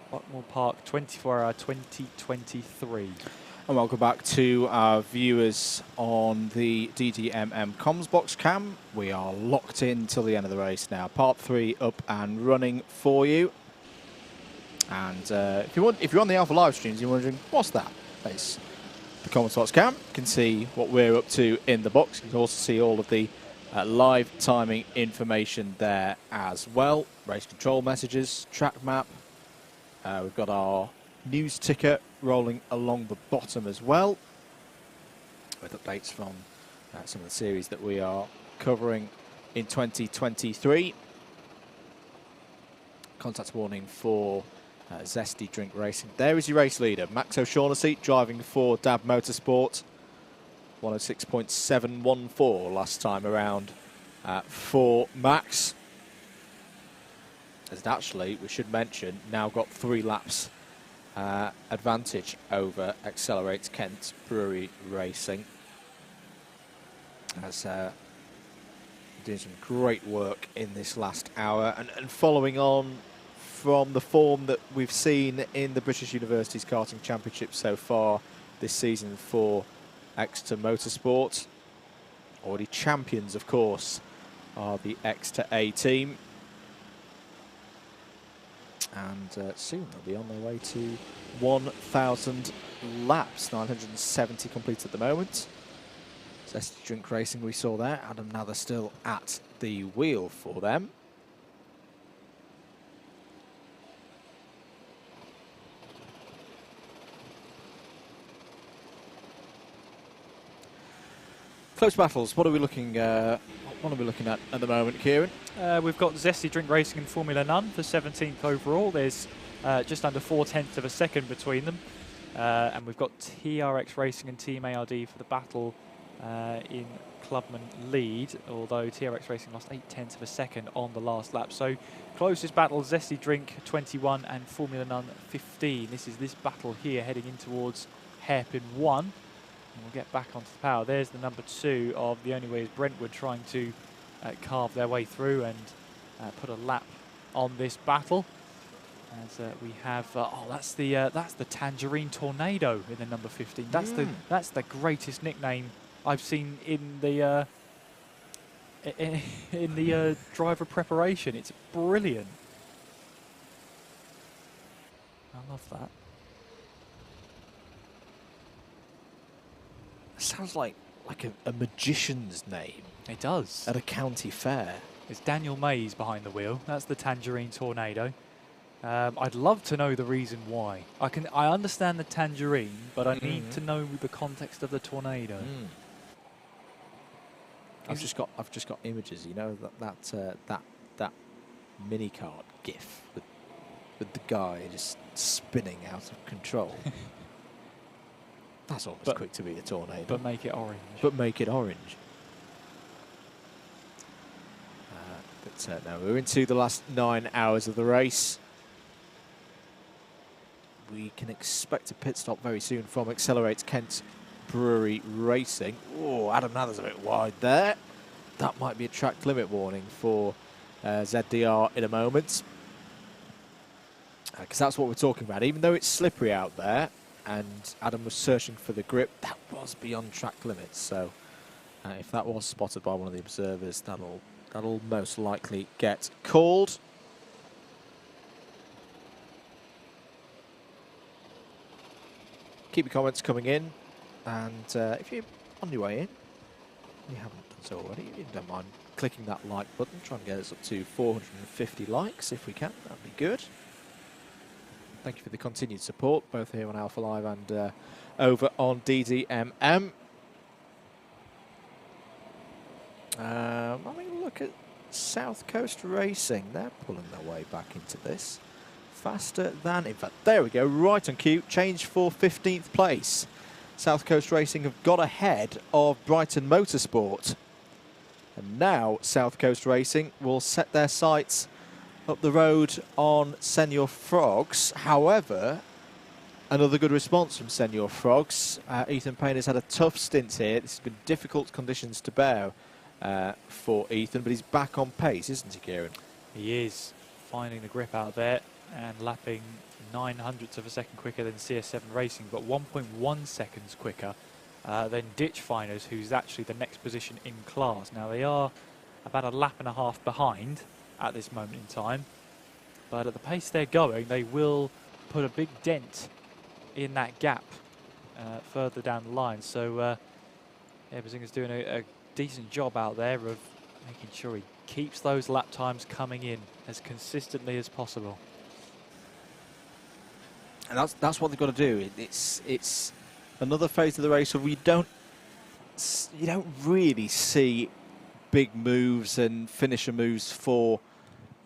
C: Buckmore Park 24 Hour 2023.
A: And welcome back to our viewers on the DDMM Comms Box Cam. We are locked in till the end of the race now. Part 3 up and running for you. And if you're on the Alpha Live streams, you're wondering, what's that? It's the Comms Box Cam. You can see what we're up to in the box. You can also see all of the live timing information there as well. Race control messages, track map. We've got our news ticker rolling along the bottom as well, with updates from some of the series that we are covering in 2023. Contact warning for Zesty Drink Racing. There is your race leader, Max O'Shaughnessy, driving for DAB Motorsport. 106.714 last time around for Max. Has actually, we should mention, now got 3 laps advantage over Accelerates Kent Brewery Racing. As doing some great work in this last hour, and following on from the form that we've seen in the British Universities Karting Championship so far this season for Exeter Motorsport. Already champions, of course, are the Exeter A team. And soon they'll be on their way to 1,000 laps, 970 complete at the moment. Zesty Drink Racing, we saw there. Adam Nather still at the wheel for them. Close battles. What are we looking? What are we looking at the moment, Kieran?
C: We've got Zesty Drink Racing and Formula None for 17th overall. There's just under 0.4 of a second between them, and we've got TRX Racing and Team ARD for the battle in Clubman lead. Although TRX Racing lost 0.8 of a second on the last lap. So closest battle: Zesty Drink 21 and Formula None 15. This is this battle here heading in towards hairpin 1. And we'll get back onto the power. There's the number 2 of The Only Way is Brentwood trying to carve their way through and put a lap on this battle. As we have, that's the Tangerine Tornado in the number 15. That's the greatest nickname I've seen in the driver preparation. It's brilliant. I love that.
A: Sounds like a magician's name.
C: It does.
A: At a county fair.
C: It's Daniel Mays behind the wheel. That's the Tangerine Tornado. I'd love to know the reason why. I understand the tangerine, but I need to know the context of the tornado.
A: I've just got images. You know that mini kart GIF with the guy just spinning out of control. That's almost quick to be a tornado.
C: But make it orange.
A: But make it orange. Now we're into the last 9 hours of the race. We can expect a pit stop very soon from Accelerates Kent Brewery Racing. Oh, Adam Nather's a bit wide there. That might be a track limit warning for ZDR in a moment. Because that's what we're talking about. Even though it's slippery out there, and Adam was searching for the grip, that was beyond track limits. So if that was spotted by one of the observers, that'll most likely get called. Keep your comments coming in, and if you're on your way in, you haven't done so already, if you don't mind clicking that like button, try and get us up to 450 likes if we can, that'd be good. Thank you for the continued support, both here on Alpha Live and over on DDMM. Having a look at South Coast Racing. They're pulling their way back into this. Faster than, in fact, there we go, right on cue. Change for 15th place. South Coast Racing have got ahead of Brighton Motorsport. And now South Coast Racing will set their sights up the road on Senior Frogs. However, another good response from Senior Frogs. Ethan Payne has had a tough stint here. This has been difficult conditions to bear for Ethan, but he's back on pace, isn't he, Kieran?
C: He is, finding the grip out there and lapping 0.09 of a second quicker than CS7 Racing, but 1.1 seconds quicker than Ditch Finders, who's actually the next position in class. Now, they are about a lap and a half behind at this moment in time, but at the pace they're going, they will put a big dent in that gap further down the line. So Eberzinger's doing a decent job out there of making sure he keeps those lap times coming in as consistently as possible.
A: And that's what they've got to do. It's another phase of the race where you don't really see big moves and finisher moves for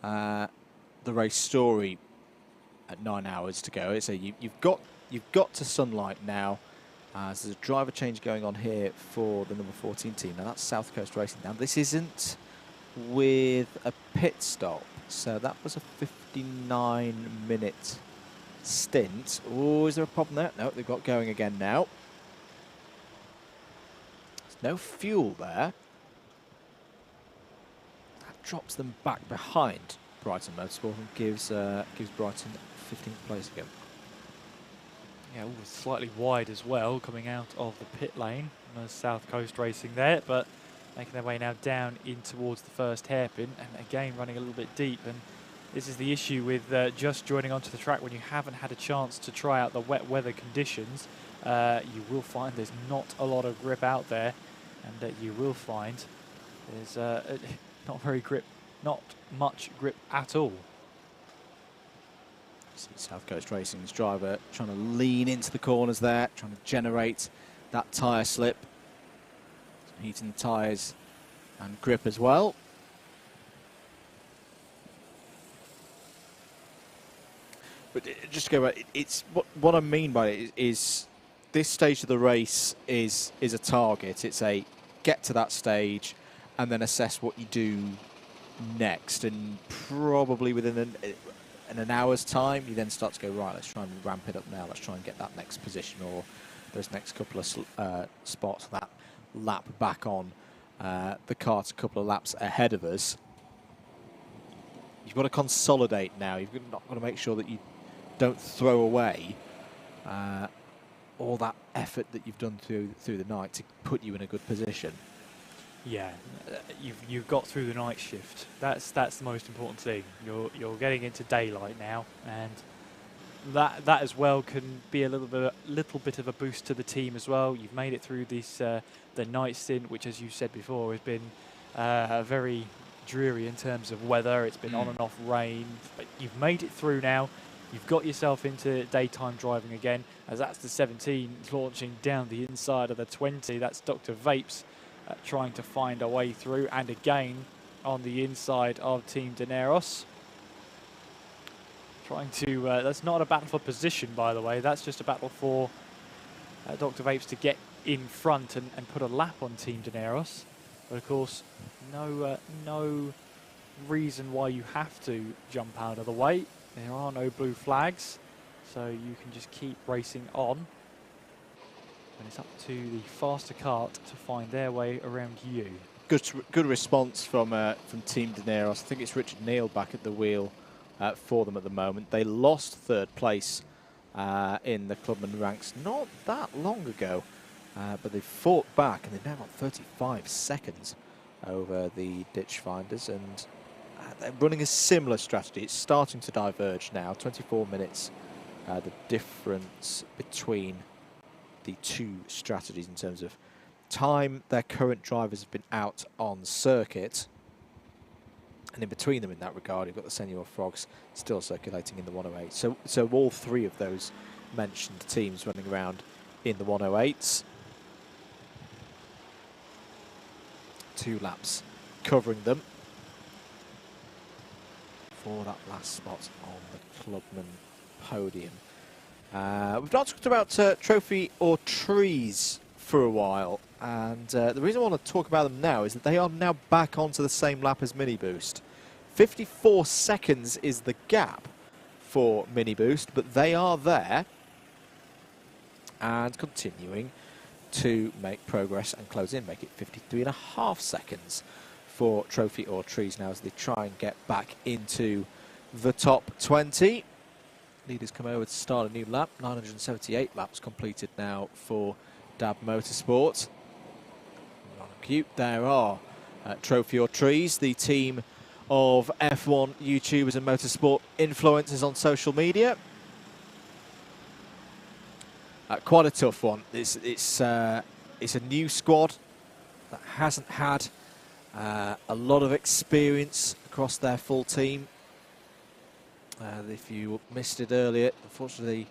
A: the race story at 9 hours to go. So you've got to sunlight now. There's a driver change going on here for the number 14 team. Now that's South Coast Racing. Now this isn't with a pit stop, so that was a 59-minute stint. Oh, is there a problem there? No, they've got going again now. There's no fuel there. That drops them back behind Brighton Motorsport and gives Brighton 15th place again.
C: Yeah, slightly wide as well, coming out of the pit lane. There's South Coast Racing there, but making their way now down in towards the first hairpin, and again running a little bit deep. And this is the issue with just joining onto the track when you haven't had a chance to try out the wet weather conditions. You will find there's not a lot of grip out there, and you will find there's not much grip at all.
A: See South Coast Racing's driver trying to lean into the corners there, trying to generate that tyre slip. Heating the tyres and grip as well. But just to go back, it's what I mean by it is this stage of the race is a target. It's a get to that stage and then assess what you do next. And probably within an hour's time, you then start to go, right, let's try and ramp it up now. Let's try and get that next position or those next couple of spots, that lap back on the cart's a couple of laps ahead of us. You've got to consolidate now. You've got to make sure that you don't throw away all that effort that you've done through the night to put you in a good position.
C: Yeah, you've got through the night shift. That's the most important thing. You're getting into daylight now, and that as well can be a little bit of a boost to the team as well. You've made it through this the night stint, which, as you said before, has been very dreary in terms of weather. It's been on and off rain, but you've made it through now. You've got yourself into daytime driving again, as that's the 17 launching down the inside of the 20. That's Dr. Vapes trying to find a way through, and again on the inside of Team Dineros. Trying to, that's not a battle for position, by the way. That's just a battle for Dr. Vapes to get in front and put a lap on Team Dineros. But of course, no reason why you have to jump out of the way. There are no blue flags, so you can just keep racing on. And it's up to the faster cart to find their way around you.
A: Good response from Team Dineros. I think it's Richard Neal back at the wheel for them at the moment. They lost third place in the clubman ranks not that long ago, but they fought back and they've now got 35 seconds over the ditch finders, and they're running a similar strategy. It's starting to diverge now. 24 minutes, the difference between the two strategies in terms of time their current drivers have been out on circuit. And in between them in that regard, you've got the Senior Frogs still circulating in the 108. So all three of those mentioned teams running around in the 108s. 2 laps covering them for that last spot on the clubman podium. We've not talked about Trophy or Trees for a while, and the reason I want to talk about them now is that they are now back onto the same lap as Mini Boost. 54 seconds is the gap for Mini Boost, but they are there and continuing to make progress and close in, make it 53.5 seconds for Trophy or Trees now as they try and get back into the top 20. Leaders come over to start a new lap. 978 laps completed now for DAB Motorsport. Cute. There are Trophy or Trees, the team of F1 YouTubers and motorsport influencers on social media. Quite a tough one. It's a new squad that hasn't had a lot of experience across their full team. If you missed it earlier, unfortunately,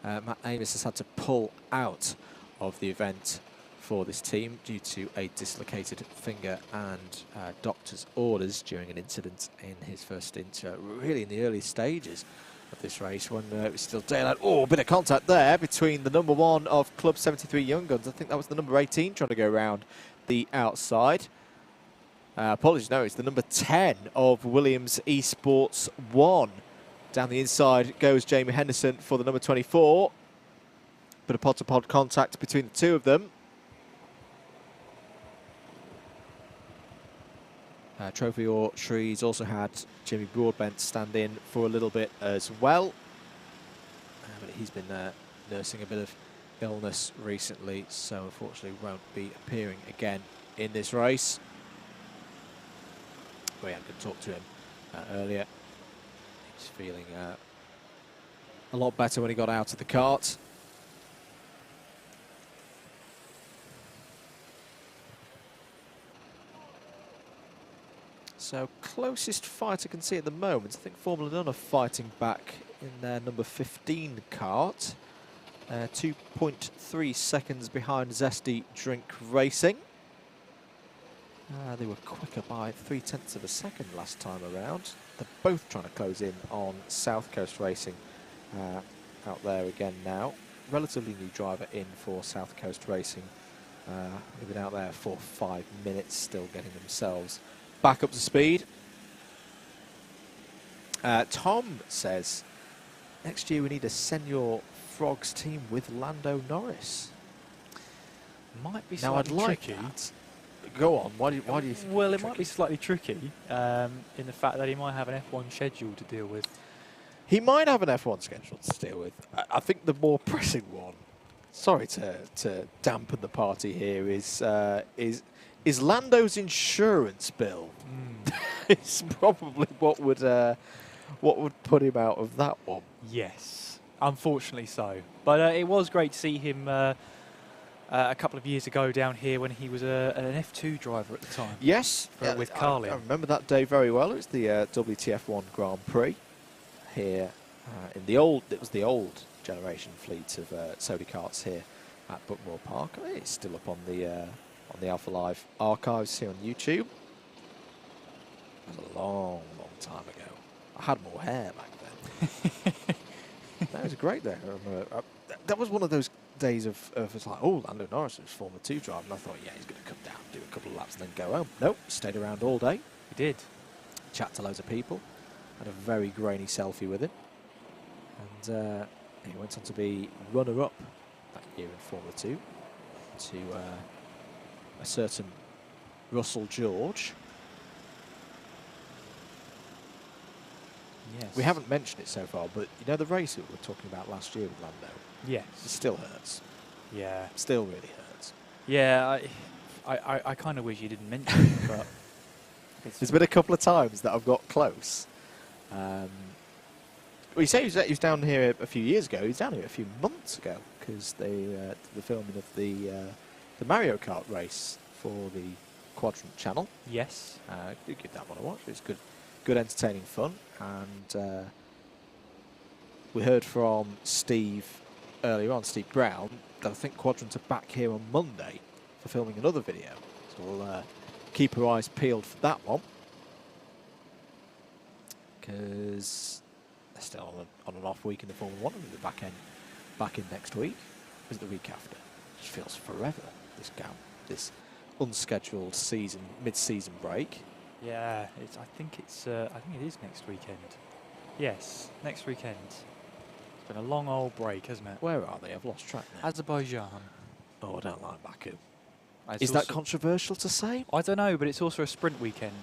A: Matt Amos has had to pull out of the event for this team due to a dislocated finger and doctor's orders during an incident in his first stint, really in the early stages of this race when it was still daylight. Oh, a bit of contact there between the number 1 of Club 73 Young Guns. I think that was the number 18 trying to go around the outside. Apologies, no, it's the number 10 of Williams Esports 1. Down the inside goes Jamie Henderson for the number 24. Bit of pod-to-pod contact between the two of them. Trophy or Shrees also had Jimmy Broadbent stand in for a little bit as well. But he's been nursing a bit of illness recently, so unfortunately won't be appearing again in this race. We had a good talk to him earlier. He's feeling a lot better when he got out of the kart. So closest fight I can see at the moment, I think Formula 1 are fighting back in their number 15 kart. 2.3 seconds behind Zesty Drink Racing. They were quicker by 0.3 of a second last time around. They're both trying to close in on South Coast Racing out there again now. Relatively new driver in for South Coast Racing. They've been out there for 5 minutes, still getting themselves back up to speed. Tom says, next year we need a Senior Frogs team with Lando Norris.
C: Might be
A: now I'd
C: slightly
A: like
C: tricky.
A: that. Go on, why do you think
C: Well,
A: it's
C: it might
A: tricky?
C: be slightly tricky in the fact that he might have an F1 schedule to deal with.
A: He might have an F1 schedule to deal with. I think the more pressing one, sorry to dampen the party here, is Lando's insurance bill. It's probably what would put him out of that one.
C: Yes, unfortunately so. But it was great to see him a couple of years ago down here when he was an F2 driver at the time.
A: Yes,
C: with Carlin.
A: I remember that day very well. It was the WTF1 Grand Prix here in the old. It was the old generation fleet of Sodi karts here at Buckmore Park. I think it's still up on the Alpha Live archives here on YouTube. That was a long, long time ago. I had more hair back then. That was great there. That was one of those days of it's like, oh, Lando Norris is Formula 2 driver, and I thought, yeah, he's going to come down, do a couple of laps, and then go home. Nope, stayed around all day.
C: He did.
A: Chat to loads of people. Had a very grainy selfie with him. And he went on to be runner-up that year in Formula 2 to a certain Russell George.
C: Yes.
A: We haven't mentioned it so far, but you know the race that we were talking about last year with Lando?
C: Yes.
A: It still hurts.
C: Yeah.
A: Still really hurts.
C: Yeah, I kind of wish you didn't mention it, but...
A: There's been a couple of times that I've got close. Well, you say he was down here a few years ago. He was down here a few months ago because they did the filming of the Mario Kart race for the Quadrant channel.
C: Yes.
A: Do give that one a watch. It's good entertaining fun. And we heard from Steve earlier on, Steve Brown, that I think Quadrant are back here on Monday for filming another video. So we'll keep our eyes peeled for that one, because they're still on an off week in the Formula 1. We'll be back in next week. Is it the week after? It just feels forever, this unscheduled mid-season break.
C: Yeah, I think it is next weekend. Yes, next weekend. It's been a long old break, hasn't it?
A: Where are they? I've lost track now.
C: Azerbaijan.
A: Oh, I don't like Baku.
C: It's
A: Is that
C: also-
A: controversial to say?
C: I don't know, but it's also a sprint weekend.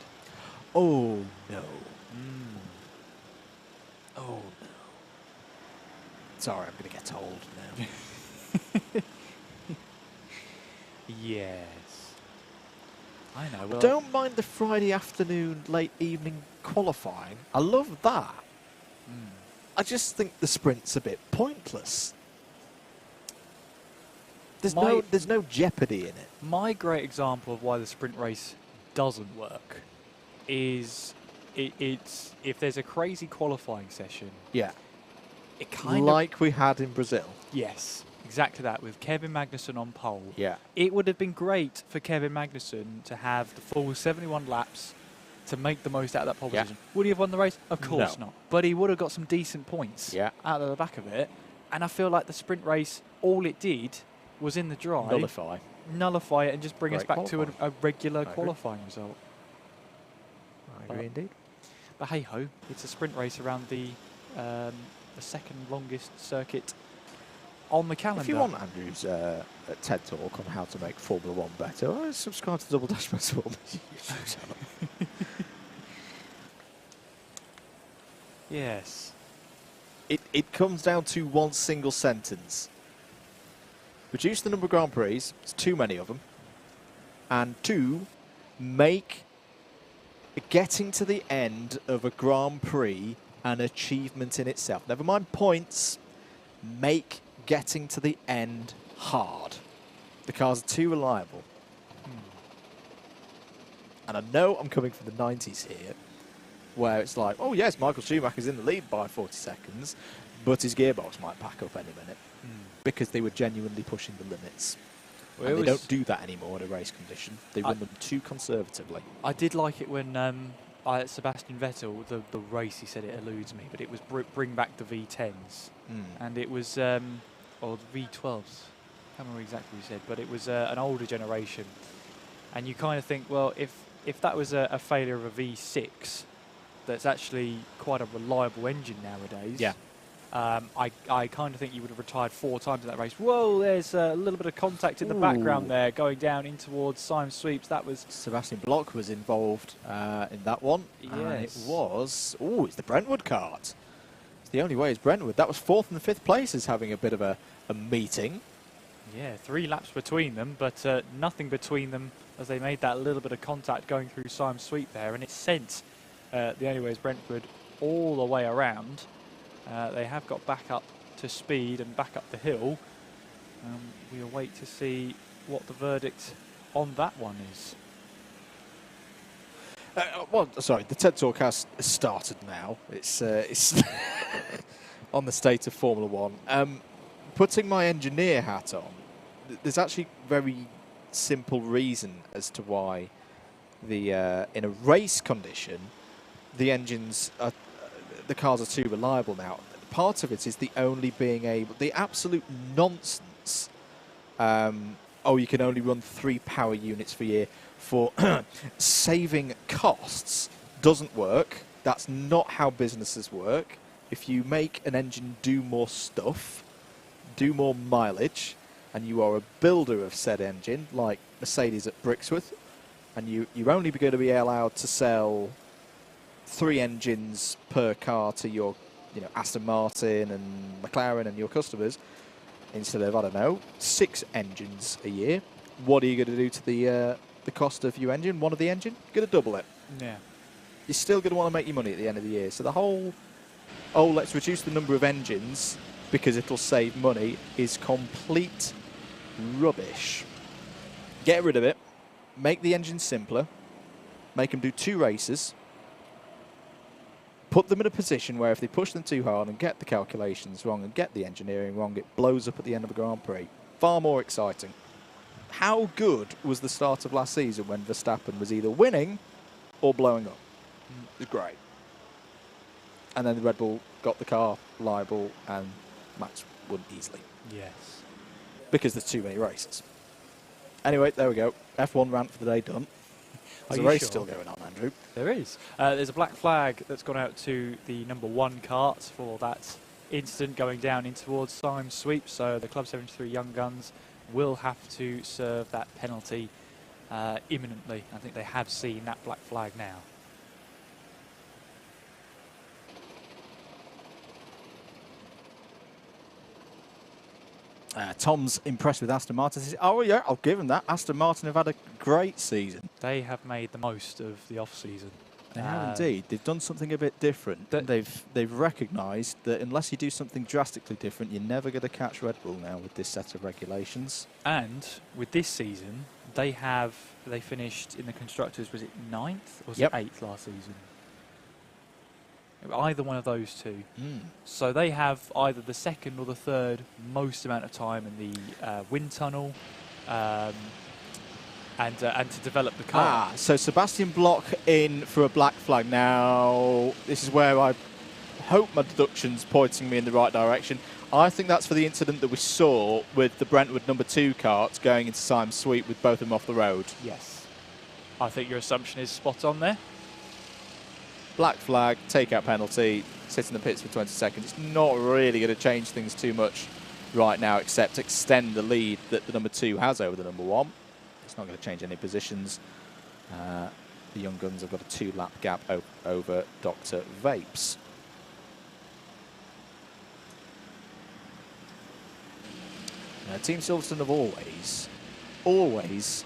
A: Oh, no. Oh, no. Sorry, I'm going to get old now.
C: Yes. I know. Well,
A: Don't mind the Friday afternoon, late evening qualifying. I love that. I just think the sprint's a bit pointless. There's no jeopardy in it.
C: My great example of why the sprint race doesn't work is it's if there's a crazy qualifying session.
A: Yeah.
C: It kind
A: like we had in Brazil.
C: Yes, exactly that, with Kevin Magnussen on pole.
A: Yeah.
C: It would have been great for Kevin Magnussen to have the full 71 laps to make the most out of that pole position. Would he have won the race? Of course not. But he would have got some decent points out of the back of it. And I feel like the sprint race, all it did was in the drive. Nullify it and just bring us back to a regular qualifying result.
A: I agree indeed.
C: But hey-ho, it's a sprint race around the the second longest circuit on the calendar.
A: If you want Andrew's TED Talk on how to make Formula 1 better, subscribe to Double Dash Motorsport YouTube channel.
C: Yes.
A: It comes down to one single sentence. Reduce the number of Grand Prix, it's too many of them. And 2, make getting to the end of a Grand Prix an achievement in itself. Never mind points, make getting to the end hard. The cars are too reliable. And I know I'm coming from the 90s here, where it's like, oh yes, Michael Schumacher's in the lead by 40 seconds, but his gearbox might pack up any minute, because they were genuinely pushing the limits.
C: Well,
A: and they don't do that anymore in a race condition. They run them too conservatively.
C: I did like it when Sebastian Vettel, the race, he said, it eludes me, but it was bring back the V10s. And it was, or the V12s, I can't remember exactly what he said, but it was an older generation. And you kind of think, well, if that was a failure of a V6, that's actually quite a reliable engine nowadays.
A: Yeah.
C: I kind of think you would have retired 4 times in that race. Whoa, there's a little bit of contact in the background there, going down in towards Simon Sweeps. That was
A: Sebastian Bloch was involved in that one.
C: Yes.
A: It was, it's the Brentwood kart. It's the only way is Brentwood. That was 4th and 5th places having a bit of a meeting.
C: Yeah, 3 laps between them, but nothing between them as they made that little bit of contact going through Simon Sweep there, and it sent the only way is Brentwood all the way around. They have got back up to speed and back up the hill. We await to see what the verdict on that one is.
A: The TED Talk has started now. It's on the state of Formula 1. Putting my engineer hat on, there's actually very simple reason as to why in a race condition, the engines are, the cars are too reliable now. Part of it is the absolute nonsense. You can only run 3 power units per year for saving costs doesn't work. That's not how businesses work. If you make an engine do more stuff, do more mileage, and you are a builder of said engine, like Mercedes at Brixworth, and you're only going to be allowed to sell 3 engines per car to your Aston Martin and McLaren and your customers, instead of, 6 engines a year. What are you going to do to the cost of your engine, one of the engine? You're going to double it.
C: Yeah.
A: You're still going to want to make your money at the end of the year. So the whole, let's reduce the number of engines because it'll save money, is complete rubbish. Get rid of it. Make the engine simpler. Make them do 2 races. Put them in a position where if they push them too hard and get the calculations wrong and get the engineering wrong, it blows up at the end of a Grand Prix. Far more exciting. How good was the start of last season when Verstappen was either winning or blowing up? It was great. And then the Red Bull got the car liable and Max won easily.
C: Yes.
A: Because there's too many races. Anyway, there we go. F1 rant for the day done. There's a race still going on, Andrew.
C: There is. There's a black flag that's gone out to the number 1 kart for that incident going down in towards Simon Sweep. So the Club 73 Young Guns will have to serve that penalty imminently. I think they have seen that black flag now.
A: Tom's impressed with Aston Martin. Says, oh, yeah, I'll give him that. Aston Martin have had a great season.
C: They have made the most of the off-season.
A: They have indeed. They've done something a bit different. They've recognised that unless you do something drastically different, you're never going to catch Red Bull now with this set of regulations.
C: And with this season, they finished in the Constructors, was it 9th or was it 8th last season? Either one of those 2. So they have either the 2nd or the 3rd most amount of time in the wind tunnel and to develop the car.
A: So Sebastian Bloch in for a black flag. Now, this is where I hope my deduction's pointing me in the right direction. I think that's for the incident that we saw with the Brentwood number 2 karts going into Simon Sweep with both of them off the road.
C: Yes. I think your assumption is spot on there.
A: black flag, take out penalty, sit in the pits for 20 seconds. It's not really going to change things too much right now, except extend the lead that the number 2 has over the number 1. It's not going to change any positions. The Young Guns have got a 2-lap gap over Dr. Vapes. Team Silverstone have always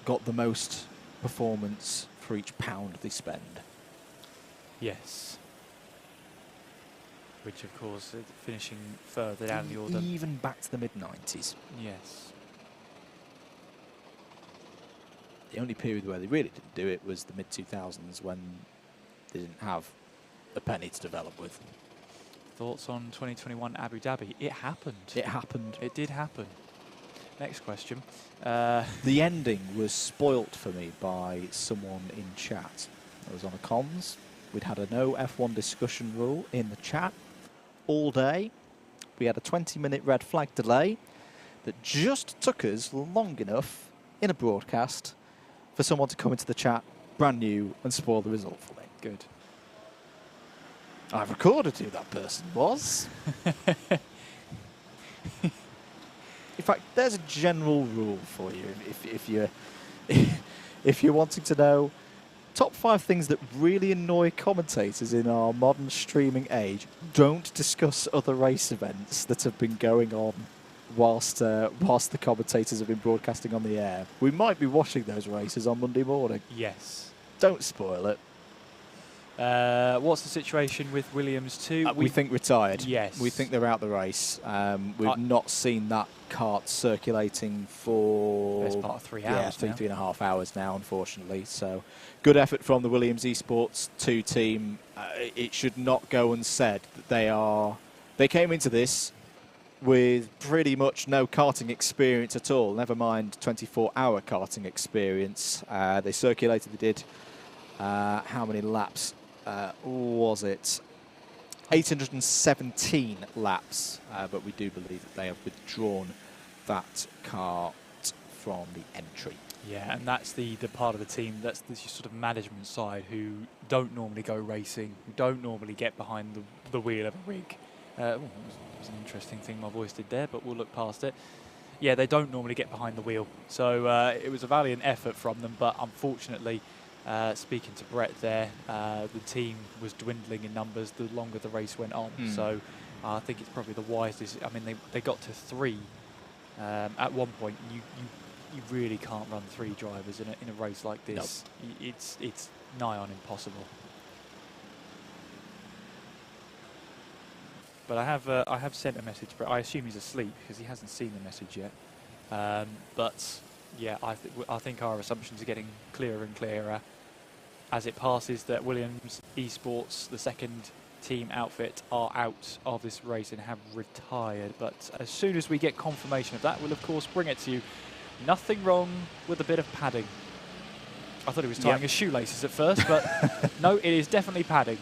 A: got the most performance for each pound they spend.
C: Yes. Which, of course, finishing further down the order.
A: Even back to the mid-90s.
C: Yes.
A: The only period where they really didn't do it was the mid-2000s, when they didn't have a penny to develop with.
C: Thoughts on 2021 Abu Dhabi? It happened.
A: It happened.
C: It did happen. Next question.
A: The ending was spoilt for me by someone in chat. I was on a comms. We'd had a no F1 discussion rule in the chat all day. We had a 20-minute red flag delay that just took us long enough in a broadcast for someone to come into the chat brand new and spoil the result for me.
C: Good.
A: I've recorded who that person was. In fact, there's a general rule for you if you're wanting to know top 5 things that really annoy commentators in our modern streaming age. Don't discuss other race events that have been going on whilst the commentators have been broadcasting on the air. We might be watching those races on Monday morning.
C: Yes.
A: Don't spoil it.
C: What's the situation with Williams 2?
A: We think retired.
C: Yes.
A: We think they're out the race. We've not seen that kart circulating for...
C: Best part of 3 hours
A: three and a half hours now, unfortunately. So, good effort from the Williams Esports 2 team. It should not go unsaid that they came into this with pretty much no karting experience at all, never mind 24-hour karting experience. They circulated, they did... how many laps was it? 817 laps, but we do believe that they have withdrawn that kart from the entry.
C: Yeah, and that's the part of the team, that's the sort of management side, who don't normally go racing, who don't normally get behind the wheel of a rig. That was an interesting thing my voice did there, but we'll look past it. Yeah, they don't normally get behind the wheel. So it was a valiant effort from them, but unfortunately, speaking to Brett there, the team was dwindling in numbers the longer the race went on. So I think it's probably the wisest. I mean, they got to 3 at one point. You really can't run 3 drivers in a race like this. Nope. It's nigh on impossible. But I have sent a message, but I assume he's asleep because he hasn't seen the message yet. But yeah, I think our assumptions are getting clearer and clearer as it passes that Williams Esports, the second team outfit, are out of this race and have retired. But as soon as we get confirmation of that, we'll of course bring it to you. Nothing wrong with a bit of padding. I thought he was tying his shoelaces at first, but no, it is definitely padding.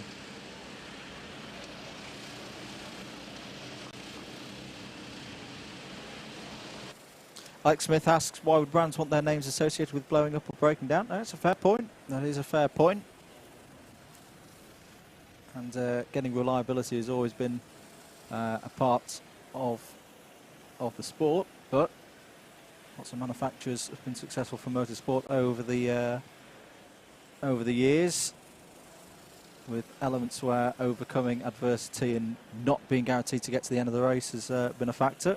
A: Alex Smith asks, why would brands want their names associated with blowing up or breaking down? No, that's a fair point. That is a fair point. And getting reliability has always been a part of the sport, but lots of manufacturers have been successful for motorsport over the years, with elements where overcoming adversity and not being guaranteed to get to the end of the race has been a factor.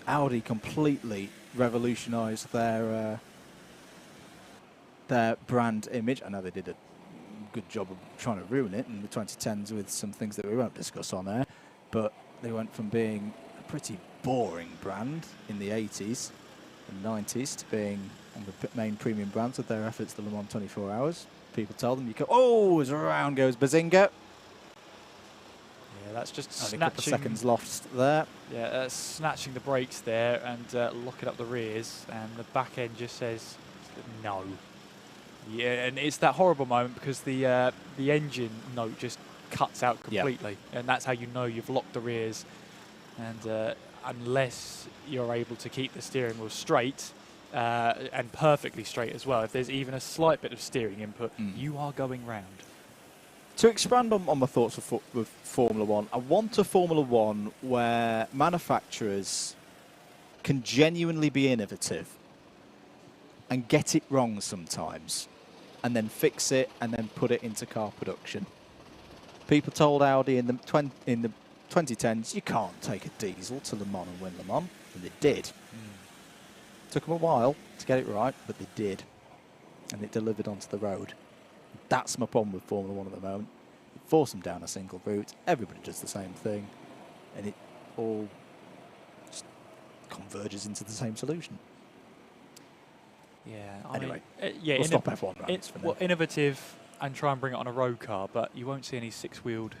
A: Audi completely revolutionised their brand image. I know they did a good job of trying to ruin it in the 2010s with some things that we won't discuss on there, but they went from being a pretty boring brand in the 80s and 90s to being one of the main premium brands with their efforts to Le Mans 24 Hours. People tell them, as around goes Bazinga.
C: Yeah, that's just
A: only a couple of seconds lost there.
C: Yeah, snatching the brakes there and locking up the rears, and the back end just says no. Yeah, and it's that horrible moment because the engine note just cuts out completely, and that's how you know you've locked the rears. And unless you're able to keep the steering wheel straight, and perfectly straight as well. If there's even a slight bit of steering input, you are going round.
A: To expand on my thoughts with Formula One, I want a Formula One where manufacturers can genuinely be innovative and get it wrong sometimes, and then fix it and then put it into car production. People told Audi in the 2010s, you can't take a diesel to Le Mans and win Le Mans, and they did. Took them a while to get it right, but they did, and it delivered onto the road. That's my problem with Formula One at the moment. Force them down a single route, everybody does the same thing, and it all just converges into the same solution.
C: Yeah.
A: Anyway,
C: we'll
A: stop F1 rounds for now.
C: Innovative and try and bring it on a road car, but you won't see any six-wheeled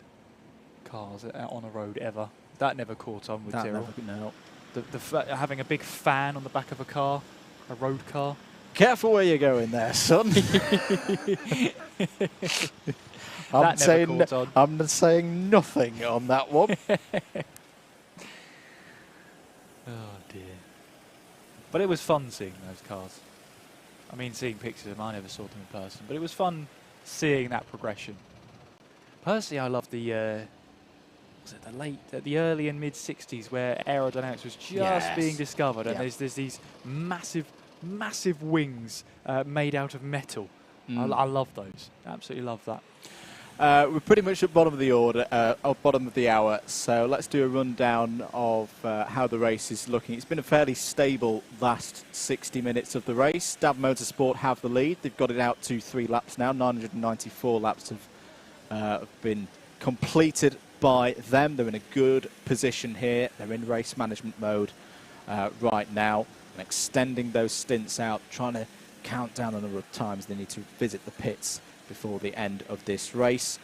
C: cars on a road ever. That never caught on with Tyrrell.
A: No.
C: Having a big fan on the back of a car, a road car.
A: Careful where you're going there, son. I'm saying nothing on that one.
C: Oh dear. But it was fun seeing those cars. I mean, seeing pictures of them, I never saw them in person, but it was fun seeing that progression. Personally, I love the early and mid '60s where aerodynamics was just being discovered, and there's these massive wings made out of metal. I love those. Absolutely love that.
A: We're pretty much at bottom of the order, bottom of the hour. So let's do a rundown of how the race is looking. It's been a fairly stable last 60 minutes of the race. Dav Motorsport have the lead. They've got it out to 3 laps now. 994 laps have been completed by them. They're in a good position here. They're in race management mode right now, and extending those stints out, trying to count down the number of times they need to visit the pits before the end of this race.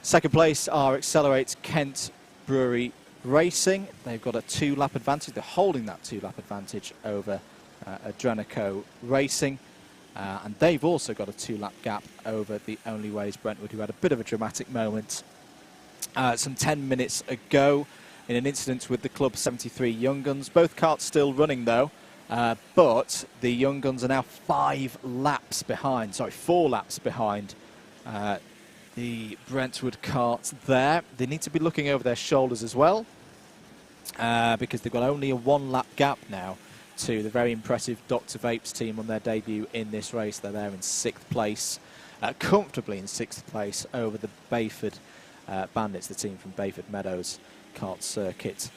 A: Second place are Accelerate's Kent Brewery Racing. They've got a 2-lap advantage. They're holding that 2-lap advantage over Adrenico Racing. And they've also got a 2-lap gap over the Only Ways Brentwood, who had a bit of a dramatic moment some 10 minutes ago in an incident with the Club 73 Young Guns. Both karts still running though. But the Young Guns are now 4 laps behind the Brentwood karts there. They need to be looking over their shoulders as well, because they've got only a 1-lap gap now to the very impressive Dr. Vapes team on their debut in this race. They're there in 6th place, comfortably in 6th place over the Bayford Bandits, the team from Bayford Meadows kart circuit.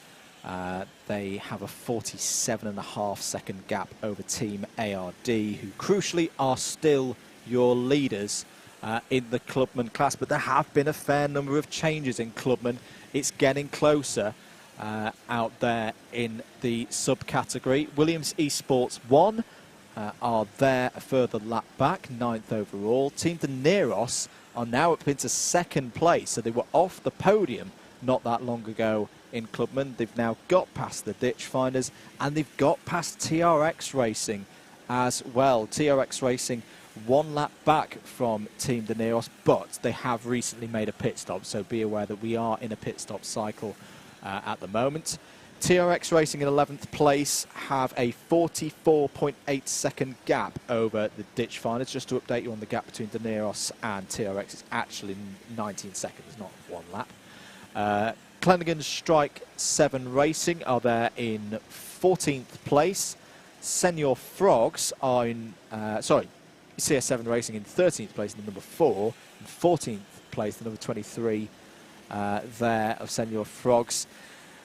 A: They have a 47.5-second gap over Team ARD, who crucially are still your leaders in the Clubman class. But there have been a fair number of changes in Clubman. It's getting closer out there in the subcategory. Williams Esports 1 are there a further lap back, 9th overall. Team De Neros are now up into 2nd place, so they were off the podium not that long ago in Clubman. They've now got past the Ditch Finders, and they've got past TRX Racing as well. TRX Racing 1 lap back from Team De Neros, but they have recently made a pit stop, so be aware that we are in a pit stop cycle at the moment. TRX Racing in 11th place have a 44.8 second gap over the Ditch Finders. Just to update you on the gap between De Neros and TRX, it's actually 19 seconds, not 1 lap. Clenaghan's Strike 7 Racing are there in 14th place. Senior Frogs are in, CS7 Racing in 13th place, in number 4. In 14th place, the number 23 there of Senior Frogs.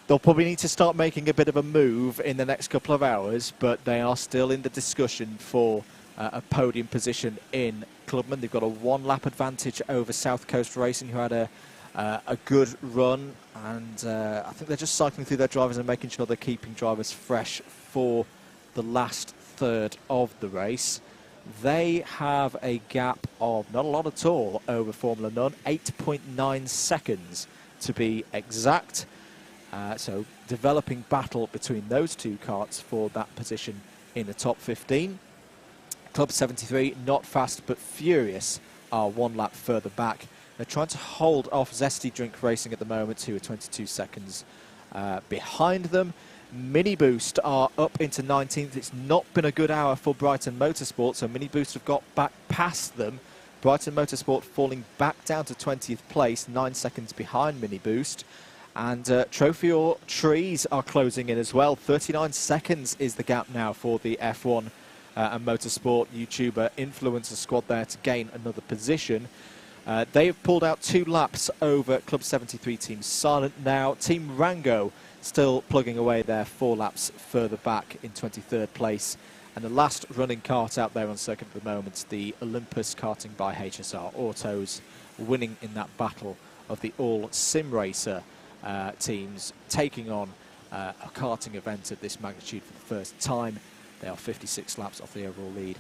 A: They'll probably need to start making a bit of a move in the next couple of hours, but they are still in the discussion for a podium position in Clubman. They've got a 1-lap advantage over South Coast Racing, who had a good run, and I think they're just cycling through their drivers and making sure they're keeping drivers fresh for the last third of the race. They have a gap of not a lot at all over Formula None, 8.9 seconds to be exact. So developing battle between those 2 karts for that position in the top 15. Club 73, not fast but furious, are 1 lap further back. They're trying to hold off Zesty Drink Racing at the moment, who are 22 seconds behind them. Mini Boost are up into 19th. It's not been a good hour for Brighton Motorsport, so Mini Boost have got back past them. Brighton Motorsport falling back down to 20th place, 9 seconds behind Mini Boost. And Trophy or Trees are closing in as well. 39 seconds is the gap now for the F1 and Motorsport YouTuber influencer squad there to gain another position. They have pulled out 2 laps over Club 73 Team Silent now. Team Rango still plugging away there 4 laps further back in 23rd place. And the last running kart out there on circuit at the moment, the Olympus Karting by HSR Autos, winning in that battle of the all sim racer teams, taking on a karting event of this magnitude for the first time. They are 56 laps off the overall lead,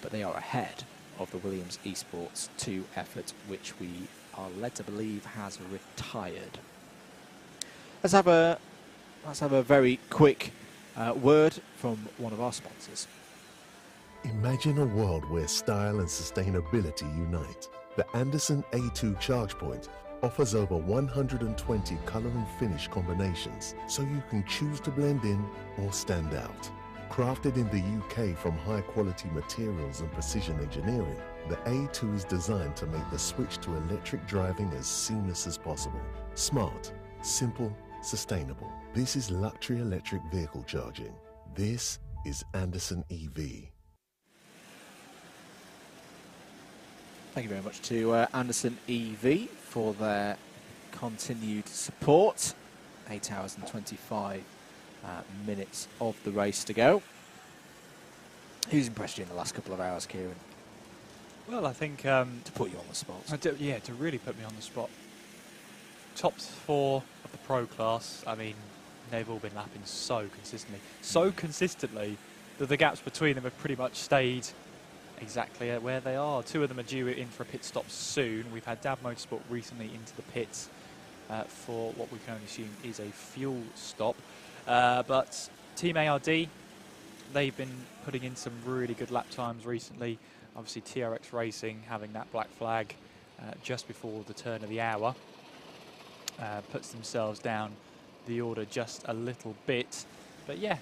A: but they are ahead of the Williams Esports 2 effort, which we are led to believe has retired. Let's have a very quick word from one of our sponsors.
B: Imagine a world where style and sustainability unite. The Anderson A2 charge point offers over 120 color and finish combinations, so you can choose to blend in or stand out. Crafted in the UK from high-quality materials and precision engineering, the A2 is designed to make the switch to electric driving as seamless as possible. Smart, simple, sustainable. This is luxury electric vehicle charging. This is Anderson EV.
A: Thank you very much to Anderson EV for their continued support. 8 hours and 25 minutes of the race to go. Who's impressed you in the last couple of hours, Kieran?
C: Well, I think...
A: to put you on the spot.
C: Yeah, to really put me on the spot. Top 4 of the pro class, I mean, they've all been lapping so consistently that the gaps between them have pretty much stayed exactly where they are. 2 of them are due in for a pit stop soon. We've had Dab Motorsport recently into the pits for what we can only assume is a fuel stop. But Team ARD, they've been putting in some really good lap times recently. Obviously TRX Racing having that black flag just before the turn of the hour puts themselves down the order just a little bit. But yeah,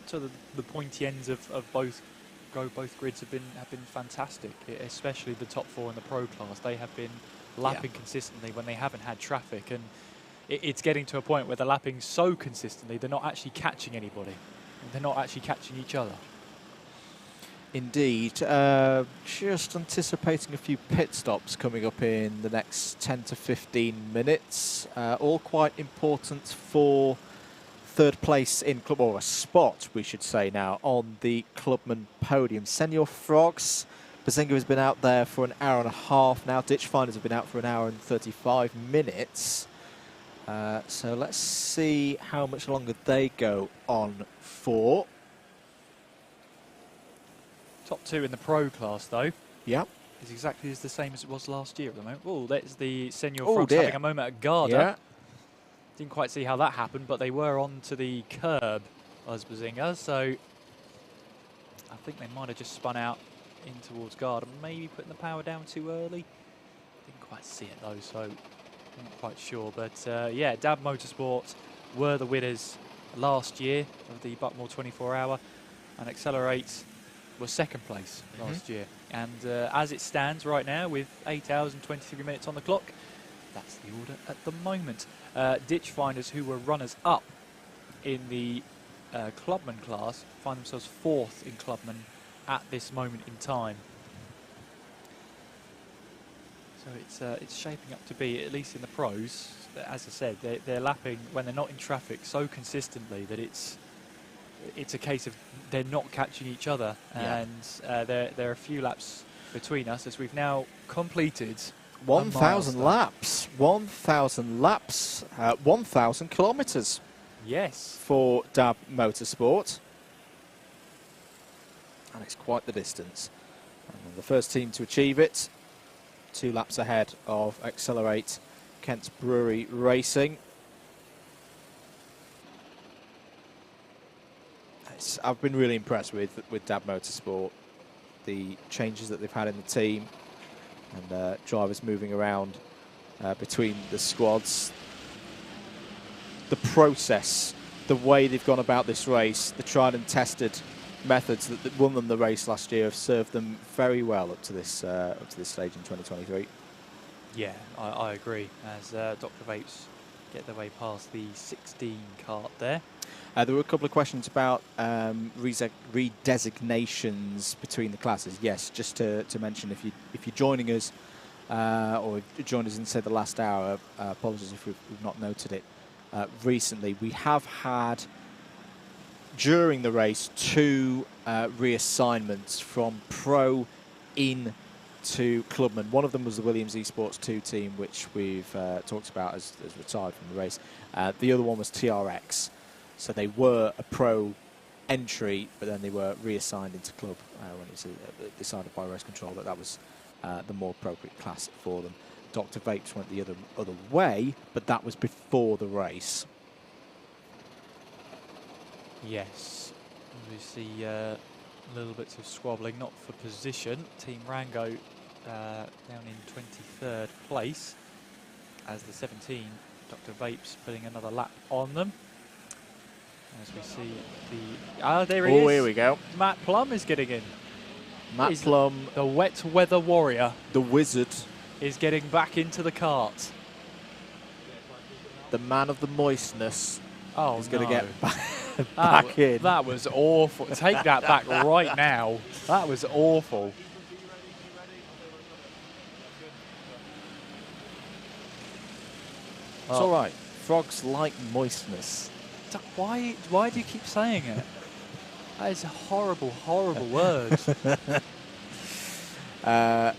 C: so the pointy ends of both grids have been fantastic, especially the top 4 in the pro class. They have been lapping consistently when they haven't had traffic, and it's getting to a point where they're lapping so consistently they're not actually catching anybody. They're not actually catching each other.
A: Indeed. Just anticipating a few pit stops coming up in the next 10 to 15 minutes. All quite important for third place in club, or a spot, we should say now, on the Clubman podium. Senior Frogs, Bazinga has been out there for an hour and a half now. Ditchfinders have been out for an hour and 35 minutes. So let's see how much longer they go on for.
C: Top 2 in the pro class, though.
A: Yeah.
C: Is exactly the same as it was last year at the moment. Oh, that's the Senior Frogs having a moment at Garda.
A: Yeah.
C: Didn't quite see how that happened, but they were onto the curb as Bazinga, so I think they might have just spun out in towards Garda, maybe putting the power down too early. Didn't quite see it though, so not quite sure. But yeah, Dab Motorsport were the winners last year of the Buckmore 24 Hour, and Accelerate was second place last year. And as it stands right now, with 8 hours and 23 minutes on the clock, that's the order at the moment. Ditchfinders, who were runners-up in the Clubman class, find themselves 4th in Clubman at this moment in time. So it's shaping up to be, at least in the pros, as I said, they're lapping when they're not in traffic so consistently that it's a case of they're not catching each other. And there are a few laps between us as we've now completed
A: 1,000 laps. 1,000 laps. 1,000 kilometres.
C: Yes.
A: For Dab Motorsport. And it's quite the distance. And the first team to achieve it, 2 laps ahead of Accelerate Kent Brewery Racing. I've been really impressed with Dab Motorsport. The changes that they've had in the team, and drivers moving around between the squads. The process the way they've gone about this race, the tried and tested methods that won them the race last year have served them very well up to this stage in 2023.
C: Yeah, I agree. As Dr. Vapes get their way past the 16 cart there.
A: There were a couple of questions about redesignations between the classes. Yes, just to mention, if you're joining us or if joined us in, say, the last hour, apologies if we've not noted it recently, we have had, during the race, 2 reassignments from Pro in to Clubman. One of them was the Williams Esports 2 team, which we've talked about as retired from the race. The other one was TRX. So they were a Pro entry, but then they were reassigned into Club when it was decided by race control that was the more appropriate class for them. Dr. Vapes went the other way, but that was before the race.
C: Yes, we see little bits of squabbling, not for position. Team Rango down in 23rd place as the 17, Dr. Vapes, putting another lap on them. As we see there he is.
A: Oh, here we go.
C: Matt Plum is getting in.
A: Matt Plum,
C: the wet weather warrior,
A: the wizard,
C: is getting back into the cart.
A: The man of the moistness is going to get back in.
C: That was awful. Take that back right now. That was awful.
A: It's all right. Frogs like moistness.
C: Why do you keep saying it? That is a horrible, horrible word.
A: No,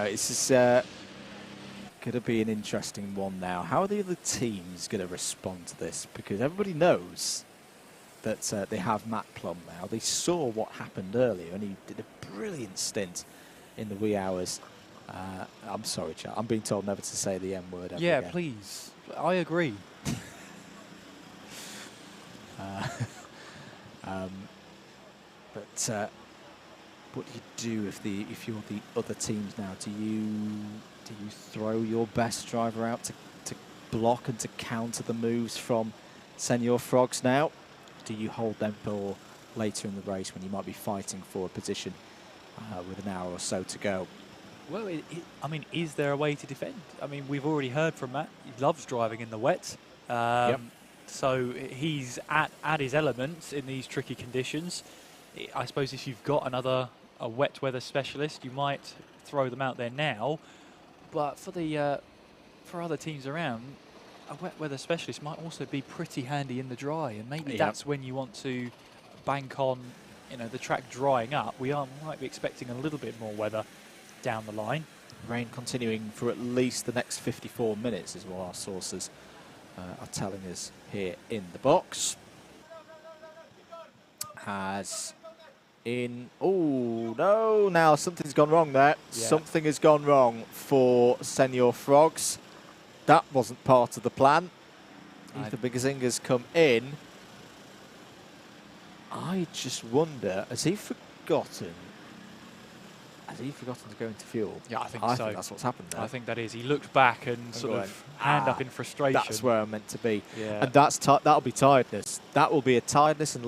A: it's just going to be an interesting one now. How are the other teams going to respond to this? Because everybody knows that they have Matt Plum now. They saw what happened earlier, and he did a brilliant stint in the wee hours. I'm sorry, chat. I'm being told never to say the M word ever again.
C: Please. I agree.
A: But what do you do if you're the other teams now? Do you throw your best driver out to block and to counter the moves from Senior Frogs now? Do you hold them for later in the race when you might be fighting for a position with an hour or so to go?
C: Well, I mean, is there a way to defend? I mean, we've already heard from Matt. He loves driving in the wet. So he's at his element in these tricky conditions. I suppose if you've got a wet weather specialist, you might throw them out there now. But for other teams around, a wet weather specialist might also be pretty handy in the dry, and maybe that's when you want to bank on, the track drying up. We might be expecting a little bit more weather down the line.
A: Rain continuing for at least the next 54 minutes is what our sources are telling us here in the box. Oh no, now something's gone wrong there.
C: Yeah.
A: Something has gone wrong for Senior Frogs. That wasn't part of the plan. Ethan Bigazinga's come in. I just wonder, has he forgotten to go into fuel?
C: Yeah, I think
A: I
C: so.
A: think that's what's happened there.
C: I think that is. He looked back and sort of hand up in frustration.
A: That's where I'm meant to be.
C: Yeah.
A: And that'll be tiredness. That will be a tiredness and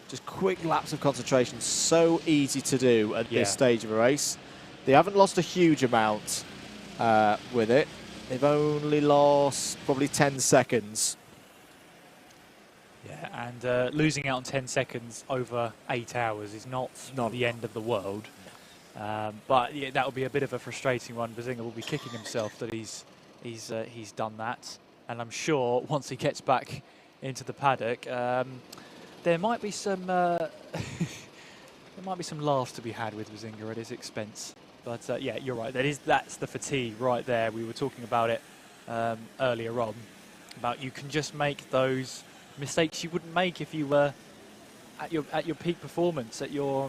A: just quick lapse of concentration. So easy to do at this stage of a race. They haven't lost a huge amount with it. They've only lost probably 10 seconds.
C: Yeah, and losing out on 10 seconds over 8 hours is not the end of the world. But yeah, that will be a bit of a frustrating one. Bazinga will be kicking himself that he's done that, and I'm sure once he gets back into the paddock, there might be some laughs to be had with Bazinga at his expense. But yeah, you're right. That's the fatigue right there. We were talking about it earlier on, about you can just make those mistakes you wouldn't make if you were at your peak performance, at your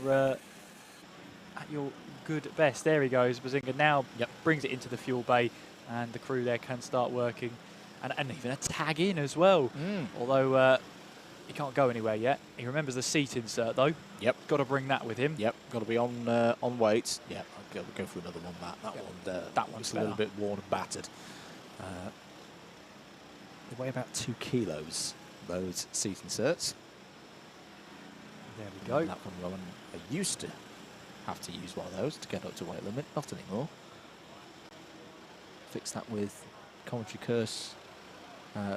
C: good best. There he goes. Bazinga now brings it into the fuel bay, and the crew there can start working, and even a tag in as well. Although he can't go anywhere yet. He remembers the seat insert though.
A: Yep.
C: Got to bring that with him.
A: Yep. Got to be on weights. Yeah. I'll go for another one. That one's a little bit worn and battered. They weigh about 2 kilos, those seat inserts.
C: There we go.
A: Lap from Rowan, I used to have to use one of those to get up to weight limit, not anymore. Fix that with commentary curse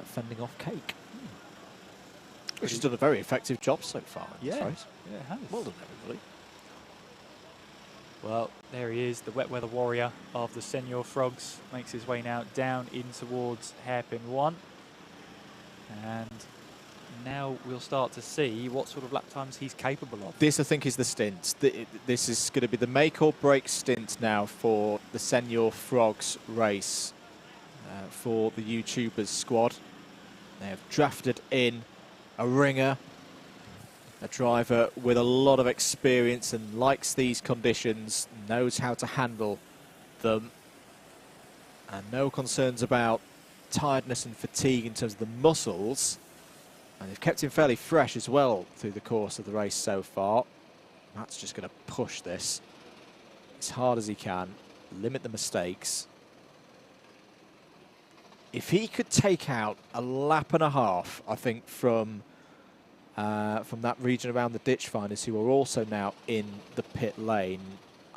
A: fending off cake. Which has done a very effective job so far.
C: Yeah,
A: Right.
C: yeah, it has.
A: Well done, everybody.
C: Well, there he is, the wet weather warrior of the Senior Frogs. Makes his way now down in towards hairpin 1. And now we'll start to see what sort of lap times he's capable of.
A: This, I think, is the stint. This is going to be the make or break stint now for the Senior Frogs race for the YouTubers squad. They have drafted in a ringer, a driver with a lot of experience and likes these conditions, knows how to handle them, and no concerns about tiredness and fatigue in terms of the muscles. And they've kept him fairly fresh as well through the course of the race so far. Matt's just going to push this as hard as he can, limit the mistakes. If he could take out a lap and a half, I think, from that region around the ditch finders, who are also now in the pit lane,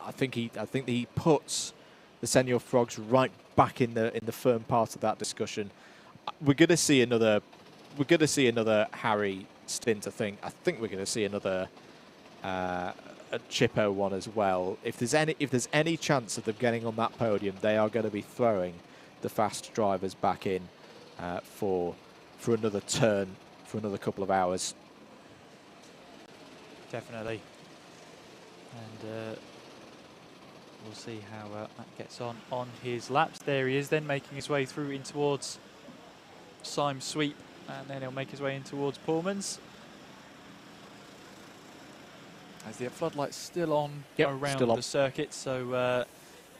A: I think he puts the Senior Frogs right back in the firm part of that discussion. We're going to see another Harry stint. I think we're going to see another a Chippo one as well. If there's any chance of them getting on that podium, they are going to be throwing the fast drivers back in for another turn, for another couple of hours.
C: Definitely. And we'll see how Matt gets on his laps. There he is then, making his way through in towards Syme Sweep, and then he'll make his way in towards Pullman's. As the floodlights still on around the circuit, so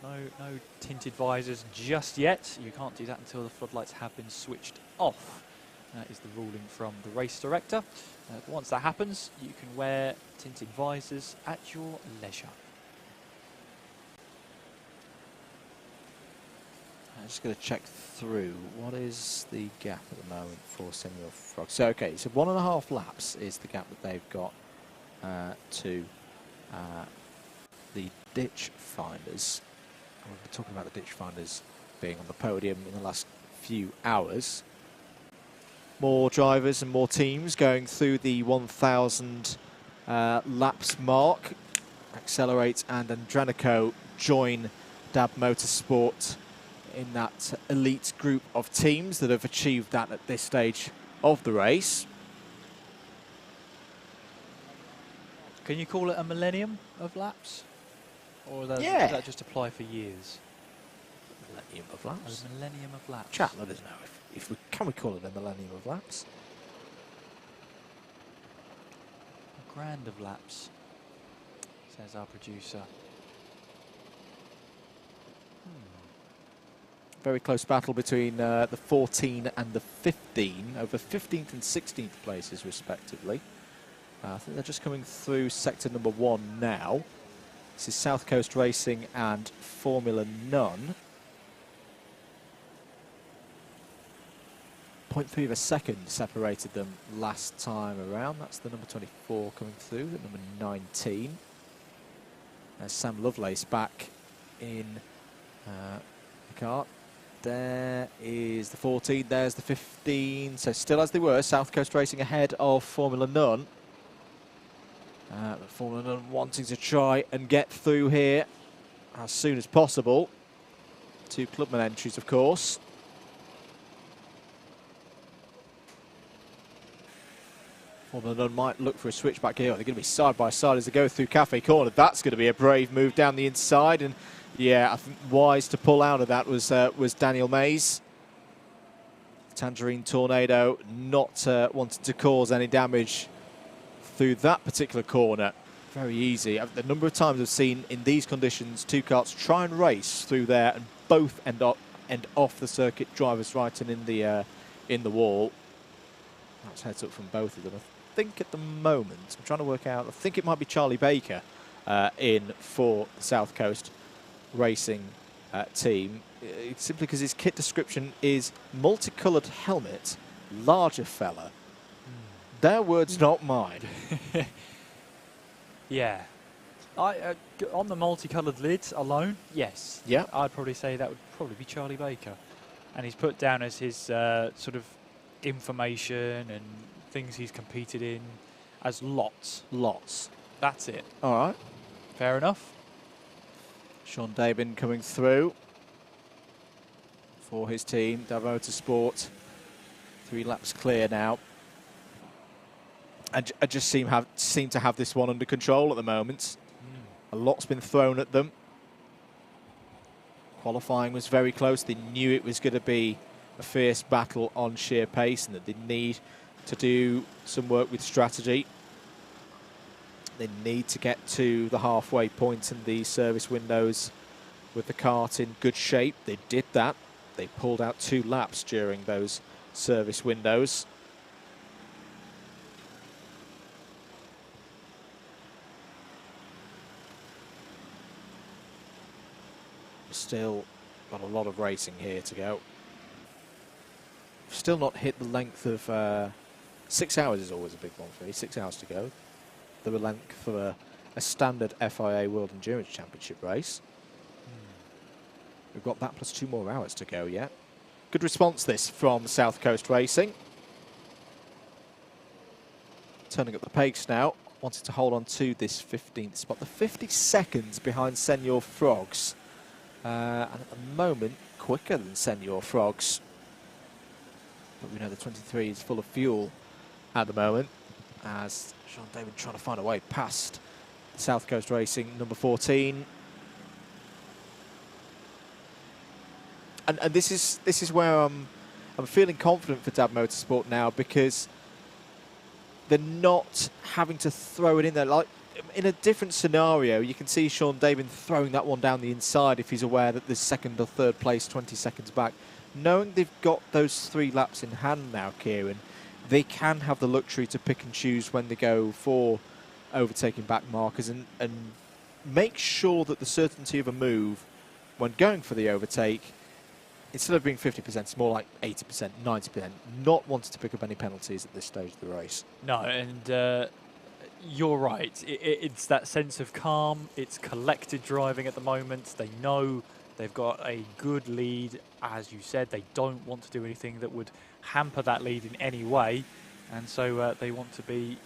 C: no tinted visors just yet. You can't do that until the floodlights have been switched off. That is the ruling from the race director. But once that happens, you can wear tinted visors at your leisure.
A: I'm just going to check through what is the gap at the moment for Senior Frogs. So okay, so 1.5 laps is the gap that they've got to the ditch finders. We've been talking about the ditch finders being on the podium in the last few hours. More drivers and more teams going through the 1,000 laps mark. Accelerate and Andranico join DAB Motorsport in that elite group of teams that have achieved that at this stage of the race.
C: Can you call it a millennium of laps? Or does that just apply for years?
A: Millennium of laps.
C: A millennium of laps.
A: Chat, let us know can we call it a millennium of laps?
C: A grand of laps, says our producer.
A: Very close battle between the 14 and the 15 over 15th and 16th places respectively. I think they're just coming through sector number 1 now. This is South Coast Racing and Formula None. 0.3 of a second separated them last time around. That's the number 24 coming through, the number 19. There's Sam Lovelace back in the kart. There is the 14, there's the 15. So still as they were, South Coast Racing ahead of Formula None. But Formula None wanting to try and get through here as soon as possible. 2 clubman entries, of course. Formula None might look for a switch back here. They're going to be side by side as they go through Cafe Corner. That's going to be a brave move down the inside. And yeah, I think wise to pull out of that was Daniel Mays. Tangerine Tornado not wanting to cause any damage through that particular corner. Very easy. The number of times I've seen in these conditions 2 karts try and race through there and both end off the circuit, drivers right and in the wall. That's heads up from both of them. I think at the moment, I'm trying to work out, I think it might be Charlie Baker in for the South Coast Racing team. simply because his kit description is multicoloured helmet, larger fella. Their words, not mine.
C: Yeah. On the multicoloured lids alone, yes.
A: Yeah.
C: I'd probably say that would probably be Charlie Baker. And he's put down as his sort of information and things he's competed in as lots.
A: Lots.
C: That's it.
A: All right.
C: Fair enough.
A: Sean Dabin coming through for his team, Dav Motorsport. 3 laps clear now. And I just seem to have this one under control at the moment. A lot's been thrown at them. Qualifying was very close. They knew it was going to be a fierce battle on sheer pace and that they need to do some work with strategy. They need to get to the halfway point in the service windows with the kart in good shape. They did that. They pulled out 2 laps during those service windows. Still got a lot of racing here to go. Still not hit the length of 6 hours is always a big one for me. 6 hours to go. The length for a standard FIA World Endurance Championship race. We've got that plus 2 more hours to go yet. Good response this from South Coast Racing. Turning up the pace now. Wanted to hold on to this 15th spot. The 50 seconds behind Senor Frogs. And at the moment, quicker than Senor Frogs. But we know the 23 is full of fuel at the moment, as Sean David trying to find a way past South Coast Racing number 14. And this is where I'm feeling confident for Dab Motorsport now, because they're not having to throw it in there. Like in a different scenario, you can see Sean David throwing that one down the inside if he's aware that there's 2nd or 3rd place 20 seconds back. Knowing they've got those 3 laps in hand now, Kieran, they can have the luxury to pick and choose when they go for overtaking back markers and make sure that the certainty of a move when going for the overtake, instead of being 50%, it's more like 80%, 90%, not wanting to pick up any penalties at this stage of the race.
C: No, and you're right. It's that sense of calm. It's collected driving at the moment. They know they've got a good lead. As you said, they don't want to do anything that would hamper that lead in any way. And so they want to be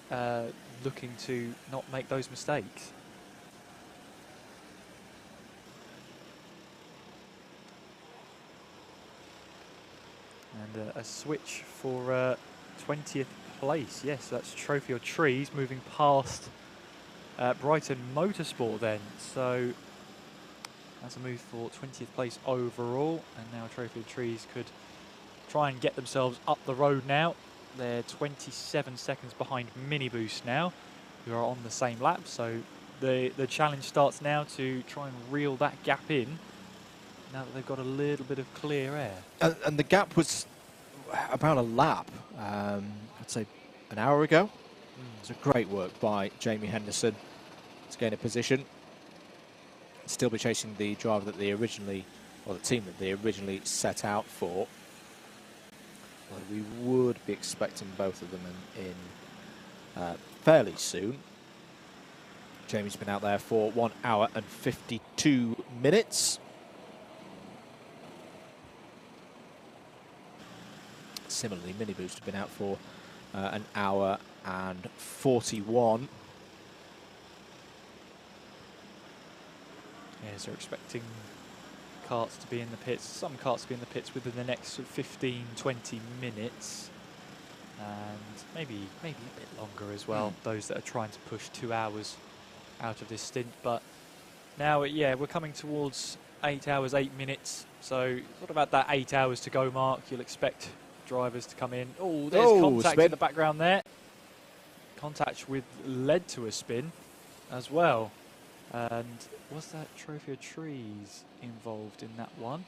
C: looking to not make those mistakes. And a switch for 20th place. Yes, that's Trophy of Trees moving past Brighton Motorsport then. So that's a move for 20th place overall. And now Trophy of Trees could try and get themselves up the road now. They're 27 seconds behind Mini Boost now, who are on the same lap. So the challenge starts now to try and reel that gap in, now that they've got a little bit of clear air.
A: And the gap was about a lap, I'd say an hour ago. It's a great work by Jamie Henderson to gain a position. Still be chasing the driver that they originally, or the team that they originally set out for. Well, we would be expecting both of them in fairly soon. Jamie's been out there for 1 hour and 52 minutes. Similarly, Mini Boost have been out for an hour and 41.
C: Yes, they're expecting karts to be in the pits, some karts to be in the pits within the next 15, 20 minutes. And maybe a bit longer as well, those that are trying to push 2 hours out of this stint. But now, yeah, we're coming towards 8 hours, 8 minutes. So what about that 8 hours to go mark? You'll expect drivers to come in. Oh, there's contact
A: spin
C: in the background there. Contact led to a spin as well. And was that Trophy of Trees involved in that one?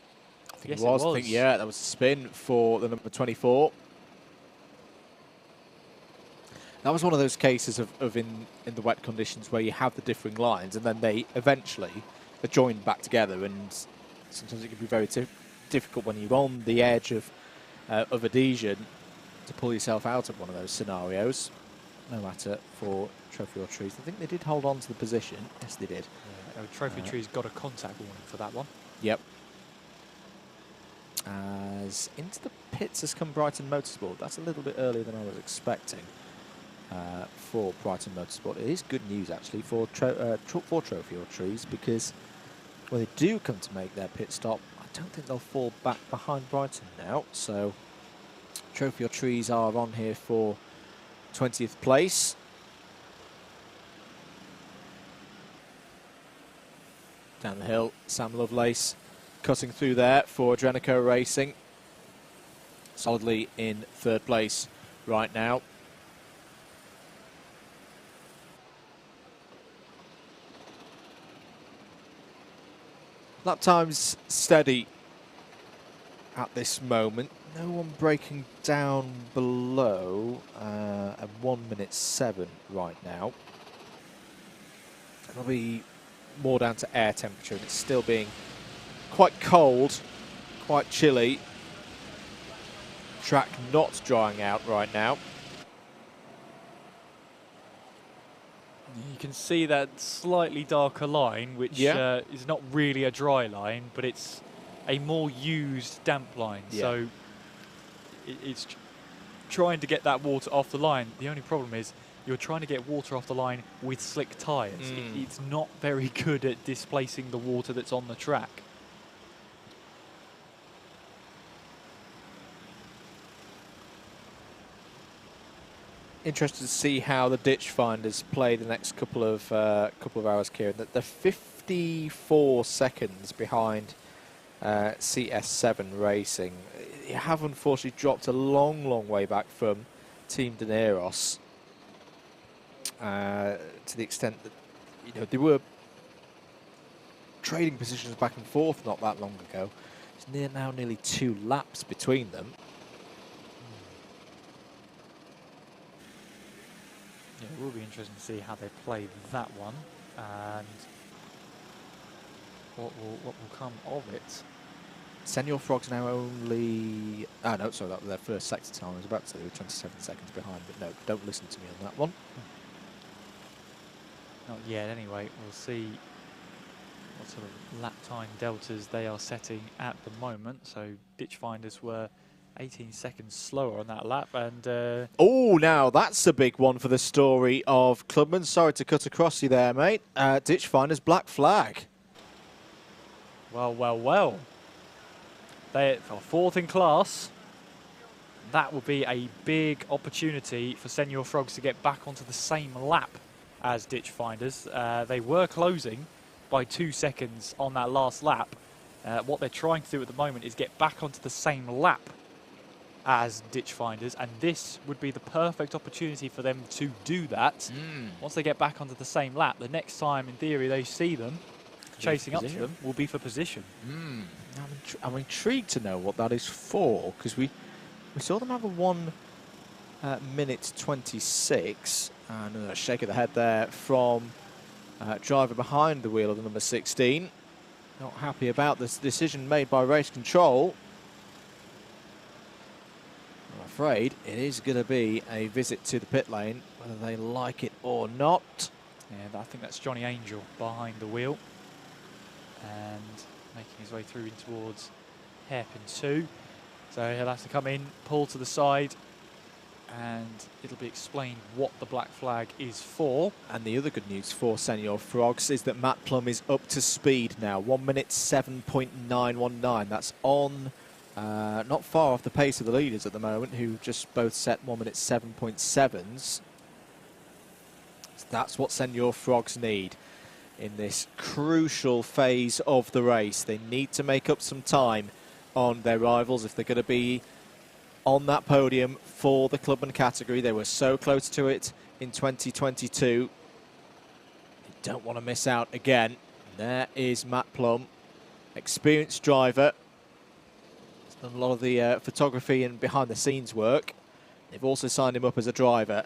A: I think it was. I think, yeah, that was a spin for the number 24. That was one of those cases of in the wet conditions where you have the differing lines and then they eventually are joined back together, and sometimes it can be very difficult when you're on the edge of adhesion to pull yourself out of one of those scenarios. No matter for Trophy or Trees. I think they did hold on to the position. Yes, they did.
C: Yeah, Trophy Trees got a contact warning for that one.
A: Yep. As into the pits has come Brighton Motorsport. That's a little bit earlier than I was expecting for Brighton Motorsport. It is good news, actually, for Trophy or Trees, because when they do come to make their pit stop, I don't think they'll fall back behind Brighton now. So Trophy or Trees are on here for 20th place. Down the hill, Sam Lovelace cutting through there for Adrenico Racing. Solidly in 3rd place right now. Lap time's steady at this moment. No one breaking down below at 1:07 right now. It'll be more down to air temperature, and it's still being quite cold, quite chilly. Track not drying out right now.
C: You can see that slightly darker line, which is not really a dry line, but it's a more used damp line.
A: Yeah.
C: So it's trying to get that water off the line. The only problem is you're trying to get water off the line with slick tyres. It's not very good at displacing the water that's on the track.
A: Interested to see how the ditch finders play the next couple of hours, Kieran. That they're 54 seconds behind CS7 Racing. You have unfortunately dropped a long way back from Team Dineros, to the extent that they were trading positions back and forth not that long ago. It's now nearly 2 laps between them.
C: Yeah, it will be interesting to see how they play that one and what will come of it.
A: Senior Frogs now only... Oh, no, sorry, that was their first sector time. I was about to say they were 27 seconds behind, but no, don't listen to me on that one.
C: Not yet, anyway. We'll see what sort of lap time deltas they are setting at the moment. So ditch finders were 18 seconds slower on that lap, and
A: oh, now that's a big one for the story of Clubman. Sorry to cut across you there, mate. Ditch finders black flag.
C: Well. They are 4th in class. That will be a big opportunity for Senior Frogs to get back onto the same lap as ditch finders. They were closing by 2 seconds on that last lap. What they're trying to do at the moment is get back onto the same lap as ditch finders, and this would be the perfect opportunity for them to do that. Once they get back onto the same lap, the next time in theory they see them chasing up to them will be for position.
A: I'm intrigued to know what that is for, because we saw them have a 1 minute 26, and a shake of the head there from driver behind the wheel of the number 16. Not happy about this decision made by race control. I'm afraid it is going to be a visit to the pit lane, whether they like it or not.
C: Yeah, I think that's Johnny Angel behind the wheel and making his way through in towards hairpin 2. So he'll have to come in, pull to the side, and it'll be explained what the black flag is for.
A: And the other good news for Senior Frogs is that Matt Plum is up to speed now. 1 minute 7.919. That's on not far off the pace of the leaders at the moment, who just both set 1 minute 7.7s. So that's what Senior Frogs need in this crucial phase of the race. They need to make up some time on their rivals if they're going to be on that podium for the Clubman category. They were so close to it in 2022. They don't want to miss out again. There is Matt Plum, experienced driver. He's done a lot of the photography and behind the scenes work. They've also signed him up as a driver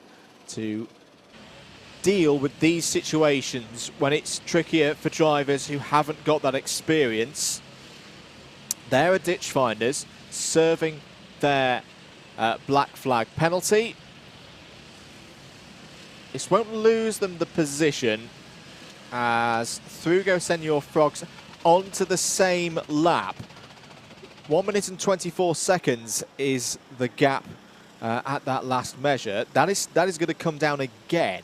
A: to deal with these situations when it's trickier for drivers who haven't got that experience. There are ditch finders serving their black flag penalty. This won't lose them the position as through go Senor Frogs onto the same lap. 1 minute and 24 seconds is the gap at that last measure. That is going to come down again.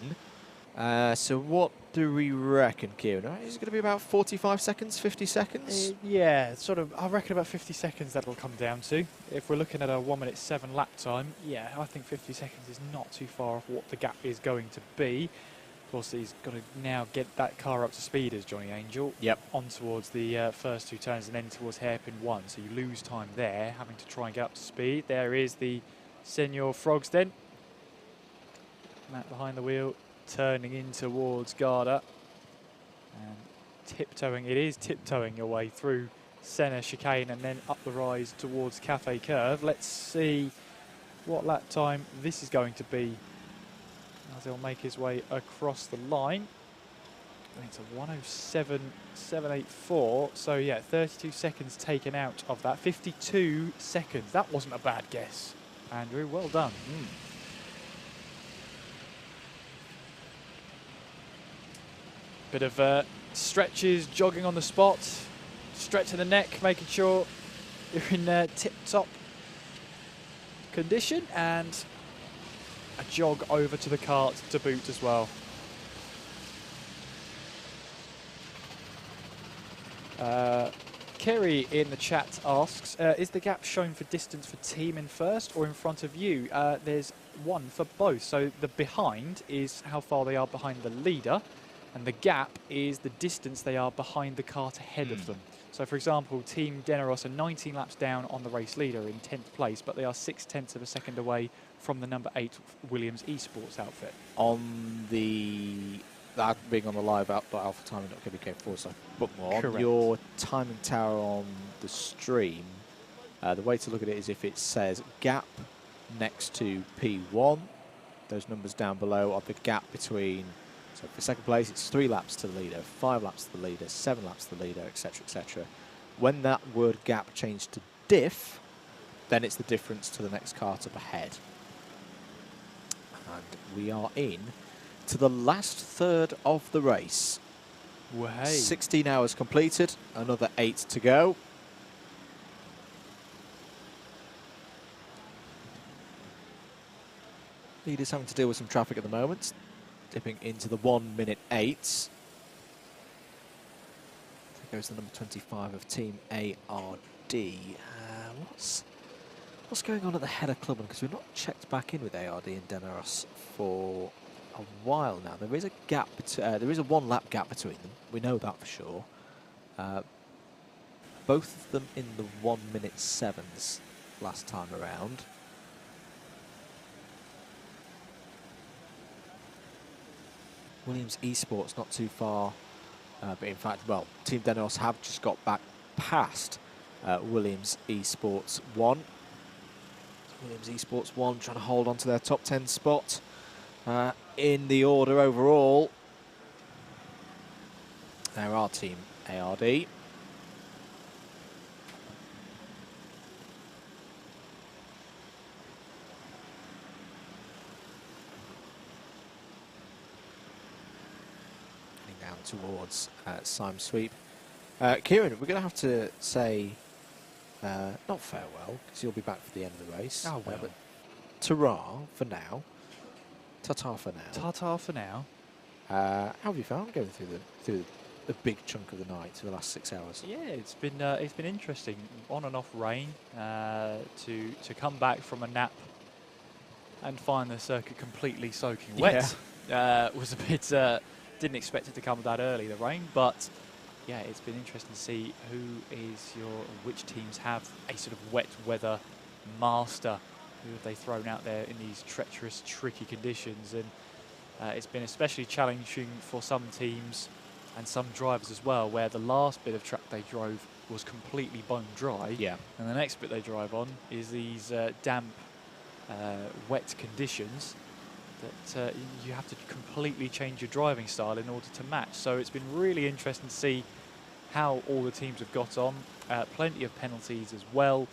A: So what do we reckon, Kieran? Is it going to be about 45 seconds, 50 seconds?
C: Yeah, sort of. I reckon about 50 seconds that'll come down to. If we're looking at a 1 minute 7 lap time, yeah, I think 50 seconds is not too far off what the gap is going to be. Of course, he's got to now get that car up to speed as Johnny Angel.
A: Yep.
C: On towards the first 2 turns and then towards hairpin 1. So you lose time there, having to try and get up to speed. There is the Senor Frogs then. Matt behind the wheel, turning in towards Garda. And tiptoeing, it is tiptoeing your way through Senna chicane and then up the rise towards Cafe Curve. Let's see what lap time this is going to be as he'll make his way across the line. It's a 107.784, so yeah, 32 seconds taken out of that. 52 seconds, that wasn't a bad guess. Andrew, well done. Bit of stretches, jogging on the spot, stretching the neck, making sure you're in tip-top condition, and a jog over to the kart to boot as well. Kerry in the chat asks, is the gap shown for distance for team in first or in front of you? There's one for both. So the behind is how far they are behind the leader, and the gap is the distance they are behind the kart ahead of them. So for example, Team Deneros are 19 laps down on the race leader in 10th place, but they are 0.6 of a second away from the number 8 Williams Esports outfit.
A: On that being on the live alpha timing.kbk4, so Buckmore.
C: Correct.
A: On your timing tower on the stream, the way to look at it is if it says gap next to P1, those numbers down below are the gap between, so for second place it's 3 laps to the leader, 5 laps to the leader, 7 laps to the leader, etc, etc. When that word gap changed to diff, then it's the difference to the next kart up ahead. And we are in to the last third of the race.
C: Way.
A: 16 hours completed, another 8 to go. Leaders having to deal with some traffic at the moment, dipping into the 1 minute 8s. There goes the number 25 of Team ARD. What's going on at the head of Club? Because we've not checked back in with ARD and Deneros for a while now. There is a gap. There is a 1 lap gap between them. We know that for sure. Both of them in the 1 minute 7s last time around. Williams Esports not too far, but in fact, well, Team Deneros have just got back past Williams Esports 1. Williams Esports 1 trying to hold on to their top 10 spot in the order overall. There are Team ARD. Down towards Sime Sweep. Kieran, we're going to have to say not farewell, because you'll be back for the end of the race.
C: Oh, well.
A: But ta-ra for now. Ta-ta for now.
C: Ta-ta for now.
A: How have you found going through the big chunk of the night for the last 6 hours?
C: Yeah, it's been interesting. On and off rain to come back from a nap and find the circuit completely soaking wet. Was a bit. Didn't expect it to come that early, the rain, but yeah, it's been interesting to see which teams have a sort of wet weather master. Who have they thrown out there in these treacherous, tricky conditions? And it's been especially challenging for some teams and some drivers as well, where the last bit of track they drove was completely bone dry.
A: Yeah.
C: And the next bit they drive on is these damp, wet conditions that you have to completely change your driving style in order to match. So it's been really interesting to see how all the teams have got on. Plenty of penalties as well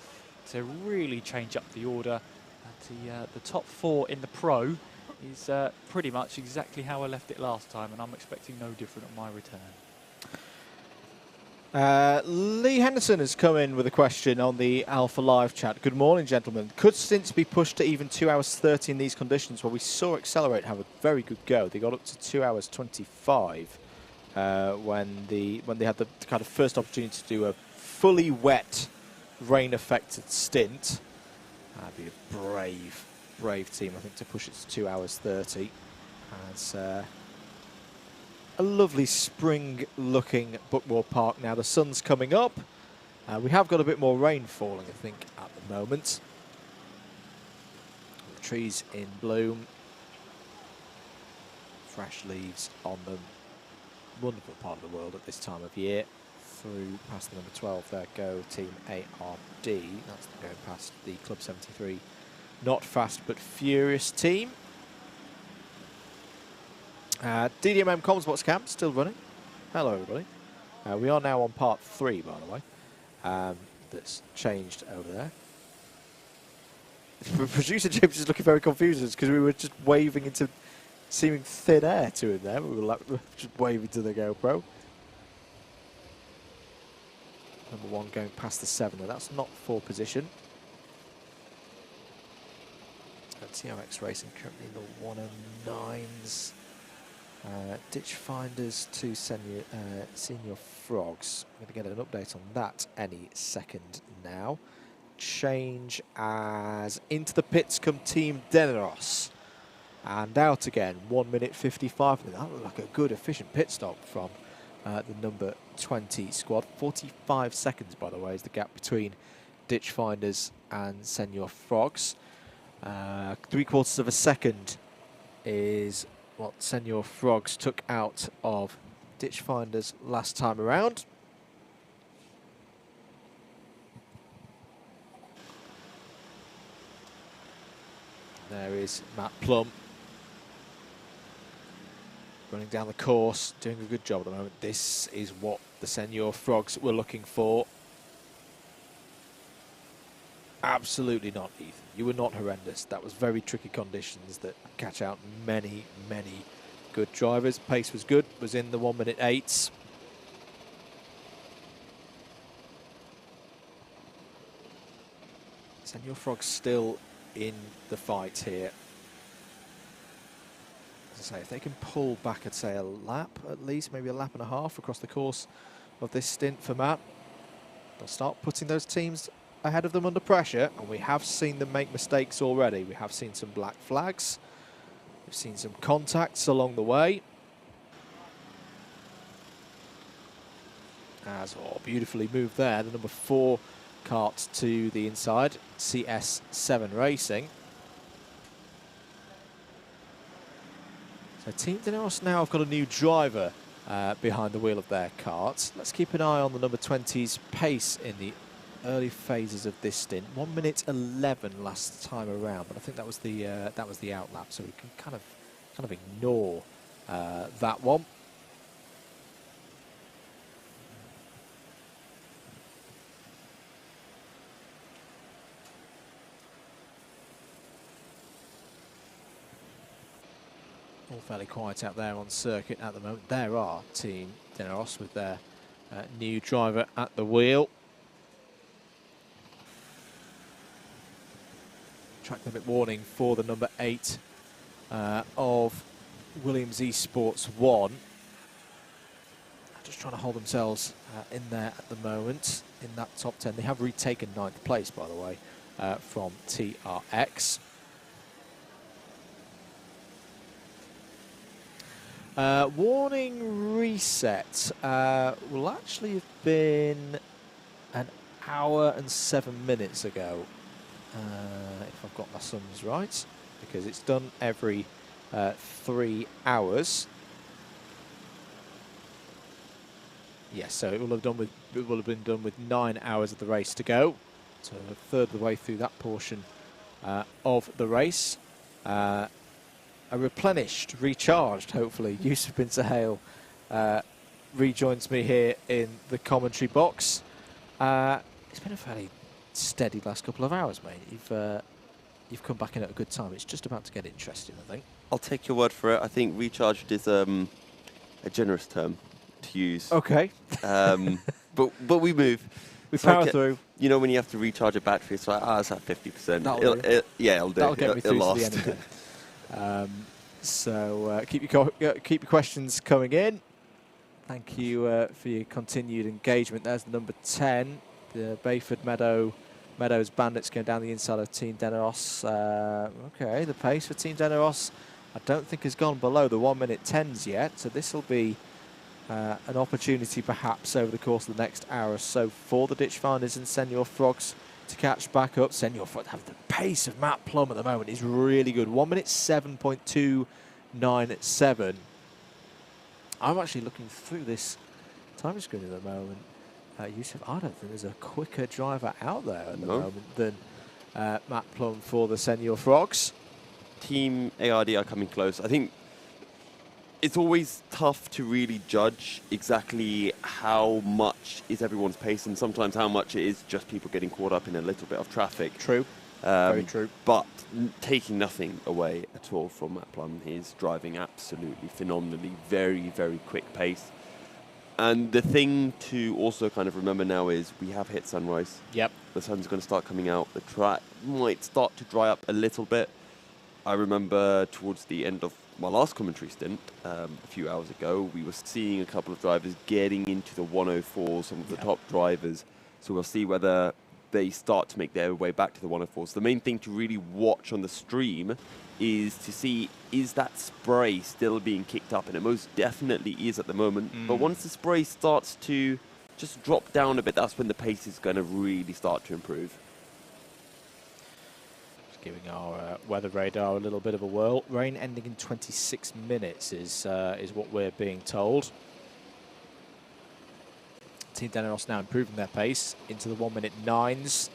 C: to really change up the order. The top 4 in the Pro is pretty much exactly how I left it last time, and I'm expecting no different on my return.
A: Lee Henderson has come in with a question on the Alpha Live chat. Good morning, gentlemen. Could stints be pushed to even 2 hours 30 in these conditions? Well, we saw Accelerate have a very good go. They got up to 2 hours 25 when they had the kind of first opportunity to do a fully wet, rain-affected stint. That'd be a brave team, I think, to push it to 2 hours 30. It's a lovely spring-looking Buckmore Park now. The sun's coming up. We have got a bit more rain falling, I think, at the moment. The trees in bloom. Fresh leaves on them. Wonderful part of the world at this time of year. Through past the number 12, there go Team ARD. That's going past the Club 73. Not fast but furious team. DDMM Comms Camp still running. Hello, everybody. We are now on part 3, by the way. That's changed over there. Producer James is looking very confused because we were just waving into seeming thin air to him there. We were like, just waving to the GoPro. Number 1 going past the 7. That's not for position. TRX Racing currently in the 109s. Ditch Finders to Senior Frogs. I'm going to get an update on that any second now. Change as into the pits come Team Deneros. And out again, 1 minute 55. That looked like a good, efficient pit stop from the number 20 squad. 45 seconds, by the way, is the gap between Ditch Finders and Senior Frogs. 3/4 of a second is what Senior Frogs took out of Ditch Finders last time around. There is Matt Plum running down the course, doing a good job at the moment. This is what the Senior Frogs were looking for. Absolutely not, Ethan. You were not horrendous. That was very tricky conditions that catch out many, many good drivers. Pace was good, was in the 1 minute 8s. Senior Frogs still in the fight here. As I say, if they can pull back, I'd say a lap at least, maybe a lap and a half across the course of this stint for Matt, they'll start putting those teams ahead of them under pressure, and we have seen them make mistakes already. We have seen some black flags. We've seen some contacts along the way. As beautifully moved there, the number 4 kart to the inside, CS7 Racing. So Team Deneros now have got a new driver behind the wheel of their kart. Let's keep an eye on the number 20's pace in the early phases of this stint. 1 minute 11 last time around, but I think that was the outlap, so we can kind of ignore that one. All fairly quiet out there on circuit at the moment. There are Team Deneros with their new driver at the wheel. Track limit warning for the number 8 of Williams Esports 1. Just trying to hold themselves in there at the moment in that top 10. They have retaken 9th place, by the way, from TRX. Warning reset will actually have been an hour and 7 minutes ago, if I've got my sums right, because it's done every 3 hours. Yes, so it will have been done with 9 hours of the race to go. So a third of the way through that portion of the race. A replenished, recharged, hopefully, Yusuf bin Sahel rejoins me here in the commentary box. It's been a fairly steady last couple of hours, mate. You've come back in at a good time. It's just about to get interesting, I think.
O: I'll take your word for it. I think recharged is a generous term to use.
A: Okay.
O: But we move.
A: We power through.
O: You know, when you have to recharge a battery, it's like, it's at 50%.
A: That'll do.
O: It'll do.
A: That'll get me through
O: it'll
A: to the end. So keep your questions coming in. Thank you for your continued engagement. There's the number 10, the Bayford Meadows Bandits going down the inside of Team Deneros. Okay, the pace for Team Deneros I don't think has gone below the 1 minute 10s yet, so this will be an opportunity perhaps over the course of the next hour or so for the Ditch Finders and Senior Frogs to catch back up. Senior Frogs have the pace of Matt Plum at the moment is really good. 1 minute 7.297. I'm actually looking through this time screen at the moment. Yusuf, I don't think there's a quicker driver out there at the moment than Matt Plum for the Senior Frogs.
O: Team ARD are coming close. I think it's always tough to really judge exactly how much is everyone's pace and sometimes how much it is just people getting caught up in a little bit of traffic.
A: True. Very true.
O: But taking nothing away at all from Matt Plum, he's driving absolutely phenomenally, very, very quick pace. And the thing to also kind of remember now is we have hit sunrise.
A: Yep.
O: The sun's going to start coming out. The track might start to dry up a little bit. I remember towards the end of my last commentary stint, a few hours ago, we were seeing a couple of drivers getting into the 104, some of the top drivers. So we'll see whether they start to make their way back to the 104s. The main thing to really watch on the stream is to see, is that spray still being kicked up? And it most definitely is at the moment. But once the spray starts to just drop down a bit, that's when the pace is going to really start to improve.
A: Just giving our weather radar a little bit of a whirl. Rain ending in 26 minutes is what we're being told. Team Deneros now improving their pace into the 1 minute 9s.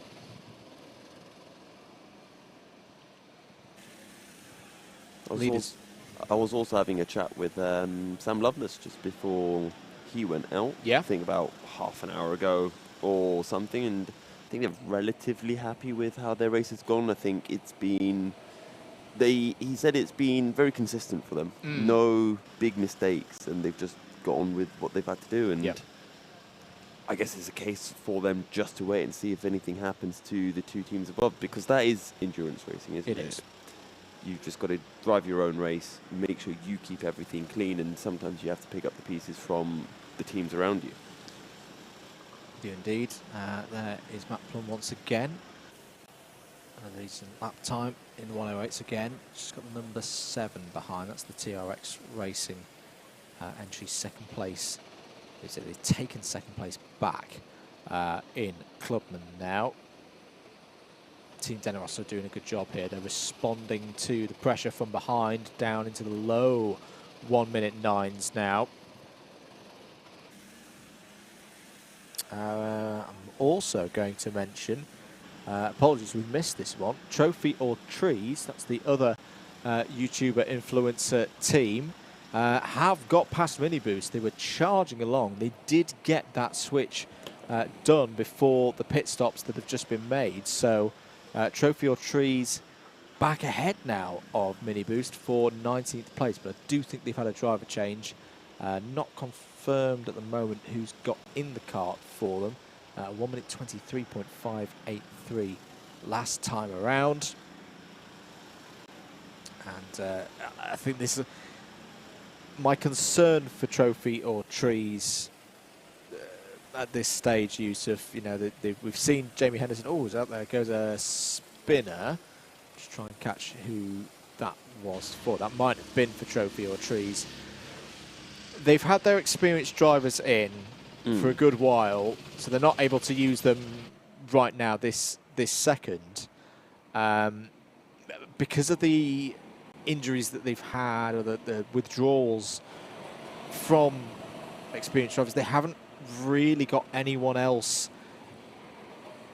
O: I was also having a chat with Sam Lovelace just before he went out.
A: Yeah.
O: I think about half an hour ago or something, and I think they're relatively happy with how their race has gone. I think it's been, he said it's been very consistent for them. No big mistakes, and they've just got on with what they've had to do. And I guess it's a case for them just to wait and see if anything happens to the two teams above, because that is endurance racing, isn't it?
A: It is.
O: You've just got to drive your own race, make sure you keep everything clean, and sometimes you have to pick up the pieces from the teams around you.
A: Do indeed. There is Matt Plum once again. A recent lap time in the 108s again. Just got the number 7 behind. That's the TRX Racing entry, second place. They've taken second place back in Clubman now. Team Deneros are doing a good job here. They're responding to the pressure from behind, down into the low 1 minute 9s now. I'm also going to mention, apologies, we missed this one, Trophy or Trees, that's the other YouTuber influencer team, have got past Mini Boost. They were charging along. They did get that switch done before the pit stops that have just been made. So Trophy or Trees back ahead now of Mini Boost for 19th place, but I do think they've had a driver change. Not confirmed at the moment who's got in the kart for them. 1 minute 23.583 last time around. And I think this is my concern for Trophy or Trees at this stage, Yusuf. You know, we've seen Jamie Henderson. Oh, is out there goes a spinner. Just try and catch who that was for. That might have been for Trophy or Trees. They've had their experienced drivers in for a good while, so they're not able to use them right now this second because of the injuries that they've had or the withdrawals from experienced drivers. They haven't really got anyone else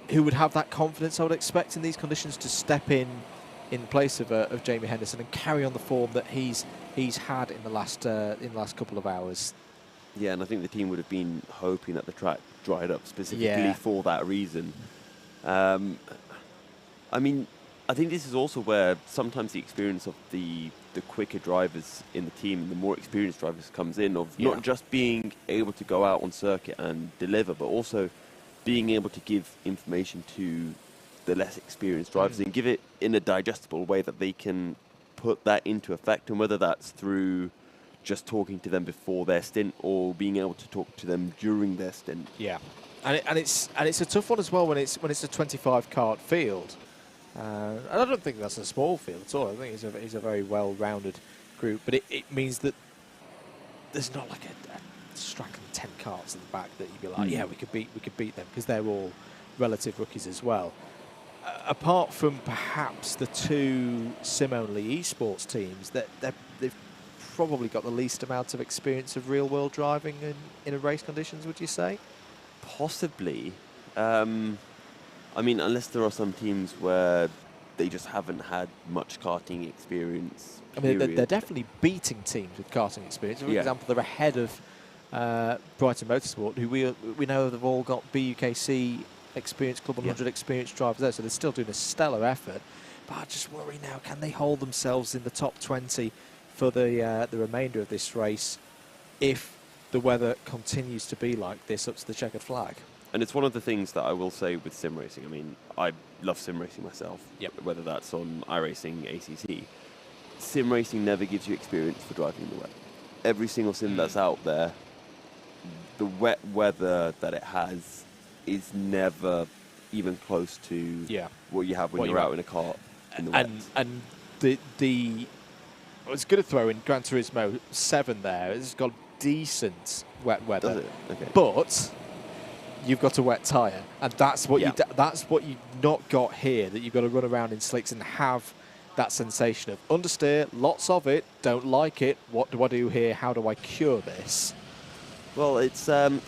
A: who would have that confidence, I would expect, in these conditions to step in place of Jamie Henderson and carry on the form that he's had in the last couple of hours.
O: Yeah, and I think the team would have been hoping that the track dried up specifically for that reason. I mean, I think this is also where sometimes the experience of the quicker drivers in the team, the more experienced drivers comes in, of not just being able to go out on circuit and deliver, but also being able to give information to the less experienced drivers and give it in a digestible way that they can put that into effect, and whether that's through just talking to them before their stint or being able to talk to them during their stint.
A: Yeah, and it's a tough one as well when it's a 25 kart field. And I don't think that's a small field at all. I think it's a very well-rounded group, but it means that there's not like a straggling 10 karts in the back that you'd be like, yeah, we could beat them, because they're all relative rookies as well. Apart from perhaps the two sim-only esports teams, they've probably got the least amount of experience of real-world driving in a race conditions, would you say?
O: Possibly. I mean, unless there are some teams where they just haven't had much karting experience.
A: I mean, they're definitely beating teams with karting experience. For example, they're ahead of Brighton Motorsport, who we know they've all got BUKC experience, Club 100 experienced drivers there, so they're still doing a stellar effort. But I just worry now, can they hold themselves in the top 20 for the remainder of this race if the weather continues to be like this up to the checkered flag?
O: And it's one of the things that I will say with sim racing. I mean, I love sim racing myself, whether that's on iRacing, ACC. Sim racing never gives you experience for driving in the wet. Every single sim that's out there, the wet weather that it has is never even close to what you have when you're out in a kart in the wet.
A: And the I was going to throw in Gran Turismo 7 there. It's got decent wet weather.
O: Does it? Okay.
A: But you've got a wet tyre, and that's what you've not got here, that you've got to run around in slicks and have that sensation of understeer, lots of it, don't like it, what do I do here, how do I cure this?
O: Well, it's, do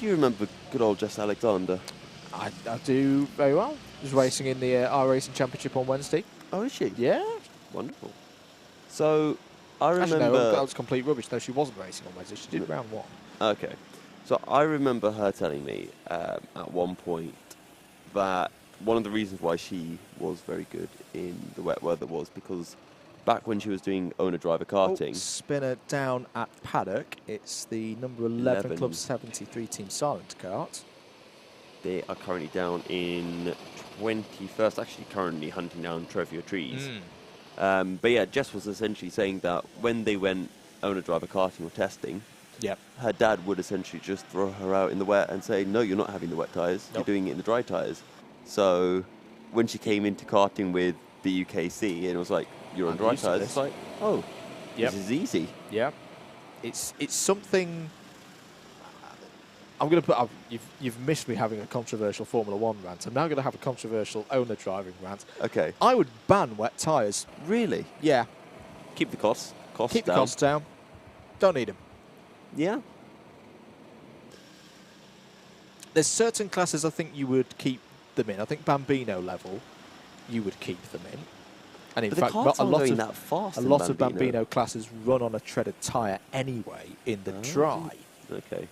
O: you remember good old Jess Alexander?
A: I do very well. She was racing in the iRacing Championship on Wednesday.
O: Oh, is she?
A: Yeah.
O: Wonderful. So, I remember...
A: Actually, no, that was complete rubbish. No, she wasn't racing on Wednesday. She did round one.
O: Okay. So I remember her telling me at one point that one of the reasons why she was very good in the wet weather was because back when she was doing owner-driver karting...
A: Spinner down at paddock. It's the number 11 Club 73 Team Silent kart.
O: They are currently down in 21st, actually currently hunting down trophy of trees. But yeah, Jess was essentially saying that when they went owner-driver karting or testing, her dad would essentially just throw her out in the wet and say, no, you're not having the wet tyres, you're doing it in the dry tyres. So when she came into karting with BUKC and it was like, you're on dry tyres, it's like, oh, this is easy.
A: Yeah. It's something... I'm going to put... You've missed me having a controversial Formula 1 rant. I'm now going to have a controversial owner driving rant.
O: Okay.
A: I would ban wet tyres.
O: Really?
A: Yeah.
O: Keep the costs down.
A: Keep the costs down. Don't need them.
O: Yeah.
A: There's certain classes I think you would keep them in. I think Bambino level, you would keep them in. And in fact, a lot of Bambino classes run on a treaded tyre anyway in the dry.
O: Okay.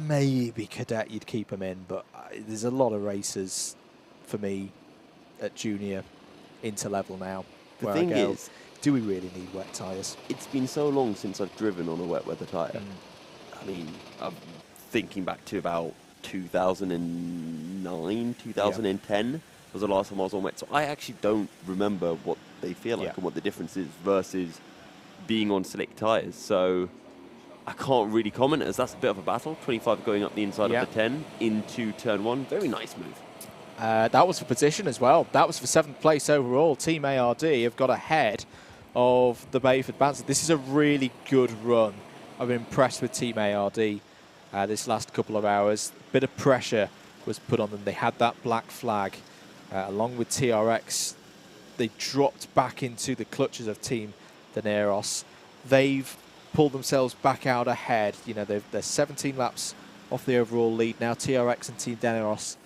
A: Maybe Cadet you'd keep them in, but there's a lot of races for me at junior into level now.
O: The thing is,
A: do we really need wet tyres?
O: It's been so long since I've driven on a wet weather tyre. I mean, I'm thinking back to about 2009, 2010 was the last time I was on wet. So I actually don't remember what they feel like and what the difference is versus being on slick tyres. So I can't really comment, as that's a bit of a battle. 25 going up the inside of the 10 into turn 1. Very nice move.
A: That was for position as well. That was for 7th place overall. Team ARD have got ahead of the Bayford Bands. This is a really good run. I've been impressed with Team ARD this last couple of hours. A bit of pressure was put on them. They had that black flag along with TRX. They dropped back into the clutches of Team Daneros. They've pulled themselves back out ahead. You know, they're 17 laps off the overall lead. Now TRX and Team Daneros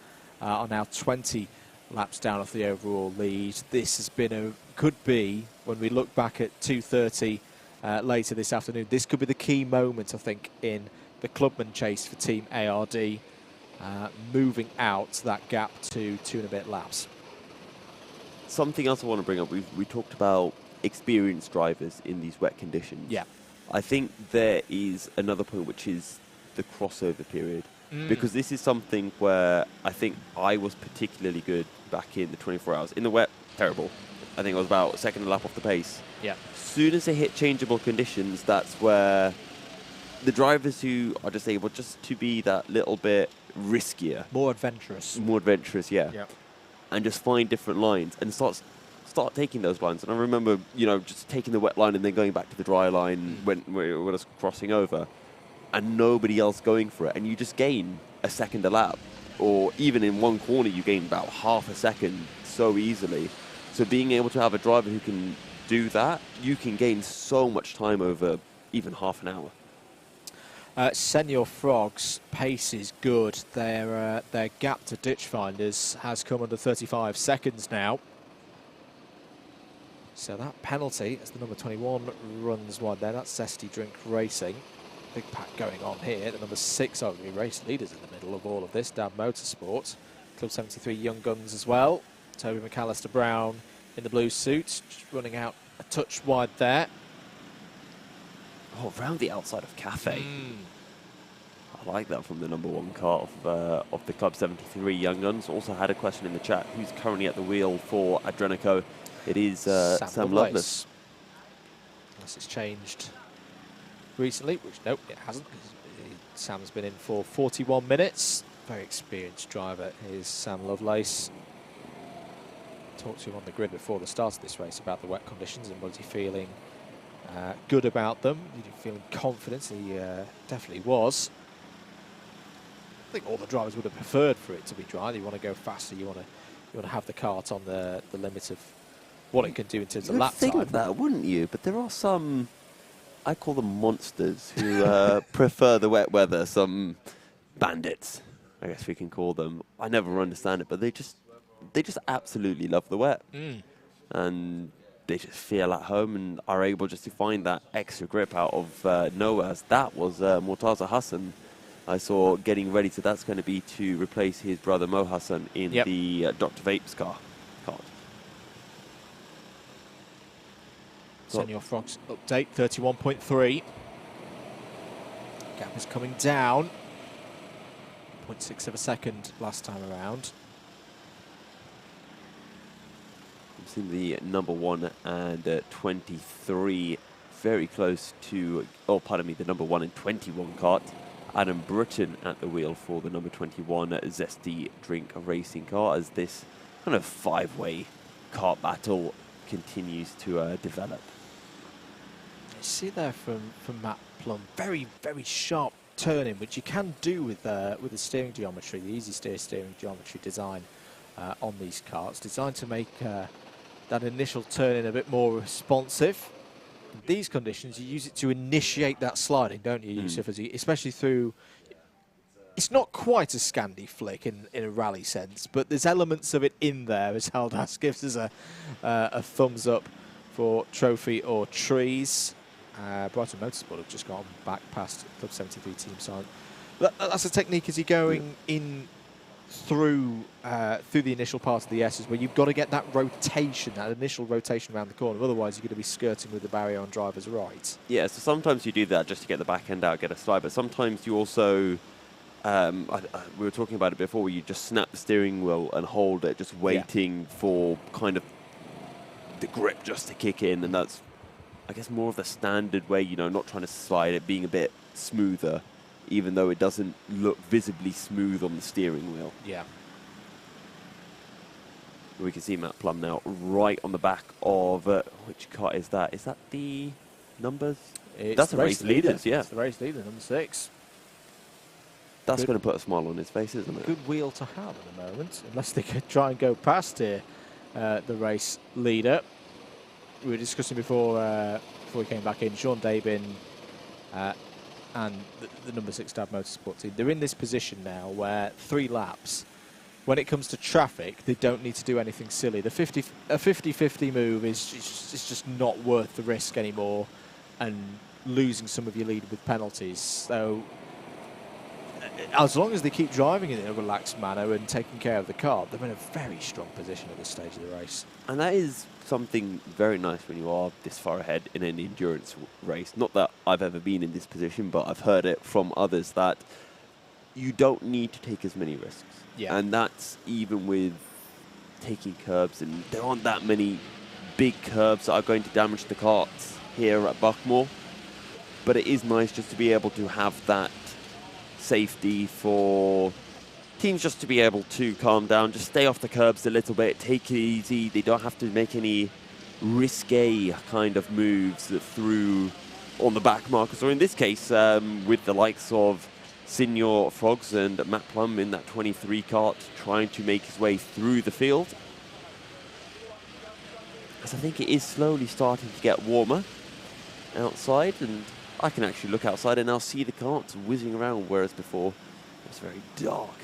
A: are now 20 laps down off the overall lead. This has been could be, when we look back at 2:30 later this afternoon. This could be the key moment, I think, in the clubman chase for Team ARD, moving out that gap to 2 and a bit laps.
O: Something else I want to bring up, we talked about experienced drivers in these wet conditions.
A: Yeah.
O: I think there is another point, which is the crossover period. Because this is something where I think I was particularly good back in the 24 hours. In the wet, terrible. I think I was about a second a lap off the pace.
A: Yeah.
O: Soon as they hit changeable conditions, that's where the drivers who are just able just to be that little bit riskier.
A: More adventurous.
O: More adventurous, yeah.
A: Yep.
O: And just find different lines and start taking those lines. And I remember, just taking the wet line and then going back to the dry line when I was crossing over. And nobody else going for it, and you just gain a second a lap, or even in one corner you gain about half a second so easily. So being able to have a driver who can do that, you can gain so much time over even half an hour.
A: Senior Frog's pace is good. Their gap to ditch finders has come under 35 seconds now. So that penalty, as the number 21 runs wide there, that's Zesty Drink Racing. Big pack going on here. The number 6 are going to be race leaders in the middle of all of this. Dab Motorsport. Club 73 Young Guns as well. Toby McAllister Brown in the blue suit, just running out a touch wide there.
O: Oh, round the outside of Cafe. I like that from the number 1 car of the Club 73 Young Guns. Also had a question in the chat. Who's currently at the wheel for Adrenico? It is Sam Lovelace.
A: Unless it's changed recently, which nope, it hasn't. Sam's been in for 41 minutes. Very experienced driver is Sam Lovelace. Talked to him on the grid before the start of this race about the wet conditions and was he feeling good about them? Was he feeling confident? He definitely was. I think all the drivers would have preferred for it to be dry. You want to go faster. You want to have the kart on the limit of what it can do in terms of lap time.
O: You would think that, wouldn't you? But there are some, I call them monsters, who prefer the wet weather. Some bandits, I guess we can call them. I never understand it, but they just absolutely love the wet. And they just feel at home and are able just to find that extra grip out of nowhere. That was Murtaza Hassan I saw getting ready. So that's going to be to replace his brother Mo Hassan in the Dr. Vapes car.
A: Senior Frogs update, 31.3. Gap is coming down. 0.6 of a second last time around.
O: We've seen the number 1 and 23 very close to, the number 1 and 21 kart. Adam Britton at the wheel for the number 21 Zesty Drink Racing car as this kind of 5-way kart battle continues to develop.
A: You see there from Matt Plum, very, very sharp turning, which you can do with the steering geometry, the easy steering geometry design on these karts, designed to make that initial turning a bit more responsive. In these conditions, you use it to initiate that sliding, don't you, Yusuf? Especially through, it's not quite a Scandi flick in a rally sense, but there's elements of it in there, as Haldas gives us a thumbs up for Trophy or Trees. Brighton Motorsport have just gone back past Club 73 Team Silent. That's a technique as you're going in through the initial part of the S's, where you've got to get that rotation, that initial rotation around the corner. Otherwise, you're going to be skirting with the barrier on driver's right.
O: Yeah, so sometimes you do that just to get the back end out, get a slide, but sometimes you also, we were talking about it before, where you just snap the steering wheel and hold it, just waiting for kind of the grip just to kick in, and that's, I guess, more of the standard way, not trying to slide it, being a bit smoother, even though it doesn't look visibly smooth on the steering wheel.
A: Yeah.
O: We can see Matt Plum now right on the back of, which car is that? Is that the numbers? That's the race leaders, yeah.
A: It's the race leader, number 6.
O: That's going to put a smile on his face, isn't it?
A: Good wheel to have at the moment, unless they could try and go past here, the race leader. We were discussing before we came back in, Sean Dabin and the number 6 Dab Motorsport team. They're in this position now where 3 laps, when it comes to traffic, they don't need to do anything silly. A 50-50 move is just not worth the risk anymore. and losing some of your lead with penalties. So as long as they keep driving in a relaxed manner and taking care of the car, they're in a very strong position at this stage of the race.
O: And that is something very nice when you are this far ahead in an endurance race. Not that I've ever been in this position, but I've heard it from others that you don't need to take as many risks.
A: Yeah.
O: And that's even with taking curbs, and there aren't that many big curbs that are going to damage the karts here at Buckmore. But it is nice just to be able to have that safety for teams just to be able to calm down, just stay off the curbs a little bit, take it easy. They don't have to make any risque kind of moves through on the back markers, or in this case, with the likes of Senior Frogs and Matt Plum in that 23 kart trying to make his way through the field. As I think it is slowly starting to get warmer outside, and I can actually look outside and now see the karts whizzing around, whereas before it was very dark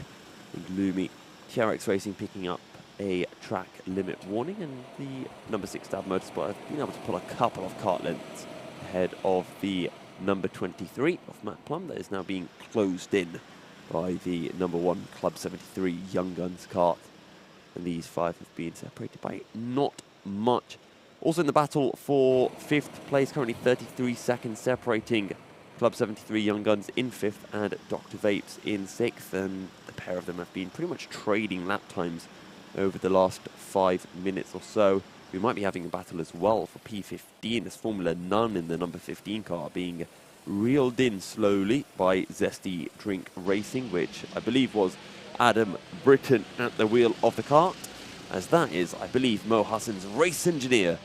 O: and gloomy. TRX Racing picking up a track limit warning, and the number 6 Dab Motorsport have been able to pull a couple of kart lengths ahead of the number 23 of Matt Plum that is now being closed in by the number 1 Club 73 Young Guns kart. And these 5 have been separated by not much. Also in the battle for 5th place, currently 33 seconds separating Club 73 Young Guns in 5th and Dr. Vapes in 6th. And the pair of them have been pretty much trading lap times over the last 5 minutes or so. We might be having a battle as well for P15 as Formula None in the number 15 car being reeled in slowly by Zesty Drink Racing, which I believe was Adam Britton at the wheel of the kart, as that is, I believe, Mo Hassan's race engineer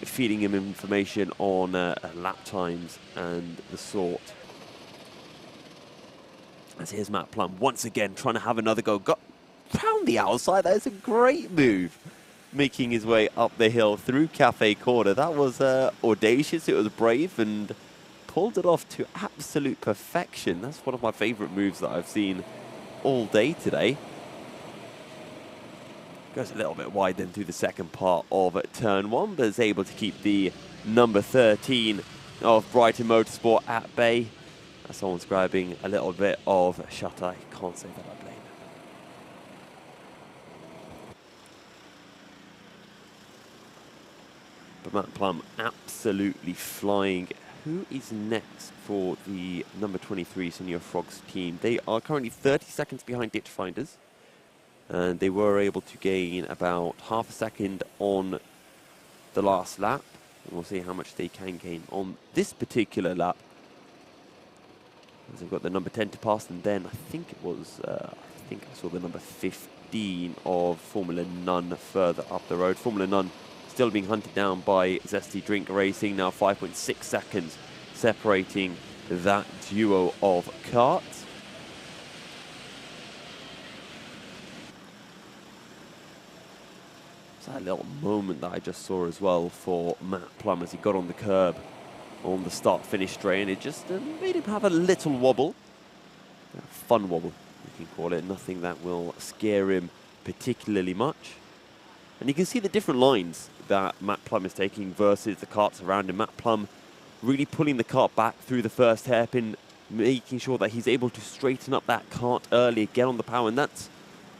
O: feeding him information on lap times and the sort. As here's Matt Plum once again trying to have another go. Got round the outside. That is a great move. Making his way up the hill through Cafe Corner. That was audacious. It was brave and pulled it off to absolute perfection. That's one of my favorite moves that I've seen all day today. Goes a little bit wide then through the second part of turn 1, but is able to keep the number 13 of Brighton Motorsport at bay. That's someone's grabbing a little bit of shut eye. Can't say that I blame him. But Matt Plum absolutely flying. Who is next for the number 23 Senior Frogs team? They are currently 30 seconds behind Ditch Finders. And they were able to gain about half a second on the last lap. And we'll see how much they can gain on this particular lap. As they've got the number 10 to pass, and then I think it was, I saw the number 15 of Formula None further up the road. Formula None still being hunted down by Zesty Drink Racing, now 5.6 seconds separating that duo of karts. That little moment that I just saw as well for Matt Plum as he got on the curb on the start-finish straight, and it just made him have a little wobble. A fun wobble, you can call it. Nothing that will scare him particularly much. And you can see the different lines that Matt Plum is taking versus the karts around him. Matt Plum really pulling the kart back through the first hairpin, making sure that he's able to straighten up that kart early, get on the power, and that's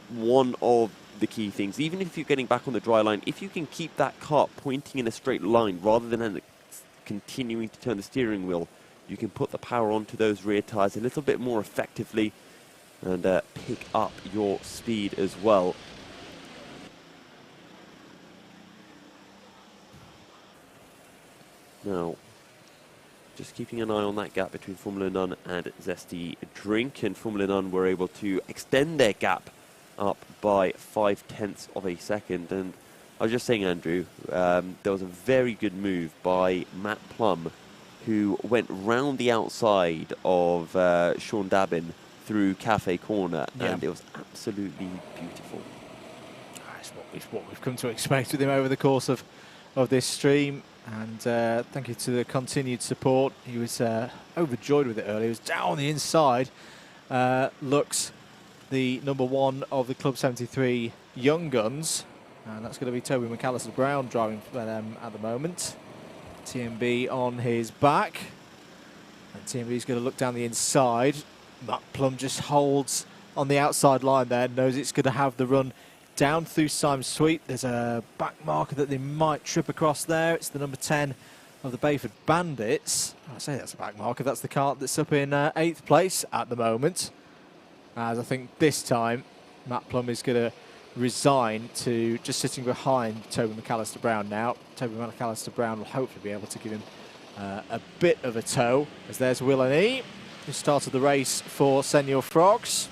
O: one of the key things. Even if you're getting back on the dry line, if you can keep that kart pointing in a straight line rather than continuing to turn the steering wheel, you can put the power onto those rear tyres a little bit more effectively and pick up your speed as well. Now, just keeping an eye on that gap between Formula None and Zesty Drink, and Formula None were able to extend their gap up by 0.5 of a second. And I was just saying, Andrew, there was a very good move by Matt Plum, who went round the outside of Sean Dabbin through Cafe Corner, and it was absolutely beautiful.
A: It's what we've come to expect with him over the course of this stream. And thank you to the continued support. He was overjoyed with it earlier. He was down the inside. Looks the number 1 of the Club 73 Young Guns. And that's going to be Toby McAllister-Brown driving for them at the moment. TMB on his back. And TMB's going to look down the inside. Matt Plum just holds on the outside line there, knows it's going to have the run down through Simon's Sweep. There's a back marker that they might trip across there. It's the number 10 of the Bayford Bandits. I say that's a back marker. That's the cart that's up in 8th place at the moment. As I think this time, Matt Plum is going to resign to just sitting behind Toby McAllister-Brown now. Toby McAllister-Brown will hopefully be able to give him a bit of a tow. As there's Will and E, who started the race for Senior Frogs.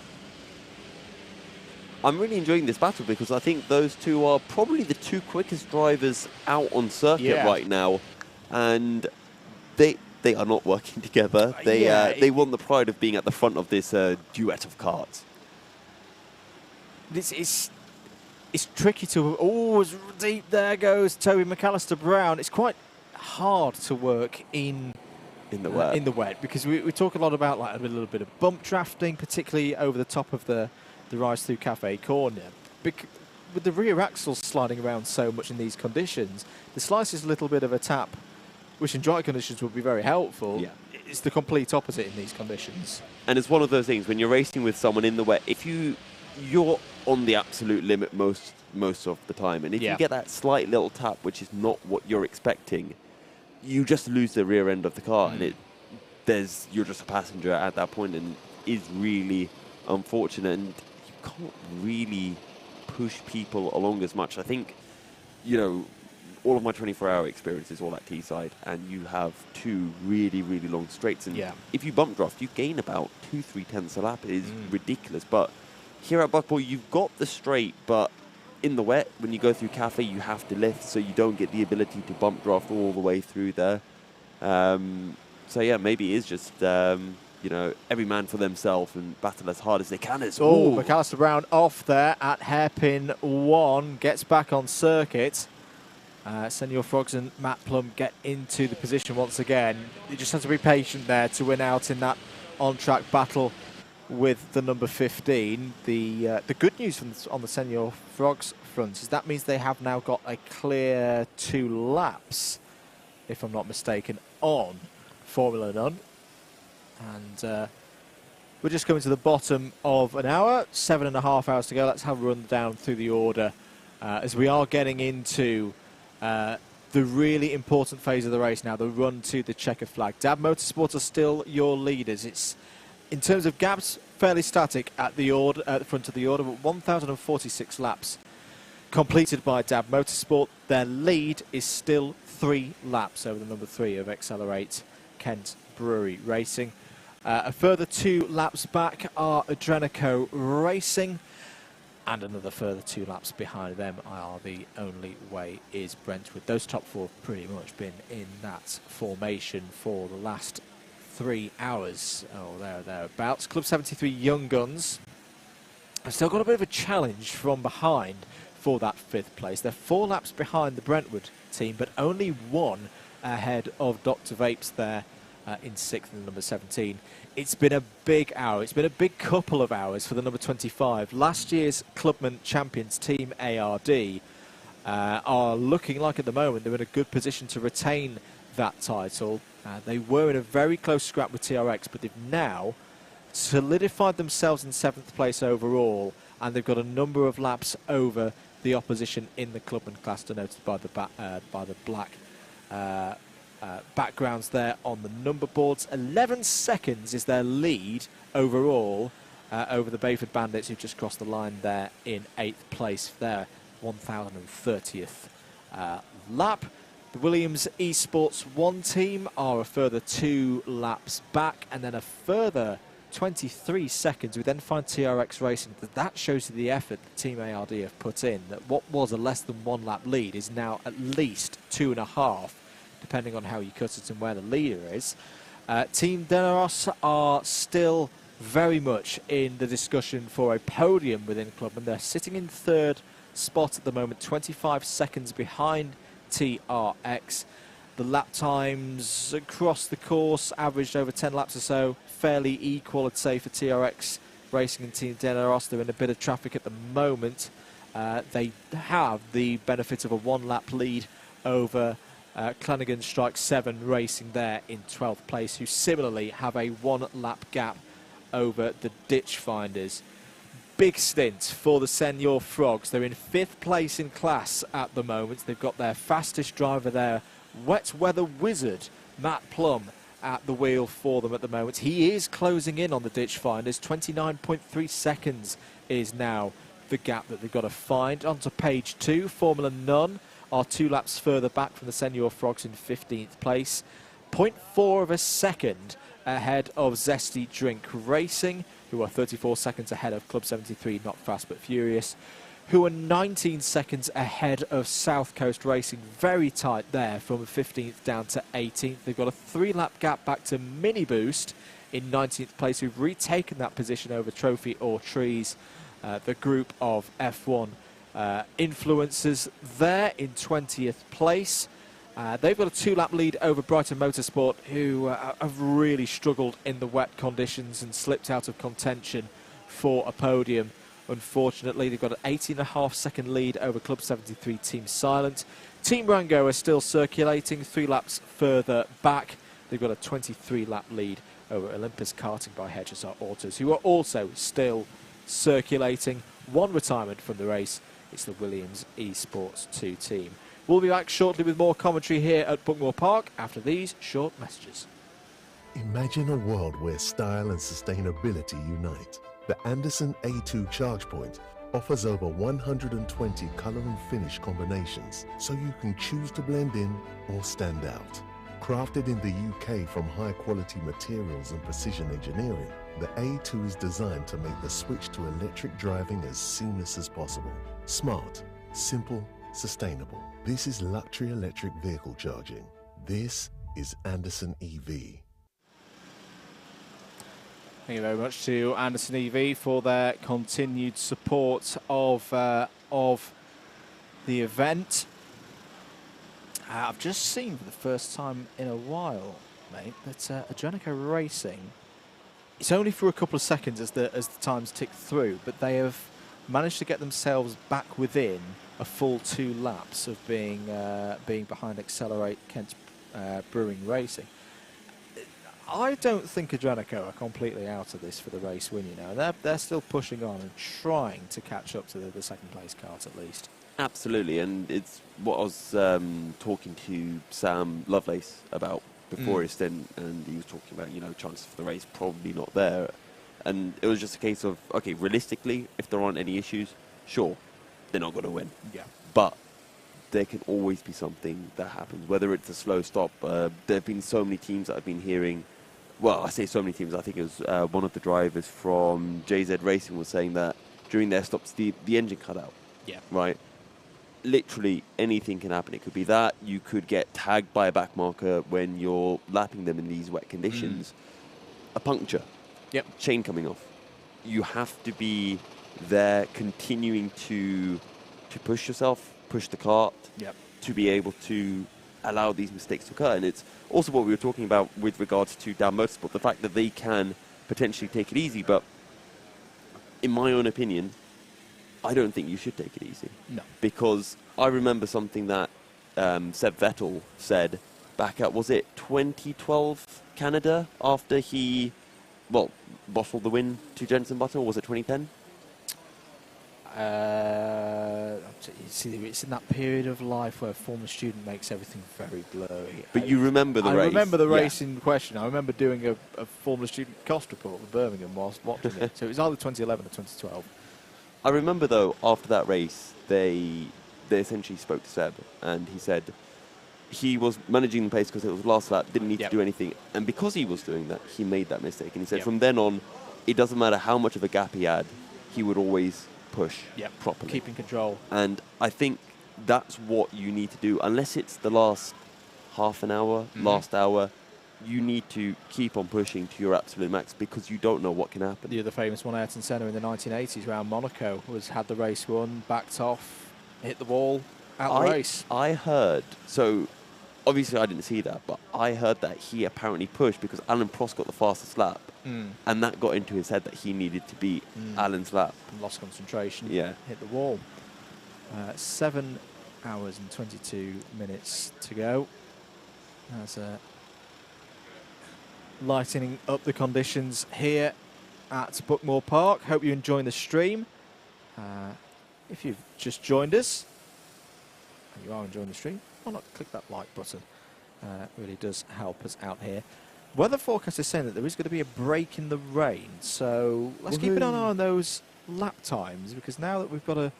O: I'm really enjoying this battle because I think those two are probably the two quickest drivers out on circuit right now, and they are not working together. They want the pride of being at the front of this duet of karts.
A: It's tricky to... Oh, it's deep. There goes Toby McAllister-Brown. It's quite hard to work in the wet because we talk a lot about like a little bit of bump drafting, particularly over the top of the rise through Cafe Corner. With the rear axles sliding around so much in these conditions, the slightest little bit of a tap, which in dry conditions would be very helpful, it's the complete opposite in these conditions.
O: And it's one of those things when you're racing with someone in the wet, if you're on the absolute limit most of the time, and if you get that slight little tap, which is not what you're expecting, you just lose the rear end of the car, and you're just a passenger at that point, and is really unfortunate. And you can't really push people along as much. I think, all of my 24-hour experience is all at Teesside, and you have two really, really long straights. And if you bump draft, you gain about 2-3 tenths a lap. It is ridiculous. But here at Buckmore, you've got the straight, but in the wet, when you go through Cafe, you have to lift, so you don't get the ability to bump draft all the way through there. So yeah, maybe it is just every man for themselves and battle as hard as they can.
A: McAllister-Brown off there at hairpin 1, gets back on circuit. Senior Frogs and Matt Plum get into the position once again. You just have to be patient there to win out in that on-track battle with the number 15. The good news on the Senior Frogs front is that means they have now got a clear 2 laps, if I'm not mistaken, on Formula None. And we're just coming to the bottom of an hour, 7.5 hours to go. Let's have a run down through the order as we are getting into the really important phase of the race now, the run to the checkered flag. DAB Motorsport are still your leaders. It's, in terms of gaps, fairly static at the front of the order, but 1,046 laps completed by DAB Motorsport. Their lead is still 3 laps over the number 3 of Accelerate Kent Brewery Racing. A further 2 laps back are Adrenico Racing, and another further 2 laps behind them are The Only Way Is Brentwood. Those top 4 have pretty much been in that formation for the last 3 hours, thereabouts. Club 73 Young Guns have still got a bit of a challenge from behind for that 5th place. They're 4 laps behind the Brentwood team, but only 1 ahead of Dr. Vapes there in 6th and number 17. It's been a big hour. It's been a big couple of hours for the number 25. Last year's Clubman champions, Team ARD, are looking like at the moment they're in a good position to retain that title. They were in a very close scrap with TRX, but they've now solidified themselves in 7th place overall, and they've got a number of laps over the opposition in the Clubman class, denoted by the black backgrounds there on the number boards. 11 seconds is their lead overall over the Bayford Bandits, who've just crossed the line there in 8th place for their 1,030th lap. The Williams Esports 1 team are a further 2 laps back, and then a further 23 seconds. We then find TRX Racing. That shows you the effort that Team ARD have put in, that what was a less than 1 lap lead is now at least 2.5, depending on how you cut it and where the leader is. Team Deneros are still very much in the discussion for a podium within Clubman. They're sitting in 3rd spot at the moment, 25 seconds behind TRX. The lap times across the course averaged over 10 laps or so, fairly equal, I'd say, for TRX Racing and Team Deneros. They're in a bit of traffic at the moment. They have the benefit of a 1 lap lead over Clanagan Strike 7 racing there in 12th place, who similarly have a 1-lap gap over the Ditch Finders. Big stint for the Senior Frogs. They're in 5th place in class at the moment. They've got their fastest driver there, wet weather wizard Matt Plum, at the wheel for them at the moment. He is closing in on the Ditch Finders. 29.3 seconds is now the gap that they've got to find. On to page 2, Formula None are 2 laps further back from the Senior Frogs in 15th place. 0.4 of a second ahead of Zesty Drink Racing, who are 34 seconds ahead of Club 73, Not Fast But Furious, who are 19 seconds ahead of South Coast Racing. Very tight there from 15th down to 18th. They've got a 3-lap gap back to Mini Boost in 19th place, who've retaken that position over Trophy or Trees, the group of F1 influencers there in 20th place. They've got a 2-lap lead over Brighton Motorsport, who have really struggled in the wet conditions and slipped out of contention for a podium. Unfortunately, they've got an 18.5-second lead over Club 73 Team Silent. Team Rango are still circulating 3 laps further back. They've got a 23-lap lead over Olympus Karting by HSR Autos, who are also still circulating. 1 retirement from the race. It's the Williams Esports 2 team. We'll be back shortly with more commentary here at Buckmore Park after these short messages.
B: Imagine a world where style and sustainability unite. The Anderson A2 Charge Point offers over 120 color and finish combinations, so you can choose to blend in or stand out. Crafted in the UK from high-quality materials and precision engineering, the A2 is designed to make the switch to electric driving as seamless as possible. Smart, simple, sustainable. This is luxury electric vehicle charging. This is Anderson EV.
A: Thank you very much to Anderson EV for their continued support of the event. I've just seen for the first time in a while, mate, that Adrenico Racing, it's only for a couple of seconds as the times tick through, but they have managed to get themselves back within a full 2 laps of being behind Accelerate Kent Brewing Racing. I don't think Adrenico are completely out of this for the race win, you know. They're still pushing on and trying to catch up to the second place cart at least.
O: Absolutely, and it's what I was talking to Sam Lovelace about before his stint, and he was talking about, you know, chances for the race probably not there. And it was just a case of, okay, realistically, if there aren't any issues, sure, they're not going to win.
A: Yeah.
O: But there can always be something that happens, whether it's a slow stop. There have been so many teams that I've been hearing. Well, I say so many teams. I think it was one of the drivers from JZ Racing was saying that during their stops, the engine cut out.
A: Yeah.
O: Right? Literally anything can happen. It could be that. You could get tagged by a back marker when you're lapping them in these wet conditions. A puncture.
A: Yep.
O: Chain coming off. You have to be there continuing to push yourself, push the cart,
A: yep,
O: to be able to allow these mistakes to occur. And it's also what we were talking about with regards to Down Motorsport, the fact that they can potentially take it easy, but in my own opinion, I don't think you should take it easy.
A: No.
O: Because I remember something that Seb Vettel said back at, was it 2012 Canada, after he, well, bottled the win to Jenson Button, or was it 2010?
A: See, it's in that period of life where a former student makes everything very blurry.
O: But you remember the race.
A: I remember the race in question. I remember doing a former student cost report for Birmingham whilst watching it. So it was either 2011 or 2012.
O: I remember, though, after that race, they essentially spoke to Seb, and he said he was managing the pace because it was last lap, didn't need to do anything. And because he was doing that, he made that mistake. And he said from then on, it doesn't matter how much of a gap he had, he would always push properly.
A: Keeping control.
O: And I think that's what you need to do. Unless it's the last half an hour, last hour, you need to keep on pushing to your absolute max because you don't know what can happen.
A: The other famous one, Ayrton Senna in the 1980s around Monaco, had the race won, backed off, hit the wall, out the race.
O: I heard, so obviously I didn't see that, but I heard that he apparently pushed because Alan Prost got the fastest lap. And that got into his head that he needed to beat Alan's lap.
A: Lost concentration.
O: Yeah.
A: Hit the wall. 7 hours and 22 minutes to go. As lightening up the conditions here at Buckmore Park. Hope you're enjoying the stream. If you've just joined us, and you are enjoying the stream, why not click that like button? Really does help us out here. Weather forecast is saying that there is going to be a break in the rain, so let's keep an eye on those lap times, because now that we've got a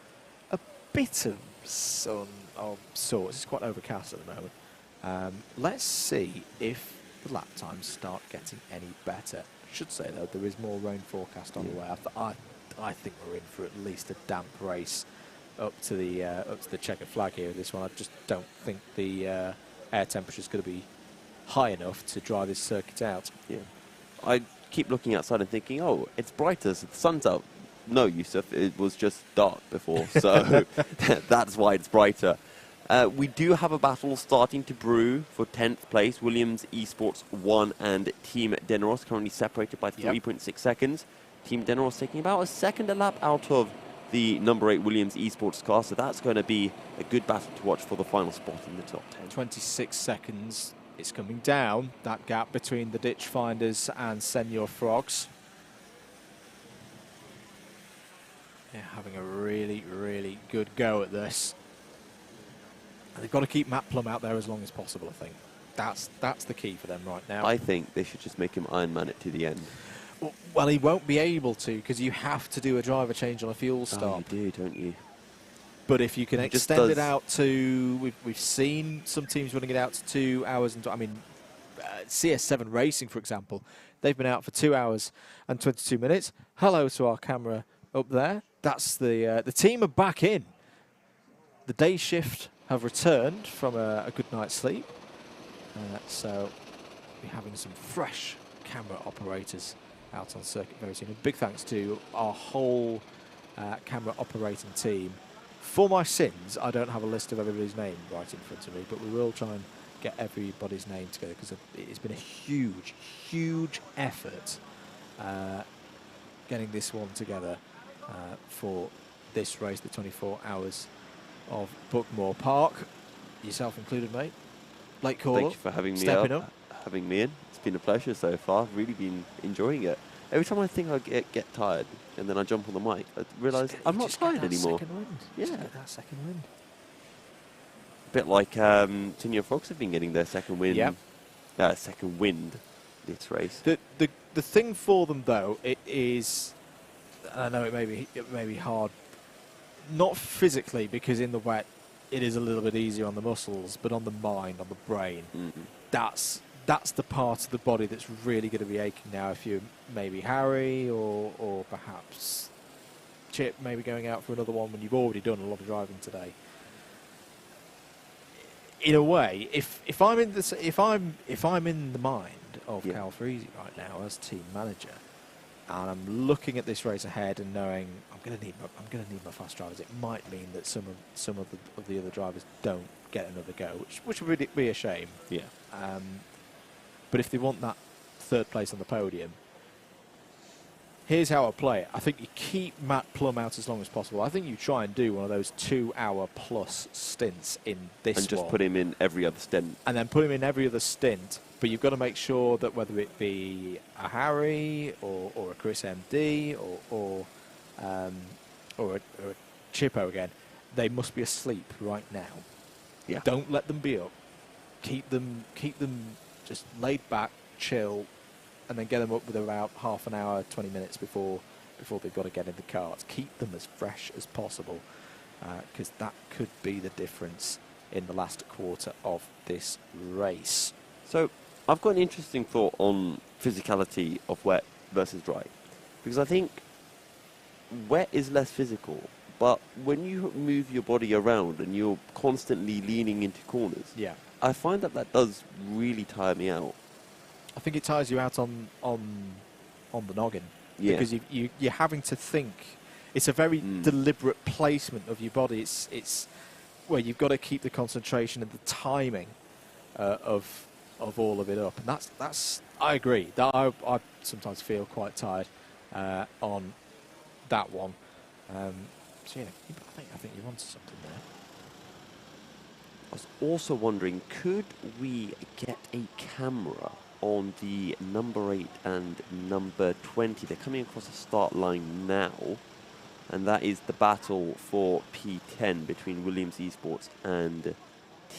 A: bit of sun of sorts, it's quite overcast at the moment. Let's see if the lap times start getting any better. I should say though, there is more rain forecast on the way. I think we're in for at least a damp race up to the checkered flag here. This one, I just don't think the air temperature is going to be high enough to dry this circuit out.
O: Yeah, I keep looking outside and thinking, oh, it's brighter, so the sun's out. No, Yusuf, it was just dark before, so that's why it's brighter. We do have a battle starting to brew for 10th place. Williams Esports 1 and Team Deneros currently separated by 3.6 seconds. Team Deneros taking about a second a lap out of the number 8 Williams Esports car, so that's going to be a good battle to watch for the final spot in the top 10.
A: 26 seconds. It's coming down, that gap between the Ditch Finders and Senior Frogs. They're having a really, really good go at this. And they've got to keep Matt Plum out there as long as possible, I think. That's the key for them right now.
O: I think they should just make him Iron Man it to the end.
A: Well, he won't be able to, because you have to do a driver change on a fuel stop.
O: Oh, you do, don't you?
A: But if you can extend it out to, we've seen some teams running it out to 2 hours. And I mean, CS7 Racing, for example, they've been out for 2 hours and 22 minutes. Hello to our camera up there. That's the team are back in. The day shift have returned from a good night's sleep. So we're having some fresh camera operators out on circuit very soon. A big thanks to our whole camera operating team. For my sins, I don't have a list of everybody's name right in front of me, but we will try and get everybody's name together, because it's been a huge, huge effort getting this one together for this race, the 24 hours of Buckmore Park. Yourself included, mate. Late caller.
O: Thank you for having me
A: stepping up.
O: Having me in. It's been a pleasure so far. I've really been enjoying it. Every time I think I get tired, and then I jump on the mic, I realise I'm not tired anymore.
A: Yeah, get that second wind.
O: A bit like Senior Frogs have been getting their second wind. Yeah. Second wind this race.
A: The thing for them though, it is, I know it may be hard, not physically, because in the wet it is a little bit easier on the muscles, but on the mind, on the brain, that's the part of the body that's really going to be aching now. If you're maybe Harry or perhaps Chip, maybe going out for another one when you've already done a lot of driving today. In a way, if I'm in the mind of Cal Freese right now as team manager, and I'm looking at this race ahead and knowing I'm going to need my fast drivers, it might mean that some of the other drivers don't get another go, which would be a shame.
O: Yeah.
A: But if they want that third place on the podium, here's how I play it. I think you keep Matt Plum out as long as possible. I think you try and do one of those 2 hour plus stints in this one.
O: And just put him in every other stint.
A: And then put him in every other stint. But you've got to make sure that whether it be a Harry or a Chris MD or a Chippo again, they must be asleep right now.
O: Yeah.
A: Don't let them be up. Keep them just laid back, chill, and then get them up with about half an hour, 20 minutes before they've got to get in the carts. Keep them as fresh as possible, because that could be the difference in the last quarter of this race.
O: So I've got an interesting thought on physicality of wet versus dry, because I think wet is less physical, but when you move your body around and you're constantly leaning into corners, I find that does really tire me out.
A: I think it tires you out on the noggin, because you're having to think. It's a very deliberate placement of your body. It's where you've got to keep the concentration and the timing of all of it up, and that's I agree. That I sometimes feel quite tired on that one. So I think you're onto something there.
O: I was also wondering, could we get a camera on the number 8 and number 20? They're coming across the start line now, and that is the battle for P10 between Williams Esports and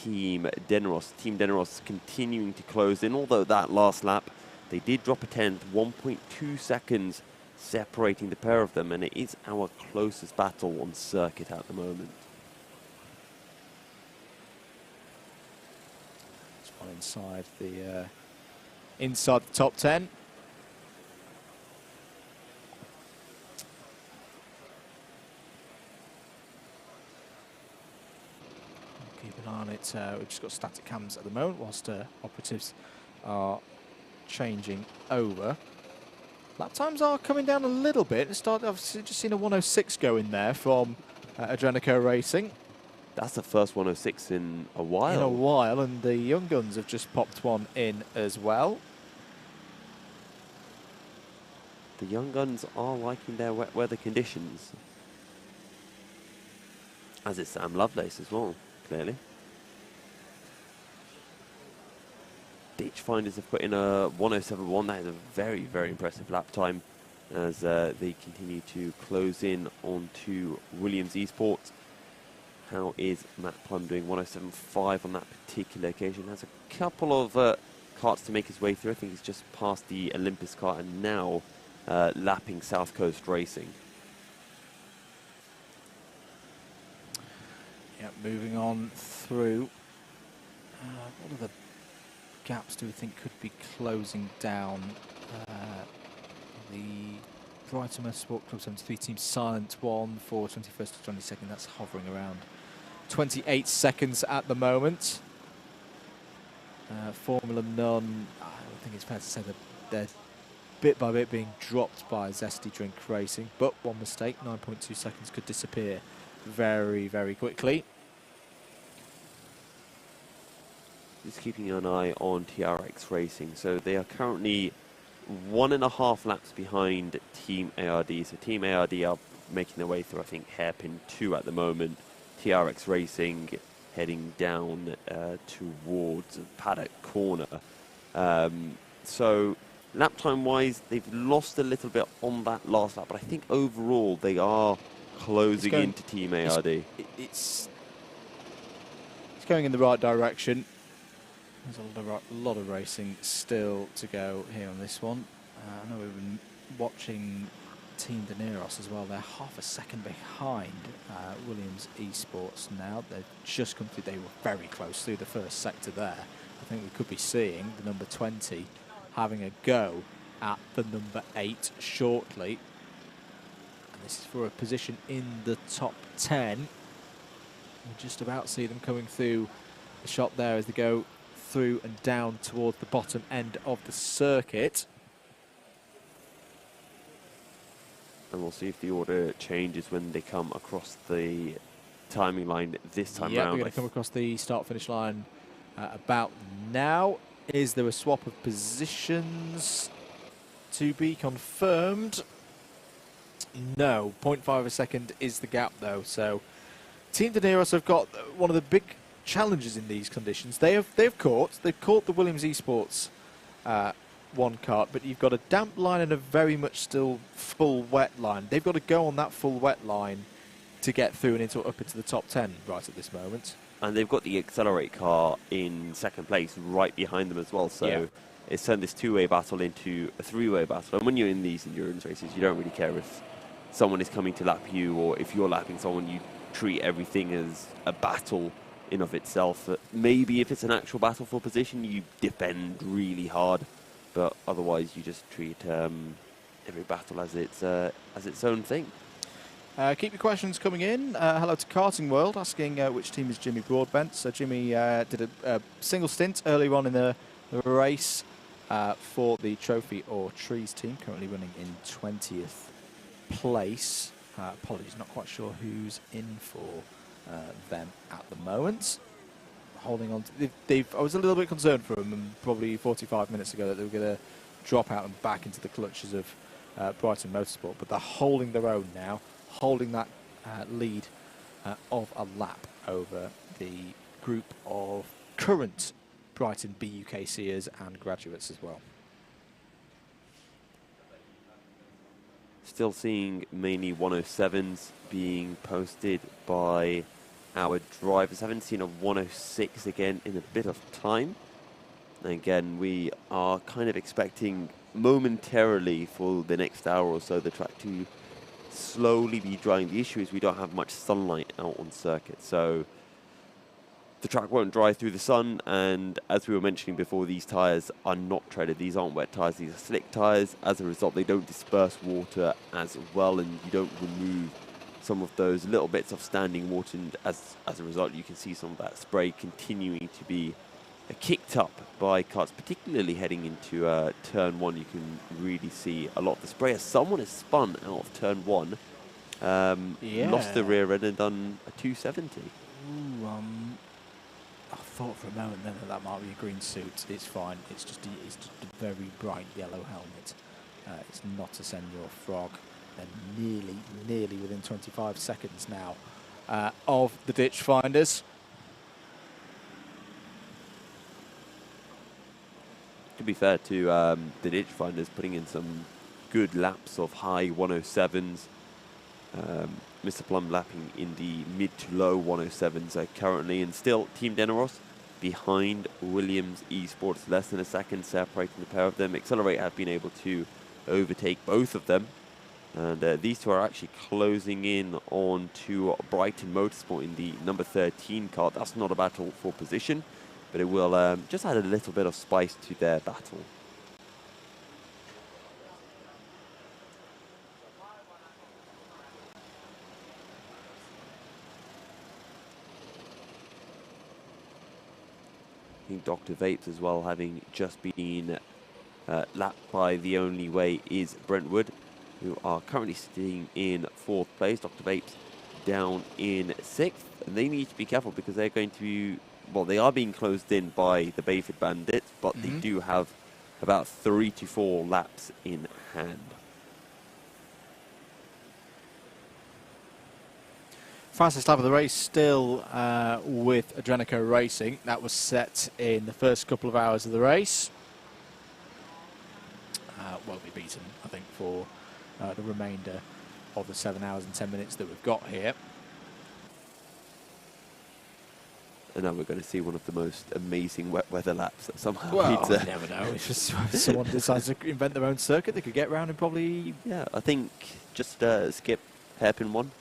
O: Team Deneros. Team Deneros continuing to close in, although that last lap they did drop a 10th, 1.2 seconds separating the pair of them, and it is our closest battle on circuit at the moment.
A: It's one inside the top 10. Keep an eye on it. We've just got static cams at the moment whilst operatives are changing over. Lap times are coming down a little bit. I've just seen a 106 go in there from Adrenico Racing.
O: That's the first 106 in a while.
A: In a while, and the Young Guns have just popped one in as well.
O: The Young Guns are liking their wet weather conditions. As is Sam Lovelace as well, clearly. Ditch Finders have put in a 107.1. That is a very, very impressive lap time as they continue to close in onto Williams Esports. How is Matt Plum doing? 107.5 on that particular occasion. Has a couple of carts to make his way through. I think he's just past the Olympus cart and now lapping South Coast Racing.
A: Yeah, moving on through. What are the gaps do we think could be closing down? The Brighton Motorsport Club 73 team silent one for 21st to 22nd. That's hovering around 28 seconds at the moment. Formula None, I don't think it's fair to say that they're bit by bit being dropped by Zesty Drink Racing, but one mistake, 9.2 seconds could disappear very, very quickly.
O: Just keeping an eye on TRX Racing. So they are currently 1.5 laps behind Team ARD. So Team ARD are making their way through, I think, hairpin 2 at the moment. TRX Racing heading down towards Paddock Corner. So lap time wise, they've lost a little bit on that last lap, but I think overall they are closing into Team ARD.
A: It's going in the right direction. There's a lot of racing still to go here on this one. I know we've been watching Team Deneros as well. They're half a second behind Williams Esports now. They've just come through. They were very close through the first sector there. I think we could be seeing the number 20 having a go at the number 8 shortly. And this is for a position in the top 10. We just about see them coming through the shot there as they go through and down towards the bottom end of the circuit.
O: And we'll see if the order changes when they come across the timing line this time
A: Yeah,
O: round.
A: we're going to come across the start-finish line about now. Is there a swap of positions to be confirmed? No, 0.5 a second is the gap though. So Team Deneros have got one of the big challenges in these conditions. They've caught the Williams Esports one kart, but you've got a damp line and a very much still full wet line. They've got to go on that full wet line to get through and up into the top 10 right at this moment.
O: And they've got the Accelerate car in second place right behind them as well. So
A: yeah,
O: it's turned this two-way battle into a three-way battle. And when you're in these endurance races, you don't really care if someone is coming to lap you or if you're lapping someone. You treat everything as a battle in of itself. Maybe if it's an actual battle for position, you defend really hard, but otherwise you just treat every battle as its own thing.
A: Keep your questions coming in. Hello to Karting World asking which team is Jimmy Broadbent. So Jimmy did a single stint earlier on in the race for the Trophy or Trees team, currently running in 20th place. Apologies, not quite sure who's in for them at the moment. Holding on to, I was a little bit concerned for them probably 45 minutes ago that they were going to drop out and back into the clutches of Brighton Motorsport, but they're holding their own now, holding that lead of a lap over the group of current Brighton BUKCers and graduates as well.
O: Still seeing mainly 107s being posted by our drivers. Haven't seen a 106 again in a bit of time. And again, we are kind of expecting momentarily for the next hour or so the track to slowly be drying. The issue is we don't have much sunlight out on circuit, so the track won't dry through the sun, and as we were mentioning before, these tyres are not treaded. These aren't wet tyres, these are slick tyres. As a result, they don't disperse water as well, and you don't remove some of those little bits of standing water, and as a result, you can see some of that spray continuing to be kicked up by cars, particularly heading into turn 1. You can really see a lot of the spray as someone has spun out of turn 1, lost the rear end and done a 270.
A: Ooh, I thought for a moment then that might be a green suit. It's fine. It's just a very bright yellow helmet. It's not a Senor Frog. They're nearly within 25 seconds now of the ditch finders.
O: To be fair to the ditch finders, putting in some good laps of high 107s. Mr. Plum lapping in the mid to low 107s currently, and still Team Deneros behind Williams Esports, less than a second separating the pair of them. Accelerate have been able to overtake both of them, and these two are actually closing in on to Brighton Motorsport in the number 13 car. That's not a battle for position, but it will just add a little bit of spice to their battle. I think Dr. Vapes as well, having just been lapped by The Only Way is Brentwood, who are currently sitting in 4th place. Dr. Vapes down in 6th, and they need to be careful because they're going to, well, they are being closed in by the Bayford Bandits, but they do have about 3 to 4 laps in hand.
A: Fastest lap of the race still with Adrenico Racing. That was set in the first couple of hours of the race. Won't be beaten, I think, for the remainder of the 7 hours and 10 minutes that we've got here.
O: And now we're going to see one of the most amazing wet weather laps that somehow
A: Well, you never know. If someone decides to invent their own circuit, they could get around in probably...
O: Yeah, I think just skip hairpin 1.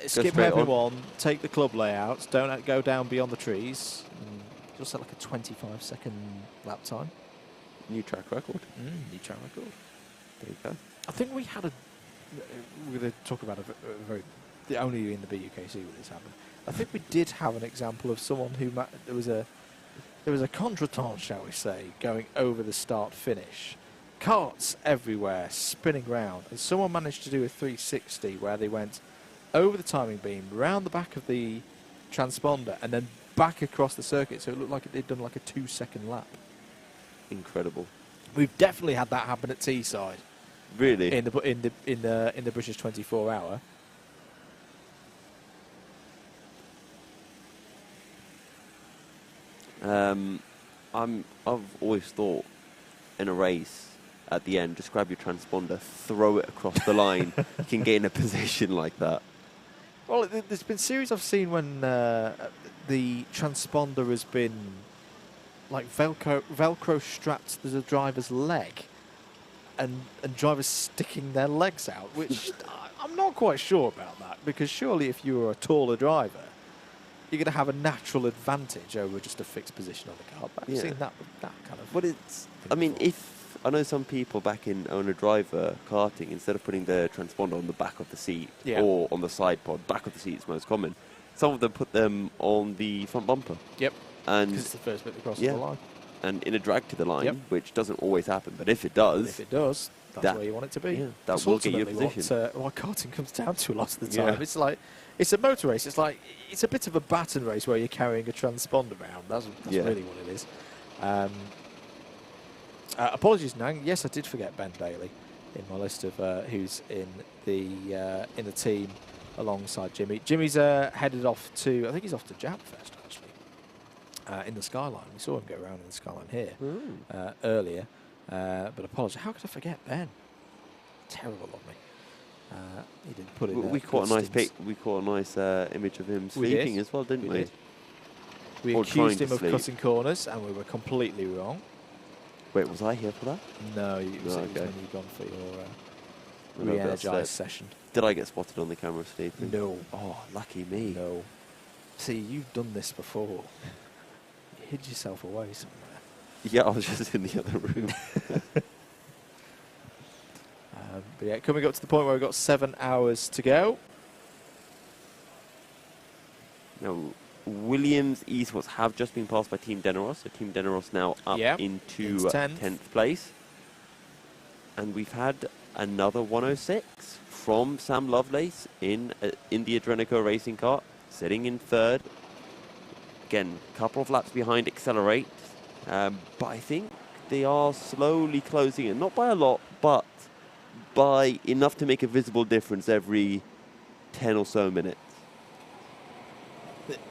A: Skip hairpin 1, take the club layouts, don't go down beyond the trees. Just set like a 25-second lap time.
O: New track record.
A: New track record.
O: There you go.
A: I think we had we're going to talk about a very... Only in the BUKC will this happen. I think we did have an example of someone who... There was a contretemps, shall we say, going over the start-finish. Carts everywhere, spinning round. And someone managed to do a 360 where they went over the timing beam, round the back of the transponder, and then back across the circuit. So it looked like they'd done like a 2-second lap.
O: Incredible.
A: We've definitely had that happen at Teesside.
O: Really?
A: In the British 24 Hour.
O: I've always thought in a race, at the end, just grab your transponder, throw it across the line. You can get in a position like that.
A: Well, there's been series I've seen when the transponder has been like Velcro strapped to the driver's leg, and drivers sticking their legs out, which I'm not quite sure about that, because surely if you were a taller driver, you're going to have a natural advantage over just a fixed position on the car. But I've seen that kind of...
O: But it's... I mean, if... I know some people back in owner-driver karting, instead of putting the transponder on the back of the seat or on the side pod, back of the seat is most common, some of them put them on the front bumper.
A: Yep.
O: And
A: because it's the first bit that crosses the line.
O: And in a drag to the line, which doesn't always happen, but if it does...
A: That's where you want it to be.
O: Yeah, that will get you a position.
A: What karting comes down to a lot of the time. It's like, it's a motor race. It's like, it's a bit of a baton race where you're carrying a transponder around. That's really what it is. Apologies, Nang. Yes, I did forget Ben Bailey in my list of who's in the team alongside Jimmy. Jimmy's headed off to, I think he's off to Jam Fest, actually. in the Skyline. We saw him go around in the Skyline here earlier. But apologies. How could I forget Ben? Terrible of me. He didn't put in.
O: We caught a nice pic. We caught a nice image of him sleeping as well, didn't we?
A: We accused him of cutting corners, and we were completely wrong.
O: Wait, was I here for that?
A: No, it was when you gone for your re-energize session.
O: Did I get spotted on the camera sleeping?
A: No.
O: Oh, lucky me.
A: No. See, you've done this before. You hid yourself away somewhere.
O: Yeah, I was just in the other room.
A: But yeah, coming up to the point where we've got 7 hours to go.
O: Now, Williams Esports have just been passed by Team Deneros, so Team Deneros now up into 10th place. And we've had another 106 from Sam Lovelace in the Adrenico racing car, sitting in 3rd. Again, a couple of laps behind Accelerate, but I think they are slowly closing in, not by a lot, but by enough to make a visible difference every 10 or so minutes.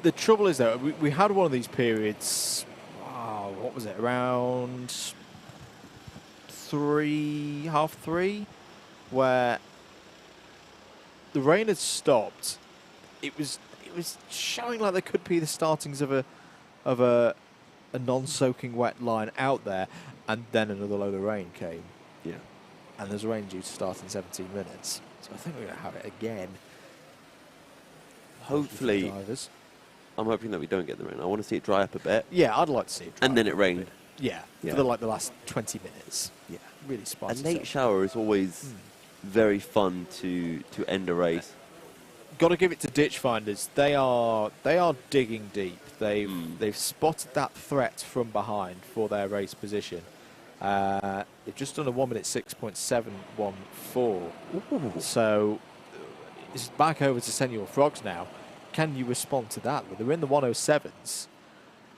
A: The trouble is, though, we had one of these periods, what was it, around 3:30, where the rain had stopped. It was showing like there could be the startings of a non-soaking wet line out there, and then another load of rain came.
O: Yeah.
A: And there's rain due to start in 17 minutes. So I think we're going to have it again.
O: Hopefully. I'm hoping that we don't get the rain. I want to see it dry up a bit.
A: Yeah, I'd like to see it dry
O: and then it rained.
A: Yeah, for the last 20 minutes.
O: Yeah.
A: Really spicy.
O: A late shower is always very fun to end a race.
A: Got to give it to Ditch Finders. They are digging deep. They've spotted that threat from behind for their race position. They've just done a 1 minute 6.714. So it's back over to Senor Frogs now. Can you respond to that? Well, they're in the 107s.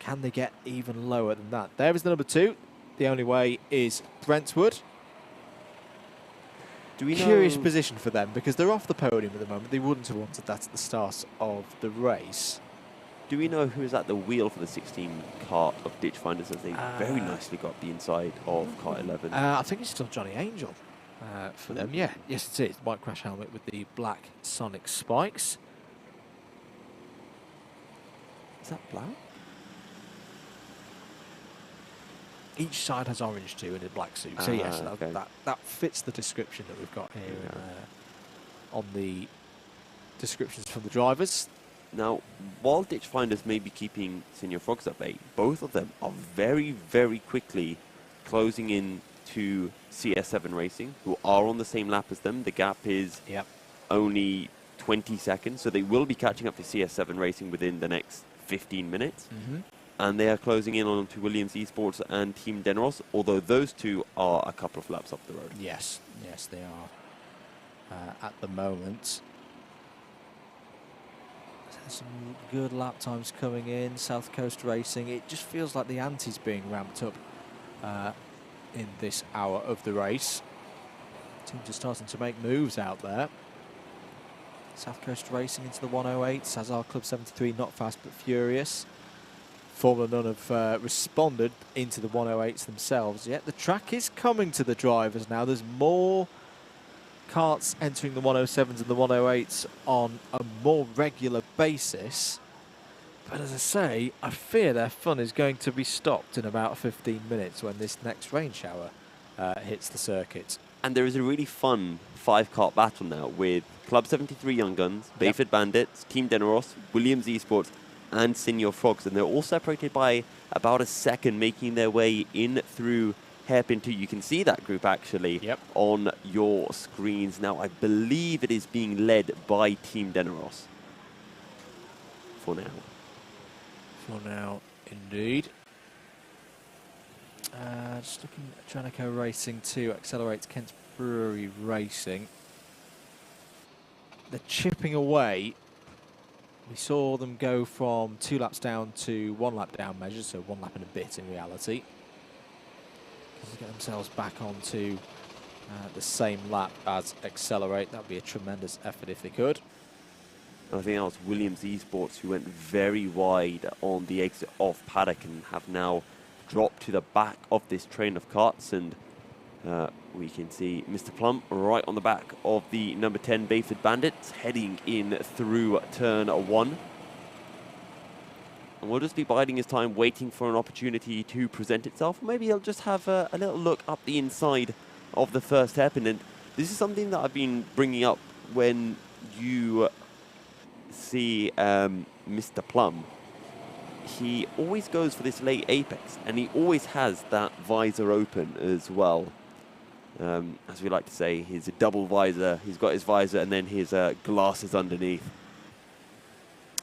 A: Can they get even lower than that? There is the number 2. The only way is Brentwood.
O: Do we
A: Curious
O: know
A: position for them because they're off the podium at the moment. They wouldn't have wanted that at the start of the race.
O: Do we know who is at the wheel for the 16 car of Ditch Finders as they very nicely got the inside of car 11?
A: I think it's still Johnny Angel for them. Yeah, yes it is. White crash helmet with the black Sonic spikes.
O: Is that black?
A: Each side has orange too in a black suit. So yes, that fits the description that we've got here on the descriptions from the drivers.
O: Now, while Ditch Finders may be keeping Senior Frogs at bay, both of them are very, very quickly closing in to CS7 Racing, who are on the same lap as them. The gap is only 20 seconds, so they will be catching up to CS7 Racing within the next 15 minutes. And they are closing in on to Williams Esports and Team Deneros, although those two are a couple of laps up the road.
A: Yes, they are at the moment. Some good lap times coming in. South Coast Racing. It just feels like the ante's being ramped up in this hour of the race. Teams are starting to make moves out there. South Coast Racing into the 108s. Sazar Club 73, not fast but furious. Formula None have responded into the 108s themselves. Yet the track is coming to the drivers now. There's more karts entering the 107s and the 108s on a more regular basis. But as I say, I fear their fun is going to be stopped in about 15 minutes when this next rain shower hits the circuit.
O: And there is a really fun 5-kart battle now with Club 73 Young Guns, Bayford Bandits, Team Deneros, Williams Esports, and Senior Frogs. And they're all separated by about a second, making their way in through Hairpin 2. You can see that group actually on your screens now. I believe it is being led by Team Deneros for now.
A: For now, indeed. Just looking at Tranico Racing 2, accelerates Kent Brewery Racing. They're chipping away. We saw them go from 2 laps down to 1 lap down measures, so 1 lap and a bit in reality. Can they get themselves back onto the same lap as Accelerate? That would be a tremendous effort if they could.
O: I think that was Williams Esports who went very wide on the exit off paddock and have now dropped to the back of this train of karts. And we can see Mr. Plum right on the back of the number 10 Bayford Bandits heading in through turn 1. And we'll just be biding his time, waiting for an opportunity to present itself. Or maybe he'll just have a little look up the inside of the first hairpin. And this is something that I've been bringing up when you see Mr. Plum. He always goes for this late apex, and he always has that visor open as well. As we like to say, his double visor. He's got his visor and then his glasses underneath.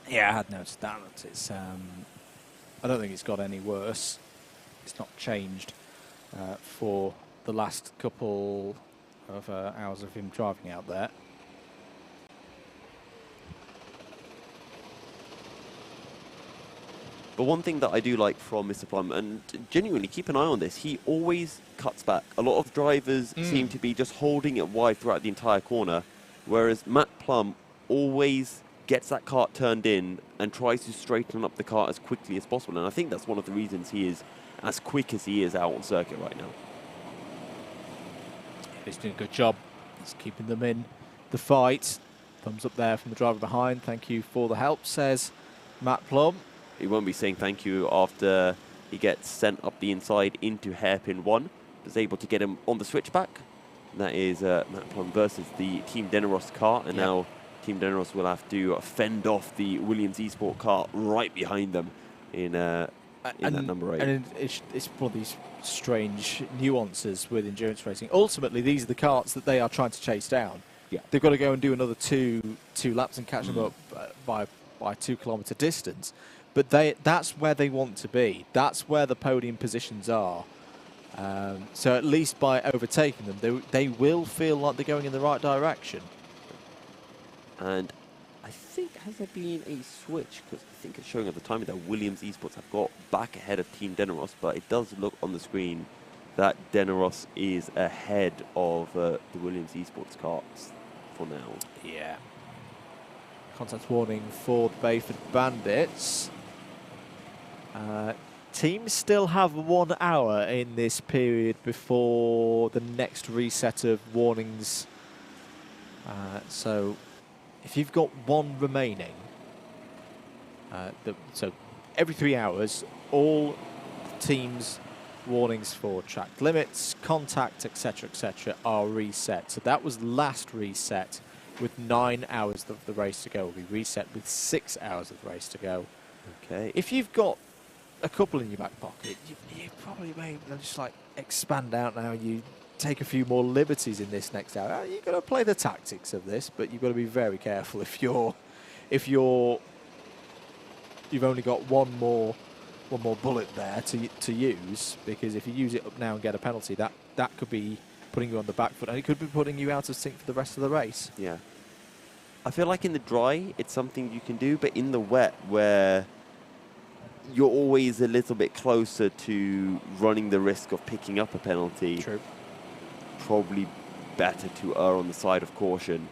A: Yeah, I had noticed that. It's, I don't think it's got any worse. It's not changed for the last couple of hours of him driving out there.
O: But one thing that I do like from Mr. Plum, and genuinely keep an eye on this, he always cuts back. A lot of drivers seem to be just holding it wide throughout the entire corner, whereas Matt Plum always gets that kart turned in and tries to straighten up the kart as quickly as possible. And I think that's one of the reasons he is as quick as he is out on circuit right now.
A: He's doing a good job. He's keeping them in the fight. Thumbs up there from the driver behind. Thank you for the help, says Matt Plum.
O: He won't be saying thank you after he gets sent up the inside into hairpin 1. Is able to get him on the switchback. And that is Matt Plum versus the Team Deneros car. And now Team Deneros will have to fend off the Williams Esports car right behind them in that number 8.
A: And it's one of these strange nuances with endurance racing. Ultimately, these are the karts that they are trying to chase down.
O: Yeah.
A: They've got to go and do another two laps and catch them up by 2 kilometre distance. But that's where they want to be. That's where the podium positions are. So at least by overtaking them, they will feel like they're going in the right direction.
O: And I think, has there been a switch? Because I think it's showing at the time that Williams Esports have got back ahead of Team Deneros, but it does look on the screen that Deneros is ahead of the Williams Esports carts for now.
A: Yeah. Contact warning for the Bayford Bandits. Teams still have 1 hour in this period before the next reset of warnings. So if you've got 1 remaining, so every 3 hours, all teams' warnings for track limits, contact, etc., are reset. So that was last reset with 9 hours of the race to go. Will be reset with 6 hours of the race to go.
O: Okay.
A: If you've got a couple in your back pocket, you probably may just like expand out now. You take a few more liberties in this next hour. You've got to play the tactics of this, but you've got to be very careful if you've only got one more bullet there to use, because if you use it up now and get a penalty, that could be putting you on the back foot, and it could be putting you out of sync for the rest of the race.
O: Yeah. I feel like in the dry, it's something you can do, but in the wet, where you're always a little bit closer to running the risk of picking up a penalty.
A: True.
O: Probably better to err on the side of caution.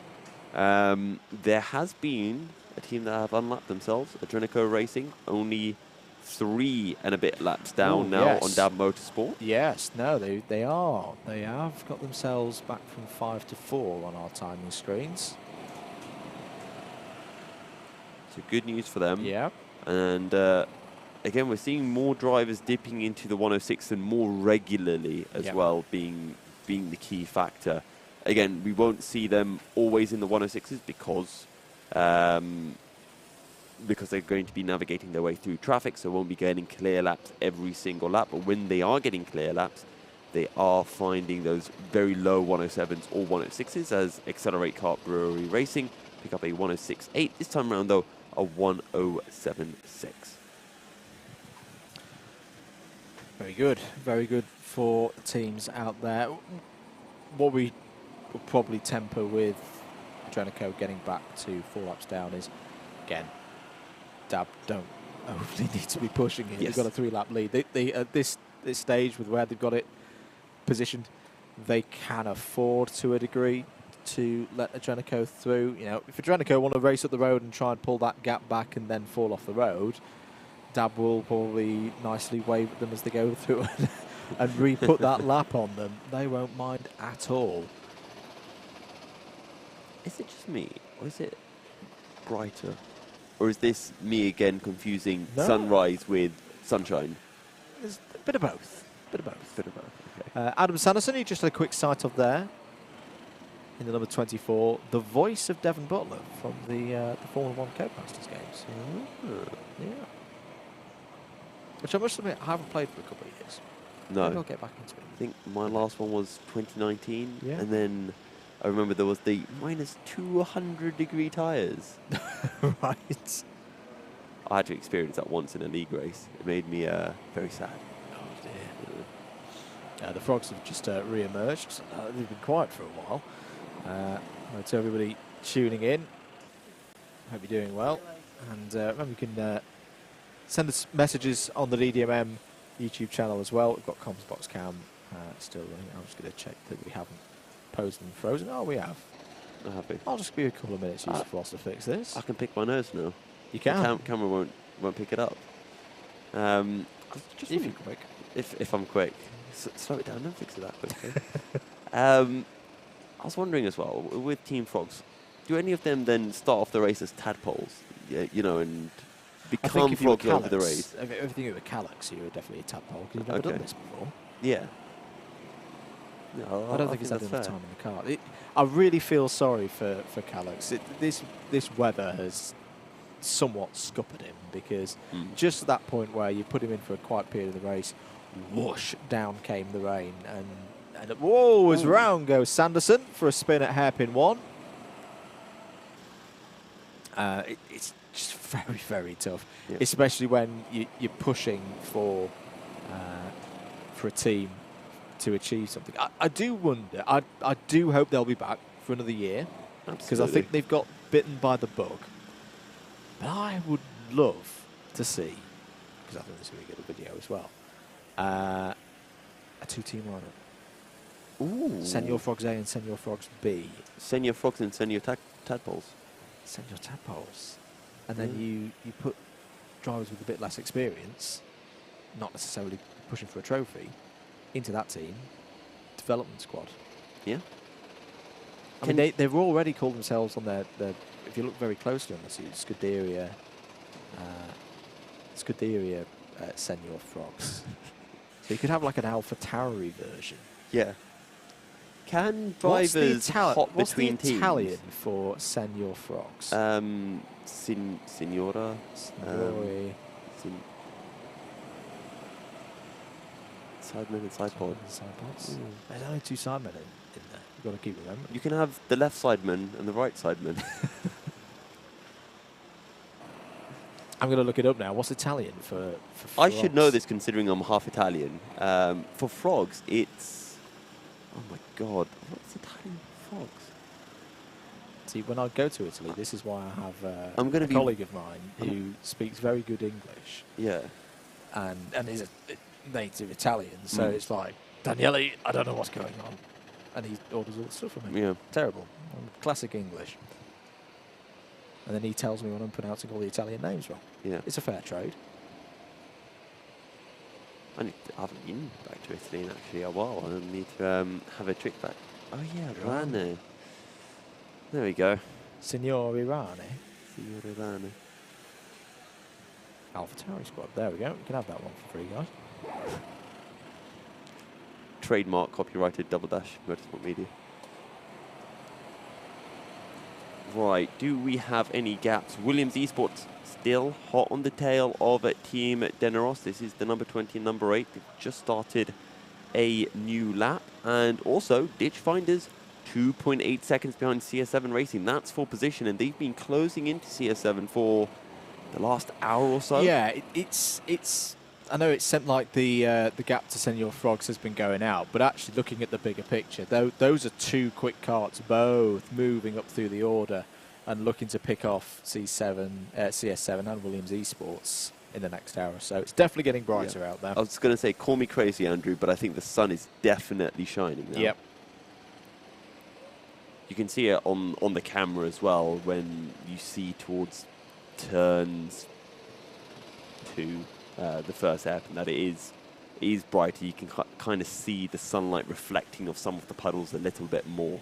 O: There has been a team that have unlapped themselves, Adrineco Racing, only 3 and a bit laps down now on Dab Motorsport.
A: Yes, no, they are. They have got themselves back from 5 to 4 on our timing screens.
O: So good news for them.
A: Yeah.
O: And again, we're seeing more drivers dipping into the 106 and more regularly as well, being the key factor. Again, we won't see them always in the 106s because they're going to be navigating their way through traffic, so won't be getting clear laps every single lap. But when they are getting clear laps, they are finding those very low 107s or 106s as Accelerate Kart Brewery Racing pick up a 106.8. This time around, though, a 107.6.
A: Very good for teams out there. What we will probably temper with Adrineco getting back to 4 laps down is, again, Dab don't overly need to be pushing it. They've got a 3-lap lead. They at this stage, with where they've got it positioned, they can afford to a degree to let Adrenico through. You know, if Adrenico want to race up the road and try and pull that gap back and then fall off the road, Dab will probably nicely wave at them as they go through and re-put that lap on them. They won't mind at all.
O: Is it just me, or is it brighter? Or is this me again confusing sunrise with sunshine?
A: There's a bit of both.
O: Bit of both, okay.
A: Adam Sanderson, he just had a quick sight of there in the number 24, the voice of Devon Butler from the Formula 1 Codemasters games. Yeah. Which I must admit, I haven't played for a couple of years.
O: No.
A: Maybe I'll get back into it.
O: I think my last one was 2019,
A: Yeah.
O: and then I remember there was the minus 200-degree tyres.
A: Right.
O: I had to experience that once in a league race. It made me very sad.
A: Oh, dear. The Frogs have just re-emerged. They've been quiet for a while. To everybody tuning in, hope you're doing well. And remember, you can send us messages on the DDMM YouTube channel as well. We've got Comms Box Cam still running. I'm just going to check that we haven't posed and frozen. Oh, we have.
O: I'm happy.
A: I'll just give you a couple of minutes for us to fix this.
O: I can pick my nose now.
A: You can.
O: The camera won't pick it up.
A: Just if you're quick.
O: If I'm quick. Slow it down, don't fix it that quickly. I was wondering as well, with Team Frogs, do any of them then start off the race as tadpoles? You know, and become frogs over the race?
A: Everything you were Calyx, you were definitely a tadpole because you've never done this before.
O: Yeah. No,
A: I don't think it's had enough time in the car. I really feel sorry for Calyx. This weather has somewhat scuppered him because just at that point where you put him in for a quiet period of the race, whoosh, down came the rain. And whoa, as round goes Sanderson for a spin at hairpin 1. It's just very, very tough, especially when you're pushing for a team to achieve something. I do wonder, I do hope they'll be back for another year because I think they've got bitten by the bug. But I would love to see, because I think this is going to be a good video as well, a 2-team lineup.
O: Ooh.
A: Senior Frogs A and Senior Frogs B.
O: Senior Frogs and Senior Tadpoles.
A: Senior Tadpoles. And then you put drivers with a bit less experience, not necessarily pushing for a trophy, into that team, development squad.
O: Yeah.
A: I mean, they've already called themselves on their if you look very closely on the suit, Scuderia Senior Frogs. So you could have like an Alpha Tauri version.
O: Yeah. Can drivers hop between teams?
A: What's the Italian for Senior Frogs?
O: Signora.
A: Signori.
O: Sidemen and sidepod.
A: There's only 2 sidemen in there. You've got to keep remembering.
O: You can have the left sideman and the right sideman.
A: I'm going to look it up now. What's Italian for frogs?
O: I should know this considering I'm half Italian. For frogs, it's... Oh my god. What's Italian for frogs?
A: See, when I go to Italy, this is why I have
O: I'm gonna
A: a colleague of mine who speaks very good English.
O: Yeah.
A: And is a native Italian, so it's like, Daniele, I don't know what's going on. And he orders all the stuff from me.
O: Yeah.
A: Terrible. Classic English. And then he tells me when I'm pronouncing all the Italian names wrong.
O: Yeah.
A: It's a fair trade.
O: I haven't been back to Italy in actually a while. I need to have a trip back. Oh yeah, Rane. There we go.
A: Signori Rane.
O: Signori Rane.
A: AlphaTauri squad. There we go. You can have that one for free, guys.
O: Trademark, copyrighted, Double Dash, Motorsport Media. Right, do we have any gaps? Williams Esports still hot on the tail of Team Deneros. This is the number 20 and number 8. They've just started a new lap. And also, Ditch Finders, 2.8 seconds behind CS7 Racing. That's for position, and they've been closing into CS7 for the last hour or so.
A: Yeah, it's. I know it seemed like the gap to Senior Frogs has been going out, but actually looking at the bigger picture, those are 2 quick carts, both moving up through the order and looking to pick off CS7 and Williams Esports in the next hour or so. It's definitely getting brighter out there.
O: I was going to say, call me crazy, Andrew, but I think the sun is definitely shining now.
A: Yep.
O: You can see it on the camera as well when you see towards turns 2, the first hairpin, that it is brighter. You can kind of see the sunlight reflecting off some of the puddles a little bit more.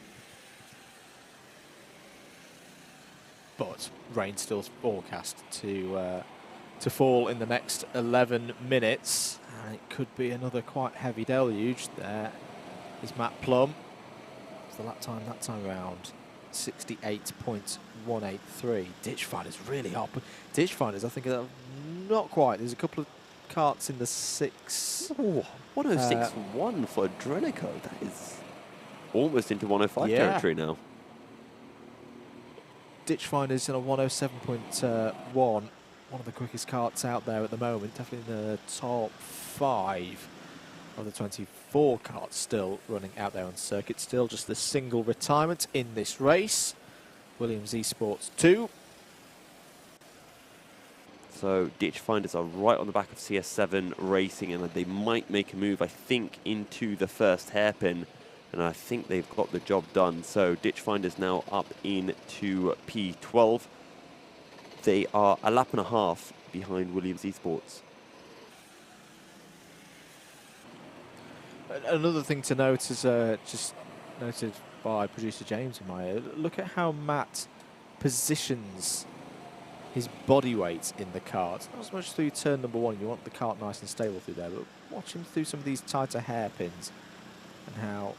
A: But rain still forecast to fall in the next 11 minutes. And it could be another quite heavy deluge. There is Matt Plum. The lap time that time around, 68.183. Ditchfinder's really hot, but Ditchfinders, I think, are not quite. There's a couple of karts in the 6.
O: Oh, 106.1 for Drenico. That is almost into 105 territory now.
A: Ditchfinder's in a 107.1. One of the quickest karts out there at the moment. Definitely in the top 5 of the 24 karts still running out there on circuit. Still just the single retirement in this race. Williams Esports 2.
O: So Ditchfinders are right on the back of CS7 Racing, and they might make a move, I think, into the first hairpin. And I think they've got the job done. So Ditchfinders now up into P12. They are a lap and a half behind Williams Esports.
A: Another thing to note is just noted by producer James in my ear. Look at how Matt positions his body weight in the kart. Not as much through turn number 1. You want the kart nice and stable through there, but watch him through some of these tighter hairpins and how.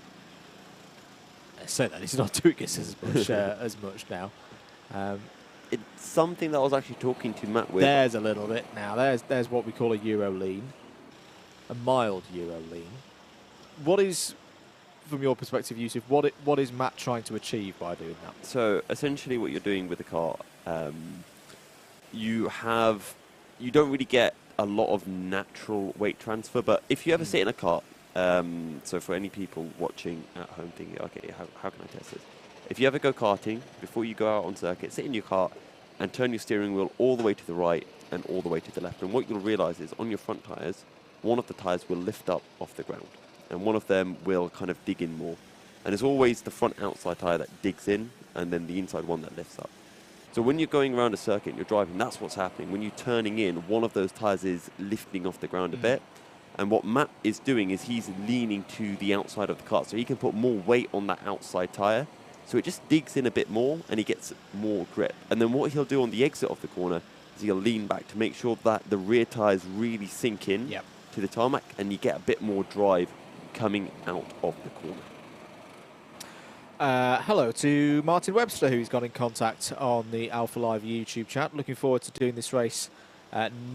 A: I say that he's not doing this as much now.
O: It's something that I was actually talking to Matt with.
A: There's a little bit now. There's what we call a Euro lean, a mild Euro lean. What is, from your perspective, Yusuf, what is Matt trying to achieve by doing that?
O: So essentially what you're doing with the car, you don't really get a lot of natural weight transfer, but if you ever sit in a car, so for any people watching at home thinking, okay, how can I test this? If you ever go karting, before you go out on circuit, sit in your car and turn your steering wheel all the way to the right and all the way to the left. And what you'll realize is on your front tires, one of the tires will lift up off the ground, and one of them will kind of dig in more. And it's always the front outside tire that digs in, and then the inside one that lifts up. So when you're going around a circuit and you're driving, that's what's happening. When you're turning in, one of those tires is lifting off the ground a bit. And what Matt is doing is he's leaning to the outside of the car, so he can put more weight on that outside tire. So it just digs in a bit more, and he gets more grip. And then what he'll do on the exit of the corner is he'll lean back to make sure that the rear tires really sink in to the tarmac, and you get a bit more drive coming out of the corner.
A: Hello to Martin Webster, who's got in contact on the Alpha Live YouTube chat. Looking forward to doing this race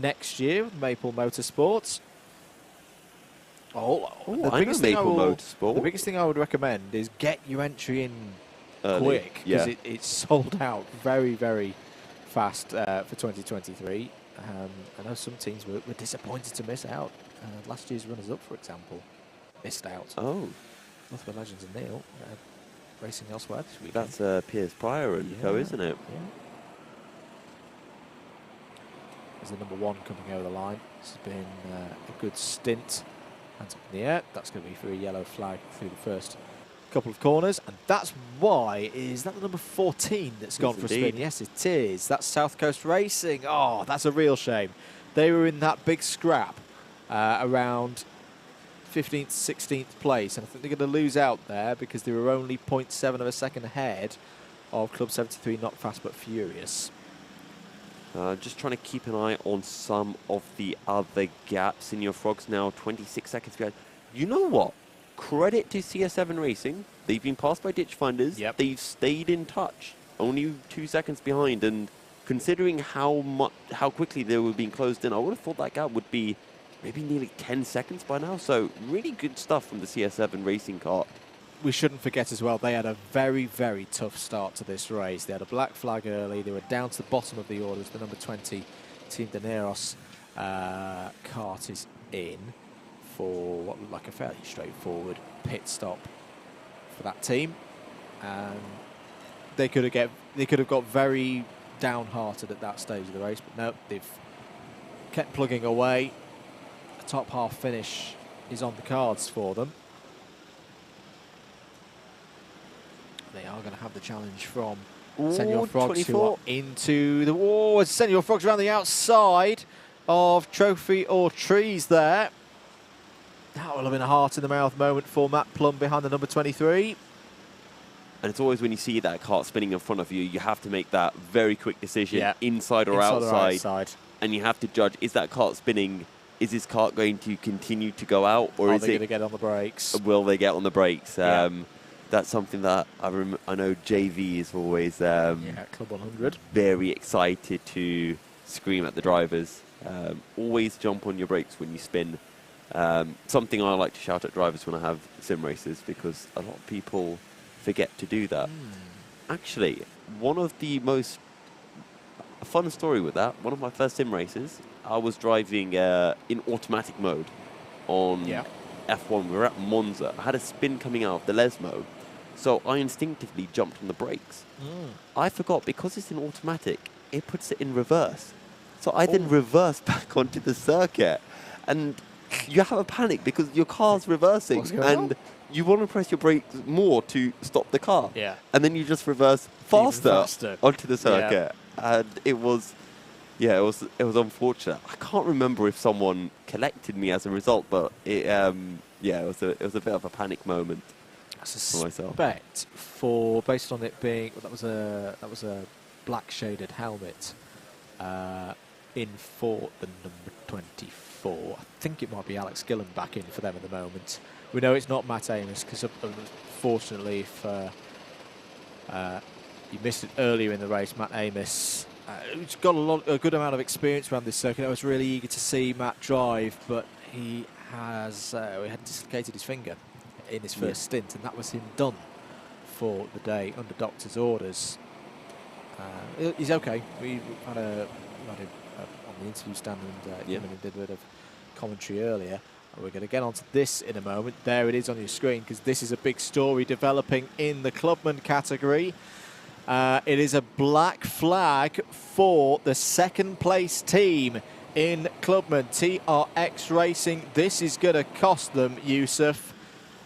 A: next year with Maple Motorsports. The biggest thing I would recommend is get your entry in quick, because it's sold out very, very fast for 2023. I know some teams were disappointed to miss out. Last year's runners-up, for example, missed out.
O: Oh.
A: Nothing but Legends and Neil racing elsewhere this weekend.
O: That's Piers Pryor and co, isn't it?
A: Yeah. There's the number 1 coming over the line. This has been a good stint. Hands up in the air. That's going to be for a yellow flag through the first couple of corners. And that's why, is that the number 14 that's gone for a spin? Yes, it is. That's South Coast Racing. Oh, that's a real shame. They were in that big scrap around 15th, 16th place. And I think they're going to lose out there because they were only 0.7 of a second ahead of Club 73, Not Fast But Furious.
O: Just trying to keep an eye on some of the other gaps. In your Frogs now 26 seconds behind. You know what? Credit to CS7 Racing. They've been passed by Ditchfinders.
A: Yep.
O: They've stayed in touch. Only 2 seconds behind. And considering how quickly they were being closed in, I would have thought that gap would be maybe nearly 10 seconds by now. So really good stuff from the CS7 Racing car.
A: We shouldn't forget as well, they had a very, very tough start to this race. They had a black flag early. They were down to the bottom of the orders. The number 20 Team Daneros kart is in for what looked like a fairly straightforward pit stop for that team. And they could have got very downhearted at that stage of the race, but no, they've kept plugging away. A top half finish is on the cards for them. they are going to have the challenge from
O: Ooh,
A: Senor Frogs, who
O: 24.
A: are into the wall. Senor Frogs around the outside of Trophy or Trees there. That will have been a heart-in-the-mouth moment for Matt Plum behind the number 23.
O: And it's always when you see that cart spinning in front of you, you have to make that very quick decision, inside or outside. And you have to judge, is that cart spinning? Is this cart going to continue to go out? Or
A: Are
O: is
A: they going to get on the brakes?
O: Will they get on the brakes? That's something that I know JV is always
A: Club 100.
O: very excited to scream at the drivers. Always jump on your brakes when you spin. Something I like to shout at drivers when I have sim races, because a lot of people forget to do that. Actually, one of the most fun story with that, one of my first sim races, I was driving in automatic mode on F1. We were at Monza. I had a spin coming out of the Lesmo, so I instinctively jumped on the brakes. I forgot, because it's in automatic, it puts it in reverse. So I then reversed back onto the circuit, and you have a panic because your car's reversing and you want to press your brakes more to stop the car. And then you just reverse faster onto the circuit. And it was unfortunate. I can't remember if someone collected me as a result, but it was a bit of a panic moment for myself.
A: Based on it being that was a black shaded helmet in for the number 24. I think it might be Alex Gillen back in for them at the moment. We know it's not Matt Amos, because unfortunately, if you missed it earlier in the race, Matt Amos, who's got a good amount of experience around this circuit. I was really eager to see Matt drive, but he had dislocated his finger in his first stint, and that was him done for the day under doctor's orders. He's okay. We had him on the interview stand, and did a bit of commentary earlier. We're going to get onto this in a moment. There it is on your screen, because this is a big story developing in the Clubman category. It is a black flag for the second place team in Clubman, TRX Racing. This is going to cost them, Yusuf,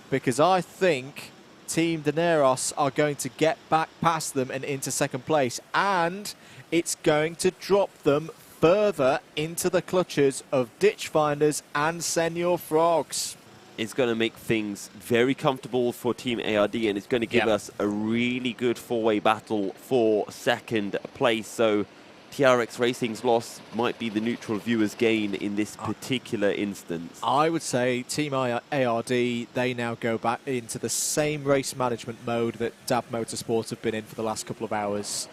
A: because I think Team Daneros are going to get back past them and into second place, and it's going to drop them further into the clutches of Ditch Finders and Senor Frogs.
O: It's going to make things very comfortable for Team ARD, and it's going to give us a really good four-way battle for second place. So TRX Racing's loss might be the neutral viewer's gain in this particular instance.
A: I would say Team ARD, they now go back into the same race management mode that DAB Motorsport have been in for the last couple of hours.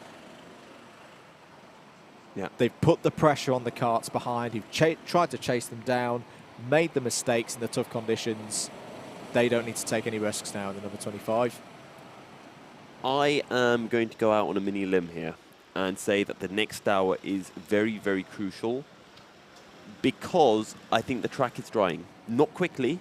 A: They've put the pressure on the karts behind, who've tried to chase them down, made the mistakes in the tough conditions. They don't need to take any risks now in the number 25.
O: I am going to go out on a mini limb here and say that the next hour is very, very crucial, because I think the track is drying. Not quickly,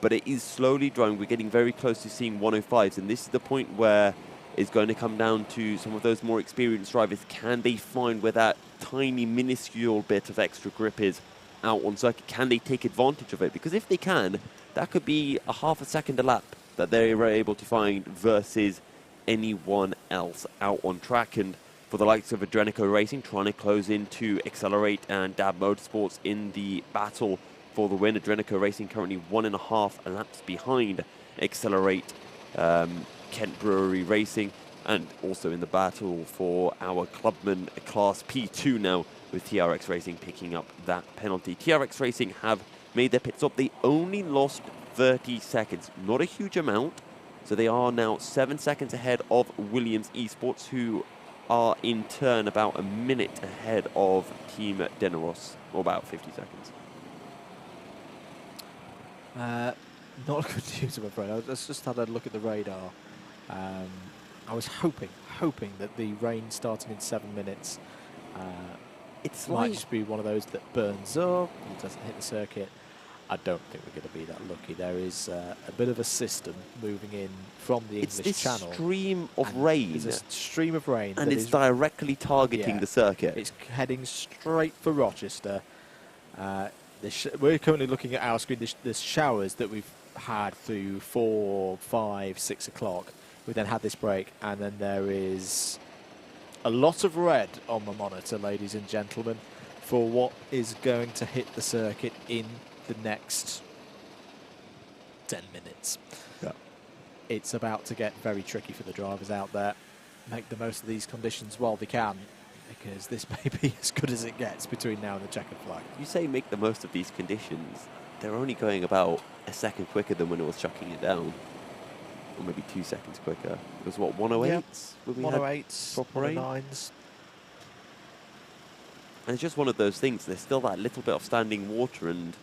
O: but it is slowly drying. We're getting very close to seeing 105s, and this is the point where it's going to come down to some of those more experienced drivers. Can they find where that tiny, minuscule bit of extra grip is out on circuit? Can they take advantage of it? Because if they can, that could be a half a second a lap that they were able to find versus anyone else out on track. And for the likes of Adrenico Racing, trying to close in to Accelerate and DAB Motorsports in the battle for the win. Adrenico Racing currently 1.5 laps behind Accelerate, Kent Brewery Racing, and also in the battle for our Clubman Class P2 now, with TRX Racing picking up that penalty. TRX Racing have made their pit stop. They only lost 30 seconds, not a huge amount, so they are now 7 seconds ahead of Williams Esports, who are in turn about a minute ahead of Team Daneros, or about 50 seconds.
A: Not good news, I'm afraid. Let's just have a look at the radar. I was hoping that the rain starting in 7 minutes,
O: it
A: might just be one of those that burns up and doesn't hit the circuit. I don't think we're going to be that lucky. There is a bit of a system moving in from the English Channel.
O: It's this stream of rain.
A: There's a stream of rain.
O: And it's directly targeting the circuit.
A: It's heading straight for Rochester. We're currently looking at our screen. The showers that we've had through 4, 5, 6 o'clock We then had this break, and then there is a lot of red on the monitor, ladies and gentlemen, for what is going to hit the circuit in the next 10 minutes.
O: Yeah.
A: It's about to get very tricky for the drivers out there. Make the most of these conditions while they can, because this may be as good as it gets between now and the checkered flag.
O: You say make the most of these conditions. They're only going about a second quicker than when it was chucking it down. Or maybe 2 seconds quicker. It was what, 108?
A: Yep.
O: When we
A: 108s,
O: had proper rain?
A: 109s.
O: And it's just one of those things. There's still that little bit of standing water, and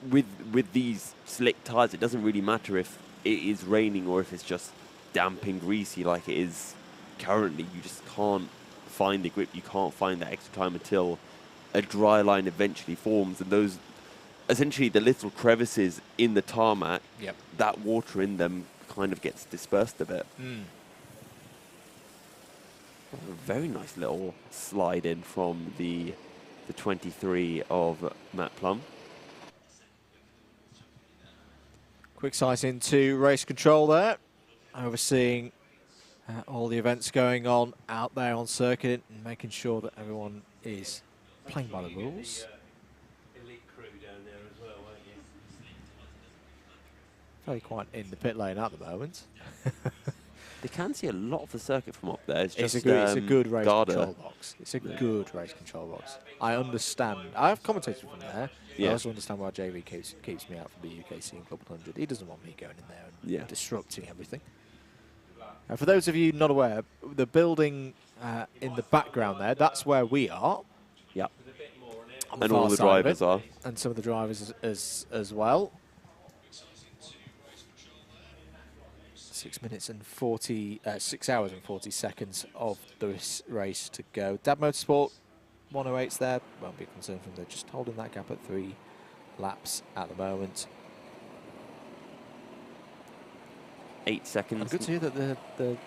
O: with these slick tyres, it doesn't really matter if it is raining or if it's just damp and greasy like it is currently. You just can't find the grip. You can't find that extra time until a dry line eventually forms, and those essentially the little crevices in the tarmac,
A: yep,
O: that water in them kind of gets dispersed a bit. A very nice little slide in from the 23 of Matt Plum.
A: Quick sight into race control there, overseeing all the events going on out there on circuit and making sure that everyone is playing by the rules. Very quiet in the pit lane at the moment.
O: They can see a lot of the circuit from up there. It's just
A: it's a good race
O: Garda.
A: control box. It's a good race control box. I understand. I've commentated from there. I also understand why JV keeps me out from the UKC and Club 100. He doesn't want me going in there and disrupting everything. For those of you not aware, the building in the background there, that's where we are.
O: Yep.
A: And
O: all the drivers are.
A: And some of the drivers as well. 6 minutes and 6 hours and 40 seconds of this race to go. Dab Motorsport, 108's there. Won't be concerned from there. Just holding that gap at 3 laps at the moment.
O: 8 seconds.
A: And good to hear that they're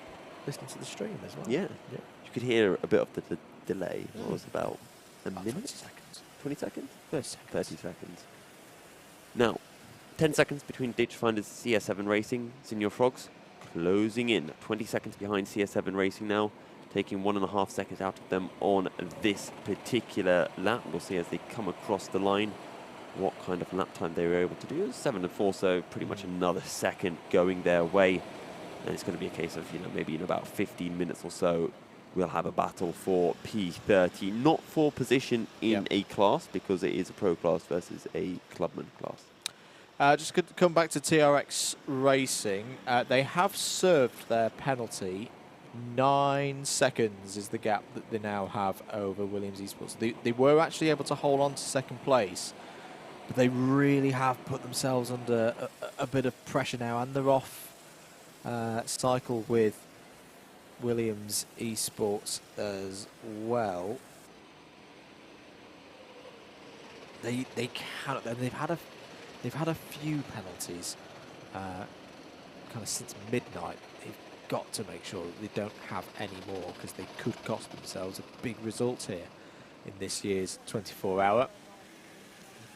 A: listening to the stream as well.
O: Yeah. You could hear a bit of the delay. It was about a minute.
A: 20 seconds.
O: 20 seconds?
A: 30 seconds.
O: 30 seconds. Now, 10 seconds between Ditchfinder's CS7 Racing, Senior Frogs, closing in. 20 seconds behind CS7 Racing now, taking 1.5 seconds out of them on this particular lap. We'll see as they come across the line what kind of lap time they were able to do. 7 and 4, so pretty much another second going their way. And it's going to be a case of, maybe in about 15 minutes or so, we'll have a battle for P30. Not for position in a class, because it is a pro class versus a clubman class.
A: Just to come back to TRX Racing, they have served their penalty. 9 seconds is the gap that they now have over Williams Esports. They were actually able to hold on to second place, but they really have put themselves under a bit of pressure now, and they're off cycle with Williams Esports as well. They cannot. They've had a few penalties kind of since midnight. They've got to make sure that they don't have any more, because they could cost themselves a big result here in this year's 24 hour.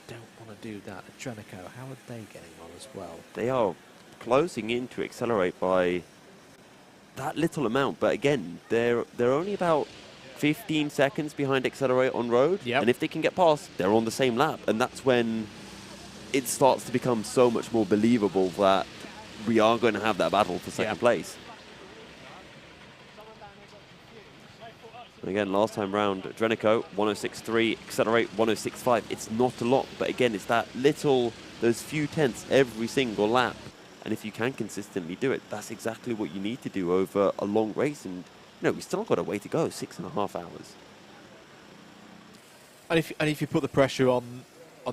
A: Don't want to do that. Adrenico, how are they getting on as well?
O: They are closing in to accelerate by that little amount, but again, they're only about 15 seconds behind Accelerate on road, and if they can get past, they're on the same lap, and that's when it starts to become so much more believable that we are going to have that battle for second place. And again, last time round, Drenico, 106.3, Accelerate, 106.5. It's not a lot, but again, it's that little, those few tenths every single lap. And if you can consistently do it, that's exactly what you need to do over a long race. And, we still got a way to go, 6.5 hours.
A: And if you put the pressure on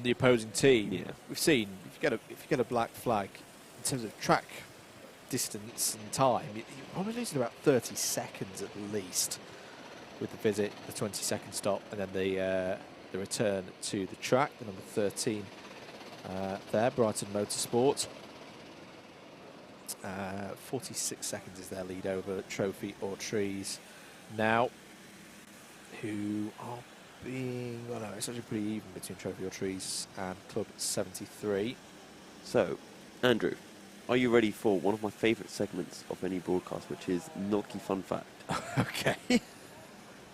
A: the opposing team, we've seen if you get a black flag in terms of track distance and time, you're probably losing about 30 seconds at least with the visit, the 20-second stop, and then the return to the track. The number 13 there, Brighton Motorsport. 46 seconds is their lead over Trophy or Trees now, who are being, it's actually pretty even between Trophy or Trees and Club 73.
O: So, Andrew, Are you ready for one of my favourite segments of any broadcast, which is Milky Fun Fact?
A: Okay.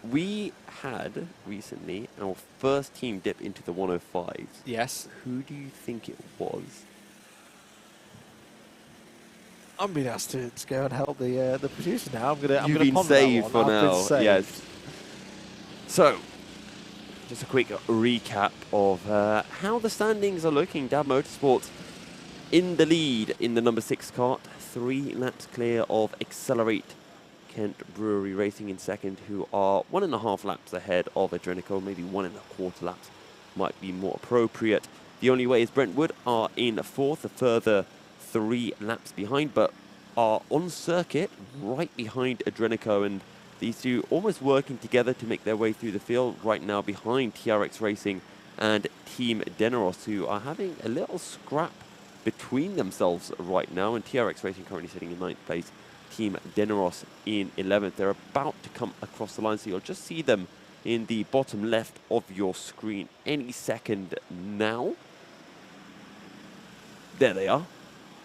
O: We had recently our first team dip into the 105s.
A: Yes.
O: Who do you think it was?
A: I'm being asked to go and help the producer now. I'm gonna
O: You've been
A: ponder
O: saved
A: that
O: for
A: one. I've been
O: now.
A: saved.
O: Yes. So, just a quick recap of how the standings are looking. Dab Motorsports in the lead in the number 6 kart, 3 laps clear of Accelerate Kent Brewery Racing in second, who are 1.5 laps ahead of Adrenico, maybe 1.25 laps might be more appropriate. The Only Way is Brentwood are in fourth, a further 3 laps behind, but are on circuit right behind Adrenico, and these two almost working together to make their way through the field right now behind TRX Racing and Team Deneros, who are having a little scrap between themselves right now, and TRX Racing currently sitting in 9th place. Team Deneros in 11th. They're about to come across the line, so you'll just see them in the bottom left of your screen any second now. There they are.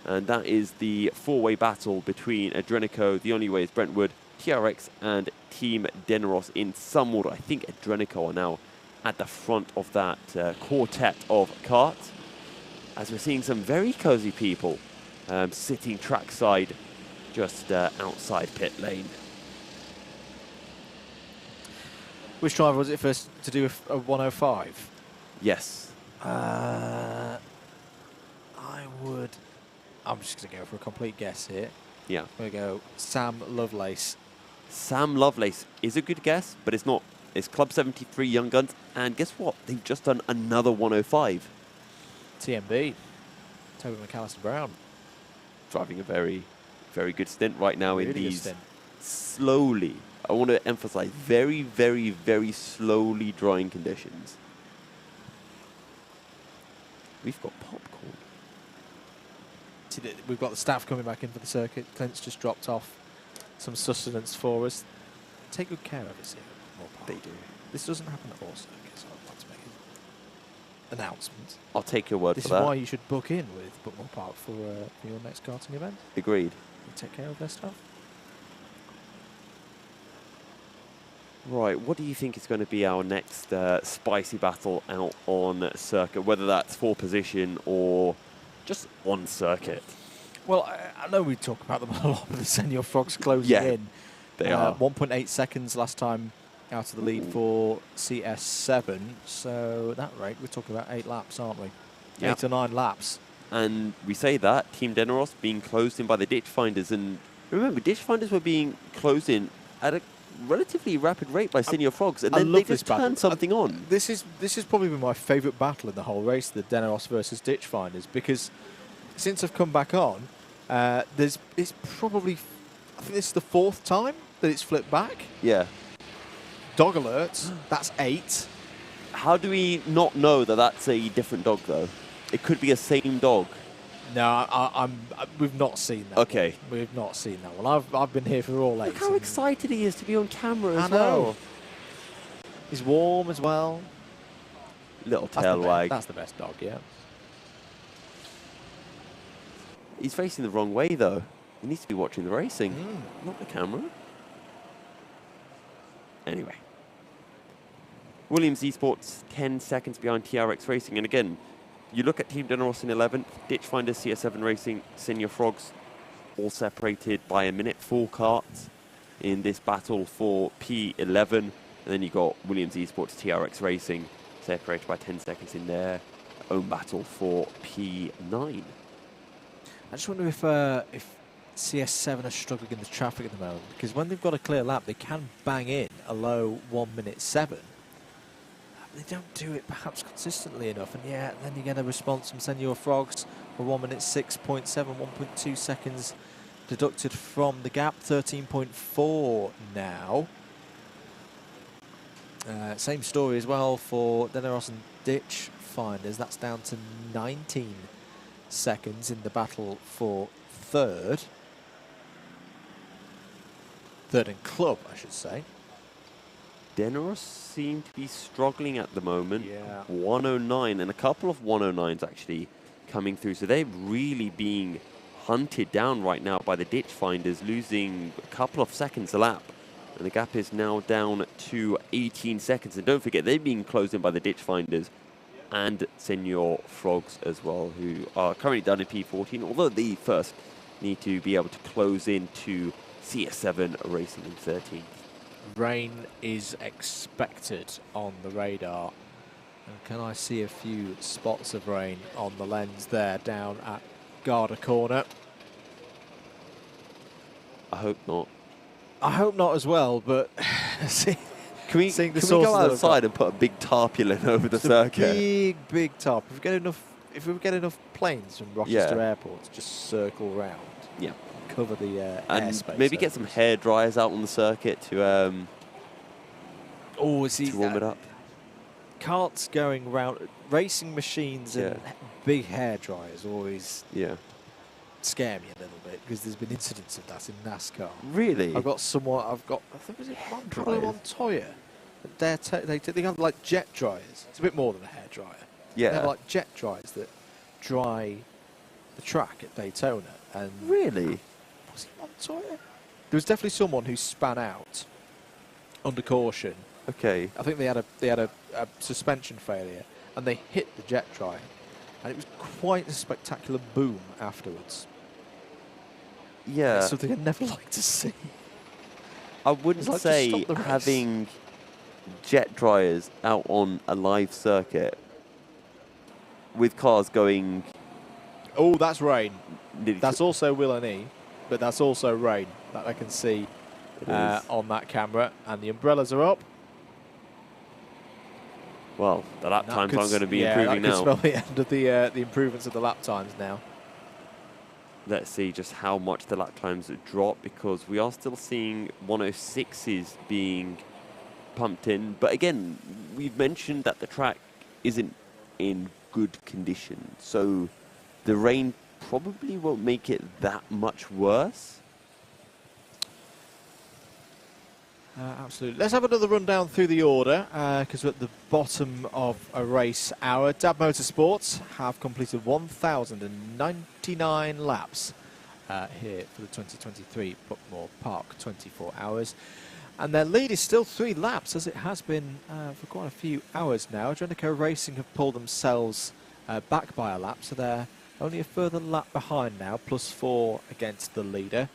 O: And that is the 4-way battle between Adrenico, The Only Way is Brentwood, TRX, and Team Deneros in some order. I think Adrenico are now at the front of that quartet of karts, as we're seeing some very cozy people sitting trackside just outside pit lane.
A: Which driver was it first to do a 105?
O: Yes.
A: I'm just going to go for a complete guess here.
O: Yeah.
A: I'm going to go Sam Lovelace.
O: Sam Lovelace is a good guess, but it's not. It's Club 73 Young Guns, and guess what? They've just done another 105.
A: TMB. Toby McAllister Brown.
O: Driving a very, very good stint right now
A: Really
O: in
A: good
O: these
A: stint.
O: slowly, I want to emphasize, very, very, very slowly drying conditions. We've got popcorn.
A: We've got the staff coming back in for the circuit. Clint's just dropped off some sustenance for us. Take good care of us here.
O: They do.
A: This doesn't happen at all circuits, so I'd like to make an announcement.
O: I'll take your word
A: This
O: for that.
A: is why you should book in with Buckmore Park for your next karting event.
O: Agreed.
A: You take care of their stuff.
O: Right, what do you think is going to be our next spicy battle out on circuit, whether that's for position or just on circuit?
A: Well, I know we talk about them a lot, but the Senior Frogs closing in.
O: They are.
A: 1.8 seconds last time out of the lead for CS7. So at that rate, we're talking about 8 laps, aren't we?
O: Yep.
A: 8 or 9 laps.
O: And we say that, Team Deneros being closed in by the ditch finders. And remember, ditch finders were being closed in at a relatively rapid rate by Senior Frogs. And then they just turned something on.
A: This has probably been my favourite battle in the whole race, the Deneros versus ditch finders, because since I've come back on, it's probably, I think this is the 4th time that it's flipped back.
O: Yeah.
A: Dog alerts, that's 8.
O: How do we not know that that's a different dog, though? It could be a same dog.
A: No, we've not seen that.
O: Okay.
A: One. We've not seen that one. I've been here for all 8.
O: Look how excited he is to be on camera as
A: I know.
O: well.
A: He's warm as well.
O: Little tail wag.
A: That's the best dog, yeah.
O: He's facing the wrong way, though. He needs to be watching the racing, not the camera. Anyway. Williams Esports 10 seconds behind TRX Racing. And again, you look at Team Deneros in 11th, Ditchfinder, CS7 Racing, Senior Frogs, all separated by a minute, 4 karts in this battle for P11. And then you got Williams Esports, TRX Racing, separated by 10 seconds in their own battle for P9.
A: I just wonder if CS7 are struggling in the traffic at the moment, because when they've got a clear lap, they can bang in a low 1:07. They don't do it perhaps consistently enough, and yeah, then you get a response from Senior Frogs for 1:06.7, 1.2 seconds deducted from the gap, 13.4 now. Same story as well for Deneros and Ditch Finders. That's down to 19 seconds in the battle for third. Third in club, I should say.
O: Deneros seem to be struggling at the moment.
A: Yeah.
O: 109 and a couple of 109s actually coming through. So they're really being hunted down right now by the ditch finders, losing a couple of seconds a lap. And the gap is now down to 18 seconds. And don't forget, they're being closed in by the ditch finders and Senior Frogs as well, who are currently down in P14, although they first need to be able to close into CS7 Racing in 13th.
A: Rain is expected on the radar. And can I see a few spots of rain on the lens there down at Garda Corner?
O: I hope not.
A: I hope not as well, but
O: Can we go outside and put a big tarpaulin over the circuit?
A: Big tarp. If we get enough planes from Rochester Airport to just circle around, cover the
O: and
A: airspace.
O: maybe get some hair dryers out on the circuit to warm it up.
A: Carts going around, racing machines and big hair dryers always scare me a little bit, because there's been incidents of that in NASCAR.
O: Really?
A: I think was it Montoya. They have like jet dryers. It's a bit more than a hair dryer.
O: Yeah.
A: They have like jet dryers that dry the track at Daytona. And
O: really?
A: Was it Montoya? There was definitely someone who span out under caution.
O: Okay.
A: I think they had a suspension failure, and they hit the jet dryer, and it was quite a spectacular boom afterwards.
O: Yeah.
A: It's something I'd never like to see.
O: I wouldn't say having jet dryers out on a live circuit with cars going...
A: Oh, that's rain. That's also Willeney, but that's also rain that I can see on that camera. And the umbrellas are up.
O: Well, the lap times aren't going to be improving now.
A: That could spell the end of the improvements of the lap times now.
O: Let's see just how much the lap times drop, because we are still seeing 106s being pumped in. But again, we've mentioned that the track isn't in good condition, so the rain probably won't make it that much worse.
A: Absolutely. Let's have another rundown through the order, because we're at the bottom of a race hour. Dab Motorsports have completed 1,099 laps here for the 2023 Buckmore Park 24 hours. And their lead is still 3 laps, as it has been for quite a few hours now. Admittance Racing have pulled themselves back by a lap, so they're only a further lap behind now, +4 against the leader.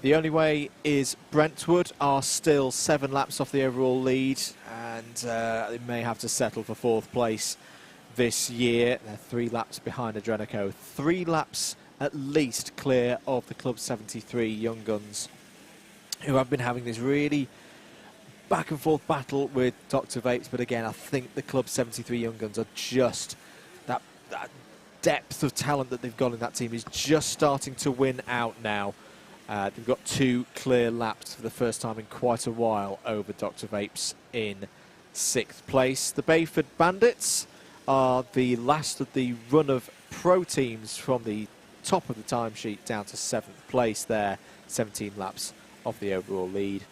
A: The only way is Brentwood are still 7 laps off the overall lead, and they may have to settle for 4th place this year. They're 3 laps behind Adrenico, 3 laps at least clear of the Club 73 Young Guns, who have been having this really back and forth battle with Dr. Vapes. But again, I think the Club 73 Young Guns are just that depth of talent that they've got in that team is just starting to win out now. They've got 2 clear laps for the first time in quite a while over Dr. Vapes in 6th place. The Bayford Bandits are the last of the run of pro teams from the top of the timesheet down to 7th place there, 17 laps off the overall lead.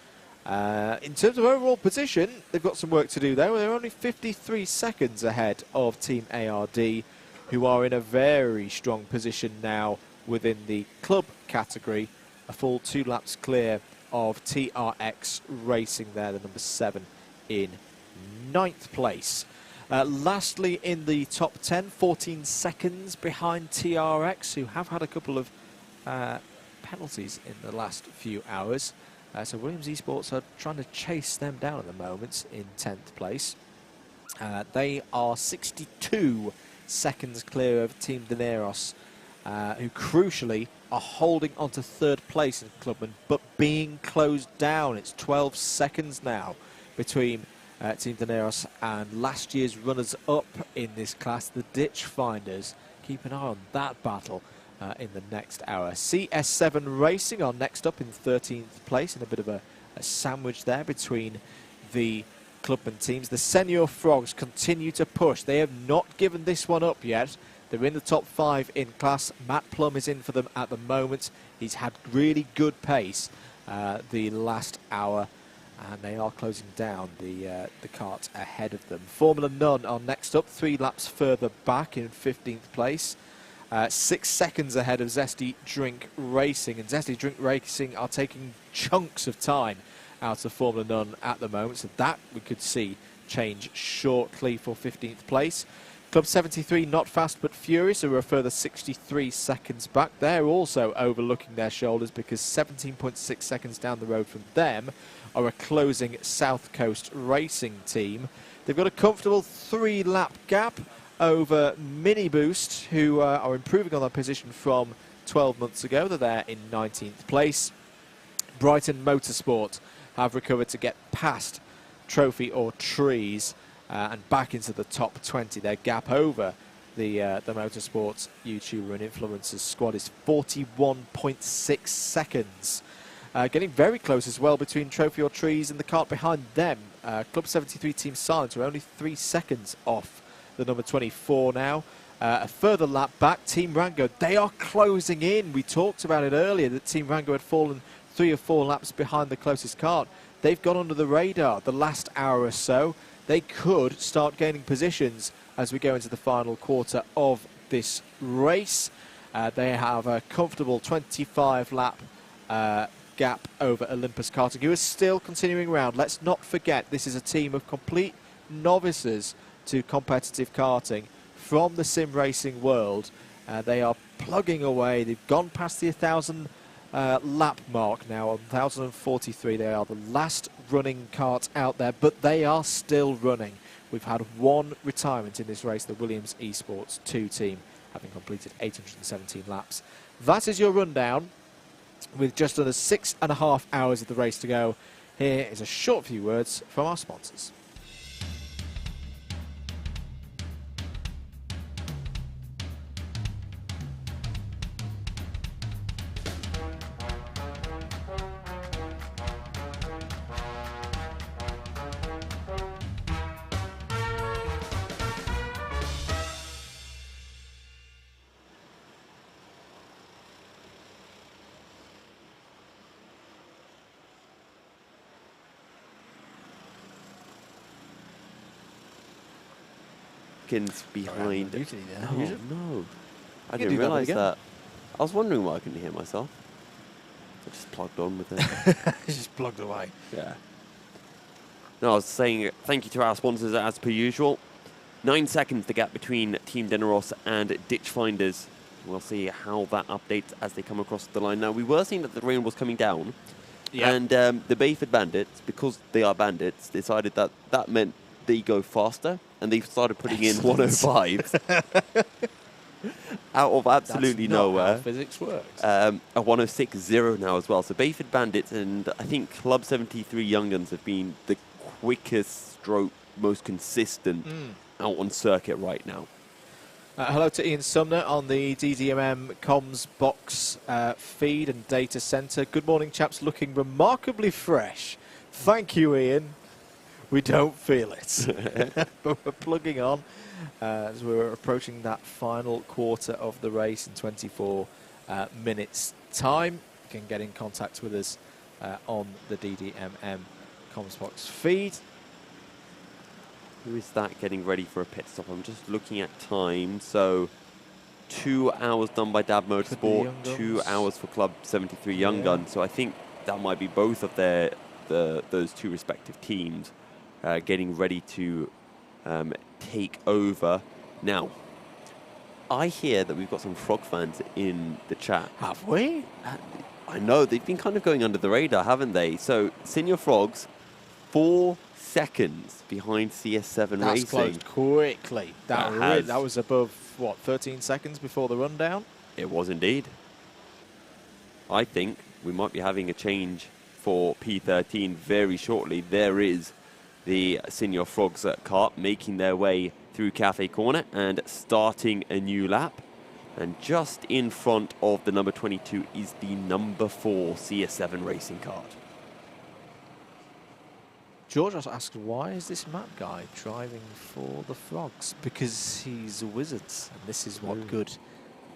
A: In terms of overall position, they've got some work to do there. They're only 53 seconds ahead of Team ARD, who are in a very strong position now within the club category. A full 2 laps clear of TRX Racing there, the number 7 in 9th place. Lastly, in the top 10, 14 seconds behind TRX, who have had a couple of penalties in the last few hours. So Williams Esports are trying to chase them down at the moment in 10th place. They are 62 seconds clear of Team Dineros, who crucially are holding on to 3rd place in Clubman, but being closed down. It's 12 seconds now between Team Dineros and last year's runners-up in this class, the Ditch Finders. Keep an eye on that battle in the next hour. CS7 Racing are next up in 13th place, in a bit of a sandwich there between the Clubman teams. The Senior Frogs continue to push. They have not given this one up yet. They're in the top 5 in class. Matt Plum is in for them at the moment. He's had really good pace the last hour, and they are closing down the cart ahead of them. Formula None are next up, 3 laps further back in 15th place. 6 seconds ahead of Zesty Drink Racing. And Zesty Drink Racing are taking chunks of time out of Formula None at the moment, so that we could see change shortly for 15th place. Club 73, Not Fast But Furious, are a further 63 seconds back. They're also overlooking their shoulders because 17.6 seconds down the road from them are a closing South Coast Racing team. They've got a comfortable 3-lap gap over Mini Boost, who are improving on their position from 12 months ago. They're there in 19th place. Brighton Motorsport have recovered to get past Trophy or Trees and back into the top 20. Their gap over the Motorsports YouTuber and Influencers squad is 41.6 seconds. Getting very close as well between Trophy or Trees and the cart behind them. Club 73 Team Silence are only 3 seconds off the number 24 now. A further lap back, Team Rango, they are closing in. We talked about it earlier that Team Rango had fallen 3 or 4 laps behind the closest cart. They've gone under the radar the last hour or so. They could start gaining positions as we go into the final quarter of this race. They have a comfortable 25-lap gap over Olympus Karting, who is still continuing around. Let's not forget, this is a team of complete novices to competitive karting from the sim racing world. They are plugging away. They've gone past the 1,000 lap mark now, 1,043. They are the last running kart out there, but they are still running. We've had 1 retirement in this race, the Williams Esports 2 team, having completed 817 laps. That is your rundown, with just under 6.5 hours of the race to go. Here is a short few words from our sponsors.
O: Behind. No. I
A: You
O: didn't
A: do that
O: realise
A: again.
O: that. I was wondering why I couldn't hear myself. I just plugged on with it.
A: Just plugged away.
O: Yeah. No, I was saying thank you to our sponsors as per usual. 9 seconds the gap between Team Deneros and Ditch Finders. We'll see how that updates as they come across the line. Now, we were seeing that the rain was coming down.
A: Yeah.
O: And the Bayford Bandits, because they are bandits, decided that that meant they go faster. And they started putting in 105s out of absolutely
A: That's not
O: nowhere.
A: how physics works.
O: A 106.0 now as well. So Bayford Bandits and I think Club 73 Young Guns have been the quickest stroke, most consistent out on circuit right now.
A: Hello to Ian Sumner on the DDMM comms box feed and data centre. Good morning, chaps. Looking remarkably fresh. Thank you, Ian. We don't feel it, but we're plugging on as we're approaching that final quarter of the race in 24 minutes' time. You can get in contact with us on the DDMM comms box feed.
O: Who is that getting ready for a pit stop? I'm just looking at time. So 2 hours done by Dab Motorsport, 2 hours for Club 73 Young Gun. So I think that might be both of those two respective teams. Getting ready to take over. Now, I hear that we've got some Frog fans in the chat.
A: Have we?
O: I know, they've been kind of going under the radar, haven't they? So, Senior Frogs, 4 seconds behind CS7 Racing.
A: That's closed quickly. That was above, what, 13 seconds before the rundown?
O: It was indeed. I think we might be having a change for P13 very shortly. There is the Senior Frogs cart making their way through Cafe Corner and starting a new lap. And just in front of the number 22 is the number 4 CS7 Racing cart.
A: George also asked, why is this Matt guy driving for the Frogs? Because he's a wizard, and this is what good...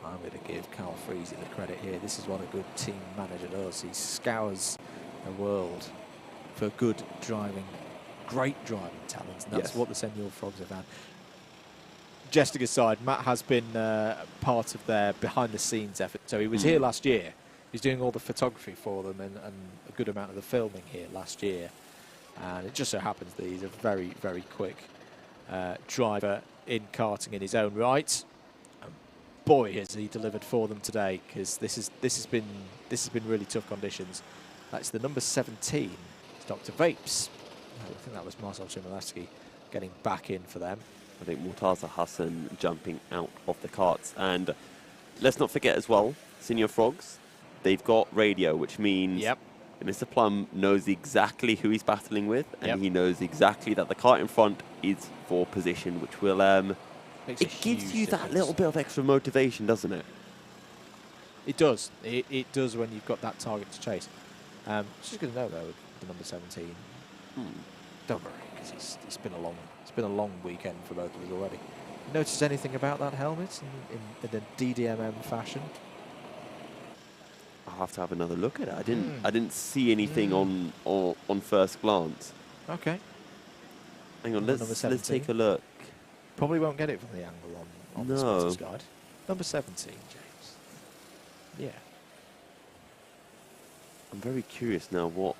A: I'm going to give Carl Freezy the credit here. This is what a good team manager does. He scours the world for good driving, great driving talent, and that's what the Senior Frogs have had. jesting aside, Matt has been part of their behind-the-scenes effort. So he was here last year. He's doing all the photography for them and a good amount of the filming here last year. And it just so happens that he's a very, very quick driver in karting in his own right. And boy, has he delivered for them today, because this has been really tough conditions. That's the number 17, it's Dr. Vapes. I think that was Marcel Chmielewski getting back in for them.
O: I think Murtaza Hassan jumping out of the karts. And let's not forget as well, Senior Frogs, they've got radio, which means Mr. Plum knows exactly who he's battling with, and he knows exactly that the kart in front is for position, which will it gives you that little bit of extra motivation, doesn't it?
A: It does. It does when you've got that target to chase. Just going to know though, the number 17. Don't worry, because it's been a long weekend for both of us already. Notice anything about that helmet in a DDMM fashion?
O: I'll have to have another look at it. I didn't see anything on first glance.
A: Okay.
O: Hang on, let's take a look.
A: Probably won't get it from the angle on the sponsors guide. Number 17, James. Yeah.
O: I'm very curious now what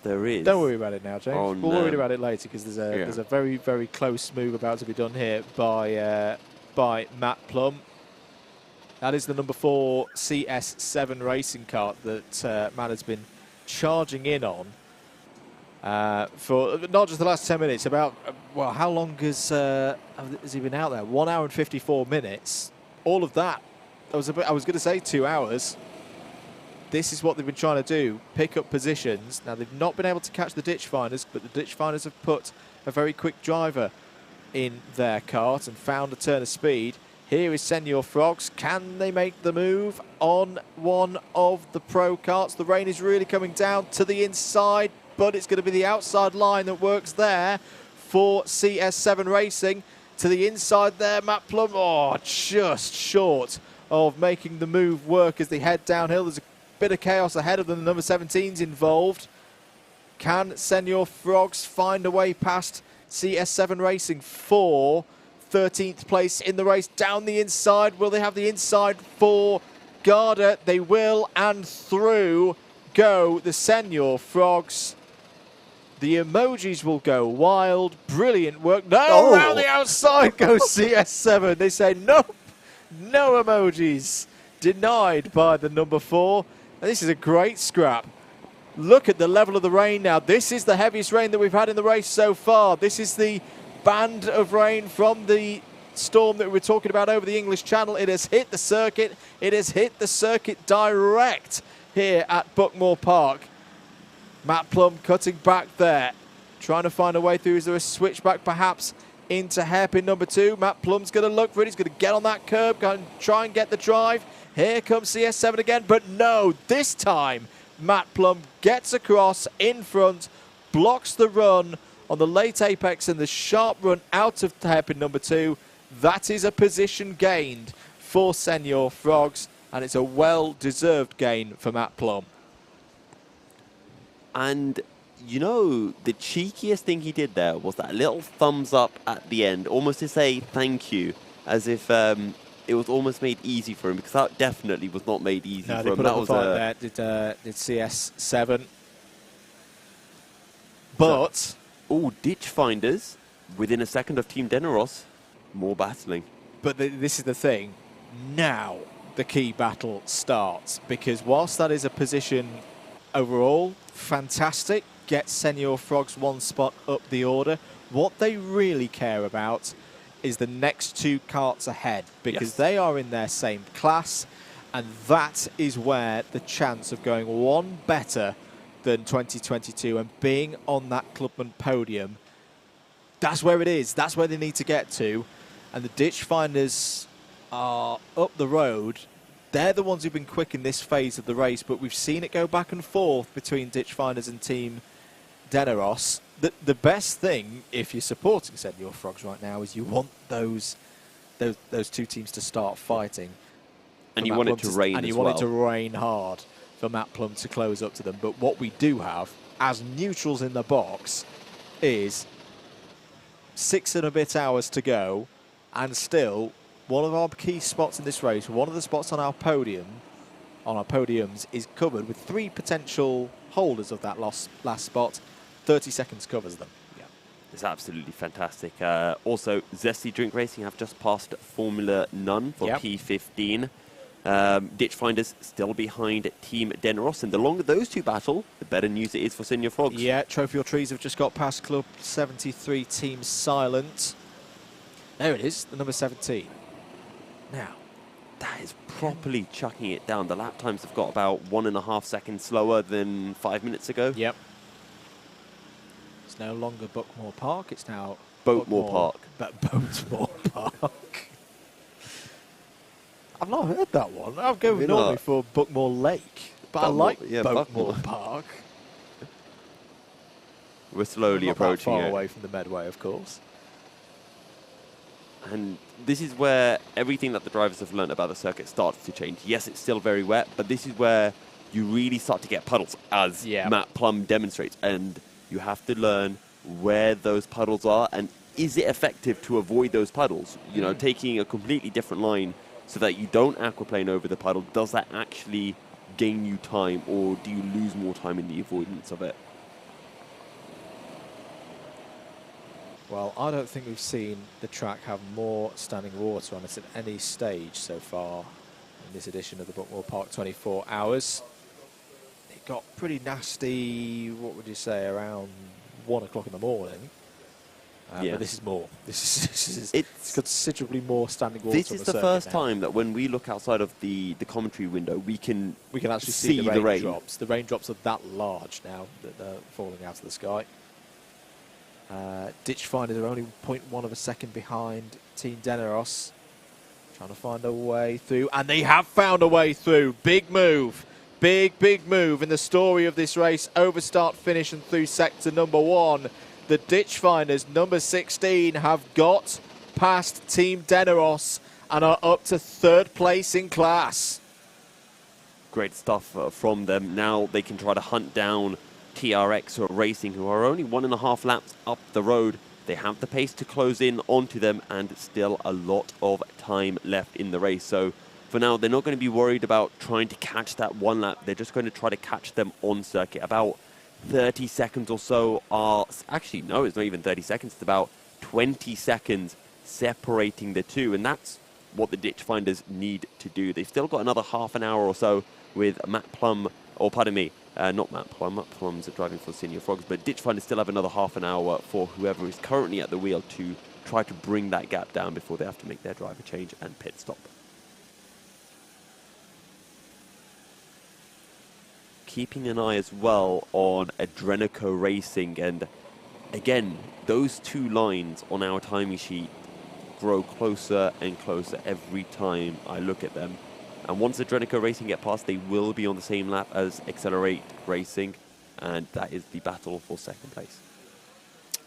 O: there is.
A: Don't worry about it now, James. We'll worry about it later, because there's a very, very close move about to be done here by Matt Plum. That is the number 4 CS7 racing kart that Matt has been charging in on for not just the last 10 minutes. About how long has he been out there? 1 hour and 54 minutes. All of that. I was going to say 2 hours. This is what they've been trying to do, pick up positions. Now, they've not been able to catch the ditch finders, but the ditch finders have put a very quick driver in their kart and found a turn of speed. Here is Senior Frogs. Can they make the move on one of the pro karts? The rain is really coming down to the inside, but it's going to be the outside line that works there for CS7 Racing. To the inside there, Matt Plum, just short of making the move work as they head downhill. There's a bit of chaos ahead of them. The number 17's involved. Can Senior Frogs find a way past CS7 Racing for 13th place in the race? Down the inside, will they have the inside for Garda? They will, and through go the Senior Frogs. The emojis will go wild. Brilliant work. No, around the outside goes CS7. They say nope, no emojis. Denied by the number 4. And this is a great scrap. Look at the level of the rain now. This is the heaviest rain that we've had in the race so far. This is the band of rain from the storm that we were talking about over the English Channel. It has hit the circuit. It has hit the circuit direct here at Buckmore Park. Matt Plum cutting back there, trying to find a way through. Is there a switchback perhaps into hairpin number 2? Matt Plum's going to look for it. He's going to get on that curb, go and try and get the drive. Here comes CS7 again, but no, this time Matt Plum gets across in front, blocks the run on the late apex and the sharp run out of hairpin number 2. That is a position gained for Senior Frogs, and it's a well-deserved gain for Matt Plum.
O: And, you know, the cheekiest thing he did there was that little thumbs up at the end, almost to say thank you, as if it was almost made easy for him, because that definitely was not made easy for him.
A: That was there. Did CS7. But...
O: ditch finders within a second of Team Deneros. More battling.
A: But this is the thing. Now the key battle starts, because whilst that is a position overall, fantastic, gets Senior Frogs 1 spot up the order, what they really care about is the next 2 karts ahead, because they are in their same class, and that is where the chance of going one better than 2022 and being on that Clubman podium, that's where it is. That's where they need to get to. And the ditch finders are up the road. They're the ones who've been quick in this phase of the race, but we've seen it go back and forth between ditch finders and Team Deneros. The best thing, if you're supporting Senior Frogs right now, is you want those 2 teams to start fighting.
O: And you want it to rain as well.
A: And you want it to rain hard for Matt Plum to close up to them. But what we do have, as neutrals in the box, is 6 and a bit hours to go. And still, one of our key spots in this race, one of the spots on our podium, on our podiums, is covered with 3 potential holders of that last spot. 30 seconds covers them.
O: Yeah, it's absolutely fantastic. Also, Zesty Drink Racing have just passed Formula None for P15. Ditch Finders still behind Team Deneros, and the longer those two battle, the better news it is for Senior Frogs.
A: Yeah, Trophy or Trees have just got past Club 73 Team Silent. There it is, the number 17. Now,
O: that is properly chucking it down. The lap times have got about 1.5 seconds slower than 5 minutes ago.
A: Yep. It's no longer Buckmore Park, it's now
O: Boatmore Park.
A: Boatmore Park. I've not heard that one. I'm going normally for Buckmore Lake, but I like Boatmore Park.
O: We're slowly approaching
A: not that far away from the Medway, of course.
O: And this is where everything that the drivers have learned about the circuit starts to change. Yes, it's still very wet, but this is where you really start to get puddles, as Matt Plum demonstrates. And you have to learn where those puddles are, and is it effective to avoid those puddles? You know, taking a completely different line so that you don't aquaplane over the puddle, does that actually gain you time, or do you lose more time in the avoidance of it?
A: Well, I don't think we've seen the track have more standing water on it at any stage so far in this edition of the Buckmore Park 24 Hours. It got pretty nasty, what would you say, around 1 o'clock in the morning. But this is more. It's considerably more standing water.
O: This is the first time that when we look outside of the commentary window, we can
A: actually see the raindrops. The raindrops are that large now that they're falling out of the sky. Ditch Finders are only 0.1 of a second behind Team Deneros, trying to find a way through, and they have found a way through. Big move, big move in the story of this race. Over start, finish, and through sector number 1. The Ditch Finders, number 16, have got past Team Deneros and are up to 3rd place in class.
O: Great stuff from them. Now they can try to hunt down TRX or Racing, who are only 1.5 laps up the road. They have the pace to close in onto them, and still a lot of time left in the race. So for now, they're not going to be worried about trying to catch that 1 lap. They're just going to try to catch them on circuit. About 30 seconds or so are... Actually, no, it's not even 30 seconds. It's about 20 seconds separating the two, and that's what the Ditch Finders need to do. They've still got another half an hour or so with Matt Plum, or pardon me, not Matt Plum. Matt Plum's driving for Senior Frogs, but Ditch Finders still have another half an hour for whoever is currently at the wheel to try to bring that gap down before they have to make their driver change and pit stop. Keeping an eye as well on Adrenico Racing, and again, those 2 lines on our timing sheet grow closer and closer every time I look at them. And once Adrenico Racing get past, they will be on the same lap as Accelerate Racing, and that is the battle for 2nd place.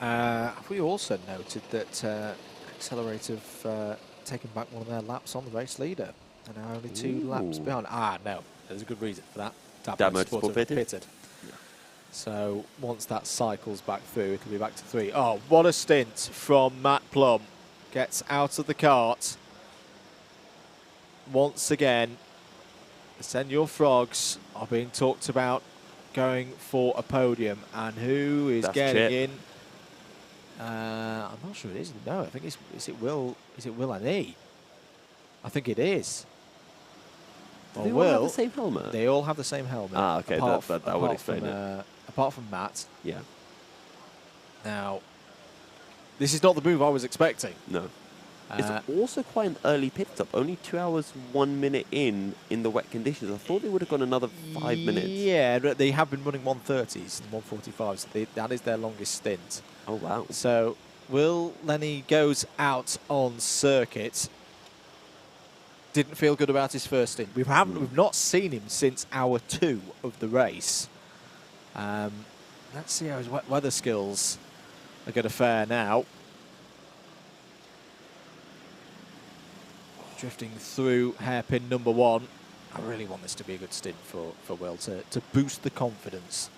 A: Have we also noted that Accelerate have taken back one of their laps on the race leader, and are only 2 laps behind? No, there's a good reason for that.
O: Dam Motorsport
A: pitted. Yeah. So once that cycles back through, it'll be back to 3. Oh, what a stint from Matt Plum. Gets out of the kart. Once again, the Senior Frogs are being talked about going for a podium, and who is getting in? I'm not sure it is. No, I think is it Will and E? I think it is.
O: Do they all have the same helmet?
A: They all have the same helmet.
O: Ah, okay, that would explain it.
A: Apart from Matt.
O: Yeah.
A: Now, this is not the move I was expecting.
O: No. It's also quite an early pit stop. Only 2 hours, 1 minute in the wet conditions. I thought they would have gone another 5 minutes.
A: Yeah, they have been running 130s and 145s. So that is their longest stint.
O: Oh, wow.
A: So, Will Lenny goes out on circuit. Didn't feel good about his first stint. We've not seen him since hour 2 of the race. Let's see how his weather skills are going to fare now. Drifting through hairpin number 1. I really want this to be a good stint for Will to boost the confidence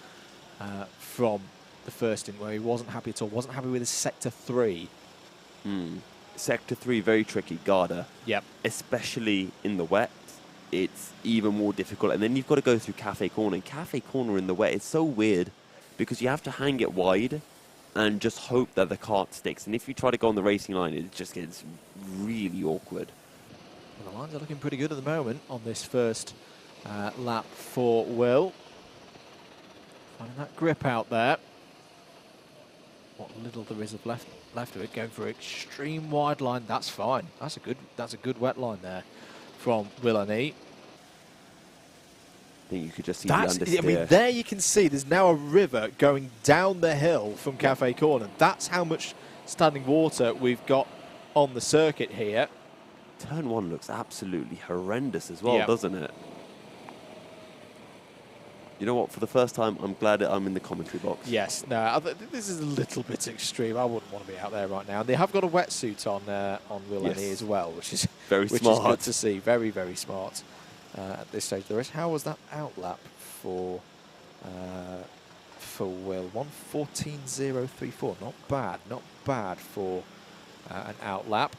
A: from the first stint where he wasn't happy at all. Wasn't happy with his sector 3.
O: Sector 3, very tricky, Garda.
A: Yep.
O: Especially in the wet, it's even more difficult. And then you've got to go through Cafe Corner. And Cafe Corner in the wet is so weird because you have to hang it wide and just hope that the cart sticks. And if you try to go on the racing line, it just gets really awkward.
A: Well, the lines are looking pretty good at the moment on this first lap for Will. Finding that grip out there. What little there is of left of it, going for an extreme wide line. That's fine. That's a good wet line there from Will and E.
O: I think you could just see the understeer.
A: I mean, there you can see there's now a river going down the hill from Cafe Corner. That's how much standing water we've got on the circuit here.
O: Turn 1 looks absolutely horrendous as well, doesn't it? You know what? For the first time, I'm glad that I'm in the commentary box.
A: Yes. No, this is a little bit extreme. I wouldn't want to be out there right now. And they have got a wetsuit on Will and E as well, which is
O: very smart.
A: Is good to see. Very, very smart at this stage of the race. How was that outlap for Will? 1:14.034. Not bad. Not bad for an outlap.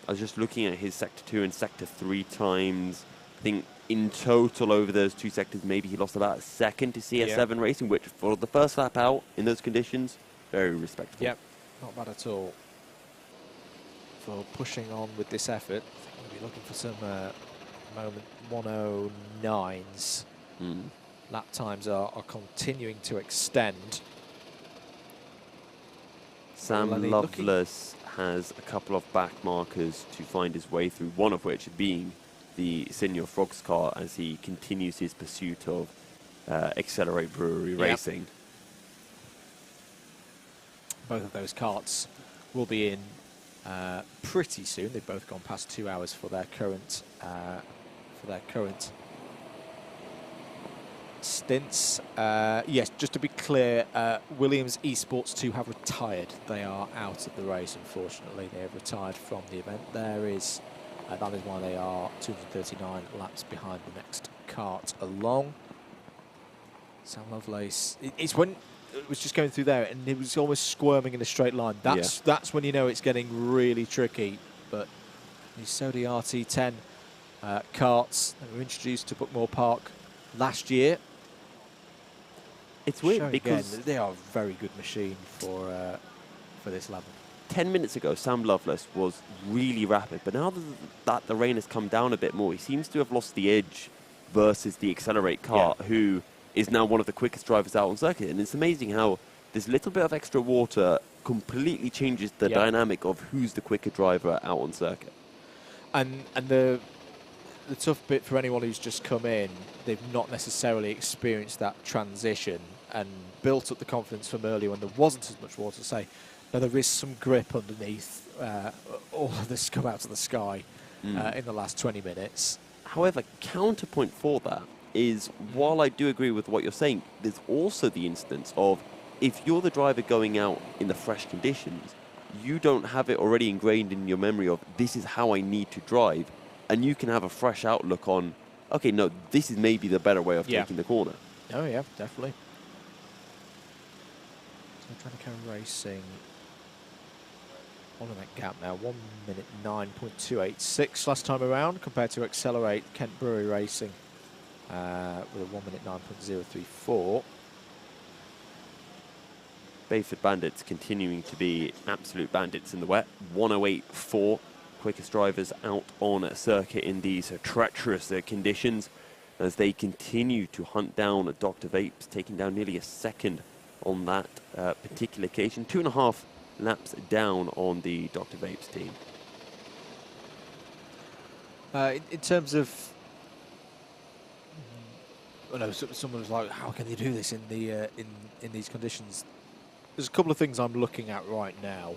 O: I was just looking at his Sector 2 and Sector 3 times. I think in total over those two sectors, maybe he lost about a second to CS7 Racing, which for the first lap out in those conditions, very respectable.
A: Yep, not bad at all. For pushing on with this effort, I think we'll be looking for some moment 109s. Lap times are continuing to extend.
O: Sam Lovelace has a couple of back markers to find his way through, one of which being the Senior Frogs car as he continues his pursuit of Accelerate Brewery Racing.
A: Both of those carts will be in pretty soon. They've both gone past 2 hours for their current stints. Yes, just to be clear, Williams Esports 2 have retired. They are out of the race, unfortunately. They have retired from the event. That is why they are 239 laps behind the next cart along. Sam Lovelace, it's when it was just going through there and it was almost squirming in a straight line. That's when you know it's getting really tricky. But these Sodi RT10 carts that were introduced to Buckmore Park last year.
O: It's weird because
A: again, they are a very good machine for this level.
O: 10 minutes ago, Sam Lovelace was really rapid, but now that the rain has come down a bit more, he seems to have lost the edge versus the Accelerate car, who is now one of the quickest drivers out on circuit. And it's amazing how this little bit of extra water completely changes the dynamic of who's the quicker driver out on circuit.
A: And the tough bit for anyone who's just come in, they've not necessarily experienced that transition and built up the confidence from earlier when there wasn't as much water to say. Now, there is some grip underneath all of this come out of the sky in the last 20 minutes.
O: However, counterpoint for that is, while I do agree with what you're saying, there's also the instance of if you're the driver going out in the fresh conditions, you don't have it already ingrained in your memory of this is how I need to drive, and you can have a fresh outlook on, okay, no, this is maybe the better way of taking the corner.
A: Oh, yeah, definitely. So trying to carry racing on in that gap now, 1 minute 9.286 last time around compared to Accelerate Kent Brewery Racing with a 1 minute 9.034.
O: Bayford Bandits continuing to be absolute bandits in the wet. 108.4, quickest drivers out on a circuit in these treacherous conditions as they continue to hunt down Dr. Vapes, taking down nearly a second on that particular occasion. 2.5 laps down on the Dr. Vapes team.
A: In terms of, I know someone was like, how can they do this in the in these conditions? There's a couple of things I'm looking at right now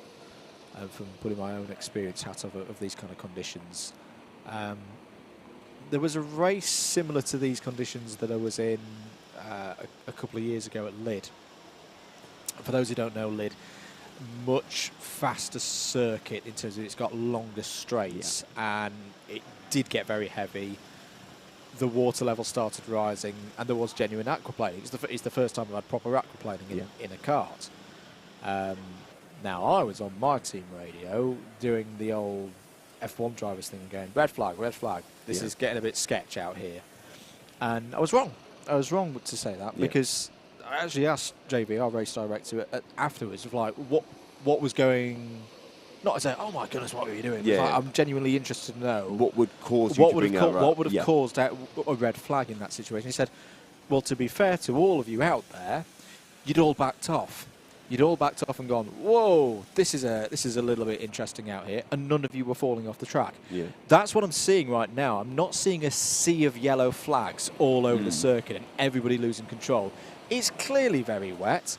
A: from putting my own experience hat of these kind of conditions. There was a race similar to these conditions that I was in a couple of years ago at Lyd. For those who don't know, Lyd, much faster circuit in terms of it's got longer straights, and it did get very heavy. The water level started rising, and there was genuine aquaplaning. It's the first time I've had proper aquaplaning in a kart. Now, I was on my team radio doing the old F1 drivers thing again. Red flag, red flag. This is getting a bit sketch out here. And I was wrong. I was wrong to say that because I actually asked JB, our race director, afterwards, of like, what was going... Not to say, oh my goodness, what were you doing?
O: Yeah.
A: Like, I'm genuinely interested to know.
O: What would cause you to bring out...
A: What would have caused a red flag in that situation? He said, well, to be fair to all of you out there, you'd all backed off. You'd all backed off and gone, whoa, this is a little bit interesting out here, and none of you were falling off the track.
O: Yeah.
A: That's what I'm seeing right now. I'm not seeing a sea of yellow flags all over the circuit and everybody losing control. It's clearly very wet.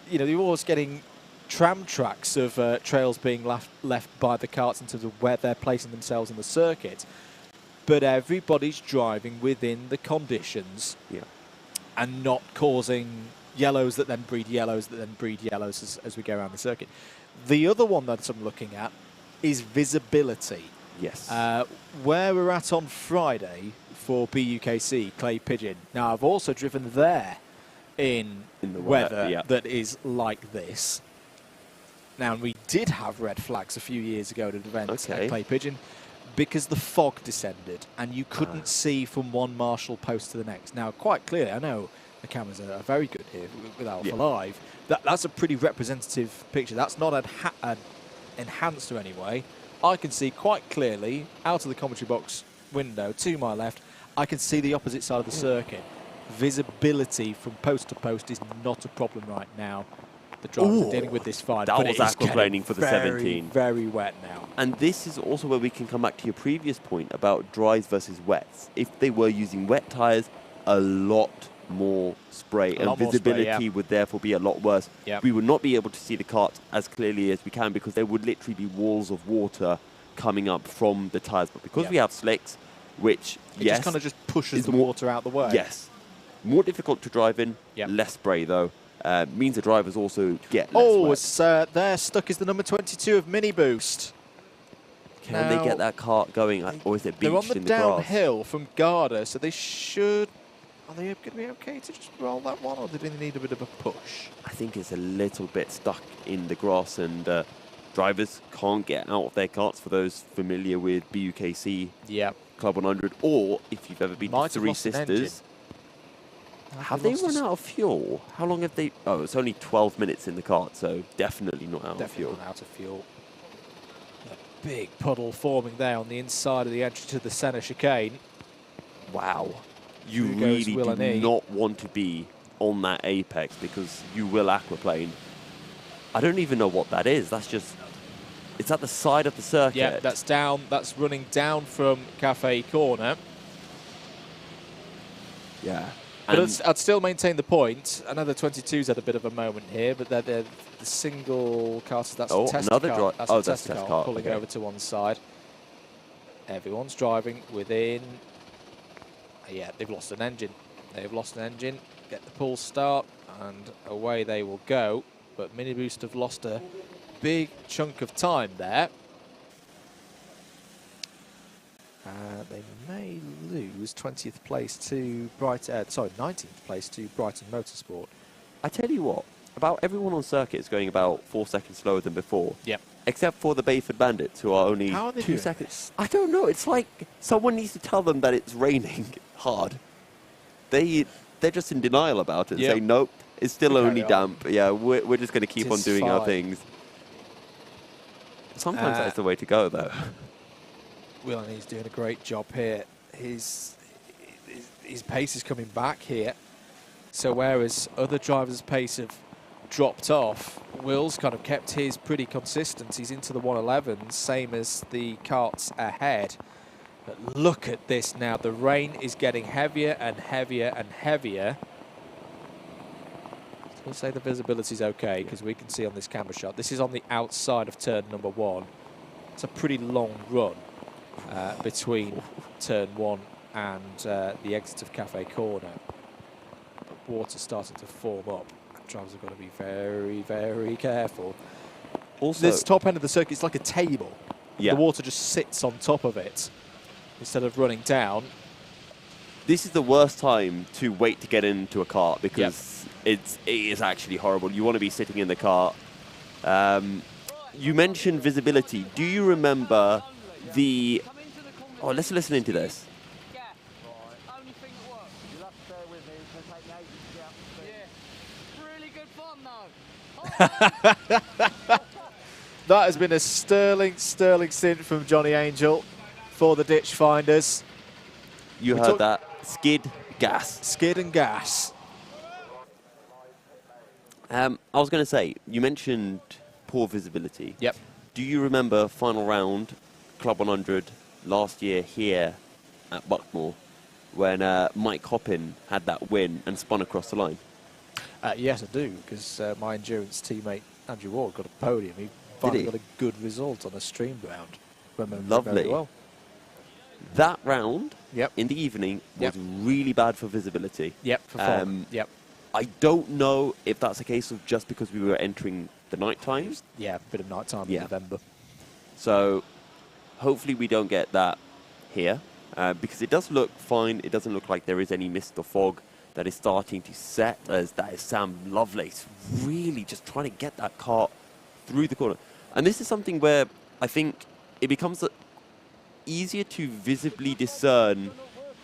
A: You know, you're always getting tram tracks of trails being left by the karts in terms of where they're placing themselves in the circuit. But everybody's driving within the conditions and not causing yellows that then breed yellows that then breed yellows as we go around the circuit. The other one that I'm looking at is visibility.
O: Yes.
A: Where we're at on Friday for BUKC, Clay Pigeon. Now, I've also driven there in the weather that is like this. Now, we did have red flags a few years ago at an event at Clay Pigeon because the fog descended and you couldn't see from one marshal post to the next. Now, quite clearly, I know the cameras are very good here with Alpha Live. That's a pretty representative picture. That's not enhanced in any way. I can see quite clearly out of the commentary box window to my left, I can see the opposite side of the circuit. Visibility from post to post is not a problem right now. The drivers are dealing with this fine.
O: That was aquaplaning for the
A: very,
O: 17.
A: Very wet now.
O: And this is also where we can come back to your previous point about dries versus wets. If they were using wet tyres, a lot more spray and visibility would therefore be a lot worse. We would not be able to see the karts as clearly as we can because there would literally be walls of water coming up from the tyres. But because we have slicks, which,
A: it just kind of just pushes the water out the way.
O: Yes. More difficult to drive in, less spray though. Means the drivers also get less wet.
A: It's there stuck is the number 22 of Mini Boost.
O: Can they get that kart going, or is it beached in the grass?
A: They're on the downhill from Garda, so they should... Are they going to be okay to just roll that one, or do they need a bit of a push?
O: I think it's a little bit stuck in the grass, and drivers can't get out of their karts. For those familiar with BUKC Club 100, or if you've ever been to Three Sisters... Have they run out of fuel? How long have they... Oh, it's only 12 minutes in the kart, so definitely not out of fuel.
A: Definitely not out of fuel. A big puddle forming there on the inside of the entry to the centre chicane.
O: Wow. You really do not want to be on that apex because you will aquaplane. I don't even know what that is. That's just... It's at the side of the circuit.
A: Yeah, that's down. That's running down from Cafe Corner.
O: Yeah.
A: But I'd still maintain the point. I know the 22's had a bit of a moment here, but they're the single cars. That's the test car. That's the test car pulling over to one side. Everyone's driving within. Yeah, they've lost an engine. They've lost an engine. Get the pull start, and away they will go. But Mini Boost have lost a big chunk of time there. They may lose 20th place to 19th place to Brighton Motorsport.
O: I tell you what, about everyone on circuit is going about 4 seconds slower than before.
A: Yep.
O: Except for the Bayford Bandits, who are only 2 seconds. I don't know. It's like someone needs to tell them that it's raining hard. They're just in denial about it. Saying, nope, it's still only damp. Yeah, we're just going to keep on doing our things. Sometimes that's the way to go, though.
A: Will, and he's doing a great job here. His pace is coming back here. So whereas other drivers' pace have dropped off, Will's kind of kept his pretty consistent. He's into the 111s, same as the karts ahead. But look at this now. The rain is getting heavier and heavier and heavier. We'll say the visibility's okay because we can see on this camera shot. This is on the outside of turn number 1. It's a pretty long run. Between turn 1 and the exit of Cafe Corner. But water's starting to form up. Drivers have got to be very, very careful. Also, this top end of the circuit is like a table. The water just sits on top of it instead of running down.
O: This is the worst time to wait to get into a kart because it is actually horrible. You want to be sitting in the kart. you mentioned visibility. Do you remember the... Oh, let's listen into this.
A: That has been a sterling stint from Johnny Angel for the ditch finders.
O: You heard that. Skid, gas.
A: Skid and gas.
O: I was going to say, you mentioned poor visibility.
A: Yep.
O: Do you remember final round, Club 100, last year here at Buckmore, when Mike Hoppin had that win and spun across the line?
A: Yes, I do, because my endurance teammate Andrew Ward got a podium. He finally got a good result on a stream round.
O: Lovely.
A: Well.
O: That round in the evening was really bad for visibility.
A: Yep, for form. Yep.
O: I don't know if that's a case of just because we were entering the night times.
A: Yeah, a bit of night time in November.
O: So hopefully we don't get that here, because it does look fine. It doesn't look like there is any mist or fog that is starting to set, as that is Sam Lovelace really just trying to get that car through the corner. And this is something where I think it becomes easier to visibly discern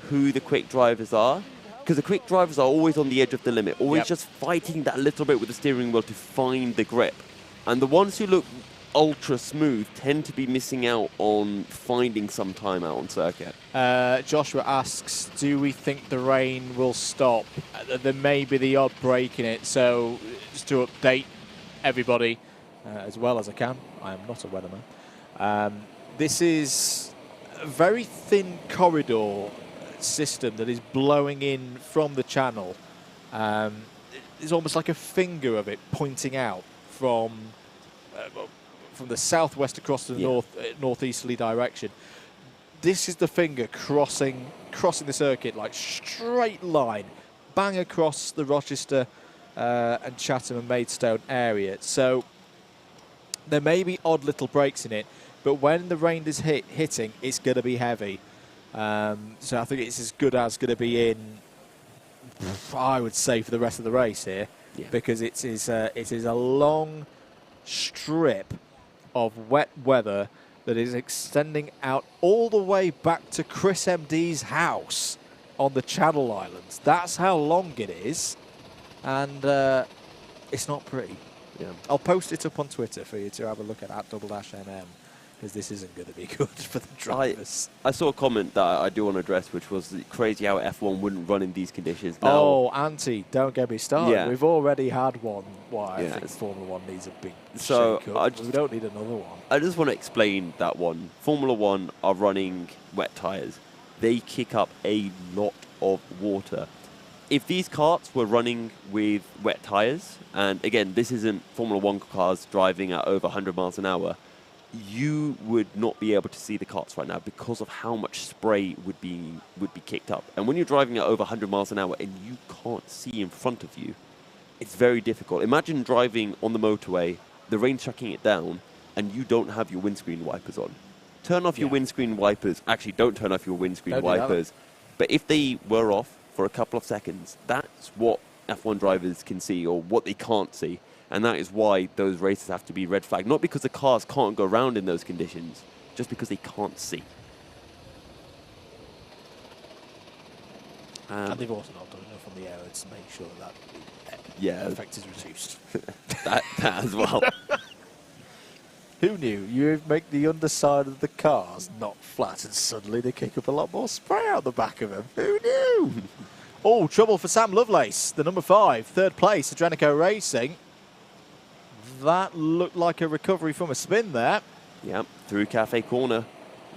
O: who the quick drivers are, because the quick drivers are always on the edge of the limit, always just fighting that little bit with the steering wheel to find the grip. And the ones who look ultra smooth tend to be missing out on finding some time out on circuit.
A: Joshua asks, do we think the rain will stop? There may be the odd break in it, so just to update everybody as well as I can, I am not a weatherman. This is a very thin corridor system that is blowing in from the channel. It's almost like a finger of it pointing out from the southwest across to the northeasterly direction. This is the finger crossing the circuit, like straight line, bang across the Rochester and Chatham and Maidstone area. So there may be odd little breaks in it, but when the rain is hitting, it's going to be heavy. So I think it's as good as going to be in, I would say, for the rest of the race here, because it is a long strip of wet weather that is extending out all the way back to Chris MD's house on the Channel Islands. That's how long it is, and it's not pretty. I'll post it up on Twitter for you to have a look at @double-MM, because this isn't going to be good for the drivers.
O: I saw a comment that I do want to address, which was crazy how F1 wouldn't run in these conditions. Now,
A: Auntie, don't get me started.
O: Yeah.
A: We've already had one. I think Formula One needs a big shake-up. We don't need another one.
O: I just want to explain that one. Formula One are running wet tyres. They kick up a lot of water. If these karts were running with wet tyres, and again, this isn't Formula One cars driving at over 100 miles an hour, you would not be able to see the karts right now because of how much spray would be kicked up. And when you're driving at over 100 miles an hour and you can't see in front of you, it's very difficult. Imagine driving on the motorway, the rain's chucking it down, and you don't have your windscreen wipers on. Turn off your windscreen wipers. Actually, don't turn off your windscreen wipers. But if they were off for a couple of seconds, that's what F1 drivers can see, or what they can't see. And that is why those races have to be red flagged. Not because the cars can't go around in those conditions, just because they can't see.
A: And they've also not done enough on the air to make sure that the effect is reduced.
O: that as well.
A: Who knew? You make the underside of the cars not flat and suddenly they kick up a lot more spray out the back of them. Who knew? Oh, trouble for Sam Lovelace, the number 5, third place, Adrenico Racing. That looked like a recovery from a spin there.
O: Yep, through Cafe Corner,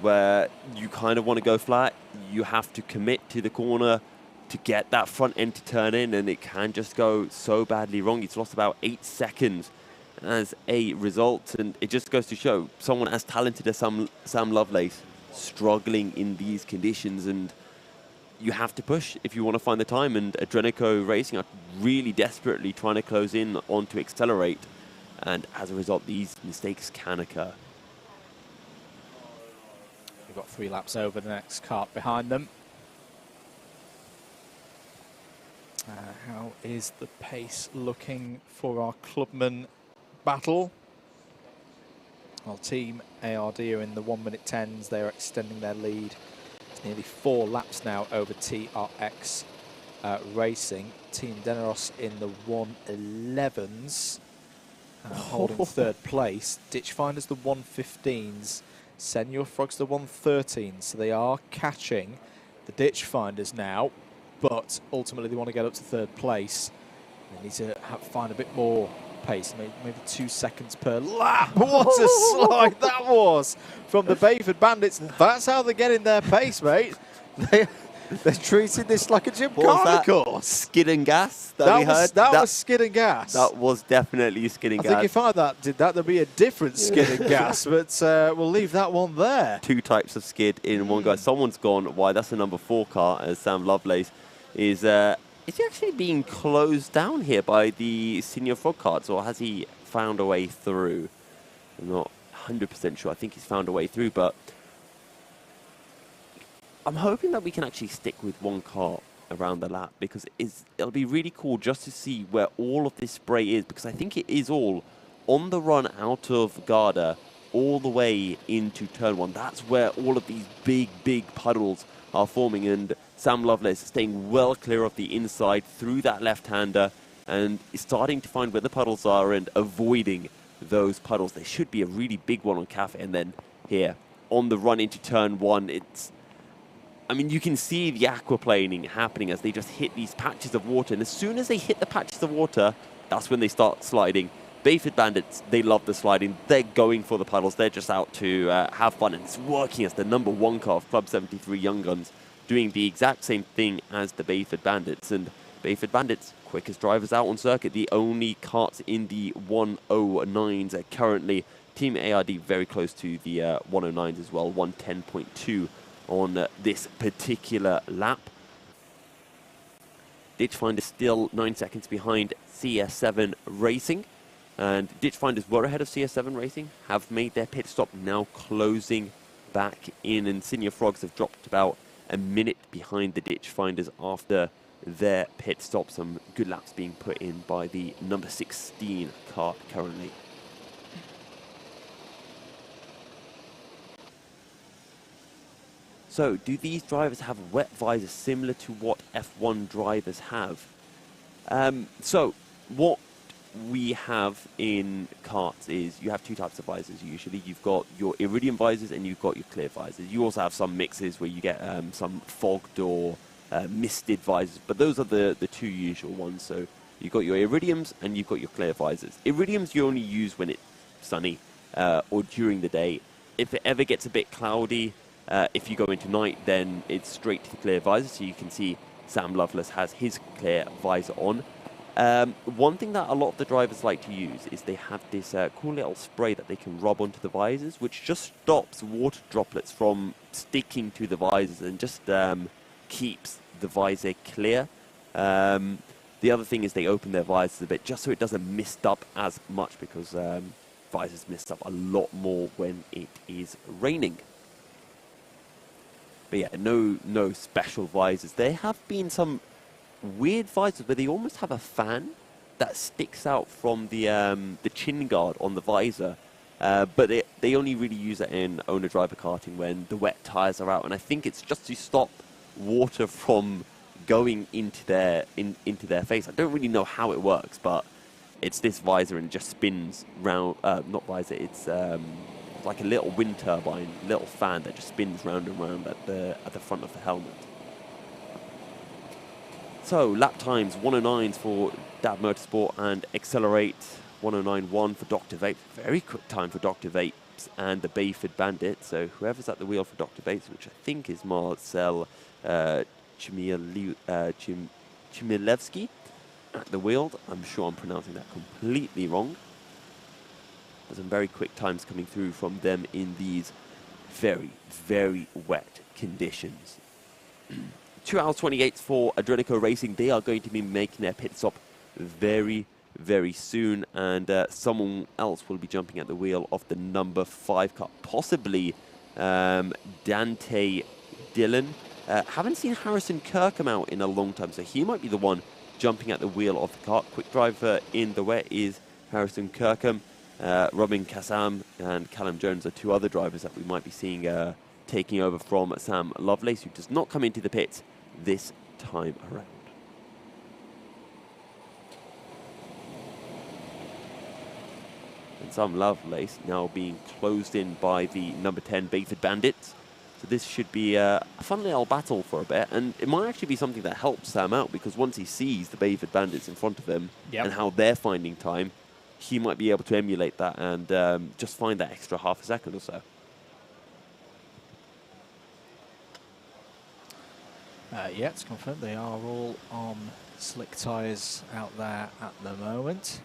O: where you kind of want to go flat. You have to commit to the corner to get that front end to turn in, and it can just go so badly wrong. He's lost about 8 seconds as a result, and it just goes to show someone as talented as Sam Lovelace struggling in these conditions, and you have to push if you want to find the time. And Adrenico Racing are really desperately trying to close in on to accelerate, and as a result, these mistakes can occur.
A: We've got 3 laps over the next kart behind them. How is the pace looking for our clubman battle? Well, Team ARD are in the 1 minute 10s. They are extending their lead. It's nearly 4 laps now over TRX Racing. Team Deneros in the 111s, holding third place. Ditchfinders the 115s. Senior Frogs the 113s. So they are catching the Ditchfinders now, but ultimately they want to get up to third place. They need to find a bit more pace, maybe 2 seconds per lap. What a slide that was from the Bayford Bandits. That's how they're getting their pace, mate. They're treating this like a gymkhana course.
O: Skid and gas that we heard?
A: That was skid and gas.
O: That was definitely skid and gas.
A: I think if I did that, there'd be a different skid and gas, but we'll leave that one there.
O: 2 types of skid in one guy. Someone's gone, why, that's the number 4 car, as Sam Lovelace is he actually being closed down here by the Senior Frog cards, or has he found a way through? I'm not 100% sure. I think he's found a way through, but I'm hoping that we can actually stick with 1 car around the lap, because it'll be really cool just to see where all of this spray is, because I think it is all on the run out of Garda all the way into turn 1. That's where all of these big puddles are forming, and Sam Lovelace is staying well clear of the inside through that left-hander and is starting to find where the puddles are and avoiding those puddles. There should be a really big one on Cafe, and then here on the run into turn 1, I mean, you can see the aquaplaning happening as they just hit these patches of water. And as soon as they hit the patches of water, that's when they start sliding. Bayford Bandits, they love the sliding. They're going for the puddles. They're just out to have fun. And it's working as the number 1 car of Club 73 Young Guns, doing the exact same thing as the Bayford Bandits. And Bayford Bandits, quickest drivers out on circuit. The only karts in the 109s are currently. Team ARD very close to the 109s as well, 110.2. on this particular lap. Ditchfinder still 9 seconds behind CS7 Racing, and Ditchfinders were ahead of CS7 Racing, have made their pit stop, now closing back in, and Senior Frogs have dropped about a minute behind the Ditchfinders after their pit stop. Some good laps being put in by the number 16 car currently. So, do these drivers have wet visors similar to what F1 drivers have? So, what we have in karts is you have 2 types of visors usually. You've got your iridium visors and you've got your clear visors. You also have some mixes where you get some fogged or misted visors, but those are the 2 usual ones. So, you've got your iridiums and you've got your clear visors. Iridiums you only use when it's sunny or during the day. If it ever gets a bit cloudy, if you go into night, then it's straight to the clear visor. So you can see Sam Lovelace has his clear visor on. One thing that a lot of the drivers like to use is they have this cool little spray that they can rub onto the visors, which just stops water droplets from sticking to the visors and just keeps the visor clear. The other thing is they open their visors a bit just so it doesn't mist up as much, because visors mist up a lot more when it is raining. But yeah, no special visors. There have been some weird visors where they almost have a fan that sticks out from the chin guard on the visor. But they only really use it in owner-driver karting when the wet tyres are out. And I think it's just to stop water from going into their face. I don't really know how it works, but it's this visor and it just spins round. Not visor, it's like a little wind turbine, little fan that just spins round and round at the front of the helmet. So lap times 109s for Dab Motorsport and Accelerate, 109.1 for Dr. Vape. Very quick time for Dr. Vapes and the Bayford Bandit. So whoever's at the wheel for Dr. Vapes, which I think is Marcel Chmielewski at the wheel. I'm sure I'm pronouncing that completely wrong. Some very quick times coming through from them in these very, very wet conditions. 2 hours 28 for Adrenico Racing. They are going to be making their pit stop very, very soon, and someone else will be jumping at the wheel of the number 5 car, possibly Dante Dillon. Haven't seen Harrison Kirkham out in a long time, so he might be the one jumping at the wheel of the car. Quick driver in the wet is Harrison Kirkham. Robin Kassam and Callum Jones are two other drivers that we might be seeing taking over from Sam Lovelace, who does not come into the pits this time around. And Sam Lovelace now being closed in by the number 10 Bayford Bandits. So this should be a fun little battle for a bit, and it might actually be something that helps Sam out, because once he sees the Bayford Bandits in front of him and how they're finding time, he might be able to emulate that and just find that extra half a second or so.
A: Yeah, it's confirmed they are all on slick tyres out there at the moment.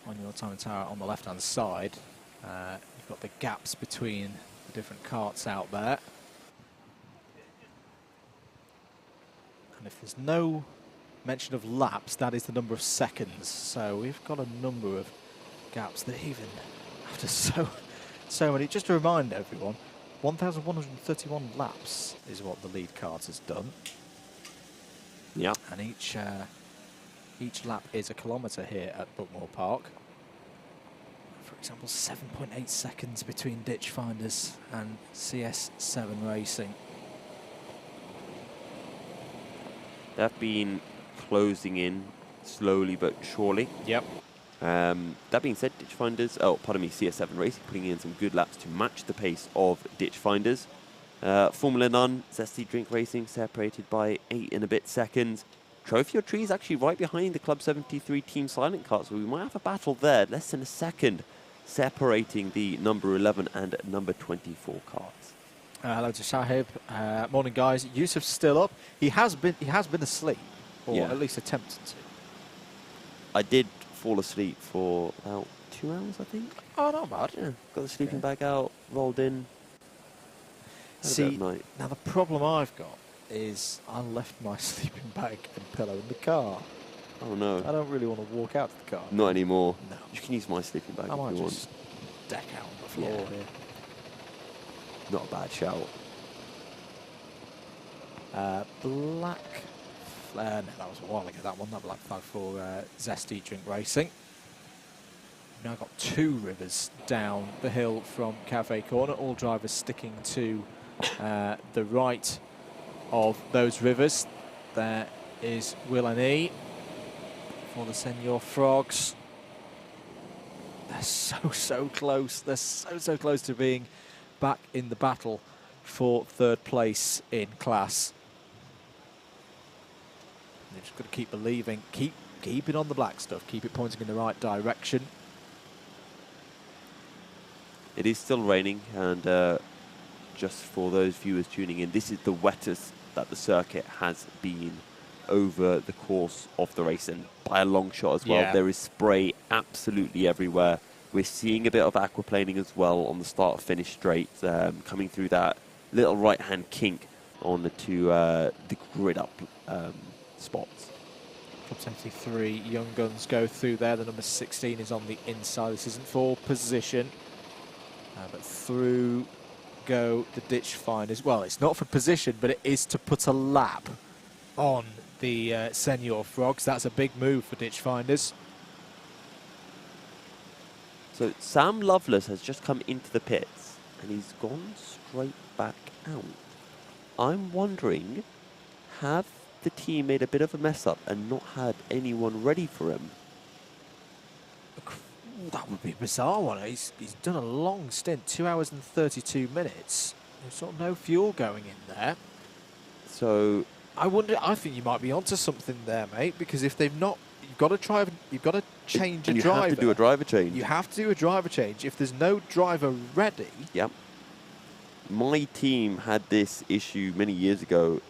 A: On your timing tower on the left-hand side, you've got the gaps between the different carts out there. And if there's no mention of laps, that is the number of seconds. So we've got a number of gaps that even after so many. Just to remind everyone, 1,131 laps is what the lead cart has done.
O: Yeah.
A: And each lap is a kilometre here at Buckmore Park. For example, 7.8 seconds between Ditch Finders and CS7 Racing.
O: They've been closing in slowly but surely.
A: Yep.
O: That being said, Ditch Finders, CS7 Racing putting in some good laps to match the pace of Ditch Finders. Formula None, Zesty Drink Racing separated by 8 and a bit seconds. Trophy or Trees actually right behind the Club 73 Team Silent Cart, so we might have a battle there, less than a second, separating the number 11 and number 24 carts.
A: Hello to Shahib. Morning, guys. Yusuf's still up. He has been asleep, or at least attempted to.
O: I did fall asleep for about 2 hours, I think.
A: Oh, not bad.
O: Yeah, got the sleeping bag out, rolled in.
A: See, now the problem I've got is I left my sleeping bag and pillow in the car.
O: Oh no.
A: I don't really want to walk out to the car.
O: Not anymore.
A: No.
O: You can use my sleeping bag
A: I
O: if
A: might
O: you
A: just deck out on the floor here.
O: Not a bad shout.
A: Black... no, that was a while ago, that one. That black flag for Zesty Drink Racing. We've now got 2 rivers down the hill from Cafe Corner. All drivers sticking to the right of those rivers. There is Will and E for the Senior Frogs. They're so close. They're so close to being back in the battle for 3rd place in class. They've just got to keep believing, keep it on the black stuff, keep it pointing in the right direction.
O: It is still raining, and just for those viewers tuning in, this is the wettest that the circuit has been over the course of the race, and by a long shot as well.
A: Yeah.
O: There is spray absolutely everywhere. We're seeing a bit of aquaplaning as well on the start-finish straight, coming through that little right-hand kink on the grid-up spots.
A: Club 73 Young Guns go through there. The number 16 is on the inside. This isn't for position, but through go the Ditch Finders. Well, it's not for position, but it is to put a lap on the Senior Frogs. That's a big move for Ditch Finders.
O: So Sam Lovelace has just come into the pits, and he's gone straight back out. I'm wondering, have the team made a bit of a mess up and not had anyone ready for him?
A: That would be a bizarre one. He's done a long stint, 2 hours and 32 minutes. There's sort of no fuel going in there.
O: So
A: I think you might be onto something there, mate, because if they've not, you've got to change a driver.
O: You have to do a driver change.
A: You have to do a driver change. If there's no driver ready.
O: Yep. My team had this issue many years ago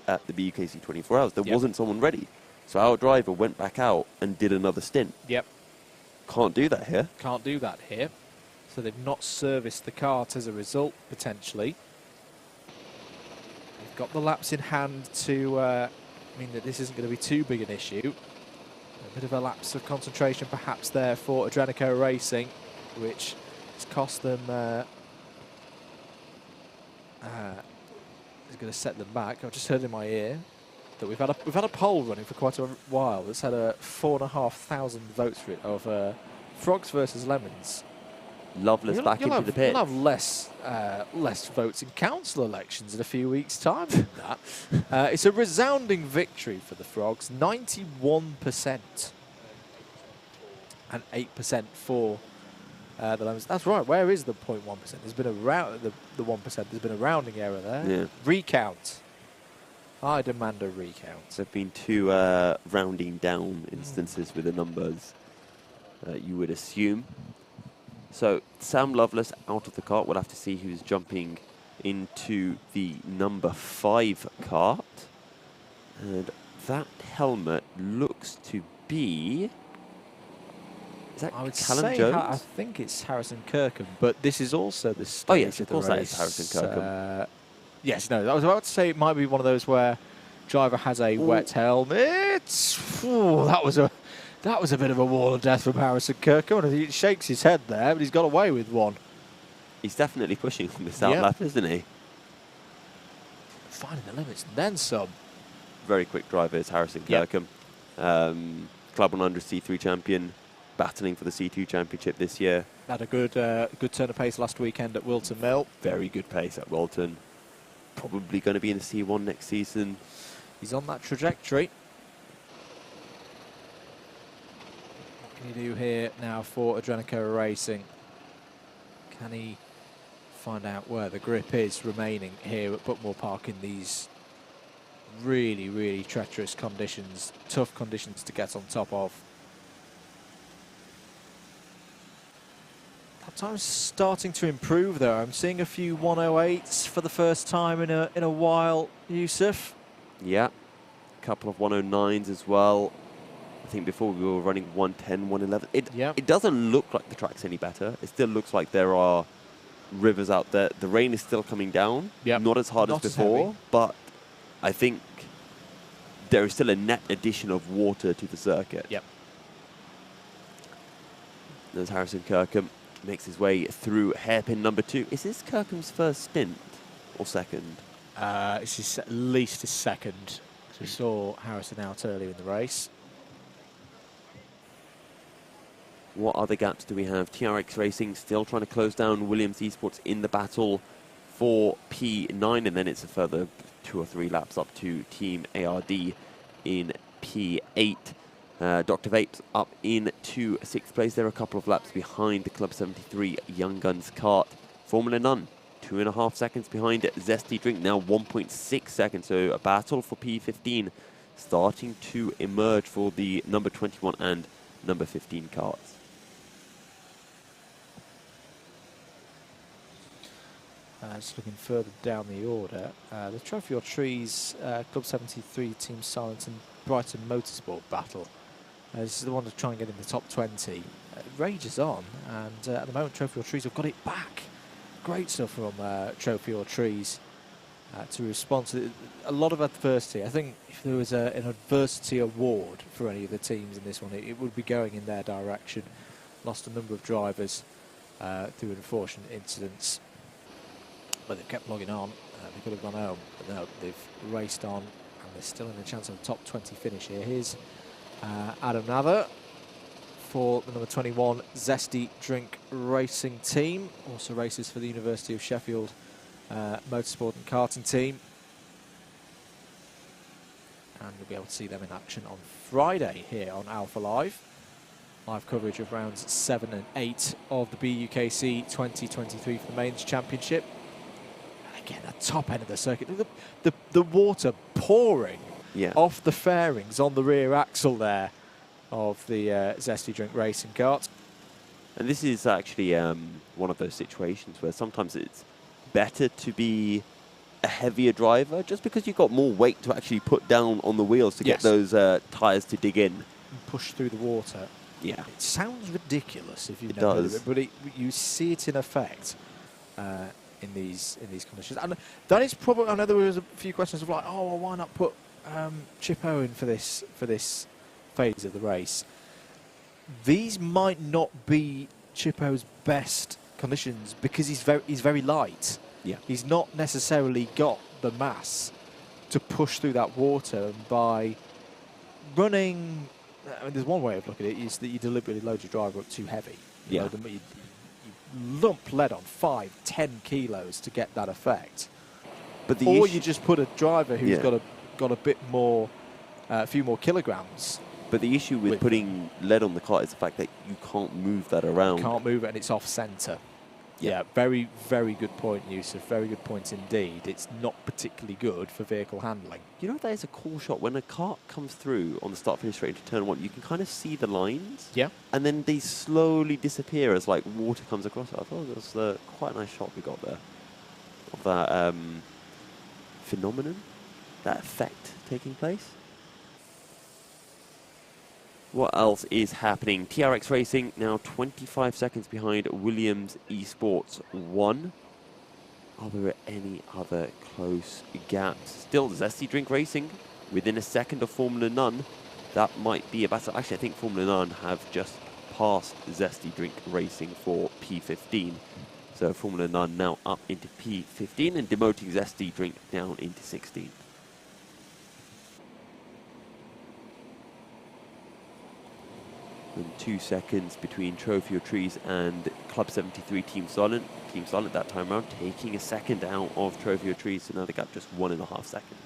O: at the BP24 Hours. There wasn't someone ready. So our driver went back out and did another stint.
A: Yep.
O: Can't do that here.
A: Can't do that here. So they've not serviced the cart as a result, potentially. They've got the laps in hand to mean that this isn't going to be too big an issue. A bit of a lapse of concentration perhaps there for Adrenico Racing, which has cost them... is going to set them back. I've just heard in my ear that we've had a poll running for quite a while that's had 4,500 votes for it of Frogs versus Lemons.
O: Loveless back into the pit.
A: You'll have less votes in council elections in a few weeks' time than that. It's a resounding victory for the Frogs, 91%. And 8% for the Lemons. That's right. Where is the 0.1%? There's been a the 1%. There's been a rounding error there.
O: Yeah.
A: Recount. I demand a recount.
O: There have been 2 rounding down instances with the numbers, you would assume. So Sam Loveless out of the cart. We'll have to see who's jumping into the number 5 cart. And that helmet looks to be... Is that Callum Jones?
A: I think it's Harrison Kirkham, but this is also the stage.
O: Oh yes, of
A: the
O: course that
A: race.
O: is Harrison Kirkham.
A: Yes, no, I was about to say it might be one of those where driver has a wet helmet. Ooh, that was a bit of a wall of death from Harrison Kirkham. And he shakes his head there, but he's got away with one.
O: He's definitely pushing from this out lap, isn't he?
A: Finding the limits, and then some.
O: Very quick driver is Harrison Kirkham. Club 100 C3 champion, battling for the C2 championship this year.
A: Had a good turn of pace last weekend at Wilton Mill.
O: Very good pace at Wilton. Probably going to be in the C1 next season.
A: He's on that trajectory. What can he do here now for Adrenico Racing? Can he find out where the grip is remaining here at Buckmore Park in these really, really treacherous conditions, tough conditions to get on top of? Time's starting to improve though. I'm seeing a few 108s for the first time in a while, Yusuf.
O: Yeah, a couple of 109s as well. I think before we were running 110, 111. It doesn't look like the track's any better. It still looks like there are rivers out there. The rain is still coming down. Not as hard as before, but I think there is still a net addition of water to the circuit. There's Harrison Kirkham. Makes his way through hairpin number 2. Is this Kirkham's first stint or second?
A: It's at least his second. We saw Harrison out earlier in the race.
O: What other gaps do we have? TRX Racing still trying to close down Williams Esports in the battle for P9, and then it's a further 2 or 3 laps up to Team ARD in P8. Dr. Vapes up into 6th place. They're a couple of laps behind the Club 73 Young Guns cart. Formula None, 2.5 seconds behind Zesty Drink, now 1.6 seconds. So a battle for P15 starting to emerge for the number 21 and number 15 carts.
A: Just looking further down the order, the Trophy or Trees Club 73 Team Silence and Brighton Motorsport battle. This is the one to try and get in the top 20. Rages on, and at the moment Trophy or Trees have got it back. Great stuff from Trophy or Trees to respond to a lot of adversity. I think if there was an adversity award for any of the teams in this one, it would be going in their direction. Lost a number of drivers through unfortunate incidents, but they've kept logging on. They could have gone home, but no, they've raced on, and they're still in a chance of a top 20 finish here. Here's Adam Nather for the number 21 Zesty Drink Racing team. Also races for the University of Sheffield Motorsport and Karting team. And you'll be able to see them in action on Friday here on Alpha Live. Live coverage of rounds 7 and 8 of the BUKC 2023 for the Mains Championship. And again, the top end of the circuit. The water pouring off the fairings on the rear axle there of the Zesty Drink Racing cart.
O: And this is actually one of those situations where sometimes it's better to be a heavier driver just because you've got more weight to actually put down on the wheels to get those tyres to dig in.
A: And push through the water.
O: Yeah.
A: It sounds ridiculous if you
O: It
A: know
O: does.
A: it, but you see it in effect in these conditions. And that is probably, I know there was a few questions of like, oh, well, why not put Chip Owen for this phase of the race? These might not be Chip Owen's best conditions because he's very light.
O: Yeah.
A: He's not necessarily got the mass to push through that water, and by running I mean, there's one way of looking at it is that you deliberately load your driver up too heavy.
O: Yeah.
A: You lump lead on 5-10 kilos to get that effect.
O: But
A: or you just put a driver who's
O: Yeah.
A: got a bit more, a few more kilograms.
O: But the issue with putting lead on the kart is the fact that you can't move that around.
A: You can't move it, and it's off centre. Yeah, very, very good point, Yusuf. Very good point indeed. It's not particularly good for vehicle handling.
O: You know, that is a cool shot. When a kart comes through on the start-finish straight into turn 1, you can kind of see the lines.
A: Yeah.
O: And then they slowly disappear as, like, water comes across it. I thought it was quite a nice shot we got there of that phenomenon, that effect taking place. What else is happening? TRX Racing now 25 seconds behind Williams Esports 1. Are there any other close gaps? Still Zesty Drink Racing within a second of Formula None. That might be a battle. Actually, I think Formula None have just passed Zesty Drink Racing for P15. So Formula None now up into P15 and demoting Zesty Drink down into 16. And 2 seconds between Trophy or Trees and Club 73 Team Silent. Team Silent that time around taking a second out of Trophy or Trees, so now they got just 1.5 seconds.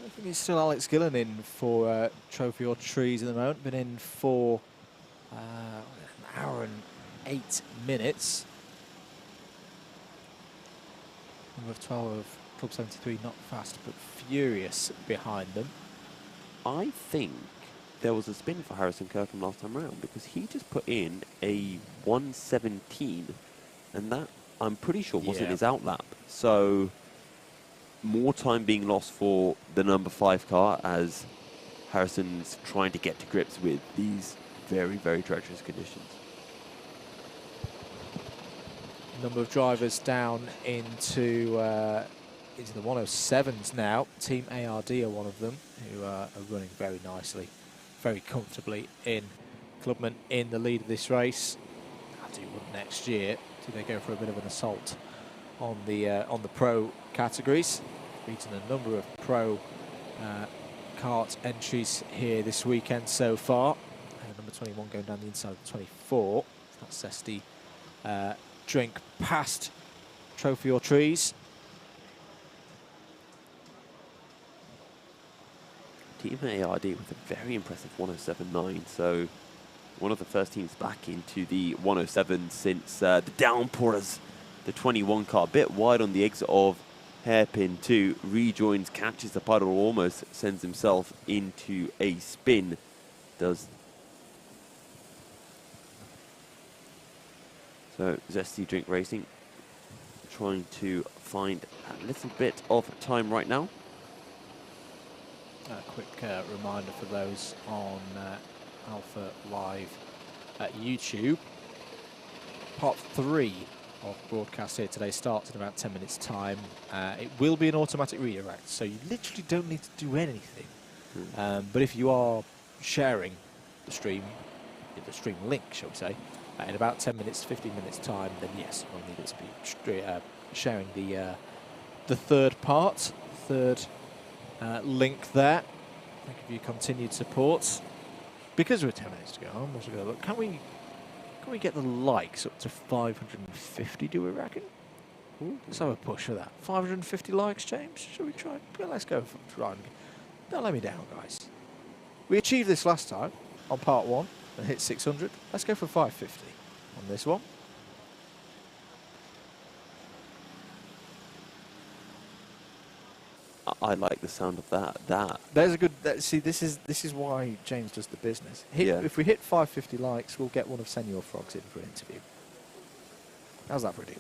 A: I think it's still Alex Gillen in for Trophy or Trees at the moment. Been in for an hour and 8 minutes. Number of 12 of Club 73, not fast but furious behind them.
O: I think there was a spin for Harrison Kirkham last time around because he just put in a 117, and that I'm pretty sure wasn't his outlap. So more time being lost for the number 5 car as Harrison's trying to get to grips with these very, very treacherous conditions.
A: Number of drivers down into the 107s now. Team ARD are one of them, who are running very nicely, very comfortably in. Clubman in the lead of this race. I'll do one next year. Do they go for a bit of an assault on the pro categories? Beaten a number of pro kart entries here this weekend so far. And number 21 going down the inside of 24. That's Zesty Drink past Trophy or Trees.
O: Team ARD with a very impressive 107.9, so one of the first teams back into the 107 since the downpourers. The 21 car a bit wide on the exit of hairpin 2, rejoins, catches the puddle, almost sends himself into a spin. Does so Zesty Drink Racing trying to find a little bit of time right now.
A: A quick reminder for those on Alpha Live at YouTube. Part 3 of broadcast here today starts in about 10 minutes time. It will be an automatic redirect, so you literally don't need to do anything. But if you are sharing the stream link, shall we say, in about 10 minutes, 15 minutes time, then yes, you'll need it to be sharing the third part, link there. Thank you for your continued support. Because we're 10 minutes to go, I'm also going to look. Can we get the likes up to 550? Do we reckon? Let's have a push for that. 550 likes, James. Shall we try? Yeah, let's go for trying. Don't let me down, guys. We achieved this last time on part 1 and hit 600. Let's go for 550 on this one.
O: I like the sound of that.
A: There's a good. See, this is why James does the business. If we hit 550 likes, we'll get one of Senor Frogs in for an interview. How's that for a deal?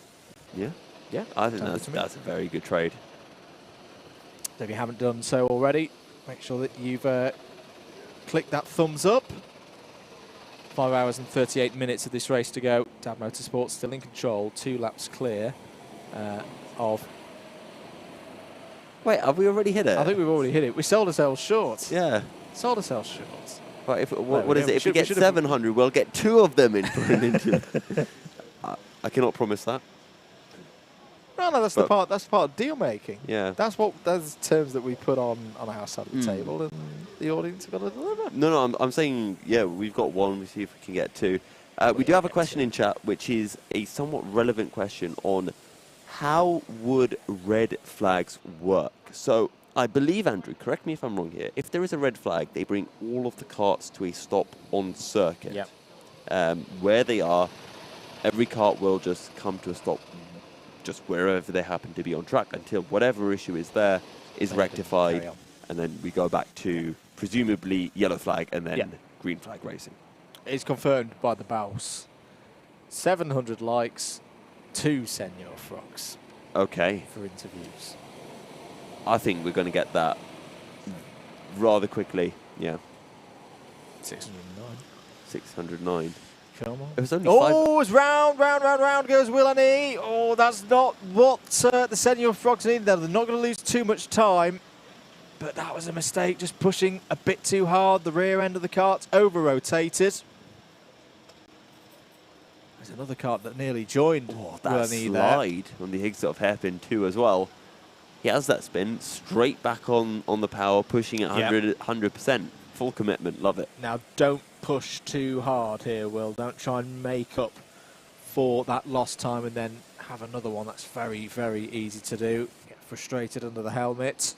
O: Yeah.
A: Yeah.
O: I think that's a very good trade.
A: So if you haven't done so already, make sure that you've clicked that thumbs up. 5 hours and 38 minutes of this race to go. Dad Motorsports still in control. 2 laps clear of.
O: Wait, have we already hit it?
A: I think we've already hit it. We sold ourselves short.
O: Yeah.
A: Sold ourselves short.
O: Right, what is it? If we get 700, we'll get 2 of them in for an interview. I cannot promise that.
A: No, that's the part. That's part of deal making.
O: Yeah.
A: That's terms that we put on our side of the table, and the audience have got to deliver.
O: No, I'm saying, yeah, we've got one. We see if we can get two. We do have a question in chat, which is a somewhat relevant question on how would red flags work. So I believe, Andrew, correct me if I'm wrong here. If there is a red flag, they bring all of the karts to a stop on circuit.
A: Yep.
O: Where they are, every kart will just come to a stop just wherever they happen to be on track until whatever issue is there is rectified, and then we go back to presumably yellow flag and then green flag racing.
A: It's confirmed by the boss. 700 likes, 2 Senor Frogs.
O: Okay.
A: For interviews.
O: I think we're going to get that rather quickly. Yeah.
A: 609.
O: 609.
A: Come on.
O: It was only
A: it's round goes Willany. Oh, that's not what the Senor Frogs need. They're not going to lose too much time. But that was a mistake, just pushing a bit too hard. The rear end of the kart over-rotated. There's another kart that nearly joined.
O: Oh, that slide on the exit of hairpin 2 as well. He has that spin straight back on the power, pushing at 100%. Full commitment, love it.
A: Now, don't push too hard here, Will. Don't try and make up for that lost time and then have another one. That's very, very easy to do. Get frustrated under the helmet.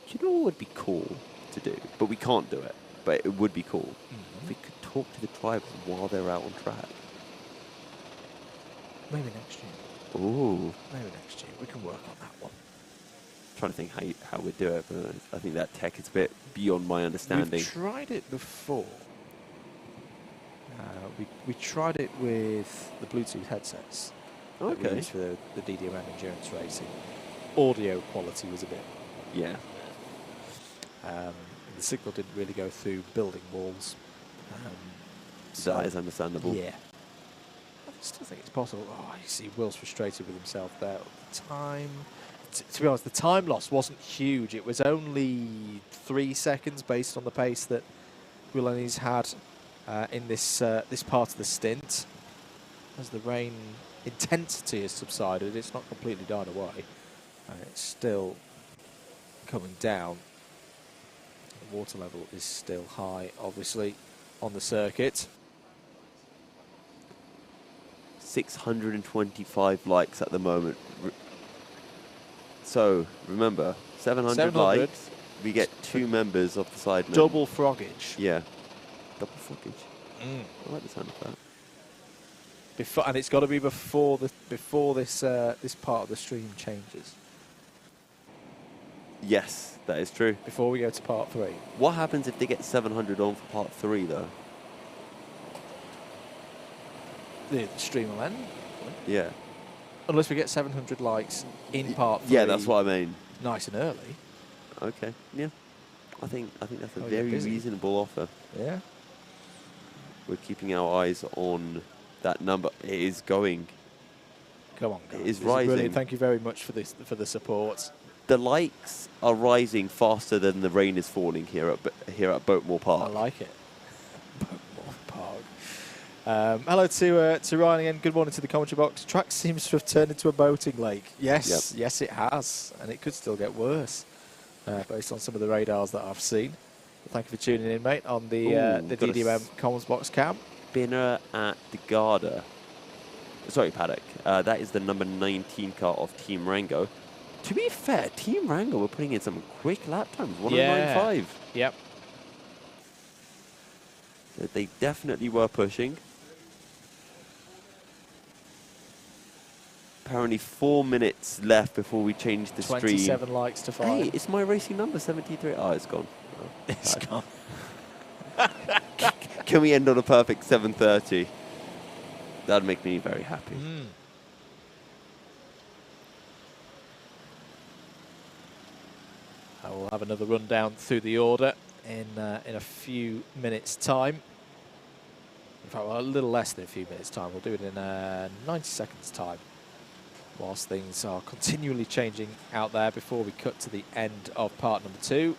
O: You know what would be cool to do, but we can't do it, but it would be cool if we could talk to the drivers while they're out on track.
A: Maybe next year.
O: Ooh.
A: Maybe next year. We can work on that one.
O: Trying to think how we'd do it, but I think that tech is a bit beyond my understanding.
A: We've tried it before. We tried it with the Bluetooth headsets. That we used for the DDMM endurance racing. Audio quality was a bit...
O: Yeah.
A: The signal didn't really go through building walls.
O: So that is understandable.
A: Yeah. I still think it's possible. Oh, you see Will's frustrated with himself there. The time... To be honest, the time loss wasn't huge. It was only 3 seconds based on the pace that Willany's had in this part of the stint. As the rain intensity has subsided, it's not completely died away. It's still coming down. The water level is still high, obviously, on the circuit.
O: 625 likes at the moment. So, remember, 700 likes, we get 2 members of the side.
A: Double froggage.
O: Yeah. Double froggage. I like the sound of that.
A: And it's got to be before this part of the stream changes.
O: Yes, that is true.
A: Before we go to part 3.
O: What happens if they get 700 on for part 3, though?
A: The stream will end.
O: Yeah.
A: Unless we get 700 likes in part 3.
O: Yeah, that's what I mean.
A: Nice and early.
O: Okay. Yeah. I think that's a very reasonable offer.
A: Yeah.
O: We're keeping our eyes on that number. It is going.
A: Come on, guys.
O: It is rising.
A: Brilliant. Thank you very much for the support.
O: The likes are rising faster than the rain is falling here at Buckmore Park.
A: I like it. Buckmore Park. Hello to Ryan again. Good morning to the commentary box. Track seems to have turned into a boating lake. Yes, yes, it has, and it could still get worse based on some of the radars that I've seen. Thank you for tuning in, mate, on the DDMM comms box cam.
O: Spinner at the Garda. Sorry, paddock. That is the number 19 car of Team Rango. To be fair, Team Rango were putting in some quick lap times. 1:09.5.
A: Yep.
O: So they definitely were pushing. Apparently 4 minutes left before we change the stream.
A: 27 likes to 5.
O: Hey, it's my racing number, 73. Oh, it's gone. Oh,
A: it's gone.
O: Can we end on a perfect 7:30? That'd make me very happy.
A: I will have another rundown through the order in a few minutes' time. In fact, well, a little less than a few minutes' time. We'll do it in 90 seconds' time, whilst things are continually changing out there before we cut to the end of part number 2.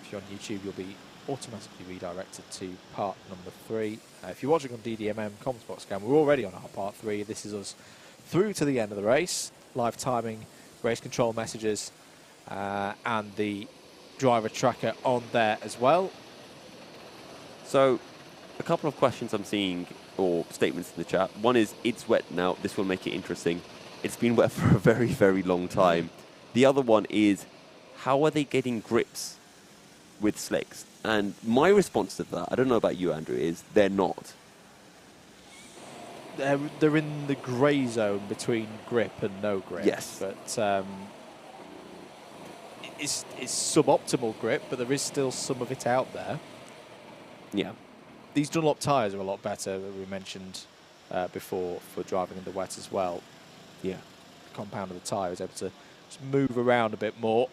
A: If you're on YouTube, you'll be automatically redirected to part number 3. If you're watching on DDMM Comms Box Cam, we're already on our part 3. This is us through to the end of the race. Live timing, race control messages, and the driver tracker on there as well.
O: So, a couple of questions I'm seeing, or statements in the chat. One is, it's wet now. This will make it interesting. It's been wet for a very, very long time. The other one is, how are they getting grips with slicks? And my response to that, I don't know about you, Andrew, is they're not.
A: They're in the grey zone between grip and no grip.
O: Yes.
A: But it's suboptimal grip, but there is still some of it out there.
O: Yeah.
A: These Dunlop tyres are a lot better, that we mentioned before, for driving in the wet as well.
O: Yeah.
A: The compound of the tyre is able to just move around a bit more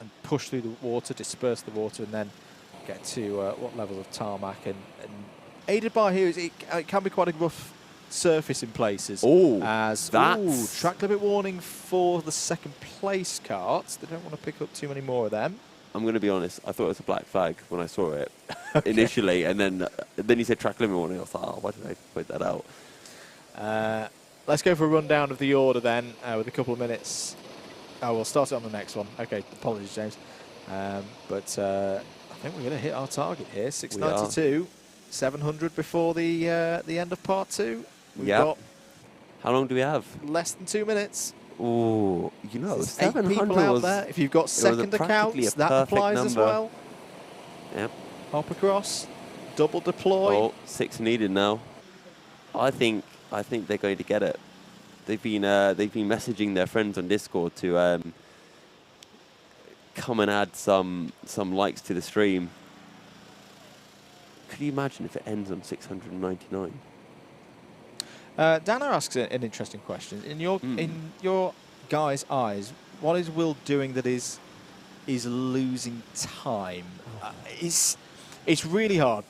A: and push through the water, disperse the water, and then get to what levels of tarmac. And aided by here, it can be quite a rough surface in places.
O: Oh,
A: as
O: that's...
A: track limit warning for the second place carts. They don't want to pick up too many more of them.
O: I'm going to be honest, I thought it was a black flag when I saw it initially, and then you said track limit warning. I was like, oh, why did I point that out?
A: Let's go for a rundown of the order then, with a couple of minutes. Oh, we'll start it on the next one. Okay, apologies, James. But I think we're going to hit our target here. 692, 700 before the end of part 2. We've got
O: how long do we have?
A: Less than 2 minutes.
O: Oh, you know, 700
A: people out there. If you've got second accounts, that applies as well.
O: Yep.
A: Hop across, double deploy.
O: Oh, 6 needed now. I think they're going to get it. They've been messaging their friends on Discord to come and add some likes to the stream. Could you imagine if it ends on 699?
A: Dana asks an interesting question. In your guys' eyes, what is Will doing that is losing time? It's really hard.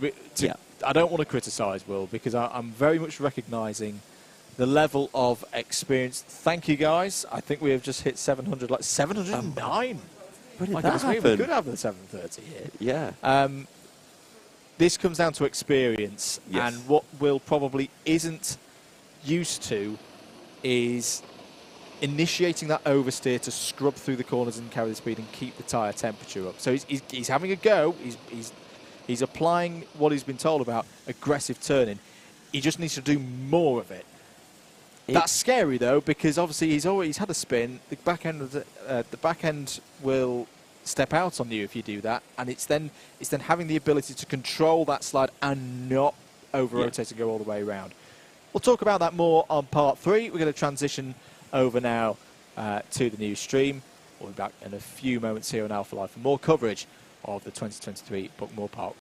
A: I don't want to criticise Will, because I'm very much recognising the level of experience. Thank you, guys. I think we have just hit 700, like 709.
O: Where did
A: My
O: that
A: goodness,
O: happen?
A: we could have the 730 here.
O: Yeah.
A: This comes down to experience,
O: Yes.
A: and what Will probably isn't used to is initiating that oversteer to scrub through the corners and carry the speed and keep the tyre temperature up. So he's having a go. He's applying what he's been told about aggressive turning. He just needs to do more of it. That's scary though, because obviously he's had a spin. The back end of the back end will step out on you if you do that, and it's then having the ability to control that slide and not over rotate and go all the way around. We'll talk about that more on part 3. We're going to transition over now to the new stream. We'll be back in a few moments here on Alpha Live for more coverage of the 2023 Buckmore Park